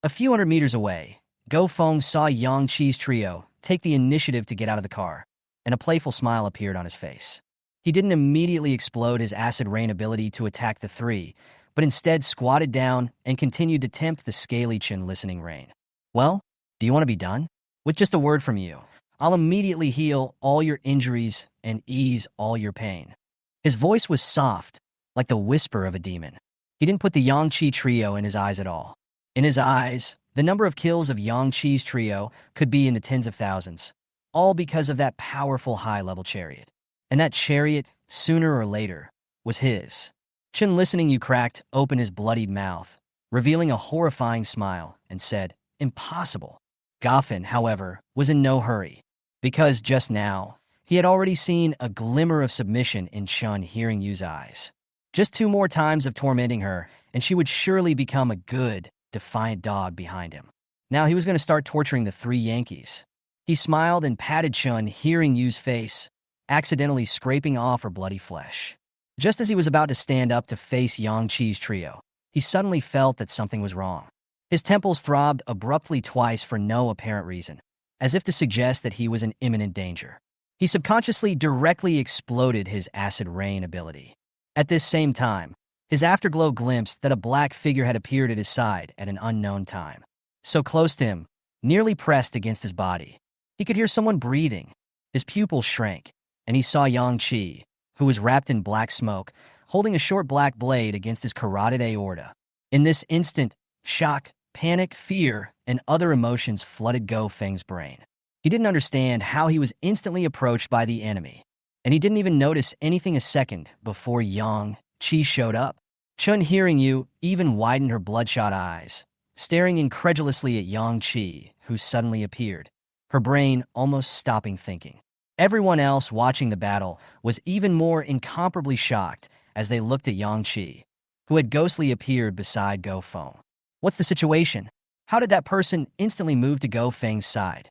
A few hundred meters away, Go Feng saw Yang Qi's trio take the initiative to get out of the car, and a playful smile appeared on his face. He didn't immediately explode his acid rain ability to attack the three, but instead squatted down and continued to tempt the scaly Chin Listening Rain. "Well, do you want to be done? With just a word from you, I'll immediately heal all your injuries and ease all your pain." His voice was soft, like the whisper of a demon. He didn't put the Yang Qi trio in his eyes at all. In his eyes, the number of kills of Yang Qi's trio could be in the tens of thousands, all because of that powerful high-level chariot. And that chariot, sooner or later, was his. Chin Listening Yu cracked open his bloodied mouth, revealing a horrifying smile, and said, "Impossible." Goffin, however, was in no hurry, because just now, he had already seen a glimmer of submission in Chun Hearing Yu's eyes. Just 2 more times of tormenting her, and she would surely become a good, defiant dog behind him. Now he was going to start torturing the 3 Yankees. He smiled and patted Chun, hearing Yu's face, accidentally scraping off her bloody flesh. Just as he was about to stand up to face Yang Chi's trio, he suddenly felt that something was wrong. His temples throbbed abruptly twice for no apparent reason, as if to suggest that he was in imminent danger. He subconsciously directly exploded his acid rain ability. At this same time, his afterglow glimpsed that a black figure had appeared at his side at an unknown time. So close to him, nearly pressed against his body. He could hear someone breathing. His pupils shrank, and he saw Yang Chi, who was wrapped in black smoke, holding a short black blade against his carotid aorta. In this instant, shock, panic, fear, and other emotions flooded Go Feng's brain. He didn't understand how he was instantly approached by the enemy, and he didn't even notice anything a second before Yang Chi showed up. Chun, hearing you, even widened her bloodshot eyes, staring incredulously at Yang Chi, who suddenly appeared, her brain almost stopping thinking. Everyone else watching the battle was even more incomparably shocked as they looked at Yang Chi, who had ghostly appeared beside Go Feng. What's the situation? How did that person instantly move to Go Feng's side?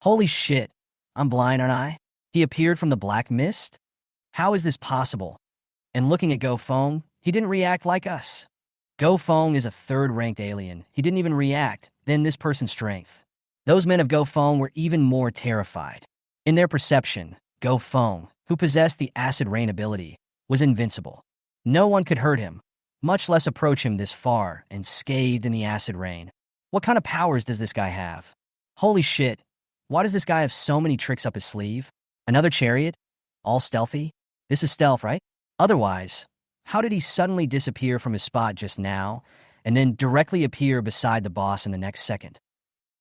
Holy shit, I'm blind, aren't I? He appeared from the black mist? How is this possible? And looking at Go Feng, he didn't react like us. Go Feng is a 3rd-ranked alien. He didn't even react, then this person's strength. Those men of Go Feng were even more terrified. In their perception, Go Feng, who possessed the acid rain ability, was invincible. No one could hurt him, much less approach him this far and scathed in the acid rain. What kind of powers does this guy have? Holy shit, why does this guy have so many tricks up his sleeve? Another chariot? All stealthy? This is stealth, right? Otherwise, how did he suddenly disappear from his spot just now and then directly appear beside the boss in the next second?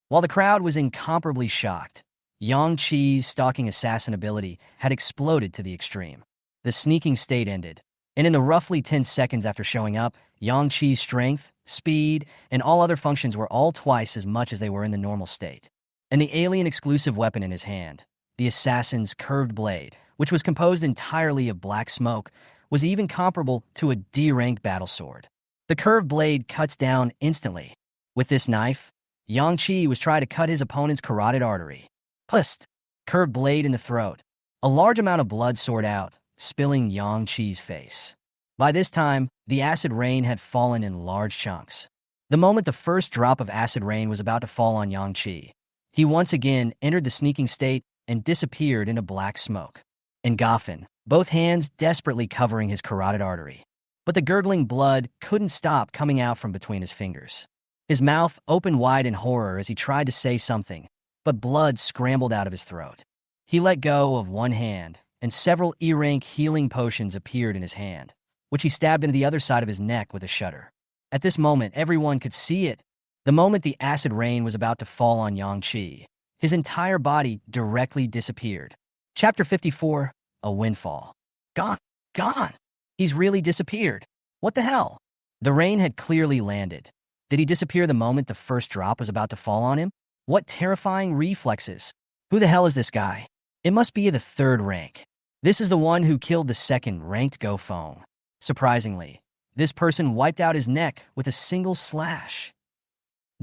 While the crowd was incomparably shocked, Yang Chi's stalking assassin ability had exploded to the extreme. The sneaking state ended, and in the roughly 10 seconds after showing up, Yang Chi's strength, speed, and all other functions were all twice as much as they were in the normal state. And the alien-exclusive weapon in his hand, the assassin's curved blade, which was composed entirely of black smoke, was even comparable to a D-ranked battle sword. The curved blade cuts down instantly. With this knife, Yang Chi was trying to cut his opponent's carotid artery. Pust! Curved blade in the throat. A large amount of blood soared out, spilling Yang Chi's face. By this time, the acid rain had fallen in large chunks. The moment the first drop of acid rain was about to fall on Yang Chi, he once again entered the sneaking state and disappeared into black smoke. And Goffin, both hands desperately covering his carotid artery. But the gurgling blood couldn't stop coming out from between his fingers. His mouth opened wide in horror as he tried to say something, but blood scrambled out of his throat. He let go of one hand, and several E-rank healing potions appeared in his hand, which he stabbed into the other side of his neck with a shudder. At this moment, everyone could see it. The moment the acid rain was about to fall on Yang Chi, his entire body directly disappeared. Chapter 54, A Windfall. Gone. Gone. He's really disappeared. What the hell? The rain had clearly landed. Did he disappear the moment the first drop was about to fall on him? What terrifying reflexes. Who the hell is this guy? It must be the 3rd rank. This is the one who killed the 2nd-ranked Go Feng. Surprisingly, this person wiped out his neck with a single slash.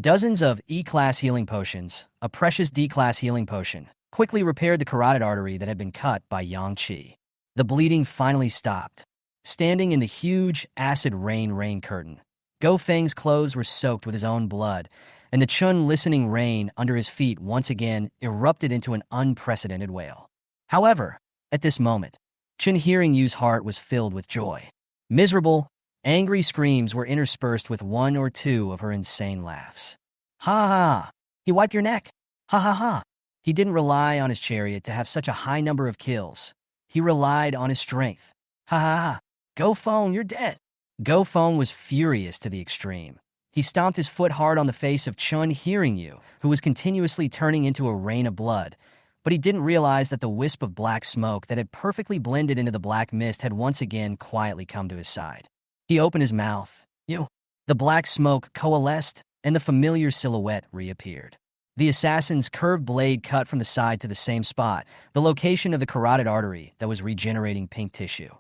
Dozens of E-class healing potions, a precious D-class healing potion, quickly repaired the carotid artery that had been cut by Yang Chi. The bleeding finally stopped. Standing in the huge acid rain curtain, Go Feng's clothes were soaked with his own blood, and the Chun-listening rain under his feet once again erupted into an unprecedented wail. However, at this moment, Chun Hearing Yu's heart was filled with joy. Miserable, angry screams were interspersed with 1 or 2 of her insane laughs. Ha ha! He wiped your neck! Ha ha ha! He didn't rely on his chariot to have such a high number of kills. He relied on his strength. Ha ha ha! Go Feng, you're dead! Go Feng was furious to the extreme. He stomped his foot hard on the face of Chun Hearing You, who was continuously turning into a rain of blood, but he didn't realize that the wisp of black smoke that had perfectly blended into the black mist had once again quietly come to his side. He opened his mouth. The black smoke coalesced, and the familiar silhouette reappeared. The assassin's curved blade cut from the side to the same spot, the location of the carotid artery that was regenerating pink tissue.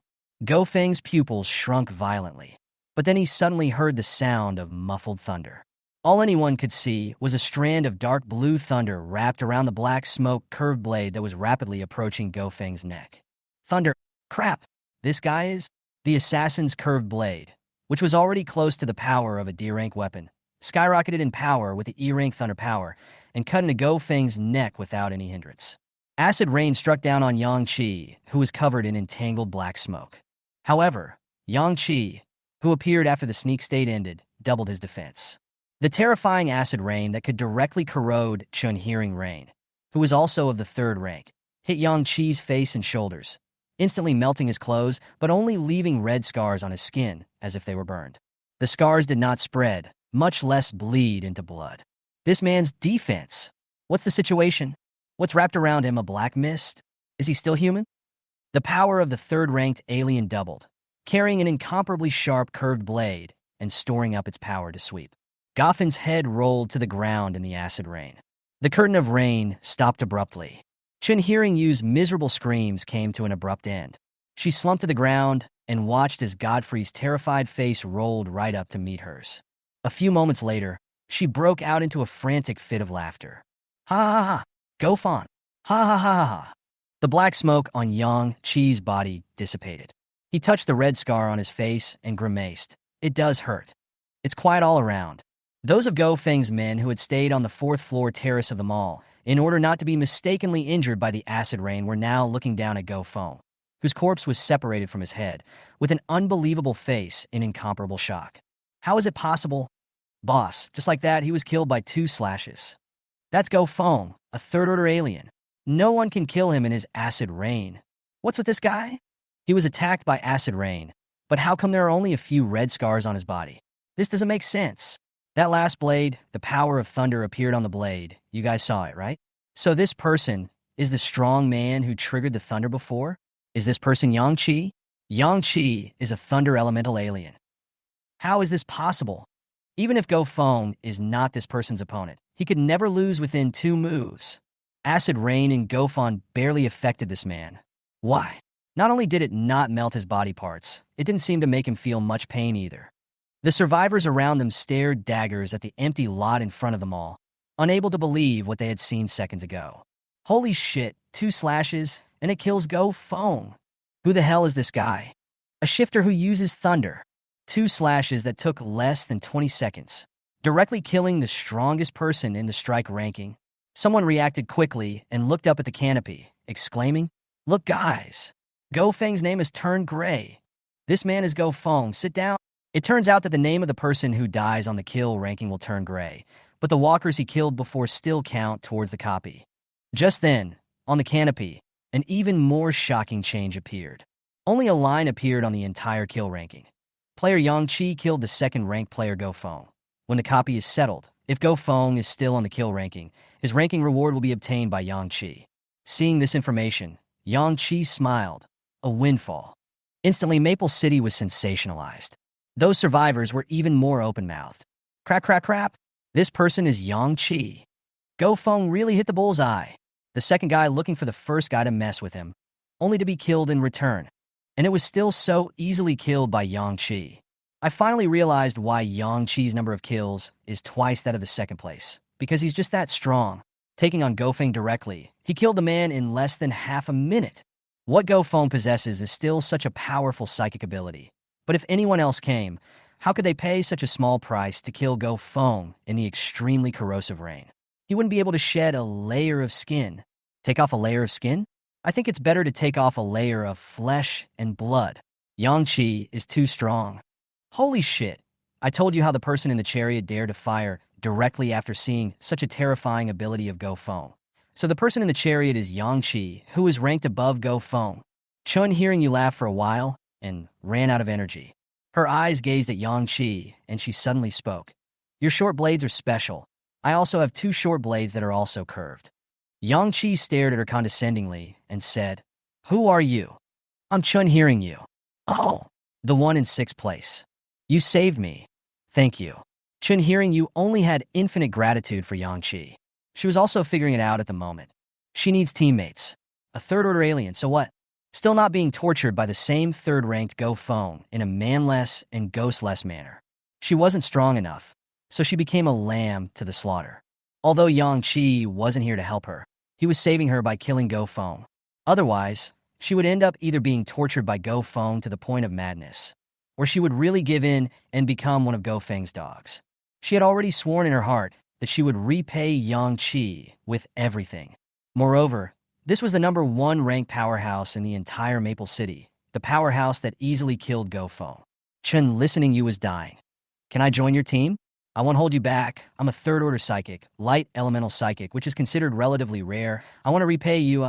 Go Feng's pupils shrunk violently, but then he suddenly heard the sound of muffled thunder. All anyone could see was a strand of dark blue thunder wrapped around the black smoke curved blade that was rapidly approaching Go Feng's neck. Thunder. Crap. This guy is? The assassin's curved blade, which was already close to the power of a D-rank weapon, skyrocketed in power with the E-rank thunder power and cut into Go Feng's neck without any hindrance. Acid rain struck down on Yang Qi, who was covered in entangled black smoke. However, Yang Qi, who appeared after the sneak state ended, doubled his defense. The terrifying acid rain that could directly corrode Chun Hearing Rain, who was also of the third rank, hit Yang Qi's face and shoulders, instantly melting his clothes but only leaving red scars on his skin as if they were burned. The scars did not spread, much less bleed into blood. This man's defense. What's the situation? What's wrapped around him, a black mist? Is he still human? The power of the third-ranked alien doubled, carrying an incomparably sharp curved blade and storing up its power to sweep. Goffin's head rolled to the ground in the acid rain. The curtain of rain stopped abruptly. Chun Hearing Yu's miserable screams came to an abrupt end. She slumped to the ground and watched as Godfrey's terrified face rolled right up to meet hers. A few moments later, she broke out into a frantic fit of laughter. Ha ha ha! Go Fan! Ha ha ha ha! The black smoke on Yang Qi's body dissipated. He touched the red scar on his face and grimaced. It does hurt. It's quiet all around. Those of Go Feng's men who had stayed on the fourth-floor terrace of the mall in order not to be mistakenly injured by the acid rain were now looking down at Go Feng, whose corpse was separated from his head, with an unbelievable face in incomparable shock. How is it possible? Boss, just like that, he was killed by 2 slashes. That's Go Feng, a third-order alien. No one can kill him in his acid rain. What's with this guy? He was attacked by acid rain, but how come there are only a few red scars on his body? This doesn't make sense. That last blade, the power of thunder appeared on the blade. You guys saw it, right? So this person is the strong man who triggered the thunder before? Is this person Yang Qi? Yang Qi is a thunder elemental alien. How is this possible? Even if Go Feng is not this person's opponent, he could never lose within 2 moves. Acid rain and Go Feng barely affected this man. Why? Not only did it not melt his body parts, it didn't seem to make him feel much pain either. The survivors around them stared daggers at the empty lot in front of them all, unable to believe what they had seen seconds ago. Holy shit, 2 slashes, and it kills Go Feng. Who the hell is this guy? A shifter who uses thunder. 2 slashes that took less than 20 seconds, directly killing the strongest person in the strike ranking. Someone reacted quickly and looked up at the canopy, exclaiming, "Look, guys, Go Feng's name has turned gray. This man is Go Feng. Sit down." It turns out that the name of the person who dies on the kill ranking will turn gray, but the walkers he killed before still count towards the copy. Just then, on the canopy, an even more shocking change appeared. Only a line appeared on the entire kill ranking. Player Yang Qi killed the second-ranked player Go Feng. When the copy is settled, if Go Feng is still on the kill ranking, his ranking reward will be obtained by Yang Qi. Seeing this information, Yang Qi smiled. A windfall. Instantly, Maple City was sensationalized. Those survivors were even more open-mouthed. Crap, crap, crap. This person is Yang Qi. Go Feng really hit the bullseye. The second guy looking for the first guy to mess with him, only to be killed in return. And it was still so easily killed by Yang Qi. I finally realized why Yang Qi's number of kills is twice that of the second place, because he's just that strong. Taking on Go Feng directly, he killed the man in less than half a minute. What Go Feng possesses is still such a powerful psychic ability. But if anyone else came, how could they pay such a small price to kill Go Feng in the extremely corrosive rain? He wouldn't be able to shed a layer of skin. Take off a layer of skin? I think it's better to take off a layer of flesh and blood. Yang Qi is too strong. Holy shit. I told you how the person in the chariot dared to fire directly after seeing such a terrifying ability of Go Feng. So the person in the chariot is Yang Qi, who is ranked above Go Feng. Chun, hearing you laugh for a while, and ran out of energy. Her eyes gazed at Yang Qi, and she suddenly spoke. "Your short blades are special. I also have 2 short blades that are also curved." Yang Qi stared at her condescendingly and said, "Who are you?" "I'm Chun, hearing you." "Oh, the one in 6th place. You saved me. Thank you." Chun, hearing you, only had infinite gratitude for Yang Qi. She was also figuring it out at the moment. She needs teammates. A third-order alien, so what? still not being tortured by the same third-ranked Go Feng in a manless and ghostless manner. She wasn't strong enough, so she became a lamb to the slaughter. Although Yang Qi wasn't here to help her, he was saving her by killing Go Feng. Otherwise, she would end up either being tortured by Go Feng to the point of madness, or she would really give in and become one of Go Feng's dogs. She had already sworn in her heart that she would repay Yang Qi with everything. Moreover, this was the #1 ranked powerhouse in the entire Maple City, the powerhouse that easily killed Go Feng. Chen, listening you was dying. Can I join your team? I won't hold you back. I'm a third-order psychic, light elemental psychic, which is considered relatively rare. I want to repay you,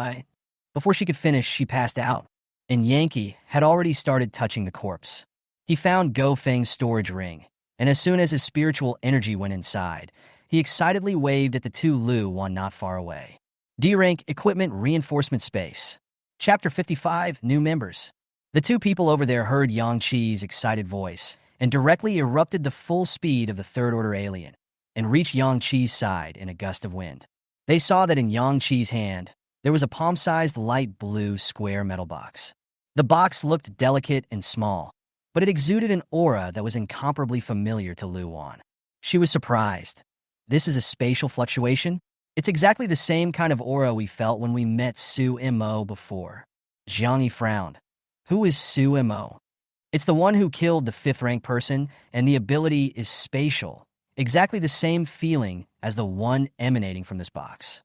Before she could finish, she passed out, and Yankee had already started touching the corpse. He found Go Feng's storage ring, and as soon as his spiritual energy went inside, he excitedly waved at the two Lu Wan not far away. D-Rank Equipment Reinforcement Space. Chapter 55, New Members. The two people over there heard Yang Qi's excited voice and directly erupted the full speed of the third-order alien and reached Yang Qi's side in a gust of wind. They saw that in Yang Qi's hand, there was a palm-sized light blue square metal box. The box looked delicate and small, but it exuded an aura that was incomparably familiar to Lu Wan. She was surprised. This is a spatial fluctuation? It's exactly the same kind of aura we felt when we met Su Mo before. Zhang Yi frowned. Who is Su Mo? It's the one who killed the 5th-ranked person, and the ability is spatial, exactly the same feeling as the one emanating from this box.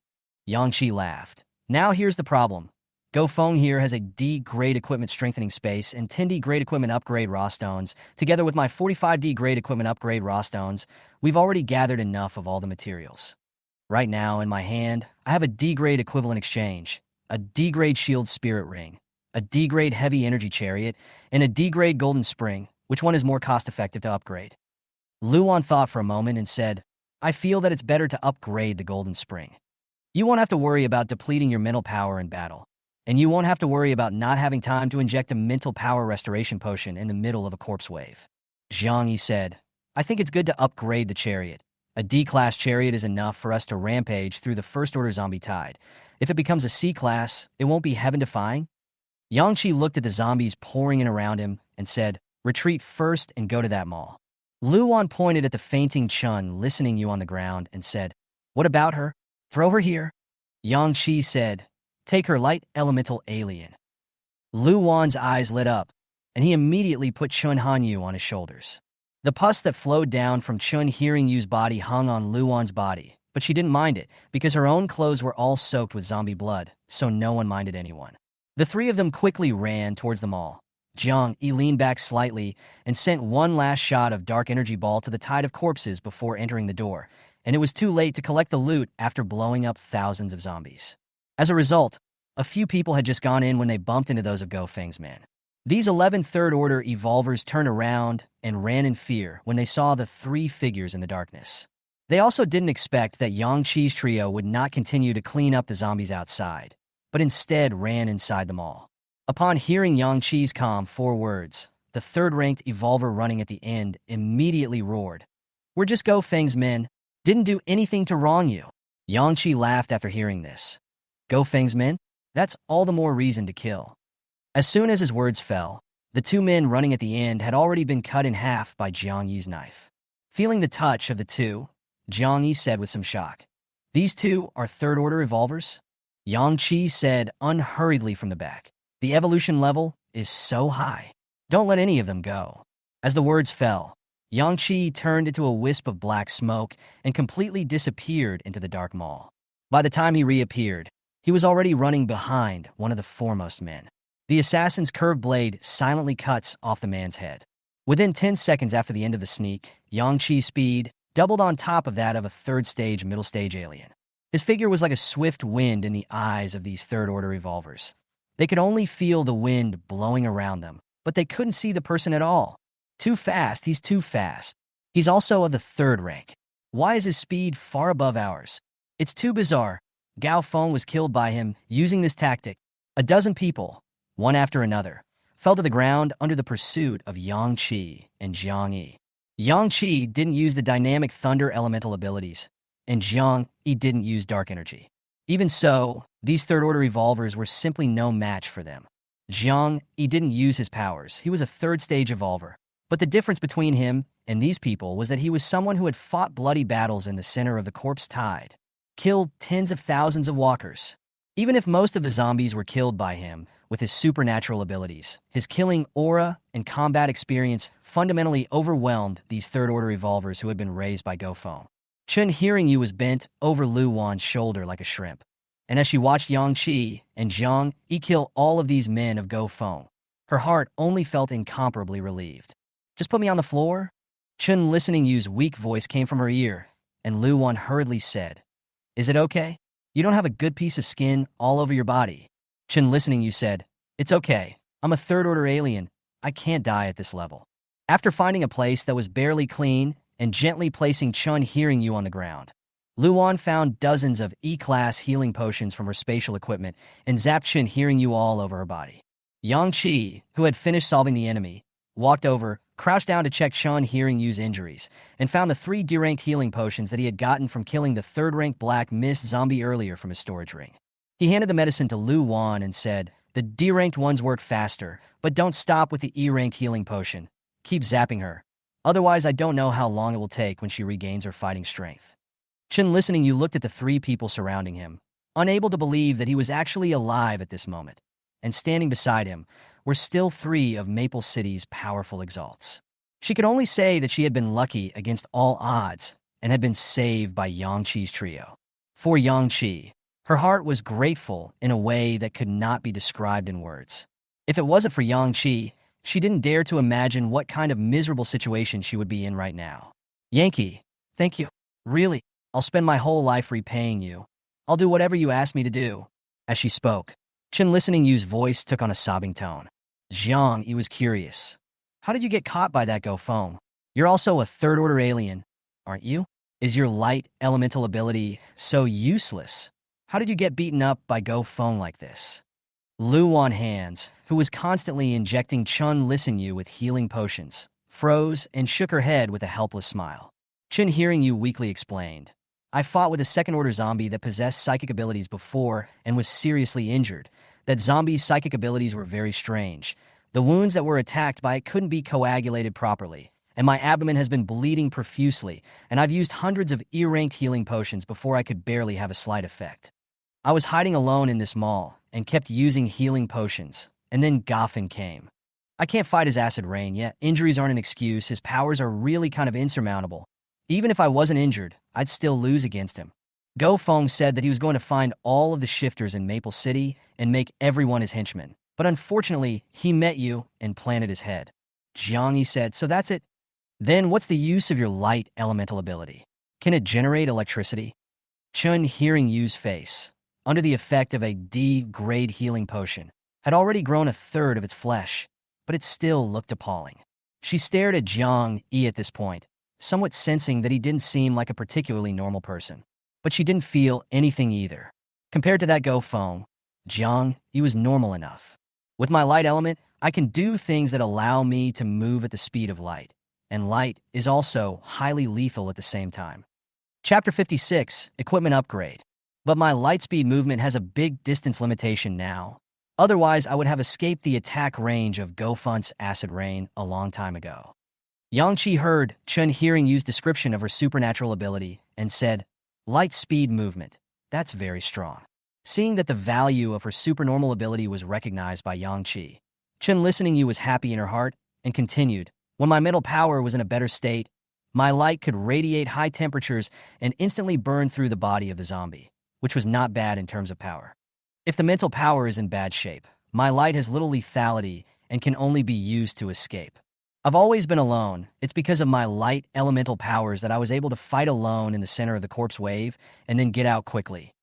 Yang Qi laughed. Now here's the problem. Go Feng here has a D-grade equipment strengthening space and 10D grade equipment upgrade raw stones. Together with my 45D grade equipment upgrade raw stones, we've already gathered enough of all the materials. Right now, in my hand, I have a D-grade equivalent exchange, a D-grade shield spirit ring, a D-grade heavy energy chariot, and a D-grade golden spring. Which one is more cost-effective to upgrade? Lu Wan thought for a moment and said, I feel that it's better to upgrade the golden spring. You won't have to worry about depleting your mental power in battle, and you won't have to worry about not having time to inject a mental power restoration potion in the middle of a corpse wave. Zhang Yi said, I think it's good to upgrade the chariot. A D-class chariot is enough for us to rampage through the first-order zombie tide. If it becomes a C-class, it won't be heaven-defying. Yang Qi looked at the zombies pouring in around him and said, retreat first and go to that mall. Lu Wan pointed at the fainting Chun listening you on the ground and said, what about her? Throw her here. Yang Qi said, take her light elemental alien. Lu Wan's eyes lit up, and he immediately put Chun Hanyu on his shoulders. The pus that flowed down from Chun Hearing Yu's body hung on Lu Wan's body, but she didn't mind it because her own clothes were all soaked with zombie blood, so no one minded anyone. The three of them quickly ran towards the mall. Zhang Yi leaned back slightly and sent one last shot of dark energy ball to the tide of corpses before entering the door, and it was too late to collect the loot after blowing up thousands of zombies. As a result, a few people had just gone in when they bumped into those of Go Feng's men. These 11 third-order evolvers turned around and ran in fear when they saw the three figures in the darkness. They also didn't expect that Yang Qi's trio would not continue to clean up the zombies outside, but instead ran inside the mall. Upon hearing Yang Qi's calm 4 words, the third-ranked evolver running at the end immediately roared, we're just Go Feng's men. Didn't do anything to wrong you. Yang Qi laughed after hearing this. Go Feng's men? That's all the more reason to kill. As soon as his words fell, the two men running at the end had already been cut in half by Zhang Yi's knife. Feeling the touch of the two, Zhang Yi said with some shock, these two are third-order evolvers? Yang Qi said unhurriedly from the back, the evolution level is so high. Don't let any of them go. As the words fell, Yang Qi turned into a wisp of black smoke and completely disappeared into the dark mall. By the time he reappeared, he was already running behind one of the foremost men. The assassin's curved blade silently cuts off the man's head. Within 10 seconds after the end of the sneak, Yang Qi's speed doubled on top of that of a third-stage, middle-stage alien. His figure was like a swift wind in the eyes of these third-order evolvers. They could only feel the wind blowing around them, but they couldn't see the person at all. Too fast, he's too fast. He's also of the 3rd rank. Why is his speed far above ours? It's too bizarre. Gao Feng was killed by him using this tactic. A dozen people, one after another, fell to the ground under the pursuit of Yang Qi and Zhang Yi. Yang Qi didn't use the dynamic thunder elemental abilities, and Zhang Yi didn't use dark energy. Even so, these third-order evolvers were simply no match for them. Jiang, he didn't use his powers. He was a third-stage evolver. But the difference between him and these people was that he was someone who had fought bloody battles in the center of the corpse tide, killed tens of thousands of walkers. Even if most of the zombies were killed by him, with his supernatural abilities, his killing aura and combat experience fundamentally overwhelmed these third-order evolvers who had been raised by Gofeng. Chen hearing you was bent over Lu Wan's shoulder like a shrimp. And as she watched Yang Qi and Jiang Yi kill all of these men of Gofeng, her heart only felt incomparably relieved. Just put me on the floor? Chen listening you's weak voice came from her ear, and Lu Wan hurriedly said, Is it okay? You don't have a good piece of skin all over your body. Chen listening you said, It's okay. I'm a third-order alien. I can't die at this level. After finding a place that was barely clean and gently placing Chen hearing you on the ground, Lu Wan found dozens of E-class healing potions from her spatial equipment and zapped Chen hearing you all over her body. Yang Qi, who had finished solving the enemy, walked over, crouched down to check Chen hearing you's injuries, and found the 3 D-ranked healing potions that he had gotten from killing the 3rd-ranked Black Mist zombie earlier from his storage ring. He handed the medicine to Lu Wan and said, The D-ranked ones work faster, but don't stop with the E-ranked healing potion. Keep zapping her. Otherwise, I don't know how long it will take when she regains her fighting strength. Chen listening you looked at the 3 people surrounding him, unable to believe that he was actually alive at this moment, and standing beside him were still 3 of Maple City's powerful exalts. She could only say that she had been lucky against all odds and had been saved by Yang Qi's trio. For Yang Qi, her heart was grateful in a way that could not be described in words. If it wasn't for Yang Qi, she didn't dare to imagine what kind of miserable situation she would be in right now. Yankee, thank you. Really, I'll spend my whole life repaying you. I'll do whatever you ask me to do. As she spoke, Chen listening you's voice took on a sobbing tone. Jiang, he was curious. How did you get caught by that Gofeng? You're also a third-order alien, aren't you? Is your light elemental ability so useless? How did you get beaten up by Gofeng like this? Lu Wan Hands, who was constantly injecting Chen Listen You with healing potions, froze and shook her head with a helpless smile. Chen hearing you weakly explained, I fought with a second-order zombie that possessed psychic abilities before and was seriously injured. That zombie's psychic abilities were very strange. The wounds that were attacked by it couldn't be coagulated properly, and my abdomen has been bleeding profusely, and I've used hundreds of E-ranked healing potions before I could barely have a slight effect. I was hiding alone in this mall and kept using healing potions, and then Goffin came. I can't fight his acid rain yet. Injuries aren't an excuse. His powers are really kind of insurmountable. Even if I wasn't injured, I'd still lose against him. Gofeng said that he was going to find all of the shifters in Maple City and make everyone his henchmen. But unfortunately, he met you and planted his head. Jiang Yi said, So that's it? Then what's the use of your light elemental ability? Can it generate electricity? Chen hearing Yu's face, under the effect of a D-grade healing potion, had already grown a third of its flesh, but it still looked appalling. She stared at Jiang Yi at this point, somewhat sensing that he didn't seem like a particularly normal person. But she didn't feel anything either. Compared to that Gofeng, Jiang Yi was normal enough. With my light element, I can do things that allow me to move at the speed of light, and light is also highly lethal at the same time. Chapter 56, Equipment Upgrade. But my light speed movement has a big distance limitation now. Otherwise, I would have escaped the attack range of Gofeng's acid rain a long time ago. Yang Qi heard Chen hearing Yu's description of her supernatural ability and said, Light speed movement. That's very strong. Seeing that the value of her supernormal ability was recognized by Yang Qi, Chen listening you was happy in her heart and continued, When my mental power was in a better state, my light could radiate high temperatures and instantly burn through the body of the zombie, which was not bad in terms of power. If the mental power is in bad shape, my light has little lethality and can only be used to escape. I've always been alone. It's because of my light elemental powers that I was able to fight alone in the center of the corpse wave and then get out quickly.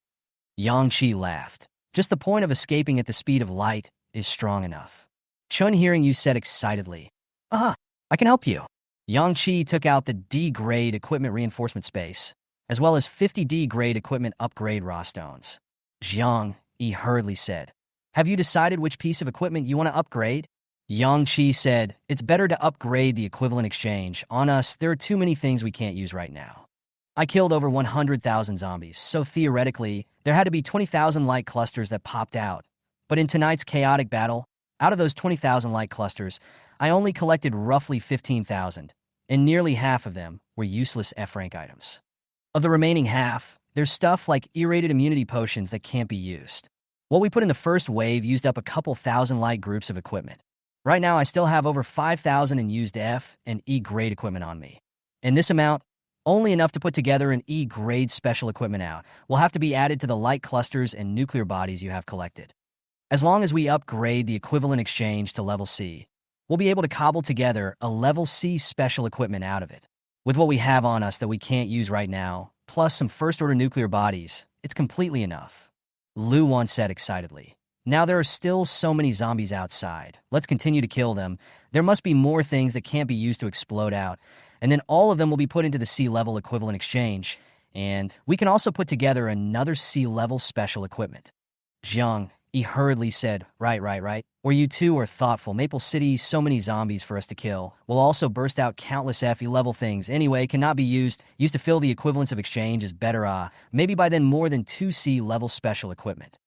Yang Qi laughed. Just the point of escaping at the speed of light is strong enough. Chen hearing you said excitedly, I can help you. Yang Qi took out the D-grade equipment reinforcement space, as well as 50 D-grade equipment upgrade raw stones. Jiang Yi hurriedly said, Have you decided which piece of equipment you want to upgrade? Yang Qi said, It's better to upgrade the equivalent exchange. On us, there are too many things we can't use right now. I killed over 100,000 zombies, so theoretically, there had to be 20,000 light clusters that popped out. But in tonight's chaotic battle, Out of those 20,000 light clusters, I only collected roughly 15,000, and nearly half of them were useless F-rank items. Of the remaining half, there's stuff like E-rated immunity potions that can't be used. What we put in the first wave used up a couple thousand light groups of equipment. Right now, I still have over 5,000 in used F and E-grade equipment on me. And this amount, only enough to put together an E-grade special equipment out, will have to be added to the light clusters and nuclear bodies you have collected. As long as we upgrade the equivalent exchange to level C, we'll be able to cobble together a level C special equipment out of it. With what we have on us that we can't use right now, plus some first-order nuclear bodies, it's completely enough. Lu once said excitedly. Now there are still so many zombies outside. Let's continue to kill them. There must be more things that can't be used to explode out, and then all of them will be put into the C-level equivalent exchange, and we can also put together another C-level special equipment. Jiang, he hurriedly said, right. Or you two are thoughtful. Maple City, so many zombies for us to kill. We'll also burst out countless FE-level things. Anyway, cannot be used to fill the equivalence of exchange is better, maybe by then more than 2C level special equipment.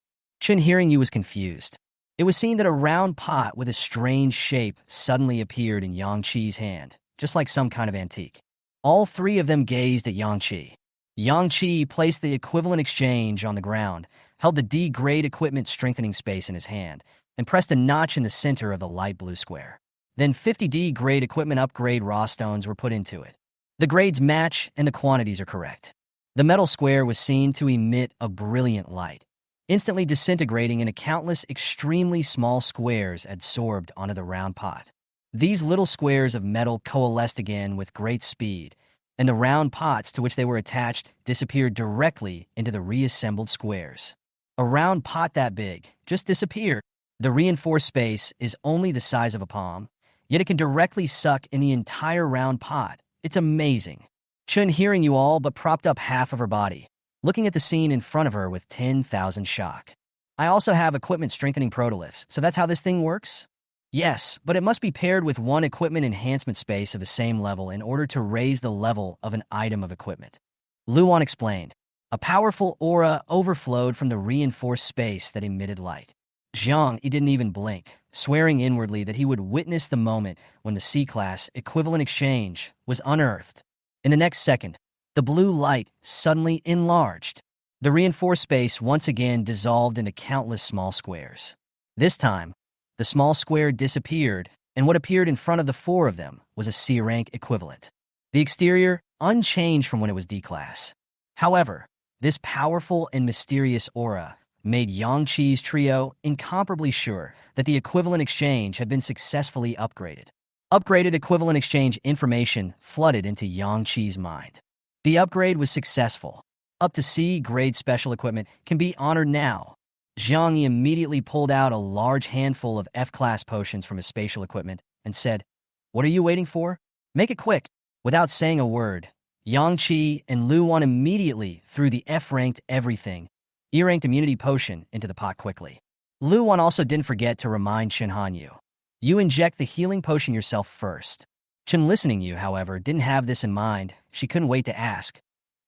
Chen hearing you was confused. It was seen that a round pot with a strange shape suddenly appeared in Yang Qi's hand, just like some kind of antique. All three of them gazed at Yang Qi. Yang Qi placed the equivalent exchange on the ground, held the D-grade equipment strengthening space in his hand, and pressed a notch in the center of the light blue square. Then 50 D-grade equipment upgrade raw stones were put into it. The grades match and the quantities are correct. The metal square was seen to emit a brilliant light, instantly disintegrating into countless extremely small squares adsorbed onto the round pot. These little squares of metal coalesced again with great speed, and the round pots to which they were attached disappeared directly into the reassembled squares. A round pot that big just disappeared. The reinforced space is only the size of a palm, yet it can directly suck in the entire round pot. It's amazing. Chun hearing you all but propped up half of her body, looking at the scene in front of her with 10,000 shock. I also have equipment strengthening protoliths, so that's how this thing works? Yes, but it must be paired with one equipment enhancement space of the same level in order to raise the level of an item of equipment. Luan explained. A powerful aura overflowed from the reinforced space that emitted light. Jiang, he didn't even blink, swearing inwardly that he would witness the moment when the C-class equivalent exchange was unearthed. In the next second, the blue light suddenly enlarged. The reinforced space once again dissolved into countless small squares. This time, the small square disappeared, and what appeared in front of the four of them was a C-rank equivalent. The exterior, unchanged from when it was D-class. However, this powerful and mysterious aura made Yang Qi's trio incomparably sure that the equivalent exchange had been successfully upgraded. Upgraded equivalent exchange information flooded into Yang Qi's mind. The upgrade was successful. Up to C-grade special equipment can be honored now. Zhang Yi immediately pulled out a large handful of F-class potions from his spatial equipment and said, "What are you waiting for? Make it quick." Without saying a word, Yang Qi and Lu Wan immediately threw the F-ranked everything, E-ranked immunity potion into the pot quickly. Lu Wan also didn't forget to remind Chen Hanyu. You inject the healing potion yourself first. Chen listening you, however, didn't have this in mind. She couldn't wait to ask.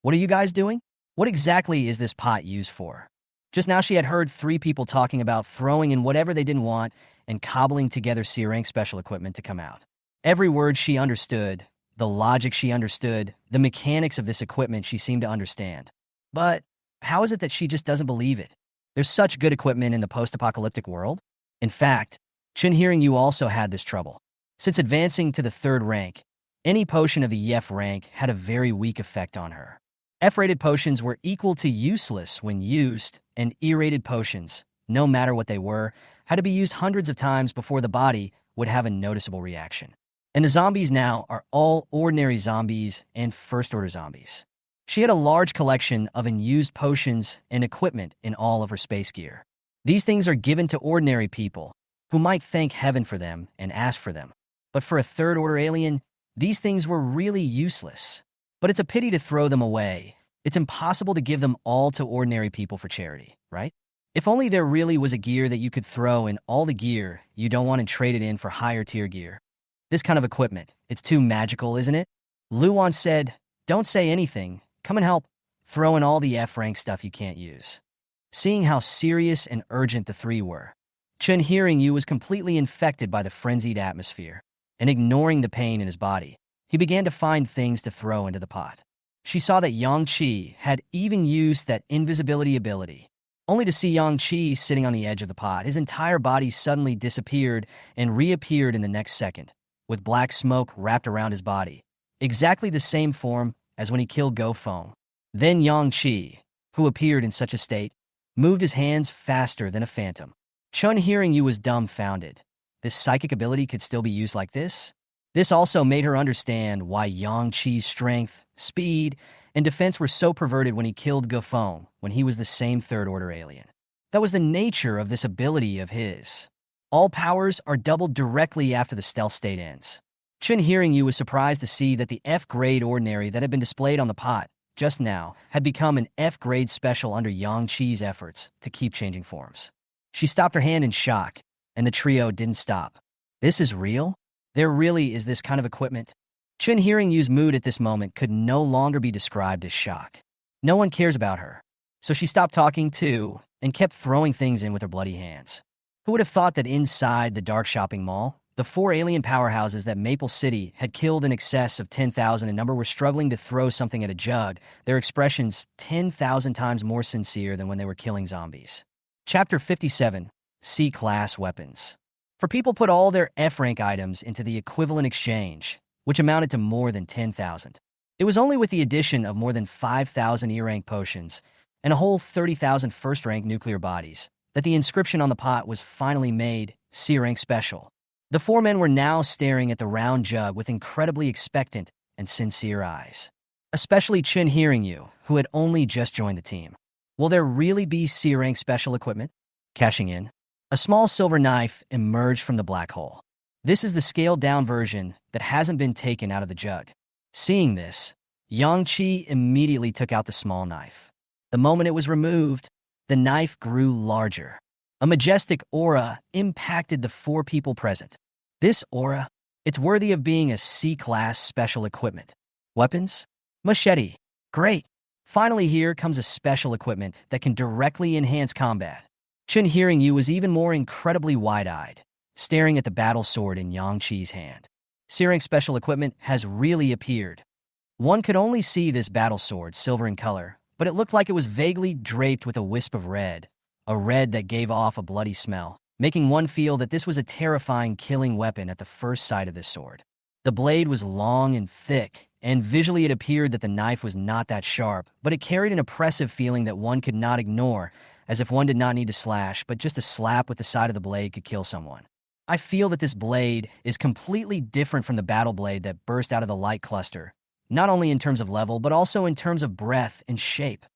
What are you guys doing? What exactly is this pot used for? Just now she had heard three people talking about throwing in whatever they didn't want and cobbling together C-rank special equipment to come out. Every word she understood, the logic she understood, the mechanics of this equipment she seemed to understand. But how is it that she just doesn't believe it? There's such good equipment in the post-apocalyptic world. In fact, Chen hearing you also had this trouble. Since advancing to the third rank, any potion of the F rank had a very weak effect on her. F-rated potions were equal to useless when used, and E-rated potions, no matter what they were, had to be used hundreds of times before the body would have a noticeable reaction. And the zombies now are all ordinary zombies and first-order zombies. She had a large collection of unused potions and equipment in all of her space gear. These things are given to ordinary people, who might thank heaven for them and ask for them. But for a third-order alien, these things were really useless. But it's a pity to throw them away. It's impossible to give them all to ordinary people for charity, right? If only there really was a gear that you could throw in all the gear you don't want and trade it in for higher tier gear. This kind of equipment, it's too magical, isn't it? Luan said, "Don't say anything. Come and help. Throw in all the F-rank stuff you can't use." Seeing how serious and urgent the three were, Chun, hearing you, was completely infected by the frenzied atmosphere, and ignoring the pain in his body, he began to find things to throw into the pot. She saw that Yang Qi had even used that invisibility ability, only to see Yang Qi sitting on the edge of the pot. His entire body suddenly disappeared and reappeared in the next second, with black smoke wrapped around his body, exactly the same form as when he killed Go Feng. Then Yang Qi, who appeared in such a state, moved his hands faster than a phantom. Chun, hearing you, was dumbfounded. This psychic ability could still be used like this? This also made her understand why Yang Qi's strength, speed, and defense were so perverted when he killed Go Feng when he was the same third-order alien. That was the nature of this ability of his. All powers are doubled directly after the stealth state ends. Chun, hearing you, was surprised to see that the F-grade ordinary that had been displayed on the pot just now had become an F-grade special under Yang Qi's efforts to keep changing forms. She stopped her hand in shock, and the trio didn't stop. This is real? There really is this kind of equipment? Chun, hearing you's mood at this moment could no longer be described as shock. No one cares about her, so she stopped talking too and kept throwing things in with her bloody hands. Who would have thought that inside the dark shopping mall, the 4 alien powerhouses that Maple City had killed in excess of 10,000 in number were struggling to throw something at a jug, their expressions 10,000 times more sincere than when they were killing zombies. Chapter 57, C-Class Weapons. For people put all their F-rank items into the equivalent exchange, which amounted to more than 10,000. It was only with the addition of more than 5,000 E-rank potions and a whole 30,000 first-rank nuclear bodies that the inscription on the pot was finally made C-rank special. The 4 men were now staring at the round jug with incredibly expectant and sincere eyes. Especially Chun, hearing you, who had only just joined the team. Will there really be C-rank special equipment? Cashing in. A small silver knife emerged from the black hole. This is the scaled-down version that hasn't been taken out of the jug. Seeing this, Yang Qi immediately took out the small knife. The moment it was removed, the knife grew larger. A majestic aura impacted the 4 people present. This aura, it's worthy of being a C-class special equipment. Weapons? Machete. Great. Finally, here comes a special equipment that can directly enhance combat. Chun, hearing you, was even more incredibly wide-eyed, staring at the battle sword in Yang Qi's hand. C-rank special equipment has really appeared. One could only see this battle sword, silver in color, but it looked like it was vaguely draped with a wisp of red, a red that gave off a bloody smell, making one feel that this was a terrifying killing weapon at the first sight of this sword. The blade was long and thick, and visually it appeared that the knife was not that sharp, but it carried an oppressive feeling that one could not ignore, as if one did not need to slash, but just a slap with the side of the blade could kill someone. I feel that this blade is completely different from the battle blade that burst out of the light cluster, not only in terms of level, but also in terms of breadth and shape.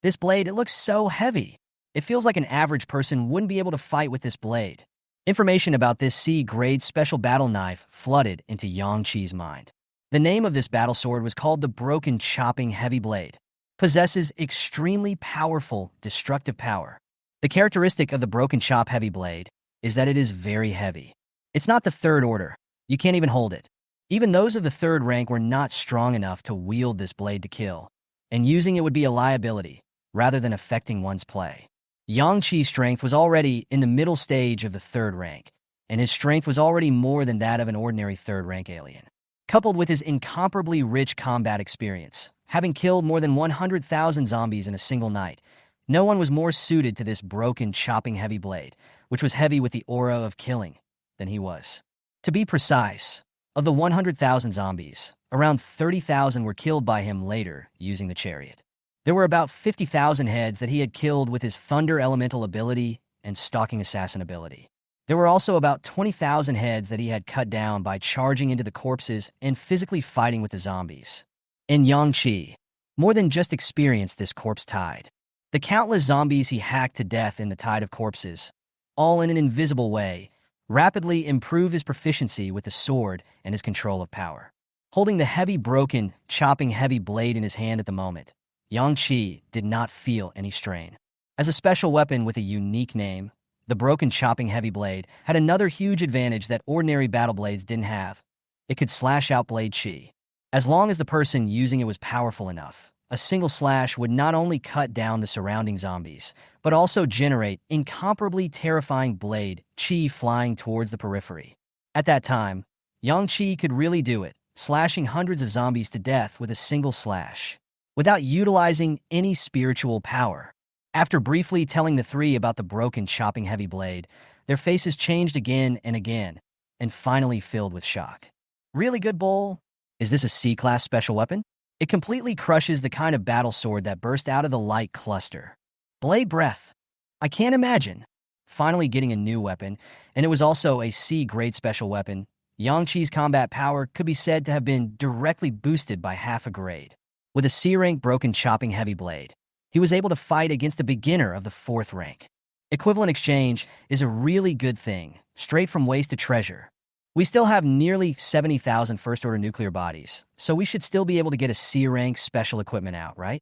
This blade, it looks so heavy. It feels like an average person wouldn't be able to fight with this blade. Information about this C-grade special battle knife flooded into Yang Qi's mind. The name of this battle sword was called the Broken Chopping Heavy Blade. Possesses extremely powerful, destructive power. The characteristic of the Broken Chop Heavy Blade is that it is very heavy. It's not the third order. You can't even hold it. Even those of the third rank were not strong enough to wield this blade to kill, and using it would be a liability, rather than affecting one's play. Yang Qi's strength was already in the middle stage of the third rank, and his strength was already more than that of an ordinary third-rank alien. Coupled with his incomparably rich combat experience, having killed more than 100,000 zombies in a single night, no one was more suited to this broken, chopping heavy blade, which was heavy with the aura of killing, than he was. To be precise, of the 100,000 zombies, around 30,000 were killed by him later using the chariot. There were about 50,000 heads that he had killed with his Thunder Elemental ability and Stalking Assassin ability. There were also about 20,000 heads that he had cut down by charging into the corpses and physically fighting with the zombies. And Yang Qi more than just experienced this corpse tide. The countless zombies he hacked to death in the tide of corpses, all in an invisible way, rapidly improved his proficiency with the sword and his control of power. Holding the heavy, broken, chopping heavy blade in his hand at the moment, Yang Qi did not feel any strain. As a special weapon with a unique name, the Broken Chopping Heavy Blade had another huge advantage that ordinary battle blades didn't have. It could slash out blade chi. As long as the person using it was powerful enough, a single slash would not only cut down the surrounding zombies, but but also generate incomparably terrifying blade chi flying towards the periphery. At that time, Yang Chi could really do it, slashing hundreds of zombies to death with a single slash, without utilizing any spiritual power. After briefly telling the three about the broken chopping heavy blade, their faces changed again and again, and finally filled with shock. Really good, Bull? Is this a C-class special weapon? It completely crushes the kind of battle sword that burst out of the light cluster. Blade breath. I can't imagine. Finally getting a new weapon, and it was also a C-grade special weapon. Yang Chi's combat power could be said to have been directly boosted by half a grade. With a C-rank broken chopping heavy blade, he was able to fight against a beginner of the 4th rank. Equivalent exchange is a really good thing, straight from waste to treasure. We still have nearly 70,000 first-order nuclear bodies, so we should still be able to get a C-rank special equipment out, right?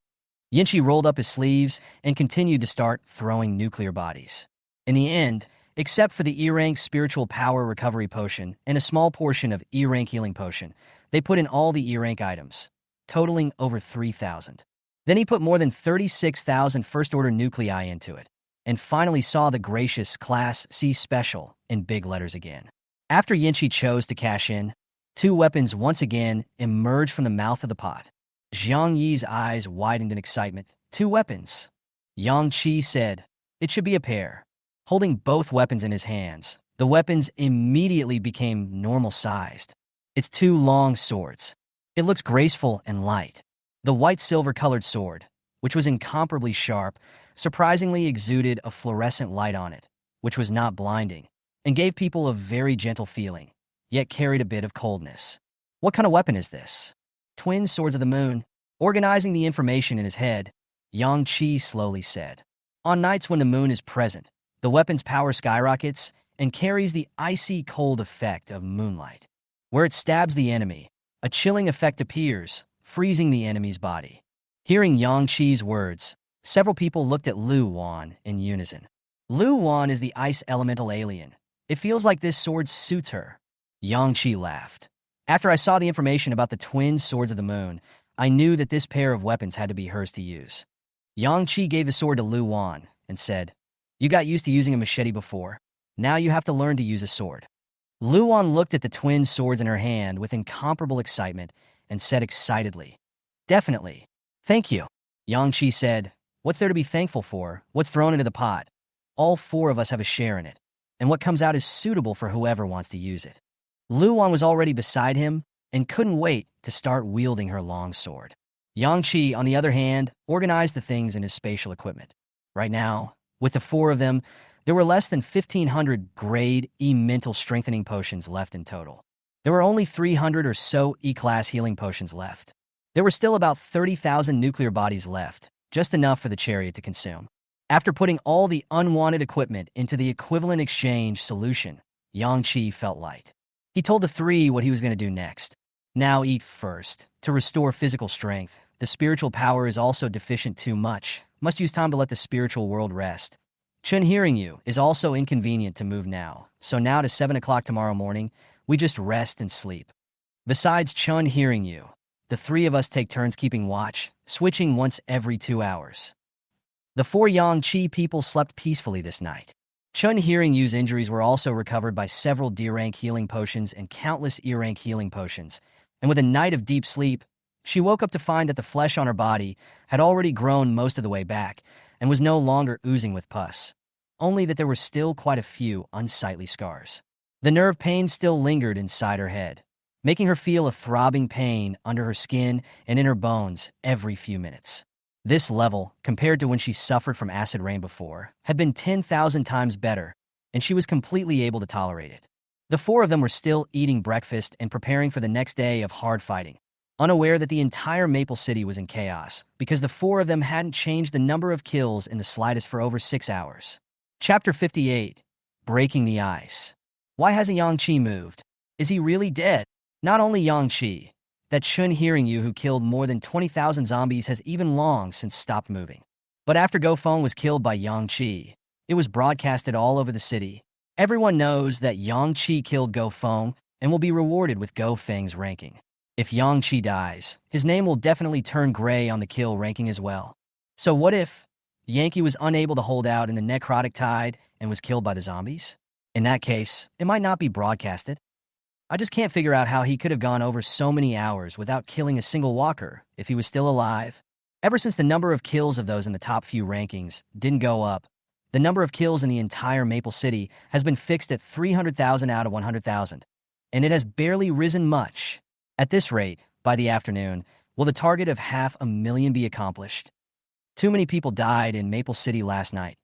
Yinchi rolled up his sleeves and continued to start throwing nuclear bodies. In the end, except for the E-rank spiritual power recovery potion and a small portion of E-rank healing potion, they put in all the E-rank items, totaling over 3,000. Then he put more than 36,000 first-order nuclei into it, and finally saw the gracious Class C special in big letters again. After Yinchi chose to cash in, 2 weapons once again emerged from the mouth of the pot. Zhang Yi's eyes widened in excitement. 2 weapons. Yang Chi said, "It should be a pair." Holding both weapons in his hands, the weapons immediately became normal-sized. It's 2 long swords. It looks graceful and light. The white-silver-colored sword, which was incomparably sharp, surprisingly exuded a fluorescent light on it, which was not blinding, and gave people a very gentle feeling, yet carried a bit of coldness. What kind of weapon is this? Twin Swords of the Moon. Organizing the information in his head, Yang Chi slowly said, "On nights when the moon is present, the weapon's power skyrockets and carries the icy cold effect of moonlight. Where it stabs the enemy, a chilling effect appears, freezing the enemy's body." Hearing Yang Chi's words, several people looked at Lu Wan in unison. Lu Wan is the ice elemental alien. It feels like this sword suits her. Yang Chi laughed. After I saw the information about the twin swords of the moon, I knew that this pair of weapons had to be hers to use. Yang Chi gave the sword to Lu Wan and said, "You got used to using a machete before. Now you have to learn to use a sword." Lu Wan looked at the twin swords in her hand with incomparable excitement and said excitedly, "Definitely. Thank you." Yang Chi said, "What's there to be thankful for? What's thrown into the pot? All 4 of us have a share in it, and what comes out is suitable for whoever wants to use it." Lu Wan was already beside him and couldn't wait to start wielding her long sword. Yang Chi, on the other hand, organized the things in his spatial equipment. Right now, with the 4 of them, there were less than 1,500 grade E mental strengthening potions left in total. There were only 300 or so E-class healing potions left. There were still about 30,000 nuclear bodies left, just enough for the chariot to consume. After putting all the unwanted equipment into the equivalent exchange solution, Yang Chi felt light. He told the 3 what he was going to do next. Now eat first. To restore physical strength, the spiritual power is also deficient too much. Must use time to let the spiritual world rest. Chun hearing you is also inconvenient to move now, so now to 7 o'clock tomorrow morning, we just rest and sleep. Besides Chun hearing you, the 3 of us take turns keeping watch, switching once every 2 hours. The 4 Yang Chi people slept peacefully this night. Chun hearing you's injuries were also recovered by several D-rank healing potions and countless E-rank healing potions, and with a night of deep sleep, she woke up to find that the flesh on her body had already grown most of the way back and was no longer oozing with pus, only that there were still quite a few unsightly scars. The nerve pain still lingered inside her head, making her feel a throbbing pain under her skin and in her bones every few minutes. This level, compared to when she suffered from acid rain before, had been 10,000 times better, and she was completely able to tolerate it. The 4 of them were still eating breakfast and preparing for the next day of hard fighting, unaware that the entire Maple City was in chaos, because the 4 of them hadn't changed the number of kills in the slightest for over 6 hours. Chapter 58. Breaking the Ice. Why hasn't Yang Chi moved? Is he really dead? Not only Yang Chi, that Chun hearing you who killed more than 20,000 zombies has even long since stopped moving. But after Go Feng was killed by Yang Chi, it was broadcasted all over the city. Everyone knows that Yang Chi killed Go Feng and will be rewarded with Go Feng's ranking. If Yang Chi dies, his name will definitely turn gray on the kill ranking as well. So what if Yankee was unable to hold out in the necrotic tide and was killed by the zombies? In that case, it might not be broadcasted. I just can't figure out how he could have gone over so many hours without killing a single walker if he was still alive. Ever since the number of kills of those in the top few rankings didn't go up, the number of kills in the entire Maple City has been fixed at 300,000 out of 100,000, and it has barely risen much. At this rate, by the afternoon, will the target of 500,000 be accomplished? Too many people died in Maple City last night.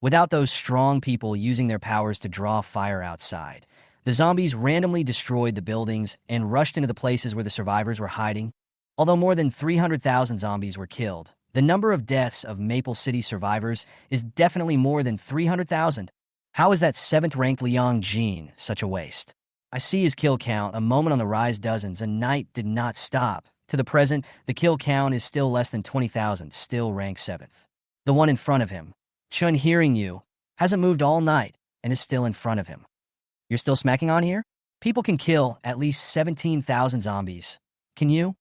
Without those strong people using their powers to draw fire outside, the zombies randomly destroyed the buildings and rushed into the places where the survivors were hiding. Although more than 300,000 zombies were killed, the number of deaths of Maple City survivors is definitely more than 300,000. How is that 7th-ranked Liang Jin such a waste? I see his kill count, a moment on the rise dozens, and night did not stop. To the present, the kill count is still less than 20,000, still ranked 7th. The one in front of him, Chun Hearing You, hasn't moved all night and is still in front of him. You're still smacking on here? People can kill at least 17,000 zombies. Can you?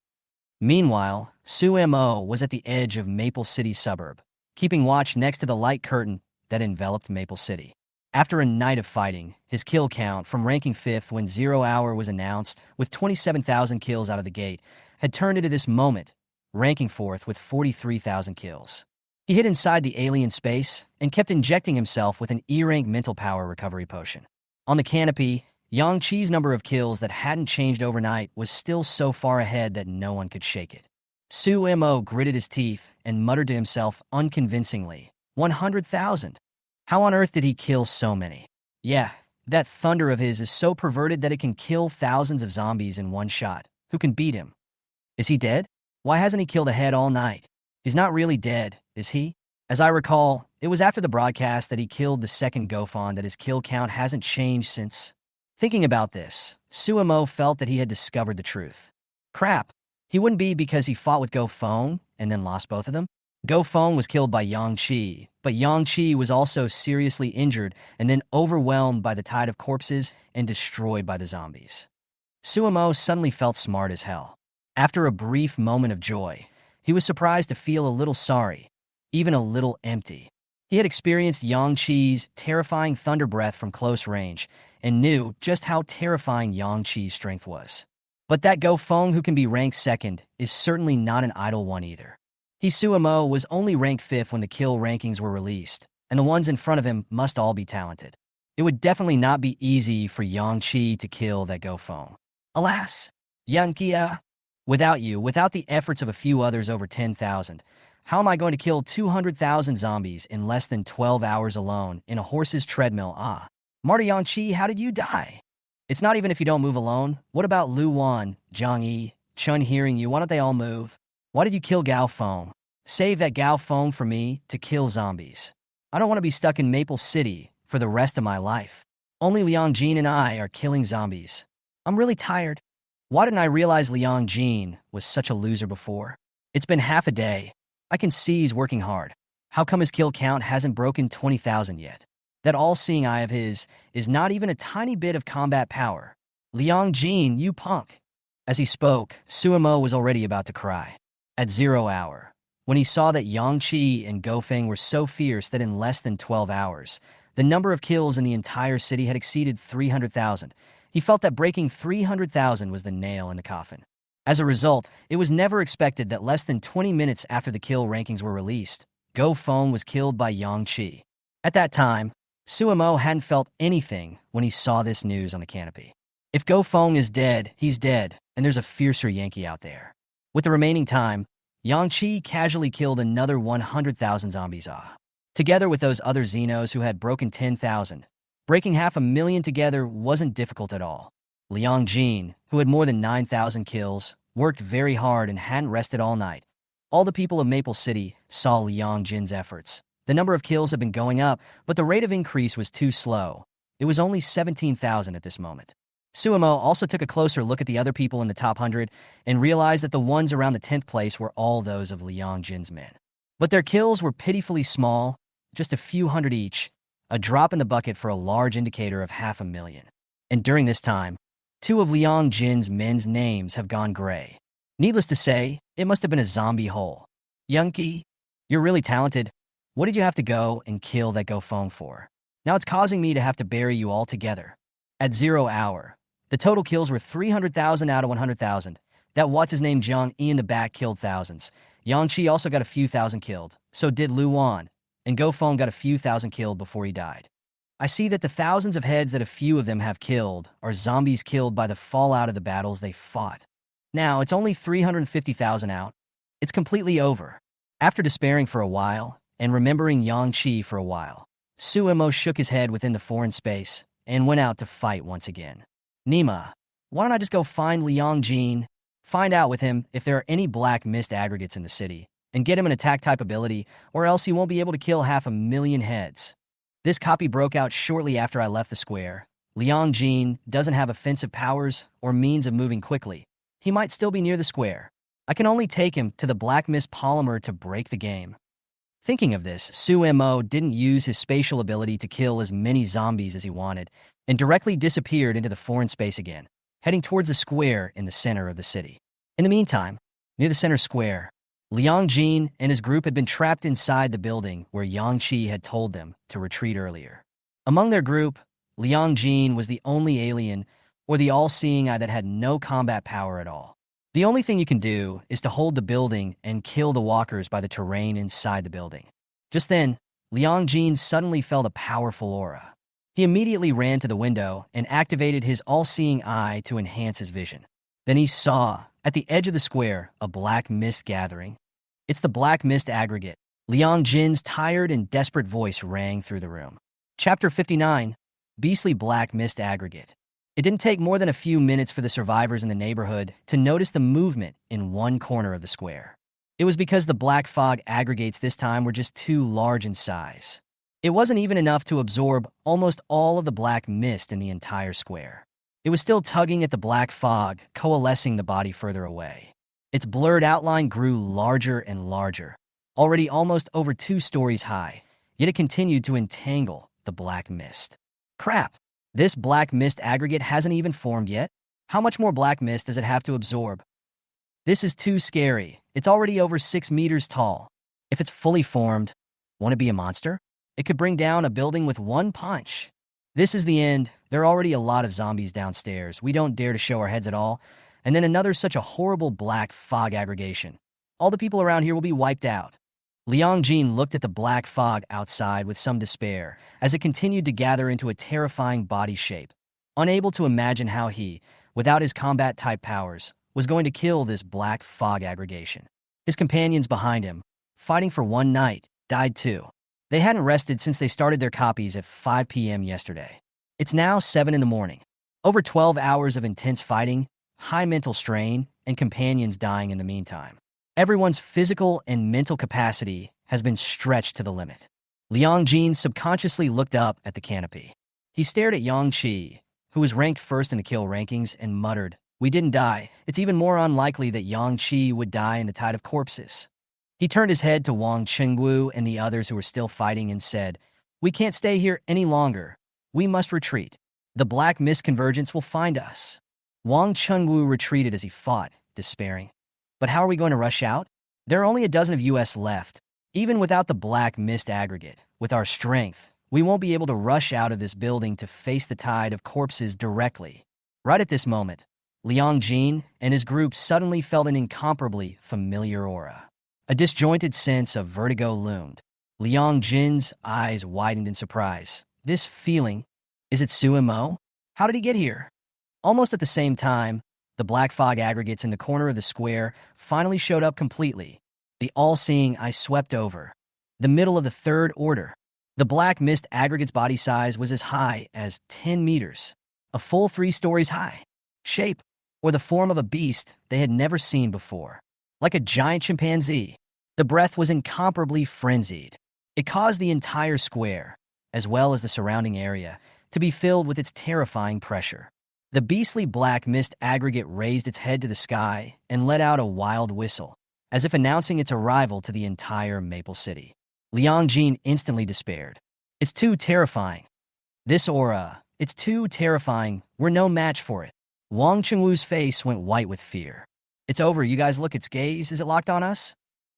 Meanwhile, Su Mo was at the edge of Maple City suburb, keeping watch next to the light curtain that enveloped Maple City. After a night of fighting, his kill count, from ranking 5th when 0 hour was announced with 27,000 kills out of the gate, had turned into this moment, ranking 4th with 43,000 kills. He hid inside the alien space and kept injecting himself with an E-rank mental power recovery potion. On the canopy, Yang Chi's number of kills that hadn't changed overnight was still so far ahead that no one could shake it. Su Mo gritted his teeth and muttered to himself unconvincingly, 100,000. How on earth did he kill so many? Yeah, that thunder of his is so perverted that it can kill thousands of zombies in one shot. Who can beat him? Is he dead? Why hasn't he killed a head all night? He's not really dead, is he? As I recall, it was after the broadcast that he killed the second Gofon that his kill count hasn't changed since. Thinking about this, Su Mo felt that he had discovered the truth. Crap, he wouldn't be because he fought with Gofon and then lost both of them? Gofon was killed by Yang Chi, but Yang Chi was also seriously injured and then overwhelmed by the tide of corpses and destroyed by the zombies. Su Mo suddenly felt smart as hell. After a brief moment of joy, he was surprised to feel a little sorry, even a little empty. He had experienced Yang Chi's terrifying thunder breath from close range and knew just how terrifying Yang Chi's strength was. But that Gofeng who can be ranked 2nd is certainly not an idle one either. Su Mo was only ranked 5th when the kill rankings were released, and the ones in front of him must all be talented. It would definitely not be easy for Yang Chi to kill that Gofeng. Alas, Yang Kia, without you, without the efforts of a few others over 10,000, how am I going to kill 200,000 zombies in less than 12 hours alone in a horse's treadmill? Marty Yang Chi, how did you die? It's not even if you don't move alone. What about Lu Wan, Zhang Yi, Chun Hearing You? Why don't they all move? Why did you kill Gao Feng? Save that Gao Feng for me to kill zombies. I don't want to be stuck in Maple City for the rest of my life. Only Liang Jin and I are killing zombies. I'm really tired. Why didn't I realize Liang Jin was such a loser before? It's been half a day. I can see he's working hard. How come his kill count hasn't broken 20,000 yet? That all-seeing eye of his is not even a tiny bit of combat power. Liang Jin, you punk. As he spoke, Su Mo was already about to cry. At 0 hour, when he saw that Yang Chi and Gofeng were so fierce that in less than 12 hours, the number of kills in the entire city had exceeded 300,000, he felt that breaking 300,000 was the nail in the coffin. As a result, it was never expected that less than 20 minutes after the kill rankings were released, Gofeng was killed by Yang Chi. At that time, Su Mo hadn't felt anything when he saw this news on the canopy. If Gofeng is dead, he's dead, and there's a fiercer Yankee out there. With the remaining time, Yang Chi casually killed another 100,000 zombies. Together with those other Xenos who had broken 10,000, breaking 500,000 together wasn't difficult at all. Liang Jin, who had more than 9,000 kills, worked very hard and hadn't rested all night. All the people of Maple City saw Liang Jin's efforts. The number of kills had been going up, but the rate of increase was too slow. It was only 17,000 at this moment. Su Mo also took a closer look at the other people in the top 100 and realized that the ones around the 10th place were all those of Liang Jin's men. But their kills were pitifully small, just a few hundred each, a drop in the bucket for a large indicator of 500,000. And during this time, 2 of Liang Jin's men's names have gone gray. Needless to say, it must have been a zombie hole. Yankee, you're really talented. What did you have to go and kill that go phone for? Now it's causing me to have to bury you all together. At 0 hour, the total kills were 300,000 out of 100,000. That what's-his-name Jiang E in the back killed thousands. Yang Qi also got a few thousand killed. So did Lu Wan. And Go Feng got a few thousand killed before he died. I see that the thousands of heads that a few of them have killed are zombies killed by the fallout of the battles they fought. Now, it's only 350,000 out. It's completely over. After despairing for a while, and remembering Yang Qi for a while, Suemo shook his head within the foreign space and went out to fight once again. Nima, why don't I just go find Liang Jin, find out with him if there are any black mist aggregates in the city, and get him an attack-type ability, or else he won't be able to kill 500,000 heads. This copy broke out shortly after I left the square. Liang Jin doesn't have offensive powers or means of moving quickly. He might still be near the square. I can only take him to the black mist polymer to break the game. Thinking of this, Suemo didn't use his spatial ability to kill as many zombies as he wanted, and directly disappeared into the foreign space again, heading towards the square in the center of the city. In the meantime, near the center square, Liang Jin and his group had been trapped inside the building where Yang Qi had told them to retreat earlier. Among their group, Liang Jin was the only alien, or the all-seeing eye that had no combat power at all. The only thing you can do is to hold the building and kill the walkers by the terrain inside the building. Just then, Liang Jin suddenly felt a powerful aura. He immediately ran to the window and activated his all-seeing eye to enhance his vision. Then he saw, at the edge of the square, a black mist gathering. It's the black mist aggregate. Liang Jin's tired and desperate voice rang through the room. Chapter 59, Beastly Black Mist Aggregate. It didn't take more than a few minutes for the survivors in the neighborhood to notice the movement in one corner of the square. It was because the black fog aggregates this time were just too large in size. It wasn't even enough to absorb almost all of the black mist in the entire square. It was still tugging at the black fog, coalescing the body further away. Its blurred outline grew larger and larger, already almost over 2 stories high, yet it continued to entangle the black mist. Crap! This black mist aggregate hasn't even formed yet. How much more black mist does it have to absorb? This is too scary. It's already over 6 meters tall. If it's fully formed, won't it be a monster? It could bring down a building with one punch. This is the end. There are already a lot of zombies downstairs. We don't dare to show our heads at all. And then another such a horrible black fog aggregation. All the people around here will be wiped out. Liang Jin looked at the black fog outside with some despair as it continued to gather into a terrifying body shape, unable to imagine how he, without his combat-type powers, was going to kill this black fog aggregation. His companions behind him, fighting for one night, died too. They hadn't rested since they started their copies at 5 p.m. yesterday. It's now 7 in the morning. Over 12 hours of intense fighting, high mental strain, and companions dying in the meantime. Everyone's physical and mental capacity has been stretched to the limit. Liang Jin subconsciously looked up at the canopy. He stared at Yang Qi, who was ranked first in the kill rankings, and muttered, "We didn't die. It's even more unlikely that Yang Qi would die in the tide of corpses." He turned his head to Wang Chengwu and the others who were still fighting and said, "We can't stay here any longer. We must retreat. The black mist convergence will find us." Wang Chengwu retreated as he fought, despairing. But how are we going to rush out? There are only a dozen of us left. Even without the black mist aggregate, with our strength, we won't be able to rush out of this building to face the tide of corpses directly. Right at this moment, Liang Jin and his group suddenly felt an incomparably familiar aura. A disjointed sense of vertigo loomed. Liang Jin's eyes widened in surprise. This feeling, is it Suemo? How did he get here? Almost at the same time, the black fog aggregates in the corner of the square finally showed up completely. The all-seeing eye swept over. The middle of the third order. The black mist aggregate's body size was as high as 10 meters, a full 3 stories high. Shape, or the form of a beast they had never seen before. Like a giant chimpanzee. The breath was incomparably frenzied. It caused the entire square, as well as the surrounding area, to be filled with its terrifying pressure. The beastly black mist aggregate raised its head to the sky and let out a wild whistle, as if announcing its arrival to the entire Maple City. Liang Jin instantly despaired. It's too terrifying. This aura, it's too terrifying. We're no match for it. Wang Chengwu's face went white with fear. It's over, you guys look, its gaze, is it locked on us?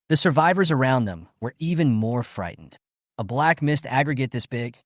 The survivors around them were even more frightened. A black mist aggregate this big?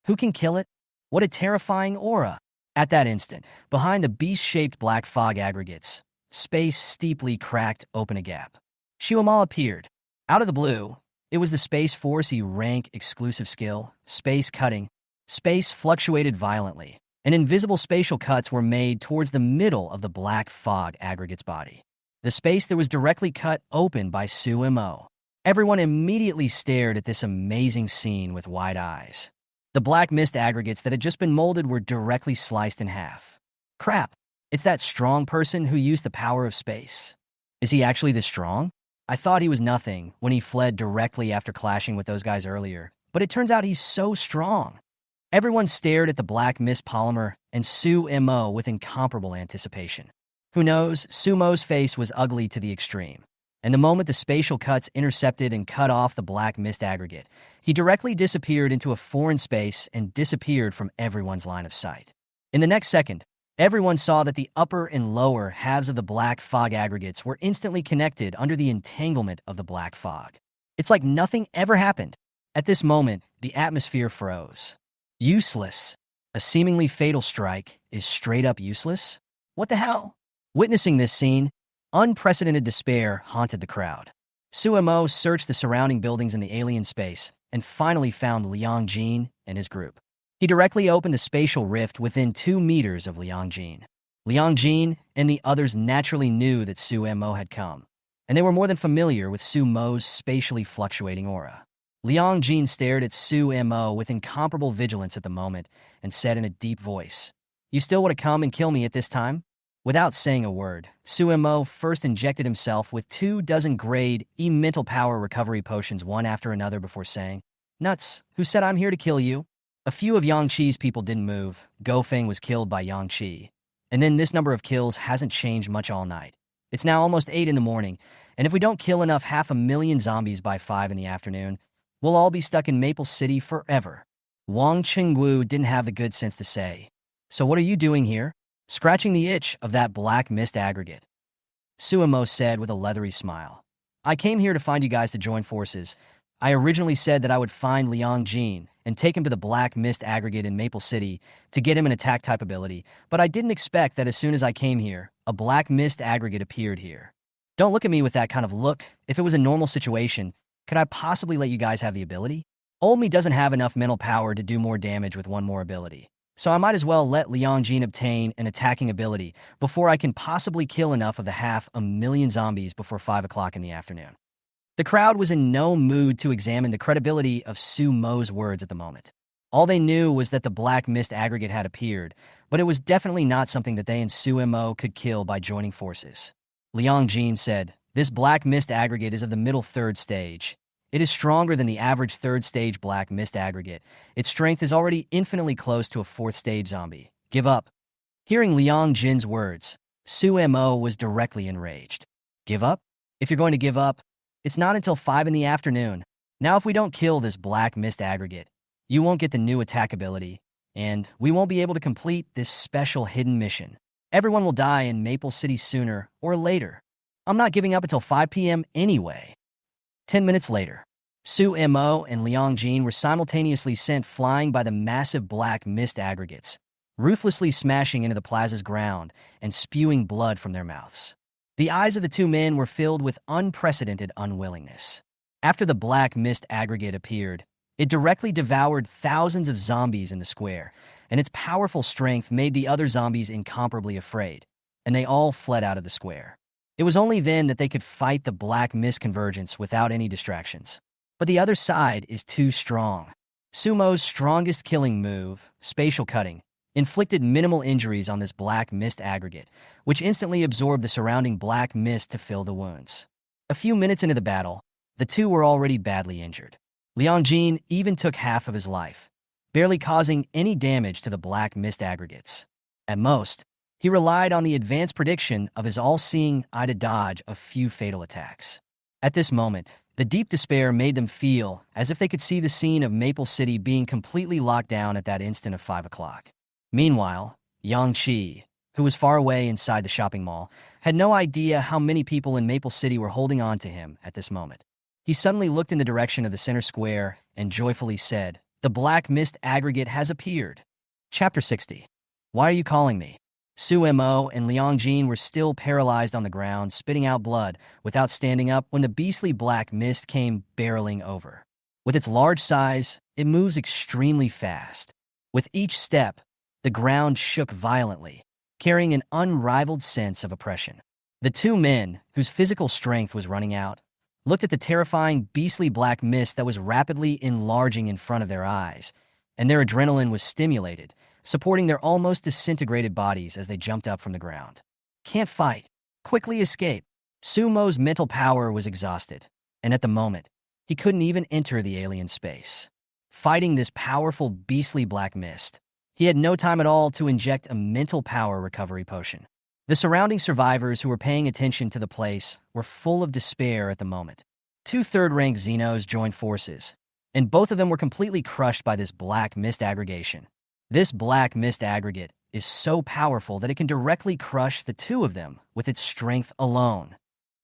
Who can kill it? What a terrifying aura! At that instant, behind the beast-shaped black fog aggregates, space steeply cracked open a gap. Shuamal appeared. Out of the blue, it was the Space Force rank exclusive skill, space cutting. Space fluctuated violently, and invisible spatial cuts were made towards the middle of the black fog aggregate's body. The space that was directly cut open by Sumo. Everyone immediately stared at this amazing scene with wide eyes. The black mist aggregates that had just been molded were directly sliced in half. Crap, it's that strong person who used the power of space. Is he actually this strong? I thought he was nothing when he fled directly after clashing with those guys earlier, but it turns out he's so strong. Everyone stared at the black mist polymer and Sumo with incomparable anticipation. Who knows, Sumo's face was ugly to the extreme. And the moment the spatial cuts intercepted and cut off the black mist aggregate, he directly disappeared into a foreign space and disappeared from everyone's line of sight. In the next second, everyone saw that the upper and lower halves of the black fog aggregates were instantly connected under the entanglement of the black fog. It's like nothing ever happened. At this moment, the atmosphere froze. Useless. A seemingly fatal strike is straight up useless? What the hell? Witnessing this scene, unprecedented despair haunted the crowd. Sumo searched the surrounding buildings in the alien space and finally found Liang Jin and his group. He directly opened a spatial rift within 2 meters of Liang Jin. Liang Jin and the others naturally knew that Sumo had come, and they were more than familiar with Sumo's spatially fluctuating aura. Liang Jin stared at Sumo with incomparable vigilance at the moment and said in a deep voice, "You still want to come and kill me at this time?" Without saying a word, Sumo first injected himself with 24 grade E mental power recovery potions one after another before saying, "Nuts, who said I'm here to kill you?" A few of Yang Chi's people didn't move. Gofeng was killed by Yang Chi. And then this number of kills hasn't changed much all night. It's now almost 8 in the morning, and if we don't kill enough 500,000 zombies by 5 in the afternoon, we'll all be stuck in Maple City forever. Wang Qingwu didn't have the good sense to say, "So what are you doing here?" Scratching the itch of that black mist aggregate. Sumo said with a leathery smile, "I came here to find you guys to join forces. I originally said that I would find Liang Jin and take him to the black mist aggregate in Maple City to get him an attack type ability, but I didn't expect that as soon as I came here, a black mist aggregate appeared here. Don't look at me with that kind of look. If it was a normal situation, could I possibly let you guys have the ability? Old me doesn't have enough mental power to do more damage with one more ability. So I might as well let Liang Jin obtain an attacking ability before I can possibly kill enough of the 500,000 zombies before 5 o'clock in the afternoon." The crowd was in no mood to examine the credibility of Sumo's words at the moment. All they knew was that the black mist aggregate had appeared, but it was definitely not something that they and Sumo could kill by joining forces. Liang Jin said, "This black mist aggregate is of the middle 3rd stage. It is stronger than the average 3rd stage black mist aggregate. Its strength is already infinitely close to a 4th stage zombie. Give up." Hearing Liang Jin's words, Sumo was directly enraged. "Give up? If you're going to give up, it's not until 5 in the afternoon. Now if we don't kill this black mist aggregate, you won't get the new attack ability, and we won't be able to complete this special hidden mission. Everyone will die in Maple City sooner or later. I'm not giving up until 5 p.m. anyway." 10 minutes later, Sumo and Liang Jin were simultaneously sent flying by the massive black mist aggregates, ruthlessly smashing into the plaza's ground and spewing blood from their mouths. The eyes of the 2 men were filled with unprecedented unwillingness. After the black mist aggregate appeared, it directly devoured thousands of zombies in the square, and its powerful strength made the other zombies incomparably afraid, and they all fled out of the square. It was only then that they could fight the black mist convergence without any distractions. But the other side is too strong. Sumo's strongest killing move, spatial cutting, inflicted minimal injuries on this black mist aggregate, which instantly absorbed the surrounding black mist to fill the wounds. A few minutes into the battle, the 2 were already badly injured. Liang Jin even took half of his life, barely causing any damage to the black mist aggregates. At most, he relied on the advanced prediction of his all-seeing eye to dodge a few fatal attacks. At this moment, the deep despair made them feel as if they could see the scene of Maple City being completely locked down at that instant of 5 o'clock. Meanwhile, Yang Chi, who was far away inside the shopping mall, had no idea how many people in Maple City were holding on to him at this moment. He suddenly looked in the direction of the center square and joyfully said, "The black mist aggregate has appeared." Chapter 60. Why are you calling me? Su Mo and Liang Jin were still paralyzed on the ground, spitting out blood without standing up when the beastly black mist came barreling over. With its large size, it moves extremely fast. With each step, the ground shook violently, carrying an unrivaled sense of oppression. The two men, whose physical strength was running out, looked at the terrifying beastly black mist that was rapidly enlarging in front of their eyes, and their adrenaline was stimulated, supporting their almost disintegrated bodies as they jumped up from the ground. Can't fight. Quickly escape. Sumo's mental power was exhausted, and at the moment, he couldn't even enter the alien space. Fighting this powerful beastly black mist, he had no time at all to inject a mental power recovery potion. The surrounding survivors who were paying attention to the place were full of despair at the moment. Two third-ranked Xenos joined forces, and both of them were completely crushed by this black mist aggregation. This black mist aggregate is so powerful that it can directly crush the two of them with its strength alone.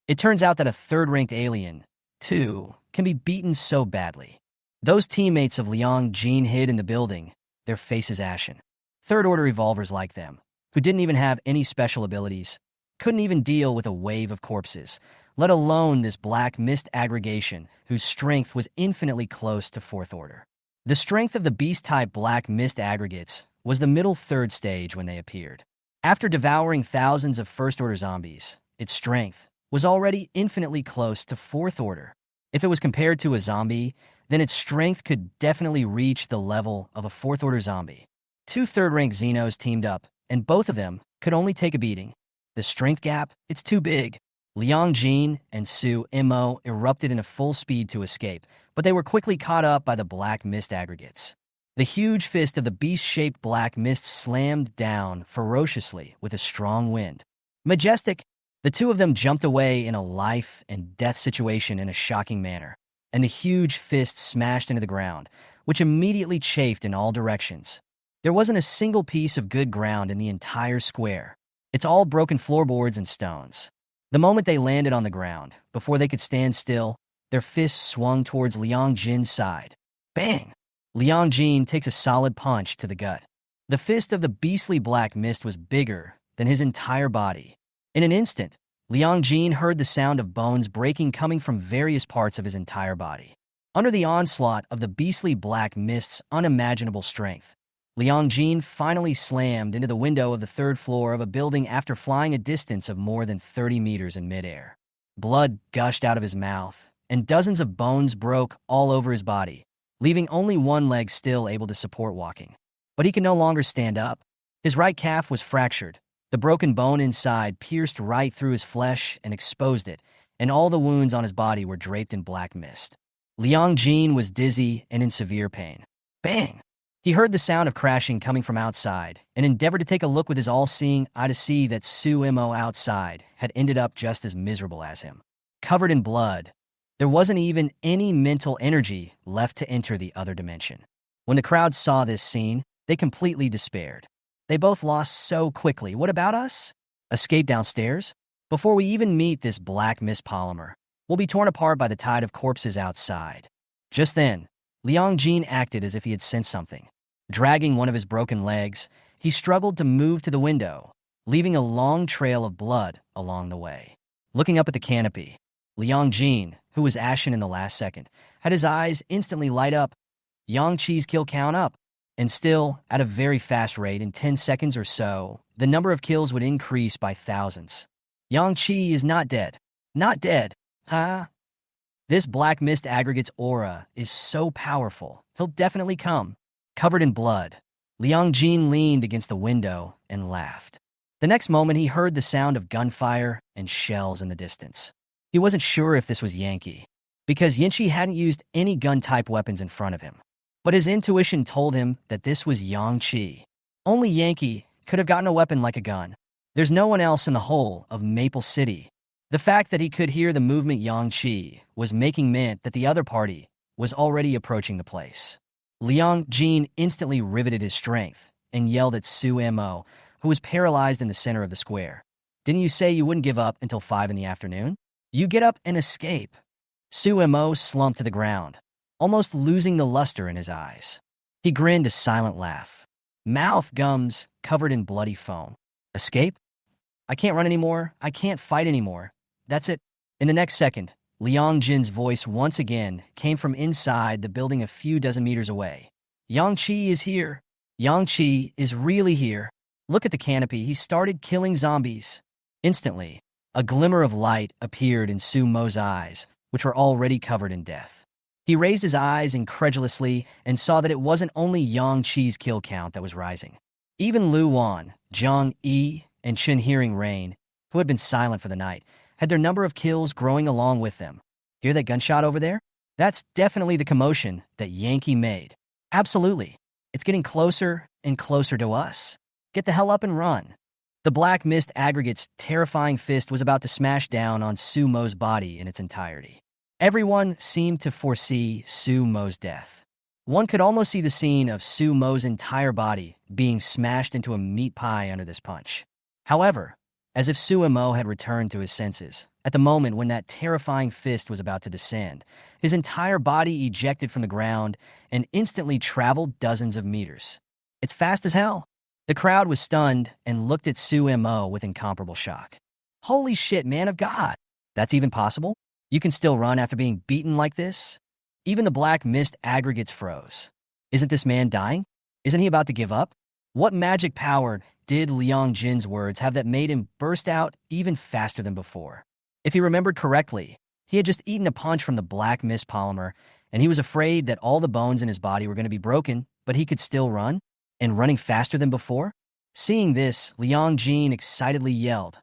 It turns out that a third-ranked alien, too, can be beaten so badly. Those teammates of Liang Jin hid in the building, their faces ashen. Third-order evolvers like them, who didn't even have any special abilities, couldn't even deal with a wave of corpses, let alone this black mist aggregation whose strength was infinitely close to fourth order. The strength of the beast-type black mist aggregates was the middle third stage when they appeared. After devouring thousands of first-order zombies, its strength was already infinitely close to fourth order. If it was compared to a zombie, then its strength could definitely reach the level of a fourth-order zombie. Two third-ranked Xenos teamed up, and both of them could only take a beating. The strength gap, it's too big. Liang Jin and Su Mo erupted into full speed to escape, but they were quickly caught up by the black mist aggregates. The huge fist of the beast-shaped black mist slammed down ferociously with a strong wind. Majestic, the two of them jumped away in a life and death situation in a shocking manner, and the huge fist smashed into the ground, which immediately chafed in all directions. There wasn't a single piece of good ground in the entire square. It's all broken floorboards and stones. The moment they landed on the ground, before they could stand still, their fists swung towards Liang Jin's side. Bang! Liang Jin takes a solid punch to the gut. The fist of the beastly black mist was bigger than his entire body. In an instant, Liang Jin heard the sound of bones breaking coming from various parts of his entire body. Under the onslaught of the beastly black mist's unimaginable strength, Liang Jin finally slammed into the window of the third floor of a building after flying a distance of more than 30 meters in midair. Blood gushed out of his mouth, and dozens of bones broke all over his body, leaving only one leg still able to support walking. But he could no longer stand up. His right calf was fractured. The broken bone inside pierced right through his flesh and exposed it, and all the wounds on his body were draped in black mist. Liang Jin was dizzy and in severe pain. Bang! He heard the sound of crashing coming from outside and endeavored to take a look with his all-seeing eye to see that Su Mo outside had ended up just as miserable as him. Covered in blood, there wasn't even any mental energy left to enter the other dimension. When the crowd saw this scene, they completely despaired. They both lost so quickly. What about us? Escape downstairs? Before we even meet this black mist polymer, we'll be torn apart by the tide of corpses outside. Just then, Liang Jin acted as if he had sensed something. Dragging one of his broken legs, he struggled to move to the window, leaving a long trail of blood along the way. Looking up at the canopy, Liang Jin, who was ashen in the last second, had his eyes instantly light up. Yang Qi's kill count up. And still, at a very fast rate, in 10 seconds or so, the number of kills would increase by thousands. Yang Qi is not dead. Not dead. Huh? This black mist aggregate's aura is so powerful, he'll definitely come. Covered in blood, Liang Jin leaned against the window and laughed. The next moment, he heard the sound of gunfire and shells in the distance. He wasn't sure if this was Yankee, because Yinchi hadn't used any gun-type weapons in front of him. But his intuition told him that this was Yang Qi. Only Yankee could have gotten a weapon like a gun. There's no one else in the whole of Maple City. The fact that he could hear the movement Yang Qi was making meant that the other party was already approaching the place. Liang Jin instantly riveted his strength and yelled at Su Mo, who was paralyzed in the center of the square. Didn't you say you wouldn't give up until 5 in the afternoon? You get up and escape. Su Mo slumped to the ground, almost losing the luster in his eyes. He grinned a silent laugh. Mouth gums covered in bloody foam. Escape? I can't run anymore. I can't fight anymore. That's it. In the next second, Liang Jin's voice once again came from inside the building a few dozen meters away. Yang Qi is here. Yang Qi is really here. Look at the canopy. He started killing zombies. Instantly, a glimmer of light appeared in Su Mo's eyes, which were already covered in death. He raised his eyes incredulously and saw that it wasn't only Yang Qi's kill count that was rising. Even Lu Wan, Zhang Yi, and Chen Hearing Rain, who had been silent for the night, had their number of kills growing along with them. Hear that gunshot over there? That's definitely the commotion that Yankee made. Absolutely. It's getting closer and closer to us. Get the hell up and run. The black mist aggregate's terrifying fist was about to smash down on Su Mo's body in its entirety. Everyone seemed to foresee Su Mo's death. One could almost see the scene of Su Mo's entire body being smashed into a meat pie under this punch. However, as if Su Mo had returned to his senses, at the moment when that terrifying fist was about to descend, his entire body ejected from the ground and instantly traveled dozens of meters. It's fast as hell. The crowd was stunned and looked at Su Mo with incomparable shock. Holy shit, man of God! That's even possible? You can still run after being beaten like this? Even the black mist aggregates froze. Isn't this man dying? Isn't he about to give up? What magic power did Liang Jin's words have that made him burst out even faster than before? If he remembered correctly, he had just eaten a punch from the black mist polymer, and he was afraid that all the bones in his body were going to be broken, but he could still run, and running faster than before? Seeing this, Liang Jin excitedly yelled,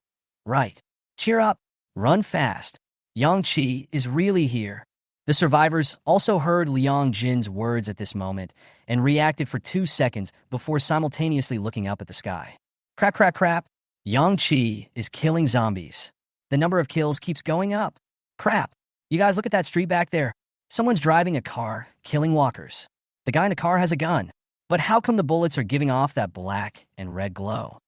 "Right. Cheer up. Run fast. Yang Qi is really here." The survivors also heard Liang Jin's words at this moment and reacted for 2 seconds before simultaneously looking up at the sky. Crap, crap, crap. Yang Qi is killing zombies. The number of kills keeps going up. Crap. You guys look at that street back there. Someone's driving a car, killing walkers. The guy in the car has a gun. But how come the bullets are giving off that black and red glow?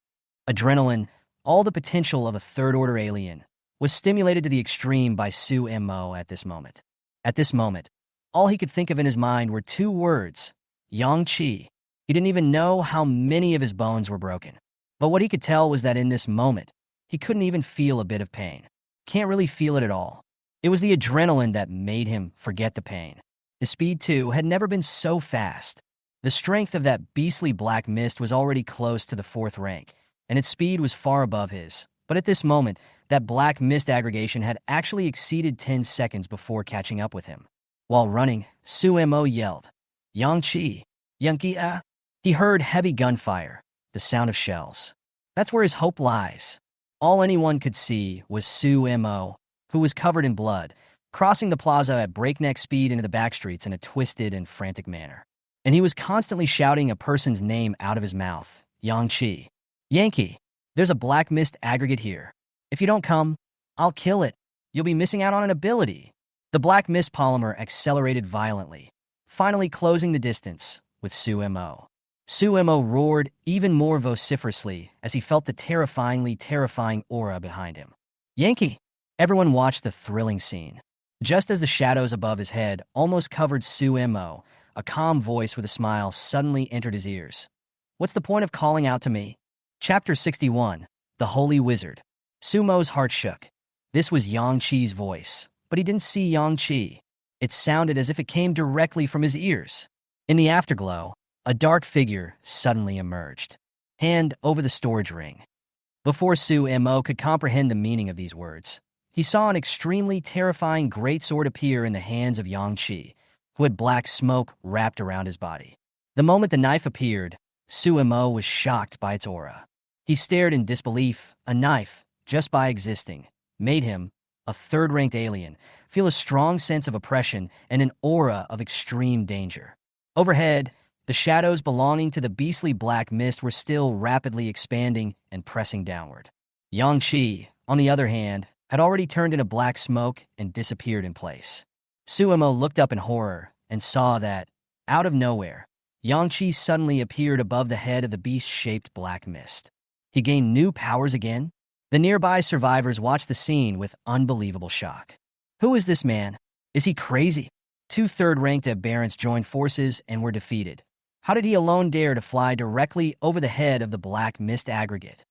Adrenaline, all the potential of a third-order alien, was stimulated to the extreme by Su Mo at this moment. At this moment, all he could think of in his mind were 2 words, Yang Qi. He didn't even know how many of his bones were broken. But what he could tell was that in this moment, he couldn't even feel a bit of pain. Can't really feel it at all. It was the adrenaline that made him forget the pain. His speed, too, had never been so fast. The strength of that beastly black mist was already close to the 4th rank, and its speed was far above his. But at this moment, that black mist aggregation had actually exceeded 10 seconds before catching up with him. While running, Su Mo yelled, "Yang Qi, Yankee ah." He heard heavy gunfire, the sound of shells. That's where his hope lies. All anyone could see was Su Mo, who was covered in blood, crossing the plaza at breakneck speed into the back streets in a twisted and frantic manner. And he was constantly shouting a person's name out of his mouth, Yang Qi. "Yankee, there's a black mist aggregate here. If you don't come, I'll kill it. You'll be missing out on an ability." The black mist polymer accelerated violently, finally closing the distance with Su Mo. Su Mo roared even more vociferously as he felt the terrifying aura behind him. "Yankee!" Everyone watched the thrilling scene. Just as the shadows above his head almost covered Su Mo, a calm voice with a smile suddenly entered his ears. "What's the point of calling out to me?" Chapter 61, The Holy Wizard. Su Mo's heart shook. This was Yang Qi's voice, but he didn't see Yang Qi. It sounded as if it came directly from his ears. In the afterglow, a dark figure suddenly emerged, hand over the storage ring. Before Su Mo could comprehend the meaning of these words, he saw an extremely terrifying greatsword appear in the hands of Yang Qi, who had black smoke wrapped around his body. The moment the knife appeared, Su Mo was shocked by its aura. He stared in disbelief. A knife, just by existing, made him, a third-ranked alien, feel a strong sense of oppression and an aura of extreme danger. Overhead, the shadows belonging to the beastly black mist were still rapidly expanding and pressing downward. Yang Qi, on the other hand, had already turned into black smoke and disappeared in place. Su Mo looked up in horror and saw that, out of nowhere, Yang Qi suddenly appeared above the head of the beast-shaped black mist. He gained new powers again? The nearby survivors watched the scene with unbelievable shock. Who is this man? Is he crazy? Two third-ranked barons joined forces and were defeated. How did he alone dare to fly directly over the head of the black mist aggregate?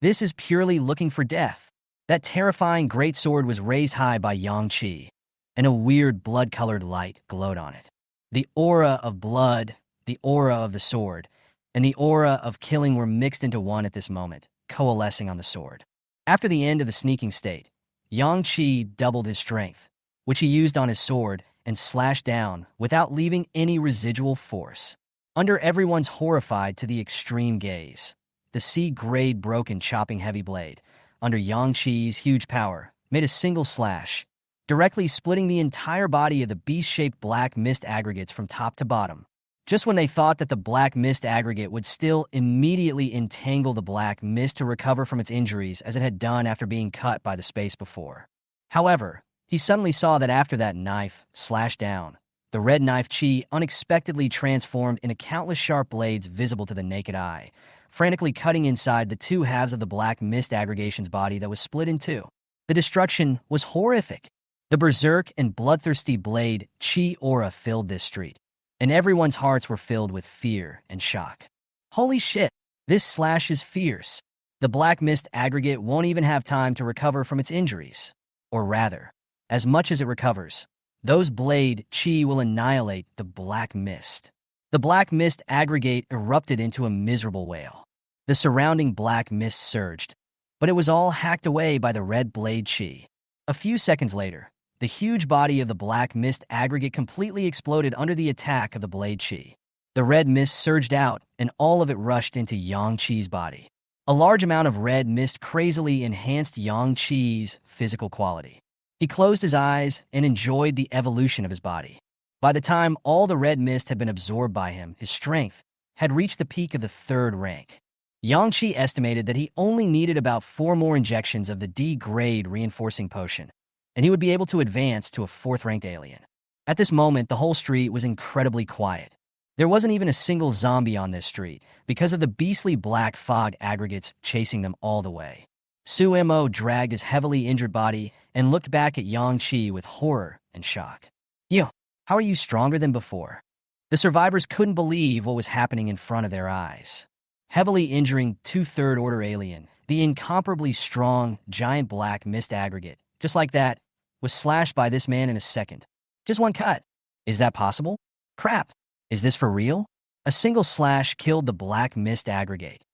This is purely looking for death. That terrifying great sword was raised high by Yang Qi, and a weird blood-colored light glowed on it. The aura of blood, the aura of the sword, and the aura of killing were mixed into one at this moment, coalescing on the sword. After the end of the sneaking state, Yang Qi doubled his strength, which he used on his sword, and slashed down without leaving any residual force. Under everyone's horrified to the extreme gaze, the sea-grade broken chopping heavy blade, under Yang Qi's huge power, made a single slash, directly splitting the entire body of the beast-shaped black mist aggregates from top to bottom. Just when they thought that the black mist aggregate would still immediately entangle the black mist to recover from its injuries as it had done after being cut by the space before. However, he suddenly saw that after that knife slashed down, the red knife Qi unexpectedly transformed into countless sharp blades visible to the naked eye, frantically cutting inside the two halves of the black mist aggregation's body that was split in two. The destruction was horrific. The berserk and bloodthirsty blade Qi aura filled this street, and everyone's hearts were filled with fear and shock. Holy shit, this slash is fierce. The black mist aggregate won't even have time to recover from its injuries. Or rather, as much as it recovers, those blade Qi will annihilate the black mist. The black mist aggregate erupted into a miserable wail. The surrounding black mist surged, but it was all hacked away by the red blade Qi. A few seconds later, the huge body of the black mist aggregate completely exploded under the attack of the blade Qi. The red mist surged out, and all of it rushed into Yang Qi's body. A large amount of red mist crazily enhanced Yang Qi's physical quality. He closed his eyes and enjoyed the evolution of his body. By the time all the red mist had been absorbed by him, his strength had reached the peak of the third rank. Yang Qi estimated that he only needed about 4 more injections of the D-grade reinforcing potion, and he would be able to advance to a 4th-ranked alien. At this moment, the whole street was incredibly quiet. There wasn't even a single zombie on this street because of the beastly black fog aggregates chasing them all the way. Su Mo dragged his heavily injured body and looked back at Yang Qi with horror and shock. "Yo, how are you stronger than before?" The survivors couldn't believe what was happening in front of their eyes. Heavily injuring 2/3 order alien, the incomparably strong, giant black mist aggregate, just like that, was slashed by this man in a second. Just one cut. Is that possible? Crap. Is this for real? A single slash killed the black mist aggregate.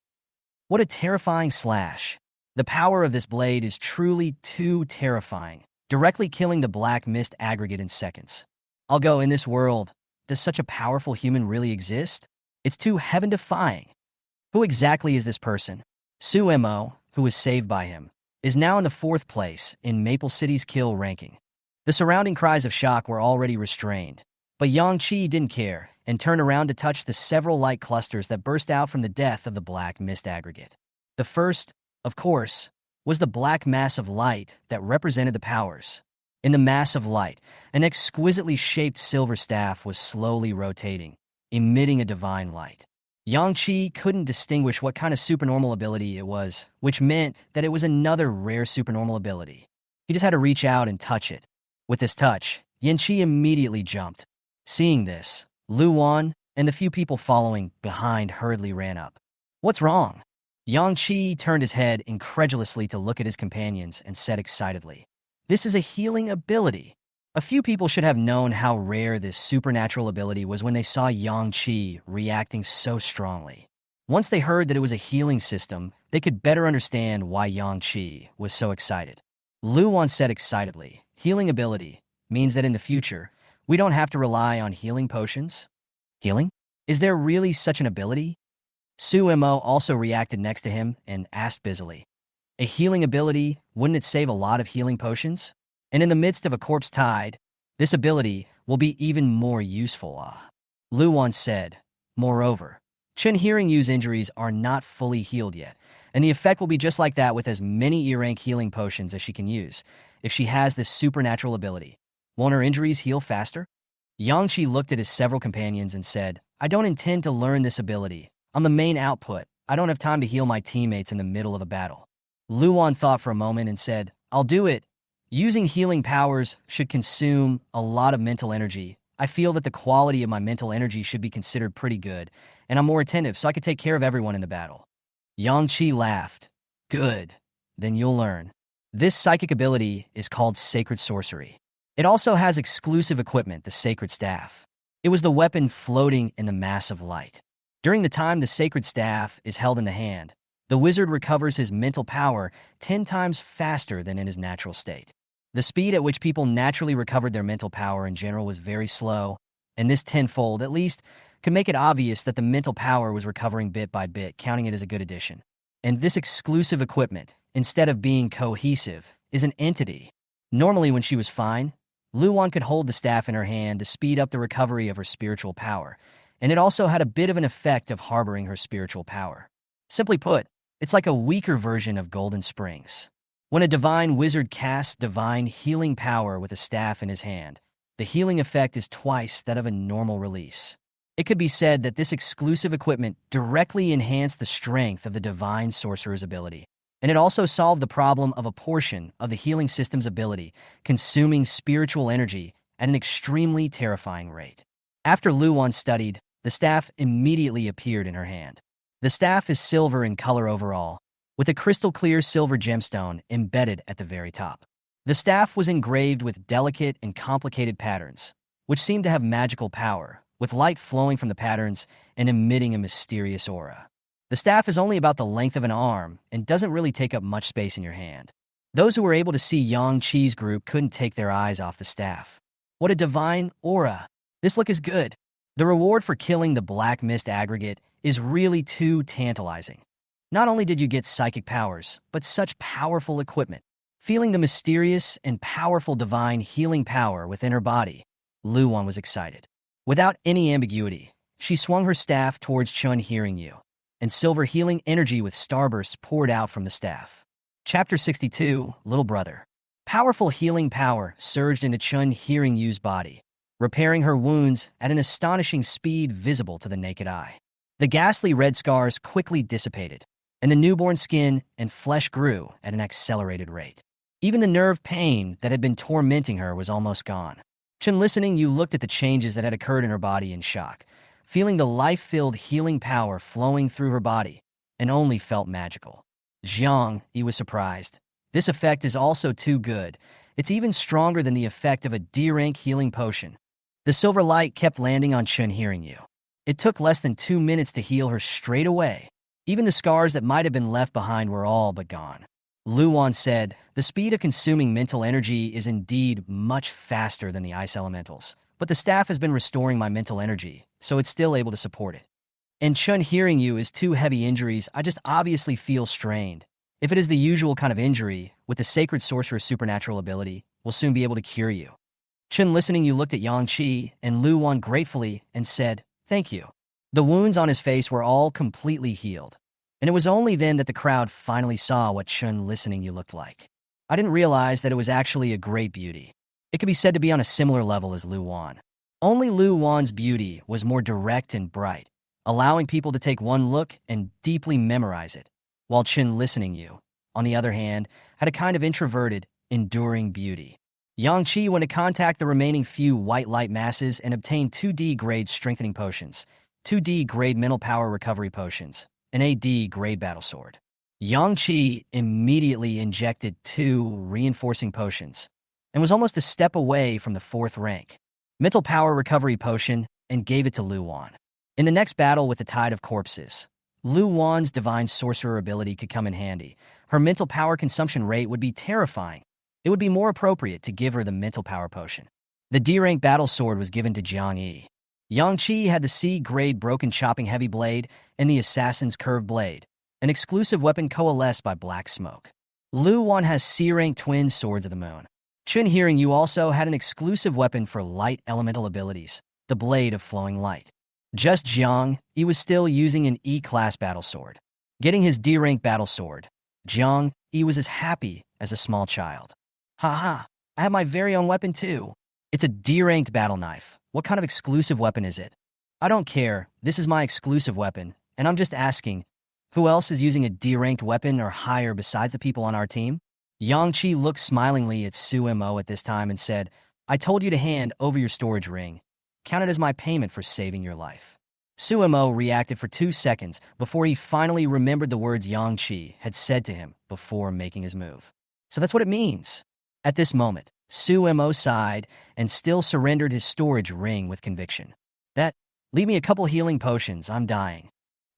What a terrifying slash. The power of this blade is truly too terrifying, directly killing the black mist aggregate in seconds. I'll go, in this world, does such a powerful human really exist? It's too heaven-defying. Who exactly is this person? Su Mo, who was saved by him, is now in the 4th place in Maple City's kill ranking. The surrounding cries of shock were already restrained, but Yang Qi didn't care and turned around to touch the several light clusters that burst out from the death of the black mist aggregate. The first, of course, was the black mass of light that represented the powers. In the mass of light, an exquisitely shaped silver staff was slowly rotating, emitting a divine light. Yang Qi couldn't distinguish what kind of supernormal ability it was, which meant that it was another rare supernormal ability. He just had to reach out and touch it. With this touch, Yan Qi immediately jumped. Seeing this, Lu Wan and the few people following behind hurriedly ran up. "What's wrong?" Yang Qi turned his head incredulously to look at his companions and said excitedly, "This is a healing ability." A few people should have known how rare this supernatural ability was when they saw Yang Qi reacting so strongly. Once they heard that it was a healing system, they could better understand why Yang Qi was so excited. Lu Wan said excitedly, "Healing ability means that in the future, we don't have to rely on healing potions?" "Healing? Is there really such an ability?" Su Mo also reacted next to him and asked busily, "A healing ability, wouldn't it save a lot of healing potions? And in the midst of a corpse tide, this ability will be even more useful." Lu Wan said, "Moreover, Chen Hearing Yu's injuries are not fully healed yet, and the effect will be just like that with as many E-rank healing potions as she can use. If she has this supernatural ability, won't her injuries heal faster?" Yang Qi looked at his several companions and said, "I don't intend to learn this ability. I'm the main output. I don't have time to heal my teammates in the middle of a battle." Lu Wan thought for a moment and said, "I'll do it. Using healing powers should consume a lot of mental energy, I feel that the quality of my mental energy should be considered pretty good, and I'm more attentive so I could take care of everyone in the battle. Yang Qi laughed. Good. Then you'll learn. This psychic ability is called sacred sorcery. It also has exclusive equipment, the sacred staff. It was the weapon floating in the mass of light. During the time the sacred staff is held in the hand, the wizard recovers his mental power 10 times faster than in his natural state. The speed at which people naturally recovered their mental power in general was very slow, and this tenfold, at least, could make it obvious that the mental power was recovering bit by bit, counting it as a good addition. And this exclusive equipment, instead of being cohesive, is an entity. Normally, when she was fine, Luan could hold the staff in her hand to speed up the recovery of her spiritual power, and it also had a bit of an effect of harboring her spiritual power. Simply put, it's like a weaker version of Golden Springs. When a divine wizard casts divine healing power with a staff in his hand, the healing effect is twice that of a normal release. It could be said that this exclusive equipment directly enhanced the strength of the divine sorcerer's ability, and it also solved the problem of a portion of the healing system's ability, consuming spiritual energy at an extremely terrifying rate. After Luan studied, the staff immediately appeared in her hand. The staff is silver in color overall, with a crystal-clear silver gemstone embedded at the very top. The staff was engraved with delicate and complicated patterns, which seemed to have magical power, with light flowing from the patterns and emitting a mysterious aura. The staff is only about the length of an arm and doesn't really take up much space in your hand. Those who were able to see Yang Qi's group couldn't take their eyes off the staff. What a divine aura! This look is good. The reward for killing the Black Mist aggregate is really too tantalizing. Not only did you get psychic powers, but such powerful equipment. Feeling the mysterious and powerful divine healing power within her body, Luan was excited. Without any ambiguity, she swung her staff towards Chun hearing you, and silver healing energy with starbursts poured out from the staff. Chapter 62, Little Brother. Powerful healing power surged into Chun hearing you's body, repairing her wounds at an astonishing speed visible to the naked eye. The ghastly red scars quickly dissipated, and the newborn skin and flesh grew at an accelerated rate. Even the nerve pain that had been tormenting her was almost gone. Chun listening, you looked at the changes that had occurred in her body in shock, feeling the life-filled healing power flowing through her body, and only felt magical. Jiang, he was surprised. This effect is also too good. It's even stronger than the effect of a D-rank healing potion. The silver light kept landing on Chun hearing you. It took less than 2 minutes to heal her straight away. Even the scars that might have been left behind were all but gone. Luan said, the speed of consuming mental energy is indeed much faster than the ice elementals, but the staff has been restoring my mental energy, so it's still able to support it. And Chun hearing you is 2 heavy injuries. I just obviously feel strained. If it is the usual kind of injury, with the sacred sorcerer's supernatural ability, we'll soon be able to cure you. Chun listening, you looked at Yang Qi and Luan gratefully and said, thank you. The wounds on his face were all completely healed, and it was only then that the crowd finally saw what Chun listening you looked like. I didn't realize that it was actually a great beauty. It could be said to be on a similar level as Luan. Only Luan's beauty was more direct and bright, allowing people to take one look and deeply memorize it, while Chun listening you, on the other hand, had a kind of introverted, enduring beauty. Yang Qi went to contact the remaining few white light masses and obtained 2D grade strengthening potions, 2D grade mental power recovery potions, an AD grade battle sword. Yang Qi immediately injected 2 reinforcing potions and was almost a step away from the 4th rank mental power recovery potion and gave it to Luan. In the next battle with the Tide of Corpses, Luan's divine sorcerer ability could come in handy. Her mental power consumption rate would be terrifying. It would be more appropriate to give her the mental power potion. The D-rank battle sword was given to Jiang Yi. Yang Qi had the C-grade broken chopping heavy blade and the assassin's curved blade, an exclusive weapon coalesced by black smoke. Luan has C-rank twin swords of the moon. Chun hearing you also had an exclusive weapon for light elemental abilities, the blade of flowing light. Just Jiang, he was still using an E-class battle sword. Getting his D-rank battle sword, Jiang, he was as happy as a small child. Haha, I have my very own weapon too. It's a D-ranked battle knife. What kind of exclusive weapon is it? I don't care, this is my exclusive weapon, and I'm just asking, who else is using a D-ranked weapon or higher besides the people on our team? Yang Qi looked smilingly at Su Mo at this time and said, I told you to hand over your storage ring. Count it as my payment for saving your life. Suemo reacted for 2 seconds before he finally remembered the words Yang Qi had said to him before making his move. So that's what it means. At this moment, Suemo sighed and still surrendered his storage ring with conviction. Leave me a couple healing potions, I'm dying.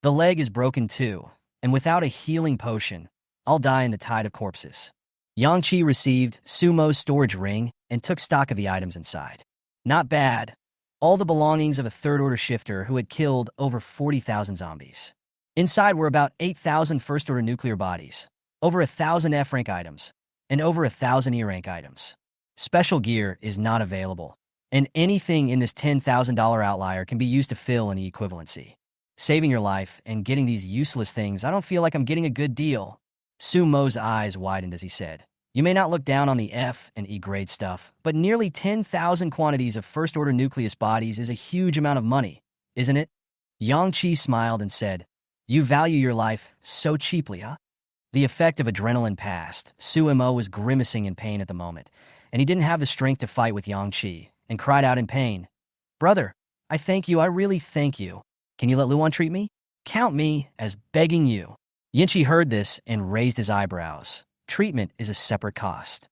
The leg is broken too, and without a healing potion, I'll die in the tide of corpses. Yang Qi received Sumo's storage ring and took stock of the items inside. Not bad. All the belongings of a third-order shifter who had killed over 40,000 zombies. Inside were about 8,000 first-order nuclear bodies, over 1,000 F-rank items, and over 1,000 E-rank items. Special gear is not available, and anything in this $10,000 outlier can be used to fill any equivalency. Saving your life and getting these useless things, I don't feel like I'm getting a good deal. Sumo's eyes widened as he said, You may not look down on the F and E grade stuff, but nearly 10,000 quantities of first-order nucleus bodies is a huge amount of money, isn't it? Yang Qi smiled and said, You value your life so cheaply, huh? The effect of adrenaline passed. Suemo was grimacing in pain at the moment, and he didn't have the strength to fight with Yang Qi, and cried out in pain, Brother, I thank you, I really thank you. Can you let Luan treat me? Count me as begging you. Yinchi heard this and raised his eyebrows. Treatment is a separate cost.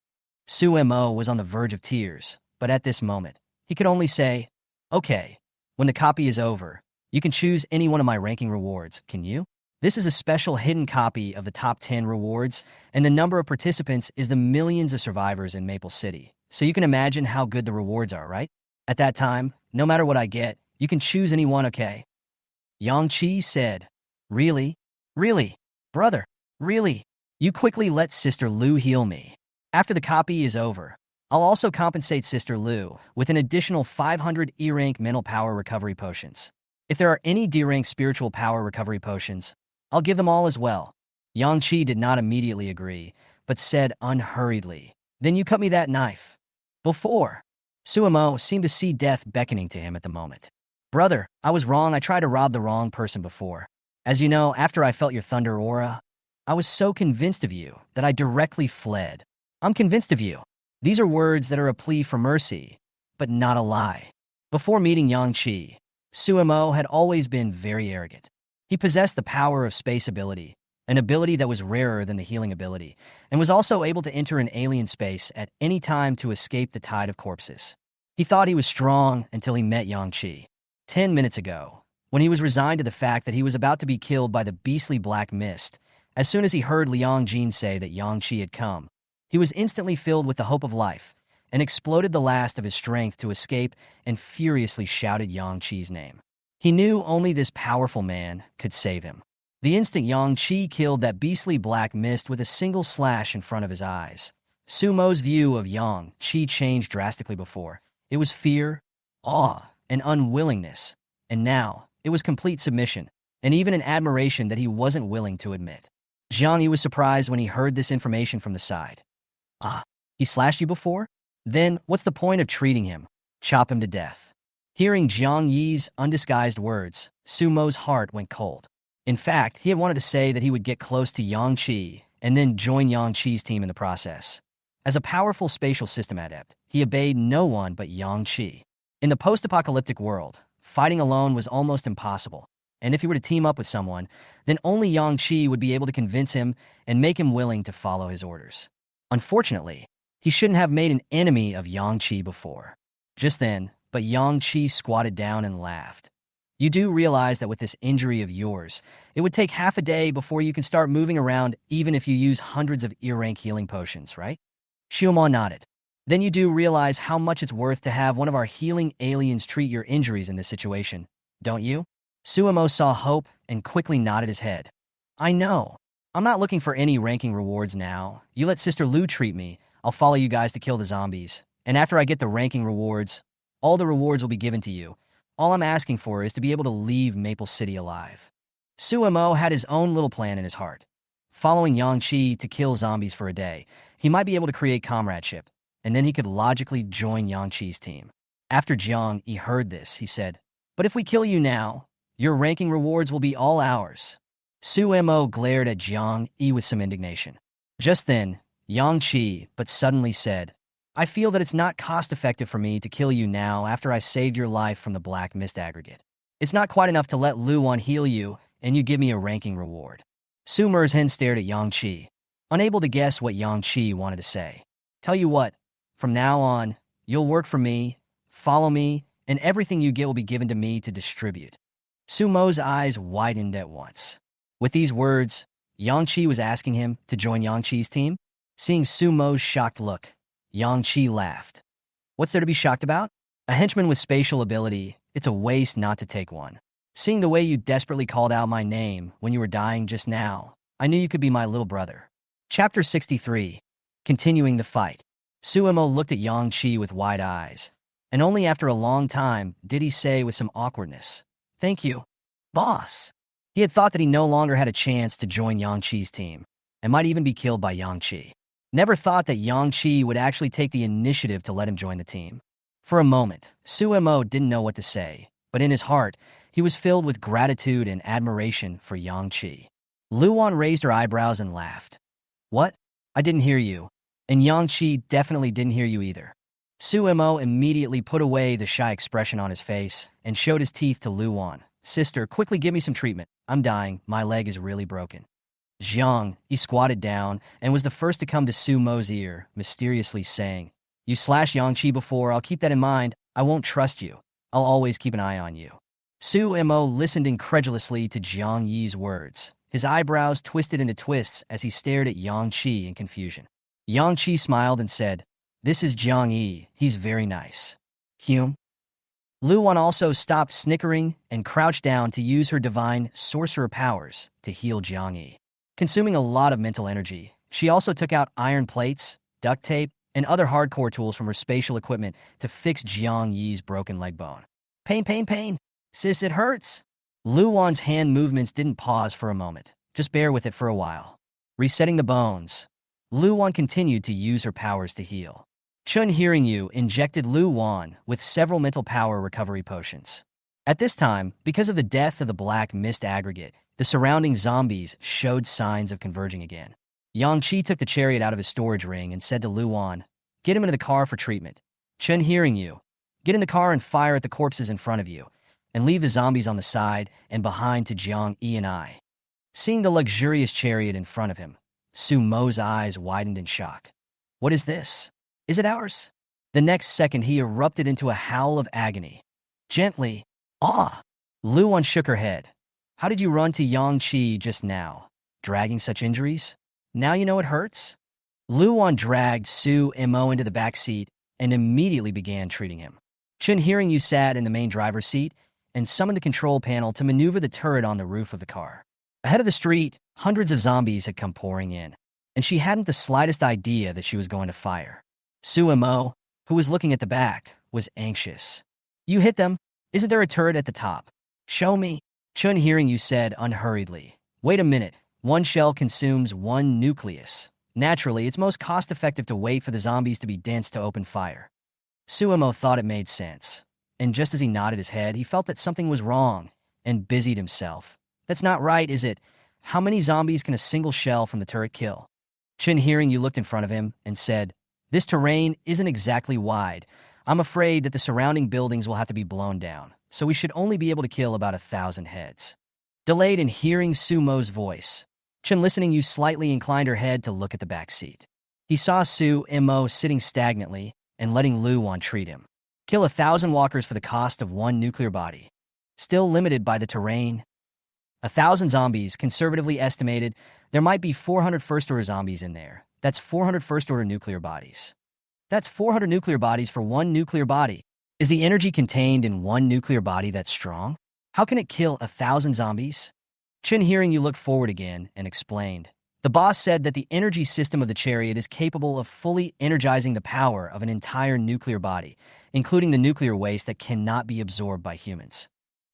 Suemo was on the verge of tears, but at this moment, he could only say, Okay, when the copy is over, you can choose any one of my ranking rewards, can you? This is a special hidden copy of the top 10 rewards, and the number of participants is the millions of survivors in Maple City. So you can imagine how good the rewards are, right? At that time, no matter what I get, you can choose any one, okay? Yang Qi said, Really? Really? Brother, really? You quickly let Sister Lu heal me. After the copy is over, I'll also compensate Sister Lu with an additional 500 E-rank mental power recovery potions. If there are any D-rank spiritual power recovery potions, I'll give them all as well. Yang Qi did not immediately agree, but said unhurriedly, Then you cut me that knife. Before. Suemo seemed to see death beckoning to him at the moment. Brother, I was wrong. I tried to rob the wrong person before. As you know, after I felt your thunder aura, I was so convinced of you that I directly fled. I'm convinced of you. These are words that are a plea for mercy, but not a lie. Before meeting Yang Qi, Suemo had always been very arrogant. He possessed the power of space ability, an ability that was rarer than the healing ability, and was also able to enter an alien space at any time to escape the tide of corpses. He thought he was strong until he met Yang Qi. 10 minutes ago, when he was resigned to the fact that he was about to be killed by the beastly black mist, as soon as he heard Liang Jin say that Yang Qi had come, he was instantly filled with the hope of life and exploded the last of his strength to escape and furiously shouted Yang Qi's name. He knew only this powerful man could save him. The instant Yang Qi killed that beastly black mist with a single slash in front of his eyes, Sumo's view of Yang Qi changed drastically before. It was fear, awe, and unwillingness, and now it was complete submission, and even an admiration that he wasn't willing to admit. Jiang Yi was surprised when he heard this information from the side. Ah, he slashed you before? Then what's the point of treating him? Chop him to death. Hearing Jiang Yi's undisguised words, Sumo's heart went cold. In fact, he had wanted to say that he would get close to Yang Qi and then join Yang Qi's team in the process. As a powerful spatial system adept, he obeyed no one but Yang Qi. In the post-apocalyptic world, fighting alone was almost impossible, and if he were to team up with someone, then only Yang Qi would be able to convince him and make him willing to follow his orders. Unfortunately, he shouldn't have made an enemy of Yang Qi before. Just then, but Yang Qi squatted down and laughed. You do realize that with this injury of yours, it would take half a day before you can start moving around even if you use hundreds of E-rank healing potions, right? Xiaomon nodded. Then you do realize how much it's worth to have one of our healing aliens treat your injuries in this situation, don't you? Suemo saw hope and quickly nodded his head. I know. I'm not looking for any ranking rewards now. You let Sister Lu treat me. I'll follow you guys to kill the zombies. And after I get the ranking rewards, all the rewards will be given to you. All I'm asking for is to be able to leave Maple City alive. Suemo had his own little plan in his heart. Following Yang Qi to kill zombies for a day, he might be able to create comradeship, and then he could logically join Yang Qi's team. After Jiang Yi heard this, he said, But if we kill you now, your ranking rewards will be all ours. Suemo glared at Jiang Yi with some indignation. Just then, Yang Qi but suddenly said, I feel that it's not cost-effective for me to kill you now after I saved your life from the black mist aggregate. It's not quite enough to let Luan heal you, and you give me a ranking reward. Su Mershen stared at Yang Qi, unable to guess what Yang Qi wanted to say. Tell you what, from now on, you'll work for me, follow me, and everything you get will be given to me to distribute. Su Mo's eyes widened at once. With these words, Yang Qi was asking him to join Yang Qi's team? Seeing Su Mo's shocked look, Yang Qi laughed. What's there to be shocked about? A henchman with spatial ability, it's a waste not to take one. Seeing the way you desperately called out my name when you were dying just now, I knew you could be my little brother. Chapter 63. Continuing the fight. Su Mo looked at Yang Qi with wide eyes, and only after a long time did he say with some awkwardness, "Thank you, boss." He had thought that he no longer had a chance to join Yang Qi's team, and might even be killed by Yang Qi. Never thought that Yang Qi would actually take the initiative to let him join the team. For a moment, Su Mo didn't know what to say, but in his heart, he was filled with gratitude and admiration for Yang Qi. Luan raised her eyebrows and laughed. What? I didn't hear you. And Yang Qi definitely didn't hear you either. Su Mo immediately put away the shy expression on his face and showed his teeth to Luan. Sister, quickly give me some treatment. I'm dying. My leg is really broken. Zhang, he squatted down and was the first to come to Su Mo's ear, mysteriously saying, You slashed Yang Qi before. I'll keep that in mind. I won't trust you. I'll always keep an eye on you. Su Mo listened incredulously to Jiang Yi's words. His eyebrows twisted into twists as he stared at Yang Qi in confusion. Yang Qi smiled and said, This is Jiang Yi. He's very nice. Hume? Luan also stopped snickering and crouched down to use her divine sorcerer powers to heal Jiang Yi. Consuming a lot of mental energy, she also took out iron plates, duct tape, and other hardcore tools from her spatial equipment to fix Jiang Yi's broken leg bone. Pain, pain, pain. Sis, it hurts. Luan's hand movements didn't pause for a moment. Just bear with it for a while. Resetting the bones, Luan continued to use her powers to heal. Chun Hearing You injected Luan with several mental power recovery potions. At this time, because of the death of the black mist aggregate, the surrounding zombies showed signs of converging again. Yang Qi took the chariot out of his storage ring and said to Luan, Get him into the car for treatment. Chun Hearing You, get in the car and fire at the corpses in front of you, and leave the zombies on the side and behind to Jiang Yi and I. Seeing the luxurious chariot in front of him, Su Mo's eyes widened in shock. What is this? Is it ours? The next second, he erupted into a howl of agony. Gently. Ah! Luan shook her head. How did you run to Yang Qi just now? Dragging such injuries? Now you know it hurts? Luan dragged Su Mo into the back seat and immediately began treating him. Chun Hearing You sat in the main driver's seat and summoned the control panel to maneuver the turret on the roof of the car. Ahead of the street, hundreds of zombies had come pouring in, and she hadn't the slightest idea that she was going to fire. Su Mo, who was looking at the back, was anxious. You hit them. Isn't there a turret at the top? Show me. Chun Hearing You said unhurriedly. Wait a minute. One shell consumes one nucleus. Naturally, it's most cost-effective to wait for the zombies to be dense to open fire. Su Mo thought it made sense, and just as he nodded his head, he felt that something was wrong and busied himself. That's not right, is it? How many zombies can a single shell from the turret kill? Chun Hearing You looked in front of him and said, This terrain isn't exactly wide. I'm afraid that the surrounding buildings will have to be blown down, so we should only be able to kill about 1,000 heads. Delayed in hearing Su Mo's voice, Chun Listening You slightly inclined her head to look at the back seat. He saw Su Mo sitting stagnantly and letting Luan treat him. Kill 1,000 walkers for the cost of one nuclear body. Still limited by the terrain. 1,000 zombies, conservatively estimated, there might be 400 first-order zombies in there. That's 400 first-order nuclear bodies. That's 400 nuclear bodies for one nuclear body. Is the energy contained in one nuclear body that strong? How can it kill 1,000 zombies? Chun Hearing You looked forward again and explained. The boss said that the energy system of the chariot is capable of fully energizing the power of an entire nuclear body, including the nuclear waste that cannot be absorbed by humans.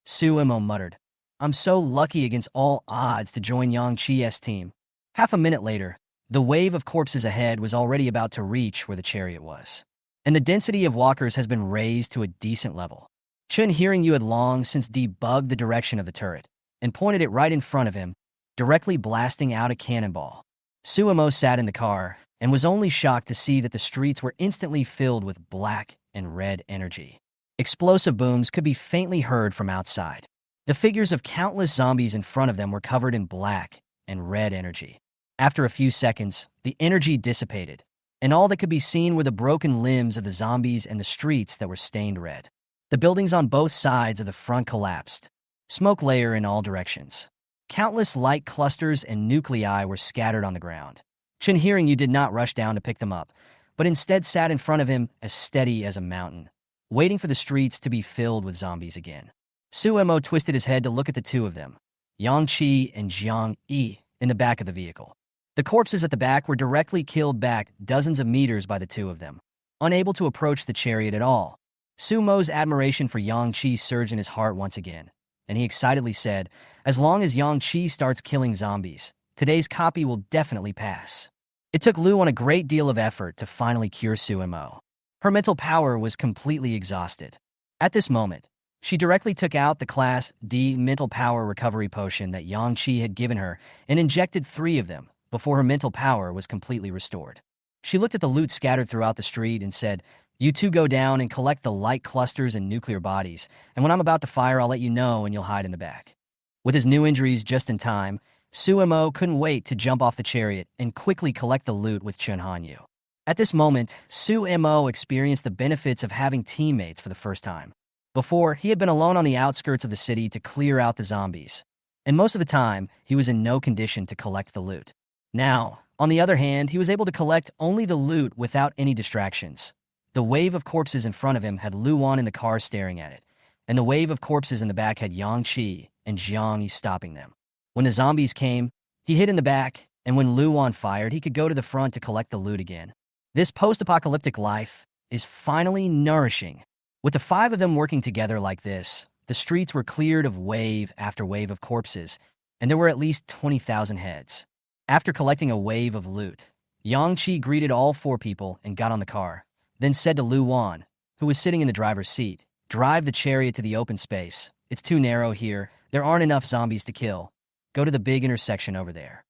Su Mo muttered, I'm so lucky against all odds to join Yang Qi's team. Half a minute later, the wave of corpses ahead was already about to reach where the chariot was, and the density of walkers has been raised to a decent level. Chun Hearing You had long since debugged the direction of the turret and pointed it right in front of him, directly blasting out a cannonball. Suemo sat in the car and was only shocked to see that the streets were instantly filled with black and red energy. Explosive booms could be faintly heard from outside. The figures of countless zombies in front of them were covered in black and red energy. After a few seconds, the energy dissipated, and all that could be seen were the broken limbs of the zombies and the streets that were stained red. The buildings on both sides of the front collapsed, smoke layer in all directions. Countless light clusters and nuclei were scattered on the ground. Chen hearing you did not rush down to pick them up, but instead sat in front of him as steady as a mountain, waiting for the streets to be filled with zombies again. Suemo twisted his head to look at the two of them, Yang Qi and Jiang Yi, in the back of the vehicle. The corpses at the back were directly killed back dozens of meters by the two of them, unable to approach the chariot at all. Sumo's admiration for Yang Qi surged in his heart once again, and he excitedly said, "As long as Yang Qi starts killing zombies, today's copy will definitely pass." It took Luan a great deal of effort to finally cure Suemo. Her mental power was completely exhausted. At this moment, she directly took out the Class D mental power recovery potion that Yang Qi had given her and injected 3 of them before her mental power was completely restored. She looked at the loot scattered throughout the street and said, "You two go down and collect the light clusters and nuclear bodies, and when I'm about to fire, I'll let you know and you'll hide in the back." With his new injuries just in time, Suemo couldn't wait to jump off the chariot and quickly collect the loot with Chen Hanyu. At this moment, Suemo experienced the benefits of having teammates for the first time. Before, he had been alone on the outskirts of the city to clear out the zombies, and most of the time, he was in no condition to collect the loot. Now, on the other hand, he was able to collect only the loot without any distractions. The wave of corpses in front of him had Luan in the car staring at it, and the wave of corpses in the back had Yang Qi and Jiang Yi stopping them. When the zombies came, he hid in the back, and when Luan fired, he could go to the front to collect the loot again. This post-apocalyptic life is finally nourishing. With the 5 of them working together like this, the streets were cleared of wave after wave of corpses, and there were at least 20,000 heads. After collecting a wave of loot, Yang Qi greeted all 4 people and got on the car, then said to Luan, who was sitting in the driver's seat, "Drive the chariot to the open space. It's too narrow here. There aren't enough zombies to kill. Go to the big intersection over there."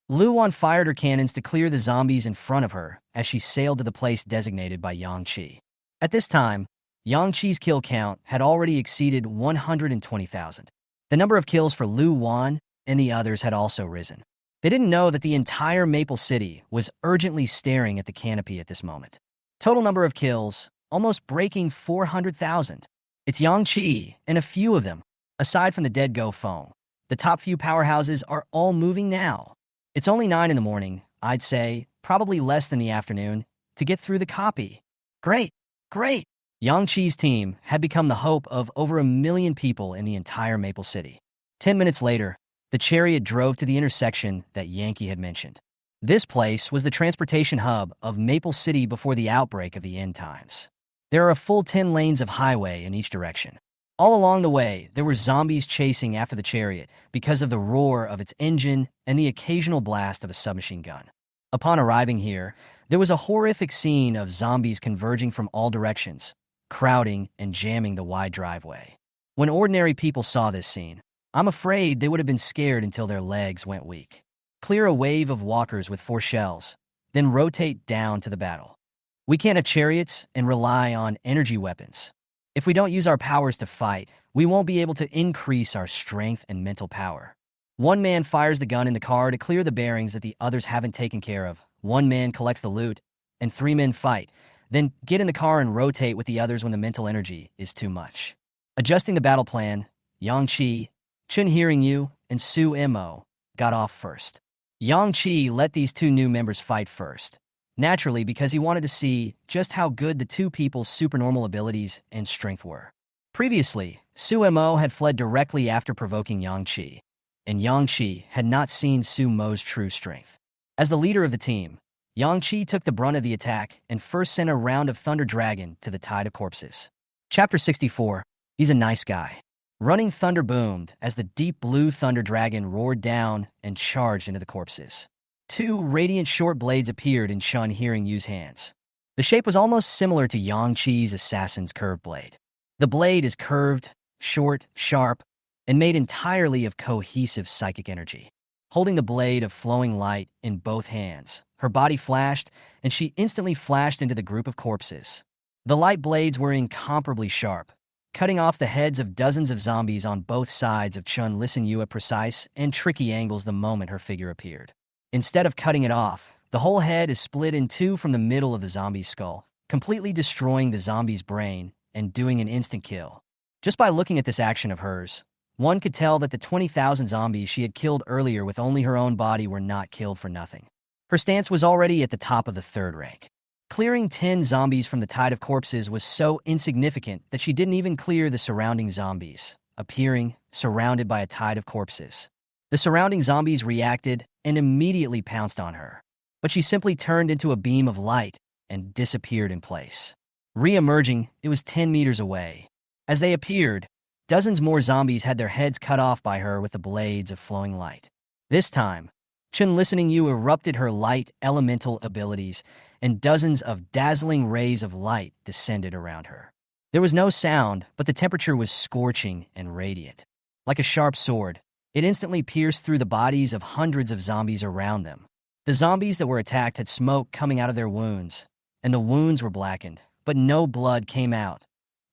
Luan fired her cannons to clear the zombies in front of her as she sailed to the place designated by Yang Qi. At this time, Yang Qi's kill count had already exceeded 120,000. The number of kills for Luan and the others had also risen. They didn't know that the entire Maple City was urgently staring at the canopy at this moment. Total number of kills, almost breaking 400,000. It's Yang Qi and a few of them, aside from the dead Go Feng. The top few powerhouses are all moving now. It's only 9 in the morning, I'd say, probably less than the afternoon, to get through the copy. Great, great. Yang Qi's team had become the hope of over 1 million people in the entire Maple City. 10 minutes later, the chariot drove to the intersection that Yankee had mentioned. This place was the transportation hub of Maple City before the outbreak of the end times. There are a full 10 lanes of highway in each direction. All along the way, there were zombies chasing after the chariot because of the roar of its engine and the occasional blast of a submachine gun. Upon arriving here, there was a horrific scene of zombies converging from all directions, crowding and jamming the wide driveway. When ordinary people saw this scene, I'm afraid they would have been scared until their legs went weak. Clear a wave of walkers with 4 shells, then rotate down to the battle. We can't have chariots and rely on energy weapons. If we don't use our powers to fight, we won't be able to increase our strength and mental power. 1 man fires the gun in the car to clear the bearings that the others haven't taken care of. 1 man collects the loot, and 3 men fight, then get in the car and rotate with the others when the mental energy is too much. Adjusting the battle plan, Yang Qi, Chen Hearing Yu, and Su Mo got off first. Yang Qi let these 2 new members fight first, naturally because he wanted to see just how good the 2 people's supernormal abilities and strength were. Previously, Su Mo had fled directly after provoking Yang Qi, and Yang Qi had not seen Su Mo's true strength. As the leader of the team, Yang Qi took the brunt of the attack and first sent a round of Thunder Dragon to the tide of corpses. Chapter 64. He's a nice guy. Running thunder boomed as the deep blue Thunder Dragon roared down and charged into the corpses. 2 radiant short blades appeared in Chen Hearing Yu's hands. The shape was almost similar to Yang Qi's assassin's curved blade. The blade is curved, short, sharp, and made entirely of cohesive psychic energy. holding the blade of flowing light in both hands. Her body flashed, and she instantly flashed into the group of corpses. The light blades were incomparably sharp, cutting off the heads of dozens of zombies on both sides of Chun Lisun at precise and tricky angles the moment her figure appeared. Instead of cutting it off, the whole head is split in two from the middle of the zombie's skull, completely destroying the zombie's brain and doing an instant kill. Just by looking at this action of hers, one could tell that the 20,000 zombies she had killed earlier with only her own body were not killed for nothing. Her stance was already at the top of the third rank. Clearing 10 zombies from the tide of corpses was so insignificant that she didn't even clear the surrounding zombies, appearing surrounded by a tide of corpses. The surrounding zombies reacted and immediately pounced on her, but she simply turned into a beam of light and disappeared in place. Re-emerging, it was 10 meters away. As they appeared, dozens more zombies had their heads cut off by her with the blades of flowing light. This time, Chun Listening You erupted her light elemental abilities, and dozens of dazzling rays of light descended around her. There was no sound, but the temperature was scorching and radiant. Like a sharp sword, it instantly pierced through the bodies of hundreds of zombies around them. The zombies that were attacked had smoke coming out of their wounds, and the wounds were blackened, but no blood came out.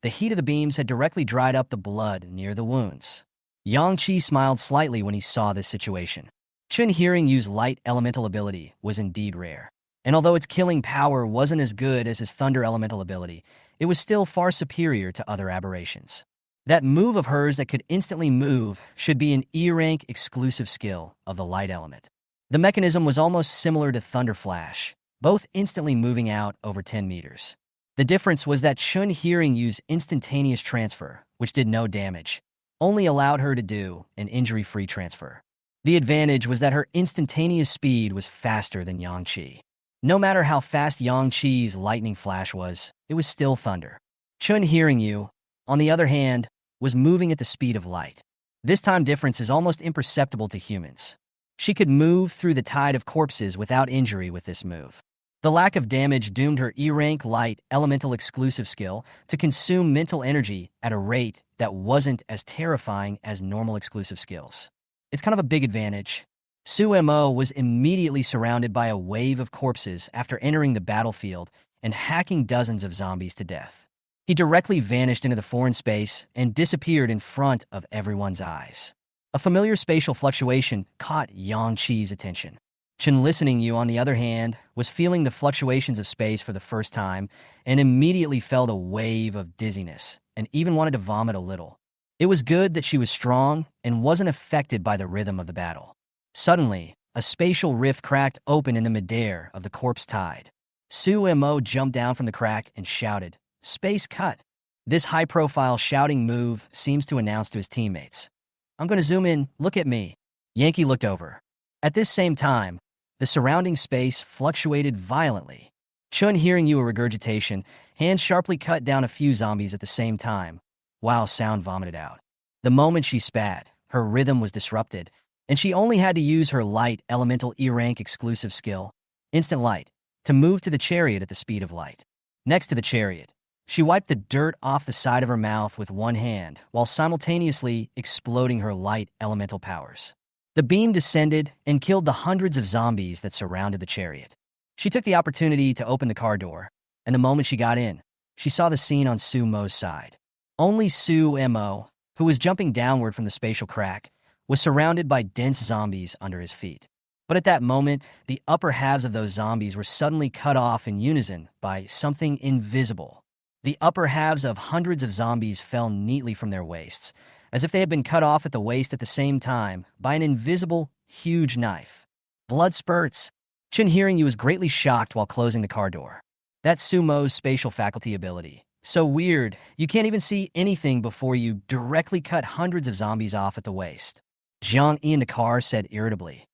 The heat of the beams had directly dried up the blood near the wounds. Yang Qi smiled slightly when he saw this situation. Chun Hearing Yu's light elemental ability was indeed rare, and although its killing power wasn't as good as his thunder elemental ability, it was still far superior to other aberrations. That move of hers that could instantly move should be an E-rank exclusive skill of the light element. The mechanism was almost similar to Thunder Flash, both instantly moving out over 10 meters. The difference was that Chun Hearing Yu's instantaneous transfer, which did no damage, only allowed her to do an injury-free transfer. The advantage was that her instantaneous speed was faster than Yang Qi. No matter how fast Yang Qi's lightning flash was, it was still thunder. Chun Hearing You, on the other hand, was moving at the speed of light. This time difference is almost imperceptible to humans. She could move through the tide of corpses without injury with this move. The lack of damage doomed her E-rank light elemental exclusive skill to consume mental energy at a rate that wasn't as terrifying as normal exclusive skills. It's kind of a big advantage. Su Mo was immediately surrounded by a wave of corpses after entering the battlefield and hacking dozens of zombies to death. He directly vanished into the foreign space and disappeared in front of everyone's eyes. A familiar spatial fluctuation caught Yang Qi's attention. Chun Listening You, on the other hand, was feeling the fluctuations of space for the first time and immediately felt a wave of dizziness and even wanted to vomit a little. It was good that she was strong and wasn't affected by the rhythm of the battle. Suddenly, a spatial rift cracked open in the midair of the corpse tide. Su Mo jumped down from the crack and shouted, "Space cut!" This high-profile shouting move seems to announce to his teammates, "I'm going to zoom in, look at me." Yankee looked over. At this same time, the surrounding space fluctuated violently. Chun Hearing You a regurgitation, hands sharply cut down a few zombies at the same time, while sound vomited out. The moment she spat, her rhythm was disrupted, and she only had to use her light elemental E-rank exclusive skill, Instant Light, to move to the chariot at the speed of light. Next to the chariot, she wiped the dirt off the side of her mouth with one hand while simultaneously exploding her light elemental powers. The beam descended and killed the hundreds of zombies that surrounded the chariot. She took the opportunity to open the car door, and the moment she got in, she saw the scene on Su Mo's side. Only Su Mo, who was jumping downward from the spatial crack, was surrounded by dense zombies under his feet. But at that moment, the upper halves of those zombies were suddenly cut off in unison by something invisible. The upper halves of hundreds of zombies fell neatly from their waists, as if they had been cut off at the waist at the same time by an invisible, huge knife. Blood spurts. Chun Hearing You was greatly shocked while closing the car door. That's Su Mo's spatial faculty ability. So weird, you can't even see anything before you directly cut hundreds of zombies off at the waist. Zhang Yi in the car said irritably,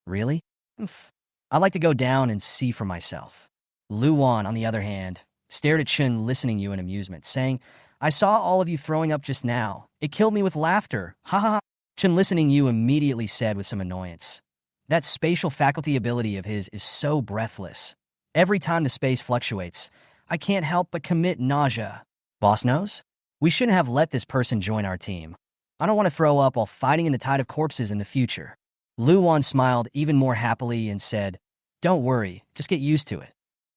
"Really? I'd like to go down and see for myself." Lu Wan, on the other hand, stared at Chun Listening You in amusement, saying, "I saw all of you throwing up just now. It killed me with laughter. Ha ha ha." Chun Listening You immediately said with some annoyance, "That spatial faculty ability of his is so breathless. Every time the space fluctuates, I can't help but commit nausea. Boss knows? We shouldn't have let this person join our team. I don't want to throw up while fighting in the tide of corpses in the future." Luan smiled even more happily and said, "Don't worry, just get used to it."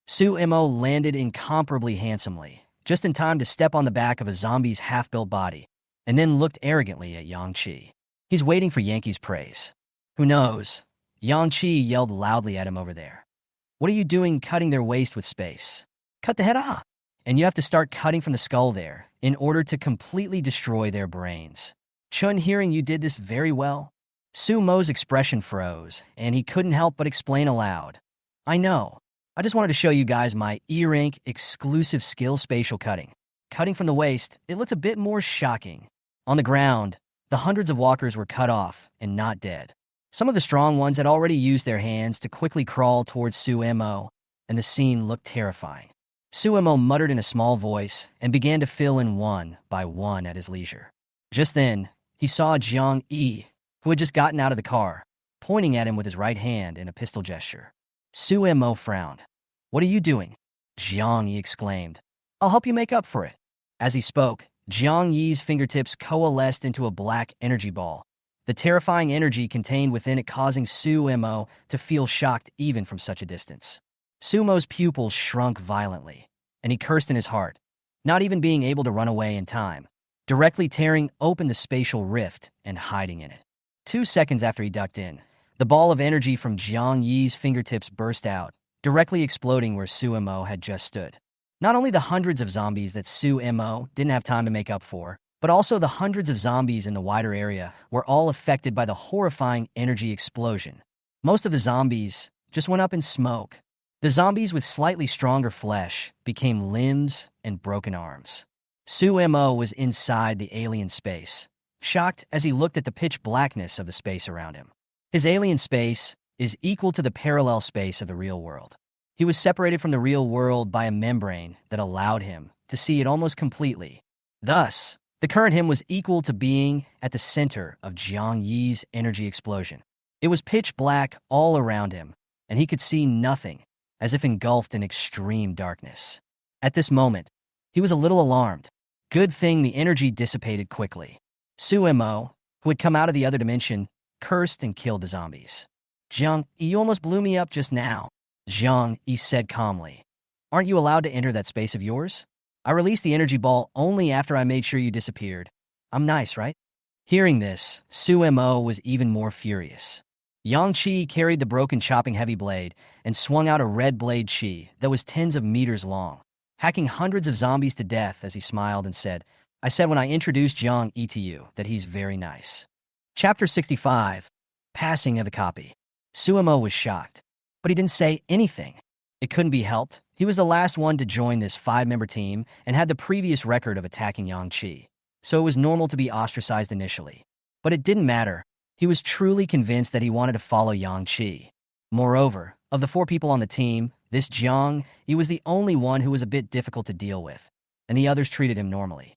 Suemo landed incomparably handsomely, just in time to step on the back of a zombie's half-built body, and then looked arrogantly at Yang Chi. He's waiting for Yankee's praise. Who knows? Yang Chi yelled loudly at him over there. "What are you doing cutting their waist with space? Cut the head off. And you have to start cutting from the skull there in order to completely destroy their brains." Chun, hearing you did this very well. Sumo's expression froze, and he couldn't help but explain aloud. "I know. I just wanted to show you guys my E-rank exclusive skill spatial cutting. Cutting from the waist, it looks a bit more shocking." On the ground, the hundreds of walkers were cut off and not dead. Some of the strong ones had already used their hands to quickly crawl towards Suemo, and the scene looked terrifying. Suemo muttered in a small voice and began to fill in one by one at his leisure. Just then, he saw Jiang Yi, who had just gotten out of the car, pointing at him with his right hand in a pistol gesture. Suemo frowned. "What are you doing?" Jiang Yi exclaimed. "I'll help you make up for it." As he spoke, Jiang Yi's fingertips coalesced into a black energy ball, the terrifying energy contained within it causing Suemo to feel shocked even from such a distance. Sumo's pupils shrunk violently, and he cursed in his heart, not even being able to run away in time, directly tearing open the spatial rift and hiding in it. 2 seconds after he ducked in, the ball of energy from Jiang Yi's fingertips burst out, directly exploding where Suemo had just stood. Not only the hundreds of zombies that Suemo didn't have time to make up for, but also the hundreds of zombies in the wider area were all affected by the horrifying energy explosion. Most of the zombies just went up in smoke. The zombies with slightly stronger flesh became limbs and broken arms. Suemo was inside the alien space, shocked as he looked at the pitch blackness of the space around him. His alien space is equal to the parallel space of the real world. He was separated from the real world by a membrane that allowed him to see it almost completely. Thus, the current him was equal to being at the center of Jiang Yi's energy explosion. It was pitch black all around him, and he could see nothing, as if engulfed in extreme darkness. At this moment, he was a little alarmed. Good thing the energy dissipated quickly. Suemo, who had come out of the other dimension, cursed and killed the zombies. "Jiang, you almost blew me up just now," Jiang Yi said calmly. "Aren't you allowed to enter that space of yours? I released the energy ball only after I made sure you disappeared. I'm nice, right?" Hearing this, Suemo was even more furious. Yang Chi carried the broken chopping heavy blade and swung out a red blade chi that was tens of meters long, hacking hundreds of zombies to death as he smiled and said, "I said when I introduced Jiang Yi to you that he's very nice." Chapter 65, Passing of the Copy. Suemo was shocked, but he didn't say anything. It couldn't be helped. He was the last one to join this 5-member team and had the previous record of attacking Yang Chi, so it was normal to be ostracized initially. But it didn't matter. He was truly convinced that he wanted to follow Yang Chi. Moreover, of the 4 people on the team, this Jiang, he was the only one who was a bit difficult to deal with, and the others treated him normally.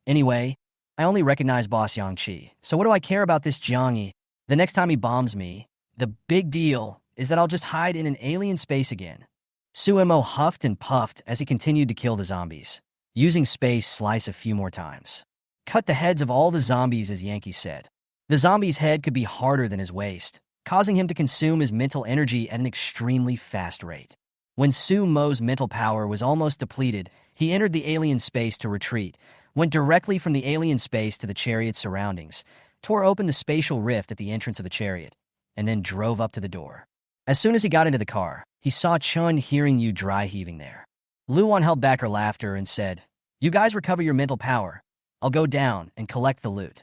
Anyway, I only recognize Boss Yang Chi, so what do I care about this Jiang Yi? The next time he bombs me, the big deal is that I'll just hide in an alien space again. Suemo huffed and puffed as he continued to kill the zombies, using space slice a few more times. Cut the heads of all the zombies, as Yankee said. The zombie's head could be harder than his waist, causing him to consume his mental energy at an extremely fast rate. When Sumo's mental power was almost depleted, he entered the alien space to retreat, went directly from the alien space to the chariot's surroundings, tore open the spatial rift at the entrance of the chariot, and then drove up to the door. As soon as he got into the car, he saw Chun hearing you dry heaving there. Luan held back her laughter and said, "You guys recover your mental power. I'll go down and collect the loot."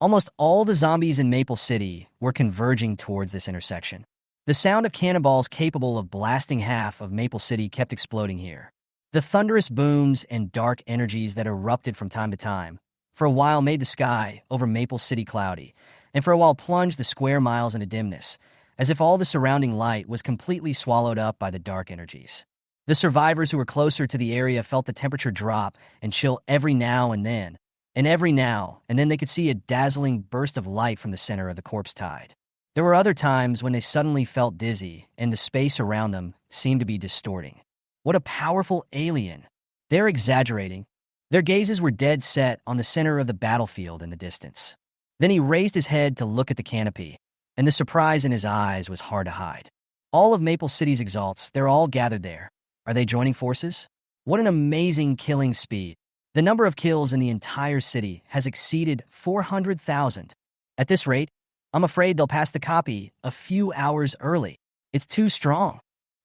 Almost all the zombies in Maple City were converging towards this intersection. The sound of cannonballs capable of blasting half of Maple City kept exploding here. The thunderous booms and dark energies that erupted from time to time, for a while made the sky over Maple City cloudy, and for a while plunged the square miles into dimness, as if all the surrounding light was completely swallowed up by the dark energies. The survivors who were closer to the area felt the temperature drop and chill every now and then, they could see a dazzling burst of light from the center of the corpse tide. There were other times when they suddenly felt dizzy, and the space around them seemed to be distorting. What a powerful alien! They're exaggerating. Their gazes were dead set on the center of the battlefield in the distance. Then he raised his head to look at the canopy, and the surprise in his eyes was hard to hide. All of Maple City's exalts, they're all gathered there. Are they joining forces? What an amazing killing speed. The number of kills in the entire city has exceeded 400,000. At this rate, I'm afraid they'll pass the copy a few hours early. It's too strong.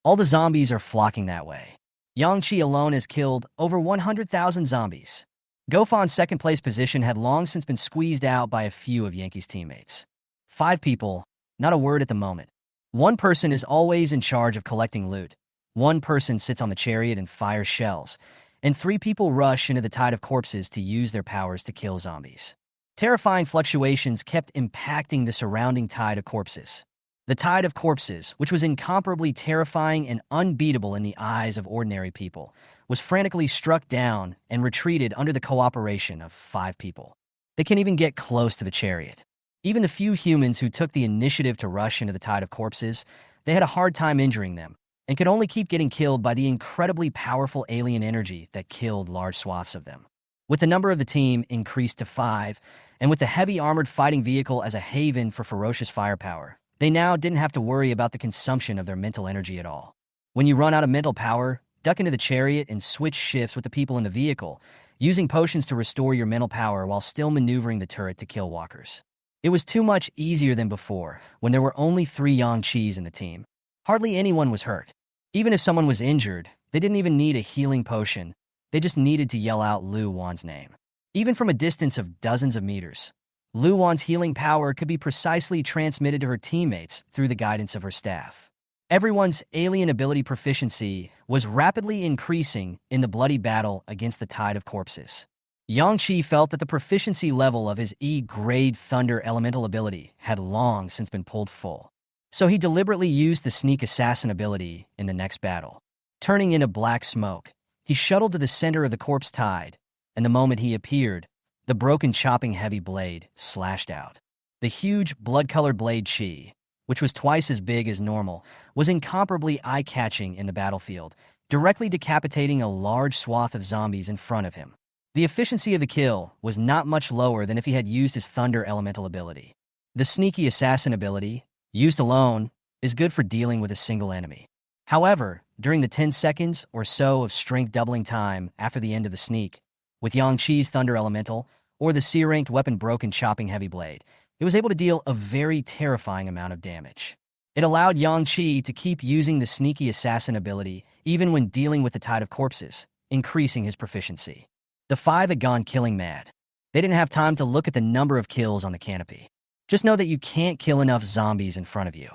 All the zombies are flocking that way. Yangqi alone has killed over 100,000 zombies. Gofan's second-place position had long since been squeezed out by a few of Yankee's teammates. 5 people, not a word at the moment. One person is always in charge of collecting loot. One person sits on the chariot and fires shells, and 3 people rush into the tide of corpses to use their powers to kill zombies. Terrifying fluctuations kept impacting the surrounding tide of corpses. The tide of corpses, which was incomparably terrifying and unbeatable in the eyes of ordinary people, was frantically struck down and retreated under the cooperation of 5 people. They can't even get close to the chariot. Even the few humans who took the initiative to rush into the tide of corpses, they had a hard time injuring them, and could only keep getting killed by the incredibly powerful alien energy that killed large swaths of them. With the number of the team increased to 5, and with the heavy armored fighting vehicle as a haven for ferocious firepower, they now didn't have to worry about the consumption of their mental energy at all. When you run out of mental power, duck into the chariot and switch shifts with the people in the vehicle, using potions to restore your mental power while still maneuvering the turret to kill walkers. It was too much easier than before, when there were only 3 Yangqis in the team. Hardly anyone was hurt. Even if someone was injured, they didn't even need a healing potion. They just needed to yell out Lu Wan's name. Even from a distance of dozens of meters, Lu Wan's healing power could be precisely transmitted to her teammates through the guidance of her staff. Everyone's alien ability proficiency was rapidly increasing in the bloody battle against the tide of corpses. Yangqi felt that the proficiency level of his E-grade Thunder elemental ability had long since been pulled full. So he deliberately used the Sneak Assassin ability in the next battle. Turning into black smoke, he shuttled to the center of the corpse tide, and the moment he appeared, the broken chopping heavy blade slashed out. The huge blood-colored blade Chi, which was twice as big as normal, was incomparably eye-catching in the battlefield, directly decapitating a large swath of zombies in front of him. The efficiency of the kill was not much lower than if he had used his Thunder elemental ability. The Sneaky Assassin ability, used alone, is good for dealing with a single enemy. However, during the 10 seconds or so of strength doubling time after the end of the sneak, with Yangqi's Thunder elemental, or the C-ranked weapon Broken Chopping Heavy Blade, it was able to deal a very terrifying amount of damage. It allowed Yangqi to keep using the Sneaky Assassin ability even when dealing with the tide of corpses, increasing his proficiency. The 5 had gone killing mad. They didn't have time to look at the number of kills on the canopy. Just know that you can't kill enough zombies in front of you.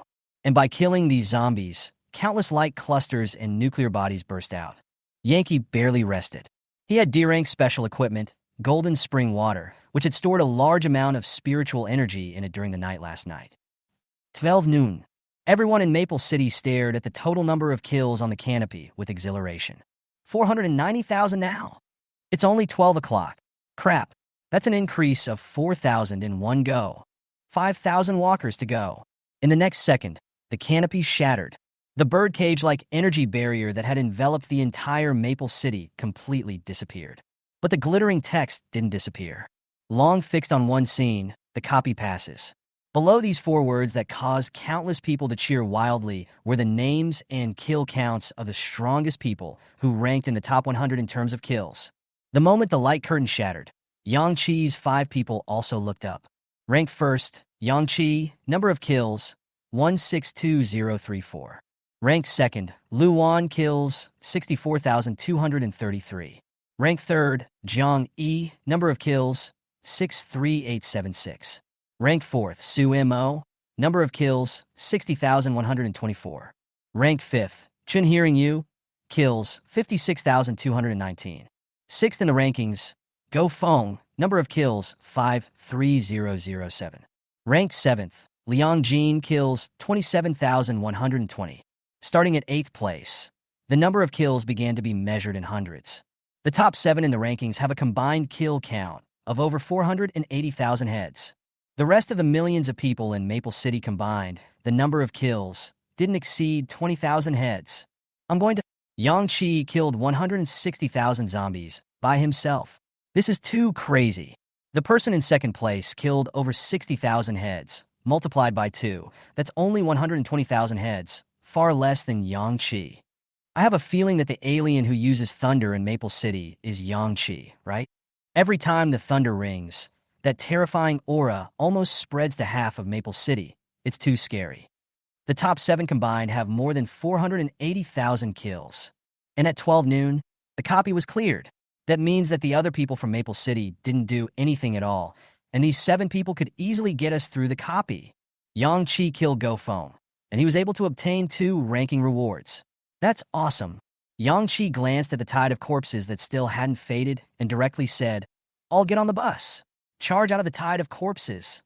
And by killing these zombies, countless light clusters and nuclear bodies burst out. Yankee barely rested. He had D-rank special equipment, Golden Spring Water, which had stored a large amount of spiritual energy in it during the night last night. 12 noon. Everyone in Maple City stared at the total number of kills on the canopy with exhilaration. 490,000 now. It's only 12 o'clock. Crap, that's an increase of 4,000 in one go. 5,000 walkers to go. In the next second, the canopy shattered. The birdcage-like energy barrier that had enveloped the entire Maple City completely disappeared. But the glittering text didn't disappear. Long fixed on one scene, the copy passes. Below these 4 words that caused countless people to cheer wildly were the names and kill counts of the strongest people who ranked in the top 100 in terms of kills. The moment the light curtain shattered, Yangqi's 5 people also looked up. Ranked first, Yangqi, number of kills, 162034. Ranked second, Lu Wan kills, 64,233. Ranked third, Jiang Yi, number of kills, 63876. Ranked fourth, Su Mo, number of kills, 60,124. Ranked fifth, Chun Hearing Yu, kills, 56,219. Sixth in the rankings, Go Feng, number of kills, 53007. Ranked seventh, Liang Jin kills, 27,120. Starting at 8th place, the number of kills began to be measured in hundreds. The top 7 in the rankings have a combined kill count of over 480,000 heads. The rest of the millions of people in Maple City combined, the number of kills didn't exceed 20,000 heads. Yangqi killed 160,000 zombies by himself. This is too crazy. The person in second place killed over 60,000 heads, multiplied by 2. That's only 120,000 heads, far less than Yang Qi. I have a feeling that the alien who uses thunder in Maple City is Yang Qi, right? Every time the thunder rings, that terrifying aura almost spreads to half of Maple City. It's too scary. The top 7 combined have more than 480,000 kills. And at 12 noon, the copy was cleared. That means that the other people from Maple City didn't do anything at all, and these 7 people could easily get us through the copy. Yang Qi killed Go Feng, and he was able to obtain 2 ranking rewards. That's awesome. Yang Qi glanced at the tide of corpses that still hadn't faded and directly said, "I'll get on the bus. Charge out of the tide of corpses."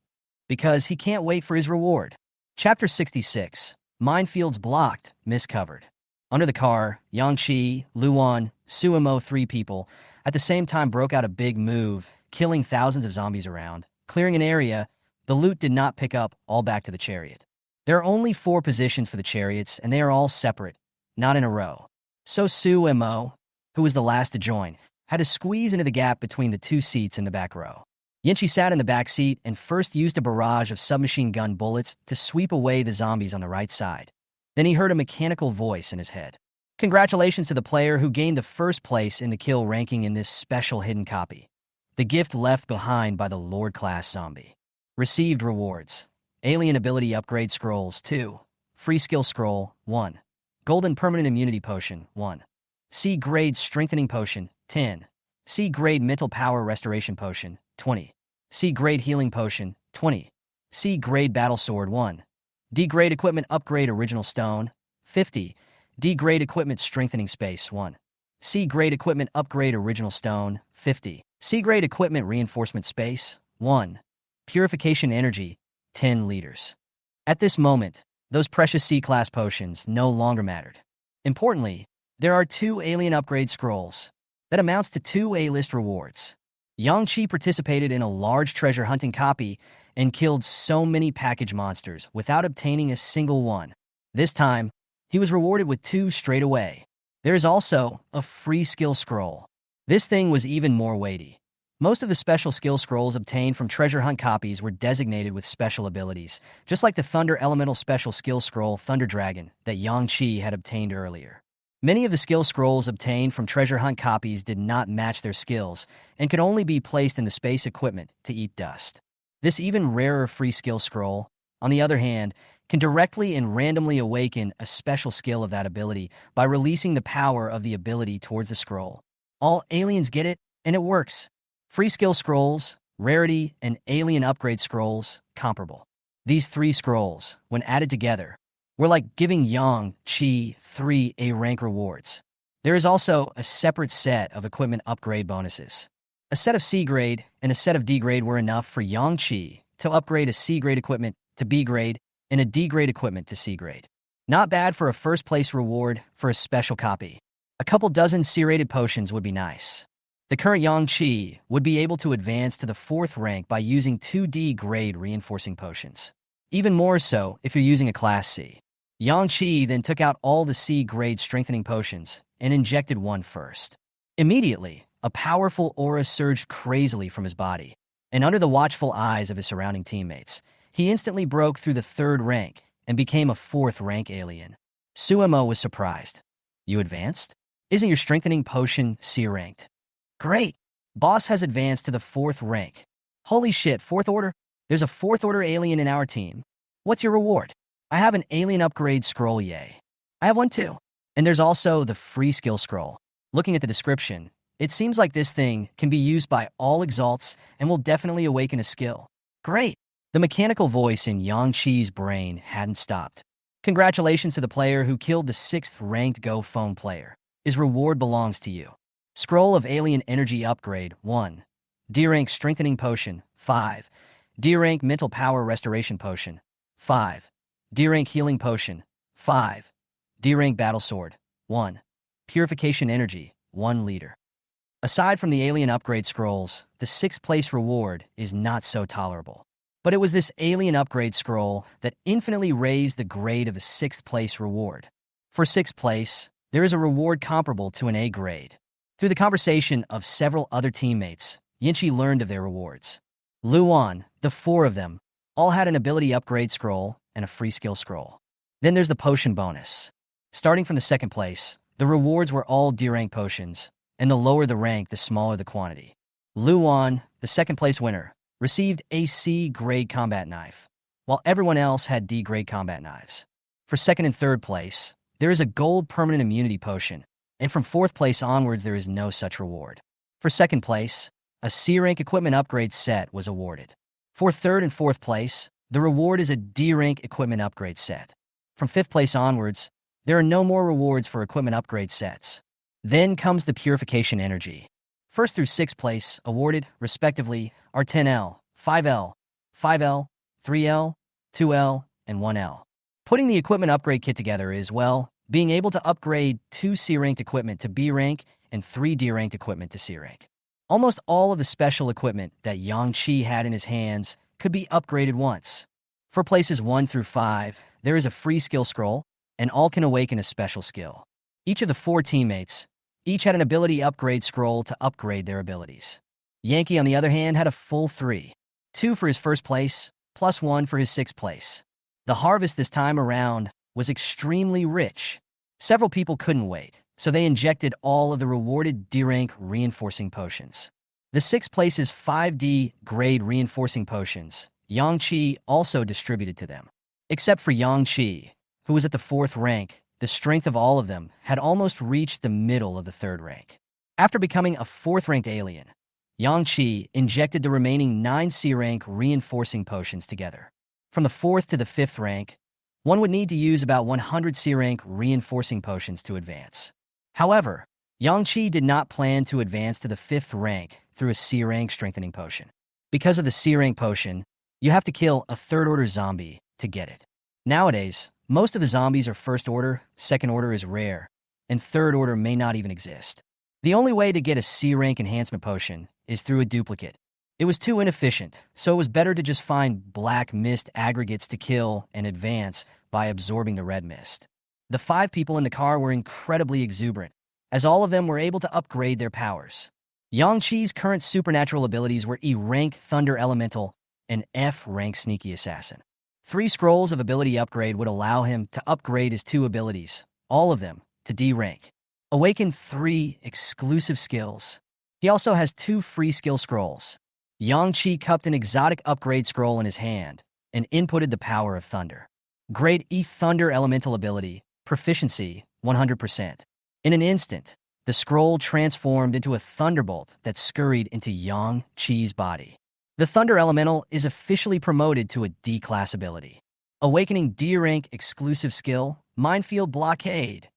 Because he can't wait for his reward. Chapter 66. Minefields blocked, miscovered. Under the car, Yang Qi, Luan, Suimo, 3 people, at the same time broke out a big move, killing thousands of zombies around. Clearing an area, the loot did not pick up all back to the chariot. There are only 4 positions for the chariots, and they are all separate, not in a row. So Suimo, who was the last to join, had to squeeze into the gap between the 2 seats in the back row. Yanchi sat in the back seat and first used a barrage of submachine gun bullets to sweep away the zombies on the right side. Then he heard a mechanical voice in his head. Congratulations to the player who gained the first place in the kill ranking in this special hidden copy. The gift left behind by the Lord-class zombie. Received rewards. Alien ability upgrade scrolls 2. Free skill scroll 1. Golden permanent immunity potion 1. C grade strengthening potion 10. C grade mental power restoration potion 20. C grade healing potion 20. C grade battle sword 1. D grade equipment upgrade original stone 50. D grade equipment strengthening space 1. C grade equipment upgrade original stone 50. C grade equipment reinforcement space 1. Purification energy 10 liters. At this moment, those precious C-class potions no longer mattered. Importantly, there are 2 alien upgrade scrolls. That amounts to 2 A-list rewards. Yang Qi participated in a large treasure hunting copy and killed so many package monsters without obtaining a single one. This time, he was rewarded with 2 straight away. There is also a free skill scroll. This thing was even more weighty. Most of the special skill scrolls obtained from treasure hunt copies were designated with special abilities, just like the Thunder Elemental Special Skill Scroll Thunder Dragon that Yang Qi had obtained earlier. Many of the skill scrolls obtained from treasure hunt copies did not match their skills and could only be placed in the space equipment to eat dust. This even rarer free skill scroll, on the other hand, can directly and randomly awaken a special skill of that ability by releasing the power of the ability towards the scroll. All aliens get it, and it works. Free skill scrolls, rarity, and alien upgrade scrolls, comparable. These 3 scrolls, when added together, were like giving Yang Qi 3 A-rank rewards. There is also a separate set of equipment upgrade bonuses. A set of C-grade and a set of D-grade were enough for Yang Qi to upgrade a C-grade equipment to B-grade and a D-grade equipment to C-grade. Not bad for a first-place reward for a special copy. A couple dozen C-rated potions would be nice. The current Yang Qi would be able to advance to the 4th rank by using 2 D-grade reinforcing potions. Even more so if you're using a Class C. Yang Qi then took out all the C-grade strengthening potions and injected one first. Immediately, a powerful aura surged crazily from his body, and under the watchful eyes of his surrounding teammates, he instantly broke through the 3rd rank and became a 4th rank alien. Suimo was surprised. You advanced? Isn't your strengthening potion C-ranked? Great! Boss has advanced to the 4th rank. Holy shit, 4th order? There's a 4th order alien in our team. What's your reward? I have an alien upgrade scroll, yay. I have one too. And there's also the free skill scroll. Looking at the description, it seems like this thing can be used by all exalts and will definitely awaken a skill. Great! The mechanical voice in Yang Qi's brain hadn't stopped. Congratulations to the player who killed the 6th ranked Go Phone player. His reward belongs to you. Scroll of Alien Energy Upgrade 1. D-Rank Strengthening Potion 5. D-Rank Mental Power Restoration Potion 5. D-Rank Healing Potion 5. D-Rank Battle Sword 1. Purification Energy 1 liter. Aside from the Alien Upgrade Scrolls, the 6th place reward is not so tolerable. But it was this Alien Upgrade Scroll that infinitely raised the grade of the 6th place reward. For 6th place, there is a reward comparable to an A grade. Through the conversation of several other teammates, Yinchi learned of their rewards. Luan, the 4 of them, all had an ability upgrade scroll and a free skill scroll. Then there's the potion bonus. Starting from the second place, the rewards were all D rank potions, and the lower the rank, the smaller the quantity. Luan, the second place winner, received a C grade combat knife, while everyone else had D grade combat knives. For second and third place, there is a gold permanent immunity potion, and from fourth place onwards there is no such reward. For second place, a C rank equipment upgrade set was awarded. For third and fourth place, the reward is a D rank equipment upgrade set. From fifth place onwards, there are no more rewards for equipment upgrade sets. Then comes the purification energy. First through sixth place, awarded, respectively, are 10L, 5L, 5L, 3L, 2L, and 1L. Putting the equipment upgrade kit together is, well, being able to upgrade 2 C-ranked equipment to B rank and 3 D-ranked equipment to C rank. Almost all of the special equipment that Yang Qi had in his hands could be upgraded once. For places 1 through 5, there is a free skill scroll, and all can awaken a special skill. Each of the 4 teammates each had an ability upgrade scroll to upgrade their abilities. Yankee, on the other hand, had a full 3. 2 for his first place, plus 1 for his sixth place. The harvest this time around was extremely rich. Several people couldn't wait, so they injected all of the rewarded D-rank reinforcing potions. The sixth place's 5D grade reinforcing potions, Yang Qi also distributed to them. Except for Yang Qi, who was at the 4th rank, the strength of all of them had almost reached the middle of the 3rd rank. After becoming a 4th-ranked alien, Yang Qi injected the remaining 9 C-rank reinforcing potions together. From the 4th to the 5th rank, one would need to use about 100 C-rank reinforcing potions to advance. However, Yang Qi did not plan to advance to the 5th rank through a C-rank strengthening potion. Because of the C-rank potion, you have to kill a 3rd-order zombie to get it. Nowadays, most of the zombies are 1st order, 2nd order is rare, and 3rd order may not even exist. The only way to get a C-rank enhancement potion is through a duplicate. It was too inefficient, so it was better to just find black mist aggregates to kill and advance by absorbing the red mist. The 5 people in the car were incredibly exuberant, as all of them were able to upgrade their powers. Yang Qi's current supernatural abilities were E-rank Thunder Elemental and F-rank Sneaky Assassin. 3 scrolls of ability upgrade would allow him to upgrade his 2 abilities, all of them, to D rank. Awaken 3 exclusive skills. He also has 2 free skill scrolls. Yang Qi cupped an exotic upgrade scroll in his hand and inputted the power of thunder. Grade E Thunder Elemental ability, proficiency, 100%. In an instant, the scroll transformed into a thunderbolt that scurried into Yang Qi's body. The Thunder Elemental is officially promoted to a D-class ability. Awakening D-rank exclusive skill, Minefield Blockade.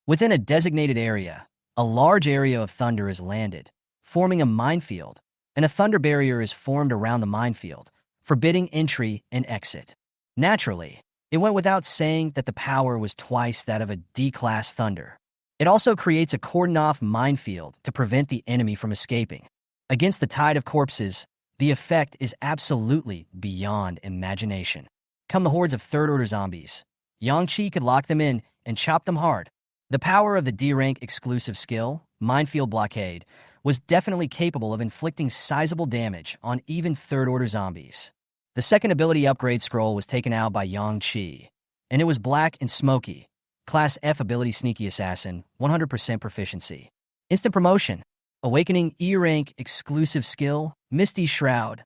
Within a designated area, a large area of thunder is landed, forming a minefield, and a thunder barrier is formed around the minefield, forbidding entry and exit. Naturally, it went without saying that the power was twice that of a D-class thunder. It also creates a cordon-off minefield to prevent the enemy from escaping. Against the tide of corpses, the effect is absolutely beyond imagination. Come the hordes of 3rd-order zombies, Yang Qi could lock them in and chop them hard. The power of the D-rank exclusive skill, Minefield Blockade, was definitely capable of inflicting sizable damage on even 3rd-order zombies. The second ability upgrade scroll was taken out by Yang Qi, and it was black and smoky. Class F ability Sneaky Assassin, 100% proficiency. Instant promotion. Awakening E-rank exclusive skill, Misty Shroud.